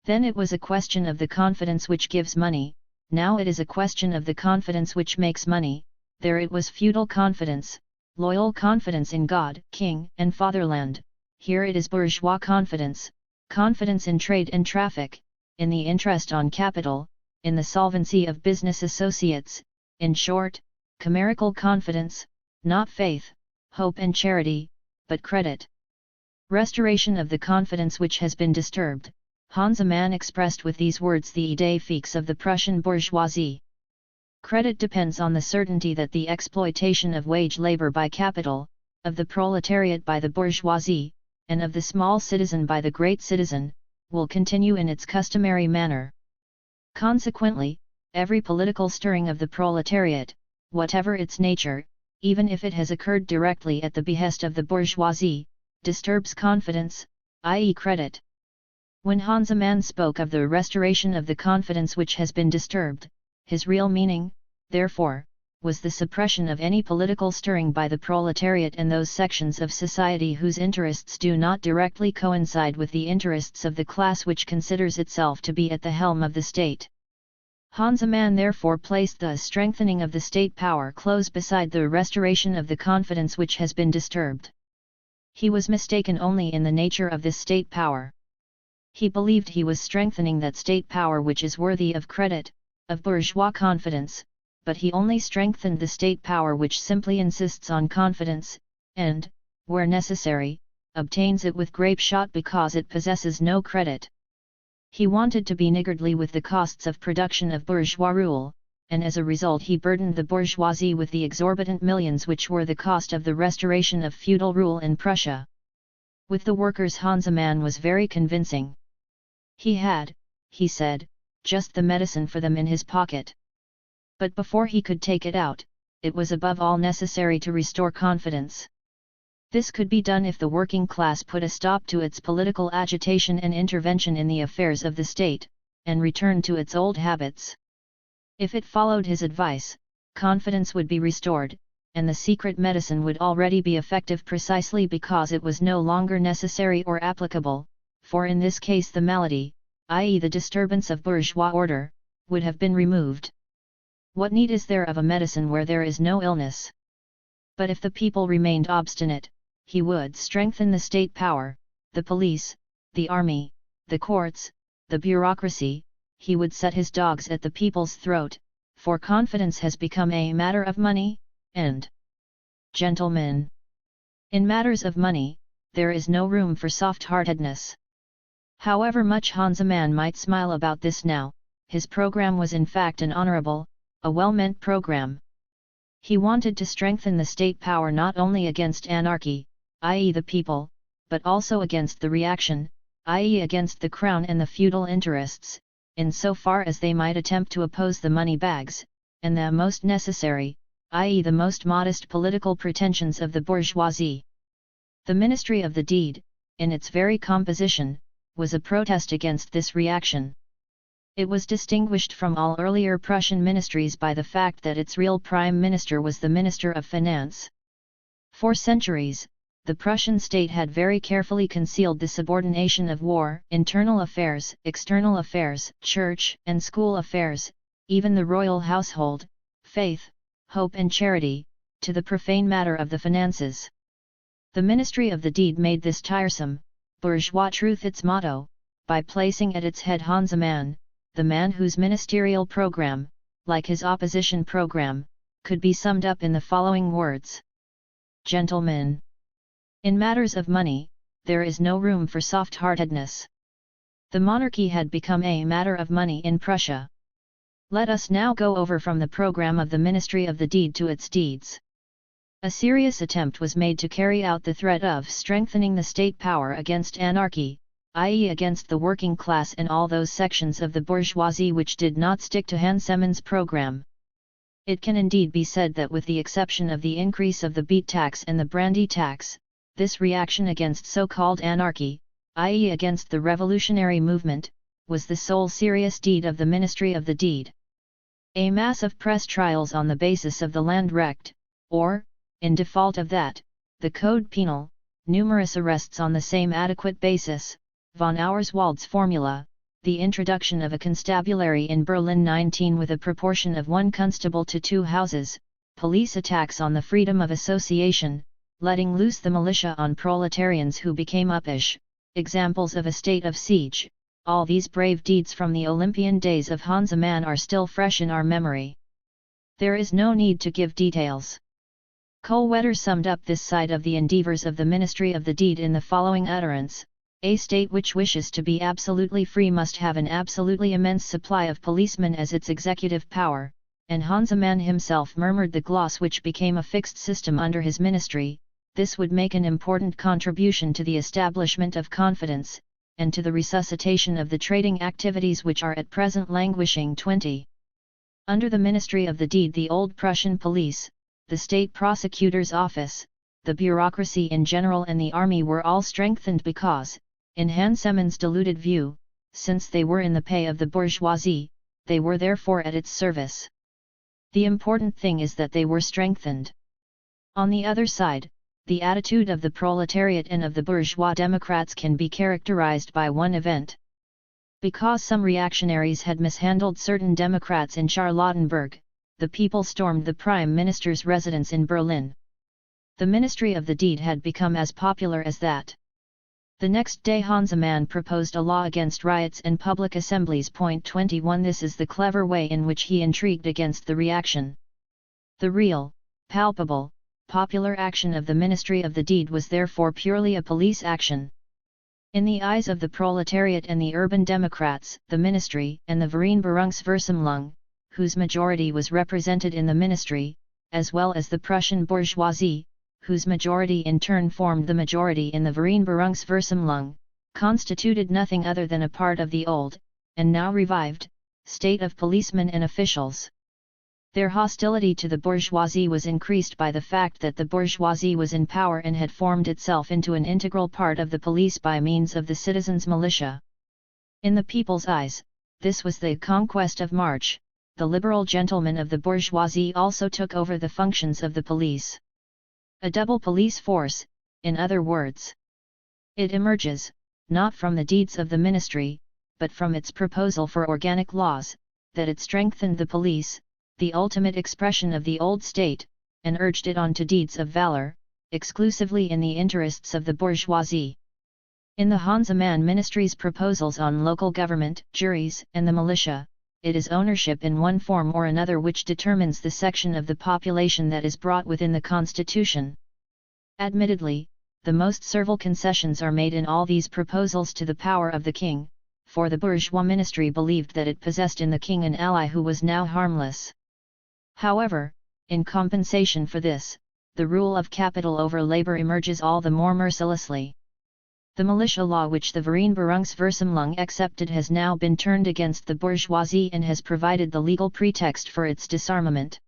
Then it was a question of the confidence which gives money, now it is a question of the confidence which makes money. There it was feudal confidence, loyal confidence in God, King, and Fatherland. Here it is bourgeois confidence, confidence in trade and traffic, in the interest on capital, in the solvency of business associates, in short, chimerical confidence, not faith, hope and charity, but credit. Restoration of the confidence which has been disturbed, Hans Mann expressed with these words the idée fixe of the Prussian bourgeoisie. Credit depends on the certainty that the exploitation of wage labor by capital, of the proletariat by the bourgeoisie, and of the small citizen by the great citizen, will continue in its customary manner. Consequently, every political stirring of the proletariat, whatever its nature, even if it has occurred directly at the behest of the bourgeoisie, disturbs confidence, i.e. credit. When Hans Mann spoke of the restoration of the confidence which has been disturbed, his real meaning, therefore, was the suppression of any political stirring by the proletariat and those sections of society whose interests do not directly coincide with the interests of the class which considers itself to be at the helm of the state. Hans Mann therefore placed the strengthening of the state power close beside the restoration of the confidence which has been disturbed. He was mistaken only in the nature of this state power. He believed he was strengthening that state power which is worthy of credit, of bourgeois confidence, but he only strengthened the state power which simply insists on confidence, and, where necessary, obtains it with grape-shot because it possesses no credit. He wanted to be niggardly with the costs of production of bourgeois rule, and as a result he burdened the bourgeoisie with the exorbitant millions which were the cost of the restoration of feudal rule in Prussia. With the workers Hans Mann was very convincing. He had, he said, just the medicine for them in his pocket. But before he could take it out, it was above all necessary to restore confidence. This could be done if the working class put a stop to its political agitation and intervention in the affairs of the state, and returned to its old habits. If it followed his advice, confidence would be restored, and the secret medicine would already be effective precisely because it was no longer necessary or applicable, for in this case the malady, i.e. the disturbance of bourgeois order, would have been removed. What need is there of a medicine where there is no illness? But if the people remained obstinate, he would strengthen the state power, the police, the army, the courts, the bureaucracy. He would set his dogs at the people's throat, for confidence has become a matter of money, and gentlemen, in matters of money, there is no room for soft-heartedness. However much Hans Mann might smile about this now, his program was in fact an honorable, a well-meant program. He wanted to strengthen the state power not only against anarchy, i.e. the people, but also against the reaction, i.e. against the crown and the feudal interests, in so far as they might attempt to oppose the money bags, and the most necessary, i.e. the most modest political pretensions of the bourgeoisie. The Ministry of the Deed, in its very composition, was a protest against this reaction. It was distinguished from all earlier Prussian ministries by the fact that its real prime minister was the Minister of Finance. For centuries, the Prussian state had very carefully concealed the subordination of war, internal affairs, external affairs, church and school affairs, even the royal household, faith, hope and charity, to the profane matter of the finances. The Ministry of the Deed made this tiresome, bourgeois truth its motto, by placing at its head Hans Mann, the man whose ministerial program, like his opposition program, could be summed up in the following words: Gentlemen, in matters of money, there is no room for soft-heartedness. The monarchy had become a matter of money in Prussia. Let us now go over from the program of the Ministry of the Deed to its deeds. A serious attempt was made to carry out the threat of strengthening the state power against anarchy, i.e. against the working class and all those sections of the bourgeoisie which did not stick to Hans Mann's program. It can indeed be said that with the exception of the increase of the beet tax and the brandy tax, this reaction against so-called anarchy, i.e. against the revolutionary movement, was the sole serious deed of the Ministry of the Deed. A mass of press trials on the basis of the Landrecht, or, in default of that, the Code Penal, numerous arrests on the same adequate basis, von Auerswald's formula, the introduction of a constabulary in Berlin 19 with a proportion of 1 constable to 2 houses, police attacks on the freedom of association, letting loose the militia on proletarians who became uppish, examples of a state of siege, all these brave deeds from the Olympian days of Hans Mann are still fresh in our memory. There is no need to give details. Kohlwetter summed up this side of the endeavours of the Ministry of the Deed in the following utterance: a state which wishes to be absolutely free must have an absolutely immense supply of policemen as its executive power, and Hans Mann himself murmured the gloss which became a fixed system under his ministry: this would make an important contribution to the establishment of confidence, and to the resuscitation of the trading activities which are at present languishing. 20. Under the Ministry of the Deed the old Prussian police, the state prosecutor's office, the bureaucracy in general and the army were all strengthened because, in Hans Mann's deluded view, since they were in the pay of the bourgeoisie, they were therefore at its service. The important thing is that they were strengthened. On the other side, the attitude of the proletariat and of the bourgeois democrats can be characterized by one event. Because some reactionaries had mishandled certain democrats in Charlottenburg, the people stormed the Prime Minister's residence in Berlin. The Ministry of the Deed had become as popular as that. The next day Hans Mann proposed a law against riots and public assemblies. 21. This is the clever way in which he intrigued against the reaction. The real, palpable, popular action of the Ministry of the Deed was therefore purely a police action. In the eyes of the proletariat and the urban democrats, the ministry and the Vereinbarungsversammlung, whose majority was represented in the ministry, as well as the Prussian bourgeoisie, whose majority in turn formed the majority in the Vereinbarungsversammlung, constituted nothing other than a part of the old, and now revived, state of policemen and officials. Their hostility to the bourgeoisie was increased by the fact that the bourgeoisie was in power and had formed itself into an integral part of the police by means of the citizens' militia. In the people's eyes, this was the conquest of March. The liberal gentlemen of the bourgeoisie also took over the functions of the police. A double police force, in other words. It emerges, not from the deeds of the ministry, but from its proposal for organic laws, that it strengthened the police, the ultimate expression of the old state, and urged it on to deeds of valor, exclusively in the interests of the bourgeoisie. In the Hans Mann ministry's proposals on local government, juries, and the militia, it is ownership in one form or another which determines the section of the population that is brought within the constitution. Admittedly, the most servile concessions are made in all these proposals to the power of the king, for the bourgeois ministry believed that it possessed in the king an ally who was now harmless. However, in compensation for this, the rule of capital over labor emerges all the more mercilessly. The militia law which the Vereinbarungsversammlung accepted has now been turned against the bourgeoisie and has provided the legal pretext for its disarmament.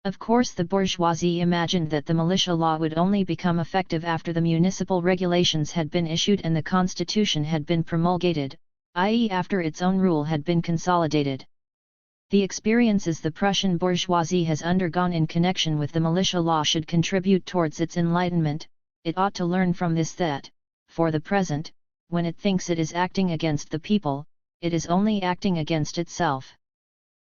Of course, the bourgeoisie imagined that the militia law would only become effective after the municipal regulations had been issued and the constitution had been promulgated, i.e. after its own rule had been consolidated. The experiences the Prussian bourgeoisie has undergone in connection with the militia law should contribute towards its enlightenment. It ought to learn from this that, for the present, when it thinks it is acting against the people, it is only acting against itself.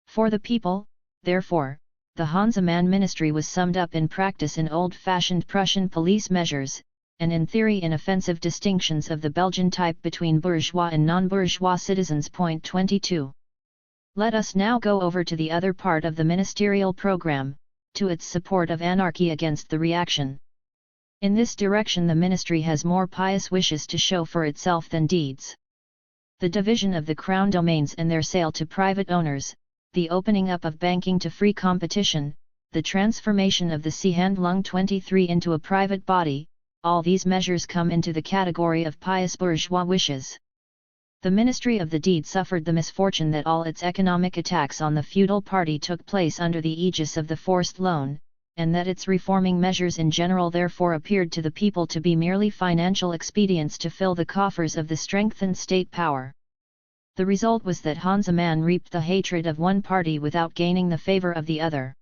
For the people, therefore, the Hansemann ministry was summed up in practice in old-fashioned Prussian police measures, and in theory in offensive distinctions of the Belgian type between bourgeois and non-bourgeois citizens. 22. Let us now go over to the other part of the ministerial program, to its support of anarchy against the reaction. In this direction the ministry has more pious wishes to show for itself than deeds. The division of the crown domains and their sale to private owners, the opening up of banking to free competition, the transformation of the Seehandlung 23 into a private body, all these measures come into the category of pious bourgeois wishes. The Ministry of the Deed suffered the misfortune that all its economic attacks on the feudal party took place under the aegis of the forced loan, and that its reforming measures in general therefore appeared to the people to be merely financial expedients to fill the coffers of the strengthened state power. The result was that Hansemann reaped the hatred of one party without gaining the favor of the other.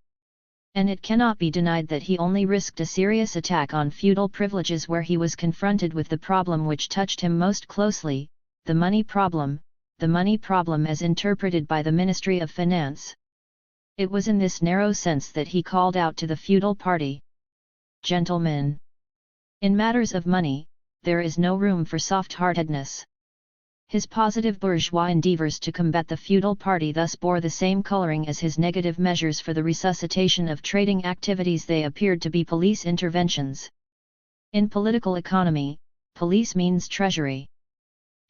And it cannot be denied that he only risked a serious attack on feudal privileges where he was confronted with the problem which touched him most closely, the money problem as interpreted by the Ministry of Finance. It was in this narrow sense that he called out to the feudal party. Gentlemen! In matters of money, there is no room for soft-heartedness. His positive bourgeois endeavors to combat the feudal party thus bore the same coloring as his negative measures for the resuscitation of trading activities. They appeared to be police interventions. In political economy, police means treasury.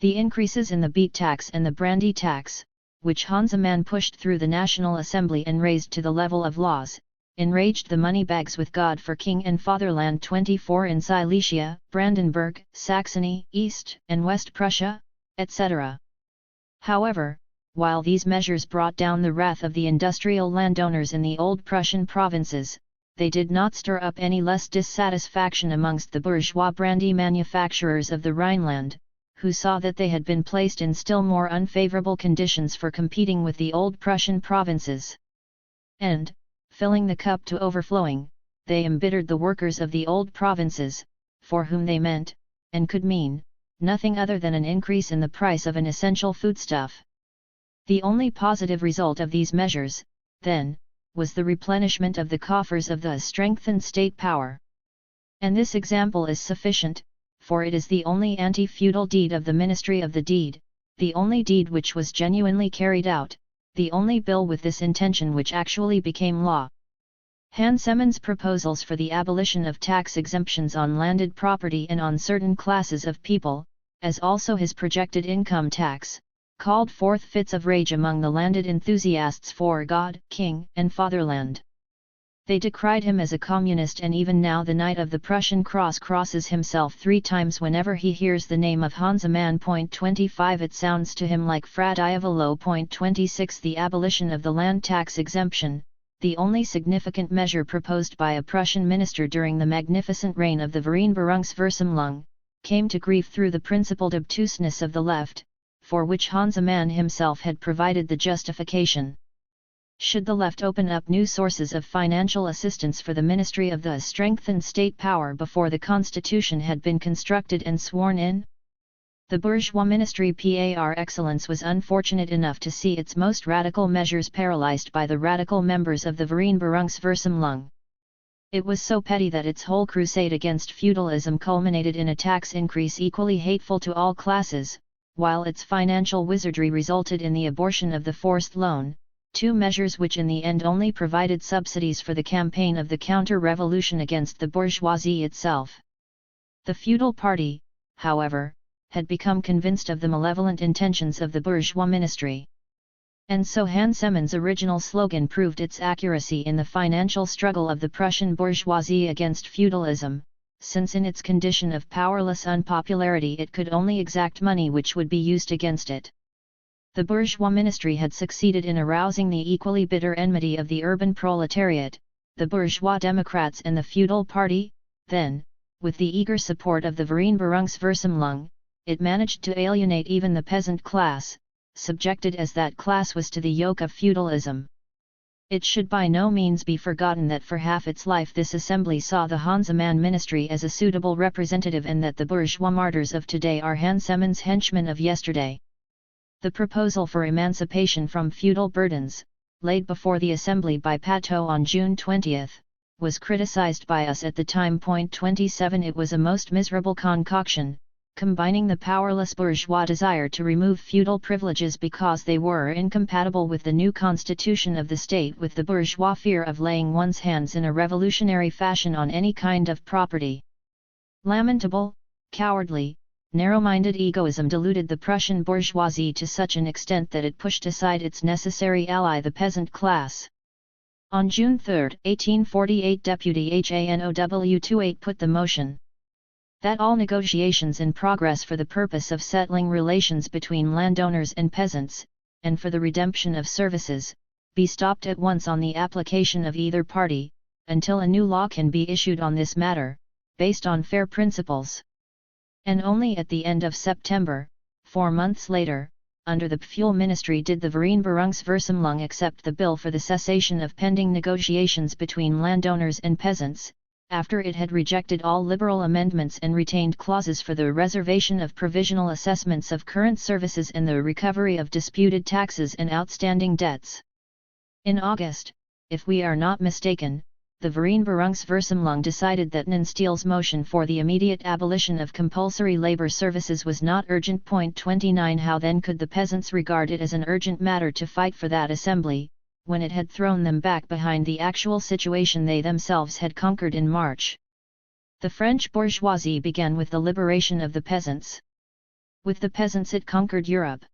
The increases in the beet tax and the brandy tax, which Hansemann pushed through the National Assembly and raised to the level of laws, enraged the moneybags with God for King and Fatherland 24 in Silesia, Brandenburg, Saxony, East and West Prussia, etc. However, while these measures brought down the wrath of the industrial landowners in the old Prussian provinces, they did not stir up any less dissatisfaction amongst the bourgeois brandy manufacturers of the Rhineland, who saw that they had been placed in still more unfavorable conditions for competing with the old Prussian provinces. And, filling the cup to overflowing, they embittered the workers of the old provinces, for whom they meant, and could mean, nothing other than an increase in the price of an essential foodstuff. The only positive result of these measures, then, was the replenishment of the coffers of the strengthened state power. And this example is sufficient, for it is the only anti-feudal deed of the Ministry of the Deed, the only deed which was genuinely carried out, the only bill with this intention which actually became law. Hansemann's proposals for the abolition of tax exemptions on landed property and on certain classes of people, as also his projected income tax, called forth fits of rage among the landed enthusiasts for God, King, and Fatherland. They decried him as a communist, and even now the Knight of the Prussian Cross crosses himself 3 times whenever he hears the name of Hansemann. 25 It sounds to him like Fra Diavolo. 26 The abolition of the land tax exemption, the only significant measure proposed by a Prussian minister during the magnificent reign of the Vereinbarungsversammlung, came to grief through the principled obtuseness of the left, for which Hansemann himself had provided the justification. Should the left open up new sources of financial assistance for the ministry of the strengthened state power before the constitution had been constructed and sworn in? The bourgeois ministry par excellence was unfortunate enough to see its most radical measures paralyzed by the radical members of the Vereinbarungsversammlung. It was so petty that its whole crusade against feudalism culminated in a tax increase equally hateful to all classes, while its financial wizardry resulted in the abortion of the forced loan, 2 measures which in the end only provided subsidies for the campaign of the counter-revolution against the bourgeoisie itself. The feudal party, however, had become convinced of the malevolent intentions of the bourgeois ministry. And so Hansemann's original slogan proved its accuracy in the financial struggle of the Prussian bourgeoisie against feudalism, since in its condition of powerless unpopularity it could only exact money which would be used against it. The bourgeois ministry had succeeded in arousing the equally bitter enmity of the urban proletariat, the bourgeois Democrats and the feudal party, then, with the eager support of the Vereinbarungsversammlung, it managed to alienate even the peasant class, subjected as that class was to the yoke of feudalism. It should by no means be forgotten that for half its life this assembly saw the Hansemann ministry as a suitable representative, and that the bourgeois martyrs of today are Hansemann's henchmen of yesterday. The proposal for emancipation from feudal burdens, laid before the assembly by Patot on June 20, was criticized by us at the time. 27 It was a most miserable concoction, combining the powerless bourgeois desire to remove feudal privileges because they were incompatible with the new constitution of the state with the bourgeois fear of laying one's hands in a revolutionary fashion on any kind of property. Lamentable, cowardly, narrow-minded egoism deluded the Prussian bourgeoisie to such an extent that it pushed aside its necessary ally, the peasant class. On June 3, 1848, Deputy HANOW 28 put the motion that all negotiations in progress for the purpose of settling relations between landowners and peasants, and for the redemption of services, be stopped at once on the application of either party, until a new law can be issued on this matter, based on fair principles. And only at the end of September, 4 months later, under the Fuel Ministry, did the Vereinbarungsversammlung accept the bill for the cessation of pending negotiations between landowners and peasants, after it had rejected all liberal amendments and retained clauses for the reservation of provisional assessments of current services and the recovery of disputed taxes and outstanding debts. In August, if we are not mistaken, the Vereinbarungsversammlung decided that Nansteel's motion for the immediate abolition of compulsory labor services was not urgent. 29 How then could the peasants regard it as an urgent matter to fight for that assembly, when it had thrown them back behind the actual situation they themselves had conquered in March? The French bourgeoisie began with the liberation of the peasants. With the peasants it conquered Europe.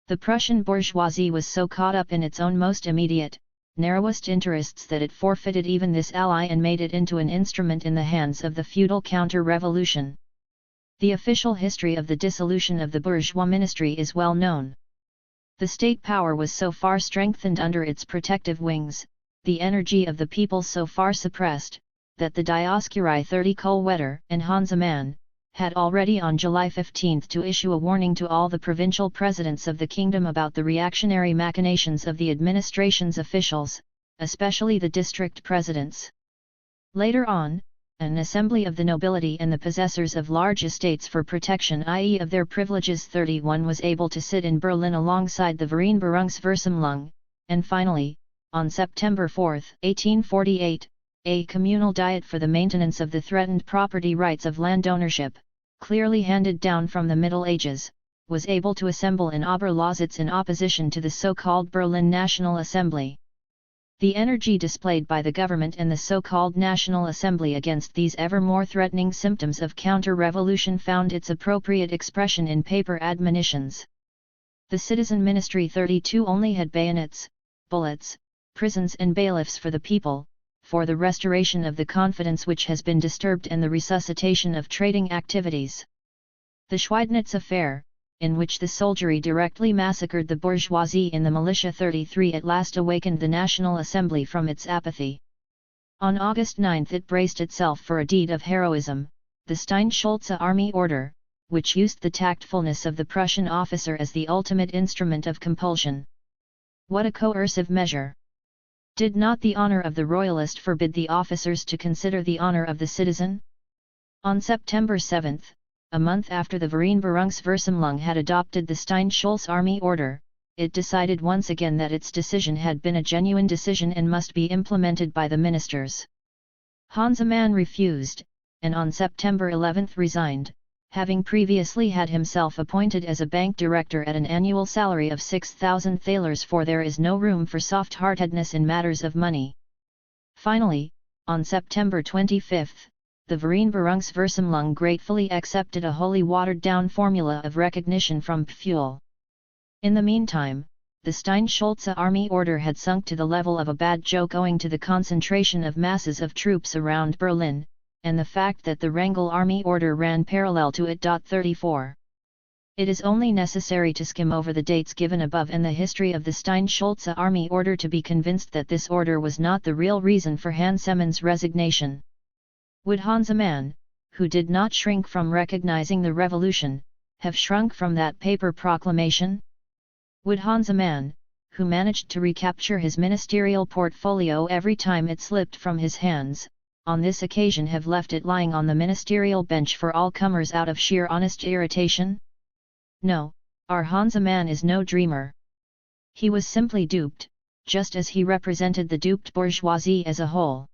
The Prussian bourgeoisie was so caught up in its own most immediate, narrowest interests that it forfeited even this ally and made it into an instrument in the hands of the feudal counter-revolution. The official history of the dissolution of the bourgeois ministry is well known. The state power was so far strengthened under its protective wings, the energy of the people so far suppressed, that the Dioscuri 30 Kohlwetter and Hansemann had already on July 15 to issue a warning to all the provincial presidents of the kingdom about the reactionary machinations of the administration's officials, especially the district presidents. Later on, an assembly of the nobility and the possessors of large estates for protection, i.e. of their privileges 31, was able to sit in Berlin alongside the Vereinbarungsversammlung, and finally, on September 4, 1848, a communal diet for the maintenance of the threatened property rights of landownership, clearly handed down from the Middle Ages, was able to assemble in Oberlausitz in opposition to the so-called Berlin National Assembly. The energy displayed by the government and the so-called National Assembly against these ever more threatening symptoms of counter-revolution found its appropriate expression in paper admonitions. The Citizen Ministry 32 only had bayonets, bullets, prisons and bailiffs for the people, for the restoration of the confidence which has been disturbed and the resuscitation of trading activities. The Schweidnitz affair, in which the soldiery directly massacred the bourgeoisie in the militia 33, at last awakened the National Assembly from its apathy. On August 9 it braced itself for a deed of heroism, the Stein-Schulze Army Order, which used the tactfulness of the Prussian officer as the ultimate instrument of compulsion. What a coercive measure! Did not the honor of the royalist forbid the officers to consider the honor of the citizen? On September 7, a month after the Vereinbarungsversammlung had adopted the Stein-Schulze Army Order, it decided once again that its decision had been a genuine decision and must be implemented by the ministers. Hansemann refused, and on September 11 resigned, having previously had himself appointed as a bank director at an annual salary of 6,000 thalers, for there is no room for soft-heartedness in matters of money. Finally, on September 25, the Vereinbarungsversammlung gratefully accepted a wholly watered-down formula of recognition from Fuel. In the meantime, the Stein-Schulze Army Order had sunk to the level of a bad joke owing to the concentration of masses of troops around Berlin, and the fact that the Wrangel Army Order ran parallel to it. 34. It is only necessary to skim over the dates given above and the history of the Stein-Schulze army order to be convinced that this order was not the real reason for Hans Emmons' resignation. Would Hans, a man who did not shrink from recognizing the revolution, have shrunk from that paper proclamation? Would Hans, a man who managed to recapture his ministerial portfolio every time it slipped from his hands, on this occasion have left it lying on the ministerial bench for all comers out of sheer honest irritation? No, our Hans, a man is no dreamer. He was simply duped, just as he represented the duped bourgeoisie as a whole.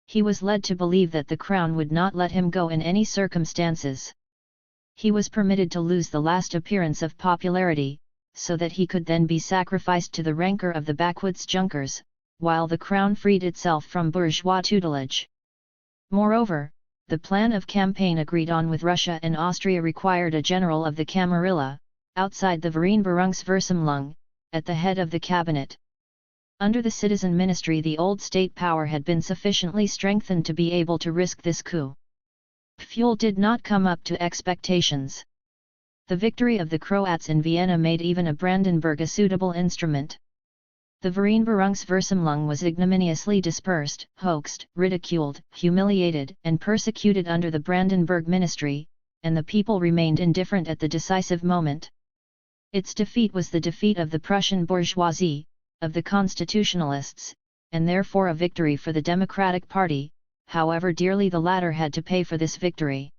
He was led to believe that the crown would not let him go in any circumstances. He was permitted to lose the last appearance of popularity, so that he could then be sacrificed to the rancor of the backwoods Junkers, while the crown freed itself from bourgeois tutelage. Moreover, the plan of campaign agreed on with Russia and Austria required a general of the Camarilla, outside the Vereinbarungsversammlung, at the head of the cabinet. Under the citizen ministry the old state power had been sufficiently strengthened to be able to risk this coup. Fuel did not come up to expectations. The victory of the Croats in Vienna made even a Brandenburg a suitable instrument. The Vereinbarungsversammlung was ignominiously dispersed, hoaxed, ridiculed, humiliated, and persecuted under the Brandenburg ministry, and the people remained indifferent at the decisive moment. Its defeat was the defeat of the Prussian bourgeoisie, of the constitutionalists, and therefore a victory for the Democratic Party, however dearly the latter had to pay for this victory.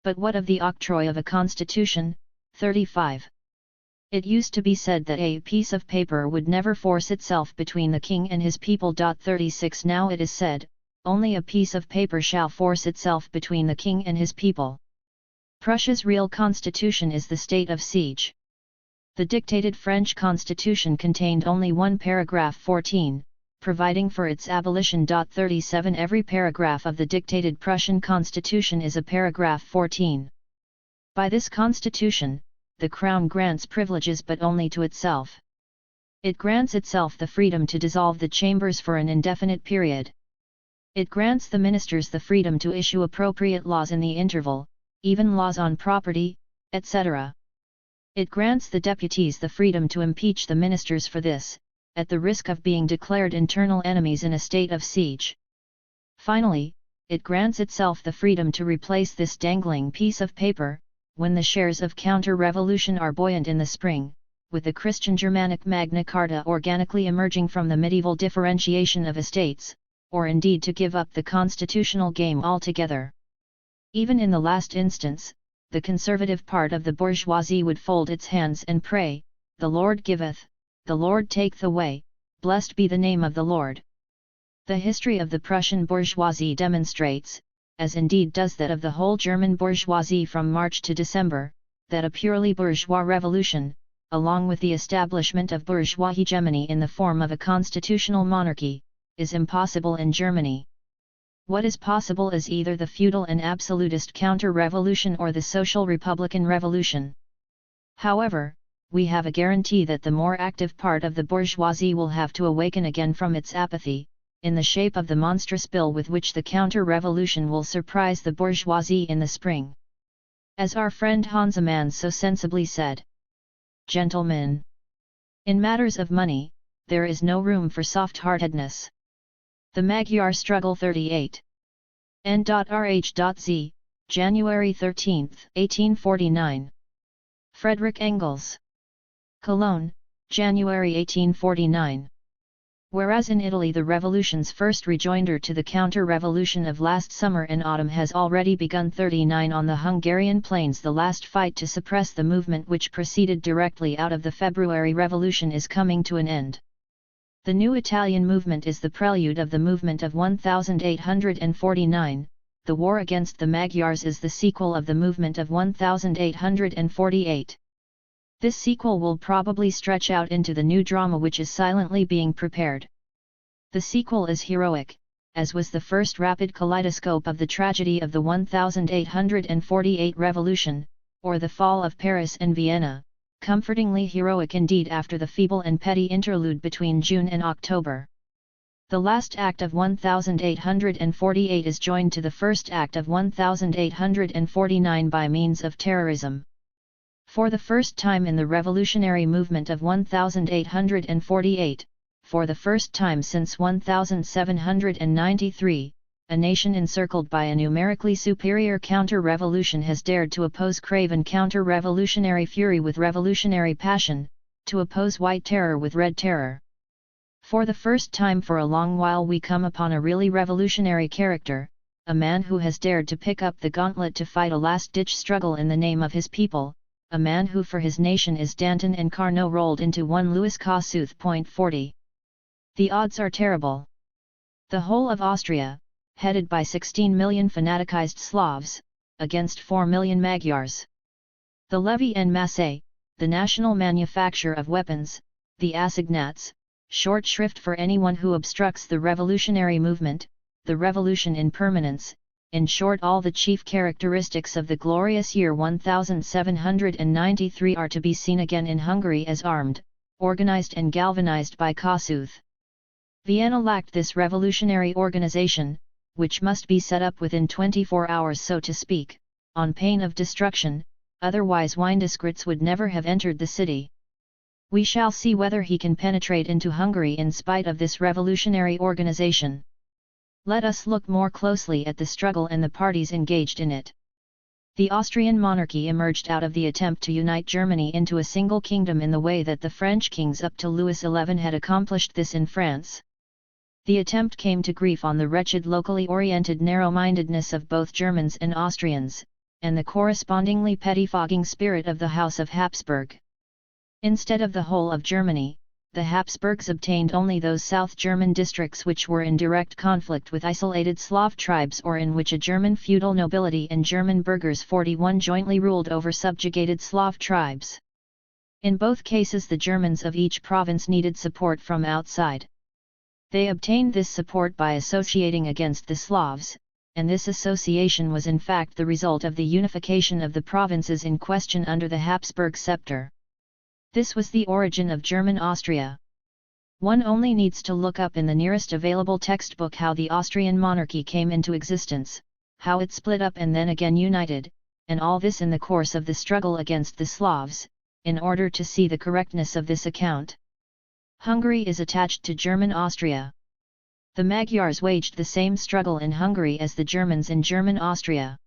But what of the octroi of a constitution? 35. It used to be said that a piece of paper would never force itself between the king and his people. 36 Now it is said, only a piece of paper shall force itself between the king and his people. Prussia's real constitution is the state of siege. The dictated French constitution contained only one paragraph 14, providing for its abolition. 37 Every paragraph of the dictated Prussian constitution is a paragraph 14. By this constitution, the crown grants privileges but only to itself. It grants itself the freedom to dissolve the chambers for an indefinite period. It grants the ministers the freedom to issue appropriate laws in the interval, even laws on property, etc. It grants the deputies the freedom to impeach the ministers for this, at the risk of being declared internal enemies in a state of siege. Finally, it grants itself the freedom to replace this dangling piece of paper, when the shares of counter-revolution are buoyant in the spring, with the Christian Germanic Magna Carta organically emerging from the medieval differentiation of estates, or indeed to give up the constitutional game altogether. Even in the last instance, the conservative part of the bourgeoisie would fold its hands and pray, "The Lord giveth, the Lord taketh away, blessed be the name of the Lord." The history of the Prussian bourgeoisie demonstrates, as indeed does that of the whole German bourgeoisie from March to December, that a purely bourgeois revolution, along with the establishment of bourgeois hegemony in the form of a constitutional monarchy, is impossible in Germany. What is possible is either the feudal and absolutist counter-revolution or the social republican revolution. However, we have a guarantee that the more active part of the bourgeoisie will have to awaken again from its apathy, in the shape of the monstrous bill with which the counter-revolution will surprise the bourgeoisie in the spring. As our friend Hans Emmons so sensibly said, "Gentlemen, in matters of money, there is no room for soft-heartedness." The Magyar Struggle 38. N.Rh.Z, January 13, 1849. Frederick Engels. Cologne, January 1849. Whereas in Italy the revolution's first rejoinder to the counter-revolution of last summer and autumn has already begun. 39 On the Hungarian plains the last fight to suppress the movement which proceeded directly out of the February Revolution is coming to an end. The new Italian movement is the prelude of the movement of 1849, the war against the Magyars is the sequel of the movement of 1848. This sequel will probably stretch out into the new drama which is silently being prepared. The sequel is heroic, as was the first rapid kaleidoscope of the tragedy of the 1848 revolution, or the fall of Paris and Vienna, comfortingly heroic indeed after the feeble and petty interlude between June and October. The last act of 1848 is joined to the first act of 1849 by means of terrorism. For the first time in the revolutionary movement of 1848, for the first time since 1793, a nation encircled by a numerically superior counter-revolution has dared to oppose craven counter-revolutionary fury with revolutionary passion, to oppose white terror with red terror. For the first time for a long while we come upon a really revolutionary character, a man who has dared to pick up the gauntlet to fight a last-ditch struggle in the name of his people, a man who for his nation is Danton and Carnot rolled into one Louis Kossuth. 40. The odds are terrible. The whole of Austria, headed by 16 million fanaticized Slavs, against 4 million Magyars. The levy en masse, the national manufacture of weapons, the assignats, short shrift for anyone who obstructs the revolutionary movement, the revolution in permanence, in short all the chief characteristics of the glorious year 1793 are to be seen again in Hungary as armed, organized and galvanized by Kossuth. Vienna lacked this revolutionary organization, which must be set up within 24 hours so to speak, on pain of destruction, otherwise Windesgrits would never have entered the city. We shall see whether he can penetrate into Hungary in spite of this revolutionary organization. Let us look more closely at the struggle and the parties engaged in it. The Austrian monarchy emerged out of the attempt to unite Germany into a single kingdom in the way that the French kings up to Louis XI had accomplished this in France. The attempt came to grief on the wretched locally oriented narrow-mindedness of both Germans and Austrians, and the correspondingly pettifogging spirit of the House of Habsburg. Instead of the whole of Germany, the Habsburgs obtained only those South German districts which were in direct conflict with isolated Slav tribes or in which a German feudal nobility and German burghers 41 jointly ruled over subjugated Slav tribes. In both cases the Germans of each province needed support from outside. They obtained this support by associating against the Slavs, and this association was in fact the result of the unification of the provinces in question under the Habsburg scepter. This was the origin of German Austria. One only needs to look up in the nearest available textbook how the Austrian monarchy came into existence, how it split up and then again united, and all this in the course of the struggle against the Slavs, in order to see the correctness of this account. Hungary is attached to German Austria. The Magyars waged the same struggle in Hungary as the Germans in German Austria.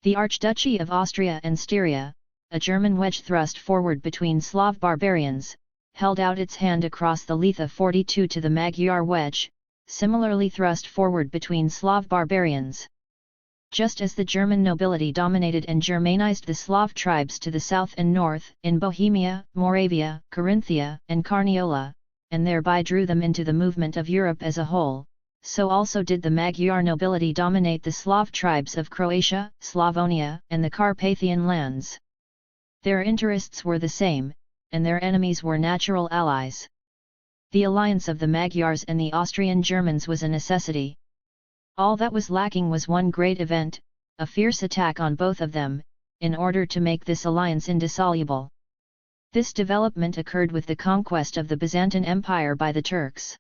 The Archduchy of Austria and Styria, a German wedge thrust forward between Slav barbarians, held out its hand across the Lethe 42 to the Magyar wedge, similarly thrust forward between Slav barbarians. Just as the German nobility dominated and Germanized the Slav tribes to the south and north, in Bohemia, Moravia, Carinthia, and Carniola, and thereby drew them into the movement of Europe as a whole, so also did the Magyar nobility dominate the Slav tribes of Croatia, Slavonia, and the Carpathian lands. Their interests were the same, and their enemies were natural allies. The alliance of the Magyars and the Austrian Germans was a necessity. All that was lacking was one great event, a fierce attack on both of them, in order to make this alliance indissoluble. This development occurred with the conquest of the Byzantine Empire by the Turks.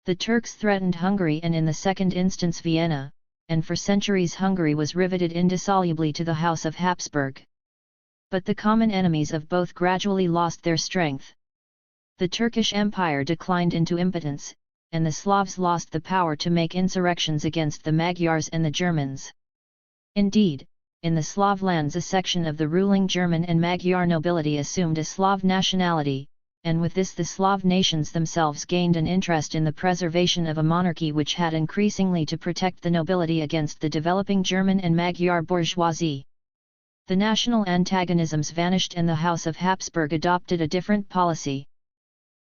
The Turks threatened Hungary and in the second instance Vienna, and for centuries Hungary was riveted indissolubly to the House of Habsburg. But the common enemies of both gradually lost their strength. The Turkish Empire declined into impotence, and the Slavs lost the power to make insurrections against the Magyars and the Germans. Indeed, in the Slav lands a section of the ruling German and Magyar nobility assumed a Slav nationality, and with this the Slav nations themselves gained an interest in the preservation of a monarchy which had increasingly to protect the nobility against the developing German and Magyar bourgeoisie. The national antagonisms vanished and the House of Habsburg adopted a different policy.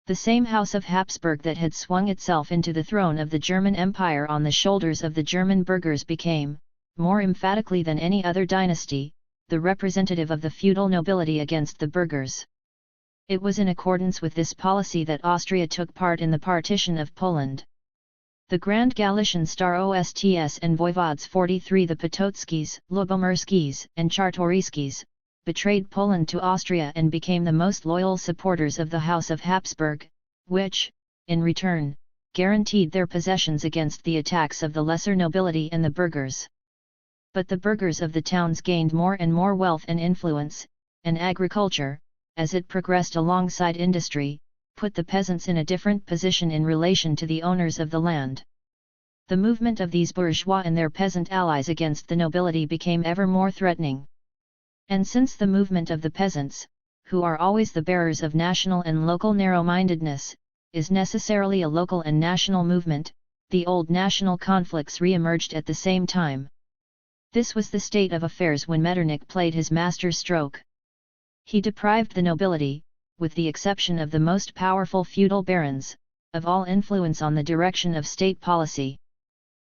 The same House of Habsburg that had swung itself into the throne of the German Empire on the shoulders of the German burghers became, more emphatically than any other dynasty, the representative of the feudal nobility against the burghers. It was in accordance with this policy that Austria took part in the partition of Poland. The Grand Galician Starosts and Voivodes 43, the Pototskis, Lubomirskis, and Czartoryskis, betrayed Poland to Austria and became the most loyal supporters of the House of Habsburg, which, in return, guaranteed their possessions against the attacks of the lesser nobility and the burghers. But the burghers of the towns gained more and more wealth and influence, and agriculture, as it progressed alongside industry, put the peasants in a different position in relation to the owners of the land. The movement of these bourgeois and their peasant allies against the nobility became ever more threatening. And since the movement of the peasants, who are always the bearers of national and local narrow-mindedness, is necessarily a local and national movement, the old national conflicts re-emerged at the same time. This was the state of affairs when Metternich played his master stroke. He deprived the nobility, with the exception of the most powerful feudal barons, of all influence on the direction of state policy.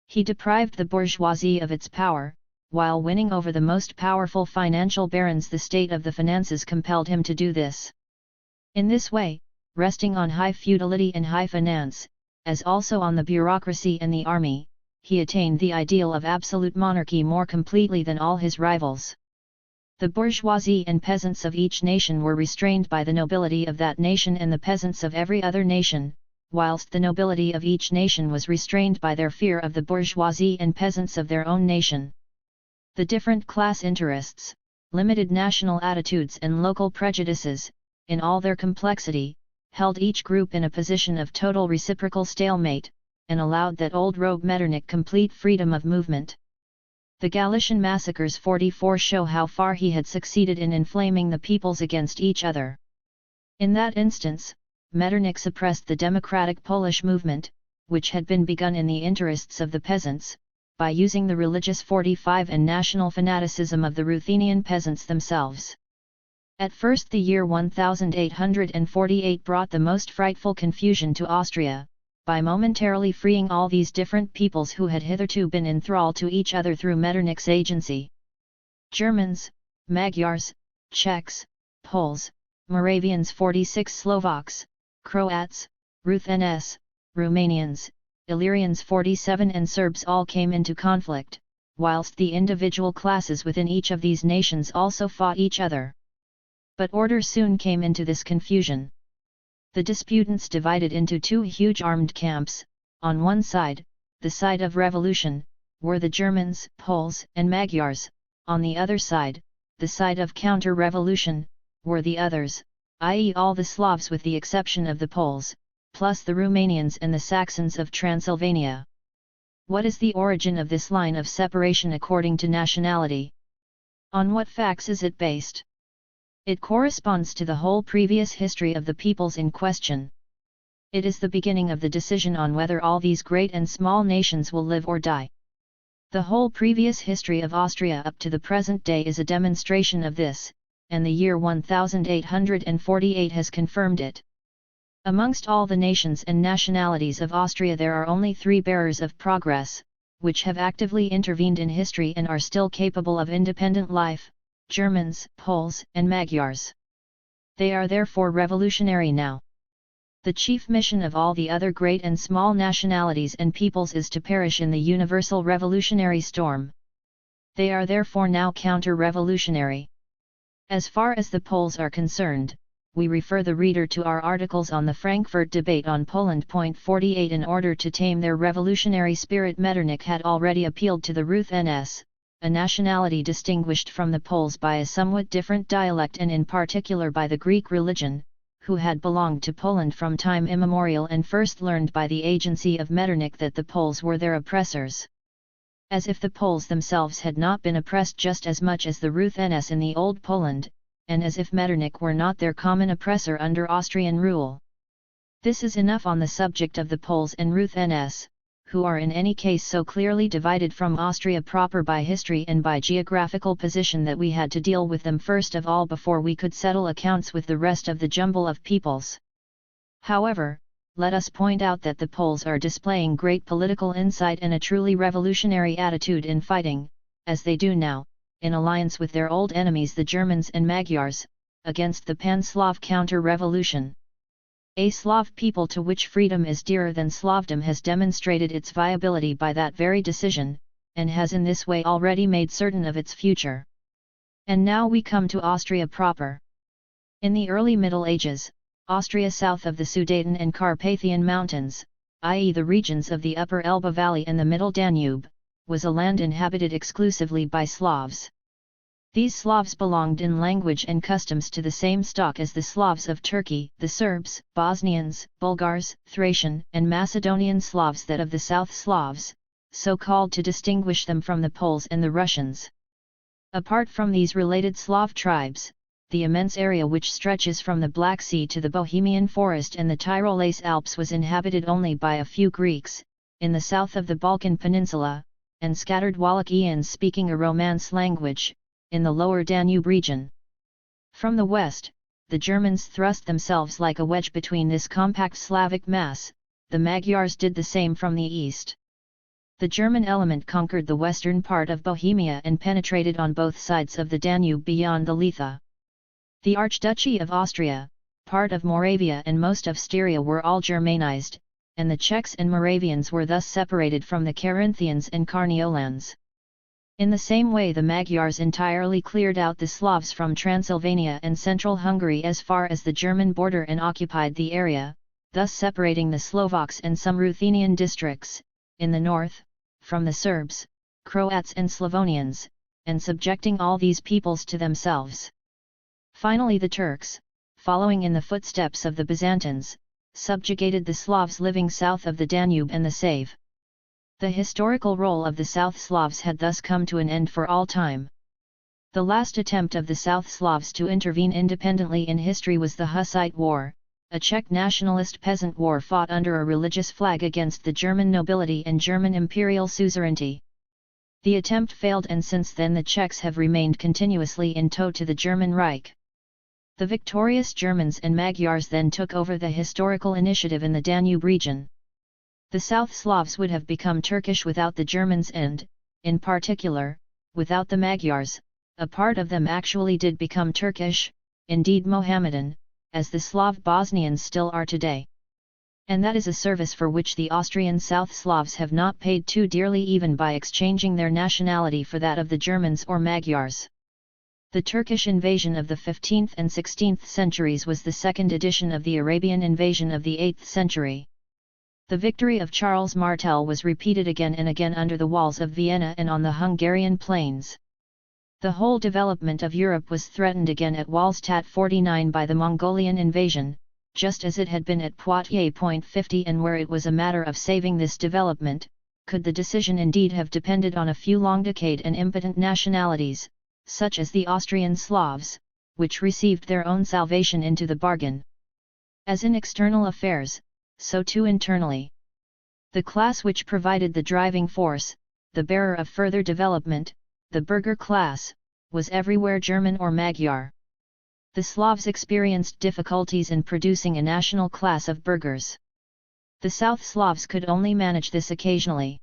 He deprived the bourgeoisie of its power, while winning over the most powerful financial barons. The state of the finances compelled him to do this. In this way, resting on high feudality and high finance, as also on the bureaucracy and the army, he attained the ideal of absolute monarchy more completely than all his rivals. The bourgeoisie and peasants of each nation were restrained by the nobility of that nation and the peasants of every other nation, whilst the nobility of each nation was restrained by their fear of the bourgeoisie and peasants of their own nation. The different class interests, limited national attitudes and local prejudices, in all their complexity, held each group in a position of total reciprocal stalemate, and allowed that old rogue Metternich complete freedom of movement. The Galician massacres 44 show how far he had succeeded in inflaming the peoples against each other. In that instance, Metternich suppressed the democratic Polish movement, which had been begun in the interests of the peasants, by using the religious 45 and national fanaticism of the Ruthenian peasants themselves. At first the year 1848 brought the most frightful confusion to Austria, by momentarily freeing all these different peoples who had hitherto been in thrall to each other through Metternich's agency. Germans, Magyars, Czechs, Poles, Moravians 46 Slovaks, Croats, Ruthenes, Romanians, Illyrians 47 and Serbs all came into conflict, whilst the individual classes within each of these nations also fought each other. But order soon came into this confusion. The disputants divided into two huge armed camps. On one side, the side of revolution, were the Germans, Poles and Magyars; on the other side, the side of counter-revolution, were the others, i.e. all the Slavs with the exception of the Poles, plus the Romanians and the Saxons of Transylvania. What is the origin of this line of separation according to nationality? On what facts is it based? It corresponds to the whole previous history of the peoples in question. It is the beginning of the decision on whether all these great and small nations will live or die. The whole previous history of Austria up to the present day is a demonstration of this, and the year 1848 has confirmed it. Amongst all the nations and nationalities of Austria there are only three bearers of progress, which have actively intervened in history and are still capable of independent life: Germans, Poles and Magyars. They are therefore revolutionary now. The chief mission of all the other great and small nationalities and peoples is to perish in the universal revolutionary storm. They are therefore now counter-revolutionary. As far as the Poles are concerned, we refer the reader to our articles on the Frankfurt debate on Poland. 48. In order to tame their revolutionary spirit, Metternich had already appealed to the Ruthenes, a nationality distinguished from the Poles by a somewhat different dialect and in particular by the Greek religion, who had belonged to Poland from time immemorial and first learned by the agency of Metternich that the Poles were their oppressors. As if the Poles themselves had not been oppressed just as much as the Ruthenes in the Old Poland, and as if Metternich were not their common oppressor under Austrian rule. This is enough on the subject of the Poles and Ruthenes, who are in any case so clearly divided from Austria proper by history and by geographical position that we had to deal with them first of all before we could settle accounts with the rest of the jumble of peoples. However, let us point out that the Poles are displaying great political insight and a truly revolutionary attitude in fighting, as they do now, in alliance with their old enemies the Germans and Magyars, against the Pan-Slav counter-revolution. A Slav people to which freedom is dearer than Slavdom has demonstrated its viability by that very decision, and has in this way already made certain of its future. And now we come to Austria proper. In the early Middle Ages, Austria south of the Sudeten and Carpathian Mountains, i.e. the regions of the upper Elbe Valley and the middle Danube, was a land inhabited exclusively by Slavs. These Slavs belonged in language and customs to the same stock as the Slavs of Turkey, the Serbs, Bosnians, Bulgars, Thracian and Macedonian Slavs, that of the South Slavs, so called to distinguish them from the Poles and the Russians. Apart from these related Slav tribes, the immense area which stretches from the Black Sea to the Bohemian Forest and the Tyrolese Alps was inhabited only by a few Greeks, in the south of the Balkan Peninsula, and scattered Wallachians speaking a Romance language, in the lower Danube region. From the west, the Germans thrust themselves like a wedge between this compact Slavic mass. The Magyars did the same from the east. The German element conquered the western part of Bohemia and penetrated on both sides of the Danube beyond the Letha. The Archduchy of Austria, part of Moravia and most of Styria were all Germanized, and the Czechs and Moravians were thus separated from the Carinthians and Carniolans. In the same way, the Magyars entirely cleared out the Slavs from Transylvania and central Hungary as far as the German border and occupied the area, thus separating the Slovaks and some Ruthenian districts, in the north, from the Serbs, Croats and Slavonians, and subjecting all these peoples to themselves. Finally, the Turks, following in the footsteps of the Byzantines, subjugated the Slavs living south of the Danube and the Save. The historical role of the South Slavs had thus come to an end for all time. The last attempt of the South Slavs to intervene independently in history was the Hussite War, a Czech nationalist peasant war fought under a religious flag against the German nobility and German imperial suzerainty. The attempt failed, and since then the Czechs have remained continuously in tow to the German Reich. The victorious Germans and Magyars then took over the historical initiative in the Danube region. The South Slavs would have become Turkish without the Germans and, in particular, without the Magyars. A part of them actually did become Turkish, indeed Mohammedan, as the Slav Bosnians still are today. And that is a service for which the Austrian South Slavs have not paid too dearly, even by exchanging their nationality for that of the Germans or Magyars. The Turkish invasion of the 15th and 16th centuries was the second edition of the Arabian invasion of the 8th century. The victory of Charles Martel was repeated again and again under the walls of Vienna and on the Hungarian plains. The whole development of Europe was threatened again at Wahlstatt 49 by the Mongolian invasion, just as it had been at Poitiers. 50, and where it was a matter of saving this development, could the decision indeed have depended on a few long-decayed and impotent nationalities, such as the Austrian Slavs, which received their own salvation into the bargain. As in external affairs, so too internally. The class which provided the driving force, the bearer of further development, the burgher class, was everywhere German or Magyar. The Slavs experienced difficulties in producing a national class of burghers. The South Slavs could only manage this occasionally.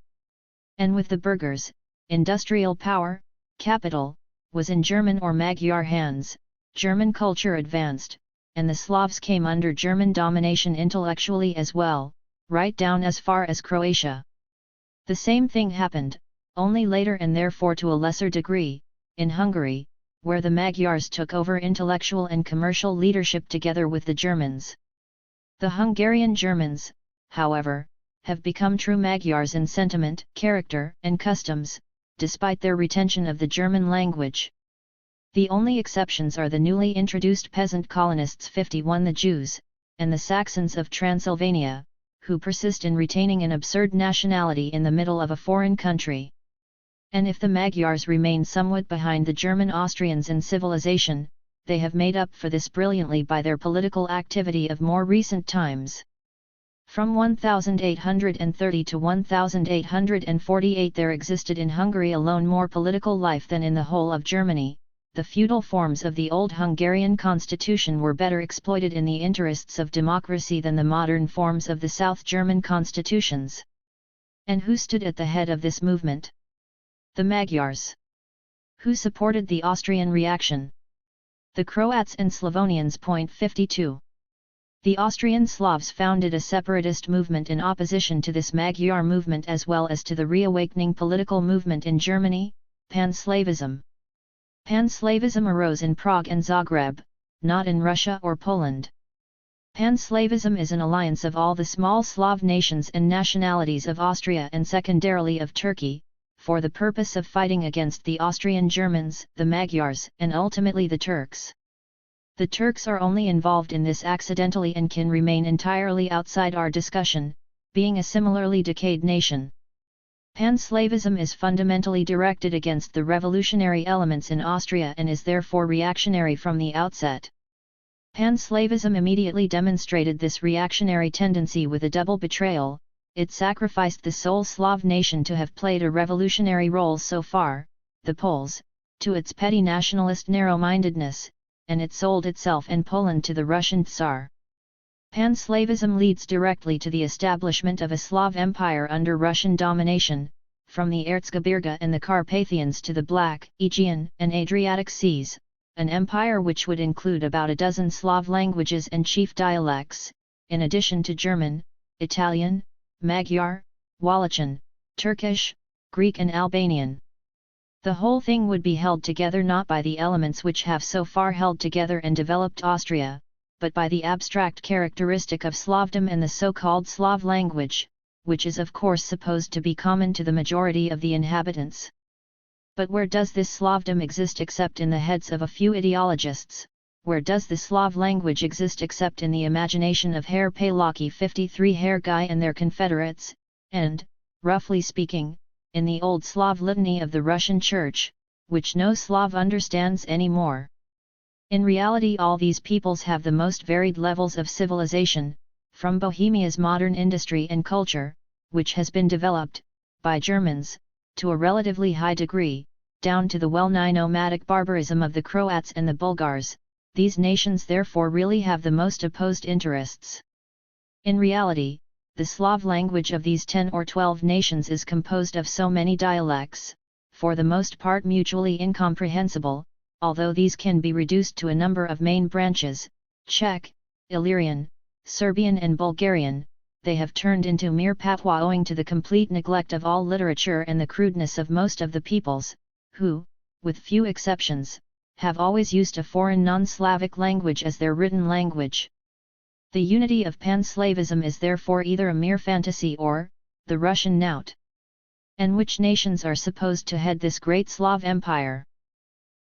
And with the burghers, industrial power, capital, was in German or Magyar hands, German culture advanced, and the Slavs came under German domination intellectually as well, right down as far as Croatia. The same thing happened, only later and therefore to a lesser degree, in Hungary, where the Magyars took over intellectual and commercial leadership together with the Germans. The Hungarian Germans, however, have become true Magyars in sentiment, character, and customs, despite their retention of the German language. The only exceptions are the newly introduced peasant colonists 51, the Jews, and the Saxons of Transylvania, who persist in retaining an absurd nationality in the middle of a foreign country. And if the Magyars remain somewhat behind the German Austrians in civilization, they have made up for this brilliantly by their political activity of more recent times. From 1830 to 1848 there existed in Hungary alone more political life than in the whole of Germany. The feudal forms of the old Hungarian constitution were better exploited in the interests of democracy than the modern forms of the South German constitutions. And who stood at the head of this movement? The Magyars. Who supported the Austrian reaction? The Croats and Slavonians. 52. The Austrian Slavs founded a separatist movement in opposition to this Magyar movement as well as to the reawakening political movement in Germany, Pan-Slavism. Pan-Slavism arose in Prague and Zagreb, not in Russia or Poland. Pan-Slavism is an alliance of all the small Slav nations and nationalities of Austria and secondarily of Turkey, for the purpose of fighting against the Austrian Germans, the Magyars, and ultimately the Turks. The Turks are only involved in this accidentally and can remain entirely outside our discussion, being a similarly decayed nation. Pan-Slavism is fundamentally directed against the revolutionary elements in Austria and is therefore reactionary from the outset. Pan-Slavism immediately demonstrated this reactionary tendency with a double betrayal. It sacrificed the sole Slav nation to have played a revolutionary role so far, the Poles, to its petty nationalist narrow-mindedness, and it sold itself and Poland to the Russian Tsar. Pan-Slavism leads directly to the establishment of a Slav empire under Russian domination, from the Erzgebirge and the Carpathians to the Black, Aegean, and Adriatic Seas, an empire which would include about a dozen Slav languages and chief dialects, in addition to German, Italian, Magyar, Wallachian, Turkish, Greek and Albanian. The whole thing would be held together not by the elements which have so far held together and developed Austria, but by the abstract characteristic of Slavdom and the so-called Slav language, which is of course supposed to be common to the majority of the inhabitants. But where does this Slavdom exist except in the heads of a few ideologists? Where does the Slav language exist except in the imagination of Herr Palaki 53 Herr Guy and their confederates, and, roughly speaking, in the old Slav litany of the Russian Church, which no Slav understands anymore? In reality all these peoples have the most varied levels of civilization, from Bohemia's modern industry and culture, which has been developed, by Germans, to a relatively high degree, down to the well-nigh nomadic barbarism of the Croats and the Bulgars. These nations therefore really have the most opposed interests. In reality, the Slav language of these 10 or 12 nations is composed of so many dialects, for the most part mutually incomprehensible, although these can be reduced to a number of main branches, Czech, Illyrian, Serbian and Bulgarian. They have turned into mere patois owing to the complete neglect of all literature and the crudeness of most of the peoples, who, with few exceptions, have always used a foreign non-Slavic language as their written language. The unity of Pan-Slavism is therefore either a mere fantasy or, the Russian knout. And which nations are supposed to head this great Slav empire?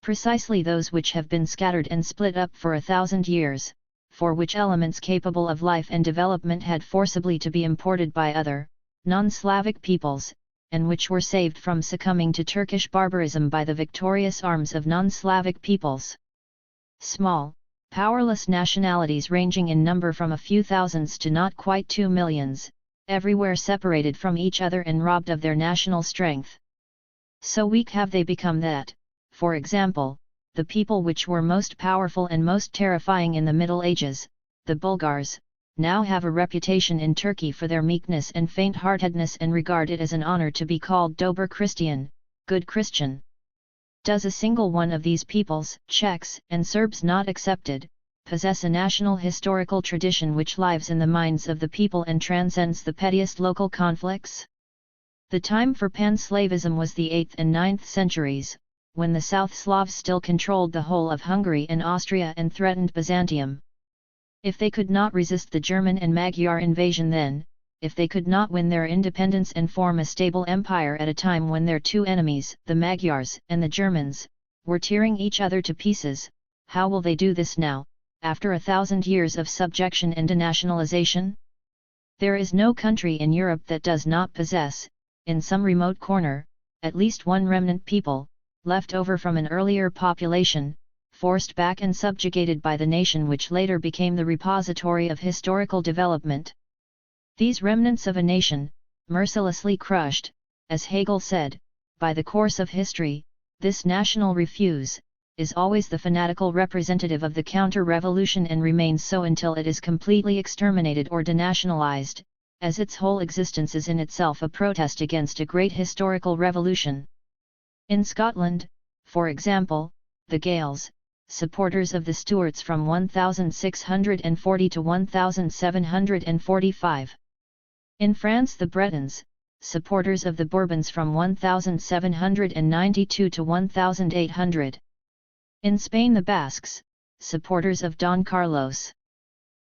Precisely those which have been scattered and split up for 1,000 years, for which elements capable of life and development had forcibly to be imported by other, non-Slavic peoples, and which were saved from succumbing to Turkish barbarism by the victorious arms of non-Slavic peoples. Small, powerless nationalities ranging in number from a few thousands to not quite 2 millions, everywhere separated from each other and robbed of their national strength. So weak have they become that, for example, the people which were most powerful and most terrifying in the Middle Ages, the Bulgars, now have a reputation in Turkey for their meekness and faint-heartedness and regard it as an honor to be called Dober Christian, good Christian. Does a single one of these peoples, Czechs and Serbs not excepted, possess a national historical tradition which lives in the minds of the people and transcends the pettiest local conflicts? The time for Pan-Slavism was the 8th and 9th centuries, when the South Slavs still controlled the whole of Hungary and Austria and threatened Byzantium. If they could not resist the German and Magyar invasion then, if they could not win their independence and form a stable empire at a time when their two enemies, the Magyars and the Germans, were tearing each other to pieces, how will they do this now, after 1,000 years of subjection and denationalization? There is no country in Europe that does not possess, in some remote corner, at least one remnant people, left over from an earlier population, forced back and subjugated by the nation which later became the repository of historical development. These remnants of a nation, mercilessly crushed, as Hegel said, by the course of history, this national refuse, is always the fanatical representative of the counter-revolution and remains so until it is completely exterminated or denationalized, as its whole existence is in itself a protest against a great historical revolution. In Scotland, for example, the Gaels, supporters of the Stuarts from 1640 to 1745. In France the Bretons, supporters of the Bourbons from 1792 to 1800. In Spain the Basques, supporters of Don Carlos.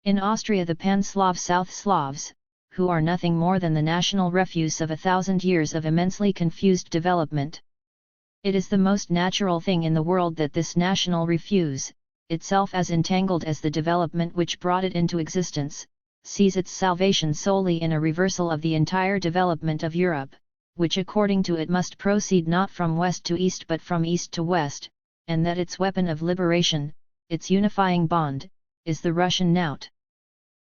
In Austria the Pan-Slav South Slavs, who are nothing more than the national refuse of 1,000 years of immensely confused development. It is the most natural thing in the world that this national refuse, itself as entangled as the development which brought it into existence, sees its salvation solely in a reversal of the entire development of Europe, which according to it must proceed not from west to east but from east to west, and that its weapon of liberation, its unifying bond, is the Russian knout.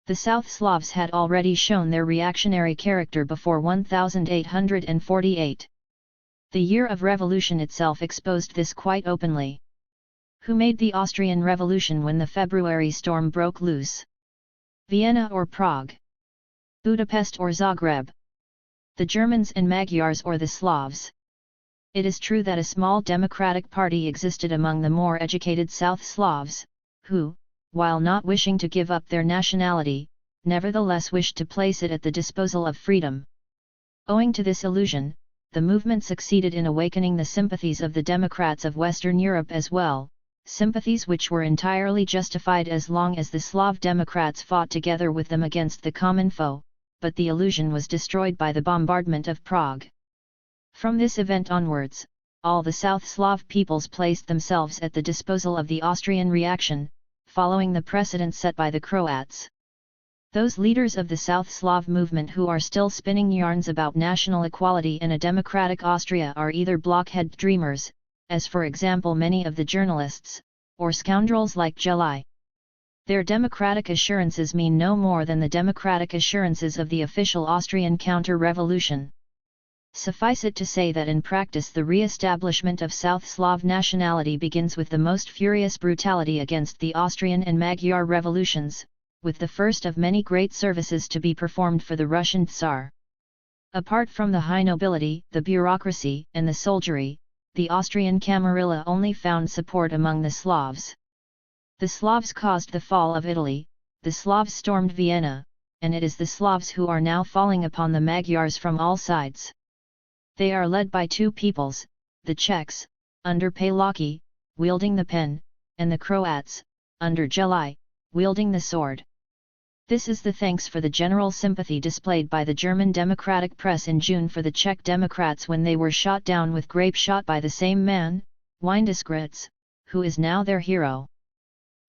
The South Slavs had already shown their reactionary character before 1848. The year of revolution itself exposed this quite openly. Who made the Austrian Revolution when the February storm broke loose? Vienna or Prague? Budapest or Zagreb? The Germans and Magyars or the Slavs? It is true that a small democratic party existed among the more educated South Slavs, who, while not wishing to give up their nationality, nevertheless wished to place it at the disposal of freedom. Owing to this illusion, the movement succeeded in awakening the sympathies of the Democrats of Western Europe as well, sympathies which were entirely justified as long as the Slav Democrats fought together with them against the common foe, but the illusion was destroyed by the bombardment of Prague. From this event onwards, all the South Slav peoples placed themselves at the disposal of the Austrian reaction, following the precedent set by the Croats. Those leaders of the South Slav movement who are still spinning yarns about national equality and a democratic Austria are either blockhead dreamers, as for example many of the journalists, or scoundrels like Jelly. Their democratic assurances mean no more than the democratic assurances of the official Austrian counter-revolution. Suffice it to say that in practice the re-establishment of South Slav nationality begins with the most furious brutality against the Austrian and Magyar revolutions, with the first of many great services to be performed for the Russian Tsar. Apart from the high nobility, the bureaucracy, and the soldiery, the Austrian Camarilla only found support among the Slavs. The Slavs caused the fall of Italy, the Slavs stormed Vienna, and it is the Slavs who are now falling upon the Magyars from all sides. They are led by two peoples, the Czechs, under Palaki, wielding the pen, and the Croats, under Jelly, wielding the sword. This is the thanks for the general sympathy displayed by the German democratic press in June for the Czech Democrats when they were shot down with grape shot by the same man, Windesgritz, who is now their hero.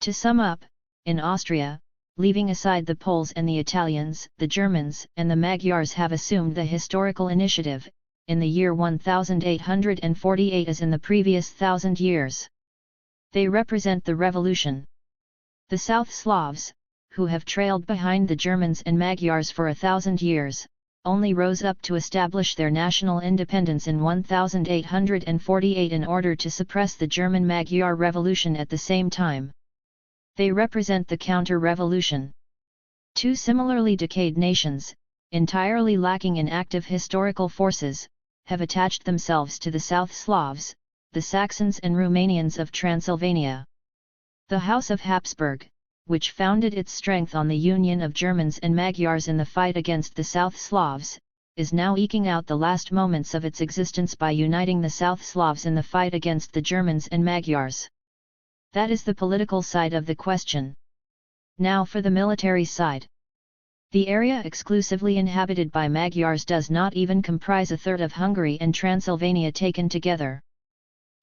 To sum up, in Austria, leaving aside the Poles and the Italians, the Germans and the Magyars have assumed the historical initiative, in the year 1848 as in the previous 1,000 years. They represent the revolution. The South Slavs, who have trailed behind the Germans and Magyars for 1,000 years, only rose up to establish their national independence in 1848 in order to suppress the German-Magyar revolution at the same time. They represent the counter-revolution. Two similarly decayed nations, entirely lacking in active historical forces, have attached themselves to the South Slavs, the Saxons and Romanians of Transylvania. The House of Habsburg, which founded its strength on the union of Germans and Magyars in the fight against the South Slavs, is now eking out the last moments of its existence by uniting the South Slavs in the fight against the Germans and Magyars. That is the political side of the question. Now for the military side. The area exclusively inhabited by Magyars does not even comprise a third of Hungary and Transylvania taken together.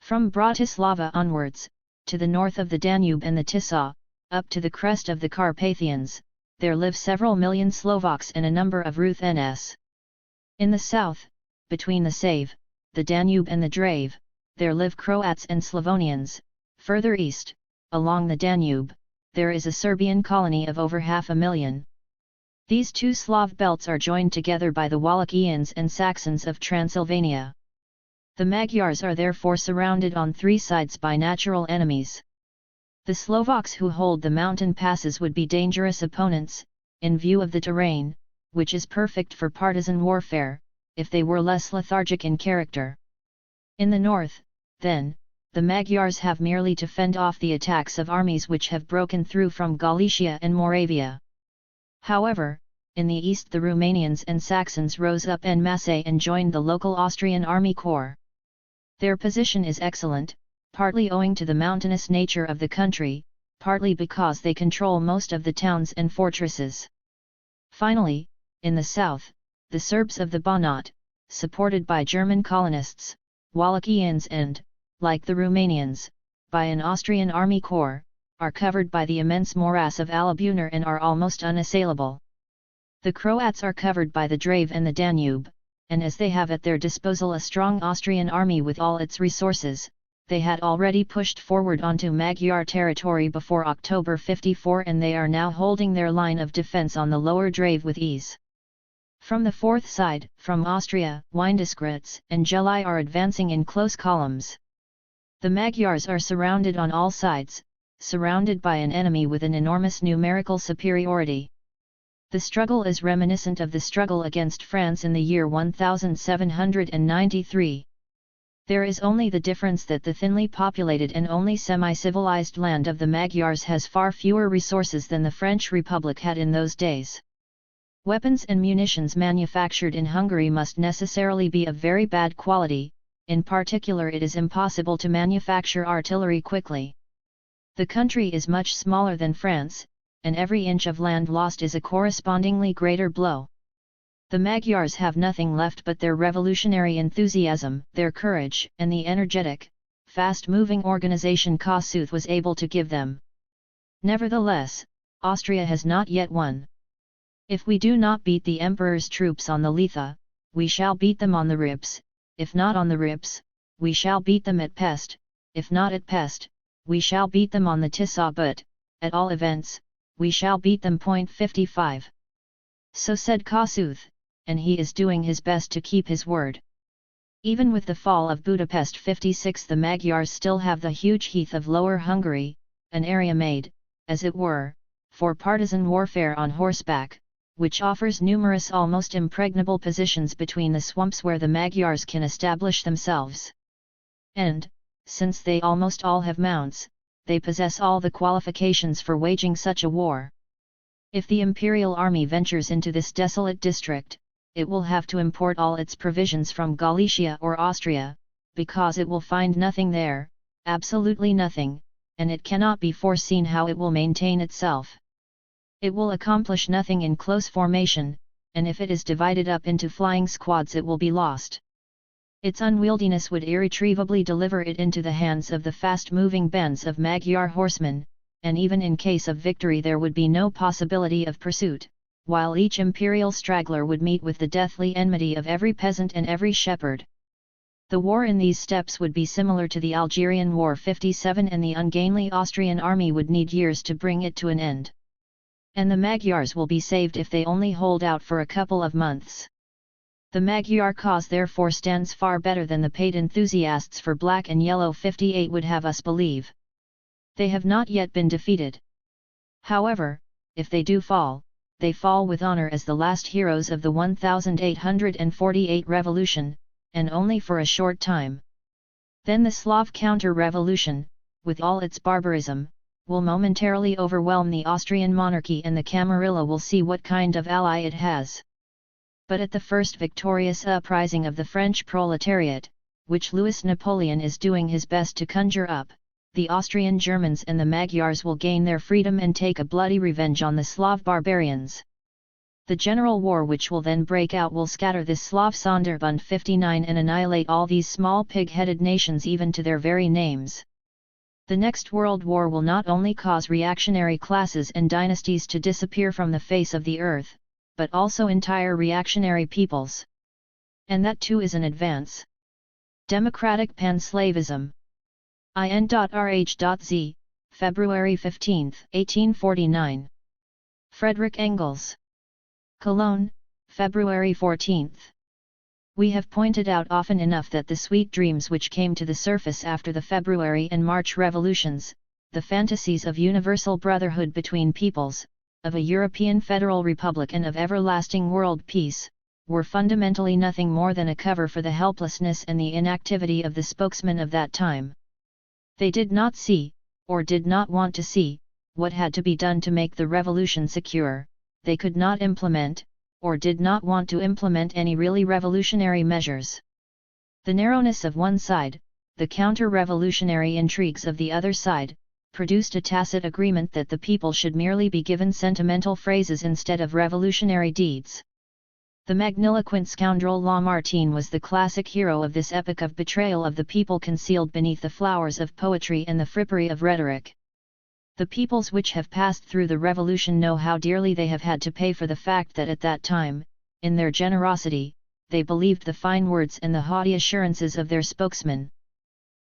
From Bratislava onwards, to the north of the Danube and the Tisa, up to the crest of the Carpathians, there live several million Slovaks and a number of Ruthens. In the south, between the Save, the Danube and the Drave, there live Croats and Slavonians. Further east, along the Danube, there is a Serbian colony of over 500,000. These two Slav belts are joined together by the Wallachians and Saxons of Transylvania. The Magyars are therefore surrounded on three sides by natural enemies. The Slovaks who hold the mountain passes would be dangerous opponents, in view of the terrain, which is perfect for partisan warfare, if they were less lethargic in character. In the north, then, the Magyars have merely to fend off the attacks of armies which have broken through from Galicia and Moravia. However, in the east the Romanians and Saxons rose up en masse and joined the local Austrian army corps. Their position is excellent, partly owing to the mountainous nature of the country, partly because they control most of the towns and fortresses. Finally, In the south, the Serbs of the Banat, supported by German colonists, Wallachians and, like the Romanians, by an Austrian army corps, are covered by the immense morass of Alabunar and are almost unassailable. The Croats are covered by the Drave and the Danube, and as they have at their disposal a strong Austrian army with all its resources, they had already pushed forward onto Magyar territory before October 54 and they are now holding their line of defence on the lower Drave with ease. From the fourth side, from Austria, Windesgratz and Gelai are advancing in close columns. The Magyars are surrounded on all sides, surrounded by an enemy with an enormous numerical superiority. The struggle is reminiscent of the struggle against France in the year 1793. There is only the difference that the thinly populated and only semi-civilized land of the Magyars has far fewer resources than the French Republic had in those days. Weapons and munitions manufactured in Hungary must necessarily be of very bad quality, in particular it is impossible to manufacture artillery quickly. The country is much smaller than France, and every inch of land lost is a correspondingly greater blow. The Magyars have nothing left but their revolutionary enthusiasm, their courage, and the energetic, fast-moving organization Kossuth was able to give them. Nevertheless, Austria has not yet won. If we do not beat the Emperor's troops on the Lethe, we shall beat them on the Rips, if not on the Rips, we shall beat them at Pest, if not at Pest, we shall beat them on the Tisa but, at all events, we shall beat them. 55. So said Kossuth, and he is doing his best to keep his word. Even with the fall of Budapest 56 the Magyars still have the huge heath of Lower Hungary, an area made, as it were, for partisan warfare on horseback, which offers numerous almost impregnable positions between the swamps where the Magyars can establish themselves. And, since they almost all have mounts, they possess all the qualifications for waging such a war. If the imperial army ventures into this desolate district, it will have to import all its provisions from Galicia or Austria, because it will find nothing there, absolutely nothing, and it cannot be foreseen how it will maintain itself. It will accomplish nothing in close formation, and if it is divided up into flying squads it will be lost. Its unwieldiness would irretrievably deliver it into the hands of the fast-moving bands of Magyar horsemen, and even in case of victory there would be no possibility of pursuit, while each imperial straggler would meet with the deathly enmity of every peasant and every shepherd. The war in these steppes would be similar to the Algerian War 57 and the ungainly Austrian army would need years to bring it to an end. And the Magyars will be saved if they only hold out for a couple of months. The Magyar cause therefore stands far better than the paid enthusiasts for Black and Yellow 58 would have us believe. They have not yet been defeated. However, if they do fall, they fall with honor as the last heroes of the 1848 revolution, and only for a short time. Then the Slav counter-revolution, with all its barbarism, will momentarily overwhelm the Austrian monarchy and the Camarilla will see what kind of ally it has. But at the first victorious uprising of the French proletariat, which Louis Napoleon is doing his best to conjure up, the Austrian Germans and the Magyars will gain their freedom and take a bloody revenge on the Slav barbarians. The general war which will then break out will scatter this Slav Sonderbund 59 and annihilate all these small pig-headed nations even to their very names. The next world war will not only cause reactionary classes and dynasties to disappear from the face of the earth, but also entire reactionary peoples. And that too is an advance. Democratic Panslavism. IN.RH.Z, February 15, 1849. Frederick Engels. Cologne, February 14. We have pointed out often enough that the sweet dreams which came to the surface after the February and March revolutions, the fantasies of universal brotherhood between peoples, of a European federal republic and of everlasting world peace, were fundamentally nothing more than a cover for the helplessness and the inactivity of the spokesmen of that time. They did not see, or did not want to see, what had to be done to make the revolution secure, they could not implement, or did not want to implement any really revolutionary measures. The narrowness of one side, the counter-revolutionary intrigues of the other side, produced a tacit agreement that the people should merely be given sentimental phrases instead of revolutionary deeds. The magniloquent scoundrel Lamartine was the classic hero of this epic of betrayal of the people concealed beneath the flowers of poetry and the frippery of rhetoric. The peoples which have passed through the revolution know how dearly they have had to pay for the fact that at that time, in their generosity, they believed the fine words and the haughty assurances of their spokesman.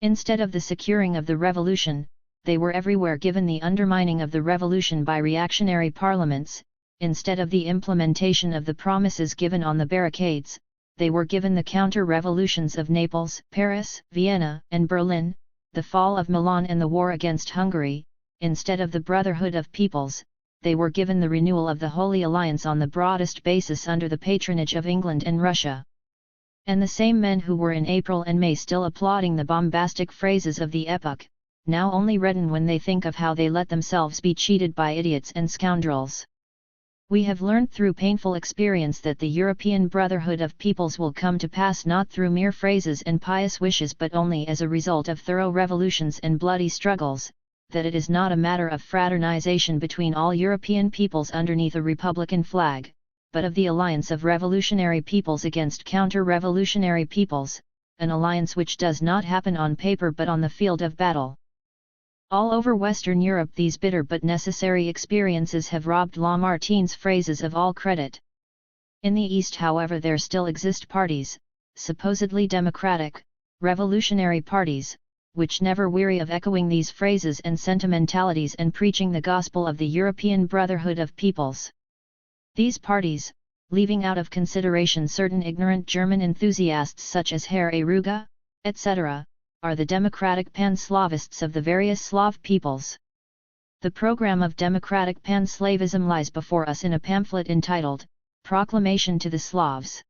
Instead of the securing of the revolution, they were everywhere given the undermining of the revolution by reactionary parliaments. Instead of the implementation of the promises given on the barricades, they were given the counter-revolutions of Naples, Paris, Vienna, and Berlin, the fall of Milan and the war against Hungary. Instead of the brotherhood of peoples, they were given the renewal of the Holy Alliance on the broadest basis under the patronage of England and Russia. And the same men who were in April and May still applauding the bombastic phrases of the epoch, now only redden when they think of how they let themselves be cheated by idiots and scoundrels. We have learned through painful experience that the European brotherhood of peoples will come to pass not through mere phrases and pious wishes but only as a result of thorough revolutions and bloody struggles, that it is not a matter of fraternization between all European peoples underneath a republican flag, but of the alliance of revolutionary peoples against counter-revolutionary peoples, an alliance which does not happen on paper but on the field of battle. All over Western Europe these bitter but necessary experiences have robbed Lamartine's phrases of all credit. In the East, however, there still exist parties, supposedly democratic, revolutionary parties, which never weary of echoing these phrases and sentimentalities and preaching the gospel of the European brotherhood of peoples. These parties, leaving out of consideration certain ignorant German enthusiasts such as Herr Aruga, etc., are the democratic pan-Slavists of the various Slav peoples. The program of democratic pan-Slavism lies before us in a pamphlet entitled, Proclamation to the Slavs,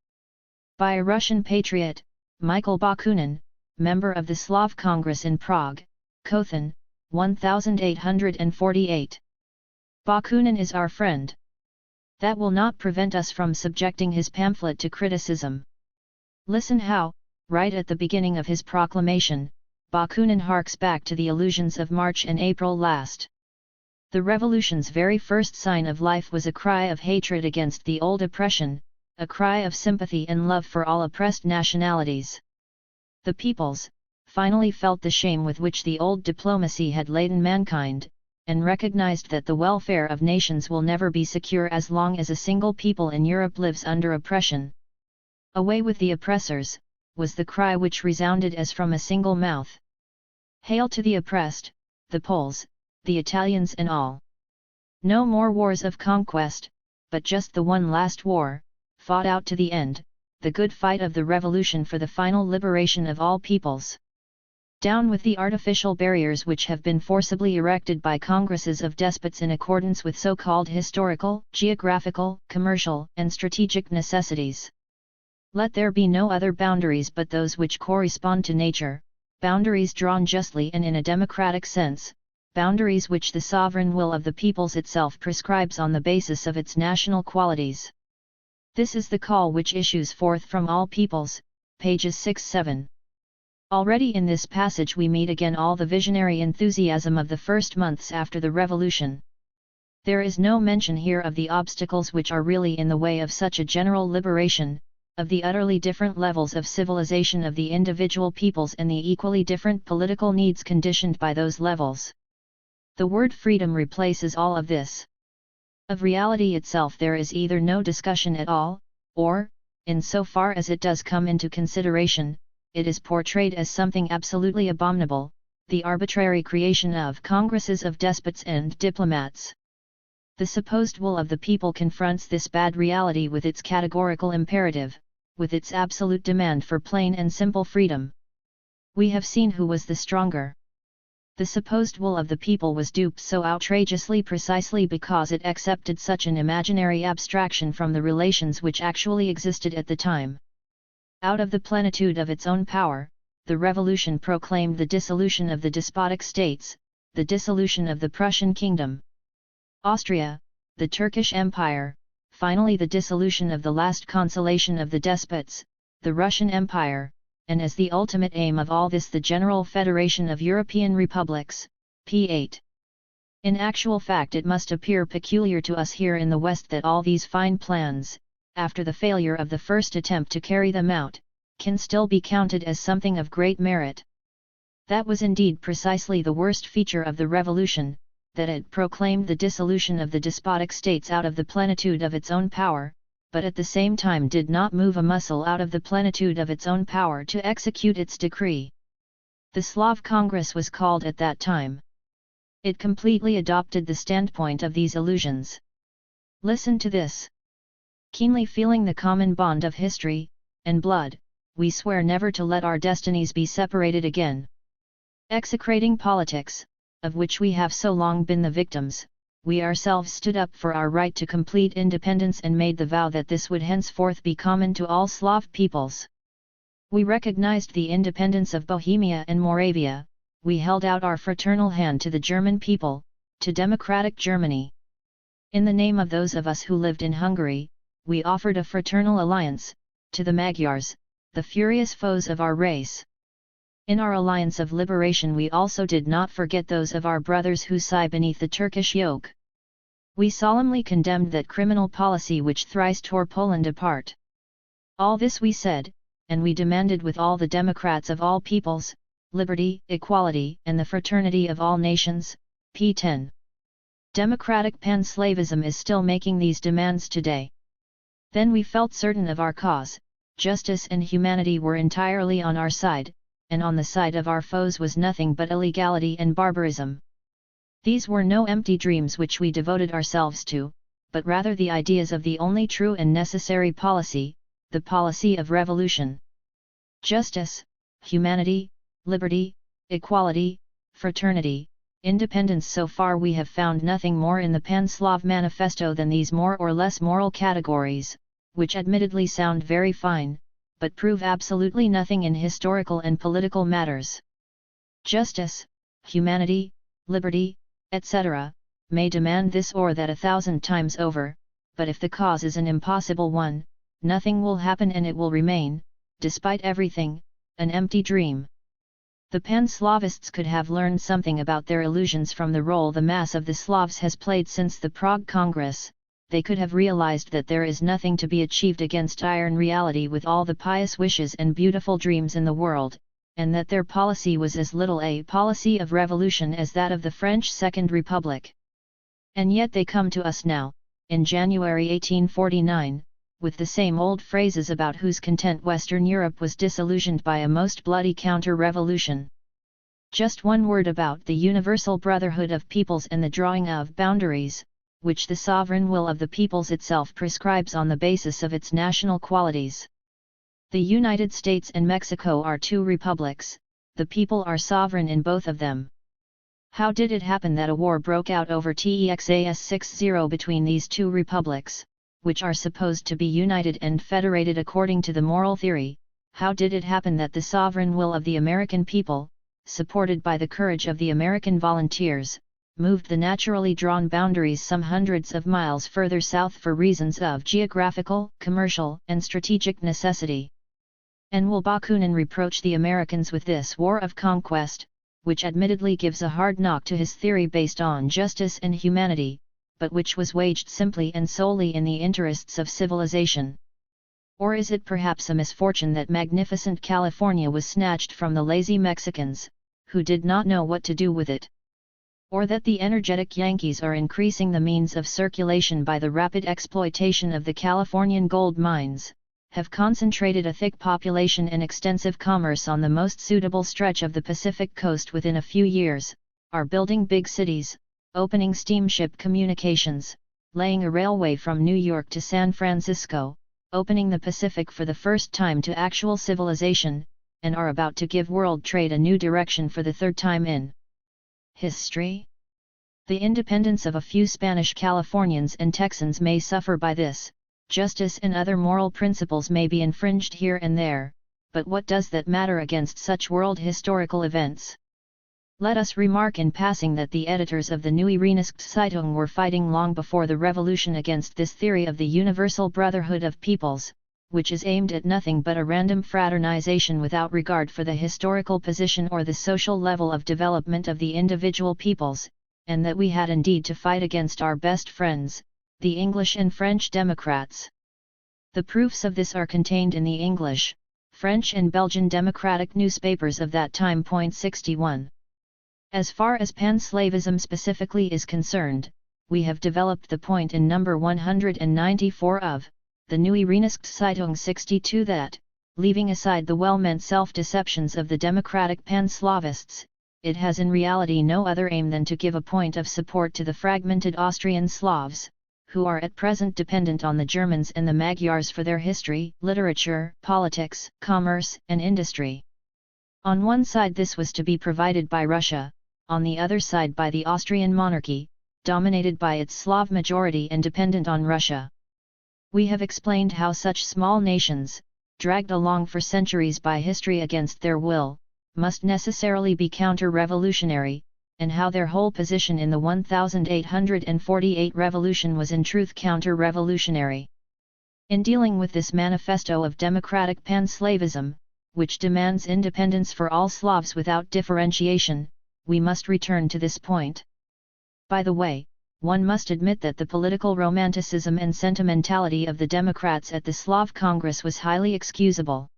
by a Russian patriot, Michael Bakunin, member of the Slav Congress in Prague, Kothin, 1848. Bakunin is our friend. That will not prevent us from subjecting his pamphlet to criticism. Listen how, right at the beginning of his proclamation, Bakunin harks back to the illusions of March and April last. The revolution's very first sign of life was a cry of hatred against the old oppression, a cry of sympathy and love for all oppressed nationalities. The peoples, finally felt the shame with which the old diplomacy had laden mankind, and recognized that the welfare of nations will never be secure as long as a single people in Europe lives under oppression. Away with the oppressors, was the cry which resounded as from a single mouth. Hail to the oppressed, the Poles, the Italians and all. No more wars of conquest, but just the one last war, fought out to the end, the good fight of the revolution for the final liberation of all peoples. Down with the artificial barriers which have been forcibly erected by congresses of despots in accordance with so-called historical, geographical, commercial, and strategic necessities. Let there be no other boundaries but those which correspond to nature, boundaries drawn justly and in a democratic sense, boundaries which the sovereign will of the peoples itself prescribes on the basis of its national qualities. This is the call which issues forth from all peoples, pages 6-7. Already in this passage we meet again all the visionary enthusiasm of the first months after the revolution. There is no mention here of the obstacles which are really in the way of such a general liberation, of the utterly different levels of civilization of the individual peoples and the equally different political needs conditioned by those levels. The word freedom replaces all of this. Of reality itself there is either no discussion at all, or, in so far as it does come into consideration, it is portrayed as something absolutely abominable, the arbitrary creation of congresses of despots and diplomats. The supposed will of the people confronts this bad reality with its categorical imperative, with its absolute demand for plain and simple freedom. We have seen who was the stronger. The supposed will of the people was duped so outrageously precisely because it accepted such an imaginary abstraction from the relations which actually existed at the time. Out of the plenitude of its own power, the revolution proclaimed the dissolution of the despotic states, the dissolution of the Prussian kingdom, Austria, the Turkish Empire, finally the dissolution of the last consolation of the despots, the Russian Empire, and as the ultimate aim of all this the General Federation of European Republics, p8. In actual fact it must appear peculiar to us here in the West that all these fine plans, after the failure of the first attempt to carry them out, can still be counted as something of great merit. That was indeed precisely the worst feature of the revolution, that it proclaimed the dissolution of the despotic states out of the plenitude of its own power, but at the same time did not move a muscle out of the plenitude of its own power to execute its decree. The Slav Congress was called at that time. It completely adopted the standpoint of these illusions. Listen to this. Keenly feeling the common bond of history and blood, we swear never to let our destinies be separated again. Execrating politics, of which we have so long been the victims, we ourselves stood up for our right to complete independence and made the vow that this would henceforth be common to all Slav peoples. We recognized the independence of Bohemia and Moravia, we held out our fraternal hand to the German people, to democratic Germany. In the name of those of us who lived in Hungary, we offered a fraternal alliance, to the Magyars, the furious foes of our race. In our alliance of liberation we also did not forget those of our brothers who sigh beneath the Turkish yoke. We solemnly condemned that criminal policy which thrice tore Poland apart. All this we said, and we demanded with all the democrats of all peoples, liberty, equality, and the fraternity of all nations. p. 10. Democratic pan-slavism is still making these demands today. Then we felt certain of our cause, justice and humanity were entirely on our side, and on the side of our foes was nothing but illegality and barbarism. These were no empty dreams which we devoted ourselves to, but rather the ideas of the only true and necessary policy, the policy of revolution. Justice, humanity, liberty, equality, fraternity, independence. So far we have found nothing more in the Pan-Slav Manifesto than these more or less moral categories, which admittedly sound very fine, but prove absolutely nothing in historical and political matters. Justice, humanity, liberty, etc., may demand this or that 1,000 times over, but if the cause is an impossible one, nothing will happen and it will remain, despite everything, an empty dream. The Pan-Slavists could have learned something about their illusions from the role the mass of the Slavs has played since the Prague Congress. They could have realized that there is nothing to be achieved against iron reality with all the pious wishes and beautiful dreams in the world, and that their policy was as little a policy of revolution as that of the French Second Republic. And yet they come to us now, in January 1849, with the same old phrases about whose content Western Europe was disillusioned by a most bloody counter-revolution. Just one word about the universal brotherhood of peoples and the drawing of boundaries, which the sovereign will of the peoples itself prescribes on the basis of its national qualities. The United States and Mexico are two republics, the people are sovereign in both of them. How did it happen that a war broke out over Texas 60 between these two republics, which are supposed to be united and federated according to the moral theory? How did it happen that the sovereign will of the American people, supported by the courage of the American volunteers, moved the naturally drawn boundaries some hundreds of miles further south for reasons of geographical, commercial, and strategic necessity? And will Bakunin reproach the Americans with this war of conquest, which admittedly gives a hard knock to his theory based on justice and humanity, but which was waged simply and solely in the interests of civilization? Or is it perhaps a misfortune that magnificent California was snatched from the lazy Mexicans, who did not know what to do with it? Or that the energetic Yankees are increasing the means of circulation by the rapid exploitation of the Californian gold mines, have concentrated a thick population and extensive commerce on the most suitable stretch of the Pacific coast within a few years, are building big cities, opening steamship communications, laying a railway from New York to San Francisco, opening the Pacific for the first time to actual civilization, and are about to give world trade a new direction for the third time in history? The independence of a few Spanish Californians and Texans may suffer by this, justice and other moral principles may be infringed here and there, but what does that matter against such world historical events? Let us remark in passing that the editors of the Neue Zeitung were fighting long before the revolution against this theory of the universal brotherhood of peoples, which is aimed at nothing but a random fraternization without regard for the historical position or the social level of development of the individual peoples, and that we had indeed to fight against our best friends, the English and French Democrats. The proofs of this are contained in the English, French and Belgian democratic newspapers of that time. 61. As far as pan-slavism specifically is concerned, we have developed the point in number 194 of the Neue Rheinischen 62 that, leaving aside the well-meant self-deceptions of the democratic pan-Slavists, it has in reality no other aim than to give a point of support to the fragmented Austrian Slavs, who are at present dependent on the Germans and the Magyars for their history, literature, politics, commerce, and industry. On one side this was to be provided by Russia, on the other side by the Austrian monarchy, dominated by its Slav majority and dependent on Russia. We have explained how such small nations, dragged along for centuries by history against their will, must necessarily be counter-revolutionary, and how their whole position in the 1848 revolution was in truth counter-revolutionary. In dealing with this manifesto of democratic pan-Slavism, which demands independence for all Slavs without differentiation, we must return to this point. By the way, one must admit that the political romanticism and sentimentality of the Democrats at the Slav Congress was highly excusable.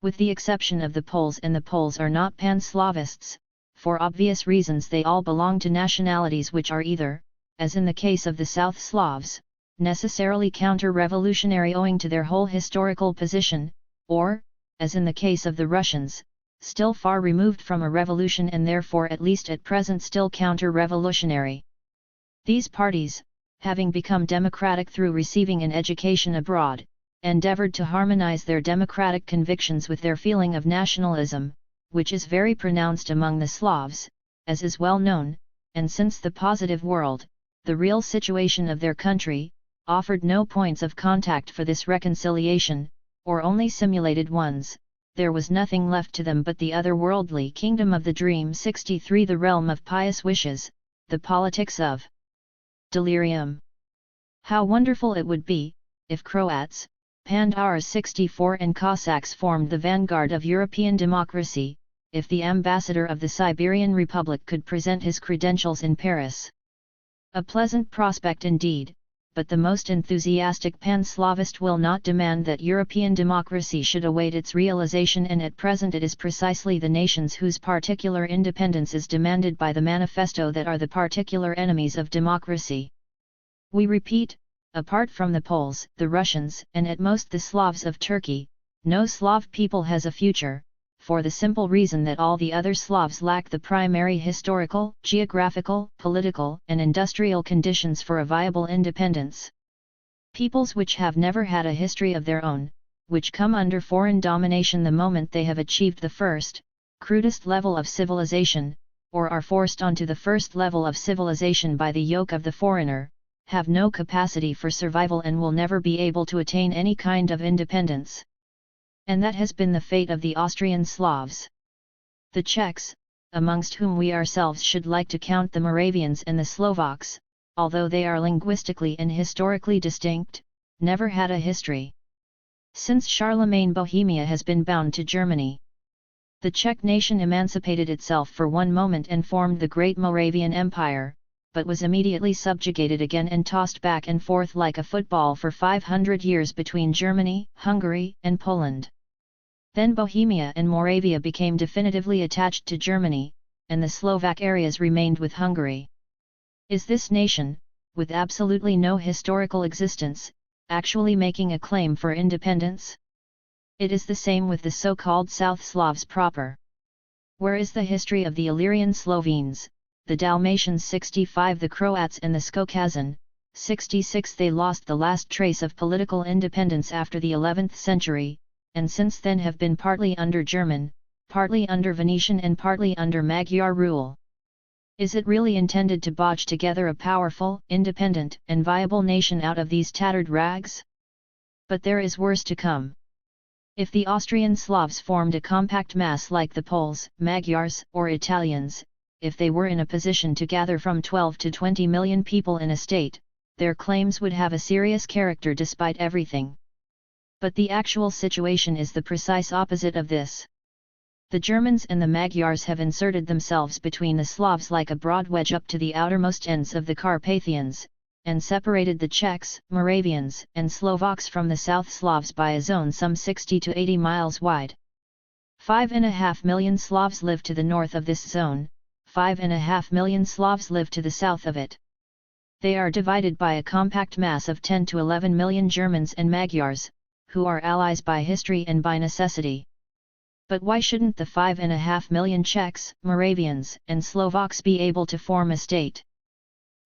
With the exception of the Poles, and the Poles are not pan-Slavists, for obvious reasons they all belong to nationalities which are either, as in the case of the South Slavs, necessarily counter-revolutionary owing to their whole historical position, or, as in the case of the Russians, still far removed from a revolution and therefore at least at present still counter-revolutionary. These parties, having become democratic through receiving an education abroad, endeavored to harmonize their democratic convictions with their feeling of nationalism, which is very pronounced among the Slavs, as is well known, and since the positive world, the real situation of their country, offered no points of contact for this reconciliation, or only simulated ones, there was nothing left to them but the otherworldly kingdom of the dream. 63 The realm of pious wishes, the politics of delirium. How wonderful it would be, if Croats, Pandars 64 and Cossacks formed the vanguard of European democracy, if the ambassador of the Siberian Republic could present his credentials in Paris. A pleasant prospect indeed, but the most enthusiastic pan-Slavist will not demand that European democracy should await its realization, and at present it is precisely the nations whose particular independence is demanded by the manifesto that are the particular enemies of democracy. We repeat, apart from the Poles, the Russians, and at most the Slavs of Turkey, no Slav people has a future, for the simple reason that all the other Slavs lack the primary historical, geographical, political, and industrial conditions for a viable independence. Peoples which have never had a history of their own, which come under foreign domination the moment they have achieved the first, crudest level of civilization, or are forced onto the first level of civilization by the yoke of the foreigner, have no capacity for survival and will never be able to attain any kind of independence. And that has been the fate of the Austrian Slavs. The Czechs, amongst whom we ourselves should like to count the Moravians and the Slovaks, although they are linguistically and historically distinct, never had a history. Since Charlemagne, Bohemia has been bound to Germany. The Czech nation emancipated itself for one moment and formed the great Moravian Empire, but was immediately subjugated again and tossed back and forth like a football for 500 years between Germany, Hungary, and Poland. Then Bohemia and Moravia became definitively attached to Germany, and the Slovak areas remained with Hungary. Is this nation, with absolutely no historical existence, actually making a claim for independence? It is the same with the so-called South Slavs proper. Where is the history of the Illyrian Slovenes, the Dalmatians 65, the Croats and the Caucasian 66? They lost the last trace of political independence after the 11th century, and since then have been partly under German, partly under Venetian and partly under Magyar rule. Is it really intended to bodge together a powerful, independent, and viable nation out of these tattered rags? But there is worse to come. If the Austrian Slavs formed a compact mass like the Poles, Magyars, or Italians, if they were in a position to gather from 12 to 20 million people in a state, their claims would have a serious character despite everything. But the actual situation is the precise opposite of this. The Germans and the Magyars have inserted themselves between the Slavs like a broad wedge up to the outermost ends of the Carpathians, and separated the Czechs, Moravians, and Slovaks from the South Slavs by a zone some 60 to 80 miles wide. 5.5 million Slavs live to the north of this zone, 5.5 million Slavs live to the south of it. They are divided by a compact mass of 10 to 11 million Germans and Magyars, who are allies by history and by necessity. But why shouldn't the 5.5 million Czechs, Moravians, and Slovaks be able to form a state?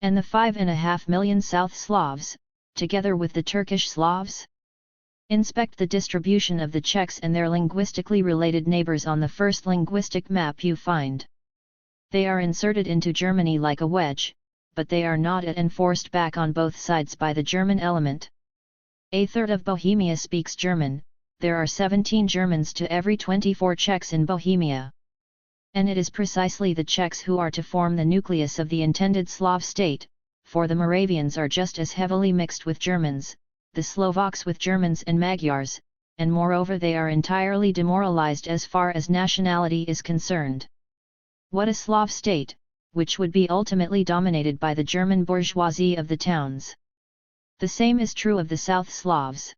And the 5.5 million South Slavs, together with the Turkish Slavs? Inspect the distribution of the Czechs and their linguistically related neighbors on the first linguistic map you find. They are inserted into Germany like a wedge, but they are not and forced back on both sides by the German element. A third of Bohemia speaks German, there are 17 Germans to every 24 Czechs in Bohemia. And it is precisely the Czechs who are to form the nucleus of the intended Slav state, for the Moravians are just as heavily mixed with Germans, the Slovaks with Germans and Magyars, and moreover they are entirely demoralized as far as nationality is concerned. What a Slav state, which would be ultimately dominated by the German bourgeoisie of the towns. The same is true of the South Slavs.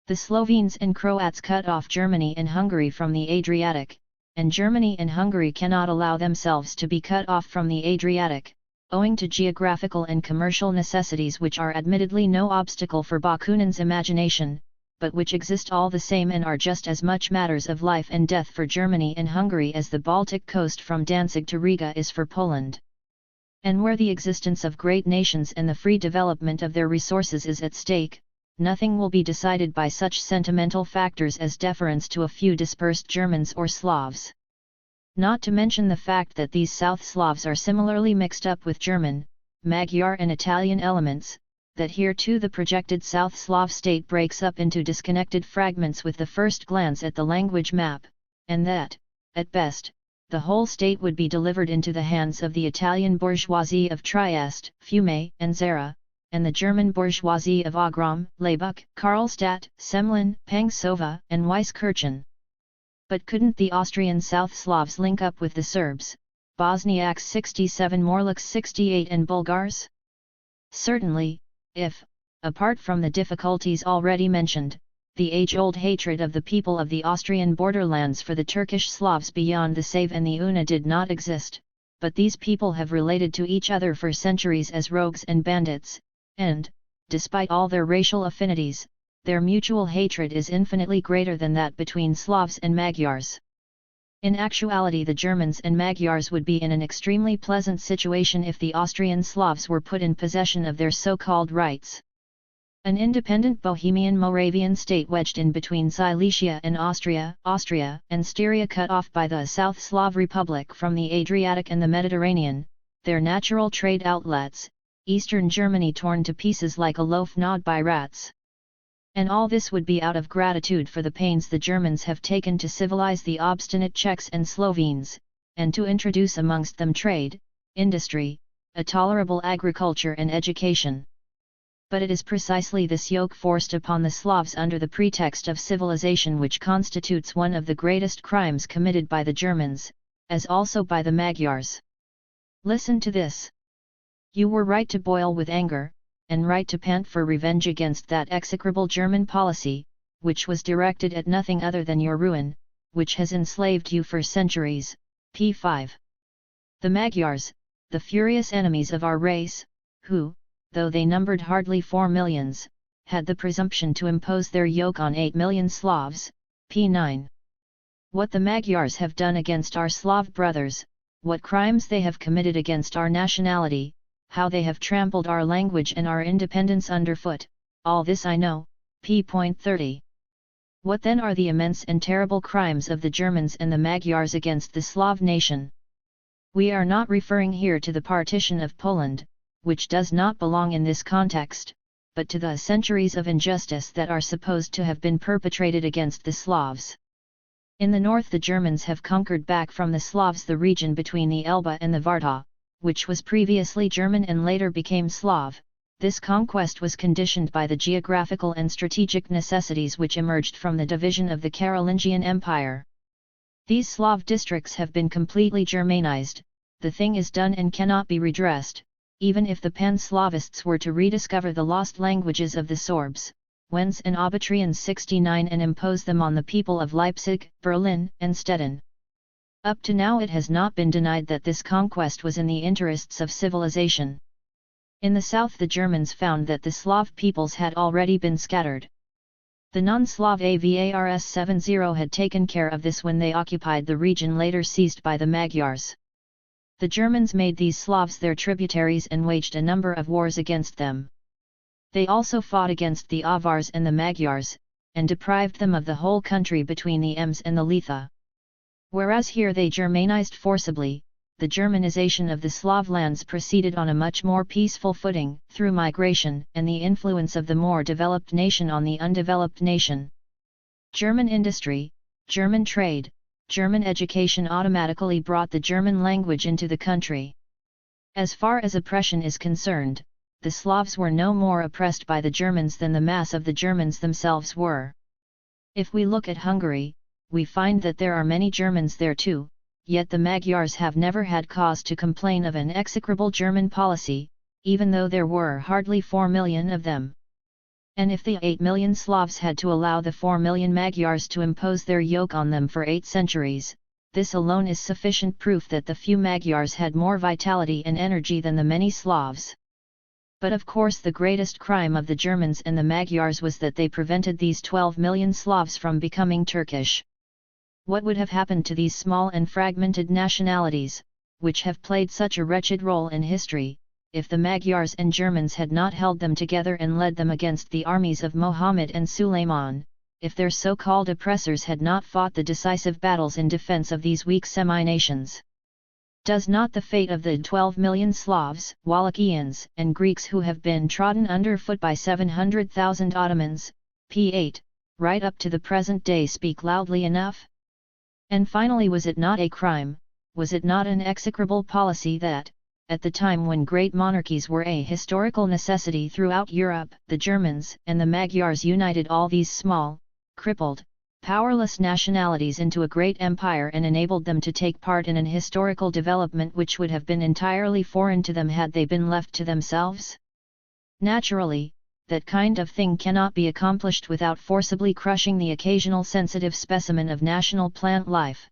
The Slovenes and Croats cut off Germany and Hungary from the Adriatic, and Germany and Hungary cannot allow themselves to be cut off from the Adriatic, owing to geographical and commercial necessities which are admittedly no obstacle for Bakunin's imagination, but which exist all the same and are just as much matters of life and death for Germany and Hungary as the Baltic coast from Danzig to Riga is for Poland. And where the existence of great nations and the free development of their resources is at stake, nothing will be decided by such sentimental factors as deference to a few dispersed Germans or Slavs. Not to mention the fact that these South Slavs are similarly mixed up with German, Magyar and Italian elements, that here too the projected South Slav state breaks up into disconnected fragments with the first glance at the language map, and that, at best, the whole state would be delivered into the hands of the Italian bourgeoisie of Trieste, Fiume, and Zara, and the German bourgeoisie of Wagram, Laybach, Karlstadt, Semlin, Pangsova, and Weiskirchen. But couldn't the Austrian South Slavs link up with the Serbs, Bosniaks 67, Morlaks 68 and Bulgars? Certainly, if, apart from the difficulties already mentioned, the age-old hatred of the people of the Austrian borderlands for the Turkish Slavs beyond the Save and the Una did not exist, but these people have related to each other for centuries as rogues and bandits, and, despite all their racial affinities, their mutual hatred is infinitely greater than that between Slavs and Magyars. In actuality the Germans and Magyars would be in an extremely pleasant situation if the Austrian Slavs were put in possession of their so-called rights. An independent Bohemian Moravian state wedged in between Silesia and Austria, and Styria cut off by the South Slav Republic from the Adriatic and the Mediterranean, their natural trade outlets, Eastern Germany torn to pieces like a loaf gnawed by rats. And all this would be out of gratitude for the pains the Germans have taken to civilize the obstinate Czechs and Slovenes, and to introduce amongst them trade, industry, a tolerable agriculture and education. But it is precisely this yoke forced upon the Slavs under the pretext of civilization which constitutes one of the greatest crimes committed by the Germans, as also by the Magyars. Listen to this. You were right to boil with anger, and right to pant for revenge against that execrable German policy, which was directed at nothing other than your ruin, which has enslaved you for centuries. p. 5. The Magyars, the furious enemies of our race, who, though they numbered hardly 4 millions, had the presumption to impose their yoke on 8 million Slavs. p. 9. What the Magyars have done against our Slav brothers, what crimes they have committed against our nationality, how they have trampled our language and our independence underfoot, all this I know. p. 30. What then are the immense and terrible crimes of the Germans and the Magyars against the Slav nation? We are not referring here to the partition of Poland, which does not belong in this context, but to the centuries of injustice that are supposed to have been perpetrated against the Slavs. In the north the Germans have conquered back from the Slavs the region between the Elbe and the Varta, which was previously German and later became Slav. This conquest was conditioned by the geographical and strategic necessities which emerged from the division of the Carolingian Empire. These Slav districts have been completely Germanized, the thing is done and cannot be redressed, even if the Pan-Slavists were to rediscover the lost languages of the Sorbs, Wends and Aubutrians 69 and impose them on the people of Leipzig, Berlin, and Stettin. Up to now it has not been denied that this conquest was in the interests of civilization. In the south the Germans found that the Slav peoples had already been scattered. The non-Slav Avars 70 had taken care of this when they occupied the region later seized by the Magyars. The Germans made these Slavs their tributaries and waged a number of wars against them. They also fought against the Avars and the Magyars, and deprived them of the whole country between the Ems and the Letha. Whereas here they Germanized forcibly, the Germanization of the Slav lands proceeded on a much more peaceful footing, through migration and the influence of the more developed nation on the undeveloped nation. German industry, German trade, German education automatically brought the German language into the country. As far as oppression is concerned, the Slavs were no more oppressed by the Germans than the mass of the Germans themselves were. If we look at Hungary, we find that there are many Germans there too, yet the Magyars have never had cause to complain of an execrable German policy, even though there were hardly 4 million of them. And if the 8 million Slavs had to allow the 4 million Magyars to impose their yoke on them for 8 centuries, this alone is sufficient proof that the few Magyars had more vitality and energy than the many Slavs. But of course the greatest crime of the Germans and the Magyars was that they prevented these 12 million Slavs from becoming Turkish. What would have happened to these small and fragmented nationalities, which have played such a wretched role in history, if the Magyars and Germans had not held them together and led them against the armies of Mohammed and Suleiman, if their so-called oppressors had not fought the decisive battles in defense of these weak semi-nations? Does not the fate of the 12 million Slavs, Wallachians, and Greeks who have been trodden underfoot by 700,000 Ottomans, p8, right up to the present day speak loudly enough? And finally, was it not a crime, was it not an execrable policy that, at the time when great monarchies were a historical necessity throughout Europe, the Germans and the Magyars united all these small, crippled, powerless nationalities into a great empire and enabled them to take part in an historical development which would have been entirely foreign to them had they been left to themselves? Naturally, that kind of thing cannot be accomplished without forcibly crushing the occasional sensitive specimen of national plant life.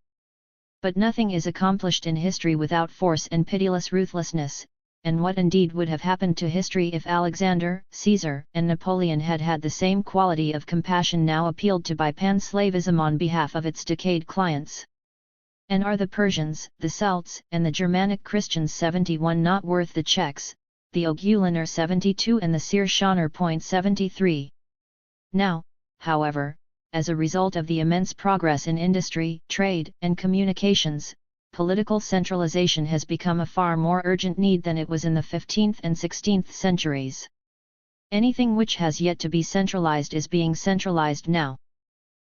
But nothing is accomplished in history without force and pitiless ruthlessness, and what indeed would have happened to history if Alexander, Caesar, and Napoleon had had the same quality of compassion now appealed to by pan-slavism on behalf of its decayed clients? And are the Persians, the Celts, and the Germanic Christians 71 not worth the Czechs, the Ogulaner 72 and the Sirschaner .73? Now, however, as a result of the immense progress in industry, trade, and communications, political centralization has become a far more urgent need than it was in the 15th and 16th centuries. Anything which has yet to be centralized is being centralized now.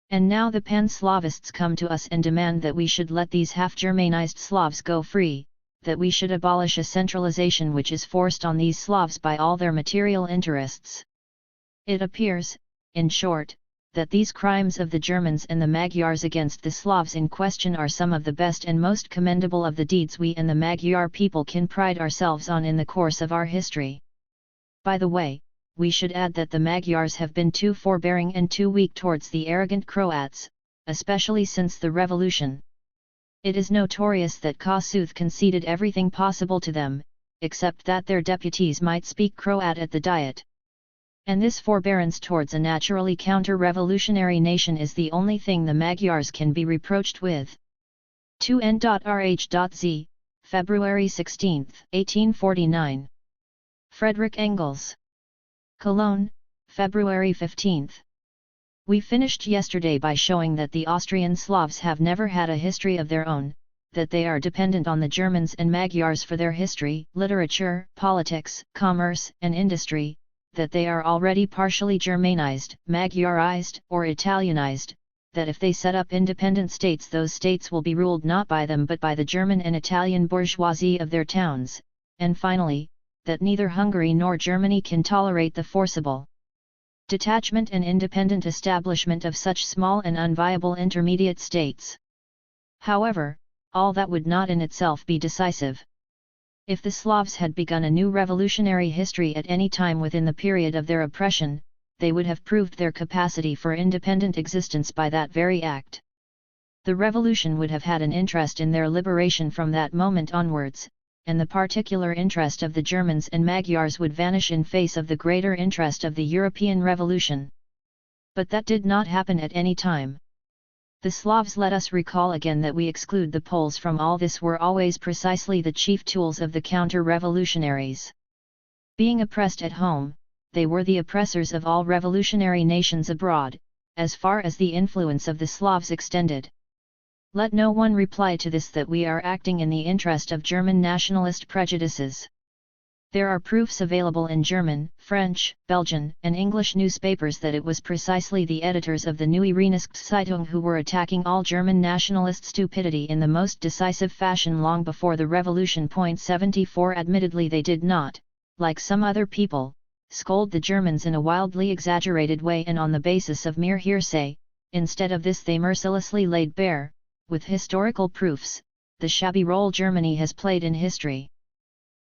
And now the Pan-Slavists come to us and demand that we should let these half-Germanized Slavs go free, that we should abolish a centralization which is forced on these Slavs by all their material interests. It appears, in short, that these crimes of the Germans and the Magyars against the Slavs in question are some of the best and most commendable of the deeds we and the Magyar people can pride ourselves on in the course of our history. By the way, we should add that the Magyars have been too forbearing and too weak towards the arrogant Croats, especially since the revolution. It is notorious that Kossuth conceded everything possible to them, except that their deputies might speak Croat at the Diet. And this forbearance towards a naturally counter-revolutionary nation is the only thing the Magyars can be reproached with. 2n.rh.z, February 16, 1849. Frederick Engels. Cologne, February 15. We finished yesterday by showing that the Austrian Slavs have never had a history of their own, that they are dependent on the Germans and Magyars for their history, literature, politics, commerce, and industry, that they are already partially Germanized, Magyarized, or Italianized, that if they set up independent states those states will be ruled not by them but by the German and Italian bourgeoisie of their towns, and finally, that neither Hungary nor Germany can tolerate the forcible detachment and independent establishment of such small and unviable intermediate states. However, all that would not in itself be decisive. If the Slavs had begun a new revolutionary history at any time within the period of their oppression, they would have proved their capacity for independent existence by that very act. The revolution would have had an interest in their liberation from that moment onwards, and the particular interest of the Germans and Magyars would vanish in face of the greater interest of the European Revolution. But that did not happen at any time. The Slavs, let us recall again that we exclude the Poles from all this, were always precisely the chief tools of the counter-revolutionaries. Being oppressed at home, they were the oppressors of all revolutionary nations abroad, as far as the influence of the Slavs extended. Let no one reply to this that we are acting in the interest of German nationalist prejudices. There are proofs available in German, French, Belgian, and English newspapers that it was precisely the editors of the Neue Rheinische who were attacking all German nationalist stupidity in the most decisive fashion long before the revolution. 74 Admittedly, they did not, like some other people, scold the Germans in a wildly exaggerated way and on the basis of mere hearsay. Instead of this, they mercilessly laid bare, with historical proofs, the shabby role Germany has played in history.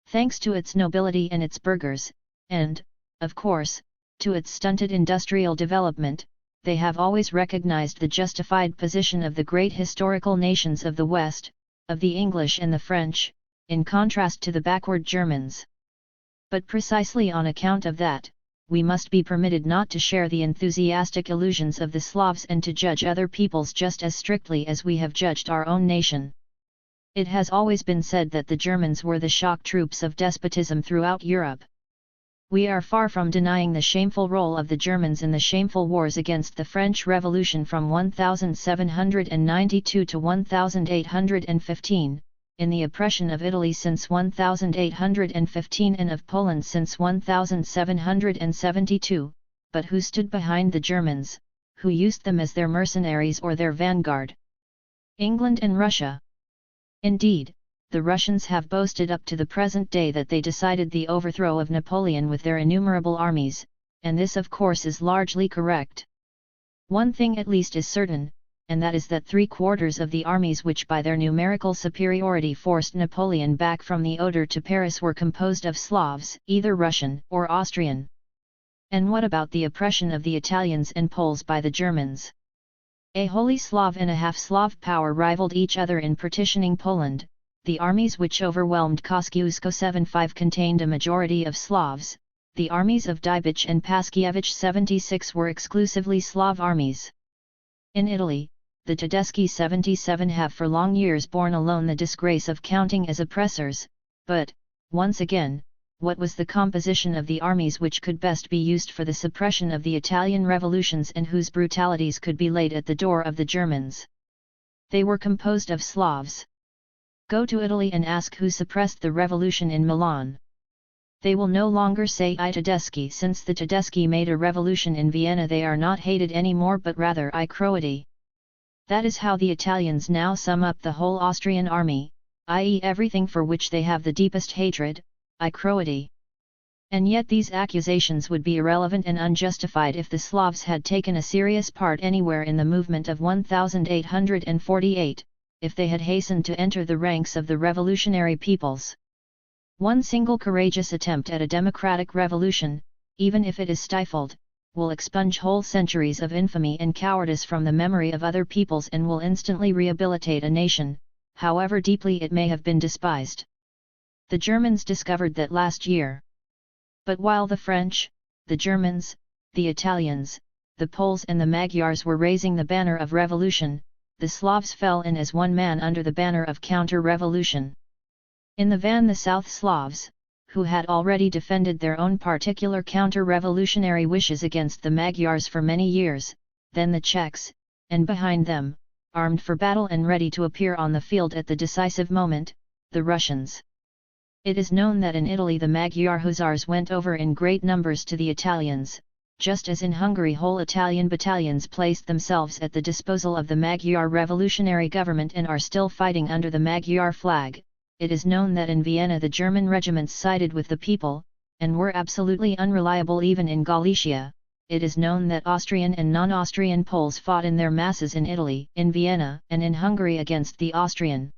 Thanks to its nobility and its burghers, and, of course, to its stunted industrial development, they have always recognized the justified position of the great historical nations of the West, of the English and the French, in contrast to the backward Germans. But precisely on account of that, we must be permitted not to share the enthusiastic illusions of the Slavs and to judge other peoples just as strictly as we have judged our own nation. It has always been said that the Germans were the shock troops of despotism throughout Europe. We are far from denying the shameful role of the Germans in the shameful wars against the French Revolution from 1792 to 1815, in the oppression of Italy since 1815 and of Poland since 1772, but who stood behind the Germans, who used them as their mercenaries or their vanguard? England and Russia. Indeed, the Russians have boasted up to the present day that they decided the overthrow of Napoleon with their innumerable armies, and this of course is largely correct. One thing at least is certain, and that is that 3/4 of the armies which by their numerical superiority forced Napoleon back from the Oder to Paris were composed of Slavs, either Russian or Austrian. And what about the oppression of the Italians and Poles by the Germans? A wholly Slav and a half-Slav power rivaled each other in partitioning Poland. The armies which overwhelmed Kosciuszko 75 contained a majority of Slavs, the armies of Dybich and Paskiewicz 76 were exclusively Slav armies. In Italy, the Tedeschi 77 have for long years borne alone the disgrace of counting as oppressors, but, once again, what was the composition of the armies which could best be used for the suppression of the Italian revolutions and whose brutalities could be laid at the door of the Germans? They were composed of Slavs. Go to Italy and ask who suppressed the revolution in Milan. They will no longer say I Tedeschi. Since the Tedeschi made a revolution in Vienna, they are not hated anymore but rather I Croati. That is how the Italians now sum up the whole Austrian army, i.e. everything for which they have the deepest hatred, I Croati. And yet these accusations would be irrelevant and unjustified if the Slavs had taken a serious part anywhere in the movement of 1848, if they had hastened to enter the ranks of the revolutionary peoples. One single courageous attempt at a democratic revolution, even if it is stifled, will expunge whole centuries of infamy and cowardice from the memory of other peoples and will instantly rehabilitate a nation, however deeply it may have been despised. The Germans discovered that last year. But while the French, the Germans, the Italians, the Poles and the Magyars were raising the banner of revolution, the Slavs fell in as one man under the banner of counter-revolution. In the van the South Slavs, who had already defended their own particular counter-revolutionary wishes against the Magyars for many years, then the Czechs, and behind them, armed for battle and ready to appear on the field at the decisive moment, the Russians. It is known that in Italy the Magyar hussars went over in great numbers to the Italians, just as in Hungary whole Italian battalions placed themselves at the disposal of the Magyar revolutionary government and are still fighting under the Magyar flag. It is known that in Vienna the German regiments sided with the people, and were absolutely unreliable even in Galicia. It is known that Austrian and non-Austrian Poles fought in their masses in Italy, in Vienna, and in Hungary against the Austrian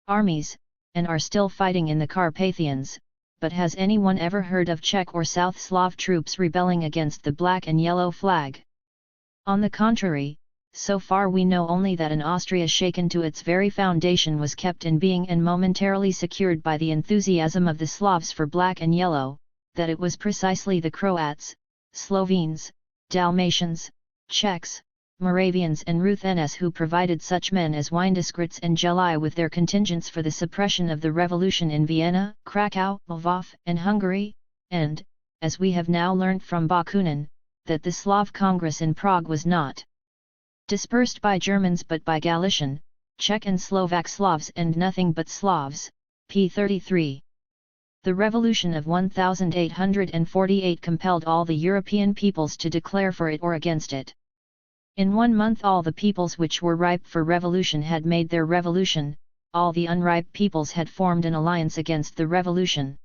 armies, and are still fighting in the Carpathians, but has anyone ever heard of Czech or South Slav troops rebelling against the black and yellow flag? On the contrary, so far we know only that an Austria shaken to its very foundation was kept in being and momentarily secured by the enthusiasm of the Slavs for black and yellow, that it was precisely the Croats, Slovenes, Dalmatians, Czechs, Moravians and Ruthenes who provided such men as Windeskrits and Gelai with their contingents for the suppression of the revolution in Vienna, Krakow, Lvov and Hungary, and, as we have now learnt from Bakunin, that the Slav Congress in Prague was not dispersed by Germans but by Galician, Czech and Slovak Slavs and nothing but Slavs, p. 33. The revolution of 1848 compelled all the European peoples to declare for it or against it. In 1 month all the peoples which were ripe for revolution had made their revolution, all the unripe peoples had formed an alliance against the revolution.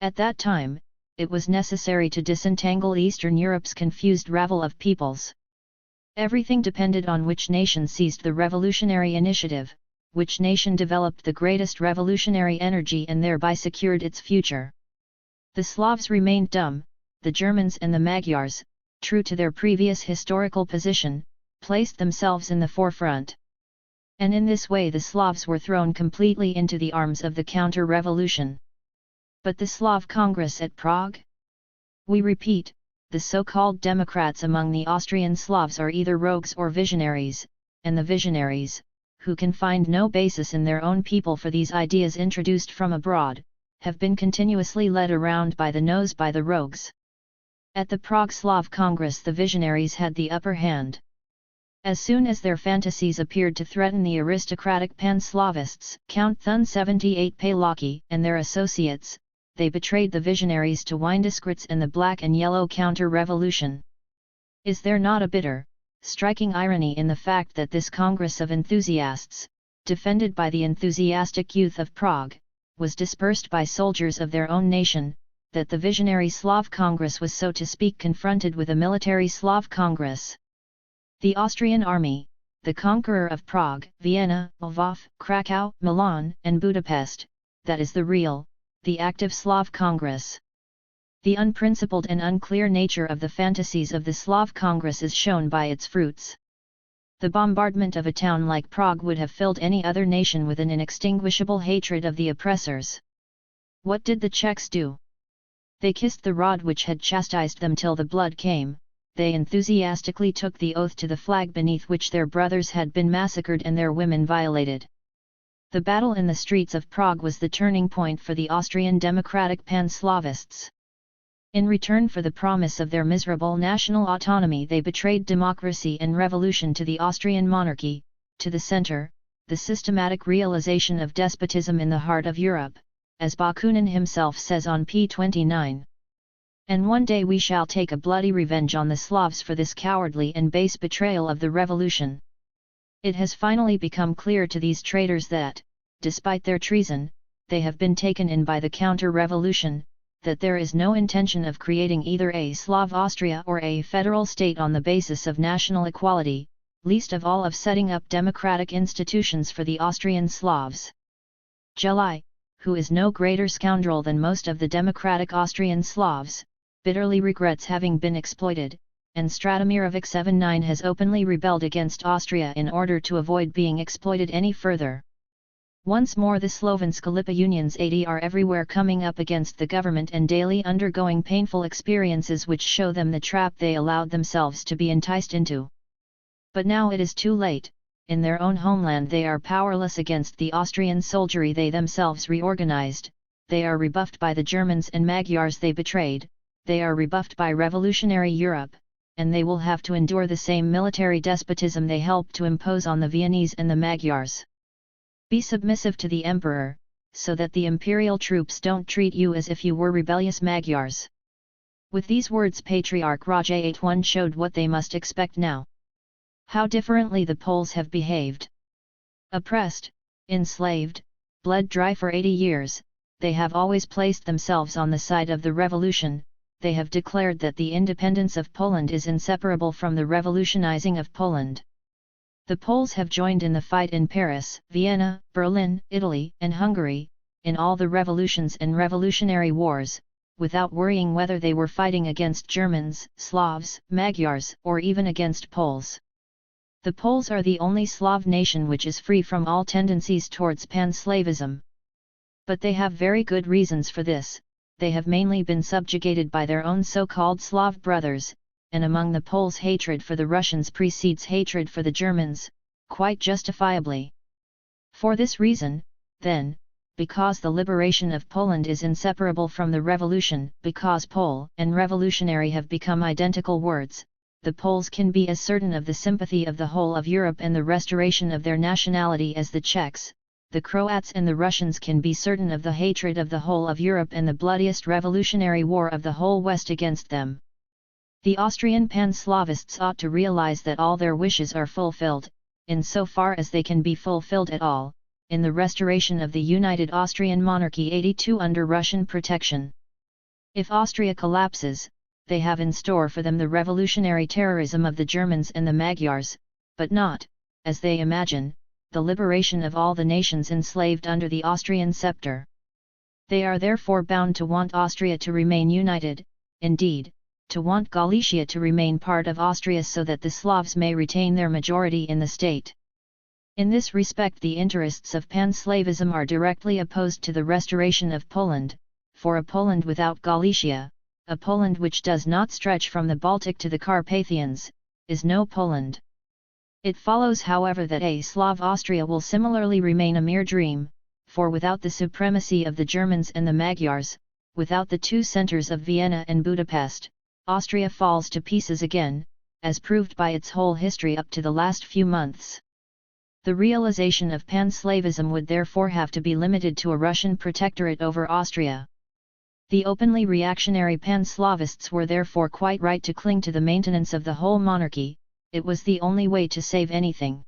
At that time, it was necessary to disentangle Eastern Europe's confused ravel of peoples. Everything depended on which nation seized the revolutionary initiative, which nation developed the greatest revolutionary energy and thereby secured its future. The Slavs remained dumb, the Germans and the Magyars, true to their previous historical position, placed themselves in the forefront. And in this way the Slavs were thrown completely into the arms of the counter-revolution. But the Slav Congress at Prague? We repeat, the so-called Democrats among the Austrian Slavs are either rogues or visionaries, and the visionaries, who can find no basis in their own people for these ideas introduced from abroad, have been continuously led around by the nose by the rogues. At the Prague Slav Congress the visionaries had the upper hand. As soon as their fantasies appeared to threaten the aristocratic Pan-Slavists, Count Thun 78 Palaki and their associates, they betrayed the visionaries to Windeskrits and the black and yellow counter-revolution. Is there not a bitter, striking irony in the fact that this Congress of enthusiasts, defended by the enthusiastic youth of Prague, was dispersed by soldiers of their own nation, that the visionary Slav Congress was so to speak confronted with a military Slav Congress? The Austrian army, the conqueror of Prague, Vienna, Lvov, Krakow, Milan and Budapest, that is the real, the active Slav Congress. The unprincipled and unclear nature of the fantasies of the Slav Congress is shown by its fruits. The bombardment of a town like Prague would have filled any other nation with an inextinguishable hatred of the oppressors. What did the Czechs do? They kissed the rod which had chastised them till the blood came, they enthusiastically took the oath to the flag beneath which their brothers had been massacred and their women violated. The battle in the streets of Prague was the turning point for the Austrian democratic Pan-Slavists. In return for the promise of their miserable national autonomy they betrayed democracy and revolution to the Austrian monarchy, to the centre, the systematic realization of despotism in the heart of Europe, as Bakunin himself says on p. 29. And one day we shall take a bloody revenge on the Slavs for this cowardly and base betrayal of the revolution. It has finally become clear to these traitors that, despite their treason, they have been taken in by the counter-revolution, that there is no intention of creating either a Slav Austria or a federal state on the basis of national equality, least of all of setting up democratic institutions for the Austrian Slavs. Gelai, who is no greater scoundrel than most of the democratic Austrian Slavs, bitterly regrets having been exploited, and Stratomirovic 79 has openly rebelled against Austria in order to avoid being exploited any further. Once more the Slovenska Lipa Unions 80 are everywhere coming up against the government and daily undergoing painful experiences which show them the trap they allowed themselves to be enticed into. But now it is too late. In their own homeland they are powerless against the Austrian soldiery they themselves reorganized, they are rebuffed by the Germans and Magyars they betrayed, they are rebuffed by revolutionary Europe, and they will have to endure the same military despotism they helped to impose on the Viennese and the Magyars. Be submissive to the emperor, so that the imperial troops don't treat you as if you were rebellious Magyars. With these words Patriarch Raj 81 showed what they must expect now. How differently the Poles have behaved. Oppressed, enslaved, bled dry for 80 years, they have always placed themselves on the side of the revolution, they have declared that the independence of Poland is inseparable from the revolutionizing of Poland. The Poles have joined in the fight in Paris, Vienna, Berlin, Italy, and Hungary, in all the revolutions and revolutionary wars, without worrying whether they were fighting against Germans, Slavs, Magyars, or even against Poles. The Poles are the only Slav nation which is free from all tendencies towards pan-Slavism. But they have very good reasons for this. They have mainly been subjugated by their own so-called Slav brothers, and among the Poles hatred for the Russians precedes hatred for the Germans, quite justifiably. For this reason, then, because the liberation of Poland is inseparable from the revolution, because Pole and revolutionary have become identical words, the Poles can be as certain of the sympathy of the whole of Europe and the restoration of their nationality as the Czechs, the Croats and the Russians can be certain of the hatred of the whole of Europe and the bloodiest revolutionary war of the whole West against them. The Austrian pan-Slavists ought to realize that all their wishes are fulfilled, in so far as they can be fulfilled at all, in the restoration of the united Austrian monarchy 82 under Russian protection. If Austria collapses, they have in store for them the revolutionary terrorism of the Germans and the Magyars, but not, as they imagine, the liberation of all the nations enslaved under the Austrian scepter. They are therefore bound to want Austria to remain united, indeed, to want Galicia to remain part of Austria so that the Slavs may retain their majority in the state. In this respect the interests of pan-Slavism are directly opposed to the restoration of Poland, for a Poland without Galicia, a Poland which does not stretch from the Baltic to the Carpathians, is no Poland. It follows however that a Slav Austria will similarly remain a mere dream, for without the supremacy of the Germans and the Magyars, without the two centers of Vienna and Budapest, Austria falls to pieces again, as proved by its whole history up to the last few months. The realization of pan-Slavism would therefore have to be limited to a Russian protectorate over Austria. The openly reactionary pan-Slavists were therefore quite right to cling to the maintenance of the whole monarchy. It was the only way to save anything.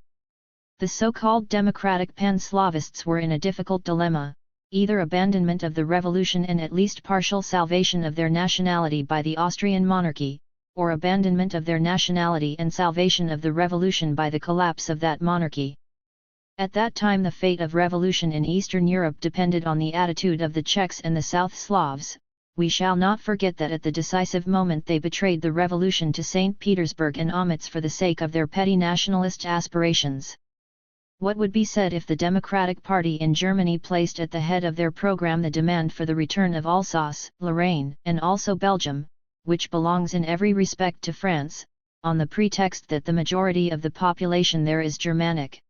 The so-called democratic pan-Slavists were in a difficult dilemma, either abandonment of the revolution and at least partial salvation of their nationality by the Austrian monarchy, or abandonment of their nationality and salvation of the revolution by the collapse of that monarchy. At that time the fate of revolution in Eastern Europe depended on the attitude of the Czechs and the South Slavs. We shall not forget that at the decisive moment they betrayed the revolution to St. Petersburg and Omitz for the sake of their petty nationalist aspirations. What would be said if the Democratic Party in Germany placed at the head of their program the demand for the return of Alsace, Lorraine, and also Belgium, which belongs in every respect to France, on the pretext that the majority of the population there is Germanic?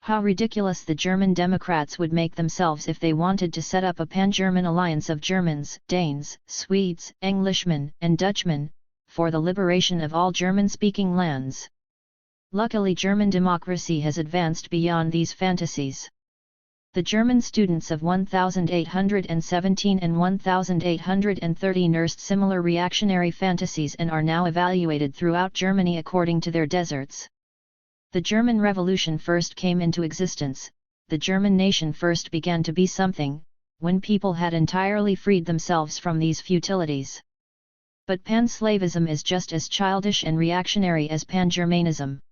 How ridiculous the German Democrats would make themselves if they wanted to set up a pan-German alliance of Germans, Danes, Swedes, Englishmen, and Dutchmen, for the liberation of all German-speaking lands. Luckily German democracy has advanced beyond these fantasies. The German students of 1817 and 1830 nursed similar reactionary fantasies and are now evaluated throughout Germany according to their deserts. The German Revolution first came into existence, the German nation first began to be something, when people had entirely freed themselves from these futilities. But pan-Slavism is just as childish and reactionary as pan-Germanism.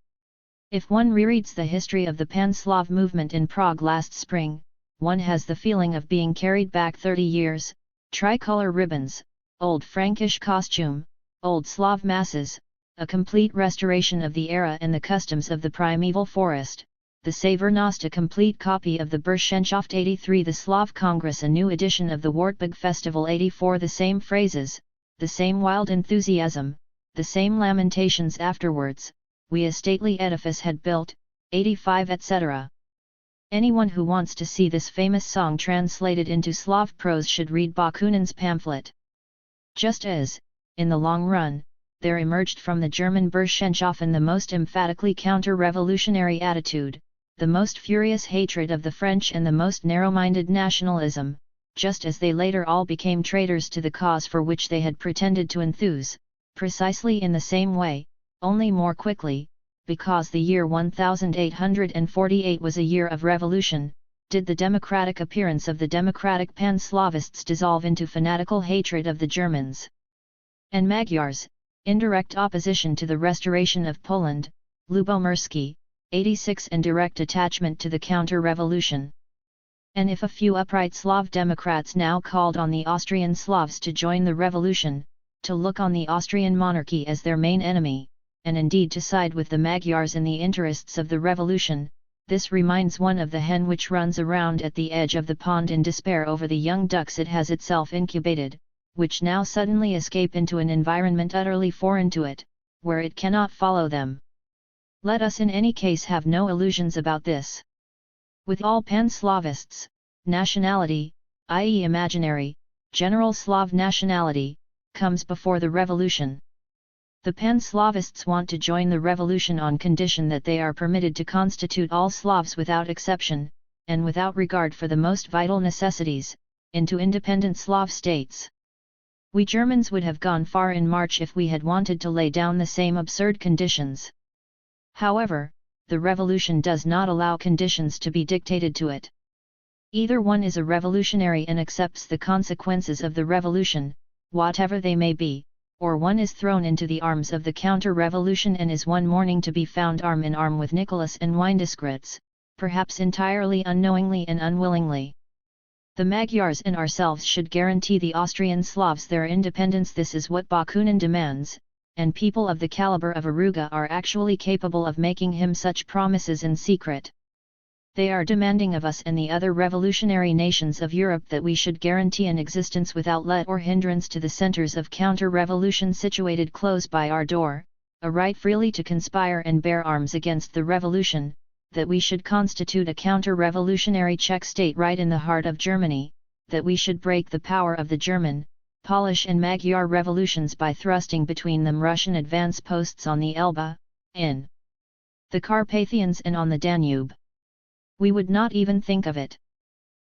If one rereads the history of the pan-Slav movement in Prague last spring, one has the feeling of being carried back 30 years, tricolor ribbons, old Frankish costume, old Slav masses, a complete restoration of the era and the customs of the primeval forest, the Savernast a complete copy of the Burschenschaft 83, the Slav Congress a new edition of the Wartburg Festival 84, the same phrases, the same wild enthusiasm, the same lamentations afterwards, we a stately edifice had built, 85 etc. Anyone who wants to see this famous song translated into Slav prose should read Bakunin's pamphlet. Just as, in the long run, there emerged from the German Burschenschaft the most emphatically counter-revolutionary attitude, the most furious hatred of the French and the most narrow-minded nationalism, just as they later all became traitors to the cause for which they had pretended to enthuse, precisely in the same way, only more quickly, because the year 1848 was a year of revolution, did the democratic appearance of the democratic pan-Slavists dissolve into fanatical hatred of the Germans and Magyars, indirect opposition to the restoration of Poland. Lubomirski, 86 and direct attachment to the counter-revolution. And if a few upright Slav Democrats now called on the Austrian Slavs to join the revolution, to look on the Austrian monarchy as their main enemy, and indeed to side with the Magyars in the interests of the revolution, this reminds one of the hen which runs around at the edge of the pond in despair over the young ducks it has itself incubated, which now suddenly escape into an environment utterly foreign to it, where it cannot follow them. Let us in any case have no illusions about this. With all Pan-Slavists, nationality, i.e. imaginary, general Slav nationality, comes before the revolution. The Pan-Slavists want to join the revolution on condition that they are permitted to constitute all Slavs without exception, and without regard for the most vital necessities, into independent Slav states. We Germans would have gone far in March if we had wanted to lay down the same absurd conditions. However, the revolution does not allow conditions to be dictated to it. Either one is a revolutionary and accepts the consequences of the revolution, whatever they may be, or one is thrown into the arms of the counter-revolution and is one morning to be found arm in arm with Nicholas and Windesgritz, perhaps entirely unknowingly and unwillingly. The Magyars and ourselves should guarantee the Austrian Slavs their independence. This is what Bakunin demands, and people of the caliber of Aruga are actually capable of making him such promises in secret. They are demanding of us and the other revolutionary nations of Europe that we should guarantee an existence without let or hindrance to the centers of counter-revolution situated close by our door, a right freely to conspire and bear arms against the revolution, that we should constitute a counter-revolutionary Czech state right in the heart of Germany, that we should break the power of the German, Polish and Magyar revolutions by thrusting between them Russian advance posts on the Elbe, in the Carpathians and on the Danube. We would not even think of it.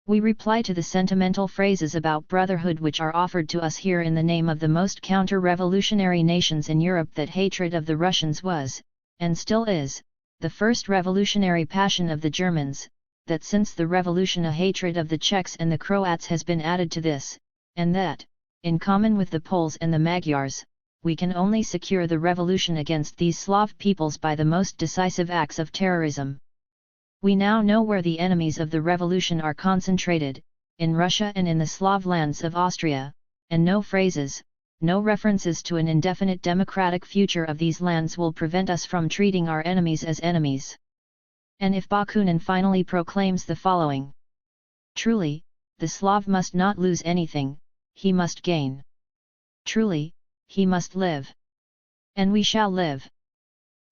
We reply to the sentimental phrases about brotherhood which are offered to us here in the name of the most counter-revolutionary nations in Europe that hatred of the Russians was, and still is, the first revolutionary passion of the Germans, that since the revolution a hatred of the Czechs and the Croats has been added to this, and that, in common with the Poles and the Magyars, we can only secure the revolution against these Slav peoples by the most decisive acts of terrorism. We now know where the enemies of the revolution are concentrated, in Russia and in the Slav lands of Austria, and no phrases, no references to an indefinite democratic future of these lands will prevent us from treating our enemies as enemies. And if Bakunin finally proclaims the following: truly, the Slav must not lose anything, he must gain. Truly, he must live. And we shall live.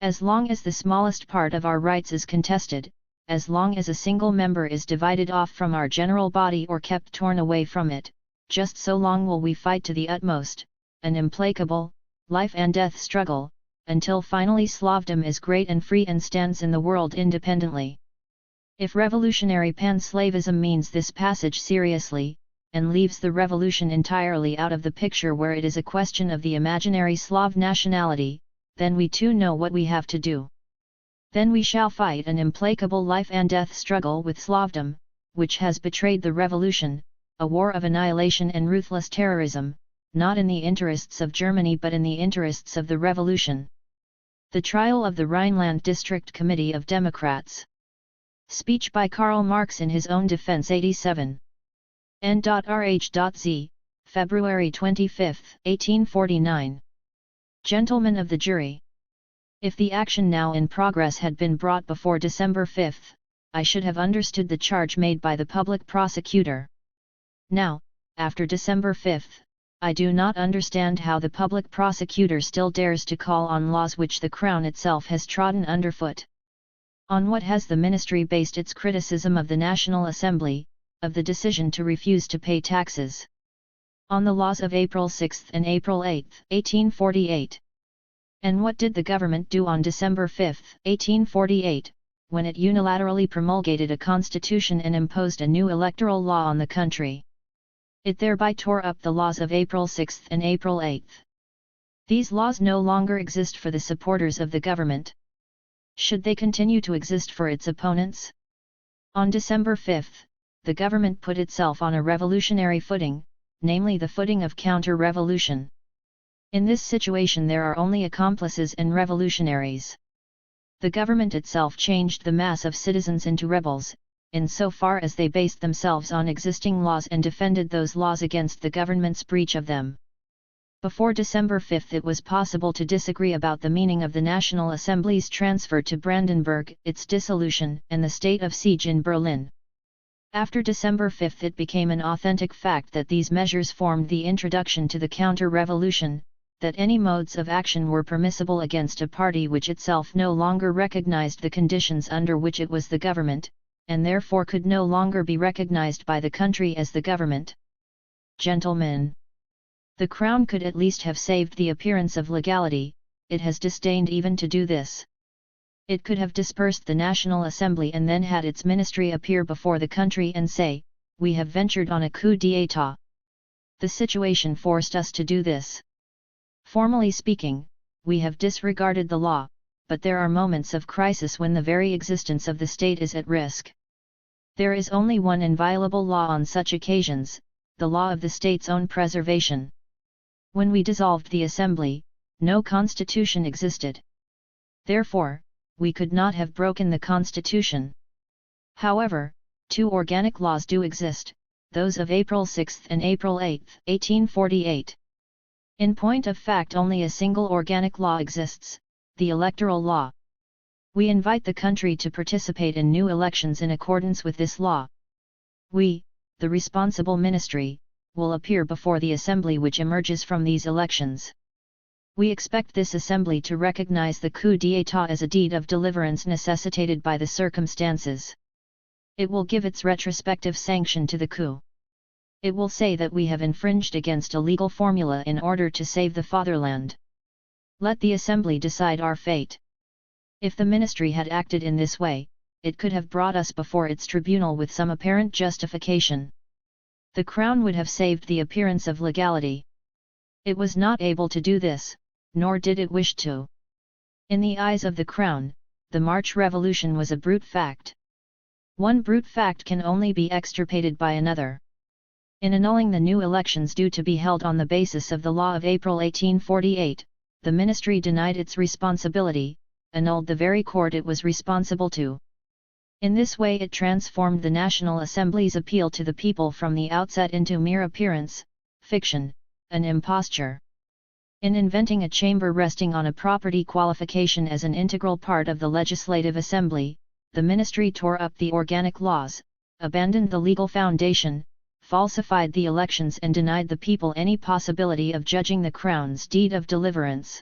As long as the smallest part of our rights is contested, as long as a single member is divided off from our general body or kept torn away from it, just so long will we fight to the utmost, an implacable, life and death struggle, until finally Slavdom is great and free and stands in the world independently. If revolutionary pan-slavism means this passage seriously, and leaves the revolution entirely out of the picture where it is a question of the imaginary Slav nationality, then we too know what we have to do. Then we shall fight an implacable life and death struggle with Slavdom, which has betrayed the revolution, a war of annihilation and ruthless terrorism, not in the interests of Germany but in the interests of the revolution. The Trial of the Rhineland District Committee of Democrats. Speech by Karl Marx in his own defense 87. N.Rh.Z, February 25, 1849. Gentlemen of the jury. If the action now in progress had been brought before December 5, I should have understood the charge made by the public prosecutor. Now, after December 5, I do not understand how the public prosecutor still dares to call on laws which the Crown itself has trodden underfoot. On what has the Ministry based its criticism of the National Assembly, of the decision to refuse to pay taxes? On the laws of April 6 and April 8, 1848. And what did the government do on December 5, 1848, when it unilaterally promulgated a constitution and imposed a new electoral law on the country? It thereby tore up the laws of April 6 and April 8. These laws no longer exist for the supporters of the government. Should they continue to exist for its opponents? On December 5, the government put itself on a revolutionary footing, namely the footing of counter-revolution. In this situation there are only accomplices and revolutionaries. The government itself changed the mass of citizens into rebels, insofar as they based themselves on existing laws and defended those laws against the government's breach of them. Before December 5 it was possible to disagree about the meaning of the National Assembly's transfer to Brandenburg, its dissolution, and the state of siege in Berlin. After December 5 it became an authentic fact that these measures formed the introduction to the counter-revolution, that any modes of action were permissible against a party which itself no longer recognized the conditions under which it was the government, and therefore could no longer be recognized by the country as the government. Gentlemen, the Crown could at least have saved the appearance of legality, it has disdained even to do this. It could have dispersed the National Assembly and then had its ministry appear before the country and say, "We have ventured on a coup d'état." The situation forced us to do this. Formally speaking, we have disregarded the law, but there are moments of crisis when the very existence of the state is at risk. There is only one inviolable law on such occasions, the law of the state's own preservation. When we dissolved the assembly, no constitution existed. Therefore, we could not have broken the constitution. However, two organic laws do exist, those of April 6 and April 8, 1848. In point of fact only a single organic law exists, the electoral law. We invite the country to participate in new elections in accordance with this law. We, the responsible ministry, will appear before the assembly which emerges from these elections. We expect this assembly to recognize the coup d'état as a deed of deliverance necessitated by the circumstances. It will give its retrospective sanction to the coup. It will say that we have infringed against a legal formula in order to save the fatherland. Let the assembly decide our fate. If the ministry had acted in this way, it could have brought us before its tribunal with some apparent justification. The Crown would have saved the appearance of legality. It was not able to do this, nor did it wish to. In the eyes of the Crown, the March Revolution was a brute fact. One brute fact can only be extirpated by another. In annulling the new elections due to be held on the basis of the law of April 1848, the ministry denied its responsibility, annulled the very court it was responsible to. In this way it transformed the National Assembly's appeal to the people from the outset into mere appearance, fiction, an imposture. In inventing a chamber resting on a property qualification as an integral part of the Legislative Assembly, the ministry tore up the organic laws, abandoned the legal foundation, falsified the elections and denied the people any possibility of judging the Crown's deed of deliverance.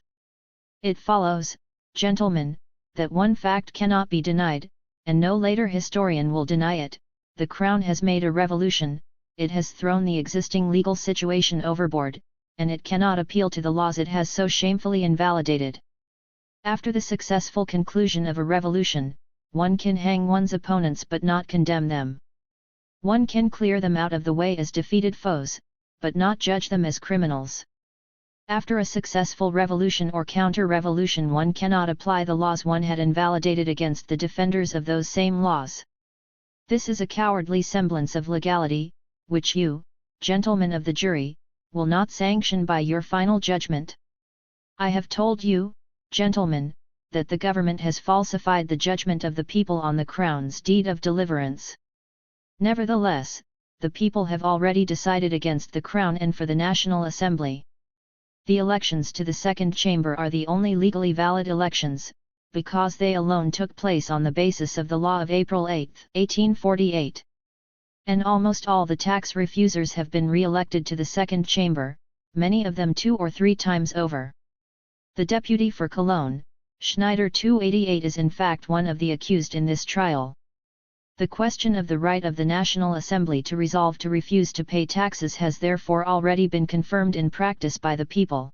It follows, gentlemen, that one fact cannot be denied, and no later historian will deny it: the Crown has made a revolution, it has thrown the existing legal situation overboard, and it cannot appeal to the laws it has so shamefully invalidated. After the successful conclusion of a revolution, one can hang one's opponents but not condemn them. One can clear them out of the way as defeated foes, but not judge them as criminals. After a successful revolution or counter-revolution one cannot apply the laws one had invalidated against the defenders of those same laws. This is a cowardly semblance of legality, which you, gentlemen of the jury, will not sanction by your final judgment. I have told you, gentlemen, that the government has falsified the judgment of the people on the Crown's deed of deliverance. Nevertheless, the people have already decided against the Crown and for the National Assembly. The elections to the Second Chamber are the only legally valid elections, because they alone took place on the basis of the law of April 8, 1848. And almost all the tax refusers have been re-elected to the Second Chamber, many of them 2 or 3 times over. The deputy for Cologne, Schneider 288, is in fact one of the accused in this trial. The question of the right of the National Assembly to resolve to refuse to pay taxes has therefore already been confirmed in practice by the people.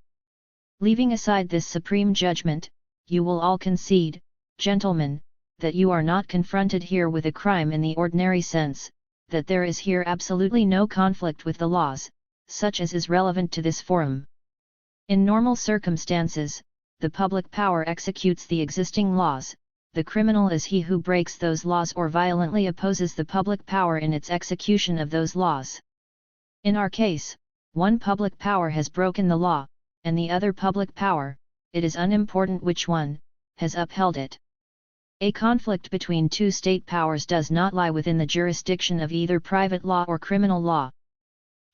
Leaving aside this supreme judgment, you will all concede, gentlemen, that you are not confronted here with a crime in the ordinary sense, that there is here absolutely no conflict with the laws, such as is relevant to this forum. In normal circumstances, the public power executes the existing laws. The criminal is he who breaks those laws or violently opposes the public power in its execution of those laws. In our case, one public power has broken the law, and the other public power, it is unimportant which one, has upheld it. A conflict between two state powers does not lie within the jurisdiction of either private law or criminal law.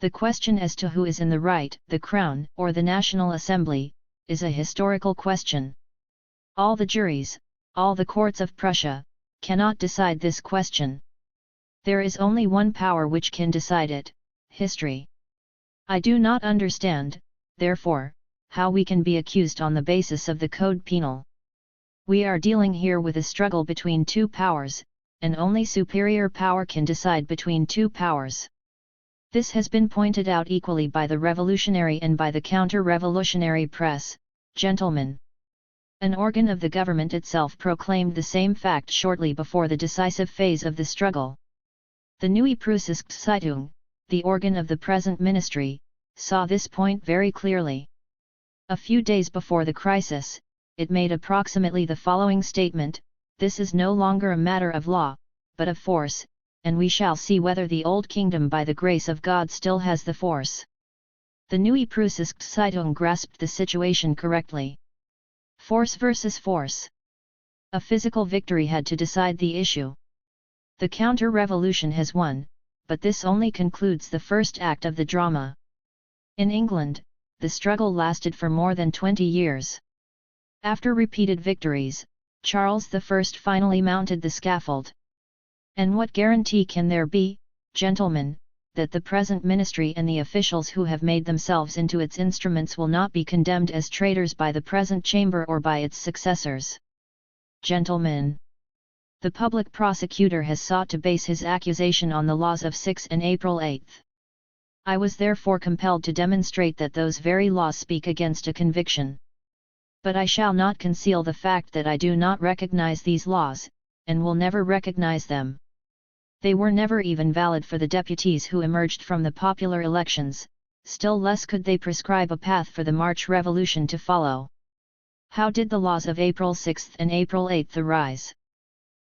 The question as to who is in the right, the Crown or the National Assembly, is a historical question. All the juries, all the courts of Prussia, cannot decide this question. There is only one power which can decide it, history. I do not understand, therefore, how we can be accused on the basis of the Code Penal. We are dealing here with a struggle between two powers, and only superior power can decide between two powers. This has been pointed out equally by the revolutionary and by the counter-revolutionary press, gentlemen. An organ of the government itself proclaimed the same fact shortly before the decisive phase of the struggle. The Neue Preußische Zeitung, the organ of the present ministry, saw this point very clearly. A few days before the crisis, it made approximately the following statement: "This is no longer a matter of law, but of force, and we shall see whether the old kingdom by the grace of God still has the force." The Neue Preußische Zeitung grasped the situation correctly. Force versus force. A physical victory had to decide the issue. The counter-revolution has won, but this only concludes the first act of the drama. In England, the struggle lasted for more than 20 years. After repeated victories, Charles I finally mounted the scaffold. And what guarantee can there be, gentlemen, that the present ministry and the officials who have made themselves into its instruments will not be condemned as traitors by the present chamber or by its successors? Gentlemen, the public prosecutor has sought to base his accusation on the laws of 6 and April 8. I was therefore compelled to demonstrate that those very laws speak against a conviction. But I shall not conceal the fact that I do not recognize these laws, and will never recognize them. They were never even valid for the deputies who emerged from the popular elections, still less could they prescribe a path for the March Revolution to follow. How did the laws of April 6 and April 8 arise?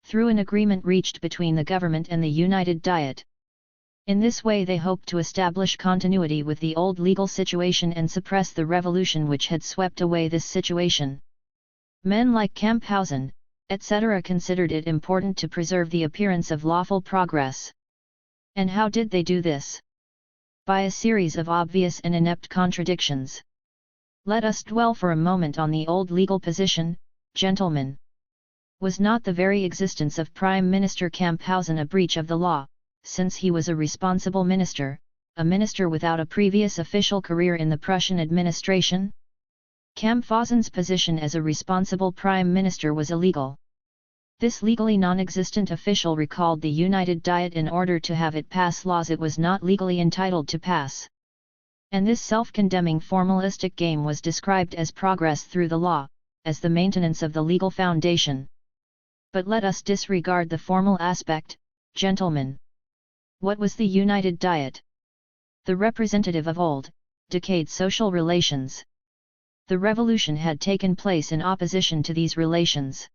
Through an agreement reached between the government and the United Diet. In this way they hoped to establish continuity with the old legal situation and suppress the revolution which had swept away this situation. Men like Camphausen, etc. considered it important to preserve the appearance of lawful progress. And how did they do this? By a series of obvious and inept contradictions. Let us dwell for a moment on the old legal position, gentlemen. Was not the very existence of Prime Minister Camphausen a breach of the law, since he was a responsible minister, a minister without a previous official career in the Prussian administration? Camphausen's position as a responsible prime minister was illegal. This legally non-existent official recalled the United Diet in order to have it pass laws it was not legally entitled to pass. And this self-condemning formalistic game was described as progress through the law, as the maintenance of the legal foundation. But let us disregard the formal aspect, gentlemen. What was the United Diet? The representative of old, decayed social relations. The revolution had taken place in opposition to these relations.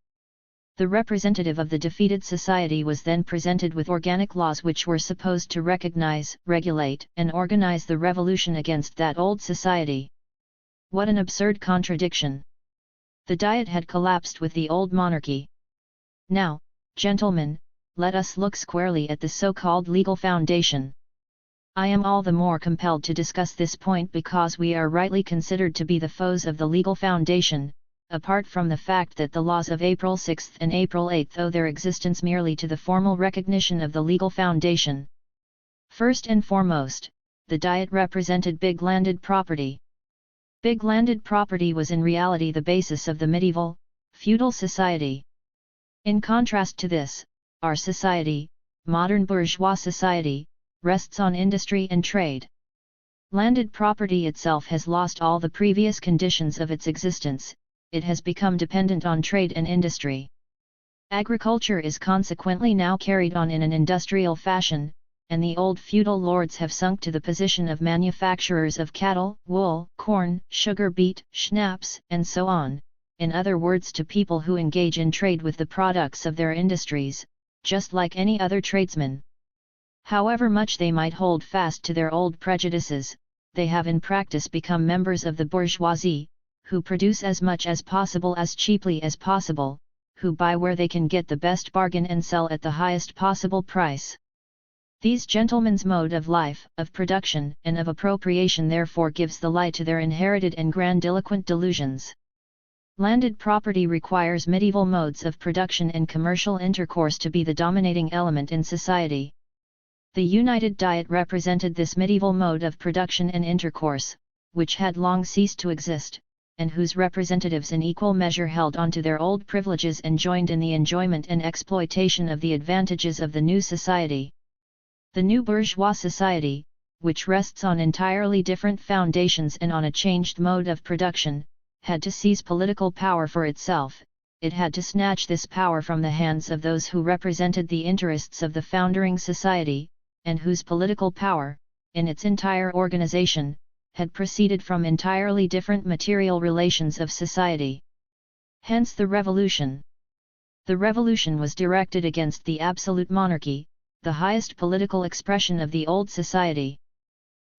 The representative of the defeated society was then presented with organic laws which were supposed to recognize, regulate, and organize the revolution against that old society. What an absurd contradiction! The Diet had collapsed with the old monarchy. Now, gentlemen, let us look squarely at the so-called legal foundation. I am all the more compelled to discuss this point because we are rightly considered to be the foes of the legal foundation, apart from the fact that the laws of April 6 and April 8 owe their existence merely to the formal recognition of the legal foundation. First and foremost, the Diet represented big landed property. Big landed property was in reality the basis of the medieval, feudal society. In contrast to this, our society, modern bourgeois society, rests on industry and trade. Landed property itself has lost all the previous conditions of its existence, it has become dependent on trade and industry. Agriculture is consequently now carried on in an industrial fashion, and the old feudal lords have sunk to the position of manufacturers of cattle, wool, corn, sugar beet, schnapps, and so on, in other words to people who engage in trade with the products of their industries, just like any other tradesman. However much they might hold fast to their old prejudices, they have in practice become members of the bourgeoisie, who produce as much as possible as cheaply as possible, who buy where they can get the best bargain and sell at the highest possible price. These gentlemen's mode of life, of production, and of appropriation therefore gives the lie to their inherited and grandiloquent delusions. Landed property requires medieval modes of production and commercial intercourse to be the dominating element in society. The United Diet represented this medieval mode of production and intercourse, which had long ceased to exist, and whose representatives in equal measure held on to their old privileges and joined in the enjoyment and exploitation of the advantages of the new society. The new bourgeois society, which rests on entirely different foundations and on a changed mode of production, had to seize political power for itself. It had to snatch this power from the hands of those who represented the interests of the foundering society, and whose political power, in its entire organization, had proceeded from entirely different material relations of society. Hence the revolution. The revolution was directed against the absolute monarchy, the highest political expression of the old society.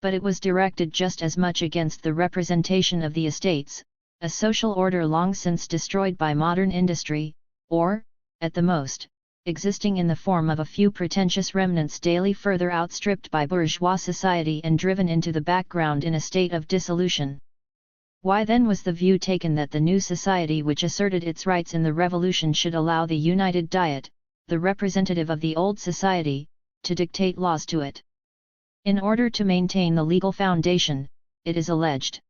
But it was directed just as much against the representation of the estates, a social order long since destroyed by modern industry, or, at the most, existing in the form of a few pretentious remnants daily further outstripped by bourgeois society and driven into the background in a state of dissolution. Why then was the view taken that the new society which asserted its rights in the revolution should allow the United Diet, the representative of the old society, to dictate laws to it? In order to maintain the legal foundation, it is alleged.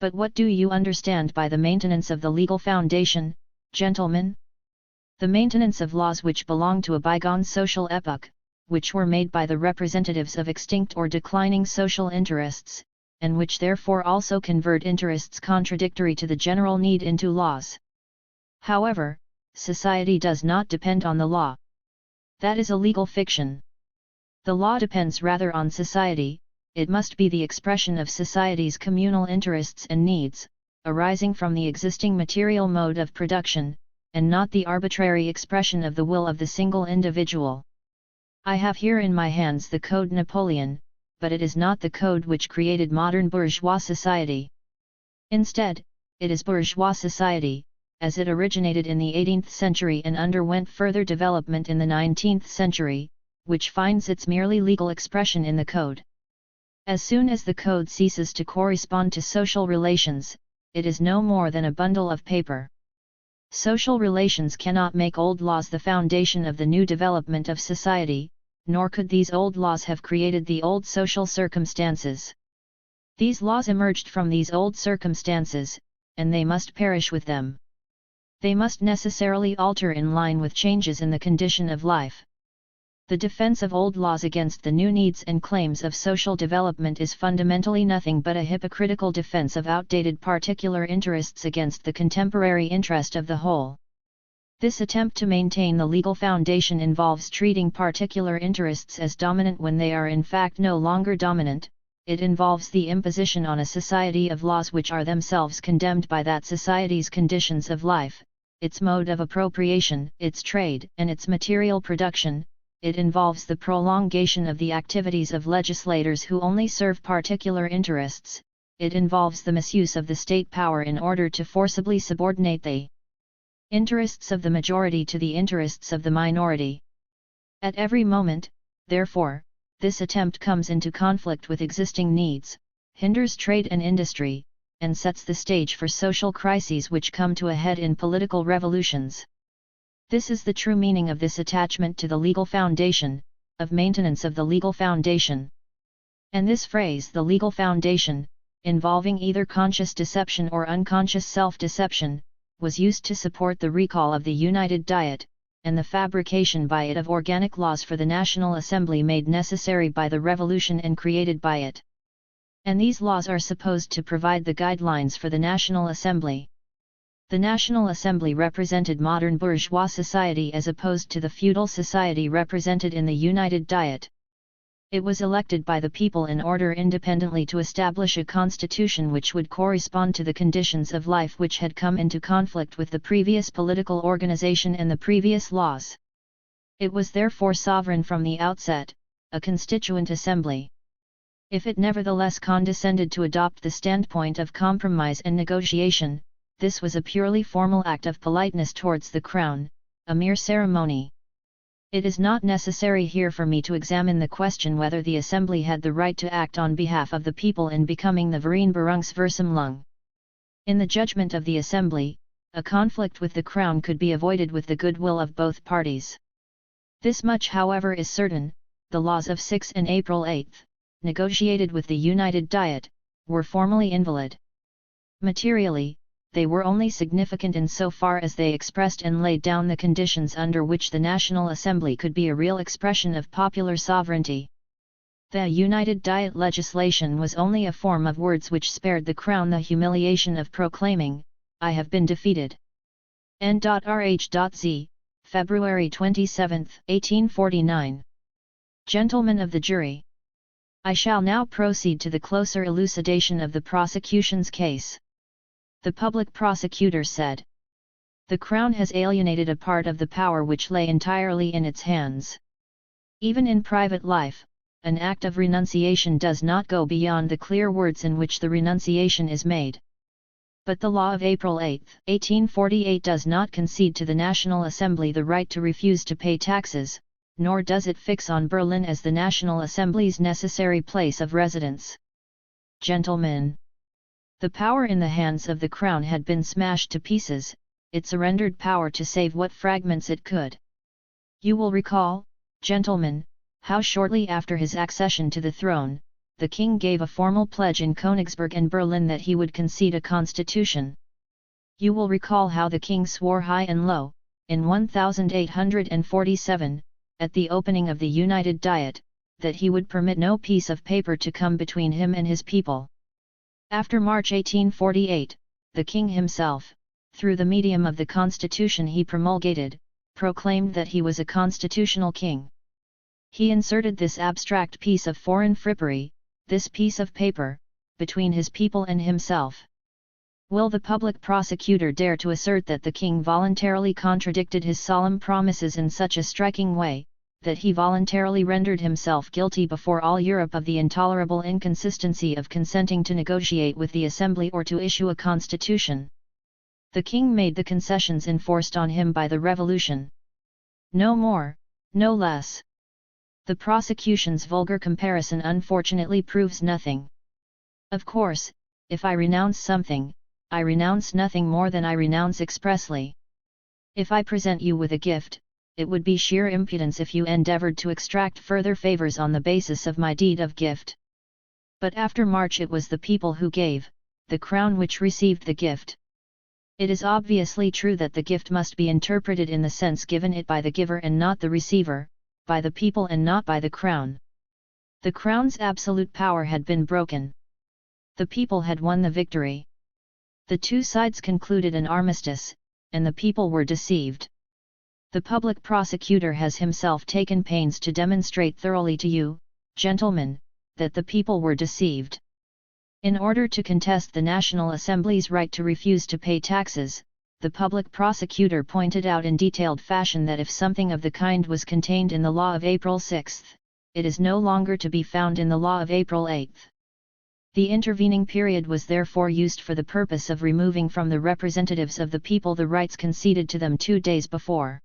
But what do you understand by the maintenance of the legal foundation, gentlemen? The maintenance of laws which belong to a bygone social epoch, which were made by the representatives of extinct or declining social interests, and which therefore also convert interests contradictory to the general need into laws. However, society does not depend on the law. That is a legal fiction. The law depends rather on society. It must be the expression of society's communal interests and needs, arising from the existing material mode of production, and not the arbitrary expression of the will of the single individual. I have here in my hands the Code Napoleon, but it is not the code which created modern bourgeois society. Instead, it is bourgeois society, as it originated in the 18th century and underwent further development in the 19th century, which finds its merely legal expression in the code. As soon as the code ceases to correspond to social relations, it is no more than a bundle of paper. Social relations cannot make old laws the foundation of the new development of society, nor could these old laws have created the old social circumstances. These laws emerged from these old circumstances, and they must perish with them. They must necessarily alter in line with changes in the condition of life. The defense of old laws against the new needs and claims of social development is fundamentally nothing but a hypocritical defense of outdated particular interests against the contemporary interest of the whole. This attempt to maintain the legal foundation involves treating particular interests as dominant when they are in fact no longer dominant. It involves the imposition on a society of laws which are themselves condemned by that society's conditions of life, its mode of appropriation, its trade, and its material production. It involves the prolongation of the activities of legislators who only serve particular interests. It involves the misuse of the state power in order to forcibly subordinate the interests of the majority to the interests of the minority. At every moment, therefore, this attempt comes into conflict with existing needs, hinders trade and industry, and sets the stage for social crises which come to a head in political revolutions. This is the true meaning of this attachment to the legal foundation, of maintenance of the legal foundation. And this phrase, the legal foundation, involving either conscious deception or unconscious self-deception, was used to support the recall of the United Diet, and the fabrication by it of organic laws for the National Assembly made necessary by the Revolution and created by it. And these laws are supposed to provide the guidelines for the National Assembly. The National Assembly represented modern bourgeois society as opposed to the feudal society represented in the United Diet. It was elected by the people in order independently to establish a constitution which would correspond to the conditions of life which had come into conflict with the previous political organization and the previous laws. It was therefore sovereign from the outset, a constituent assembly. If it nevertheless condescended to adopt the standpoint of compromise and negotiation, this was a purely formal act of politeness towards the crown, a mere ceremony. It is not necessary here for me to examine the question whether the assembly had the right to act on behalf of the people in becoming the Vereenberungsversammlung. In the judgment of the assembly, a conflict with the crown could be avoided with the goodwill of both parties. This much however is certain: the laws of 6 and April 8, negotiated with the United Diet, were formally invalid. Materially, they were only significant in so far as they expressed and laid down the conditions under which the National Assembly could be a real expression of popular sovereignty. The United Diet legislation was only a form of words which spared the Crown the humiliation of proclaiming, "I have been defeated." N.R.H.Z, February 27, 1849. Gentlemen of the jury. I shall now proceed to the closer elucidation of the prosecution's case. The public prosecutor said, "The Crown has alienated a part of the power which lay entirely in its hands. Even in private life, an act of renunciation does not go beyond the clear words in which the renunciation is made. But the law of April 8, 1848 does not concede to the National Assembly the right to refuse to pay taxes, nor does it fix on Berlin as the National Assembly's necessary place of residence. Gentlemen, the power in the hands of the Crown had been smashed to pieces, it surrendered power to save what fragments it could. You will recall, gentlemen, how shortly after his accession to the throne, the king gave a formal pledge in Königsberg and Berlin that he would concede a constitution. You will recall how the king swore high and low, in 1847, at the opening of the United Diet, that he would permit no piece of paper to come between him and his people. After March 1848, the king himself, through the medium of the constitution he promulgated, proclaimed that he was a constitutional king. He inserted this abstract piece of foreign frippery, this piece of paper, between his people and himself. Will the public prosecutor dare to assert that the king voluntarily contradicted his solemn promises in such a striking way, that he voluntarily rendered himself guilty before all Europe of the intolerable inconsistency of consenting to negotiate with the Assembly or to issue a constitution? The king made the concessions enforced on him by the Revolution. No more, no less. The prosecution's vulgar comparison unfortunately proves nothing. Of course, if I renounce something, I renounce nothing more than I renounce expressly. If I present you with a gift, it would be sheer impudence if you endeavored to extract further favors on the basis of my deed of gift. But after March it was the people who gave, the Crown which received the gift. It is obviously true that the gift must be interpreted in the sense given it by the giver and not the receiver, by the people and not by the Crown. The Crown's absolute power had been broken. The people had won the victory. The two sides concluded an armistice, and the people were deceived. The public prosecutor has himself taken pains to demonstrate thoroughly to you, gentlemen, that the people were deceived. In order to contest the National Assembly's right to refuse to pay taxes, the public prosecutor pointed out in detailed fashion that if something of the kind was contained in the law of April 6, it is no longer to be found in the law of April 8. The intervening period was therefore used for the purpose of removing from the representatives of the people the rights conceded to them 2 days before.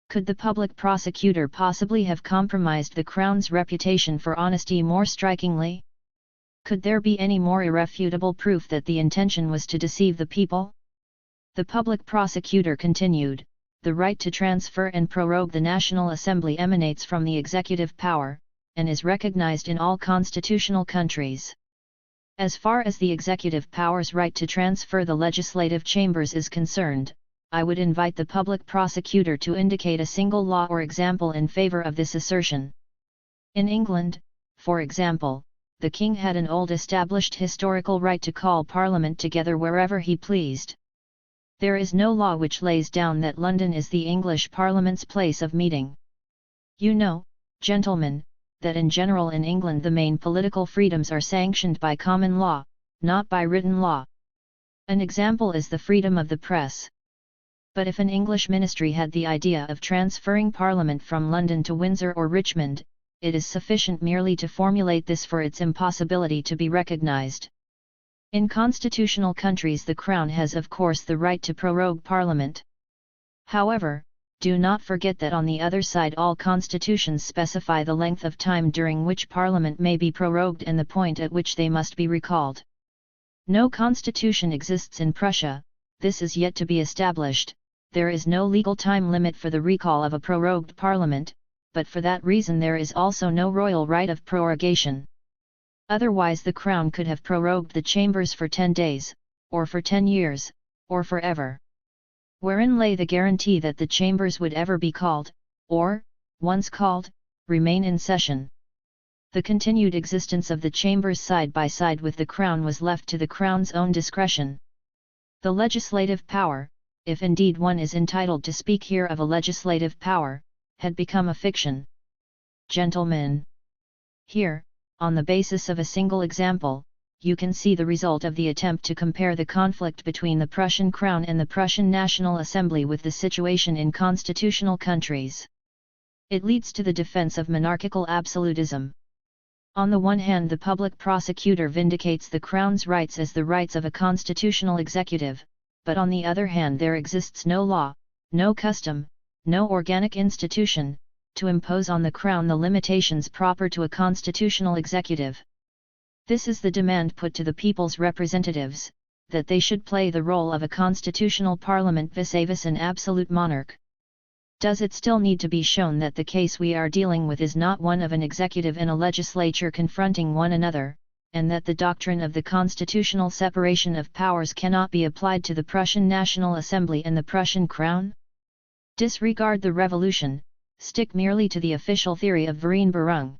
Could the public prosecutor possibly have compromised the Crown's reputation for honesty more strikingly? Could there be any more irrefutable proof that the intention was to deceive the people? The public prosecutor continued, the right to transfer and prorogue the National Assembly emanates from the executive power, and is recognized in all constitutional countries. As far as the executive power's right to transfer the legislative chambers is concerned, I would invite the public prosecutor to indicate a single law or example in favor of this assertion. In England, for example, the king had an old established historical right to call Parliament together wherever he pleased. There is no law which lays down that London is the English Parliament's place of meeting. You know, gentlemen, that in general in England the main political freedoms are sanctioned by common law, not by written law. An example is the freedom of the press. But if an English ministry had the idea of transferring Parliament from London to Windsor or Richmond, it is sufficient merely to formulate this for its impossibility to be recognised. In constitutional countries the Crown has of course the right to prorogue Parliament. However, do not forget that on the other side all constitutions specify the length of time during which Parliament may be prorogued and the point at which they must be recalled. No constitution exists in Prussia, this is yet to be established, there is no legal time limit for the recall of a prorogued Parliament, but for that reason there is also no royal right of prorogation. Otherwise the Crown could have prorogued the chambers for 10 days, or for 10 years, or forever. Wherein lay the guarantee that the chambers would ever be called, or, once called, remain in session? The continued existence of the chambers side by side with the Crown was left to the Crown's own discretion. The legislative power, if indeed one is entitled to speak here of a legislative power, had become a fiction. Gentlemen, here, on the basis of a single example, you can see the result of the attempt to compare the conflict between the Prussian Crown and the Prussian National Assembly with the situation in constitutional countries. It leads to the defense of monarchical absolutism. On the one hand, the public prosecutor vindicates the Crown's rights as the rights of a constitutional executive, but on the other hand there exists no law, no custom, no organic institution, to impose on the Crown the limitations proper to a constitutional executive. This is the demand put to the people's representatives, that they should play the role of a constitutional parliament vis-a-vis an absolute monarch. Does it still need to be shown that the case we are dealing with is not one of an executive and a legislature confronting one another, and that the doctrine of the constitutional separation of powers cannot be applied to the Prussian National Assembly and the Prussian Crown? Disregard the revolution, stick merely to the official theory of Vereinbarung.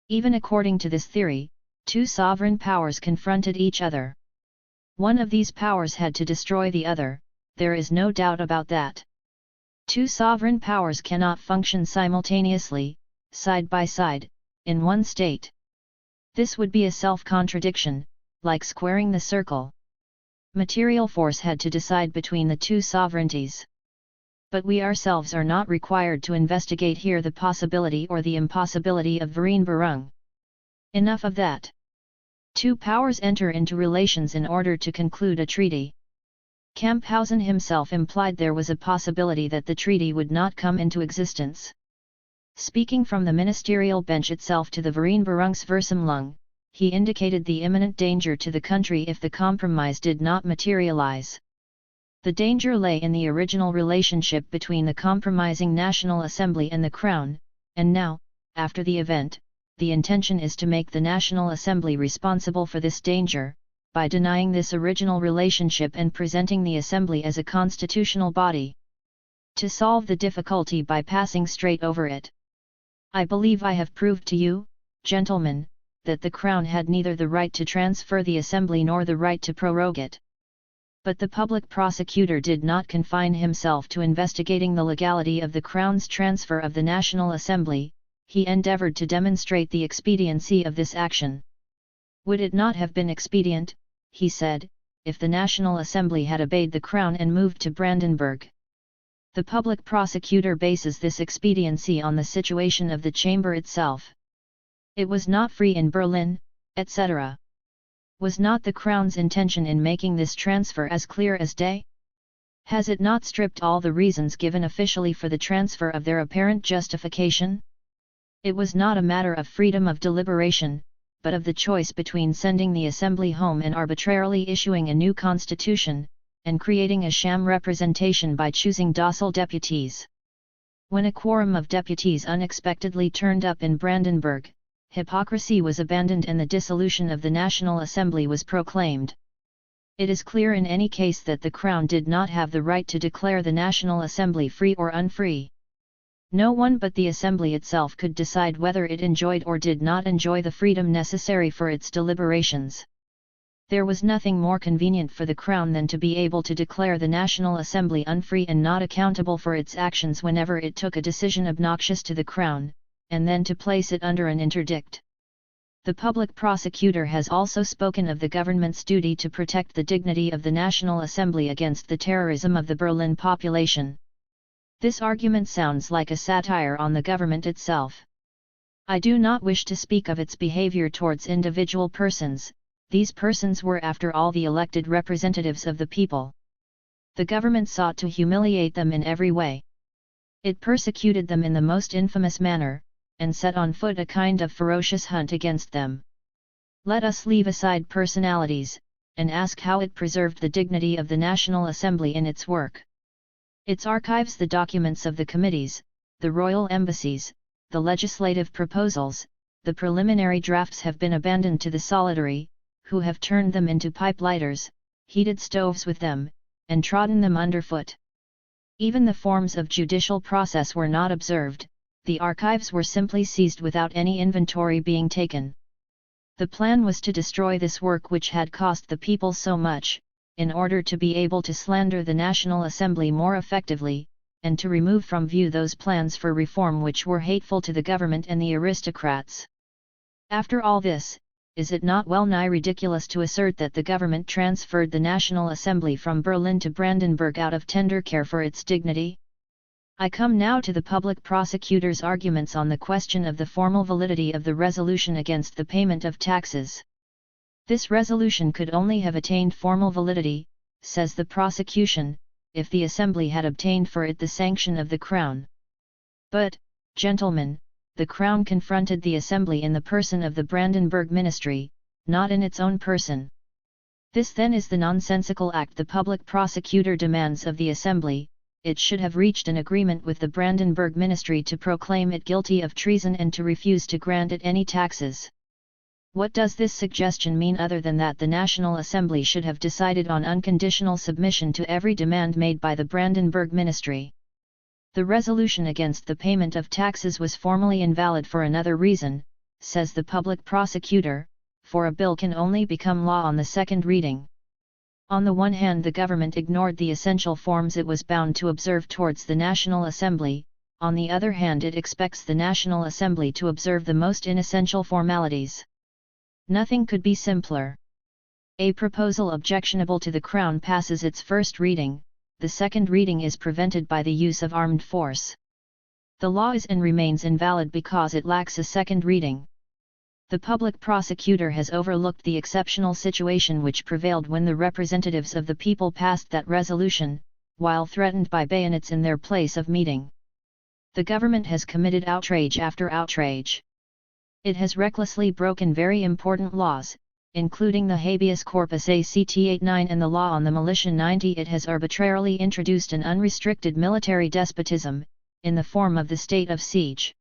Even according to this theory, two sovereign powers confronted each other. One of these powers had to destroy the other, there is no doubt about that. Two sovereign powers cannot function simultaneously, side by side, in one state. This would be a self-contradiction, like squaring the circle. Material force had to decide between the two sovereignties. But we ourselves are not required to investigate here the possibility or the impossibility of Vereinbarung. Enough of that. Two powers enter into relations in order to conclude a treaty. Camphausen himself implied there was a possibility that the treaty would not come into existence. Speaking from the ministerial bench itself to the Vereinbarungsversammlung, he indicated the imminent danger to the country if the compromise did not materialize. The danger lay in the original relationship between the compromising National Assembly and the Crown, and now, after the event, the intention is to make the National Assembly responsible for this danger, by denying this original relationship and presenting the Assembly as a constitutional body. To solve the difficulty by passing straight over it. I believe I have proved to you, gentlemen, that the Crown had neither the right to transfer the Assembly nor the right to prorogue it. But the public prosecutor did not confine himself to investigating the legality of the Crown's transfer of the National Assembly, he endeavored to demonstrate the expediency of this action. Would it not have been expedient, he said, if the National Assembly had obeyed the Crown and moved to Brandenburg? The public prosecutor bases this expediency on the situation of the chamber itself. It was not free in Berlin, etc. Was not the Crown's intention in making this transfer as clear as day? Has it not stripped all the reasons given officially for the transfer of their apparent justification? It was not a matter of freedom of deliberation, but of the choice between sending the Assembly home and arbitrarily issuing a new constitution, and creating a sham representation by choosing docile deputies. When a quorum of deputies unexpectedly turned up in Brandenburg, hypocrisy was abandoned and the dissolution of the National Assembly was proclaimed. It is clear in any case that the Crown did not have the right to declare the National Assembly free or unfree. No one but the Assembly itself could decide whether it enjoyed or did not enjoy the freedom necessary for its deliberations. There was nothing more convenient for the Crown than to be able to declare the National Assembly unfree and not accountable for its actions whenever it took a decision obnoxious to the Crown, and then to place it under an interdict. The public prosecutor has also spoken of the government's duty to protect the dignity of the National Assembly against the terrorism of the Berlin population. This argument sounds like a satire on the government itself. I do not wish to speak of its behavior towards individual persons, These persons were after all the elected representatives of the people. The government sought to humiliate them in every way. It persecuted them in the most infamous manner, and set on foot a kind of ferocious hunt against them. Let us leave aside personalities, and ask how it preserved the dignity of the National Assembly in its work. Its archives, the documents of the committees, the royal embassies, the legislative proposals, the preliminary drafts have been abandoned to the solitary, who have turned them into pipe lighters, heated stoves with them, and trodden them underfoot. Even the forms of judicial process were not observed, the archives were simply seized without any inventory being taken. The plan was to destroy this work which had cost the people so much, in order to be able to slander the National Assembly more effectively, and to remove from view those plans for reform which were hateful to the government and the aristocrats. After all this, is it not well nigh ridiculous to assert that the government transferred the National Assembly from Berlin to Brandenburg out of tender care for its dignity? I come now to the public prosecutor's arguments on the question of the formal validity of the resolution against the payment of taxes. This resolution could only have attained formal validity, says the prosecution, if the Assembly had obtained for it the sanction of the Crown. But, gentlemen, the Crown confronted the Assembly in the person of the Brandenburg Ministry, not in its own person. This then is the nonsensical act the public prosecutor demands of the Assembly. It should have reached an agreement with the Brandenburg Ministry to proclaim it guilty of treason and to refuse to grant it any taxes. What does this suggestion mean other than that the National Assembly should have decided on unconditional submission to every demand made by the Brandenburg Ministry? The resolution against the payment of taxes was formally invalid for another reason, says the public prosecutor, for a bill can only become law on the second reading. On the one hand, the government ignored the essential forms it was bound to observe towards the National Assembly, on the other hand it expects the National Assembly to observe the most inessential formalities. Nothing could be simpler. A proposal objectionable to the Crown passes its first reading, the second reading is prevented by the use of armed force. The law is and remains invalid because it lacks a second reading. The public prosecutor has overlooked the exceptional situation which prevailed when the representatives of the people passed that resolution, while threatened by bayonets in their place of meeting. The government has committed outrage after outrage. It has recklessly broken very important laws, including the Habeas Corpus Act 89 and the law on the militia 90. It has arbitrarily introduced an unrestricted military despotism, in the form of the state of siege.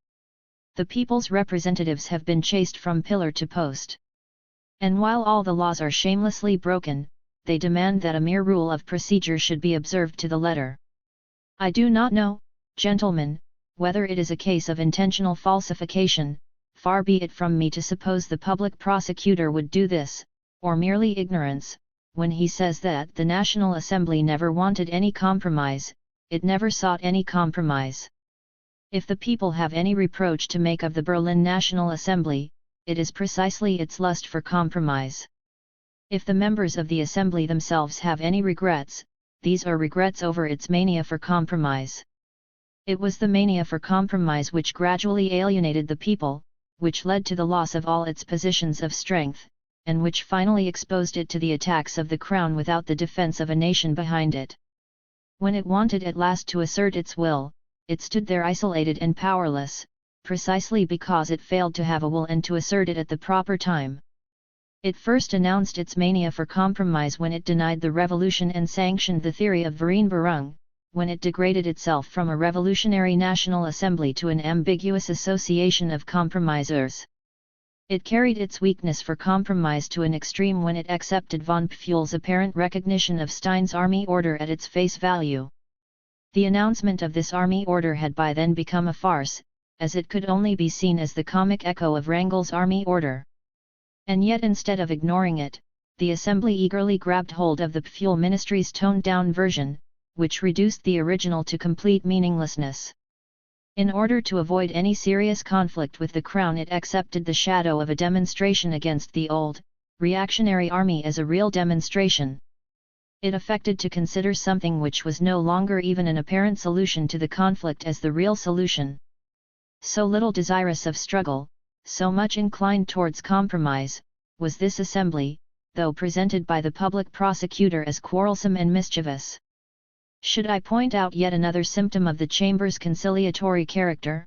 The people's representatives have been chased from pillar to post. And while all the laws are shamelessly broken, they demand that a mere rule of procedure should be observed to the letter. I do not know, gentlemen, whether it is a case of intentional falsification, far be it from me to suppose the public prosecutor would do this, or merely ignorance, when he says that the National Assembly never wanted any compromise, it never sought any compromise. If the people have any reproach to make of the Berlin National Assembly, it is precisely its lust for compromise. If the members of the Assembly themselves have any regrets, these are regrets over its mania for compromise. It was the mania for compromise which gradually alienated the people, which led to the loss of all its positions of strength, and which finally exposed it to the attacks of the Crown without the defense of a nation behind it. When it wanted at last to assert its will, it stood there isolated and powerless, precisely because it failed to have a will and to assert it at the proper time. It first announced its mania for compromise when it denied the revolution and sanctioned the theory of Vereinbarung, when it degraded itself from a revolutionary National Assembly to an ambiguous association of compromisers. It carried its weakness for compromise to an extreme when it accepted von Pfuhl's apparent recognition of Stein's army order at its face value. The announcement of this army order had by then become a farce, as it could only be seen as the comic echo of Wrangel's army order. And yet instead of ignoring it, the Assembly eagerly grabbed hold of the Pfuhl ministry's toned-down version, which reduced the original to complete meaninglessness. In order to avoid any serious conflict with the Crown, it accepted the shadow of a demonstration against the old, reactionary army as a real demonstration. It affected to consider something which was no longer even an apparent solution to the conflict as the real solution. So little desirous of struggle, so much inclined towards compromise, was this Assembly, though presented by the public prosecutor as quarrelsome and mischievous. Should I point out yet another symptom of the Chamber's conciliatory character?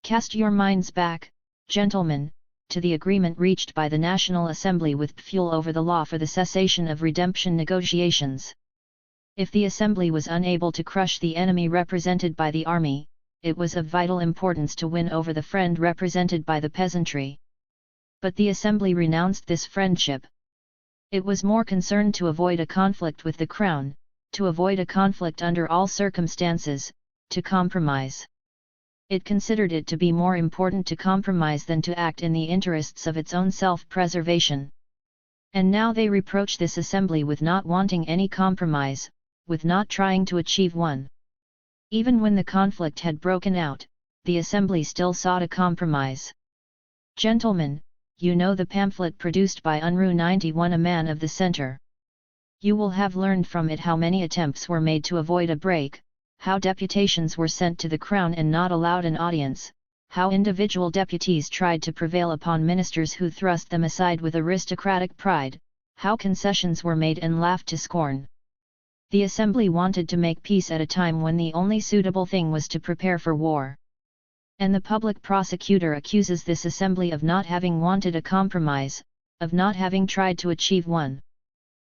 Cast your minds back, gentlemen, to the agreement reached by the National Assembly with Pfuel over the law for the cessation of redemption negotiations. If the Assembly was unable to crush the enemy represented by the army, it was of vital importance to win over the friend represented by the peasantry. But the Assembly renounced this friendship. It was more concerned to avoid a conflict with the Crown, to avoid a conflict under all circumstances, to compromise. It considered it to be more important to compromise than to act in the interests of its own self-preservation. And now they reproach this Assembly with not wanting any compromise, with not trying to achieve one. Even when the conflict had broken out, the Assembly still sought a compromise. Gentlemen, you know the pamphlet produced by UNRU 91, a man of the Centre. You will have learned from it how many attempts were made to avoid a break, how deputations were sent to the Crown and not allowed an audience, how individual deputies tried to prevail upon ministers who thrust them aside with aristocratic pride, how concessions were made and laughed to scorn. The Assembly wanted to make peace at a time when the only suitable thing was to prepare for war. And the public prosecutor accuses this Assembly of not having wanted a compromise, of not having tried to achieve one.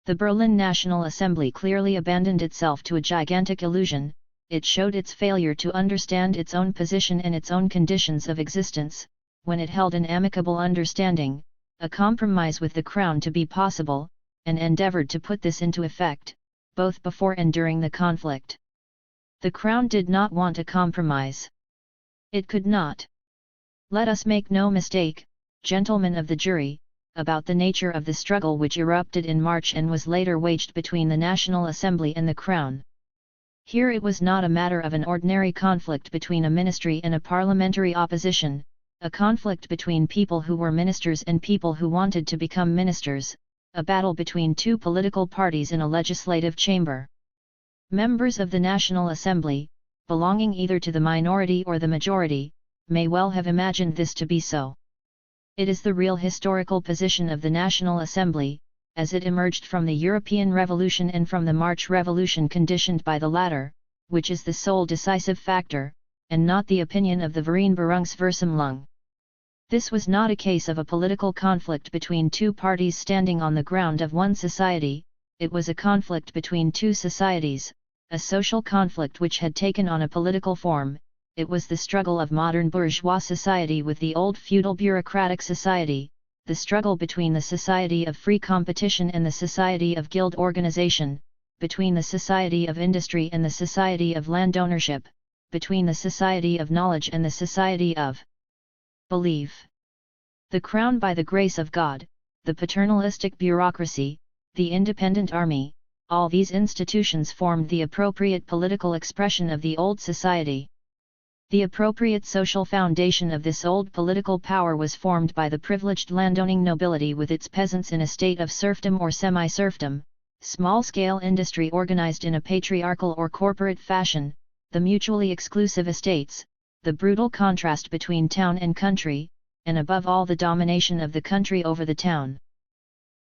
The Berlin National Assembly clearly abandoned itself to a gigantic illusion. It showed its failure to understand its own position and its own conditions of existence, when it held an amicable understanding, a compromise with the Crown to be possible, and endeavored to put this into effect, both before and during the conflict. The Crown did not want a compromise. It could not. Let us make no mistake, gentlemen of the jury, about the nature of the struggle which erupted in March and was later waged between the National Assembly and the Crown. Here it was not a matter of an ordinary conflict between a ministry and a parliamentary opposition, a conflict between people who were ministers and people who wanted to become ministers, a battle between two political parties in a legislative chamber. Members of the National Assembly, belonging either to the minority or the majority, may well have imagined this to be so. It is the real historical position of the National Assembly, as it emerged from the European Revolution and from the March Revolution conditioned by the latter, which is the sole decisive factor, and not the opinion of the Vereinbarungsversammlung. This was not a case of a political conflict between two parties standing on the ground of one society, it was a conflict between two societies, a social conflict which had taken on a political form. It was the struggle of modern bourgeois society with the old feudal bureaucratic society, the struggle between the society of free competition and the society of guild organization, between the society of industry and the society of land ownership, between the society of knowledge and the society of belief. The Crown, by the grace of God, the paternalistic bureaucracy, the independent army, all these institutions formed the appropriate political expression of the old society. The appropriate social foundation of this old political power was formed by the privileged landowning nobility with its peasants in a state of serfdom or semi-serfdom, small-scale industry organized in a patriarchal or corporate fashion, the mutually exclusive estates, the brutal contrast between town and country, and above all the domination of the country over the town.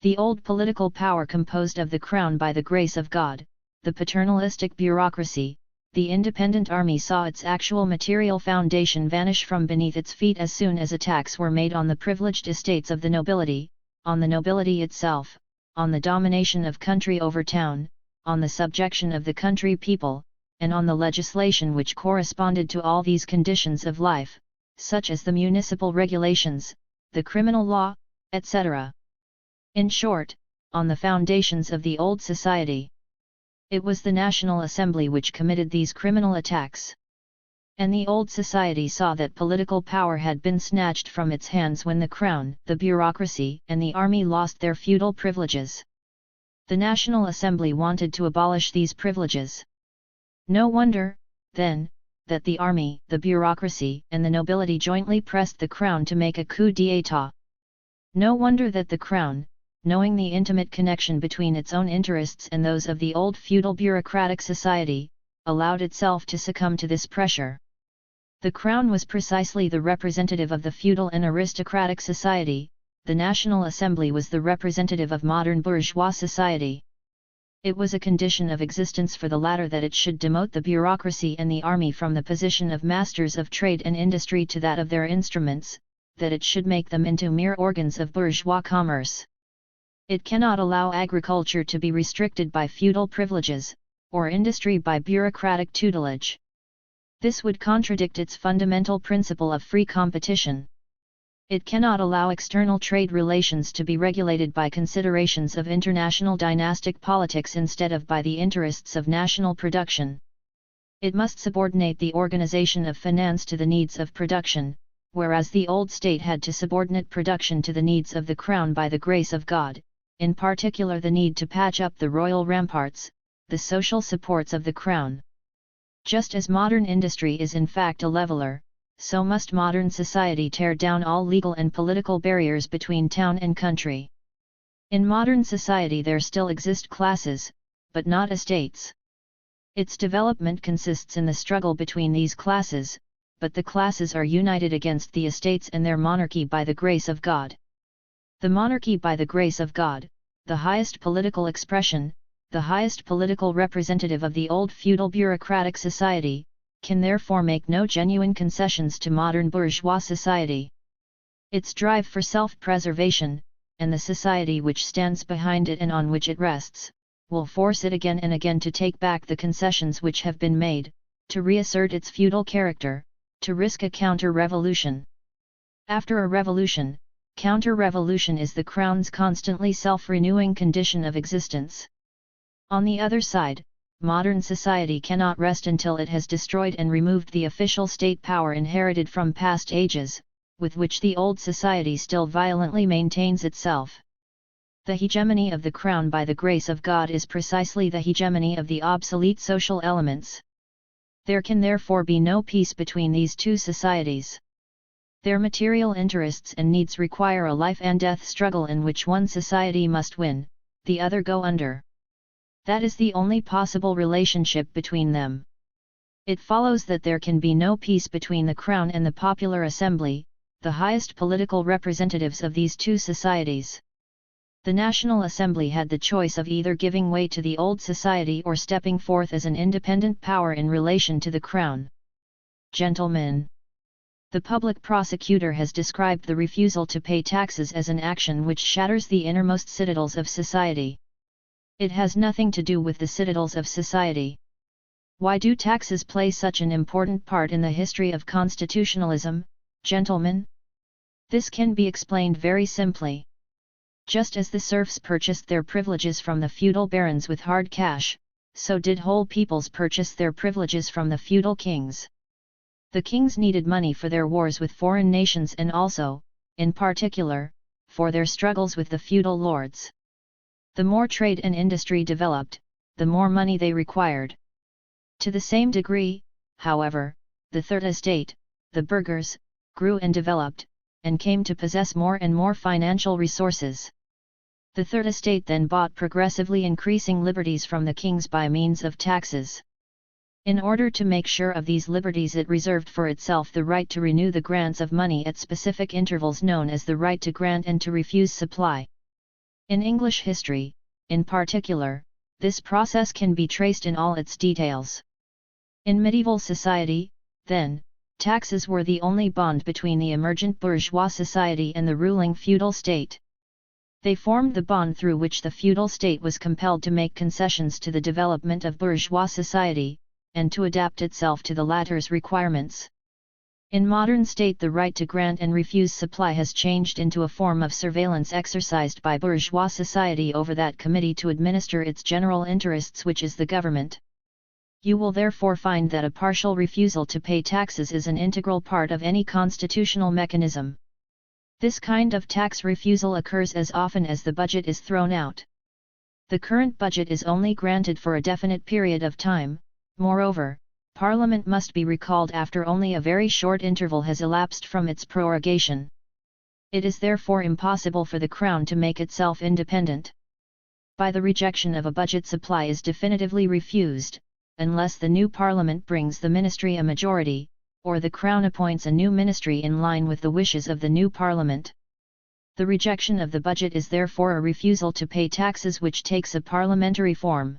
The old political power composed of the Crown by the grace of God, the paternalistic bureaucracy, the independent army saw its actual material foundation vanish from beneath its feet as soon as attacks were made on the privileged estates of the nobility, on the nobility itself, on the domination of country over town, on the subjection of the country people, and on the legislation which corresponded to all these conditions of life, such as the municipal regulations, the criminal law, etc. In short, on the foundations of the old society. It was the National Assembly which committed these criminal attacks. And the old society saw that political power had been snatched from its hands when the Crown, the bureaucracy, and the army lost their feudal privileges. The National Assembly wanted to abolish these privileges. No wonder, then, that the army, the bureaucracy, and the nobility jointly pressed the Crown to make a coup d'état. No wonder that the Crown, knowing the intimate connection between its own interests and those of the old feudal bureaucratic society, allowed itself to succumb to this pressure. The Crown was precisely the representative of the feudal and aristocratic society, the National Assembly was the representative of modern bourgeois society. It was a condition of existence for the latter that it should demote the bureaucracy and the army from the position of masters of trade and industry to that of their instruments, that it should make them into mere organs of bourgeois commerce. It cannot allow agriculture to be restricted by feudal privileges, or industry by bureaucratic tutelage. This would contradict its fundamental principle of free competition. It cannot allow external trade relations to be regulated by considerations of international dynastic politics instead of by the interests of national production. It must subordinate the organization of finance to the needs of production, whereas the old state had to subordinate production to the needs of the crown by the grace of God, in particular the need to patch up the royal ramparts, the social supports of the crown. Just as modern industry is in fact a leveler, so must modern society tear down all legal and political barriers between town and country. In modern society there still exist classes, but not estates. Its development consists in the struggle between these classes, but the classes are united against the estates and their monarchy by the grace of God. The monarchy by the grace of God, the highest political expression, the highest political representative of the old feudal bureaucratic society, can therefore make no genuine concessions to modern bourgeois society. Its drive for self-preservation, and the society which stands behind it and on which it rests, will force it again and again to take back the concessions which have been made, to reassert its feudal character, to risk a counter-revolution. After a revolution, counter-revolution is the crown's constantly self-renewing condition of existence. On the other side, modern society cannot rest until it has destroyed and removed the official state power inherited from past ages, with which the old society still violently maintains itself. The hegemony of the crown by the grace of God is precisely the hegemony of the obsolete social elements. There can therefore be no peace between these two societies. Their material interests and needs require a life and death struggle in which one society must win, the other go under. That is the only possible relationship between them. It follows that there can be no peace between the Crown and the Popular Assembly, the highest political representatives of these two societies. The National Assembly had the choice of either giving way to the old society or stepping forth as an independent power in relation to the Crown. Gentlemen, the public prosecutor has described the refusal to pay taxes as an action which shatters the innermost citadels of society. It has nothing to do with the citadels of society. Why do taxes play such an important part in the history of constitutionalism, gentlemen? This can be explained very simply. Just as the serfs purchased their privileges from the feudal barons with hard cash, so did whole peoples purchase their privileges from the feudal kings. The kings needed money for their wars with foreign nations and also, in particular, for their struggles with the feudal lords. The more trade and industry developed, the more money they required. To the same degree, however, the third estate, the burghers, grew and developed, and came to possess more and more financial resources. The third estate then bought progressively increasing liberties from the kings by means of taxes. In order to make sure of these liberties, it reserved for itself the right to renew the grants of money at specific intervals known as the right to grant and to refuse supply. In English history, in particular, this process can be traced in all its details. In medieval society, then, taxes were the only bond between the emergent bourgeois society and the ruling feudal state. They formed the bond through which the feudal state was compelled to make concessions to the development of bourgeois society, and to adapt itself to the latter's requirements. In modern state, the right to grant and refuse supply has changed into a form of surveillance exercised by bourgeois society over that committee to administer its general interests, which is the government. You will therefore find that a partial refusal to pay taxes is an integral part of any constitutional mechanism. This kind of tax refusal occurs as often as the budget is thrown out. The current budget is only granted for a definite period of time. Moreover, Parliament must be recalled after only a very short interval has elapsed from its prorogation. It is therefore impossible for the Crown to make itself independent. By the rejection of a budget, supply is definitively refused, unless the new Parliament brings the ministry a majority, or the Crown appoints a new ministry in line with the wishes of the new Parliament. The rejection of the budget is therefore a refusal to pay taxes which takes a parliamentary form.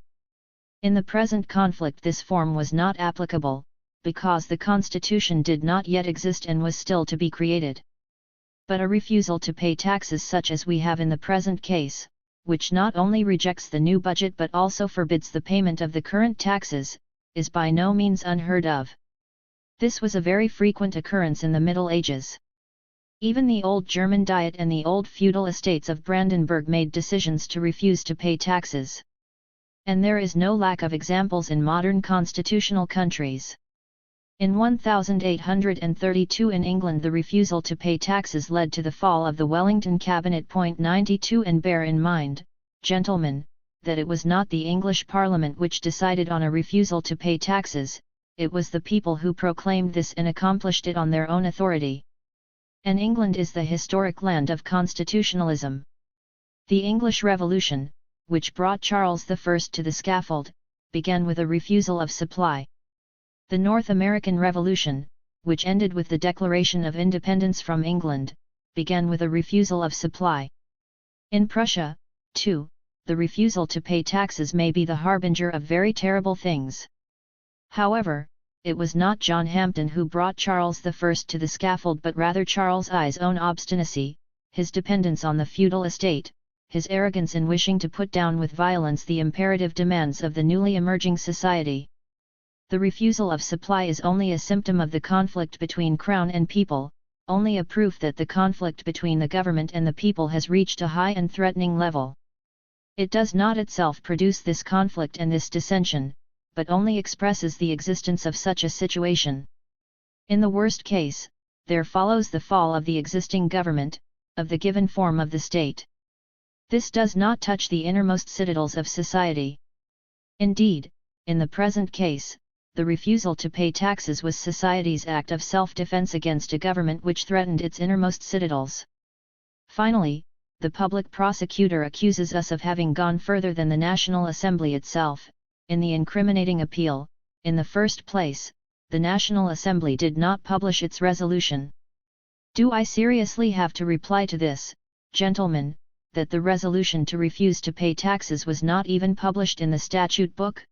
In the present conflict this form was not applicable, because the constitution did not yet exist and was still to be created. But a refusal to pay taxes such as we have in the present case, which not only rejects the new budget but also forbids the payment of the current taxes, is by no means unheard of. This was a very frequent occurrence in the Middle Ages. Even the old German Diet and the old feudal estates of Brandenburg made decisions to refuse to pay taxes. And there is no lack of examples in modern constitutional countries. In 1832 in England the refusal to pay taxes led to the fall of the Wellington Cabinet. 92 And bear in mind, gentlemen, that it was not the English Parliament which decided on a refusal to pay taxes, it was the people who proclaimed this and accomplished it on their own authority. And England is the historic land of constitutionalism. The English Revolution, which brought Charles I to the scaffold, began with a refusal of supply. The North American Revolution, which ended with the Declaration of Independence from England, began with a refusal of supply. In Prussia, too, the refusal to pay taxes may be the harbinger of very terrible things. However, it was not John Hampden who brought Charles I to the scaffold but rather Charles I's own obstinacy, his dependence on the feudal estate, his arrogance in wishing to put down with violence the imperative demands of the newly emerging society. The refusal of supply is only a symptom of the conflict between Crown and people, only a proof that the conflict between the government and the people has reached a high and threatening level. It does not itself produce this conflict and this dissension, but only expresses the existence of such a situation. In the worst case, there follows the fall of the existing government, of the given form of the state. This does not touch the innermost citadels of society. Indeed, in the present case, the refusal to pay taxes was society's act of self-defense against a government which threatened its innermost citadels. Finally, the public prosecutor accuses us of having gone further than the National Assembly itself. In the incriminating appeal, in the first place, the National Assembly did not publish its resolution. Do I seriously have to reply to this, gentlemen, that the resolution to refuse to pay taxes was not even published in the statute book?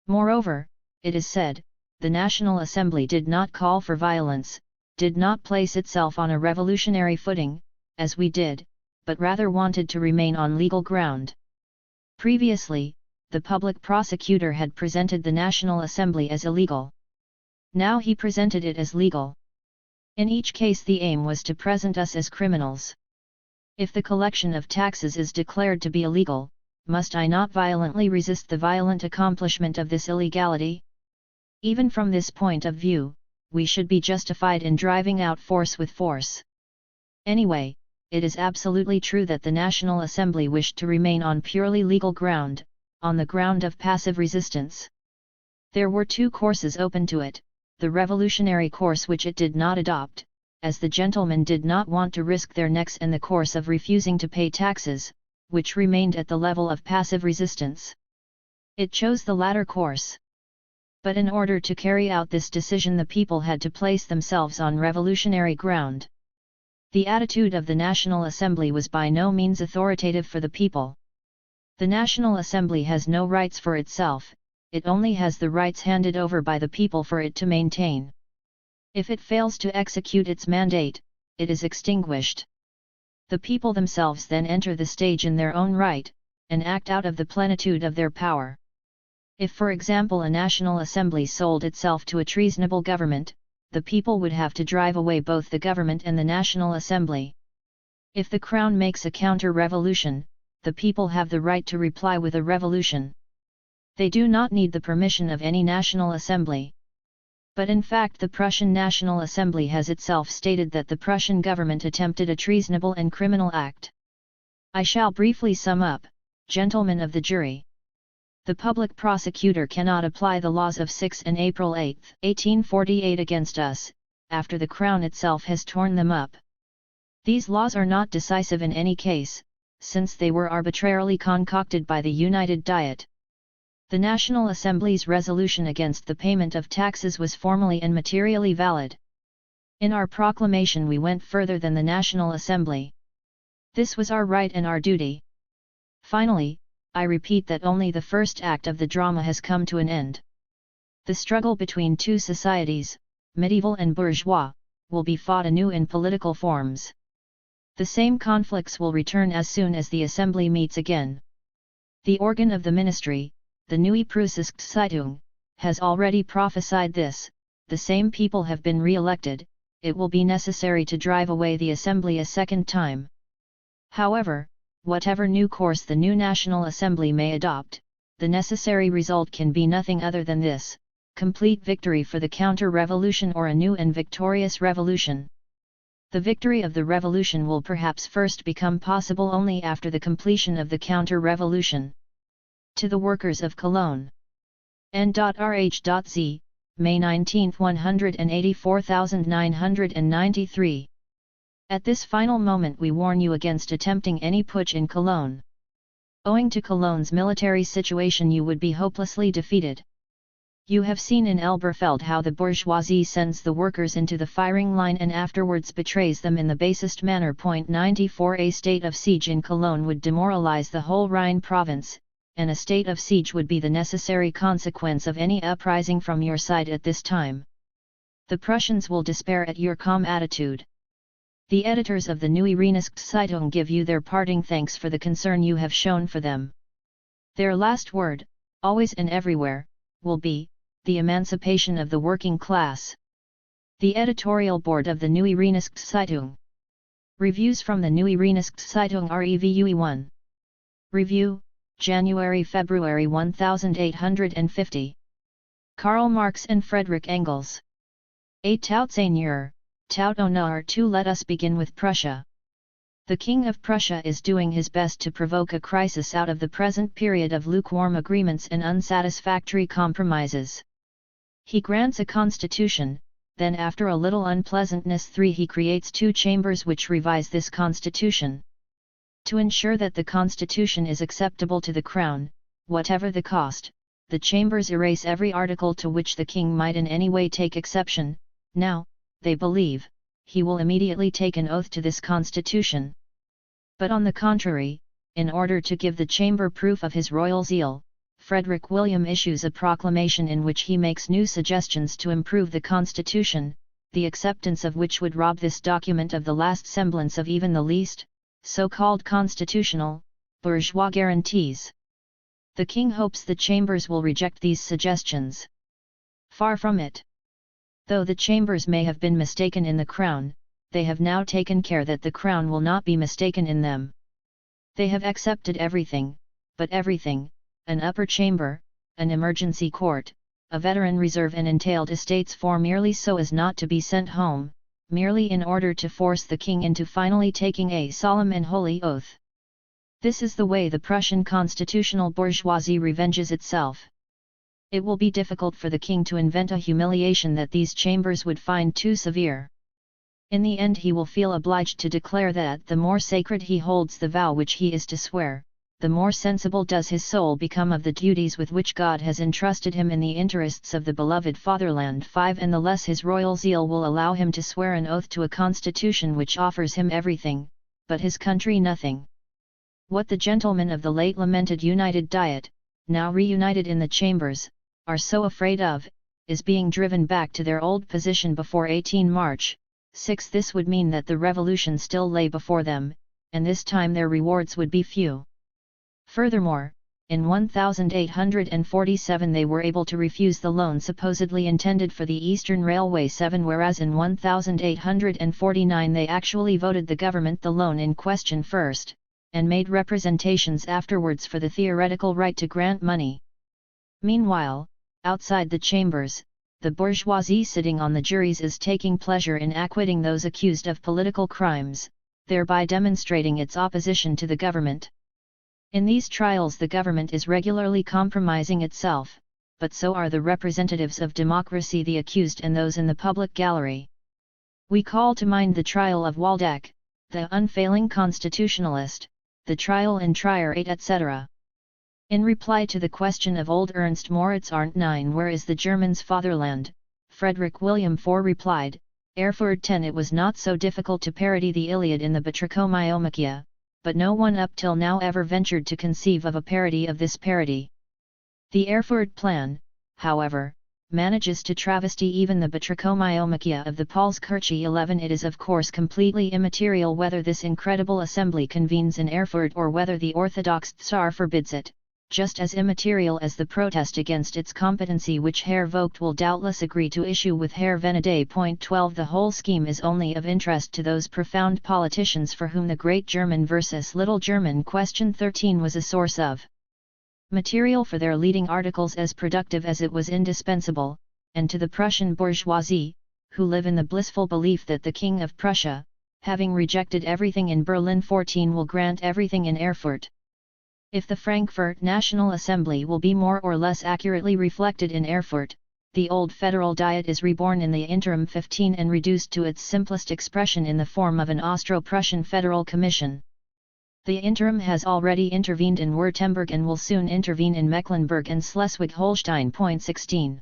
Moreover, it is said, the National Assembly did not call for violence, did not place itself on a revolutionary footing, as we did, but rather wanted to remain on legal ground. Previously, the public prosecutor had presented the National Assembly as illegal. Now he presented it as legal. In each case the aim was to present us as criminals. If the collection of taxes is declared to be illegal, must I not violently resist the violent accomplishment of this illegality? Even from this point of view, we should be justified in driving out force with force. Anyway, it is absolutely true that the National Assembly wished to remain on purely legal ground, on the ground of passive resistance. There were two courses open to it, the revolutionary course which it did not adopt, as the gentlemen did not want to risk their necks, and the course of refusing to pay taxes, which remained at the level of passive resistance. It chose the latter course. But in order to carry out this decision the people had to place themselves on revolutionary ground. The attitude of the National Assembly was by no means authoritative for the people. The National Assembly has no rights for itself, it only has the rights handed over by the people for it to maintain. If it fails to execute its mandate, it is extinguished. The people themselves then enter the stage in their own right, and act out of the plenitude of their power. If for example a National Assembly sold itself to a treasonable government, the people would have to drive away both the government and the National Assembly. If the Crown makes a counter-revolution, the people have the right to reply with a revolution. They do not need the permission of any National Assembly. But in fact the Prussian National Assembly has itself stated that the Prussian government attempted a treasonable and criminal act. I shall briefly sum up, gentlemen of the jury. The public prosecutor cannot apply the laws of 6 and April 8, 1848 against us, after the Crown itself has torn them up. These laws are not decisive in any case, since they were arbitrarily concocted by the United Diet. The National Assembly's resolution against the payment of taxes was formally and materially valid. In our proclamation we went further than the National Assembly. This was our right and our duty. Finally, I repeat that only the first act of the drama has come to an end. The struggle between two societies, medieval and bourgeois, will be fought anew in political forms. The same conflicts will return as soon as the assembly meets again. The organ of the ministry, the Neue Preußische Zeitung, has already prophesied this. The same people have been re-elected, it will be necessary to drive away the assembly a second time. However, whatever new course the new National Assembly may adopt, the necessary result can be nothing other than this: complete victory for the counter-revolution or a new and victorious revolution. The victory of the revolution will perhaps first become possible only after the completion of the counter-revolution. To the workers of Cologne. N.Rh.Z, May 19, 184,993. At this final moment we warn you against attempting any putsch in Cologne. Owing to Cologne's military situation you would be hopelessly defeated. You have seen in Elberfeld how the bourgeoisie sends the workers into the firing line and afterwards betrays them in the basest manner. 94 A state of siege in Cologne would demoralize the whole Rhine province, and a state of siege would be the necessary consequence of any uprising from your side at this time. The Prussians will despair at your calm attitude. The editors of the Neue Rheinische Zeitung give you their parting thanks for the concern you have shown for them. Their last word, always and everywhere, will be the emancipation of the working class. The editorial board of the Neue Rheinische Zeitung. Reviews from the Neue Rheinische Zeitung Revue 1. Review, January-February 1850. Karl Marx and Friedrich Engels. A Tautseigneur, Tout honneur to. Let us begin with Prussia. The King of Prussia is doing his best to provoke a crisis out of the present period of lukewarm agreements and unsatisfactory compromises. He grants a constitution, then after a little unpleasantness he creates two chambers which revise this constitution. To ensure that the constitution is acceptable to the crown, whatever the cost, the chambers erase every article to which the king might in any way take exception. Now, they believe, he will immediately take an oath to this constitution. But on the contrary, in order to give the chamber proof of his royal zeal, Frederick William issues a proclamation in which he makes new suggestions to improve the constitution, the acceptance of which would rob this document of the last semblance of even the least, so-called constitutional, bourgeois guarantees. The king hopes the chambers will reject these suggestions. Far from it. Though the chambers may have been mistaken in the crown, they have now taken care that the crown will not be mistaken in them. They have accepted everything, but everything: an upper chamber, an emergency court, a veteran reserve and entailed estates for merely so as not to be sent home, merely in order to force the king into finally taking a solemn and holy oath. This is the way the Prussian constitutional bourgeoisie revenges itself. It will be difficult for the king to invent a humiliation that these chambers would find too severe. In the end he will feel obliged to declare that the more sacred he holds the vow which he is to swear, the more sensible does his soul become of the duties with which God has entrusted him in the interests of the beloved fatherland. 5 And the less his royal zeal will allow him to swear an oath to a constitution which offers him everything, but his country nothing. What the gentlemen of the late lamented United Diet, now reunited in the chambers, are so afraid of, is being driven back to their old position before 18 March. 6 This would mean that the revolution still lay before them, and this time their rewards would be few. Furthermore, in 1847 they were able to refuse the loan supposedly intended for the Eastern Railway 7, whereas in 1849 they actually voted the government the loan in question first, and made representations afterwards for the theoretical right to grant money. Meanwhile, outside the chambers, the bourgeoisie sitting on the juries is taking pleasure in acquitting those accused of political crimes, thereby demonstrating its opposition to the government. In these trials the government is regularly compromising itself, but so are the representatives of democracy, the accused and those in the public gallery. We call to mind the trial of Waldeck, the unfailing constitutionalist, the trial in Trier 8, etc. In reply to the question of old Ernst Moritz Arndt 9, where is the German's fatherland, Frederick William IV replied, Erfurt 10 It was not so difficult to parody the Iliad in the Batrachomyomachia, but no one up till now ever ventured to conceive of a parody of this parody. The Erfurt Plan, however, manages to travesty even the batrachomyomachia of the Paulskirche 11. It is of course completely immaterial whether this incredible assembly convenes in Erfurt or whether the Orthodox Tsar forbids it, just as immaterial as the protest against its competency which Herr Vogt will doubtless agree to issue with Herr Venedig. 12. The whole scheme is only of interest to those profound politicians for whom the Great German versus Little German question 13 was a source of material for their leading articles as productive as it was indispensable, and to the Prussian bourgeoisie, who live in the blissful belief that the King of Prussia, having rejected everything in Berlin 14, will grant everything in Erfurt. If the Frankfurt National Assembly will be more or less accurately reflected in Erfurt, the old Federal Diet is reborn in the interim 15 and reduced to its simplest expression in the form of an Austro-Prussian Federal Commission. The interim has already intervened in Württemberg and will soon intervene in Mecklenburg and Schleswig-Holstein. 16.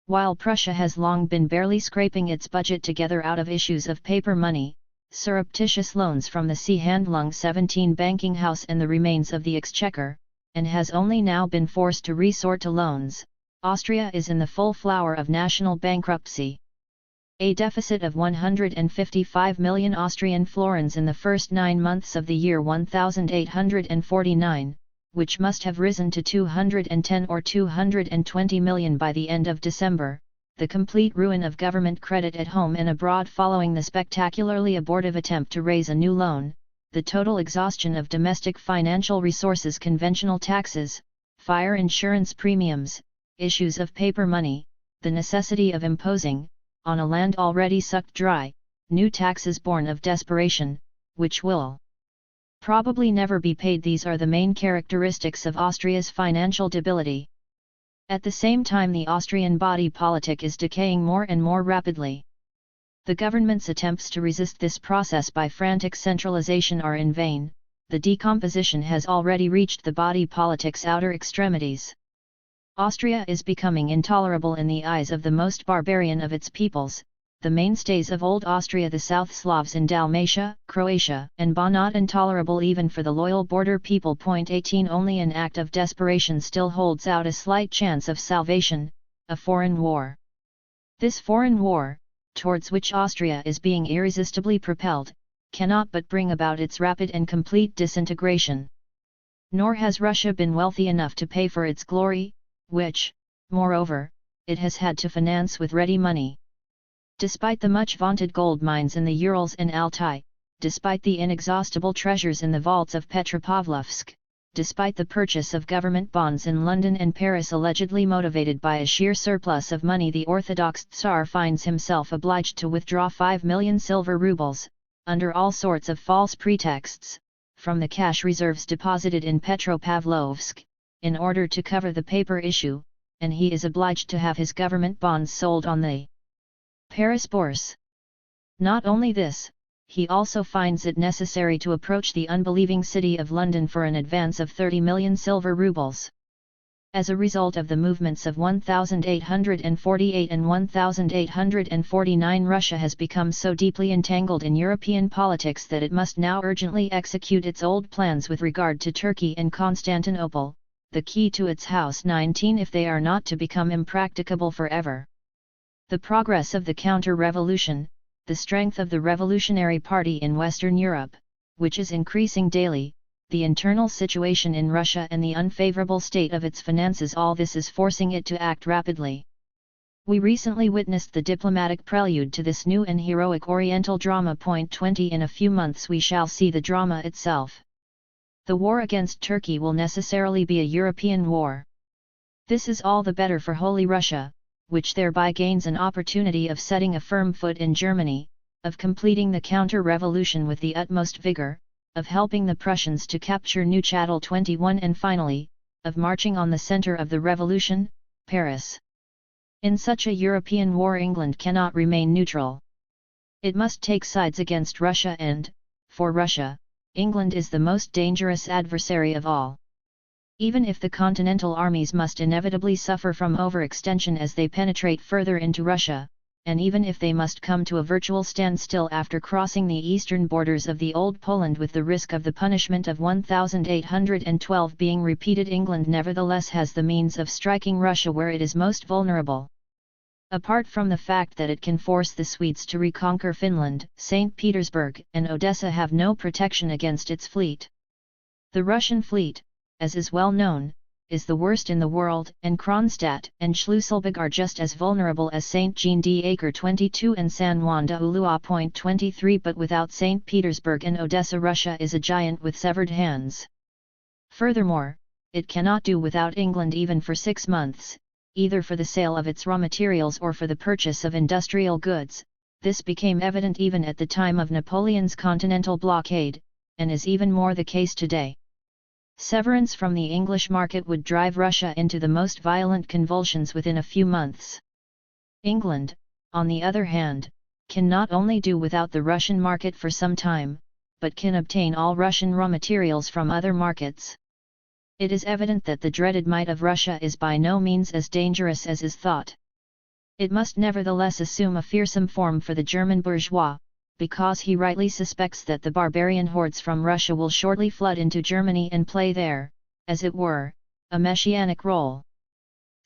While Prussia has long been barely scraping its budget together out of issues of paper money, surreptitious loans from the Seehandlung 17 banking house and the remains of the exchequer, and has only now been forced to resort to loans, Austria is in the full flower of national bankruptcy. A deficit of 155 million Austrian florins in the first 9 months of the year 1849, which must have risen to 210 or 220 million by the end of December, the complete ruin of government credit at home and abroad following the spectacularly abortive attempt to raise a new loan, the total exhaustion of domestic financial resources, conventional taxes, fire insurance premiums, issues of paper money, the necessity of imposing, on a land already sucked dry, new taxes born of desperation, which will probably never be paid. These are the main characteristics of Austria's financial debility. At the same time, the Austrian body politic is decaying more and more rapidly. The government's attempts to resist this process by frantic centralization are in vain. The decomposition has already reached the body politic's outer extremities. Austria is becoming intolerable in the eyes of the most barbarian of its peoples, the mainstays of Old Austria, the South Slavs in Dalmatia, Croatia, and Ba, not intolerable even for the loyal border people. 18. Only an act of desperation still holds out a slight chance of salvation, a foreign war. This foreign war, towards which Austria is being irresistibly propelled, cannot but bring about its rapid and complete disintegration. Nor has Russia been wealthy enough to pay for its glory, which, moreover, it has had to finance with ready money. Despite the much vaunted gold mines in the Urals and Altai, despite the inexhaustible treasures in the vaults of Petropavlovsk, despite the purchase of government bonds in London and Paris allegedly motivated by a sheer surplus of money, the Orthodox Tsar finds himself obliged to withdraw 5 million silver rubles, under all sorts of false pretexts, from the cash reserves deposited in Petropavlovsk, in order to cover the paper issue, and he is obliged to have his government bonds sold on the Paris Bourse. Not only this, he also finds it necessary to approach the unbelieving city of London for an advance of 30 million silver rubles. As a result of the movements of 1848 and 1849, Russia has become so deeply entangled in European politics that it must now urgently execute its old plans with regard to Turkey and Constantinople, the key to its House 19, if they are not to become impracticable forever. The progress of the counter-revolution, the strength of the revolutionary party in Western Europe, which is increasing daily, the internal situation in Russia and the unfavorable state of its finances, all this is forcing it to act rapidly. We recently witnessed the diplomatic prelude to this new and heroic Oriental drama. 20. In a few months we shall see the drama itself. The war against Turkey will necessarily be a European war. This is all the better for Holy Russia, which thereby gains an opportunity of setting a firm foot in Germany, of completing the counter-revolution with the utmost vigor, of helping the Prussians to capture Neuchâtel. 21. And finally, of marching on the center of the revolution, Paris. In such a European war England cannot remain neutral. It must take sides against Russia and, for Russia, England is the most dangerous adversary of all. Even if the continental armies must inevitably suffer from overextension as they penetrate further into Russia, and even if they must come to a virtual standstill after crossing the eastern borders of the old Poland with the risk of the punishment of 1812 being repeated, England nevertheless has the means of striking Russia where it is most vulnerable. Apart from the fact that it can force the Swedes to reconquer Finland, St. Petersburg and Odessa have no protection against its fleet. The Russian fleet, as is well known, is the worst in the world, and Kronstadt and Schlüsselburg are just as vulnerable as St. Jean d'Acre 22 and San Juan de Ulua Point 23, but without St. Petersburg and Odessa, Russia is a giant with severed hands. Furthermore, it cannot do without England even for 6 months, either for the sale of its raw materials or for the purchase of industrial goods. This became evident even at the time of Napoleon's continental blockade, and is even more the case today. Severance from the English market would drive Russia into the most violent convulsions within a few months. England, on the other hand, can not only do without the Russian market for some time, but can obtain all Russian raw materials from other markets. It is evident that the dreaded might of Russia is by no means as dangerous as is thought. It must nevertheless assume a fearsome form for the German bourgeois, because he rightly suspects that the barbarian hordes from Russia will shortly flood into Germany and play there, as it were, a messianic role.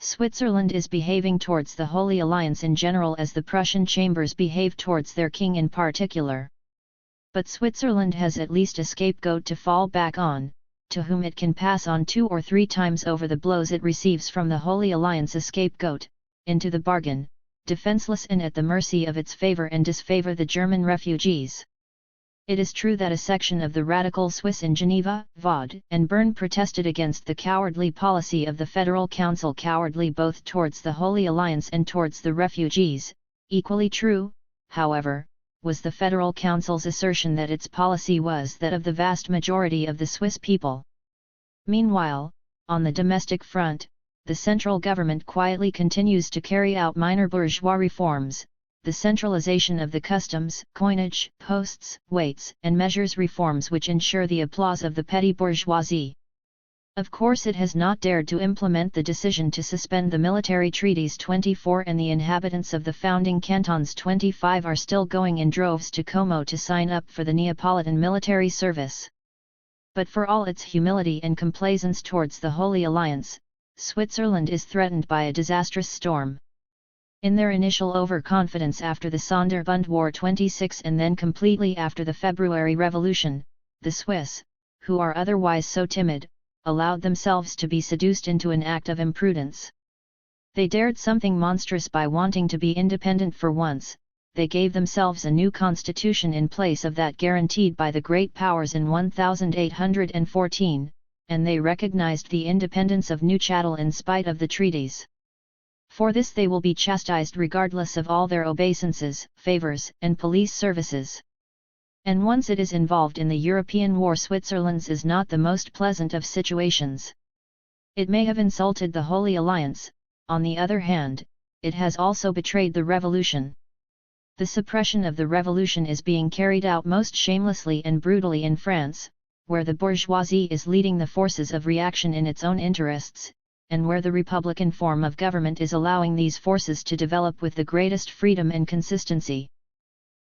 Switzerland is behaving towards the Holy Alliance in general as the Prussian chambers behave towards their king in particular. But Switzerland has at least a scapegoat to fall back on, to whom it can pass on 2 or 3 times over the blows it receives from the Holy Alliance, a scapegoat, into the bargain, defenseless and at the mercy of its favor and disfavor the German refugees. It is true that a section of the radical Swiss in Geneva, Vaud, and Bern protested against the cowardly policy of the Federal Council, cowardly both towards the Holy Alliance and towards the refugees. Equally true, however, was the Federal Council's assertion that its policy was that of the vast majority of the Swiss people. Meanwhile, on the domestic front, the central government quietly continues to carry out minor bourgeois reforms, the centralization of the customs, coinage, posts, weights, and measures, reforms which ensure the applause of the petty bourgeoisie. Of course, it has not dared to implement the decision to suspend the military treaties 24, and the inhabitants of the founding cantons 25 are still going in droves to Como to sign up for the Neapolitan military service. But for all its humility and complaisance towards the Holy Alliance, Switzerland is threatened by a disastrous storm. In their initial overconfidence after the Sonderbund War 26 and then completely after the February Revolution, the Swiss, who are otherwise so timid, allowed themselves to be seduced into an act of imprudence. They dared something monstrous by wanting to be independent for once. They gave themselves a new constitution in place of that guaranteed by the great powers in 1814, and they recognized the independence of Neuchâtel in spite of the treaties. For this they will be chastised regardless of all their obeisances, favors, and police services. And once it is involved in the European war, Switzerland's is not the most pleasant of situations. It may have insulted the Holy Alliance. On the other hand, it has also betrayed the revolution. The suppression of the revolution is being carried out most shamelessly and brutally in France, where the bourgeoisie is leading the forces of reaction in its own interests, and where the republican form of government is allowing these forces to develop with the greatest freedom and consistency.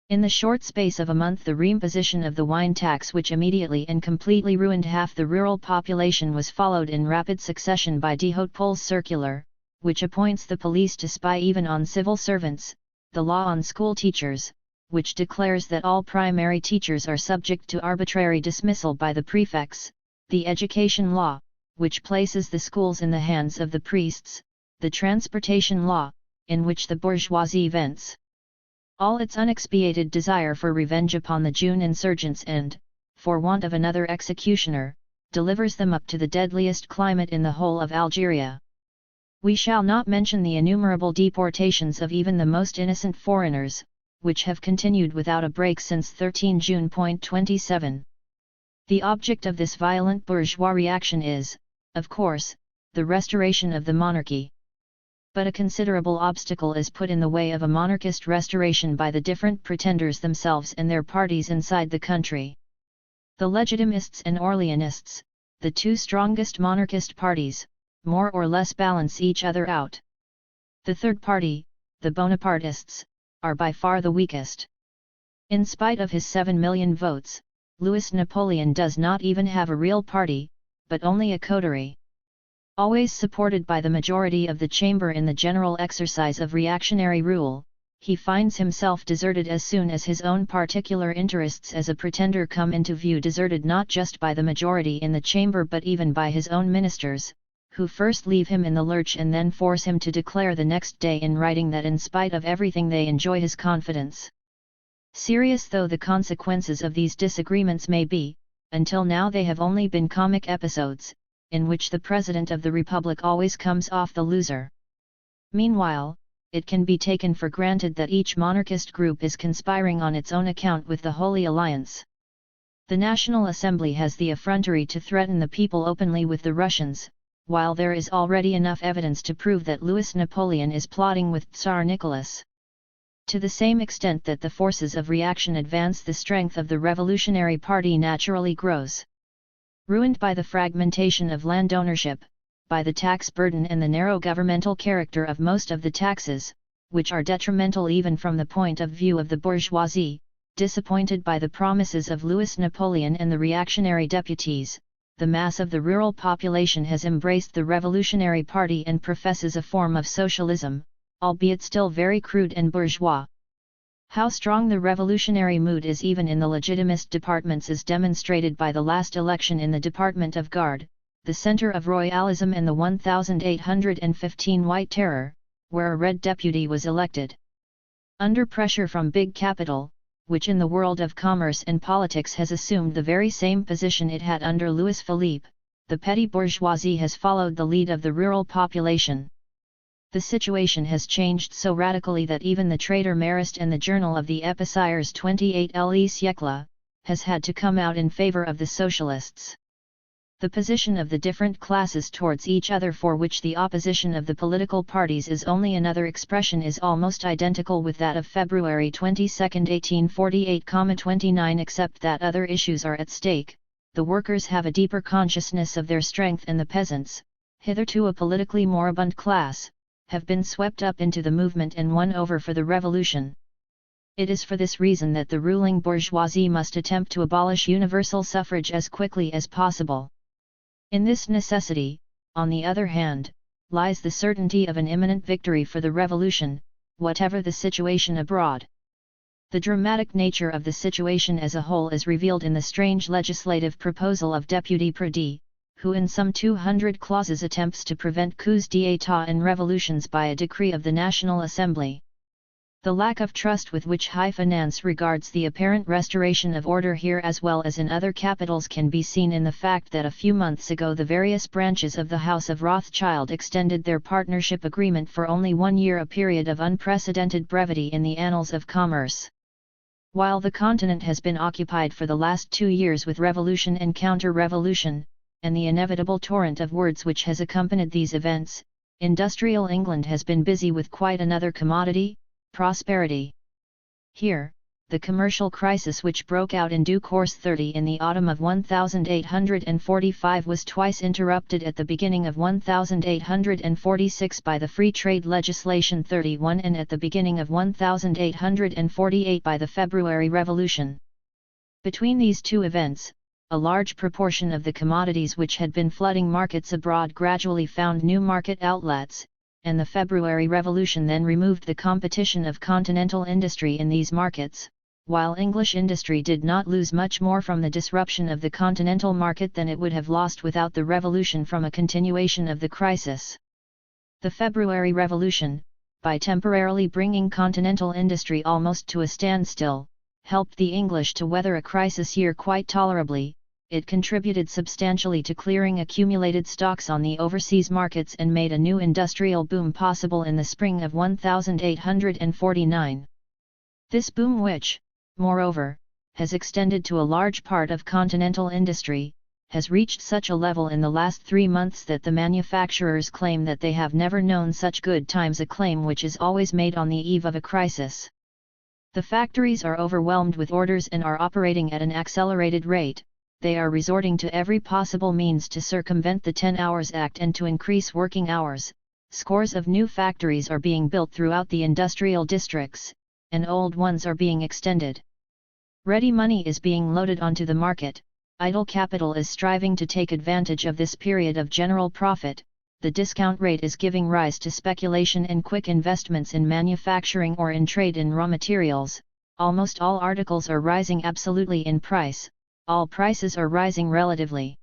In the short space of a month, the reimposition of the wine tax, which immediately and completely ruined half the rural population, was followed in rapid succession by de Hautepol's circular, which appoints the police to spy even on civil servants, the law on school teachers, which declares that all primary teachers are subject to arbitrary dismissal by the prefects, the education law, which places the schools in the hands of the priests, the transportation law, in which the bourgeoisie vents all its unexpiated desire for revenge upon the June insurgents and, for want of another executioner, delivers them up to the deadliest climate in the whole of Algeria. We shall not mention the innumerable deportations of even the most innocent foreigners, which have continued without a break since 13 June. 27. The object of this violent bourgeois reaction is, of course, the restoration of the monarchy. But a considerable obstacle is put in the way of a monarchist restoration by the different pretenders themselves and their parties inside the country. The Legitimists and Orleanists, the two strongest monarchist parties, more or less balance each other out. The third party, the Bonapartists, are by far the weakest. In spite of his 7 million votes, Louis Napoleon does not even have a real party, but only a coterie. Always supported by the majority of the chamber in the general exercise of reactionary rule, he finds himself deserted as soon as his own particular interests as a pretender come into view, deserted not just by the majority in the chamber but even by his own ministers, who first leave him in the lurch and then force him to declare the next day in writing that in spite of everything they enjoy his confidence. Serious though the consequences of these disagreements may be, until now they have only been comic episodes, in which the President of the Republic always comes off the loser. Meanwhile, it can be taken for granted that each monarchist group is conspiring on its own account with the Holy Alliance. The National Assembly has the effrontery to threaten the people openly with the Russians, while there is already enough evidence to prove that Louis Napoleon is plotting with Tsar Nicholas. To the same extent that the forces of reaction advance, the strength of the Revolutionary Party naturally grows. Ruined by the fragmentation of land ownership, by the tax burden and the narrow governmental character of most of the taxes, which are detrimental even from the point of view of the bourgeoisie, disappointed by the promises of Louis Napoleon and the reactionary deputies, the mass of the rural population has embraced the Revolutionary Party and professes a form of socialism, albeit still very crude and bourgeois. How strong the revolutionary mood is even in the legitimist departments is demonstrated by the last election in the Department of Gard, the center of royalism and the 1815 White Terror, where a red deputy was elected. Under pressure from big capital, which in the world of commerce and politics has assumed the very same position it had under Louis Philippe, the petty bourgeoisie has followed the lead of the rural population. The situation has changed so radically that even the traitor Marist and the Journal of the Épiciers 28 siècle has had to come out in favor of the socialists. The position of the different classes towards each other, for which the opposition of the political parties is only another expression, is almost identical with that of February 22, 1848-29, except that other issues are at stake. The workers have a deeper consciousness of their strength, and the peasants, hitherto a politically moribund class, have been swept up into the movement and won over for the revolution. It is for this reason that the ruling bourgeoisie must attempt to abolish universal suffrage as quickly as possible. In this necessity, on the other hand, lies the certainty of an imminent victory for the revolution, whatever the situation abroad. The dramatic nature of the situation as a whole is revealed in the strange legislative proposal of Deputy Prodi, who in some 200 clauses attempts to prevent coups d'état and revolutions by a decree of the National Assembly. The lack of trust with which high finance regards the apparent restoration of order here as well as in other capitals can be seen in the fact that a few months ago the various branches of the House of Rothschild extended their partnership agreement for only 1 year, a period of unprecedented brevity in the annals of commerce. While the continent has been occupied for the last 2 years with revolution and counter-revolution, and the inevitable torrent of words which has accompanied these events, industrial England has been busy with quite another commodity: prosperity. Here, the commercial crisis which broke out in due course in the autumn of 1845 was twice interrupted at the beginning of 1846 by the Free Trade Legislation 31 and at the beginning of 1848 by the February Revolution. Between these two events, a large proportion of the commodities which had been flooding markets abroad gradually found new market outlets, and the February Revolution then removed the competition of continental industry in these markets, while English industry did not lose much more from the disruption of the continental market than it would have lost without the revolution from a continuation of the crisis. The February Revolution, by temporarily bringing continental industry almost to a standstill, helped the English to weather a crisis year quite tolerably. It contributed substantially to clearing accumulated stocks on the overseas markets and made a new industrial boom possible in the spring of 1849. This boom, which, moreover, has extended to a large part of continental industry, has reached such a level in the last 3 months that the manufacturers claim that they have never known such good times, a claim which is always made on the eve of a crisis. The factories are overwhelmed with orders and are operating at an accelerated rate. They are resorting to every possible means to circumvent the 10 Hours Act and to increase working hours. Scores of new factories are being built throughout the industrial districts, and old ones are being extended. Ready money is being loaded onto the market, idle capital is striving to take advantage of this period of general profit, the discount rate is giving rise to speculation and quick investments in manufacturing or in trade in raw materials, almost all articles are rising absolutely in price, all prices are rising relatively.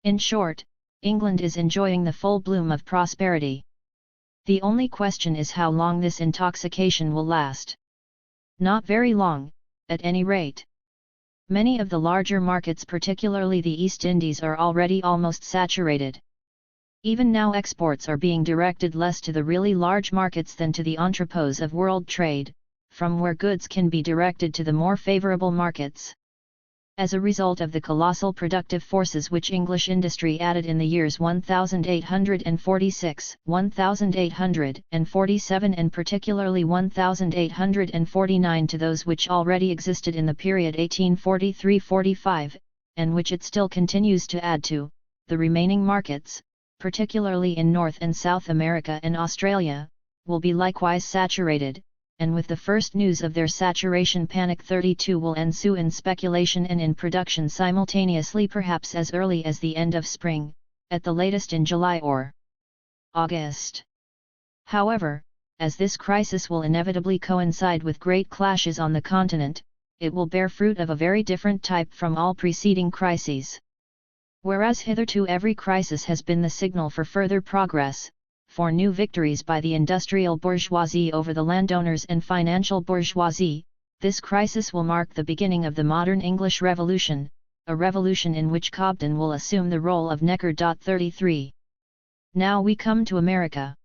In short, England is enjoying the full bloom of prosperity. The only question is how long this intoxication will last. Not very long, at any rate. Many of the larger markets, particularly the East Indies, are already almost saturated. Even now exports are being directed less to the really large markets than to the entrepôts of world trade, from where goods can be directed to the more favorable markets. As a result of the colossal productive forces which English industry added in the years 1846, 1847 and particularly 1849 to those which already existed in the period 1843-45, and which it still continues to add to, the remaining markets, particularly in North and South America and Australia, will be likewise saturated, and with the first news of their saturation panic 32 will ensue in speculation and in production simultaneously, perhaps as early as the end of spring, at the latest in July or August. However, as this crisis will inevitably coincide with great clashes on the continent, it will bear fruit of a very different type from all preceding crises. Whereas hitherto every crisis has been the signal for further progress, for new victories by the industrial bourgeoisie over the landowners and financial bourgeoisie, this crisis will mark the beginning of the modern English Revolution, a revolution in which Cobden will assume the role of Necker. 33. Now we come to America.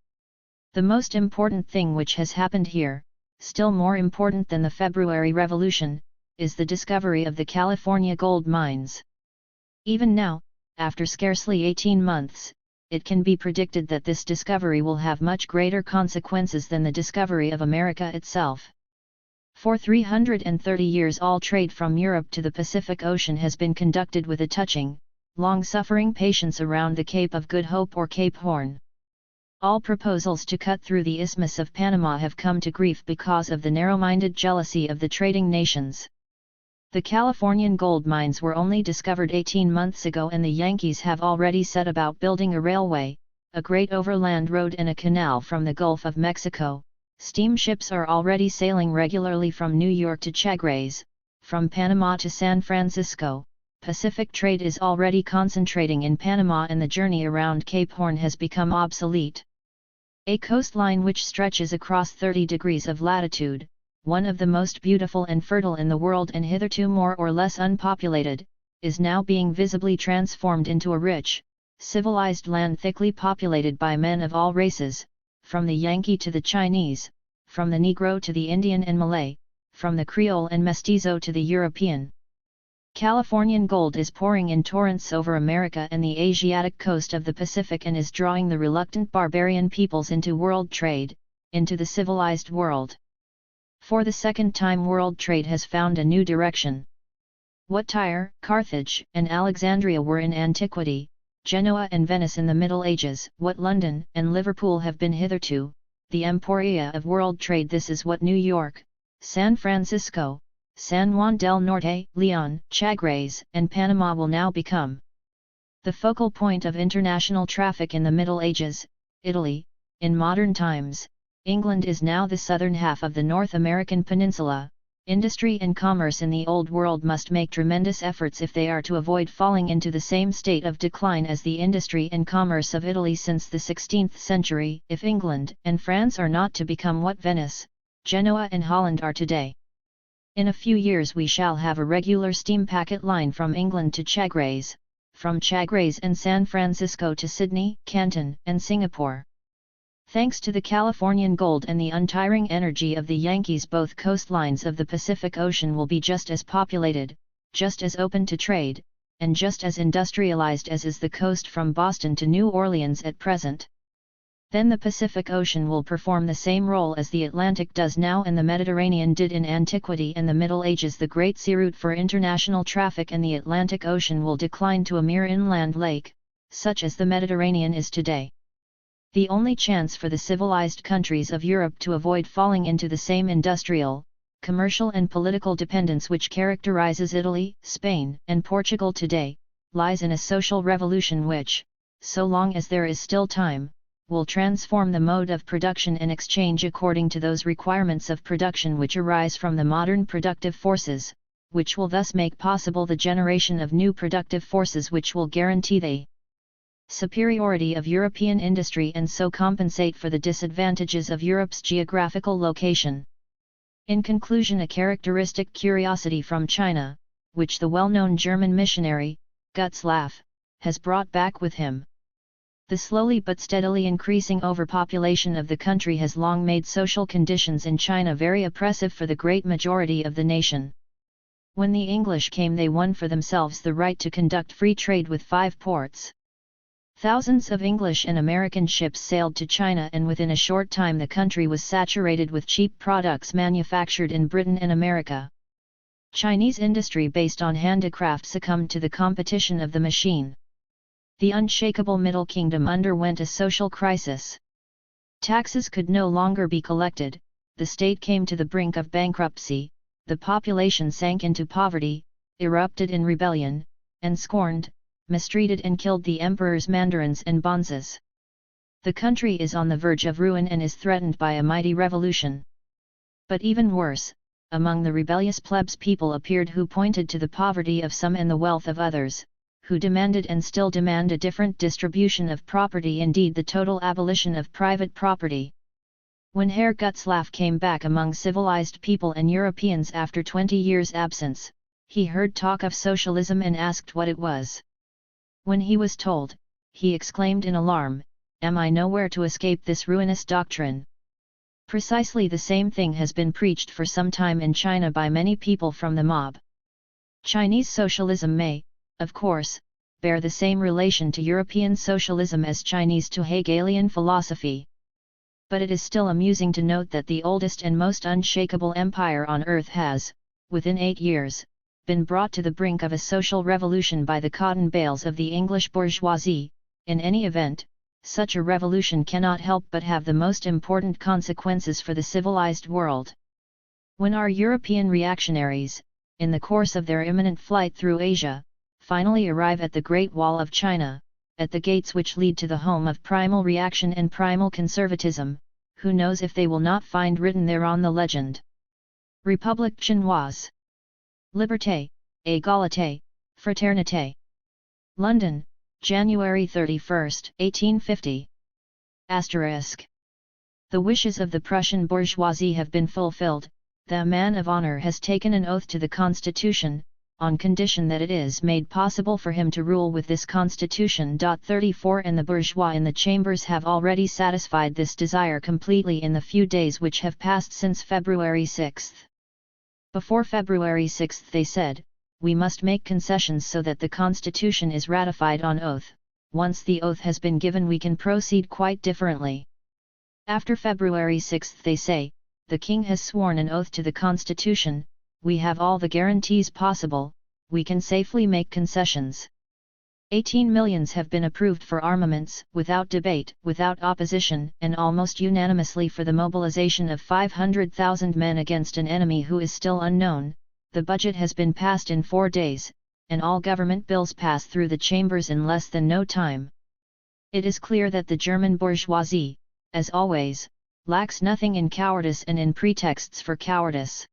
The most important thing which has happened here, still more important than the February Revolution, is the discovery of the California gold mines. Even now, after scarcely 18 months, it can be predicted that this discovery will have much greater consequences than the discovery of America itself. For 330 years all trade from Europe to the Pacific Ocean has been conducted with a touching, long-suffering patience around the Cape of Good Hope or Cape Horn. All proposals to cut through the Isthmus of Panama have come to grief because of the narrow-minded jealousy of the trading nations. The Californian gold mines were only discovered 18 months ago, and the Yankees have already set about building a railway, a great overland road and a canal from the Gulf of Mexico. Steamships are already sailing regularly from New York to Chagres, from Panama to San Francisco. Pacific trade is already concentrating in Panama, and the journey around Cape Horn has become obsolete. A coastline which stretches across 30 degrees of latitude, one of the most beautiful and fertile in the world and hitherto more or less unpopulated, is now being visibly transformed into a rich, civilized land thickly populated by men of all races, from the Yankee to the Chinese, from the Negro to the Indian and Malay, from the Creole and Mestizo to the European. Californian gold is pouring in torrents over America and the Asiatic coast of the Pacific, and is drawing the reluctant barbarian peoples into world trade, into the civilized world. For the second time world trade has found a new direction. What Tyre, Carthage, and Alexandria were in antiquity, Genoa and Venice in the Middle Ages, what London and Liverpool have been hitherto, the emporia of world trade, this is what New York, San Francisco, San Juan del Norte, Leon, Chagres, and Panama will now become. The focal point of international traffic in the Middle Ages, Italy, in modern times, England is now the southern half of the North American peninsula. Industry and commerce in the Old World must make tremendous efforts if they are to avoid falling into the same state of decline as the industry and commerce of Italy since the 16th century, if England and France are not to become what Venice, Genoa and Holland are today. In a few years we shall have a regular steam packet line from England to Chagres, from Chagres and San Francisco to Sydney, Canton, and Singapore. Thanks to the Californian gold and the untiring energy of the Yankees, both coastlines of the Pacific Ocean will be just as populated, just as open to trade, and just as industrialized as is the coast from Boston to New Orleans at present. Then the Pacific Ocean will perform the same role as the Atlantic does now and the Mediterranean did in antiquity and the Middle Ages, the great sea route for international traffic, and the Atlantic Ocean will decline to a mere inland lake, such as the Mediterranean is today. The only chance for the civilized countries of Europe to avoid falling into the same industrial, commercial and political dependence which characterizes Italy, Spain, and Portugal today, lies in a social revolution which, so long as there is still time, will transform the mode of production and exchange according to those requirements of production which arise from the modern productive forces, which will thus make possible the generation of new productive forces which will guarantee the superiority of European industry and so compensate for the disadvantages of Europe's geographical location. In conclusion, a characteristic curiosity from China, which the well-known German missionary, Gutzlaff, has brought back with him. The slowly but steadily increasing overpopulation of the country has long made social conditions in China very oppressive for the great majority of the nation. When the English came, they won for themselves the right to conduct free trade with 5 ports. Thousands of English and American ships sailed to China, and within a short time the country was saturated with cheap products manufactured in Britain and America. Chinese industry based on handicraft succumbed to the competition of the machine. The unshakable Middle Kingdom underwent a social crisis. Taxes could no longer be collected, the state came to the brink of bankruptcy, the population sank into poverty, erupted in rebellion, and scorned, mistreated and killed the emperor's mandarins and bonzes. The country is on the verge of ruin and is threatened by a mighty revolution. But even worse, among the rebellious plebs people appeared who pointed to the poverty of some and the wealth of others, who demanded and still demand a different distribution of property, indeed the total abolition of private property. When Herr Gutzlaff came back among civilized people and Europeans after 20 years' absence, he heard talk of socialism and asked what it was. When he was told, he exclaimed in alarm, "Am I nowhere to escape this ruinous doctrine?" Precisely the same thing has been preached for some time in China by many people from the mob. Chinese socialism may, of course, bear the same relation to European socialism as Chinese to Hegelian philosophy. But it is still amusing to note that the oldest and most unshakable empire on earth has, within 8 years, been brought to the brink of a social revolution by the cotton bales of the English bourgeoisie. In any event, such a revolution cannot help but have the most important consequences for the civilized world. When our European reactionaries, in the course of their imminent flight through Asia, finally arrive at the Great Wall of China, at the gates which lead to the home of primal reaction and primal conservatism, who knows if they will not find written thereon the legend: République Chinoise. Liberté, Égalité, Fraternité. London, January 31, 1850. ****. The wishes of the Prussian bourgeoisie have been fulfilled. The man of honor has taken an oath to the Constitution, on condition that it is made possible for him to rule with this Constitution. 34 And the bourgeois in the chambers have already satisfied this desire completely in the few days which have passed since February 6. Before February 6 they said, "We must make concessions so that the Constitution is ratified on oath. Once the oath has been given we can proceed quite differently." After February 6 they say, "The King has sworn an oath to the Constitution, we have all the guarantees possible, we can safely make concessions." 18 millions have been approved for armaments, without debate, without opposition, and almost unanimously for the mobilization of 500,000 men against an enemy who is still unknown. The budget has been passed in 4 days, and all government bills pass through the chambers in less than no time. It is clear that the German bourgeoisie, as always, lacks nothing in cowardice and in pretexts for cowardice.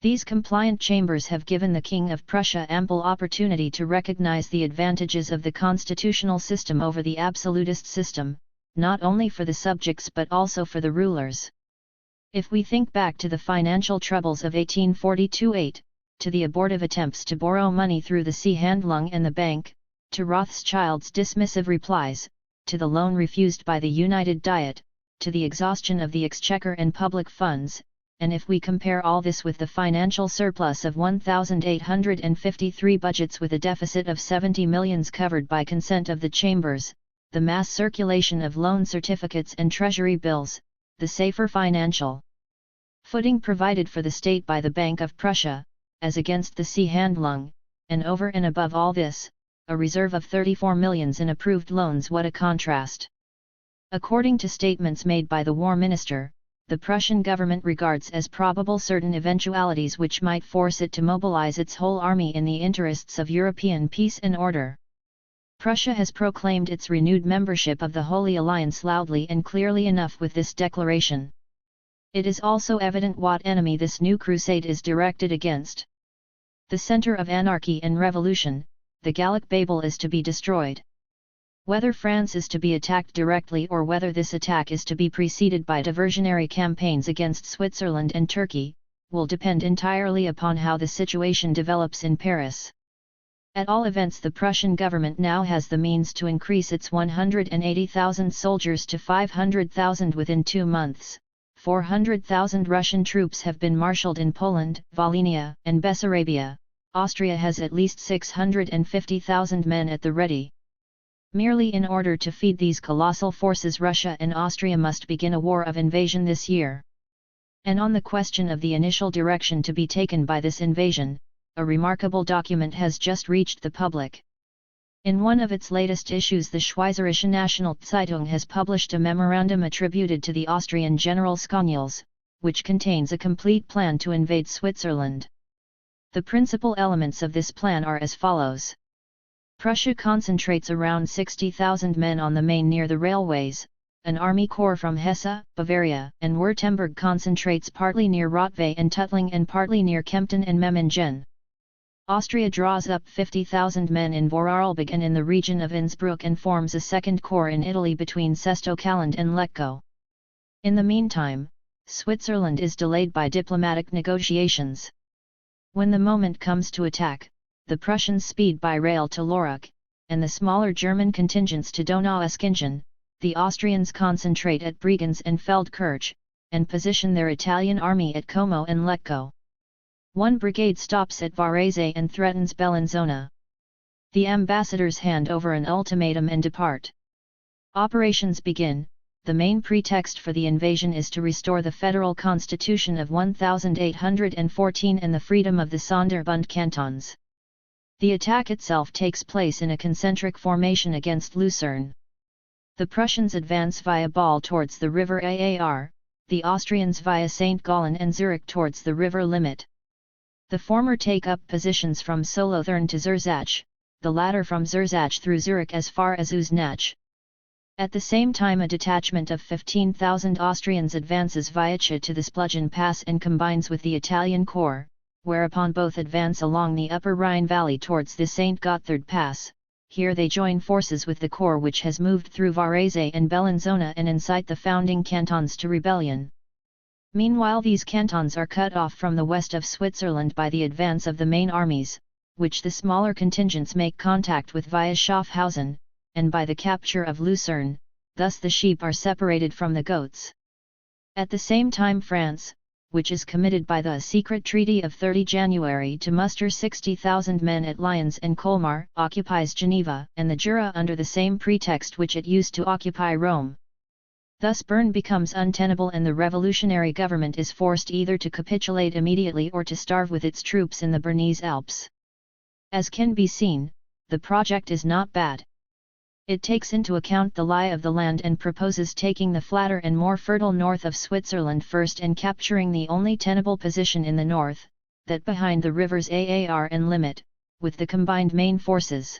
These compliant chambers have given the King of Prussia ample opportunity to recognize the advantages of the constitutional system over the absolutist system, not only for the subjects but also for the rulers. If we think back to the financial troubles of 1842-8, to the abortive attempts to borrow money through the Seehandlung and the bank, to Rothschild's dismissive replies, to the loan refused by the United Diet, to the exhaustion of the exchequer and public funds, and if we compare all this with the financial surplus of 1,853 budgets with a deficit of 70 millions covered by consent of the chambers, the mass circulation of loan certificates and treasury bills, the safer financial footing provided for the state by the Bank of Prussia, as against the Seehandlung, and over and above all this, a reserve of 34 millions in approved loans, what a contrast! According to statements made by the War Minister, the Prussian government regards as probable certain eventualities which might force it to mobilize its whole army in the interests of European peace and order. Prussia has proclaimed its renewed membership of the Holy Alliance loudly and clearly enough with this declaration. It is also evident what enemy this new crusade is directed against. The center of anarchy and revolution, the Gallic Babel, is to be destroyed. Whether France is to be attacked directly or whether this attack is to be preceded by diversionary campaigns against Switzerland and Turkey, will depend entirely upon how the situation develops in Paris. At all events, the Prussian government now has the means to increase its 180,000 soldiers to 500,000 within 2 months. 400,000 Russian troops have been marshaled in Poland, Volhynia, and Bessarabia. Austria has at least 650,000 men at the ready. Merely in order to feed these colossal forces, Russia and Austria must begin a war of invasion this year. And on the question of the initial direction to be taken by this invasion, a remarkable document has just reached the public. In one of its latest issues, the Schweizerische Nationalzeitung has published a memorandum attributed to the Austrian General Skoniels, which contains a complete plan to invade Switzerland. The principal elements of this plan are as follows. Prussia concentrates around 60,000 men on the Main near the railways, an army corps from Hesse, Bavaria, and Württemberg concentrates partly near Rottweil and Tuttling and partly near Kempten and Memmingen. Austria draws up 50,000 men in Vorarlberg and in the region of Innsbruck and forms a second corps in Italy between Sesto Calland and Lecco. In the meantime, Switzerland is delayed by diplomatic negotiations. When the moment comes to attack, the Prussians speed by rail to Lörrach, and the smaller German contingents to Donau-Eschingen. The Austrians concentrate at Bregenz and Feldkirch, and position their Italian army at Como and Lecco. One brigade stops at Varese and threatens Bellinzona. The ambassadors hand over an ultimatum and depart. Operations begin. The main pretext for the invasion is to restore the federal constitution of 1814 and the freedom of the Sonderbund cantons. The attack itself takes place in a concentric formation against Lucerne. The Prussians advance via Ball towards the river Aar, the Austrians via St. Gallen and Zurich towards the river Limmat. The former take up positions from Solothurn to Zurzach, the latter from Zurzach through Zurich as far as Uznach. At the same time, a detachment of 15,000 Austrians advances via Cha to the Splugen Pass and combines with the Italian corps, whereupon both advance along the upper Rhine valley towards the St. Gotthard Pass. Here they join forces with the corps which has moved through Varese and Bellinzona and incite the founding cantons to rebellion. Meanwhile, these cantons are cut off from the west of Switzerland by the advance of the main armies, which the smaller contingents make contact with via Schaffhausen, and by the capture of Lucerne. Thus the sheep are separated from the goats. At the same time, France, which is committed by the secret treaty of 30 January to muster 60,000 men at Lyons and Colmar, occupies Geneva and the Jura under the same pretext which it used to occupy Rome. Thus Bern becomes untenable and the revolutionary government is forced either to capitulate immediately or to starve with its troops in the Bernese Alps. As can be seen, the project is not bad. It takes into account the lie of the land and proposes taking the flatter and more fertile north of Switzerland first and capturing the only tenable position in the north, that behind the rivers Aar and Limmat, with the combined main forces.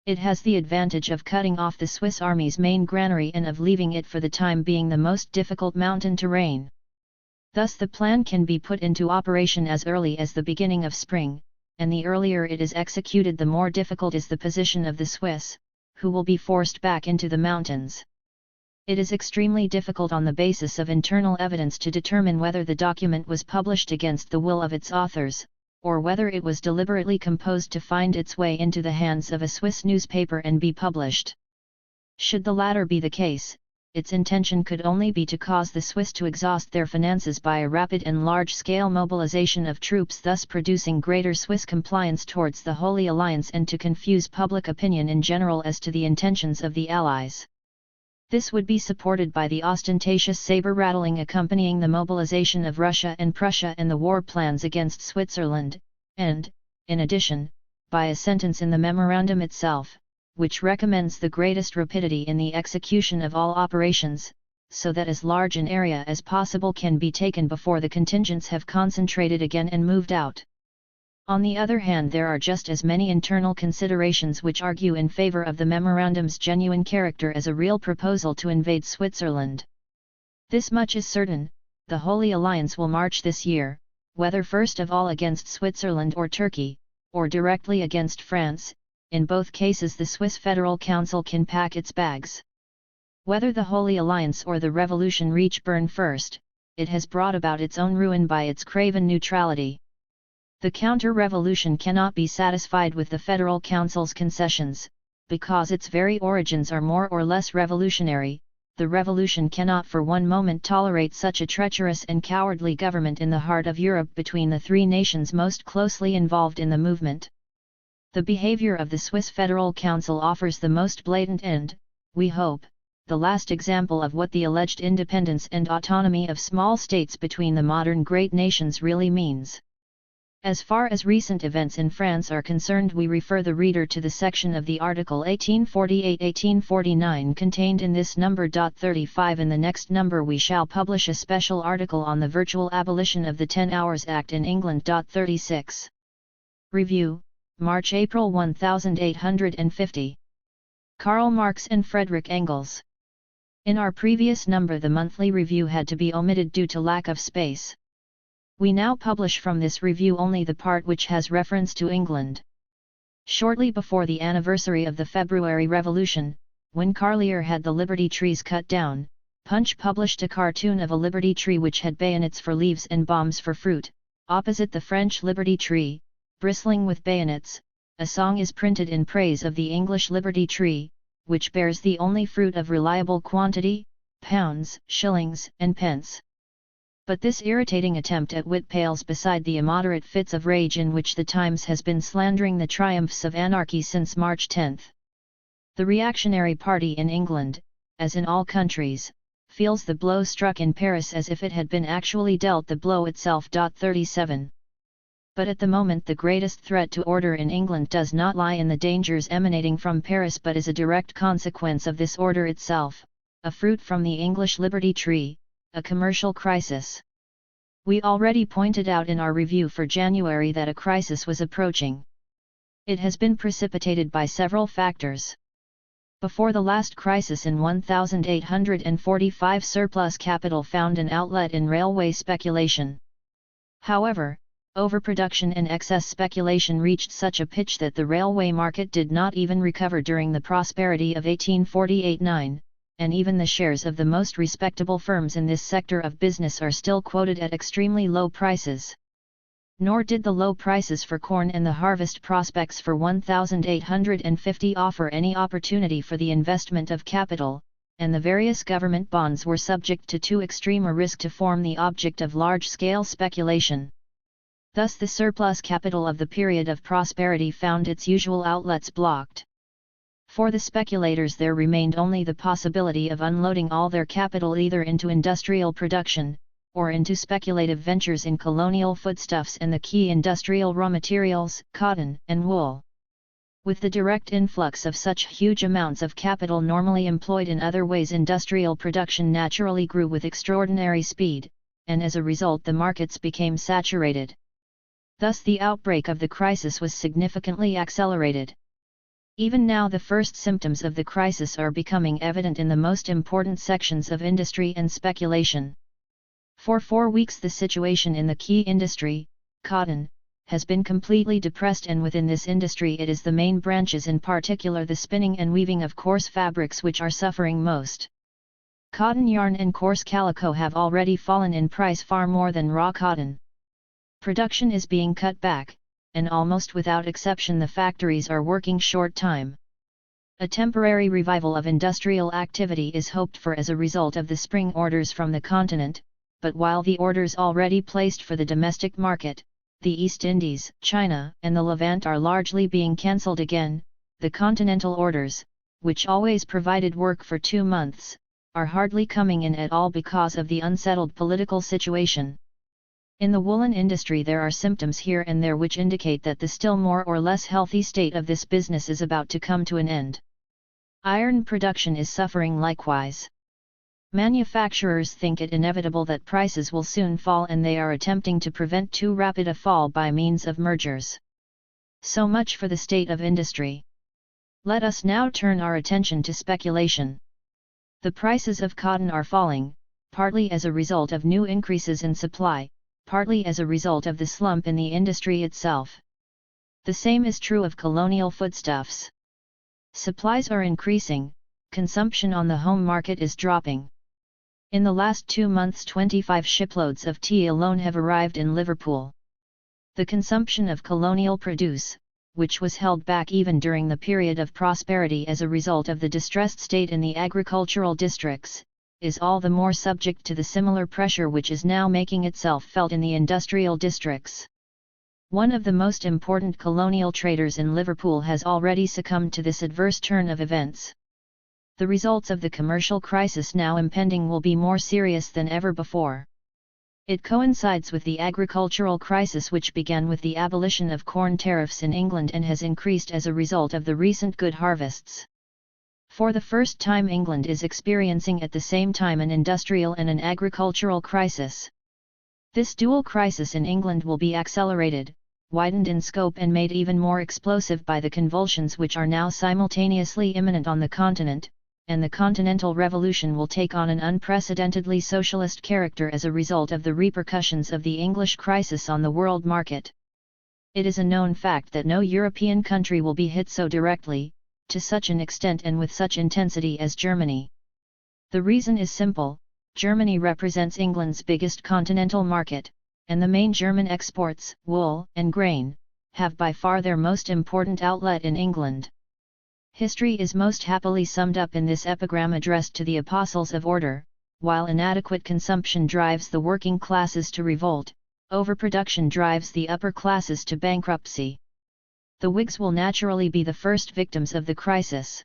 It has the advantage of cutting off the Swiss army's main granary and of leaving it for the time being the most difficult mountain terrain. Thus the plan can be put into operation as early as the beginning of spring, and the earlier it is executed the more difficult is the position of the Swiss, who will be forced back into the mountains. It is extremely difficult on the basis of internal evidence to determine whether the document was published against the will of its authors, or whether it was deliberately composed to find its way into the hands of a Swiss newspaper and be published. Should the latter be the case, its intention could only be to cause the Swiss to exhaust their finances by a rapid and large-scale mobilization of troops, thus producing greater Swiss compliance towards the Holy Alliance and to confuse public opinion in general as to the intentions of the Allies. This would be supported by the ostentatious saber-rattling accompanying the mobilization of Russia and Prussia and the war plans against Switzerland, and, in addition, by a sentence in the memorandum itself, which recommends the greatest rapidity in the execution of all operations, so that as large an area as possible can be taken before the contingents have concentrated again and moved out. On the other hand, there are just as many internal considerations which argue in favor of the memorandum's genuine character as a real proposal to invade Switzerland. This much is certain: the Holy Alliance will march this year, whether first of all against Switzerland or Turkey, or directly against France. In both cases the Swiss Federal Council can pack its bags. Whether the Holy Alliance or the Revolution reach Bern first, it has brought about its own ruin by its craven neutrality. The counter-revolution cannot be satisfied with the Federal Council's concessions, because its very origins are more or less revolutionary. The revolution cannot for one moment tolerate such a treacherous and cowardly government in the heart of Europe between the three nations most closely involved in the movement. The behavior of the Swiss Federal Council offers the most blatant and, we hope, the last example of what the alleged independence and autonomy of small states between the modern great nations really means. As far as recent events in France are concerned, we refer the reader to the section of the article 1848-1849 contained in this number. 35. In the next number we shall publish a special article on the virtual abolition of the 10 Hours Act in England. 36. Review, March-April 1850. Karl Marx and Friedrich Engels. In our previous number the monthly review had to be omitted due to lack of space. We now publish from this review only the part which has reference to England. Shortly before the anniversary of the February Revolution, when Karl had the Liberty trees cut down, Punch published a cartoon of a Liberty tree which had bayonets for leaves and bombs for fruit. Opposite the French Liberty tree, bristling with bayonets, a song is printed in praise of the English Liberty tree, which bears the only fruit of reliable quantity, pounds, shillings, and pence. But this irritating attempt at wit pales beside the immoderate fits of rage in which the Times has been slandering the triumphs of anarchy since March 10. The reactionary party in England, as in all countries, feels the blow struck in Paris as if it had been actually dealt the blow itself. 37. But at the moment the greatest threat to order in England does not lie in the dangers emanating from Paris but is a direct consequence of this order itself, a fruit from the English Liberty tree, a commercial crisis. We already pointed out in our review for January that a crisis was approaching. It has been precipitated by several factors. Before the last crisis in 1845, surplus capital found an outlet in railway speculation. However, overproduction and excess speculation reached such a pitch that the railway market did not even recover during the prosperity of 1848-9, and even the shares of the most respectable firms in this sector of business are still quoted at extremely low prices. Nor did the low prices for corn and the harvest prospects for 1850 offer any opportunity for the investment of capital, and the various government bonds were subject to too extreme a risk to form the object of large-scale speculation. Thus the surplus capital of the period of prosperity found its usual outlets blocked. For the speculators there remained only the possibility of unloading all their capital either into industrial production, or into speculative ventures in colonial foodstuffs and the key industrial raw materials, cotton and wool. With the direct influx of such huge amounts of capital normally employed in other ways, industrial production naturally grew with extraordinary speed, and as a result the markets became saturated. Thus the outbreak of the crisis was significantly accelerated. Even now the first symptoms of the crisis are becoming evident in the most important sections of industry and speculation. For 4 weeks the situation in the key industry, cotton, has been completely depressed, and within this industry it is the main branches, in particular the spinning and weaving of coarse fabrics, which are suffering most. Cotton yarn and coarse calico have already fallen in price far more than raw cotton. Production is being cut back, and almost without exception the factories are working short time. A temporary revival of industrial activity is hoped for as a result of the spring orders from the continent, but while the orders already placed for the domestic market, the East Indies, China, and the Levant are largely being cancelled again, the continental orders, which always provided work for 2 months, are hardly coming in at all because of the unsettled political situation. In the woolen industry there are symptoms here and there which indicate that the still more or less healthy state of this business is about to come to an end. Iron production is suffering likewise. Manufacturers think it inevitable that prices will soon fall and they are attempting to prevent too rapid a fall by means of mergers. So much for the state of industry. Let us now turn our attention to speculation. The prices of cotton are falling, partly as a result of new increases in supply, partly as a result of the slump in the industry itself. The same is true of colonial foodstuffs. Supplies are increasing, consumption on the home market is dropping. In the last 2 months 25 shiploads of tea alone have arrived in Liverpool. The consumption of colonial produce, which was held back even during the period of prosperity as a result of the distressed state in the agricultural districts, is all the more subject to the similar pressure which is now making itself felt in the industrial districts. One of the most important colonial traders in Liverpool has already succumbed to this adverse turn of events. The results of the commercial crisis now impending will be more serious than ever before. It coincides with the agricultural crisis which began with the abolition of corn tariffs in England and has increased as a result of the recent good harvests. For the first time England is experiencing at the same time an industrial and an agricultural crisis. This dual crisis in England will be accelerated, widened in scope and made even more explosive by the convulsions which are now simultaneously imminent on the continent, and the Continental Revolution will take on an unprecedentedly socialist character as a result of the repercussions of the English crisis on the world market. It is a known fact that no European country will be hit so directly, to such an extent and with such intensity as Germany. The reason is simple: Germany represents England's biggest continental market, and the main German exports, wool and grain, have by far their most important outlet in England. History is most happily summed up in this epigram addressed to the apostles of order: while inadequate consumption drives the working classes to revolt, overproduction drives the upper classes to bankruptcy. The Whigs will naturally be the first victims of the crisis.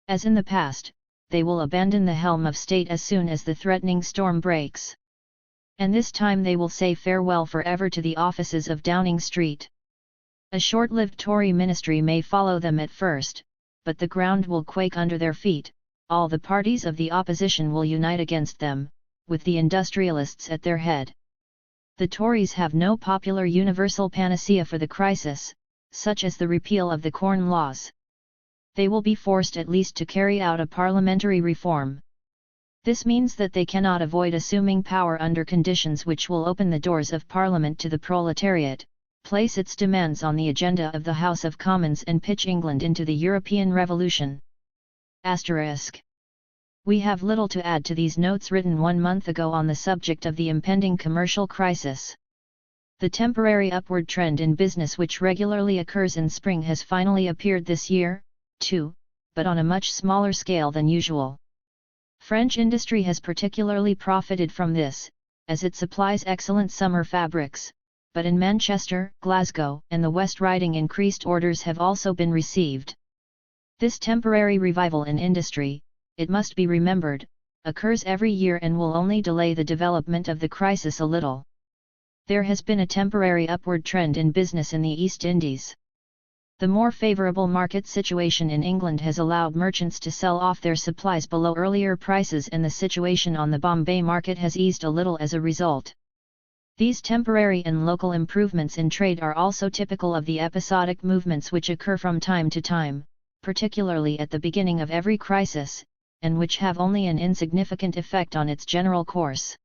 As in the past, they will abandon the helm of state as soon as the threatening storm breaks. And this time they will say farewell forever to the offices of Downing Street. A short-lived Tory ministry may follow them at first, but the ground will quake under their feet, all the parties of the opposition will unite against them, with the industrialists at their head. The Tories have no popular universal panacea for the crisis, such as the repeal of the Corn Laws. They will be forced at least to carry out a parliamentary reform. This means that they cannot avoid assuming power under conditions which will open the doors of Parliament to the proletariat, place its demands on the agenda of the House of Commons and pitch England into the European Revolution. ****. We have little to add to these notes written 1 month ago on the subject of the impending commercial crisis. The temporary upward trend in business which regularly occurs in spring has finally appeared this year, too, but on a much smaller scale than usual. French industry has particularly profited from this, as it supplies excellent summer fabrics, but in Manchester, Glasgow, and the West Riding increased orders have also been received. This temporary revival in industry, it must be remembered, occurs every year and will only delay the development of the crisis a little. There has been a temporary upward trend in business in the East Indies. The more favourable market situation in England has allowed merchants to sell off their supplies below earlier prices, and the situation on the Bombay market has eased a little as a result. These temporary and local improvements in trade are also typical of the episodic movements which occur from time to time, particularly at the beginning of every crisis, and which have only an insignificant effect on its general course.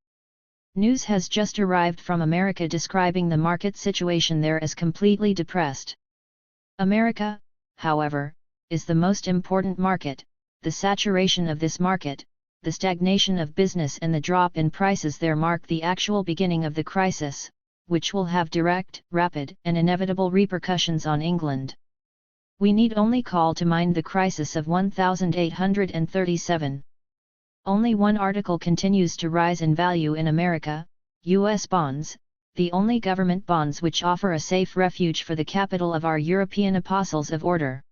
News has just arrived from America describing the market situation there as completely depressed. America, however, is the most important market. The saturation of this market, the stagnation of business and the drop in prices there mark the actual beginning of the crisis, which will have direct, rapid, and inevitable repercussions on England. We need only call to mind the crisis of 1837. Only one article continues to rise in value in America: U.S. bonds, the only government bonds which offer a safe refuge for the capital of our European apostles of order.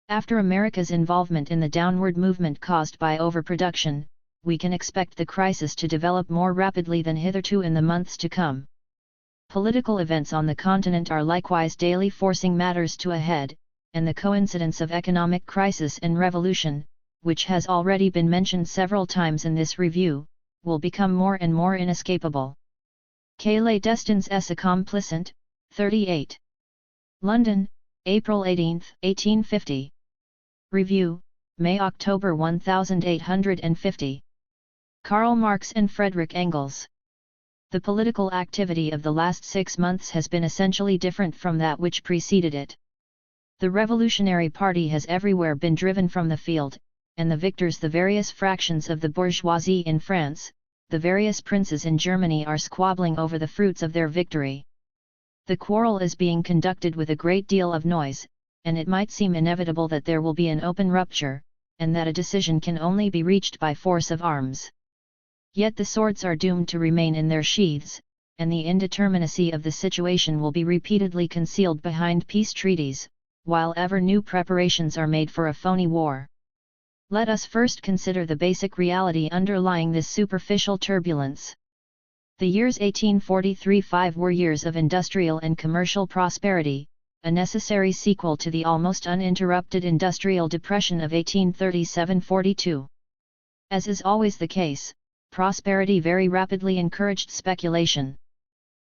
After America's involvement in the downward movement caused by overproduction, we can expect the crisis to develop more rapidly than hitherto in the months to come. Political events on the continent are likewise daily forcing matters to a head, and the coincidence of economic crisis and revolution, which has already been mentioned several times in this review, will become more and more inescapable. Que les destins s'accomplissent, 38. London, April 18, 1850. Review, May-October 1850. Karl Marx and Friedrich Engels. The political activity of the last 6 months has been essentially different from that which preceded it. The Revolutionary Party has everywhere been driven from the field, and the victors the various fractions of the bourgeoisie in France, the various princes in Germany are squabbling over the fruits of their victory. The quarrel is being conducted with a great deal of noise, and it might seem inevitable that there will be an open rupture, and that a decision can only be reached by force of arms. Yet the swords are doomed to remain in their sheaths, and the indeterminacy of the situation will be repeatedly concealed behind peace treaties, while ever new preparations are made for a phony war. Let us first consider the basic reality underlying this superficial turbulence. The years 1843–5 were years of industrial and commercial prosperity, a necessary sequel to the almost uninterrupted industrial depression of 1837–42. As is always the case, prosperity very rapidly encouraged speculation.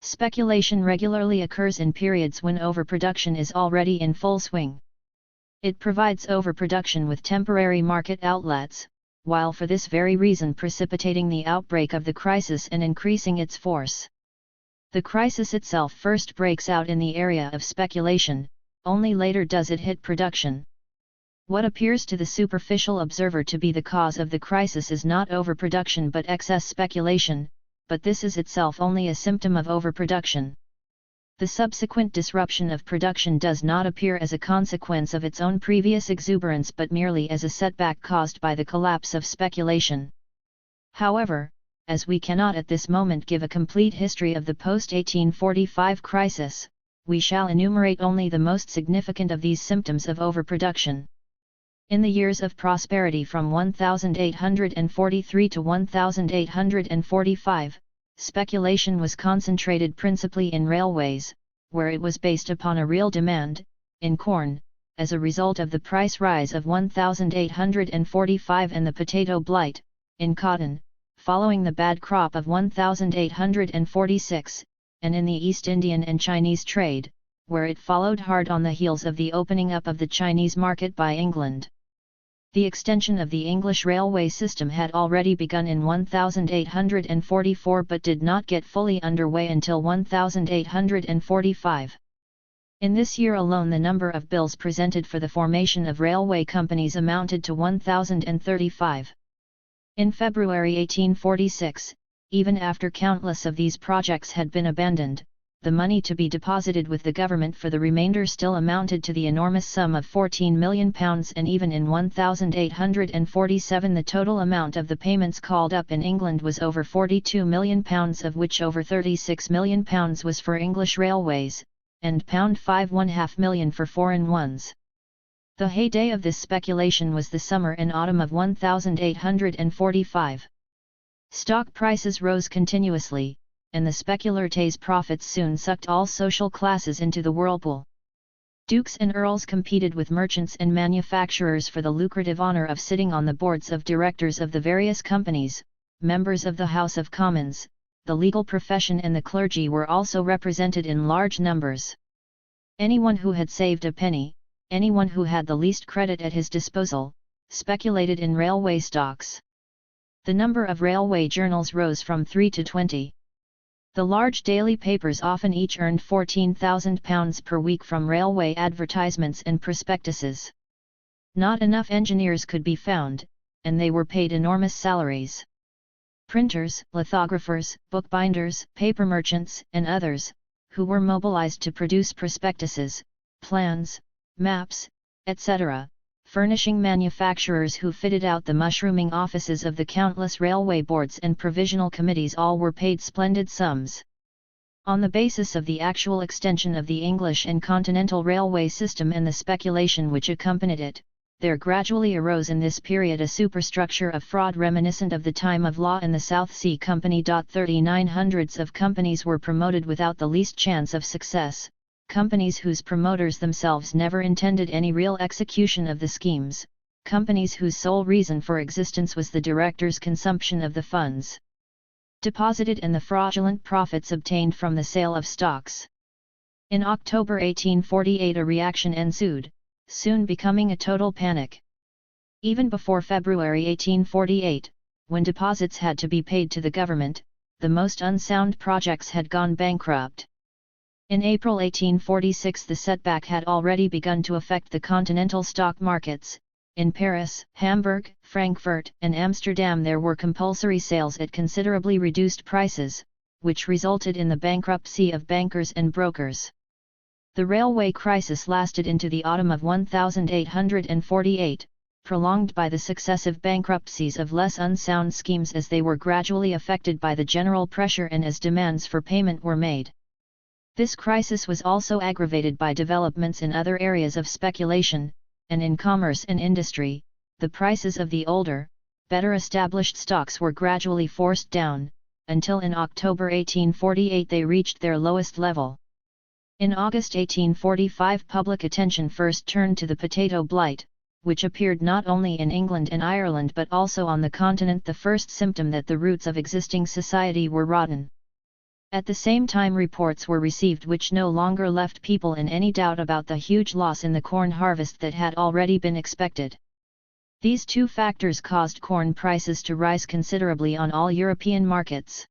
Speculation regularly occurs in periods when overproduction is already in full swing. It provides overproduction with temporary market outlets, while for this very reason precipitating the outbreak of the crisis and increasing its force. The crisis itself first breaks out in the area of speculation, only later does it hit production. What appears to the superficial observer to be the cause of the crisis is not overproduction but excess speculation, but this is itself only a symptom of overproduction. The subsequent disruption of production does not appear as a consequence of its own previous exuberance but merely as a setback caused by the collapse of speculation. However, as we cannot at this moment give a complete history of the post-1845 crisis, we shall enumerate only the most significant of these symptoms of overproduction. In the years of prosperity from 1843 to 1845, speculation was concentrated principally in railways, where it was based upon a real demand, in corn, as a result of the price rise of 1845 and the potato blight, in cotton, following the bad crop of 1846, and in the East Indian and Chinese trade, where it followed hard on the heels of the opening up of the Chinese market by England. The extension of the English railway system had already begun in 1844 but did not get fully underway until 1845. In this year alone the number of bills presented for the formation of railway companies amounted to 1,035. In February 1846, even after countless of these projects had been abandoned, the money to be deposited with the government for the remainder still amounted to the enormous sum of £14 million, and even in 1847 the total amount of the payments called up in England was over £42 million, of which over £36 million was for English railways, and £5.5 million for foreign ones. The heyday of this speculation was the summer and autumn of 1845. Stock prices rose continuously, and the speculates' profits soon sucked all social classes into the whirlpool. Dukes and earls competed with merchants and manufacturers for the lucrative honor of sitting on the boards of directors of the various companies. Members of the House of Commons, the legal profession and the clergy were also represented in large numbers. Anyone who had saved a penny, anyone who had the least credit at his disposal, speculated in railway stocks. The number of railway journals rose from 3 to 20. The large daily papers often each earned £14,000 per week from railway advertisements and prospectuses. Not enough engineers could be found, and they were paid enormous salaries. Printers, lithographers, bookbinders, paper merchants, and others, who were mobilized to produce prospectuses, plans, maps, etc., furnishing manufacturers who fitted out the mushrooming offices of the countless railway boards and provisional committees, all were paid splendid sums. On the basis of the actual extension of the English and continental railway system and the speculation which accompanied it, there gradually arose in this period a superstructure of fraud reminiscent of the time of law in the South Sea Company. 3900s of companies were promoted without the least chance of success, companies whose promoters themselves never intended any real execution of the schemes, companies whose sole reason for existence was the directors' consumption of the funds deposited and the fraudulent profits obtained from the sale of stocks. In October 1848 a reaction ensued, soon becoming a total panic. Even before February 1848, when deposits had to be paid to the government, the most unsound projects had gone bankrupt. In April 1846 the setback had already begun to affect the continental stock markets. In Paris, Hamburg, Frankfurt, and Amsterdam there were compulsory sales at considerably reduced prices, which resulted in the bankruptcy of bankers and brokers. The railway crisis lasted into the autumn of 1848, prolonged by the successive bankruptcies of less unsound schemes as they were gradually affected by the general pressure and as demands for payment were made. This crisis was also aggravated by developments in other areas of speculation, and in commerce and industry. The prices of the older, better established stocks were gradually forced down, until in October 1848 they reached their lowest level. In August 1845 public attention first turned to the potato blight, which appeared not only in England and Ireland but also on the continent, the first symptom that the roots of existing society were rotten. At the same time reports were received which no longer left people in any doubt about the huge loss in the corn harvest that had already been expected. These two factors caused corn prices to rise considerably on all European markets.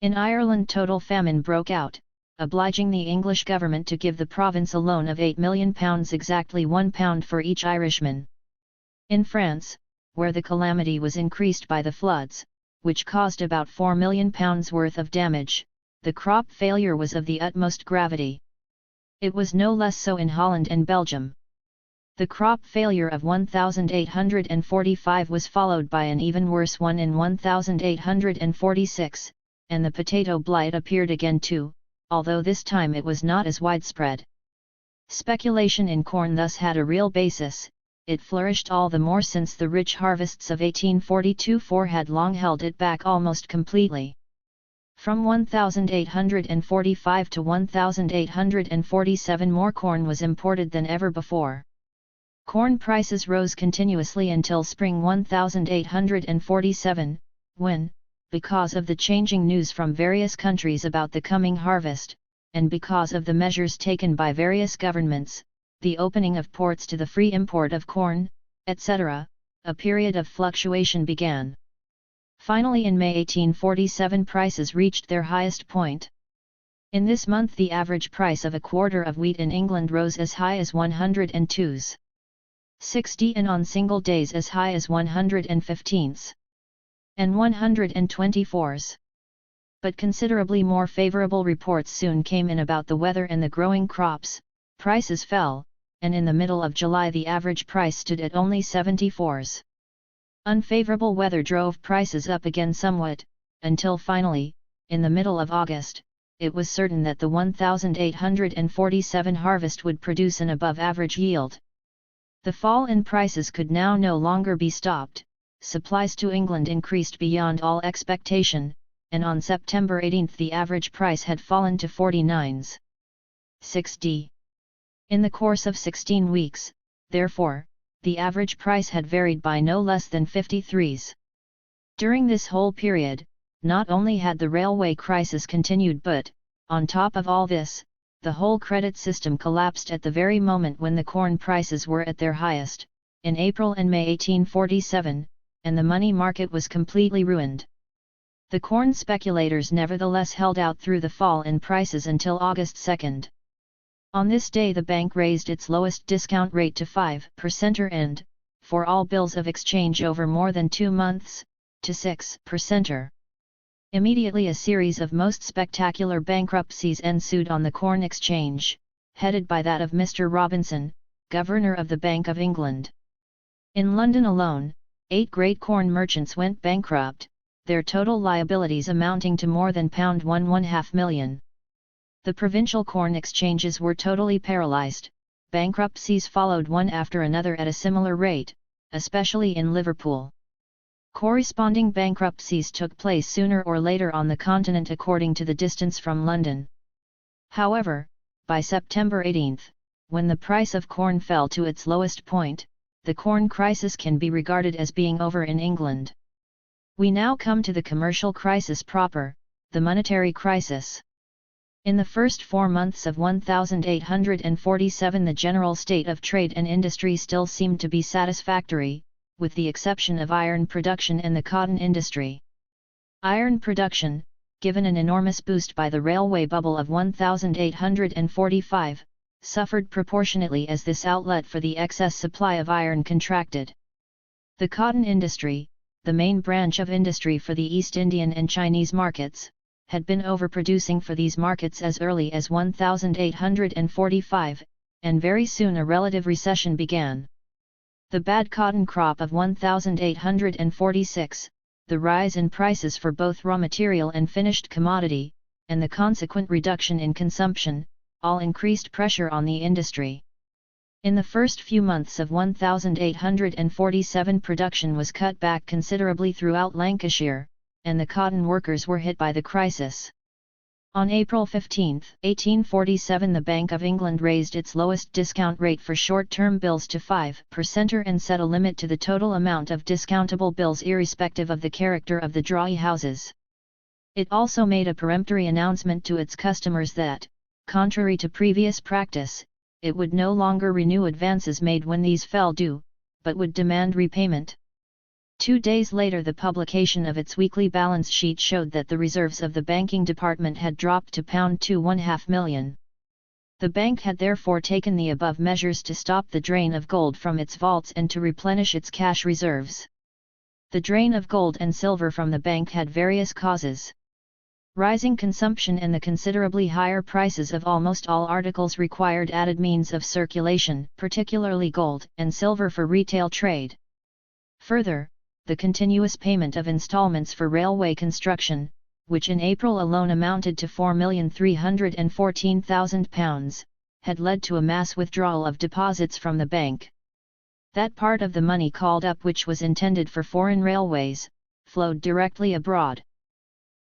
In Ireland total famine broke out, obliging the English government to give the province a loan of £8 million, exactly £1 for each Irishman. In France, where the calamity was increased by the floods, which caused about £4 million worth of damage, the crop failure was of the utmost gravity. It was no less so in Holland and Belgium. The crop failure of 1845 was followed by an even worse one in 1846, and the potato blight appeared again too, although this time it was not as widespread. Speculation in corn thus had a real basis. It flourished all the more since the rich harvests of 1842-4 had long held it back almost completely. From 1845 to 1847 more corn was imported than ever before. Corn prices rose continuously until spring 1847, when, because of the changing news from various countries about the coming harvest, and because of the measures taken by various governments, the opening of ports to the free import of corn, etc., a period of fluctuation began. Finally in May 1847 prices reached their highest point. In this month the average price of a quarter of wheat in England rose as high as 102s.60 and on single days as high as 115s. And 124s. But considerably more favorable reports soon came in about the weather and the growing crops. Prices fell, and in the middle of July the average price stood at only 74s. Unfavorable weather drove prices up again somewhat, until finally, in the middle of August, it was certain that the 1847 harvest would produce an above-average yield. The fall in prices could now no longer be stopped, supplies to England increased beyond all expectation, and on September 18 the average price had fallen to 49s.60. In the course of 16 weeks, therefore, the average price had varied by no less than 53s. During this whole period, not only had the railway crisis continued but, on top of all this, the whole credit system collapsed at the very moment when the corn prices were at their highest, in April and May 1847, and the money market was completely ruined. The corn speculators nevertheless held out through the fall in prices until August 2. On this day the bank raised its lowest discount rate to 5% and, for all bills of exchange over more than 2 months, to 6%. Immediately a series of most spectacular bankruptcies ensued on the corn exchange, headed by that of Mr. Robinson, Governor of the Bank of England. In London alone, 8 great corn merchants went bankrupt, their total liabilities amounting to more than £1.5 million. The provincial corn exchanges were totally paralysed, bankruptcies followed one after another at a similar rate, especially in Liverpool. Corresponding bankruptcies took place sooner or later on the continent according to the distance from London. However, by September 18, when the price of corn fell to its lowest point, the corn crisis can be regarded as being over in England. We now come to the commercial crisis proper, the monetary crisis. In the first 4 months of 1847 the general state of trade and industry still seemed to be satisfactory, with the exception of iron production and the cotton industry. Iron production, given an enormous boost by the railway bubble of 1845, suffered proportionately as this outlet for the excess supply of iron contracted. The cotton industry, the main branch of industry for the East Indian and Chinese markets, had been overproducing for these markets as early as 1845, and very soon a relative recession began. The bad cotton crop of 1846, the rise in prices for both raw material and finished commodity, and the consequent reduction in consumption, all increased pressure on the industry. In the first few months of 1847 production was cut back considerably throughout Lancashire, and the cotton workers were hit by the crisis. On April 15, 1847 the Bank of England raised its lowest discount rate for short-term bills to 5% and set a limit to the total amount of discountable bills irrespective of the character of the drawee houses. It also made a peremptory announcement to its customers that, contrary to previous practice, it would no longer renew advances made when these fell due, but would demand repayment. 2 days later the publication of its weekly balance sheet showed that the reserves of the banking department had dropped to £2.5 million. The bank had therefore taken the above measures to stop the drain of gold from its vaults and to replenish its cash reserves. The drain of gold and silver from the bank had various causes. Rising consumption and the considerably higher prices of almost all articles required added means of circulation, particularly gold and silver for retail trade. Further, the continuous payment of installments for railway construction, which in April alone amounted to £4,314,000, had led to a mass withdrawal of deposits from the bank. That part of the money called up which was intended for foreign railways, flowed directly abroad.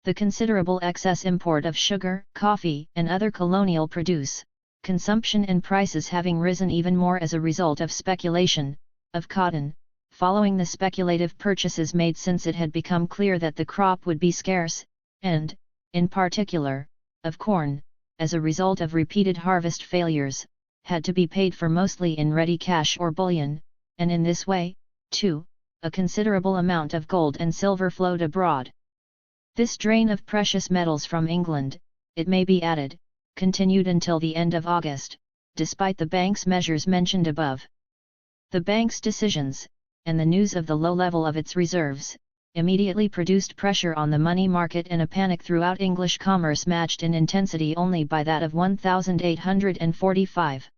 The considerable excess import of sugar, coffee, and other colonial produce, consumption and prices having risen even more as a result of speculation, of cotton, following the speculative purchases made since it had become clear that the crop would be scarce, and, in particular, of corn, as a result of repeated harvest failures, had to be paid for mostly in ready cash or bullion, and in this way, too, a considerable amount of gold and silver flowed abroad. This drain of precious metals from England, it may be added, continued until the end of August, despite the bank's measures mentioned above. The bank's decisions, and the news of the low level of its reserves, immediately produced pressure on the money market and a panic throughout English commerce matched in intensity only by that of 1845.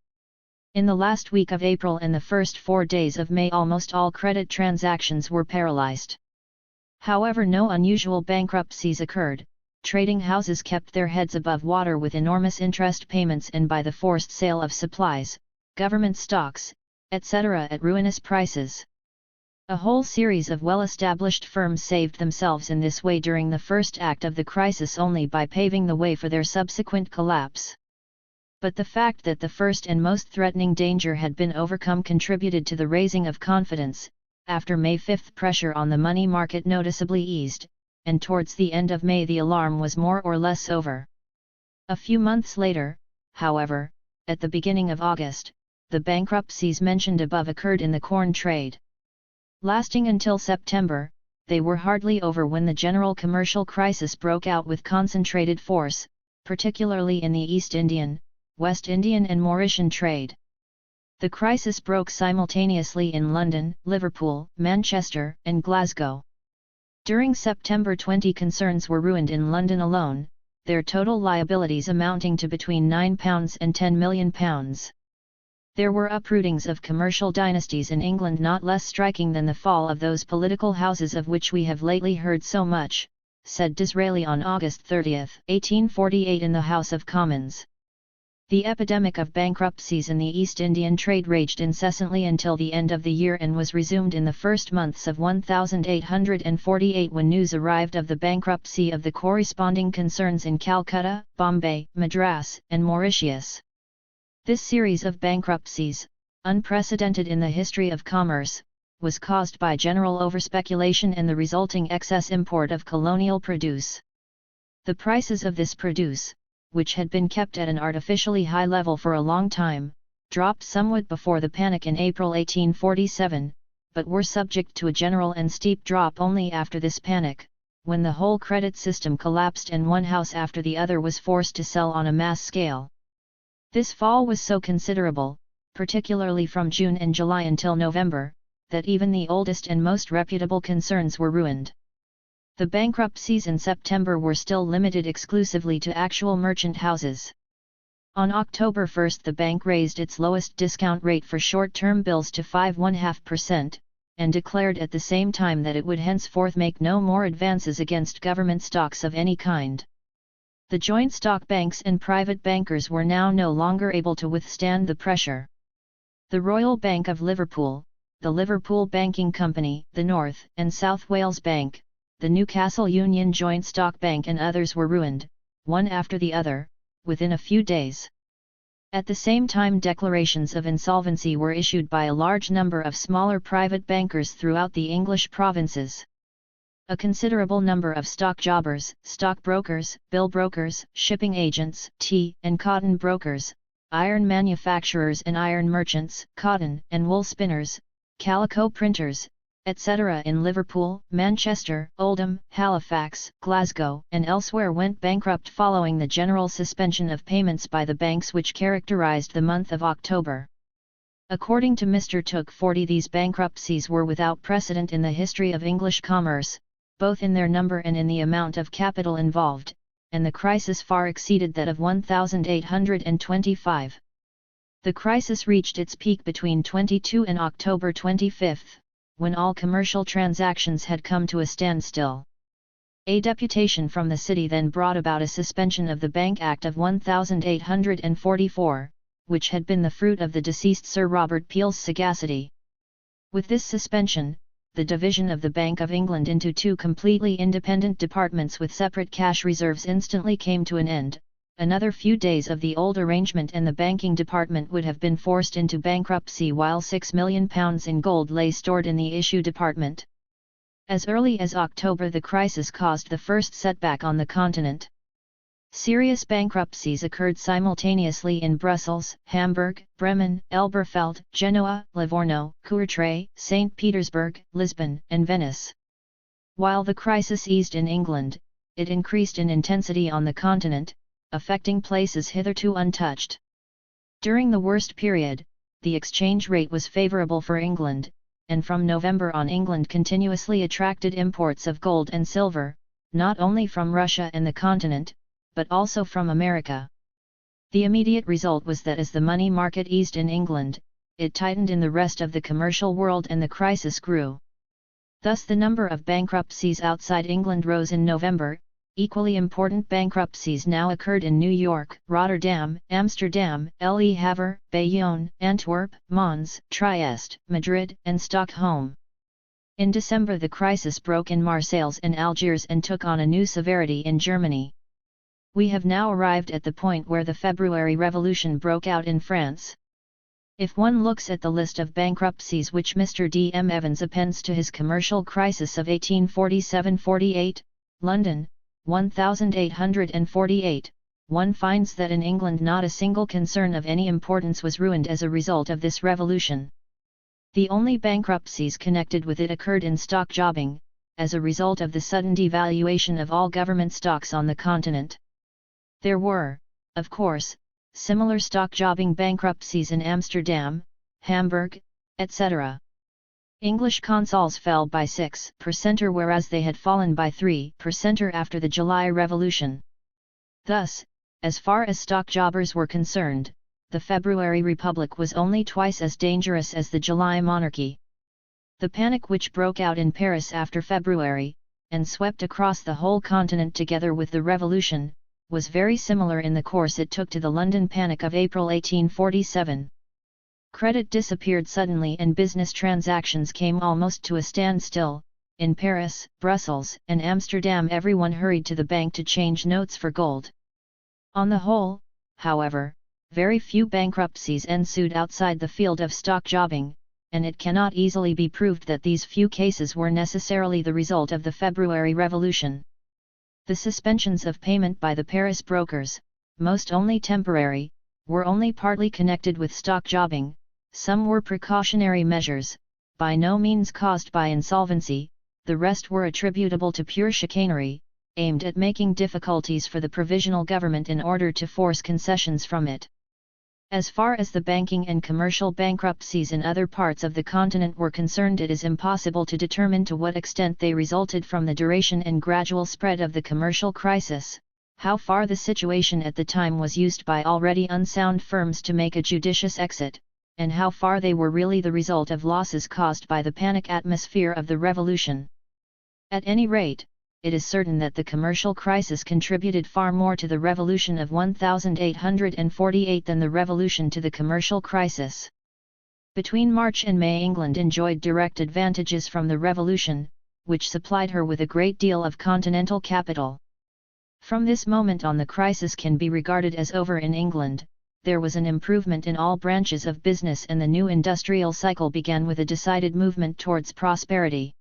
In the last week of April and the first 4 days of May almost all credit transactions were paralyzed. However, no unusual bankruptcies occurred, trading houses kept their heads above water with enormous interest payments and by the forced sale of supplies, government stocks, etc. at ruinous prices. A whole series of well-established firms saved themselves in this way during the first act of the crisis only by paving the way for their subsequent collapse. But the fact that the first and most threatening danger had been overcome contributed to the raising of confidence. After May 5 pressure on the money market noticeably eased, and towards the end of May the alarm was more or less over. A few months later, however, at the beginning of August, the bankruptcies mentioned above occurred in the corn trade. Lasting until September, they were hardly over when the general commercial crisis broke out with concentrated force, particularly in the East Indian, West Indian and Mauritian trade. The crisis broke simultaneously in London, Liverpool, Manchester, and Glasgow. During September 20 concerns were ruined in London alone, their total liabilities amounting to between £9 and £10 million. There were uprootings of commercial dynasties in England not less striking than the fall of those political houses of which we have lately heard so much, said Disraeli on August 30, 1848 in the House of Commons. The epidemic of bankruptcies in the East Indian trade raged incessantly until the end of the year and was resumed in the first months of 1848 when news arrived of the bankruptcy of the corresponding concerns in Calcutta, Bombay, Madras, and Mauritius. This series of bankruptcies, unprecedented in the history of commerce, was caused by general overspeculation and the resulting excess import of colonial produce. The prices of this produce, which had been kept at an artificially high level for a long time, dropped somewhat before the panic in April 1847, but were subject to a general and steep drop only after this panic, when the whole credit system collapsed and one house after the other was forced to sell on a mass scale. This fall was so considerable, particularly from June and July until November, that even the oldest and most reputable concerns were ruined. The bankruptcies in September were still limited exclusively to actual merchant houses. On October 1 the bank raised its lowest discount rate for short-term bills to 5.5%, and declared at the same time that it would henceforth make no more advances against government stocks of any kind. The joint stock banks and private bankers were now no longer able to withstand the pressure. The Royal Bank of Liverpool, the Liverpool Banking Company, the North and South Wales Bank, the Newcastle Union Joint Stock Bank and others were ruined, one after the other, within a few days. At the same time declarations of insolvency were issued by a large number of smaller private bankers throughout the English provinces. A considerable number of stock jobbers, stock brokers, bill brokers, shipping agents, tea and cotton brokers, iron manufacturers and iron merchants, cotton and wool spinners, calico printers, etc. in Liverpool, Manchester, Oldham, Halifax, Glasgow, and elsewhere went bankrupt following the general suspension of payments by the banks which characterized the month of October. According to Mr. Took 40, these bankruptcies were without precedent in the history of English commerce, both in their number and in the amount of capital involved, and the crisis far exceeded that of 1825. The crisis reached its peak between 22 and October 25, when all commercial transactions had come to a standstill. A deputation from the city then brought about a suspension of the Bank Act of 1844, which had been the fruit of the deceased Sir Robert Peel's sagacity. With this suspension, the division of the Bank of England into two completely independent departments with separate cash reserves instantly came to an end. Another few days of the old arrangement and the banking department would have been forced into bankruptcy while £6 million in gold lay stored in the issue department. As early as October the crisis caused the first setback on the continent. Serious bankruptcies occurred simultaneously in Brussels, Hamburg, Bremen, Elberfeld, Genoa, Livorno, Courtrai, St. Petersburg, Lisbon, and Venice. While the crisis eased in England, it increased in intensity on the continent, affecting places hitherto untouched. During the worst period, the exchange rate was favourable for England, and from November on England continuously attracted imports of gold and silver, not only from Russia and the continent, but also from America. The immediate result was that as the money market eased in England, it tightened in the rest of the commercial world and the crisis grew. Thus the number of bankruptcies outside England rose in November. Equally important bankruptcies now occurred in New York, Rotterdam, Amsterdam, Le Havre, Bayonne, Antwerp, Mons, Trieste, Madrid, and Stockholm. In December the crisis broke in Marseilles and Algiers and took on a new severity in Germany. We have now arrived at the point where the February Revolution broke out in France. If one looks at the list of bankruptcies which Mr. D. M. Evans appends to his commercial crisis of 1847–48, London, 1848, one finds that in England not a single concern of any importance was ruined as a result of this revolution. The only bankruptcies connected with it occurred in stock jobbing, as a result of the sudden devaluation of all government stocks on the continent. There were, of course, similar stock jobbing bankruptcies in Amsterdam, Hamburg, etc. English consols fell by 6% whereas they had fallen by 3% after the July Revolution. Thus, as far as stock jobbers were concerned, the February Republic was only twice as dangerous as the July monarchy. The panic which broke out in Paris after February, and swept across the whole continent together with the revolution, was very similar in the course it took to the London Panic of April 1847. Credit disappeared suddenly and business transactions came almost to a standstill. In Paris, Brussels, and Amsterdam everyone hurried to the bank to change notes for gold. On the whole, however, very few bankruptcies ensued outside the field of stock jobbing, and it cannot easily be proved that these few cases were necessarily the result of the February Revolution. The suspensions of payment by the Paris brokers, most only temporary, were only partly connected with stock jobbing. Some were precautionary measures, by no means caused by insolvency, the rest were attributable to pure chicanery, aimed at making difficulties for the provisional government in order to force concessions from it. As far as the banking and commercial bankruptcies in other parts of the continent were concerned, it is impossible to determine to what extent they resulted from the duration and gradual spread of the commercial crisis, how far the situation at the time was used by already unsound firms to make a judicious exit, and how far they were really the result of losses caused by the panic atmosphere of the revolution. At any rate, it is certain that the commercial crisis contributed far more to the revolution of 1848 than the revolution to the commercial crisis. Between March and May, England enjoyed direct advantages from the revolution, which supplied her with a great deal of continental capital. From this moment on, the crisis can be regarded as over in England. There was an improvement in all branches of business and the new industrial cycle began with a decided movement towards prosperity.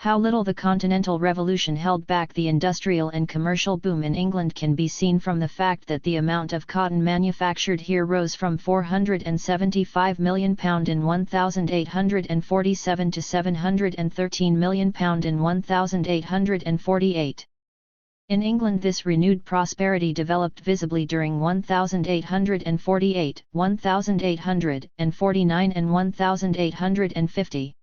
How little the Continental Revolution held back the industrial and commercial boom in England can be seen from the fact that the amount of cotton manufactured here rose from £475 million in 1847 to £713 million in 1848. In England, this renewed prosperity developed visibly during 1848, 1849 and 1850.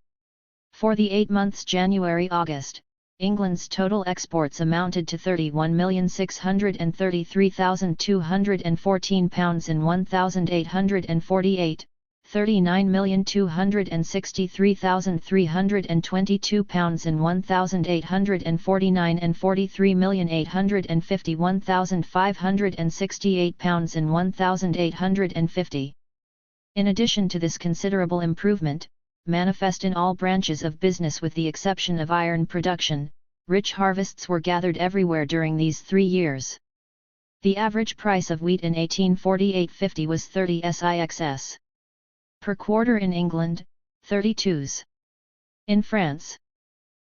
For the 8 months January-August, England's total exports amounted to £31,633,214 in 1848, £39,263,322 in 1849 and £43,851,568 in 1850. In addition to this considerable improvement, manifest in all branches of business with the exception of iron production, rich harvests were gathered everywhere during these 3 years. The average price of wheat in 1848-50 was 30 six per quarter in England, 32s. In France,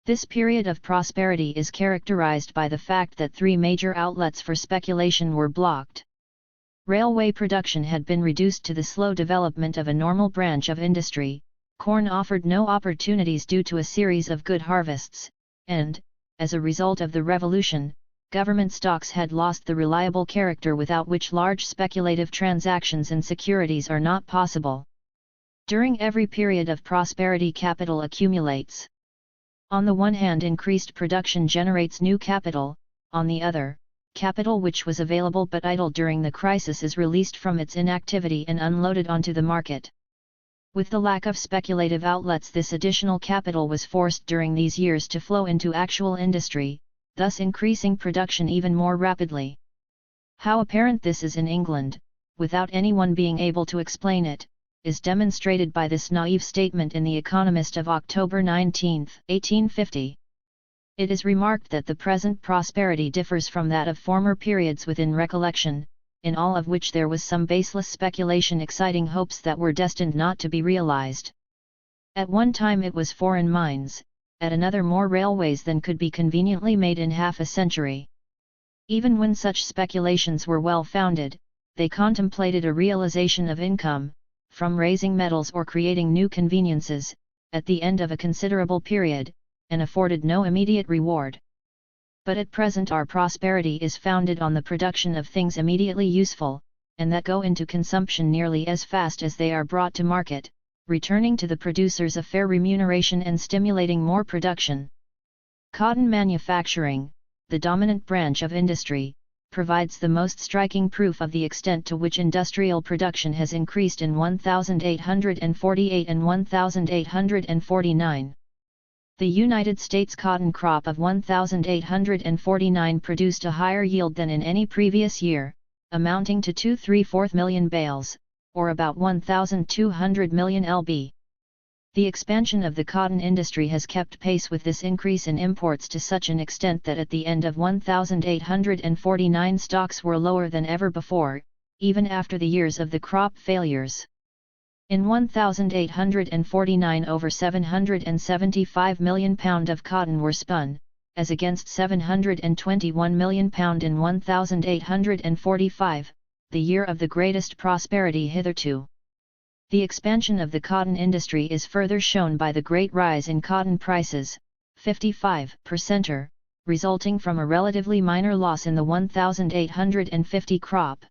this period of prosperity is characterized by the fact that 3 major outlets for speculation were blocked. Railway production had been reduced to the slow development of a normal branch of industry, corn offered no opportunities due to a series of good harvests, and, as a result of the revolution, government stocks had lost the reliable character without which large speculative transactions in securities are not possible. During every period of prosperity, capital accumulates. On the one hand, increased production generates new capital, on the other, capital which was available but idle during the crisis is released from its inactivity and unloaded onto the market. With the lack of speculative outlets, this additional capital was forced during these years to flow into actual industry, thus increasing production even more rapidly. How apparent this is in England, without anyone being able to explain it, is demonstrated by this naive statement in The Economist of October 19, 1850. It is remarked that the present prosperity differs from that of former periods within recollection, in all of which there was some baseless speculation exciting hopes that were destined not to be realized. At one time it was foreign mines, at another more railways than could be conveniently made in half a century. Even when such speculations were well founded, they contemplated a realization of income, from raising metals or creating new conveniences, at the end of a considerable period, and afforded no immediate reward. But at present our prosperity is founded on the production of things immediately useful, and that go into consumption nearly as fast as they are brought to market, returning to the producers a fair remuneration and stimulating more production. Cotton manufacturing, the dominant branch of industry, provides the most striking proof of the extent to which industrial production has increased in 1848 and 1849. The United States cotton crop of 1,849 produced a higher yield than in any previous year, amounting to 2.34 million bales, or about 1,200 million lb. The expansion of the cotton industry has kept pace with this increase in imports to such an extent that at the end of 1,849 stocks were lower than ever before, even after the years of the crop failures. In 1,849 over 775 million pound of cotton were spun, as against 721 million pound in 1,845, the year of the greatest prosperity hitherto. The expansion of the cotton industry is further shown by the great rise in cotton prices, 55%, resulting from a relatively minor loss in the 1,850 crop.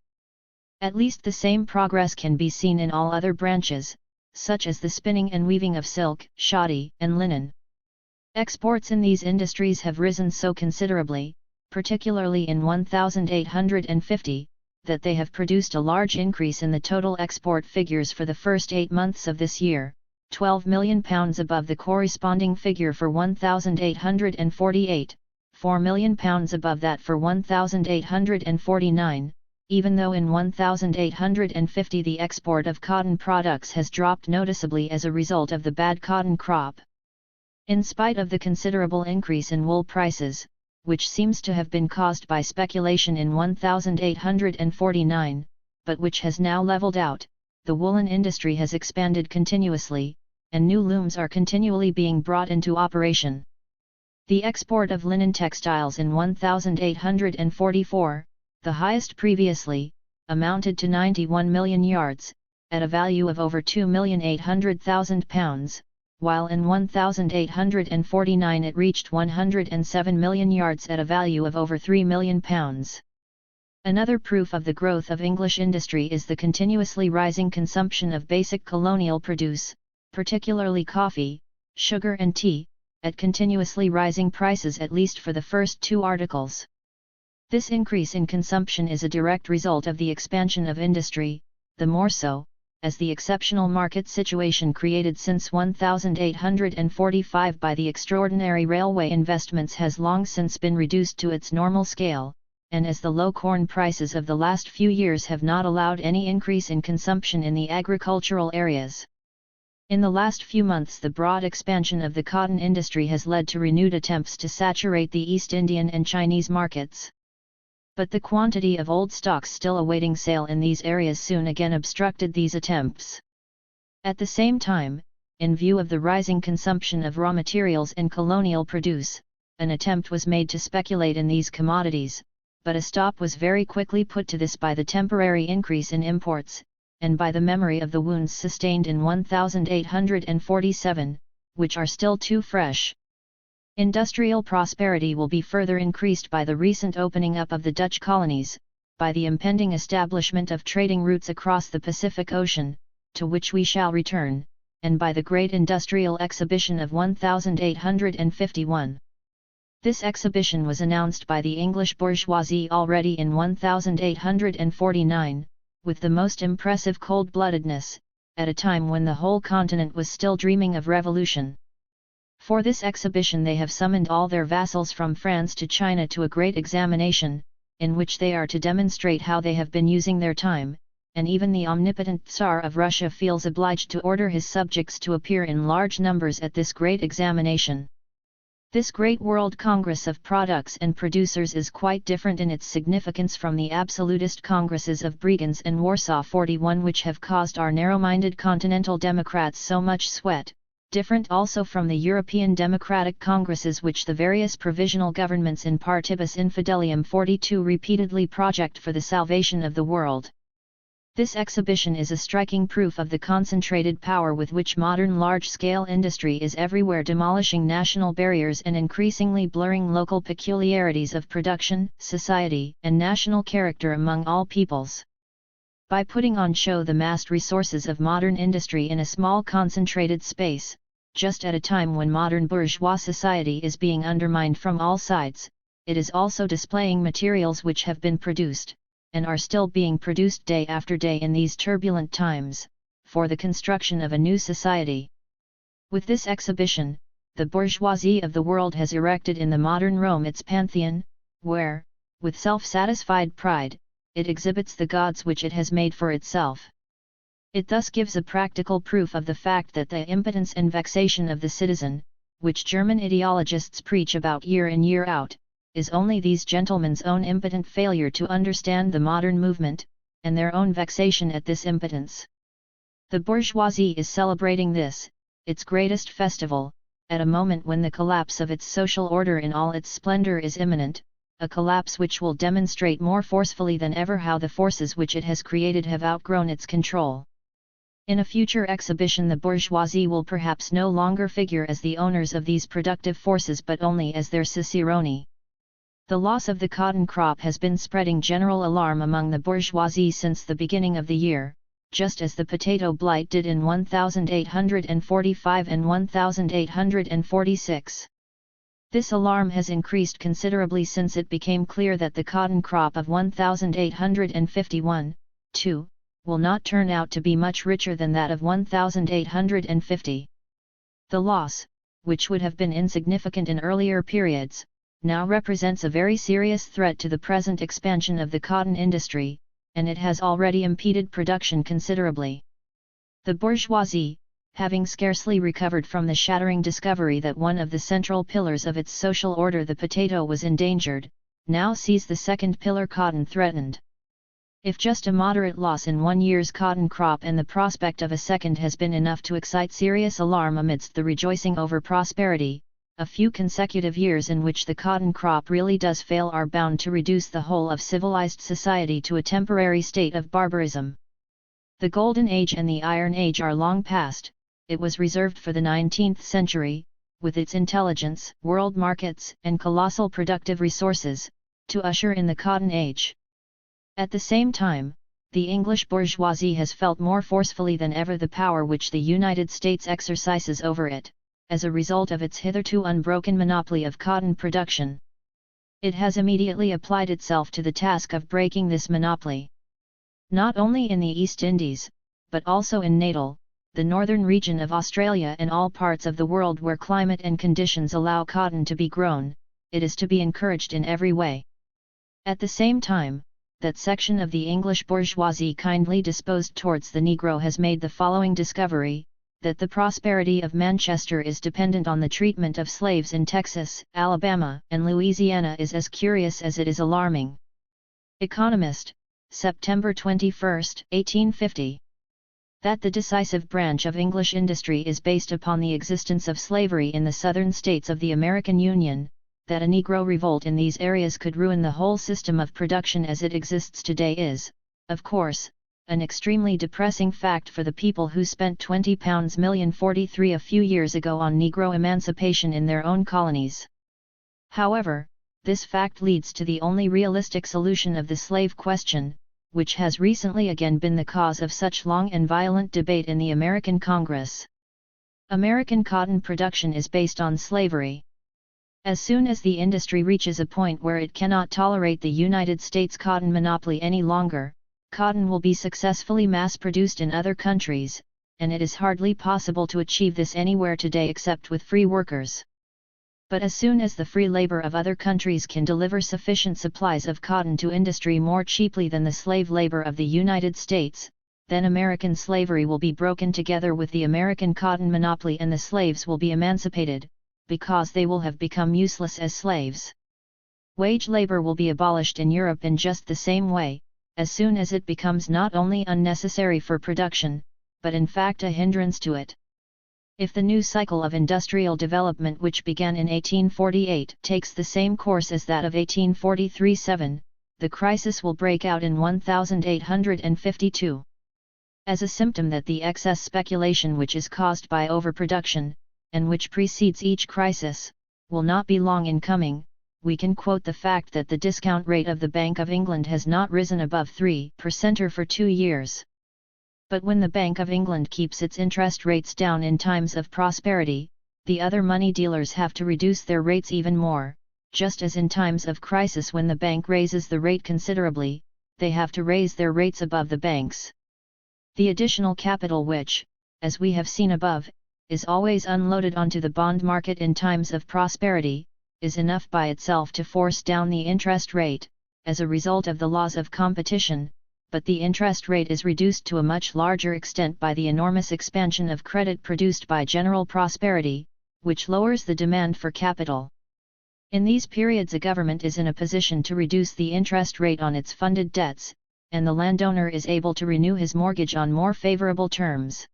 At least the same progress can be seen in all other branches, such as the spinning and weaving of silk, shoddy, and linen. Exports in these industries have risen so considerably, particularly in 1,850, that they have produced a large increase in the total export figures for the first 8 months of this year, 12 million pounds above the corresponding figure for 1,848, 4 million pounds above that for 1,849, even though in 1,850 the export of cotton products has dropped noticeably as a result of the bad cotton crop. In spite of the considerable increase in wool prices, which seems to have been caused by speculation in 1,849, but which has now leveled out, the woolen industry has expanded continuously, and new looms are continually being brought into operation. The export of linen textiles in 1,844, the highest previously, amounted to 91 million yards, at a value of over £2,800,000, while in 1,849 it reached 107 million yards at a value of over £3 million. Another proof of the growth of English industry is the continuously rising consumption of basic colonial produce, particularly coffee, sugar and tea, at continuously rising prices at least for the first 2 articles. This increase in consumption is a direct result of the expansion of industry, the more so, as the exceptional market situation created since 1845 by the extraordinary railway investments has long since been reduced to its normal scale, and as the low corn prices of the last few years have not allowed any increase in consumption in the agricultural areas. In the last few months the broad expansion of the cotton industry has led to renewed attempts to saturate the East Indian and Chinese markets. But the quantity of old stocks still awaiting sale in these areas soon again obstructed these attempts. At the same time, in view of the rising consumption of raw materials and colonial produce, an attempt was made to speculate in these commodities, but a stop was very quickly put to this by the temporary increase in imports, and by the memory of the wounds sustained in 1847, which are still too fresh. Industrial prosperity will be further increased by the recent opening up of the Dutch colonies, by the impending establishment of trading routes across the Pacific Ocean, to which we shall return, and by the great industrial exhibition of 1851. This exhibition was announced by the English bourgeoisie already in 1849, with the most impressive cold-bloodedness, at a time when the whole continent was still dreaming of revolution. For this exhibition they have summoned all their vassals from France to China to a great examination, in which they are to demonstrate how they have been using their time, and even the omnipotent Tsar of Russia feels obliged to order his subjects to appear in large numbers at this great examination. This great World Congress of Products and Producers is quite different in its significance from the absolutist congresses of Bregenz and Warsaw 41 which have caused our narrow-minded continental democrats so much sweat, different also from the European democratic congresses which the various provisional governments in Partibus Infidelium 42 repeatedly project for the salvation of the world. This exhibition is a striking proof of the concentrated power with which modern large-scale industry is everywhere demolishing national barriers and increasingly blurring local peculiarities of production, society, and national character among all peoples. By putting on show the massed resources of modern industry in a small concentrated space, just at a time when modern bourgeois society is being undermined from all sides, it is also displaying materials which have been produced, and are still being produced day after day in these turbulent times, for the construction of a new society. With this exhibition, the bourgeoisie of the world has erected in the modern Rome its pantheon, where, with self-satisfied pride, it exhibits the gods which it has made for itself. It thus gives a practical proof of the fact that the impotence and vexation of the citizen, which German ideologists preach about year in year out, is only these gentlemen's own impotent failure to understand the modern movement, and their own vexation at this impotence. The bourgeoisie is celebrating this, its greatest festival, at a moment when the collapse of its social order in all its splendor is imminent, a collapse which will demonstrate more forcefully than ever how the forces which it has created have outgrown its control. In a future exhibition, the bourgeoisie will perhaps no longer figure as the owners of these productive forces but only as their ciceroni. The loss of the cotton crop has been spreading general alarm among the bourgeoisie since the beginning of the year, just as the potato blight did in 1845 and 1846. This alarm has increased considerably since it became clear that the cotton crop of 1851, will not turn out to be much richer than that of 1850. The loss, which would have been insignificant in earlier periods, now represents a very serious threat to the present expansion of the cotton industry, and it has already impeded production considerably. The bourgeoisie, having scarcely recovered from the shattering discovery that one of the central pillars of its social order, the potato, was endangered, now sees the second pillar, cotton, threatened. If just a moderate loss in one year's cotton crop and the prospect of a second has been enough to excite serious alarm amidst the rejoicing over prosperity, a few consecutive years in which the cotton crop really does fail are bound to reduce the whole of civilized society to a temporary state of barbarism. The Golden Age and the Iron Age are long past. It was reserved for the 19th century, with its intelligence, world markets, and colossal productive resources, to usher in the Cotton Age. At the same time, the English bourgeoisie has felt more forcefully than ever the power which the United States exercises over it, as a result of its hitherto unbroken monopoly of cotton production. It has immediately applied itself to the task of breaking this monopoly. Not only in the East Indies, but also in Natal, the northern region of Australia, and all parts of the world where climate and conditions allow cotton to be grown, it is to be encouraged in every way. At the same time, that section of the English bourgeoisie kindly disposed towards the Negro has made the following discovery, that the prosperity of Manchester is dependent on the treatment of slaves in Texas, Alabama, and Louisiana is as curious as it is alarming. Economist, September 21, 1850. That the decisive branch of English industry is based upon the existence of slavery in the southern states of the American Union, that a Negro revolt in these areas could ruin the whole system of production as it exists today is, of course, an extremely depressing fact for the people who spent £20,043,000 a few years ago on Negro emancipation in their own colonies. However, this fact leads to the only realistic solution of the slave question, which has recently again been the cause of such long and violent debate in the American Congress. American cotton production is based on slavery. As soon as the industry reaches a point where it cannot tolerate the United States cotton monopoly any longer, cotton will be successfully mass-produced in other countries, and it is hardly possible to achieve this anywhere today except with free workers. But as soon as the free labor of other countries can deliver sufficient supplies of cotton to industry more cheaply than the slave labor of the United States, then American slavery will be broken together with the American cotton monopoly and the slaves will be emancipated, because they will have become useless as slaves. Wage labor will be abolished in Europe in just the same way, as soon as it becomes not only unnecessary for production, but in fact a hindrance to it. If the new cycle of industrial development which began in 1848 takes the same course as that of 1843-7, the crisis will break out in 1852. As a symptom that the excess speculation which is caused by overproduction, and which precedes each crisis, will not be long in coming, we can quote the fact that the discount rate of the Bank of England has not risen above 3% for 2 years. But when the Bank of England keeps its interest rates down in times of prosperity, the other money dealers have to reduce their rates even more, just as in times of crisis when the bank raises the rate considerably, they have to raise their rates above the banks. The additional capital which, as we have seen above, is always unloaded onto the bond market in times of prosperity, is enough by itself to force down the interest rate, as a result of the laws of competition, but the interest rate is reduced to a much larger extent by the enormous expansion of credit produced by general prosperity, which lowers the demand for capital. In these periods a government is in a position to reduce the interest rate on its funded debts, and the landowner is able to renew his mortgage on more favorable terms.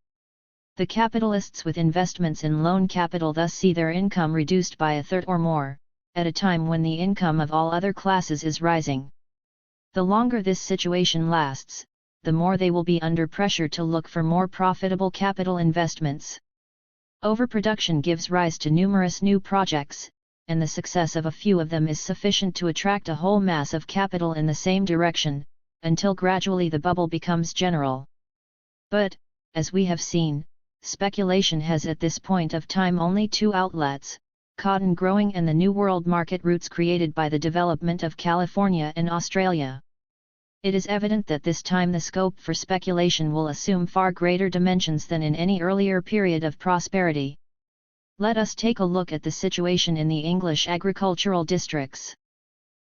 The capitalists with investments in loan capital thus see their income reduced by a third or more, at a time when the income of all other classes is rising. The longer this situation lasts, the more they will be under pressure to look for more profitable capital investments. Overproduction gives rise to numerous new projects, and the success of a few of them is sufficient to attract a whole mass of capital in the same direction, until gradually the bubble becomes general. But, as we have seen, speculation has at this point of time only two outlets: cotton growing and the New World market routes created by the development of California and Australia. It is evident that this time the scope for speculation will assume far greater dimensions than in any earlier period of prosperity. Let us take a look at the situation in the English agricultural districts.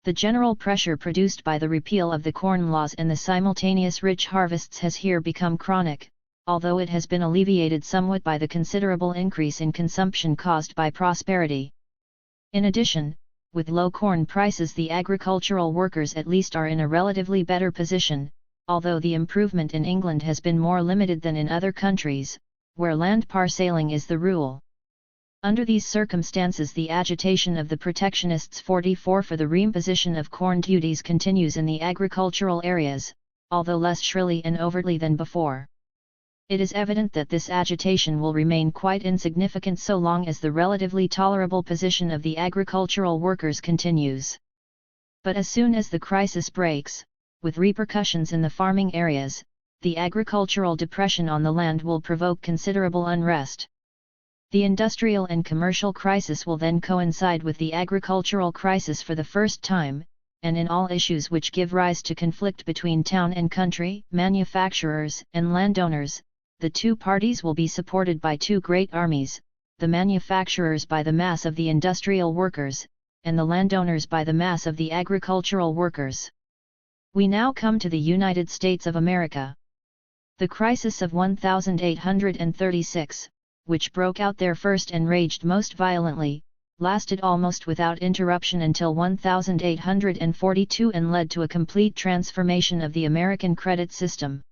The general pressure produced by the repeal of the Corn Laws and the simultaneous rich harvests has here become chronic, although it has been alleviated somewhat by the considerable increase in consumption caused by prosperity. In addition, with low corn prices the agricultural workers at least are in a relatively better position, although the improvement in England has been more limited than in other countries, where land parcelling is the rule. Under these circumstances the agitation of the protectionists 44 for the reimposition of corn duties continues in the agricultural areas, although less shrilly and overtly than before. It is evident that this agitation will remain quite insignificant so long as the relatively tolerable position of the agricultural workers continues. But as soon as the crisis breaks, with repercussions in the farming areas, the agricultural depression on the land will provoke considerable unrest. The industrial and commercial crisis will then coincide with the agricultural crisis for the first time, and in all issues which give rise to conflict between town and country, manufacturers and landowners, the two parties will be supported by two great armies, the manufacturers by the mass of the industrial workers, and the landowners by the mass of the agricultural workers. We now come to the United States of America. The crisis of 1836, which broke out there first and raged most violently, lasted almost without interruption until 1842 and led to a complete transformation of the American credit system.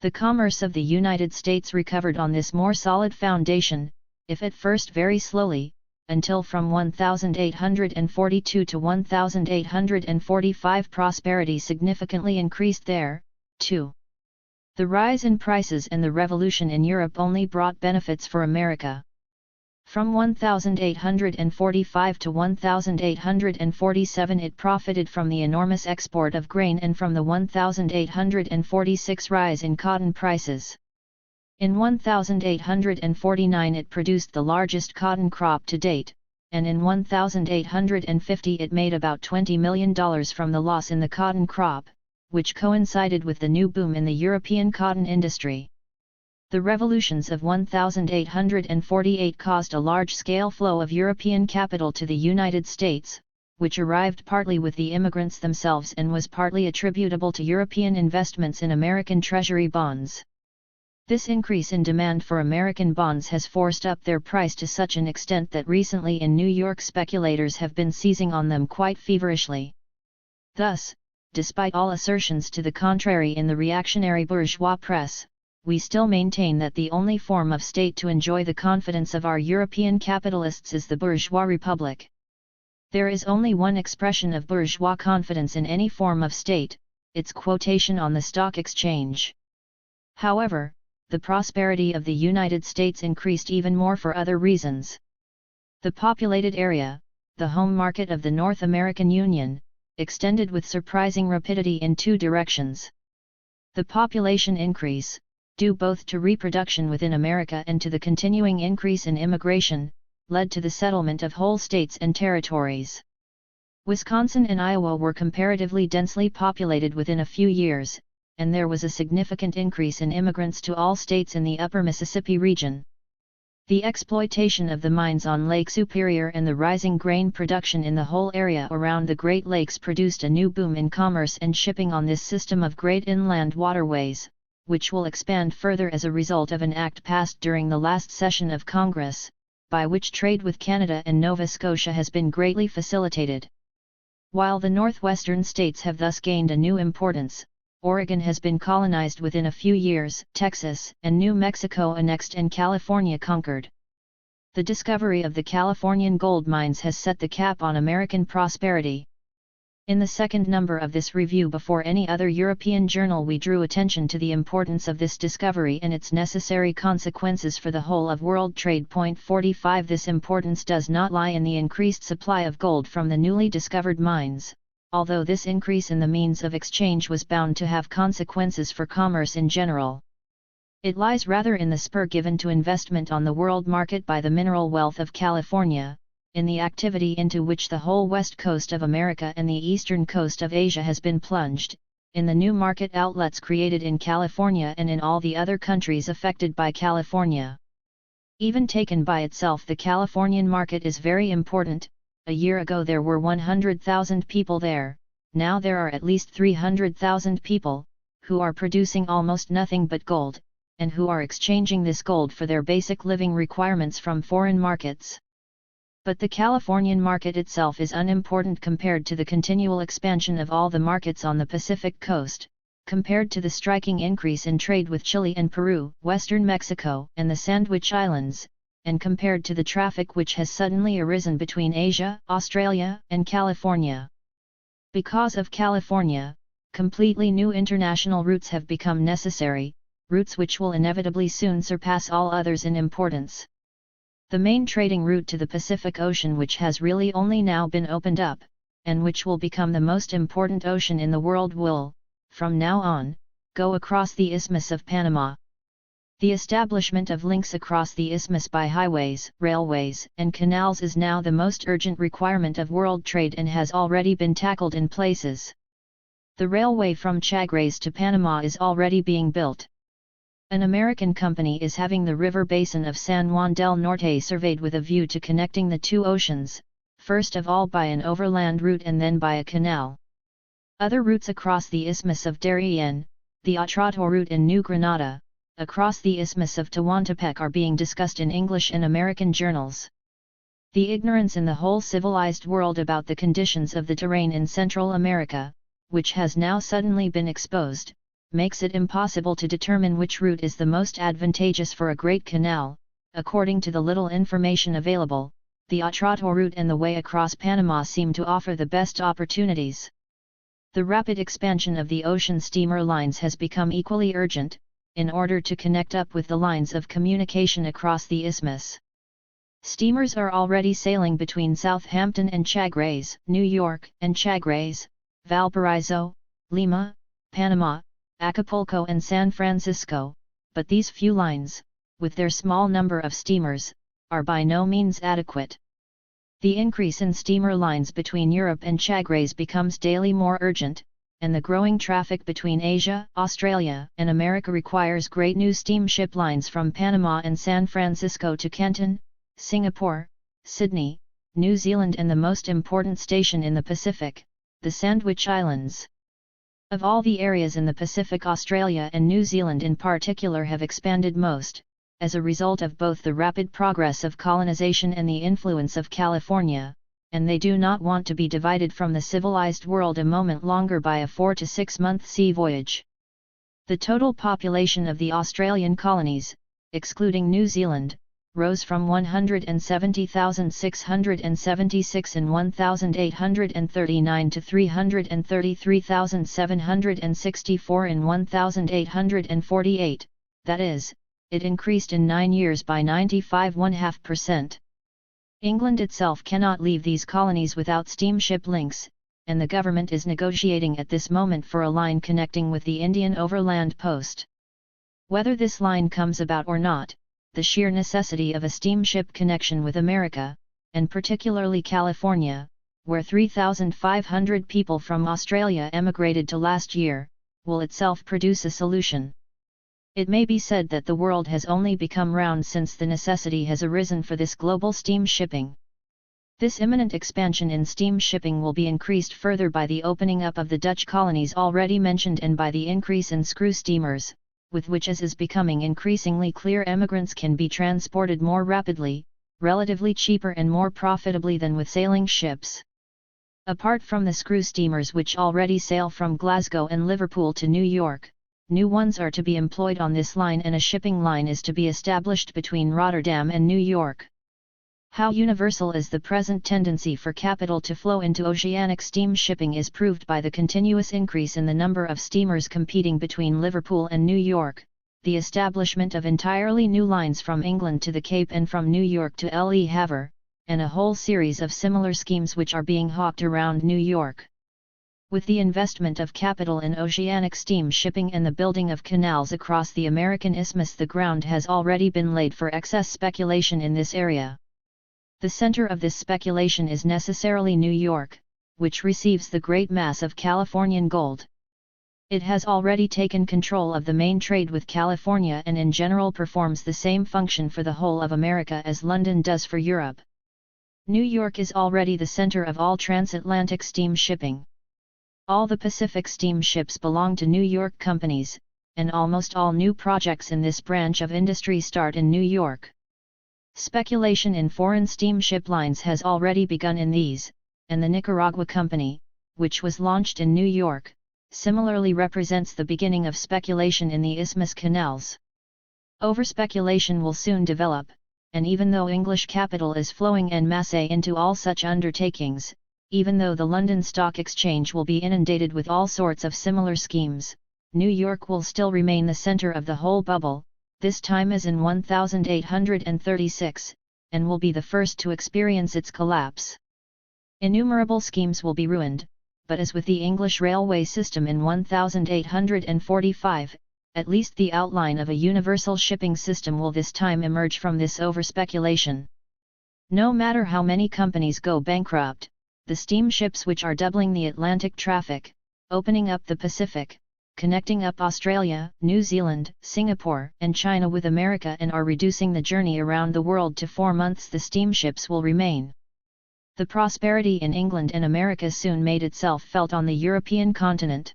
The commerce of the United States recovered on this more solid foundation, if at first very slowly, until from 1842 to 1845 prosperity significantly increased there, too. The rise in prices and the revolution in Europe only brought benefits for America. From 1845 to 1847 it profited from the enormous export of grain and from the 1846 rise in cotton prices. In 1849 it produced the largest cotton crop to date, and in 1850 it made about $20 million from the loss in the cotton crop, which coincided with the new boom in the European cotton industry. The revolutions of 1848 caused a large-scale flow of European capital to the United States, which arrived partly with the immigrants themselves and was partly attributable to European investments in American Treasury bonds. This increase in demand for American bonds has forced up their price to such an extent that recently in New York speculators have been seizing on them quite feverishly. Thus, despite all assertions to the contrary in the reactionary bourgeois press, we still maintain that the only form of state to enjoy the confidence of our European capitalists is the bourgeois republic. There is only one expression of bourgeois confidence in any form of state, its quotation on the stock exchange. However, the prosperity of the United States increased even more for other reasons. The populated area, the home market of the North American Union, extended with surprising rapidity in two directions. The population increase, due both to reproduction within America and to the continuing increase in immigration, led to the settlement of whole states and territories. Wisconsin and Iowa were comparatively densely populated within a few years, and there was a significant increase in immigrants to all states in the upper Mississippi region. The exploitation of the mines on Lake Superior and the rising grain production in the whole area around the Great Lakes produced a new boom in commerce and shipping on this system of great inland waterways, which will expand further as a result of an act passed during the last session of Congress, by which trade with Canada and Nova Scotia has been greatly facilitated. While the northwestern states have thus gained a new importance, Oregon has been colonized within a few years, Texas and New Mexico annexed and California conquered. The discovery of the Californian gold mines has set the cap on American prosperity. In the second number of this review before any other European journal we drew attention to the importance of this discovery and its necessary consequences for the whole of world trade. 45 This importance does not lie in the increased supply of gold from the newly discovered mines, although this increase in the means of exchange was bound to have consequences for commerce in general. It lies rather in the spur given to investment on the world market by the mineral wealth of California, in the activity into which the whole west coast of America and the eastern coast of Asia has been plunged, in the new market outlets created in California and in all the other countries affected by California. Even taken by itself, the Californian market is very important. A year ago there were 100,000 people there, now there are at least 300,000 people, who are producing almost nothing but gold, and who are exchanging this gold for their basic living requirements from foreign markets. But the Californian market itself is unimportant compared to the continual expansion of all the markets on the Pacific coast, compared to the striking increase in trade with Chile and Peru, western Mexico and the Sandwich Islands, and compared to the traffic which has suddenly arisen between Asia, Australia, and California. Because of California, completely new international routes have become necessary, routes which will inevitably soon surpass all others in importance. The main trading route to the Pacific Ocean, which has really only now been opened up, and which will become the most important ocean in the world, will, from now on, go across the Isthmus of Panama. The establishment of links across the isthmus by highways, railways, and canals is now the most urgent requirement of world trade and has already been tackled in places. The railway from Chagres to Panama is already being built. An American company is having the river basin of San Juan del Norte surveyed with a view to connecting the two oceans, first of all by an overland route and then by a canal. Other routes across the Isthmus of Darien, the Atrato route in New Granada, across the Isthmus of Tehuantepec are being discussed in English and American journals. The ignorance in the whole civilized world about the conditions of the terrain in Central America, which has now suddenly been exposed, makes it impossible to determine which route is the most advantageous for a great canal. According to the little information available, the Atrato route and the way across Panama seem to offer the best opportunities. The rapid expansion of the ocean steamer lines has become equally urgent, in order to connect up with the lines of communication across the isthmus. Steamers are already sailing between Southampton and Chagres, New York and Chagres, Valparaiso, Lima, Panama, Acapulco and San Francisco, but these few lines, with their small number of steamers, are by no means adequate. The increase in steamer lines between Europe and Chagres becomes daily more urgent, and the growing traffic between Asia, Australia, and America requires great new steamship lines from Panama and San Francisco to Canton, Singapore, Sydney, New Zealand and the most important station in the Pacific, the Sandwich Islands. Of all the areas in the Pacific, Australia and New Zealand in particular have expanded most, as a result of both the rapid progress of colonization and the influence of California, and they do not want to be divided from the civilized world a moment longer by a 4 to 6 month sea voyage. The total population of the Australian colonies, excluding New Zealand, rose from 170,676 in 1839 to 333,764 in 1848, that is, it increased in 9 years by 95.5%. England itself cannot leave these colonies without steamship links, and the government is negotiating at this moment for a line connecting with the Indian Overland Post. Whether this line comes about or not, the sheer necessity of a steamship connection with America, and particularly California, where 3,500 people from Australia emigrated to last year, will itself produce a solution. It may be said that the world has only become round since the necessity has arisen for this global steam shipping. This imminent expansion in steam shipping will be increased further by the opening up of the Dutch colonies already mentioned and by the increase in screw steamers, with which, as is becoming increasingly clear, emigrants can be transported more rapidly, relatively cheaper and more profitably than with sailing ships. Apart from the screw steamers which already sail from Glasgow and Liverpool to New York, new ones are to be employed on this line, and a shipping line is to be established between Rotterdam and New York. How universal is the present tendency for capital to flow into oceanic steam shipping is proved by the continuous increase in the number of steamers competing between Liverpool and New York, the establishment of entirely new lines from England to the Cape and from New York to Le Havre, and a whole series of similar schemes which are being hawked around New York. With the investment of capital in oceanic steam shipping and the building of canals across the American isthmus, the ground has already been laid for excess speculation in this area. The center of this speculation is necessarily New York, which receives the great mass of Californian gold. It has already taken control of the main trade with California and in general performs the same function for the whole of America as London does for Europe. New York is already the center of all transatlantic steam shipping. All the Pacific steamships belong to New York companies, and almost all new projects in this branch of industry start in New York. Speculation in foreign steamship lines has already begun in these, and the Nicaragua Company, which was launched in New York, similarly represents the beginning of speculation in the isthmus canals. Overspeculation will soon develop, and even though English capital is flowing en masse into all such undertakings, even though the London Stock Exchange will be inundated with all sorts of similar schemes, New York will still remain the center of the whole bubble, this time as in 1836, and will be the first to experience its collapse. Innumerable schemes will be ruined, but as with the English railway system in 1845, at least the outline of a universal shipping system will this time emerge from this overspeculation. No matter how many companies go bankrupt, the steamships which are doubling the Atlantic traffic, opening up the Pacific, connecting up Australia, New Zealand, Singapore, and China with America and are reducing the journey around the world to 4 months, the steamships will remain. The prosperity in England and America soon made itself felt on the European continent.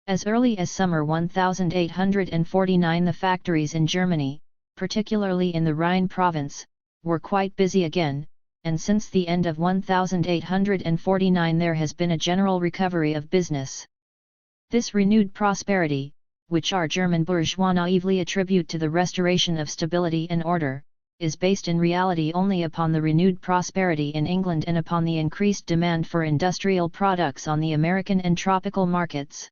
As early as summer 1849 the factories in Germany, particularly in the Rhine province, were quite busy again, and since the end of 1849 there has been a general recovery of business. This renewed prosperity, which our German bourgeois naively attribute to the restoration of stability and order, is based in reality only upon the renewed prosperity in England and upon the increased demand for industrial products on the American and tropical markets.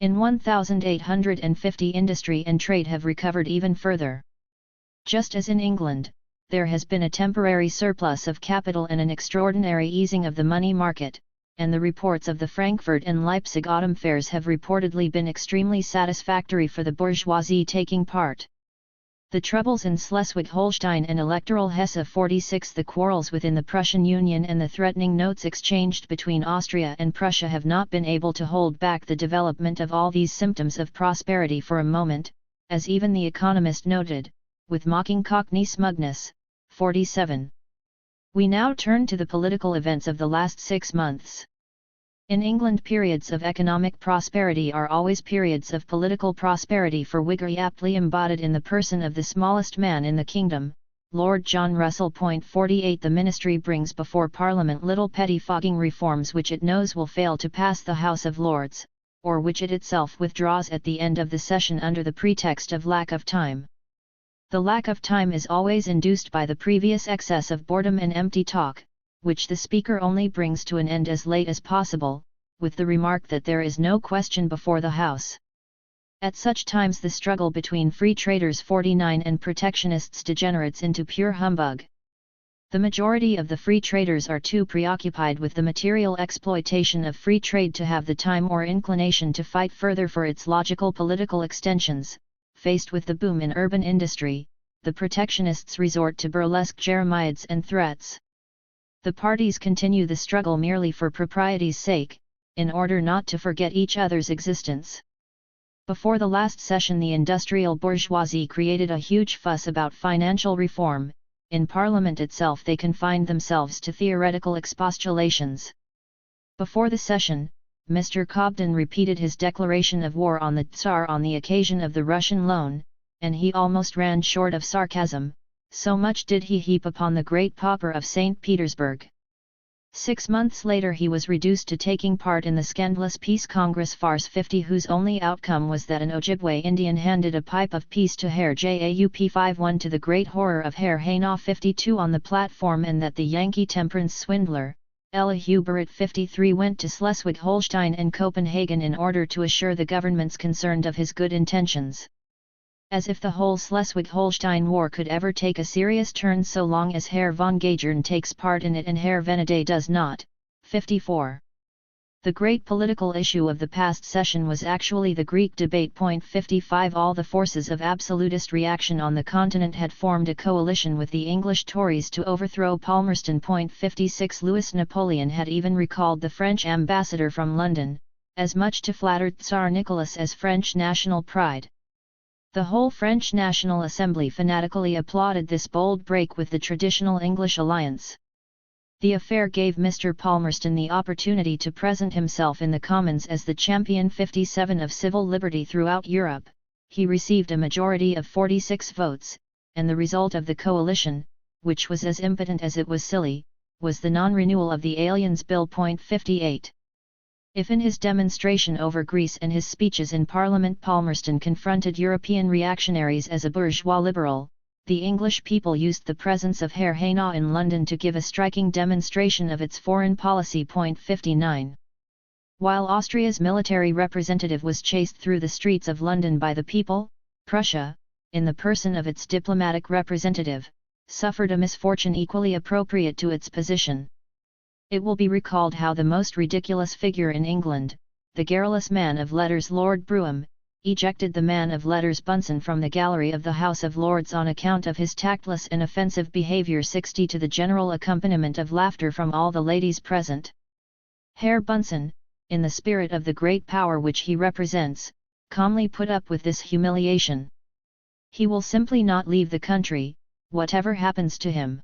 In 1850 industry and trade have recovered even further. Just as in England, there has been a temporary surplus of capital and an extraordinary easing of the money market, and the reports of the Frankfurt and Leipzig autumn fairs have reportedly been extremely satisfactory for the bourgeoisie taking part. The troubles in Schleswig-Holstein and electoral Hesse 46, the quarrels within the Prussian Union and the threatening notes exchanged between Austria and Prussia have not been able to hold back the development of all these symptoms of prosperity for a moment, as even the Economist noted, with mocking Cockney smugness. 47. We now turn to the political events of the last 6 months. In England, periods of economic prosperity are always periods of political prosperity, for Whiggery aptly embodied in the person of the smallest man in the kingdom, Lord John Russell. 48 The Ministry brings before Parliament little pettifogging reforms which it knows will fail to pass the House of Lords, or which it itself withdraws at the end of the session under the pretext of lack of time. The lack of time is always induced by the previous excess of boredom and empty talk, which the Speaker only brings to an end as late as possible, with the remark that there is no question before the House. At such times the struggle between free traders 49 and protectionists degenerates into pure humbug. The majority of the free traders are too preoccupied with the material exploitation of free trade to have the time or inclination to fight further for its logical political extensions. Faced with the boom in urban industry, the protectionists resort to burlesque jeremiads and threats. The parties continue the struggle merely for propriety's sake, in order not to forget each other's existence. Before the last session the industrial bourgeoisie created a huge fuss about financial reform. In Parliament itself they confined themselves to theoretical expostulations. Before the session, Mr. Cobden repeated his declaration of war on the Tsar on the occasion of the Russian loan, and he almost ran short of sarcasm, so much did he heap upon the great pauper of St. Petersburg. 6 months later he was reduced to taking part in the scandalous Peace Congress farce 50, whose only outcome was that an Ojibwe Indian handed a pipe of peace to Herr Jaup 51 to the great horror of Herr Hainaut 52 on the platform, and that the Yankee temperance swindler, Ella Hubert 53 went to Schleswig-Holstein and Copenhagen in order to assure the governments concerned of his good intentions. As if the whole Schleswig-Holstein war could ever take a serious turn so long as Herr von Gagern takes part in it and Herr Venede does not. 54. The great political issue of the past session was actually the Greek debate. 55. All the forces of absolutist reaction on the continent had formed a coalition with the English Tories to overthrow Palmerston. 56. Louis Napoleon had even recalled the French ambassador from London, as much to flatter Tsar Nicholas as French national pride. The whole French National Assembly fanatically applauded this bold break with the traditional English alliance. The affair gave Mr. Palmerston the opportunity to present himself in the Commons as the champion 57 of civil liberty throughout Europe. He received a majority of 46 votes, and the result of the coalition, which was as impotent as it was silly, was the non-renewal of the Aliens Bill. 58. If in his demonstration over Greece and his speeches in Parliament Palmerston confronted European reactionaries as a bourgeois liberal, the English people used the presence of Herr Hainaut in London to give a striking demonstration of its foreign policy. 59. While Austria's military representative was chased through the streets of London by the people, Prussia, in the person of its diplomatic representative, suffered a misfortune equally appropriate to its position. It will be recalled how the most ridiculous figure in England, the garrulous man of letters Lord Brougham, ejected the man of letters Bunsen from the gallery of the House of Lords on account of his tactless and offensive behaviour. 60 to the general accompaniment of laughter from all the ladies present. Herr Bunsen, in the spirit of the great power which he represents, calmly put up with this humiliation. He will simply not leave the country, whatever happens to him.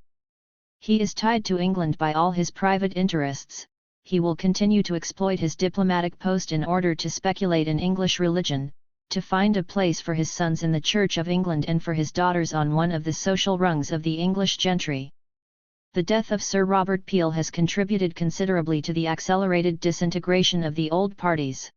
He is tied to England by all his private interests. He will continue to exploit his diplomatic post in order to speculate in English religion, to find a place for his sons in the Church of England and for his daughters on one of the social rungs of the English gentry. The death of Sir Robert Peel has contributed considerably to the accelerated disintegration of the old parties.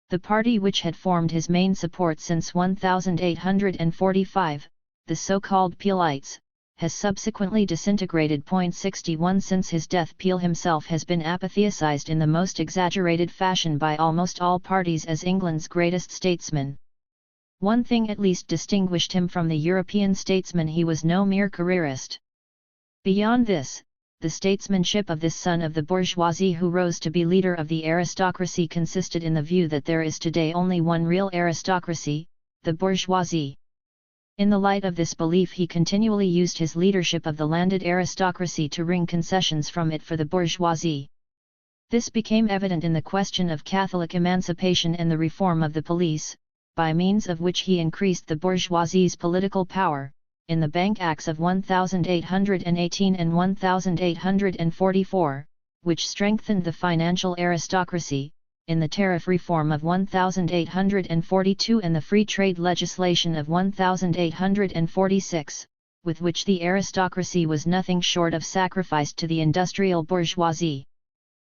The party which had formed his main support since 1845, the so-called Peelites, has subsequently disintegrated. 61. Since his death Peel himself has been apotheosized in the most exaggerated fashion by almost all parties as England's greatest statesman. One thing at least distinguished him from the European statesmen: he was no mere careerist. Beyond this, the statesmanship of this son of the bourgeoisie who rose to be leader of the aristocracy consisted in the view that there is today only one real aristocracy, the bourgeoisie. In the light of this belief he continually used his leadership of the landed aristocracy to wring concessions from it for the bourgeoisie. This became evident in the question of Catholic emancipation and the reform of the police, by means of which he increased the bourgeoisie's political power, in the Bank Acts of 1818 and 1844, which strengthened the financial aristocracy, in the tariff reform of 1842 and the free trade legislation of 1846, with which the aristocracy was nothing short of sacrificed to the industrial bourgeoisie.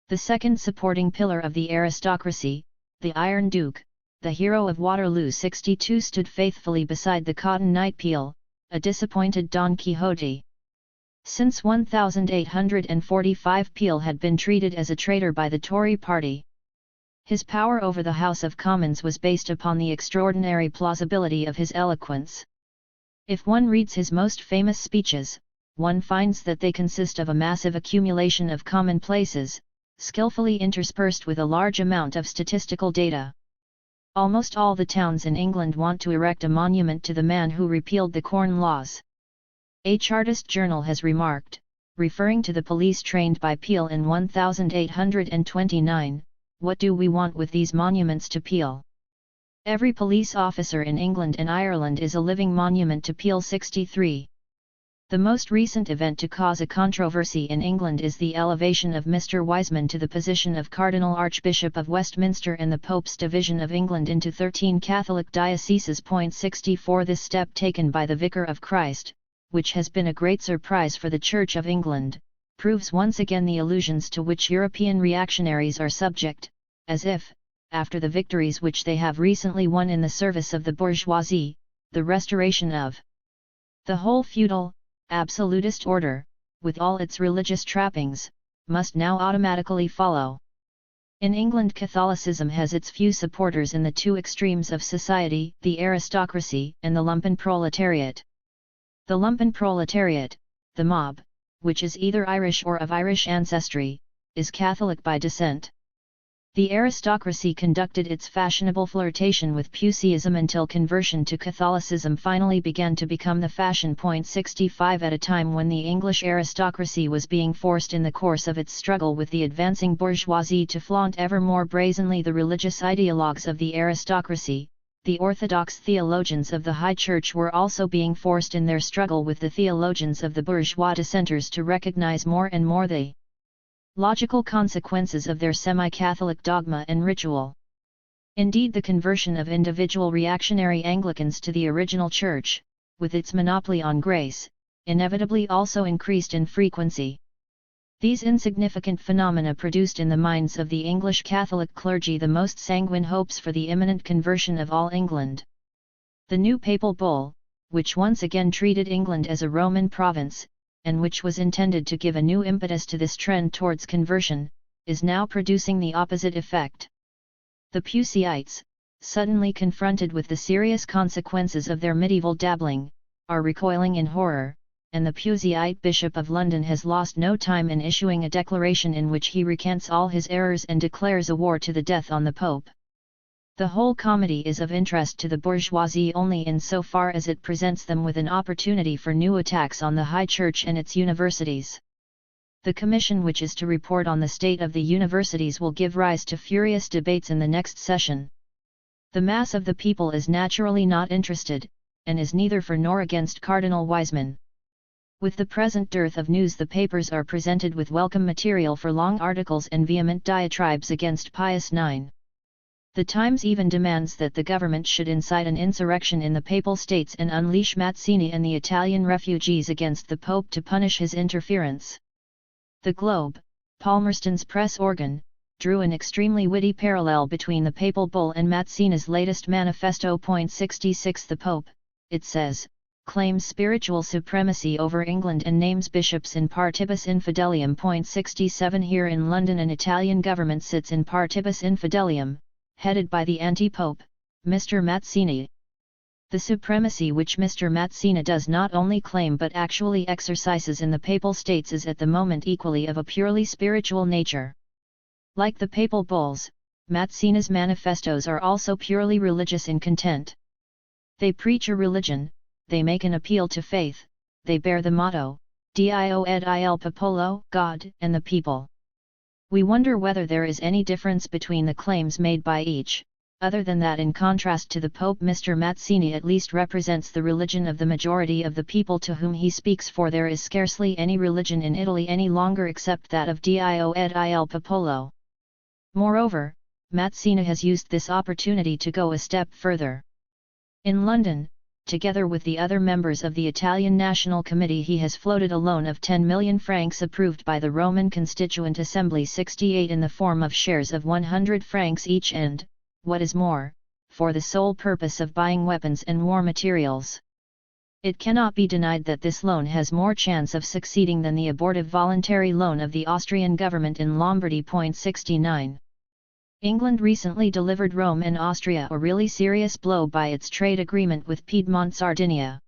The second supporting pillar of the aristocracy, the Iron Duke, the hero of Waterloo 62, stood faithfully beside the Cotton Knight Peel, a disappointed Don Quixote. Since 1845 Peel had been treated as a traitor by the Tory party. His power over the House of Commons was based upon the extraordinary plausibility of his eloquence. If one reads his most famous speeches, one finds that they consist of a massive accumulation of commonplaces, skillfully interspersed with a large amount of statistical data. Almost all the towns in England want to erect a monument to the man who repealed the Corn Laws. A Chartist journal has remarked, referring to the police trained by Peel in 1829, "What do we want with these monuments to Peel? Every police officer in England and Ireland is a living monument to Peel 63. The most recent event to cause a controversy in England is the elevation of Mr. Wiseman to the position of Cardinal Archbishop of Westminster and the Pope's division of England into 13 Catholic dioceses. 64 This step taken by the Vicar of Christ, which has been a great surprise for the Church of England, proves once again the illusions to which European reactionaries are subject, as if, after the victories which they have recently won in the service of the bourgeoisie, the restoration of the whole feudal, absolutist order, with all its religious trappings, must now automatically follow. In England, Catholicism has its few supporters in the two extremes of society, the aristocracy and the lumpen proletariat. The lumpen proletariat, the mob, which is either Irish or of Irish ancestry, is Catholic by descent. The aristocracy conducted its fashionable flirtation with Puseyism until conversion to Catholicism finally began to become the fashion. 65 At a time when the English aristocracy was being forced in the course of its struggle with the advancing bourgeoisie to flaunt ever more brazenly the religious ideologues of the aristocracy, the orthodox theologians of the High Church were also being forced in their struggle with the theologians of the bourgeois dissenters to recognize more and more the logical consequences of their semi-Catholic dogma and ritual. Indeed, the conversion of individual reactionary Anglicans to the original Church, with its monopoly on grace, inevitably also increased in frequency. These insignificant phenomena produced in the minds of the English Catholic clergy the most sanguine hopes for the imminent conversion of all England. The new papal bull, which once again treated England as a Roman province, and which was intended to give a new impetus to this trend towards conversion, is now producing the opposite effect. The Puseyites, suddenly confronted with the serious consequences of their medieval dabbling, are recoiling in horror, and the Puseyite Bishop of London has lost no time in issuing a declaration in which he recants all his errors and declares a war to the death on the Pope. The whole comedy is of interest to the bourgeoisie only in so far as it presents them with an opportunity for new attacks on the High Church and its universities. The commission which is to report on the state of the universities will give rise to furious debates in the next session. The mass of the people is naturally not interested, and is neither for nor against Cardinal Wiseman. With the present dearth of news, the papers are presented with welcome material for long articles and vehement diatribes against Pius IX. The Times even demands that the government should incite an insurrection in the Papal States and unleash Mazzini and the Italian refugees against the Pope to punish his interference. The Globe, Palmerston's press organ, drew an extremely witty parallel between the Papal Bull and Mazzini's latest manifesto. 66 The Pope, it says, claims spiritual supremacy over England and names bishops in partibus infidelium. 67 Here in London an Italian government sits in partibus infidelium, headed by the anti-pope, Mr. Mazzini. The supremacy which Mr. Mazzini does not only claim but actually exercises in the Papal States is at the moment equally of a purely spiritual nature. Like the Papal Bulls, Mazzini's manifestos are also purely religious in content. They preach a religion, they make an appeal to faith, they bear the motto, Dio ed il popolo, God and the people. We wonder whether there is any difference between the claims made by each, other than that in contrast to the Pope Mr. Mazzini at least represents the religion of the majority of the people to whom he speaks, for there is scarcely any religion in Italy any longer except that of Dio ed il popolo. Moreover, Mazzini has used this opportunity to go a step further. In London, together with the other members of the Italian National Committee, he has floated a loan of 10 million francs approved by the Roman Constituent Assembly 68 in the form of shares of 100 francs each and, what is more, for the sole purpose of buying weapons and war materials. It cannot be denied that this loan has more chance of succeeding than the abortive voluntary loan of the Austrian government in Lombardy. 69. England recently delivered Rome and Austria a really serious blow by its trade agreement with Piedmont-Sardinia.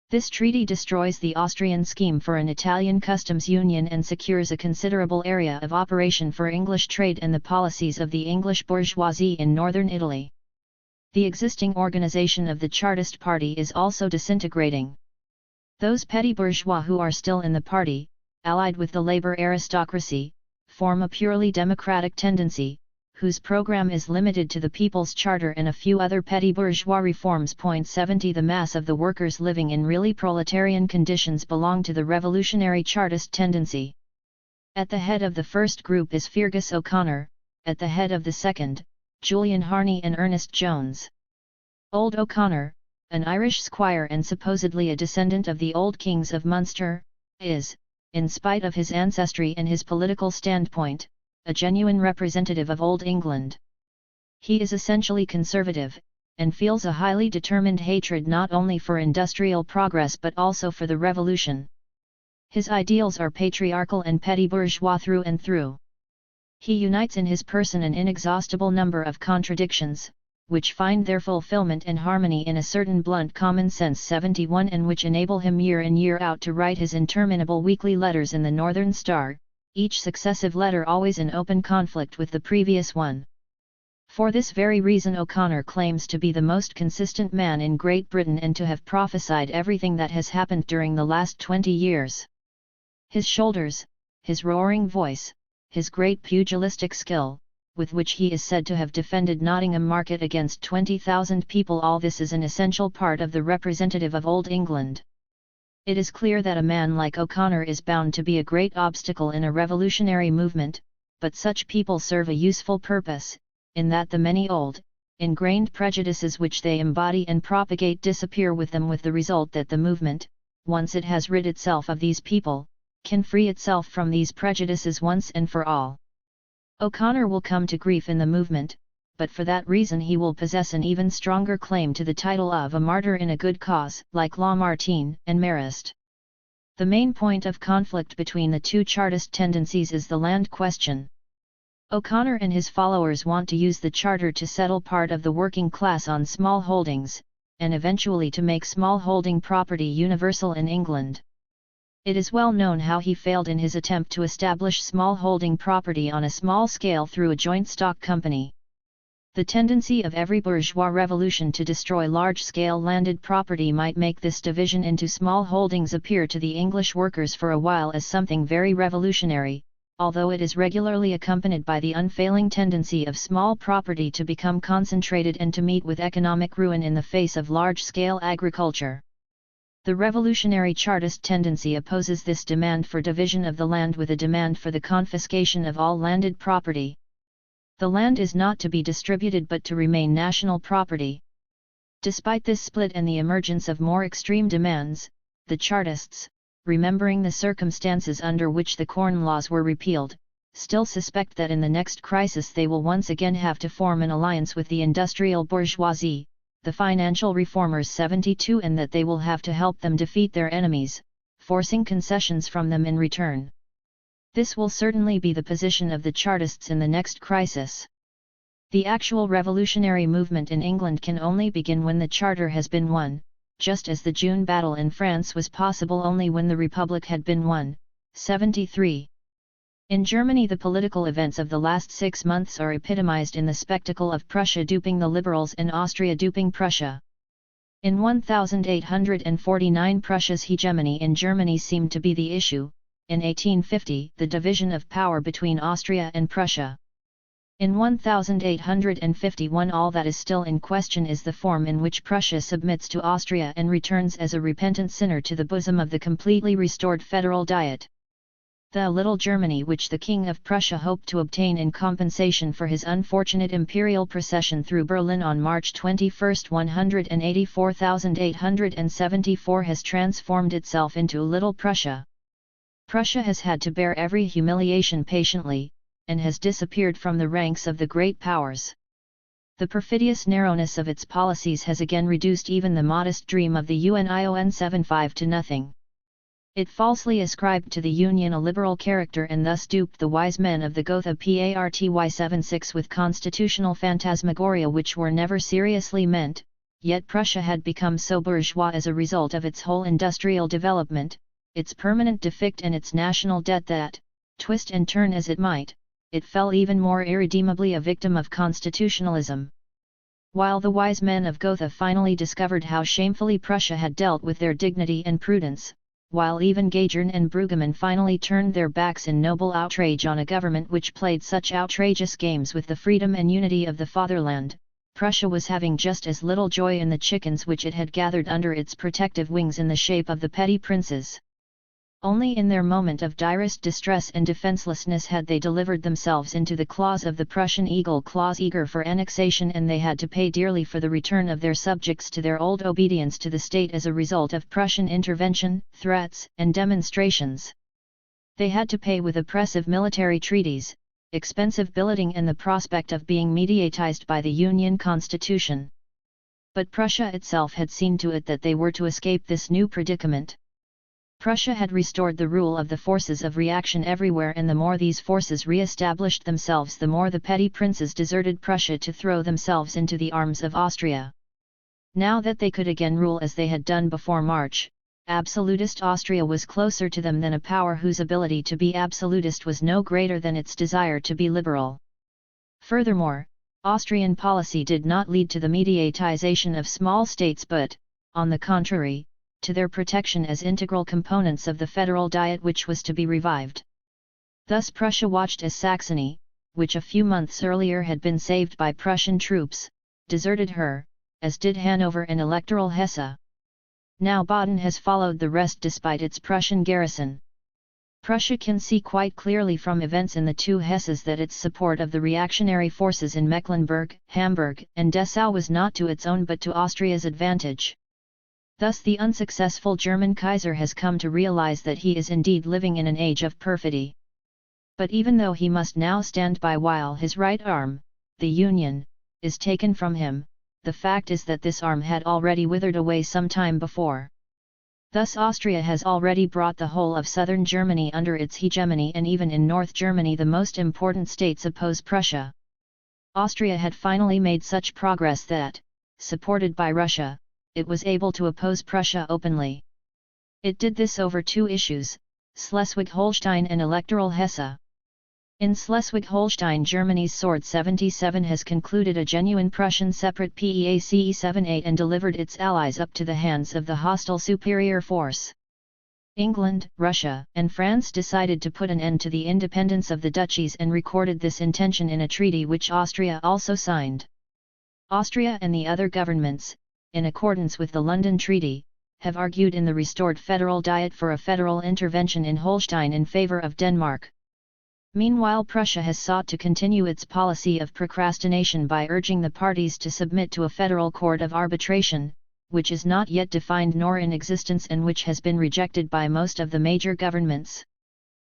This treaty destroys the Austrian scheme for an Italian customs union and secures a considerable area of operation for English trade and the policies of the English bourgeoisie in northern Italy. The existing organization of the Chartist party is also disintegrating. Those petty bourgeois who are still in the party, allied with the labor aristocracy, form a purely democratic tendency, whose program is limited to the People's Charter and a few other petty bourgeois reforms. 70 The mass of the workers living in really proletarian conditions belong to the revolutionary Chartist tendency. At the head of the first group is Feargus O'Connor, at the head of the second, Julian Harney and Ernest Jones. Old O'Connor, an Irish squire and supposedly a descendant of the old kings of Munster, is, in spite of his ancestry and his political standpoint, a genuine representative of Old England. He is essentially conservative, and feels a highly determined hatred not only for industrial progress but also for the revolution. His ideals are patriarchal and petty bourgeois through and through. He unites in his person an inexhaustible number of contradictions, which find their fulfillment and harmony in a certain blunt common sense 71 and which enable him year in year out to write his interminable weekly letters in the Northern Star, each successive letter always in open conflict with the previous one. For this very reason O'Connor claims to be the most consistent man in Great Britain and to have prophesied everything that has happened during the last 20 years. His shoulders, his roaring voice, his great pugilistic skill, with which he is said to have defended Nottingham Market against 20,000 people, all this is an essential part of the representative of Old England. It is clear that a man like O'Connor is bound to be a great obstacle in a revolutionary movement, but such people serve a useful purpose, in that the many old, ingrained prejudices which they embody and propagate disappear with them, with the result that the movement, once it has rid itself of these people, can free itself from these prejudices once and for all. O'Connor will come to grief in the movement, but for that reason he will possess an even stronger claim to the title of a martyr in a good cause, like Lamartine and Marist. The main point of conflict between the two Chartist tendencies is the land question. O'Connor and his followers want to use the Charter to settle part of the working class on small holdings, and eventually to make small holding property universal in England. It is well known how he failed in his attempt to establish small holding property on a small scale through a joint stock company. The tendency of every bourgeois revolution to destroy large-scale landed property might make this division into small holdings appear to the English workers for a while as something very revolutionary, although it is regularly accompanied by the unfailing tendency of small property to become concentrated and to meet with economic ruin in the face of large-scale agriculture. The revolutionary Chartist tendency opposes this demand for division of the land with a demand for the confiscation of all landed property. The land is not to be distributed but to remain national property. Despite this split and the emergence of more extreme demands, the Chartists, remembering the circumstances under which the Corn Laws were repealed, still suspect that in the next crisis they will once again have to form an alliance with the industrial bourgeoisie, the financial reformers 72, and that they will have to help them defeat their enemies, forcing concessions from them in return. This will certainly be the position of the Chartists in the next crisis. The actual revolutionary movement in England can only begin when the Charter has been won, just as the June battle in France was possible only when the Republic had been won. 73. In Germany, the political events of the last 6 months are epitomized in the spectacle of Prussia duping the liberals and Austria duping Prussia. In 1849, Prussia's hegemony in Germany seemed to be the issue, in 1850 the division of power between Austria and Prussia. In 1851 all that is still in question is the form in which Prussia submits to Austria and returns as a repentant sinner to the bosom of the completely restored federal Diet. The little Germany which the King of Prussia hoped to obtain in compensation for his unfortunate imperial procession through Berlin on March 21, 184,874 has transformed itself into Little Prussia. Prussia has had to bear every humiliation patiently, and has disappeared from the ranks of the great powers. The perfidious narrowness of its policies has again reduced even the modest dream of the Union 75 to nothing. It falsely ascribed to the Union a liberal character and thus duped the wise men of the Gotha Party 76 with constitutional phantasmagoria which were never seriously meant, yet Prussia had become so bourgeois as a result of its whole industrial development, its permanent defect and its national debt that, twist and turn as it might, it fell even more irredeemably a victim of constitutionalism. While the wise men of Gotha finally discovered how shamefully Prussia had dealt with their dignity and prudence, while even Gagern and Brueggemann finally turned their backs in noble outrage on a government which played such outrageous games with the freedom and unity of the fatherland, Prussia was having just as little joy in the chickens which it had gathered under its protective wings in the shape of the petty princes. Only in their moment of direst distress and defenselessness had they delivered themselves into the claws of the Prussian eagle claws eager for annexation, and they had to pay dearly for the return of their subjects to their old obedience to the state as a result of Prussian intervention, threats, and demonstrations. They had to pay with oppressive military treaties, expensive billeting, and the prospect of being mediatized by the Union Constitution. But Prussia itself had seen to it that they were to escape this new predicament. Prussia had restored the rule of the forces of reaction everywhere, and the more these forces re-established themselves, the more the petty princes deserted Prussia to throw themselves into the arms of Austria. Now that they could again rule as they had done before March, absolutist Austria was closer to them than a power whose ability to be absolutist was no greater than its desire to be liberal. Furthermore, Austrian policy did not lead to the mediatization of small states but, on the contrary, to their protection as integral components of the federal diet which was to be revived. Thus Prussia watched as Saxony, which a few months earlier had been saved by Prussian troops, deserted her, as did Hanover and Electoral Hesse. Now Baden has followed the rest despite its Prussian garrison. Prussia can see quite clearly from events in the two Hesses that its support of the reactionary forces in Mecklenburg, Hamburg, and Dessau was not to its own but to Austria's advantage. Thus the unsuccessful German Kaiser has come to realize that he is indeed living in an age of perfidy. But even though he must now stand by while his right arm, the Union, is taken from him, the fact is that this arm had already withered away some time before. Thus Austria has already brought the whole of southern Germany under its hegemony, and even in North Germany the most important states oppose Prussia. Austria had finally made such progress that, supported by Russia, it was able to oppose Prussia openly. It did this over two issues, Schleswig-Holstein and Electoral Hesse. In Schleswig-Holstein, Germany's Sword 77 has concluded a genuine Prussian separate PEACE 78 and delivered its allies up to the hands of the hostile superior force. England, Russia, and France decided to put an end to the independence of the duchies and recorded this intention in a treaty which Austria also signed. Austria and the other governments, in accordance with the London Treaty, have argued in the restored federal diet for a federal intervention in Holstein in favour of Denmark. Meanwhile, Prussia has sought to continue its policy of procrastination by urging the parties to submit to a federal court of arbitration, which is not yet defined nor in existence and which has been rejected by most of the major governments.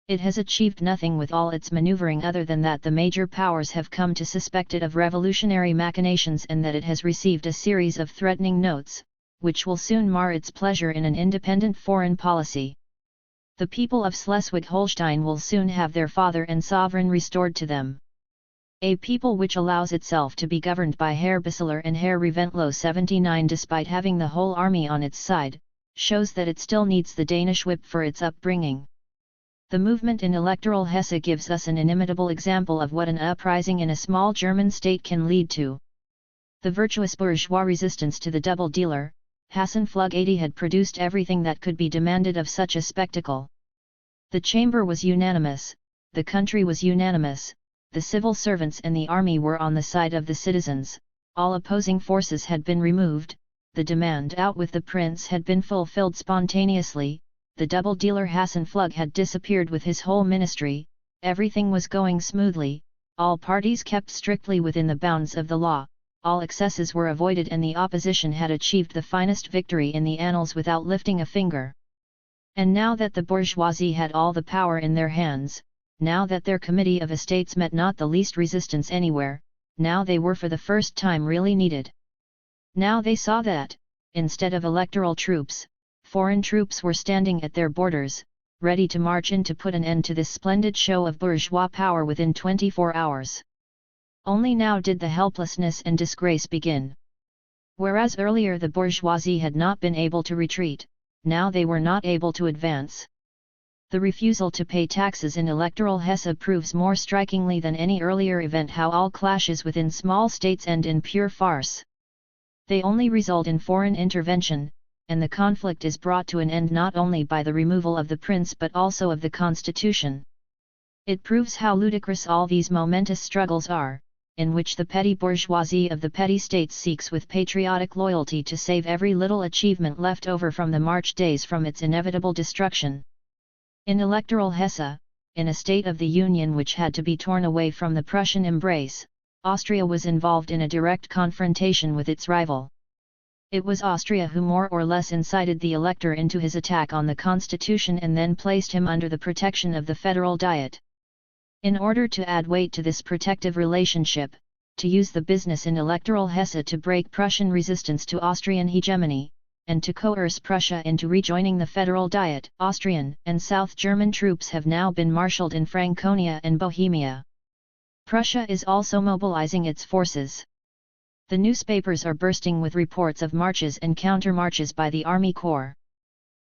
It has achieved nothing with all its maneuvering other than that the major powers have come to suspect it of revolutionary machinations and that it has received a series of threatening notes, which will soon mar its pleasure in an independent foreign policy. The people of Schleswig-Holstein will soon have their father and sovereign restored to them. A people which allows itself to be governed by Herr Bisseler and Herr Reventlow 79 despite having the whole army on its side, shows that it still needs the Danish whip for its upbringing. The movement in Electoral Hesse gives us an inimitable example of what an uprising in a small German state can lead to. The virtuous bourgeois resistance to the double dealer, Hasenpflug 80 had produced everything that could be demanded of such a spectacle. The chamber was unanimous, the country was unanimous, the civil servants and the army were on the side of the citizens, all opposing forces had been removed, the demand out with the prince had been fulfilled spontaneously, the double dealer Hasenpflug had disappeared with his whole ministry, everything was going smoothly, all parties kept strictly within the bounds of the law, all excesses were avoided, and the opposition had achieved the finest victory in the annals without lifting a finger. And now that the bourgeoisie had all the power in their hands, now that their committee of estates met not the least resistance anywhere, now they were for the first time really needed. Now they saw that, instead of electoral troops, foreign troops were standing at their borders, ready to march in to put an end to this splendid show of bourgeois power within 24 hours. Only now did the helplessness and disgrace begin. Whereas earlier the bourgeoisie had not been able to retreat, now they were not able to advance. The refusal to pay taxes in Electoral Hesse proves more strikingly than any earlier event how all clashes within small states end in pure farce. They only result in foreign intervention, and the conflict is brought to an end not only by the removal of the prince but also of the constitution. It proves how ludicrous all these momentous struggles are, in which the petty bourgeoisie of the petty states seeks with patriotic loyalty to save every little achievement left over from the March days from its inevitable destruction. In electoral Hesse, in a state of the Union which had to be torn away from the Prussian embrace, Austria was involved in a direct confrontation with its rival. It was Austria who more or less incited the elector into his attack on the constitution and then placed him under the protection of the Federal Diet. In order to add weight to this protective relationship, to use the business in electoral Hesse to break Prussian resistance to Austrian hegemony, and to coerce Prussia into rejoining the Federal Diet, Austrian and South German troops have now been marshaled in Franconia and Bohemia. Prussia is also mobilizing its forces. The newspapers are bursting with reports of marches and countermarches by the army corps.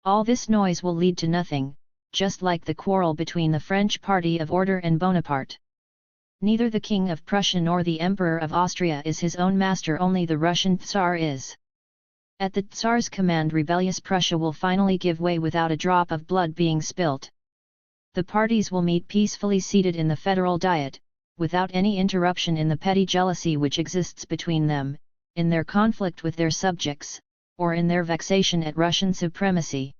All this noise will lead to nothing, just like the quarrel between the French party of order and Bonaparte. Neither the King of Prussia nor the Emperor of Austria is his own master, only the Russian Tsar is. At the Tsar's command, rebellious Prussia will finally give way without a drop of blood being spilt. The parties will meet peacefully seated in the Federal Diet, without any interruption in the petty jealousy which exists between them, in their conflict with their subjects, or in their vexation at Russian supremacy.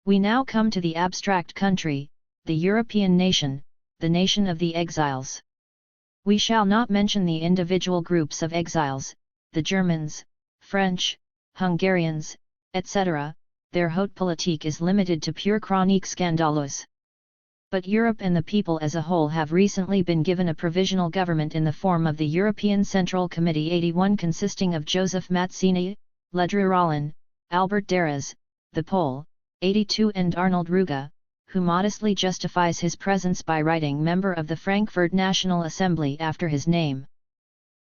We now come to the abstract country, the European nation, the nation of the exiles. We shall not mention the individual groups of exiles, the Germans, French, Hungarians, etc., their haute politique is limited to pure chronique scandaleuse. But Europe and the people as a whole have recently been given a provisional government in the form of the European Central Committee 81, consisting of Joseph Mazzini, Ledru Rollin, Albert Deras, the Pole, 82, and Arnold Ruga, who modestly justifies his presence by writing member of the Frankfurt National Assembly after his name.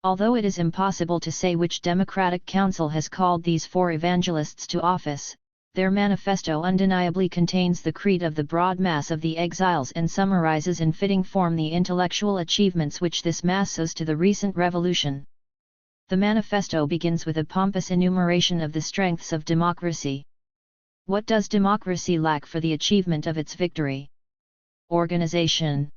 Although it is impossible to say which democratic council has called these four evangelists to office, their manifesto undeniably contains the creed of the broad mass of the exiles and summarizes in fitting form the intellectual achievements which this mass owes to the recent revolution. The manifesto begins with a pompous enumeration of the strengths of democracy. What does democracy lack for the achievement of its victory? Organization.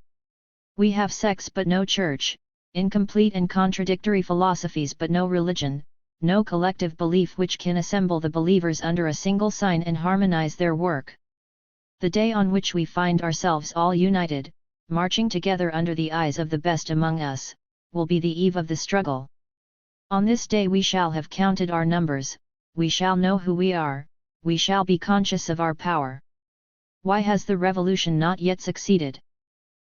We have sects but no church, incomplete and contradictory philosophies but no religion, no collective belief which can assemble the believers under a single sign and harmonize their work. The day on which we find ourselves all united, marching together under the eyes of the best among us, will be the eve of the struggle. On this day we shall have counted our numbers, we shall know who we are, we shall be conscious of our power. Why has the revolution not yet succeeded?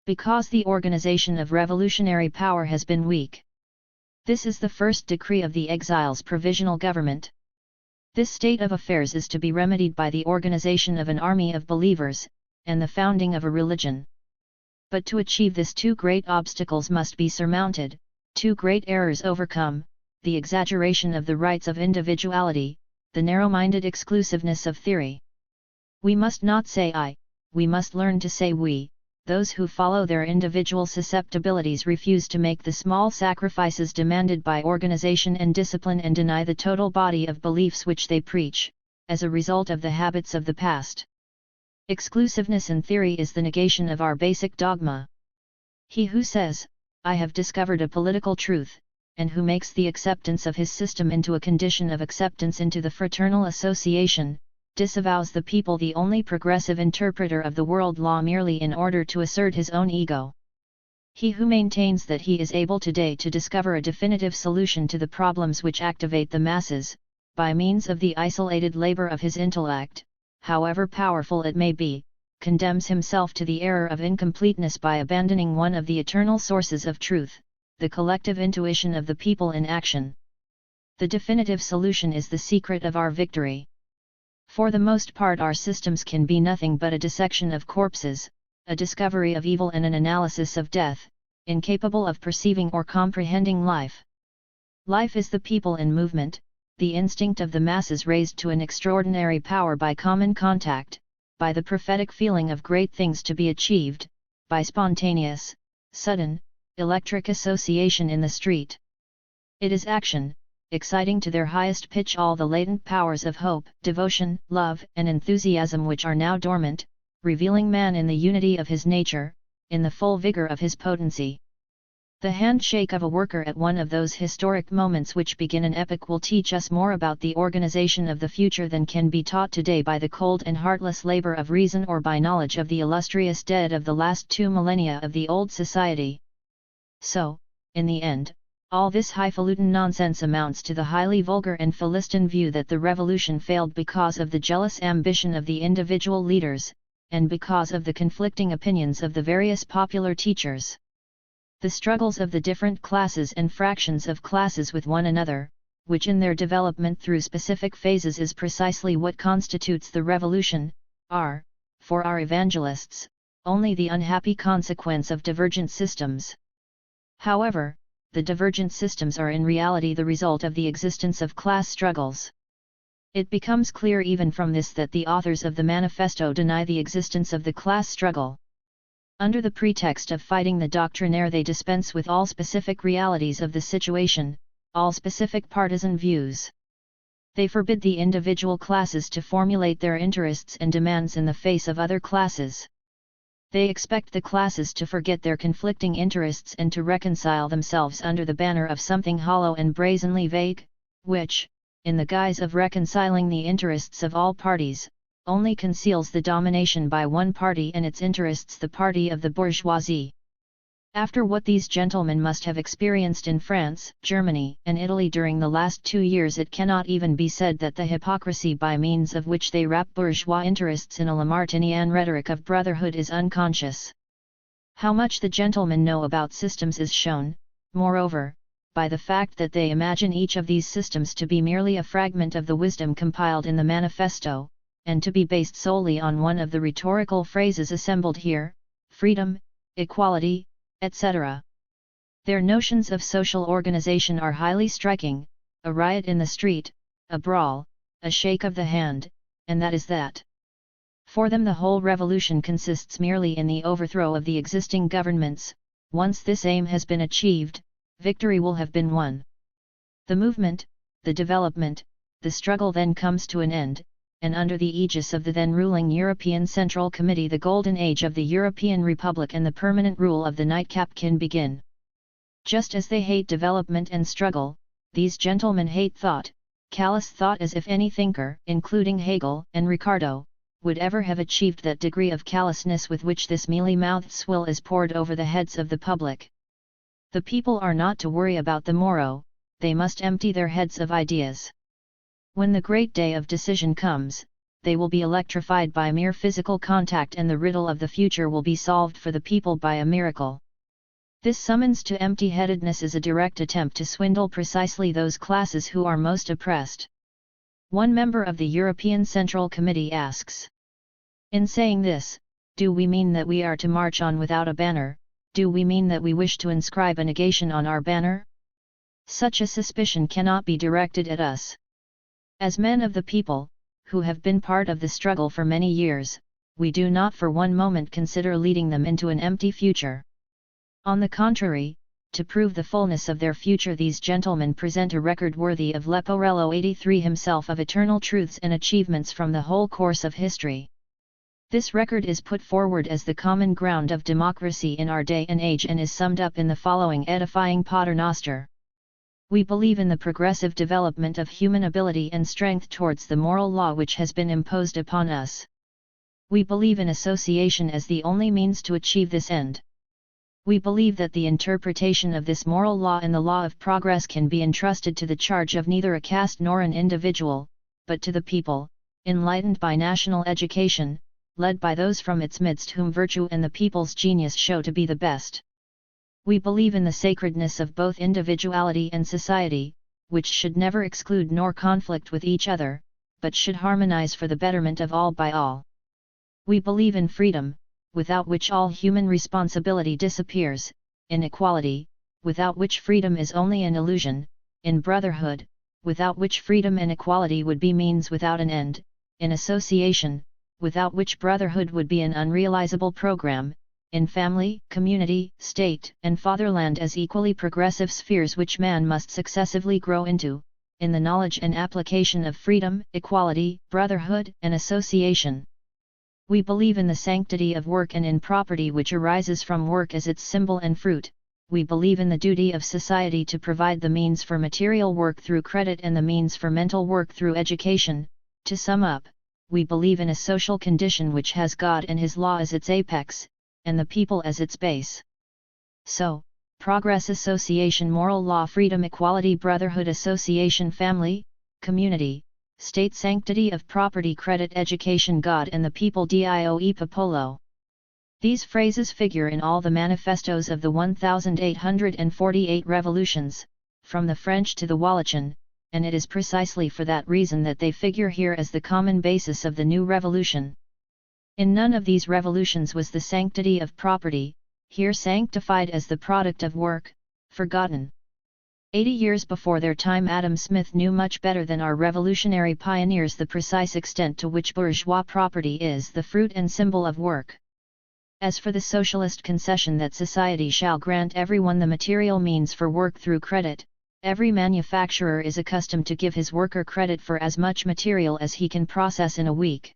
Because the organization of revolutionary power has been weak. This is the first decree of the exiles' provisional government. This state of affairs is to be remedied by the organization of an army of believers, and the founding of a religion. But to achieve this, two great obstacles must be surmounted, two great errors overcome: the exaggeration of the rights of individuality, the narrow-minded exclusiveness of theory. We must not say I, we must learn to say we. Those who follow their individual susceptibilities refuse to make the small sacrifices demanded by organization and discipline and deny the total body of beliefs which they preach, as a result of the habits of the past. Exclusiveness in theory is the negation of our basic dogma. He who says, I have discovered a political truth, and who makes the acceptance of his system into a condition of acceptance into the fraternal association, disavows the people, the only progressive interpreter of the world law, merely in order to assert his own ego. He who maintains that he is able today to discover a definitive solution to the problems which activate the masses, by means of the isolated labor of his intellect, however powerful it may be, condemns himself to the error of incompleteness by abandoning one of the eternal sources of truth, the collective intuition of the people in action. The definitive solution is the secret of our victory. For the most part our systems can be nothing but a dissection of corpses, a discovery of evil and an analysis of death, incapable of perceiving or comprehending life. Life is the people in movement, the instinct of the masses raised to an extraordinary power by common contact, by the prophetic feeling of great things to be achieved, by spontaneous, sudden, electric association in the street. It is action, exciting to their highest pitch all the latent powers of hope, devotion, love, and enthusiasm which are now dormant, revealing man in the unity of his nature, in the full vigor of his potency. The handshake of a worker at one of those historic moments which begin an epoch will teach us more about the organization of the future than can be taught today by the cold and heartless labor of reason or by knowledge of the illustrious dead of the last 2 millennia of the old society. So, in the end, all this highfalutin nonsense amounts to the highly vulgar and Philistine view that the revolution failed because of the jealous ambition of the individual leaders, and because of the conflicting opinions of the various popular teachers. The struggles of the different classes and fractions of classes with one another, which in their development through specific phases is precisely what constitutes the revolution, are, for our evangelists, only the unhappy consequence of divergent systems. However, the divergent systems are in reality the result of the existence of class struggles. It becomes clear even from this that the authors of the manifesto deny the existence of the class struggle. Under the pretext of fighting the doctrinaire, they dispense with all specific realities of the situation, all specific partisan views. They forbid the individual classes to formulate their interests and demands in the face of other classes. They expect the classes to forget their conflicting interests and to reconcile themselves under the banner of something hollow and brazenly vague, which, in the guise of reconciling the interests of all parties, only conceals the domination by one party and its interests, the party of the bourgeoisie. After what these gentlemen must have experienced in France, Germany, and Italy during the last 2 years, it cannot even be said that the hypocrisy by means of which they wrap bourgeois interests in a Lamartinian rhetoric of brotherhood is unconscious. How much the gentlemen know about systems is shown, moreover, by the fact that they imagine each of these systems to be merely a fragment of the wisdom compiled in the manifesto, and to be based solely on one of the rhetorical phrases assembled here: freedom, equality, etc. Their notions of social organization are highly striking: a riot in the street, a brawl, a shake of the hand, and that is that. For them the whole revolution consists merely in the overthrow of the existing governments. Once this aim has been achieved, victory will have been won. The movement, the development, the struggle then comes to an end, and under the aegis of the then ruling European Central Committee the golden age of the European Republic and the permanent rule of the nightcap can begin. Just as they hate development and struggle, these gentlemen hate thought, callous thought, as if any thinker, including Hegel and Ricardo, would ever have achieved that degree of callousness with which this mealy-mouthed swill is poured over the heads of the public. The people are not to worry about the morrow, they must empty their heads of ideas. When the great day of decision comes, they will be electrified by mere physical contact, and the riddle of the future will be solved for the people by a miracle. This summons to empty-headedness is a direct attempt to swindle precisely those classes who are most oppressed. One member of the European Central Committee asks, "In saying this, do we mean that we are to march on without a banner? Do we mean that we wish to inscribe a negation on our banner? Such a suspicion cannot be directed at us. As men of the people, who have been part of the struggle for many years, we do not for one moment consider leading them into an empty future. On the contrary, to prove the fullness of their future, these gentlemen present a record worthy of Leporello 83 himself of eternal truths and achievements from the whole course of history. This record is put forward as the common ground of democracy in our day and age, and is summed up in the following edifying paternoster. We believe in the progressive development of human ability and strength towards the moral law which has been imposed upon us. We believe in association as the only means to achieve this end. We believe that the interpretation of this moral law and the law of progress can be entrusted to the charge of neither a caste nor an individual, but to the people, enlightened by national education, led by those from its midst whom virtue and the people's genius show to be the best. We believe in the sacredness of both individuality and society, which should never exclude nor conflict with each other, but should harmonize for the betterment of all by all. We believe in freedom, without which all human responsibility disappears, in equality, without which freedom is only an illusion, in brotherhood, without which freedom and equality would be means without an end, in association, without which brotherhood would be an unrealizable program, in family, community, state, and fatherland as equally progressive spheres which man must successively grow into, in the knowledge and application of freedom, equality, brotherhood, and association. We believe in the sanctity of work and in property which arises from work as its symbol and fruit. We believe in the duty of society to provide the means for material work through credit and the means for mental work through education. To sum up, we believe in a social condition which has God and His law as its apex, and the people as its base. So, progress, association, moral law, freedom, equality, brotherhood, association, family, community, state, sanctity of property, credit, education, God and the people, Dio e popolo. These phrases figure in all the manifestos of the 1848 revolutions, from the French to the Wallachian, and it is precisely for that reason that they figure here as the common basis of the new revolution. In none of these revolutions was the sanctity of property, here sanctified as the product of work, forgotten. 80 years before their time, Adam Smith knew much better than our revolutionary pioneers the precise extent to which bourgeois property is the fruit and symbol of work. As for the socialist concession that society shall grant everyone the material means for work through credit, every manufacturer is accustomed to give his worker credit for as much material as he can process in a week.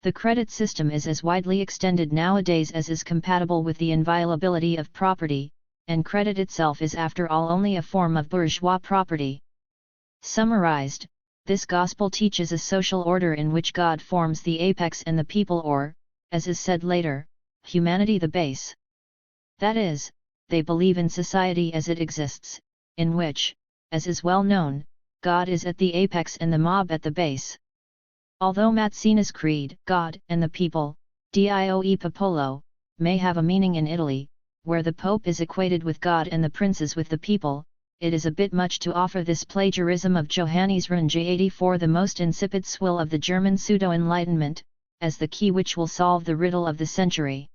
The credit system is as widely extended nowadays as is compatible with the inviolability of property, and credit itself is after all only a form of bourgeois property. Summarized, this gospel teaches a social order in which God forms the apex and the people, or, as is said later, humanity the base. That is, they believe in society as it exists, in which, as is well known, God is at the apex and the mob at the base. Although Mazzini's creed, God and the people, Dio e popolo, may have a meaning in Italy, where the Pope is equated with God and the princes with the people, it is a bit much to offer this plagiarism of Johannes Runge 84, the most insipid swill of the German pseudo-enlightenment, as the key which will solve the riddle of the century.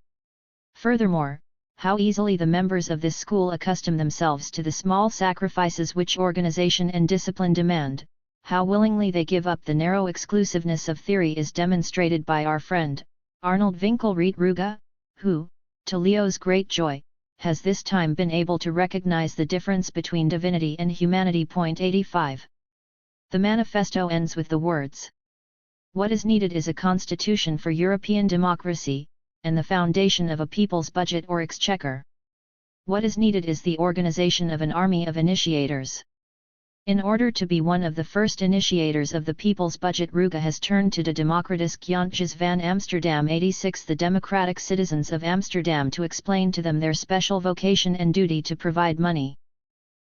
Furthermore, how easily the members of this school accustom themselves to the small sacrifices which organization and discipline demand, how willingly they give up the narrow exclusiveness of theory is demonstrated by our friend, Arnold Winkelried-Ruge, who, to Leo's great joy, has this time been able to recognize the difference between divinity and humanity. 85. The manifesto ends with the words: "What is needed is a constitution for European democracy, and the foundation of a people's budget or exchequer. What is needed is the organization of an army of initiators." In order to be one of the first initiators of the people's budget, Ruge has turned to De Democratische Jontjes van Amsterdam 86, the democratic citizens of Amsterdam, to explain to them their special vocation and duty to provide money.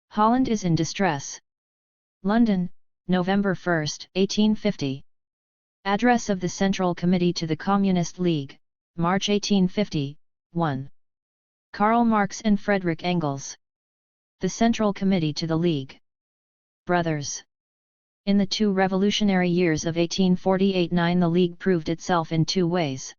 Holland is in distress. London, November 1, 1850. Address of the Central Committee to the Communist League, March 1850, 1. Karl Marx and Friedrich Engels. The Central Committee to the League. Brothers. In the two revolutionary years of 1848-9, the League proved itself in two ways.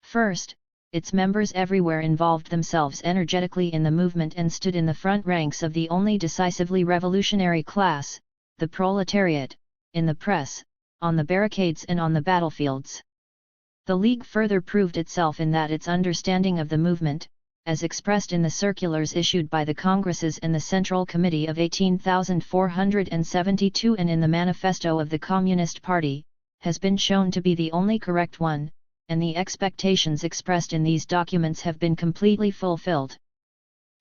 First, its members everywhere involved themselves energetically in the movement and stood in the front ranks of the only decisively revolutionary class, the proletariat, in the press, on the barricades and on the battlefields. The League further proved itself in that its understanding of the movement, as expressed in the circulars issued by the Congresses and the Central Committee of 18,472 and in the Manifesto of the Communist Party, has been shown to be the only correct one, and the expectations expressed in these documents have been completely fulfilled.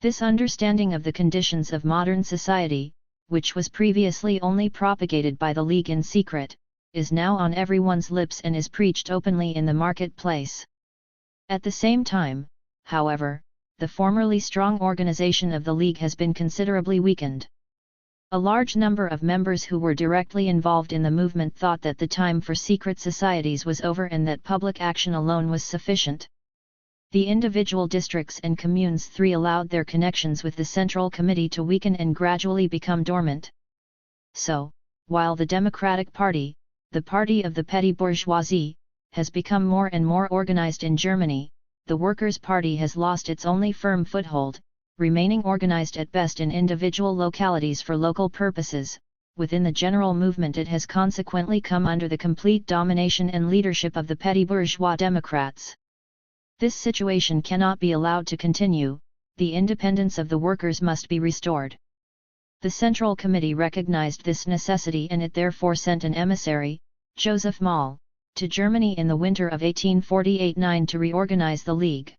This understanding of the conditions of modern society, which was previously only propagated by the League in secret, is now on everyone's lips and is preached openly in the marketplace. At the same time, however, the formerly strong organization of the League has been considerably weakened. A large number of members who were directly involved in the movement thought that the time for secret societies was over and that public action alone was sufficient. The individual districts and communes allowed their connections with the Central Committee to weaken and gradually become dormant. So, while the Democratic Party, the party of the petty bourgeoisie, has become more and more organized in Germany, the Workers' Party has lost its only firm foothold, remaining organized at best in individual localities for local purposes. Within the general movement it has consequently come under the complete domination and leadership of the petty bourgeois Democrats. This situation cannot be allowed to continue, the independence of the workers must be restored. The Central Committee recognized this necessity and it therefore sent an emissary, Joseph Moll, to Germany in the winter of 1848-9 to reorganize the League.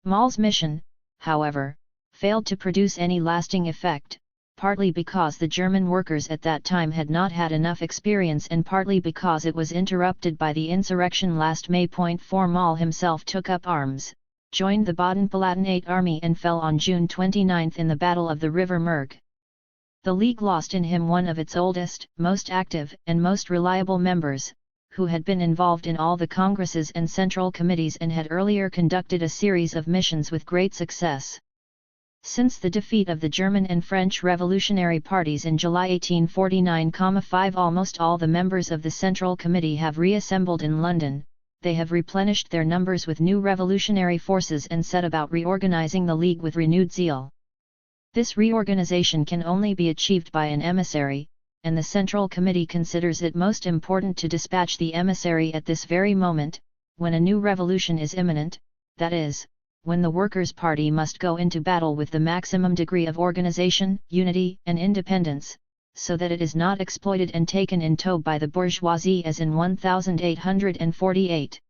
Moll's mission, however, failed to produce any lasting effect, partly because the German workers at that time had not had enough experience and partly because it was interrupted by the insurrection last May. 4 Moll himself took up arms, joined the Baden-Palatinate army and fell on June 29 in the Battle of the River Merg. The League lost in him one of its oldest, most active and most reliable members, who had been involved in all the congresses and central committees and had earlier conducted a series of missions with great success. Since the defeat of the German and French revolutionary parties in July 1849-5 almost all the members of the Central Committee have reassembled in London. They have replenished their numbers with new revolutionary forces and set about reorganizing the League with renewed zeal. This reorganization can only be achieved by an emissary, and the Central Committee considers it most important to dispatch the emissary at this very moment, when a new revolution is imminent, that is, when the Workers' Party must go into battle with the maximum degree of organization, unity and independence, so that it is not exploited and taken in tow by the bourgeoisie as in 1848.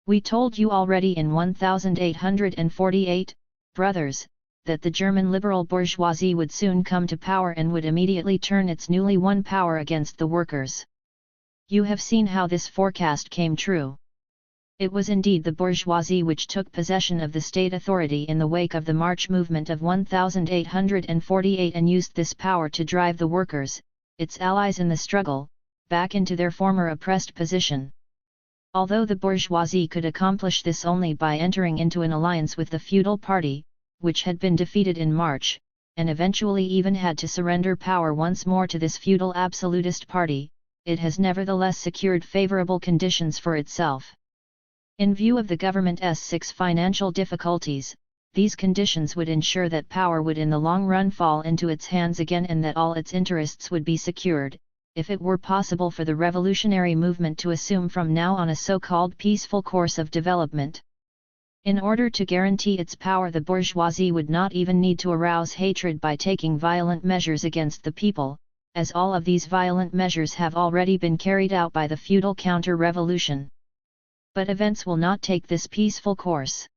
We told you already in 1848, brothers, that the German liberal bourgeoisie would soon come to power and would immediately turn its newly won power against the workers. You have seen how this forecast came true. It was indeed the bourgeoisie which took possession of the state authority in the wake of the March movement of 1848 and used this power to drive the workers, its allies in the struggle, back into their former oppressed position. Although the bourgeoisie could accomplish this only by entering into an alliance with the feudal party, which had been defeated in March, and eventually even had to surrender power once more to this feudal absolutist party, it has nevertheless secured favorable conditions for itself. In view of the government's 6 financial difficulties, these conditions would ensure that power would in the long run fall into its hands again and that all its interests would be secured, if it were possible for the revolutionary movement to assume from now on a so-called peaceful course of development. In order to guarantee its power, the bourgeoisie would not even need to arouse hatred by taking violent measures against the people, as all of these violent measures have already been carried out by the feudal counter-revolution. But events will not take this peaceful course.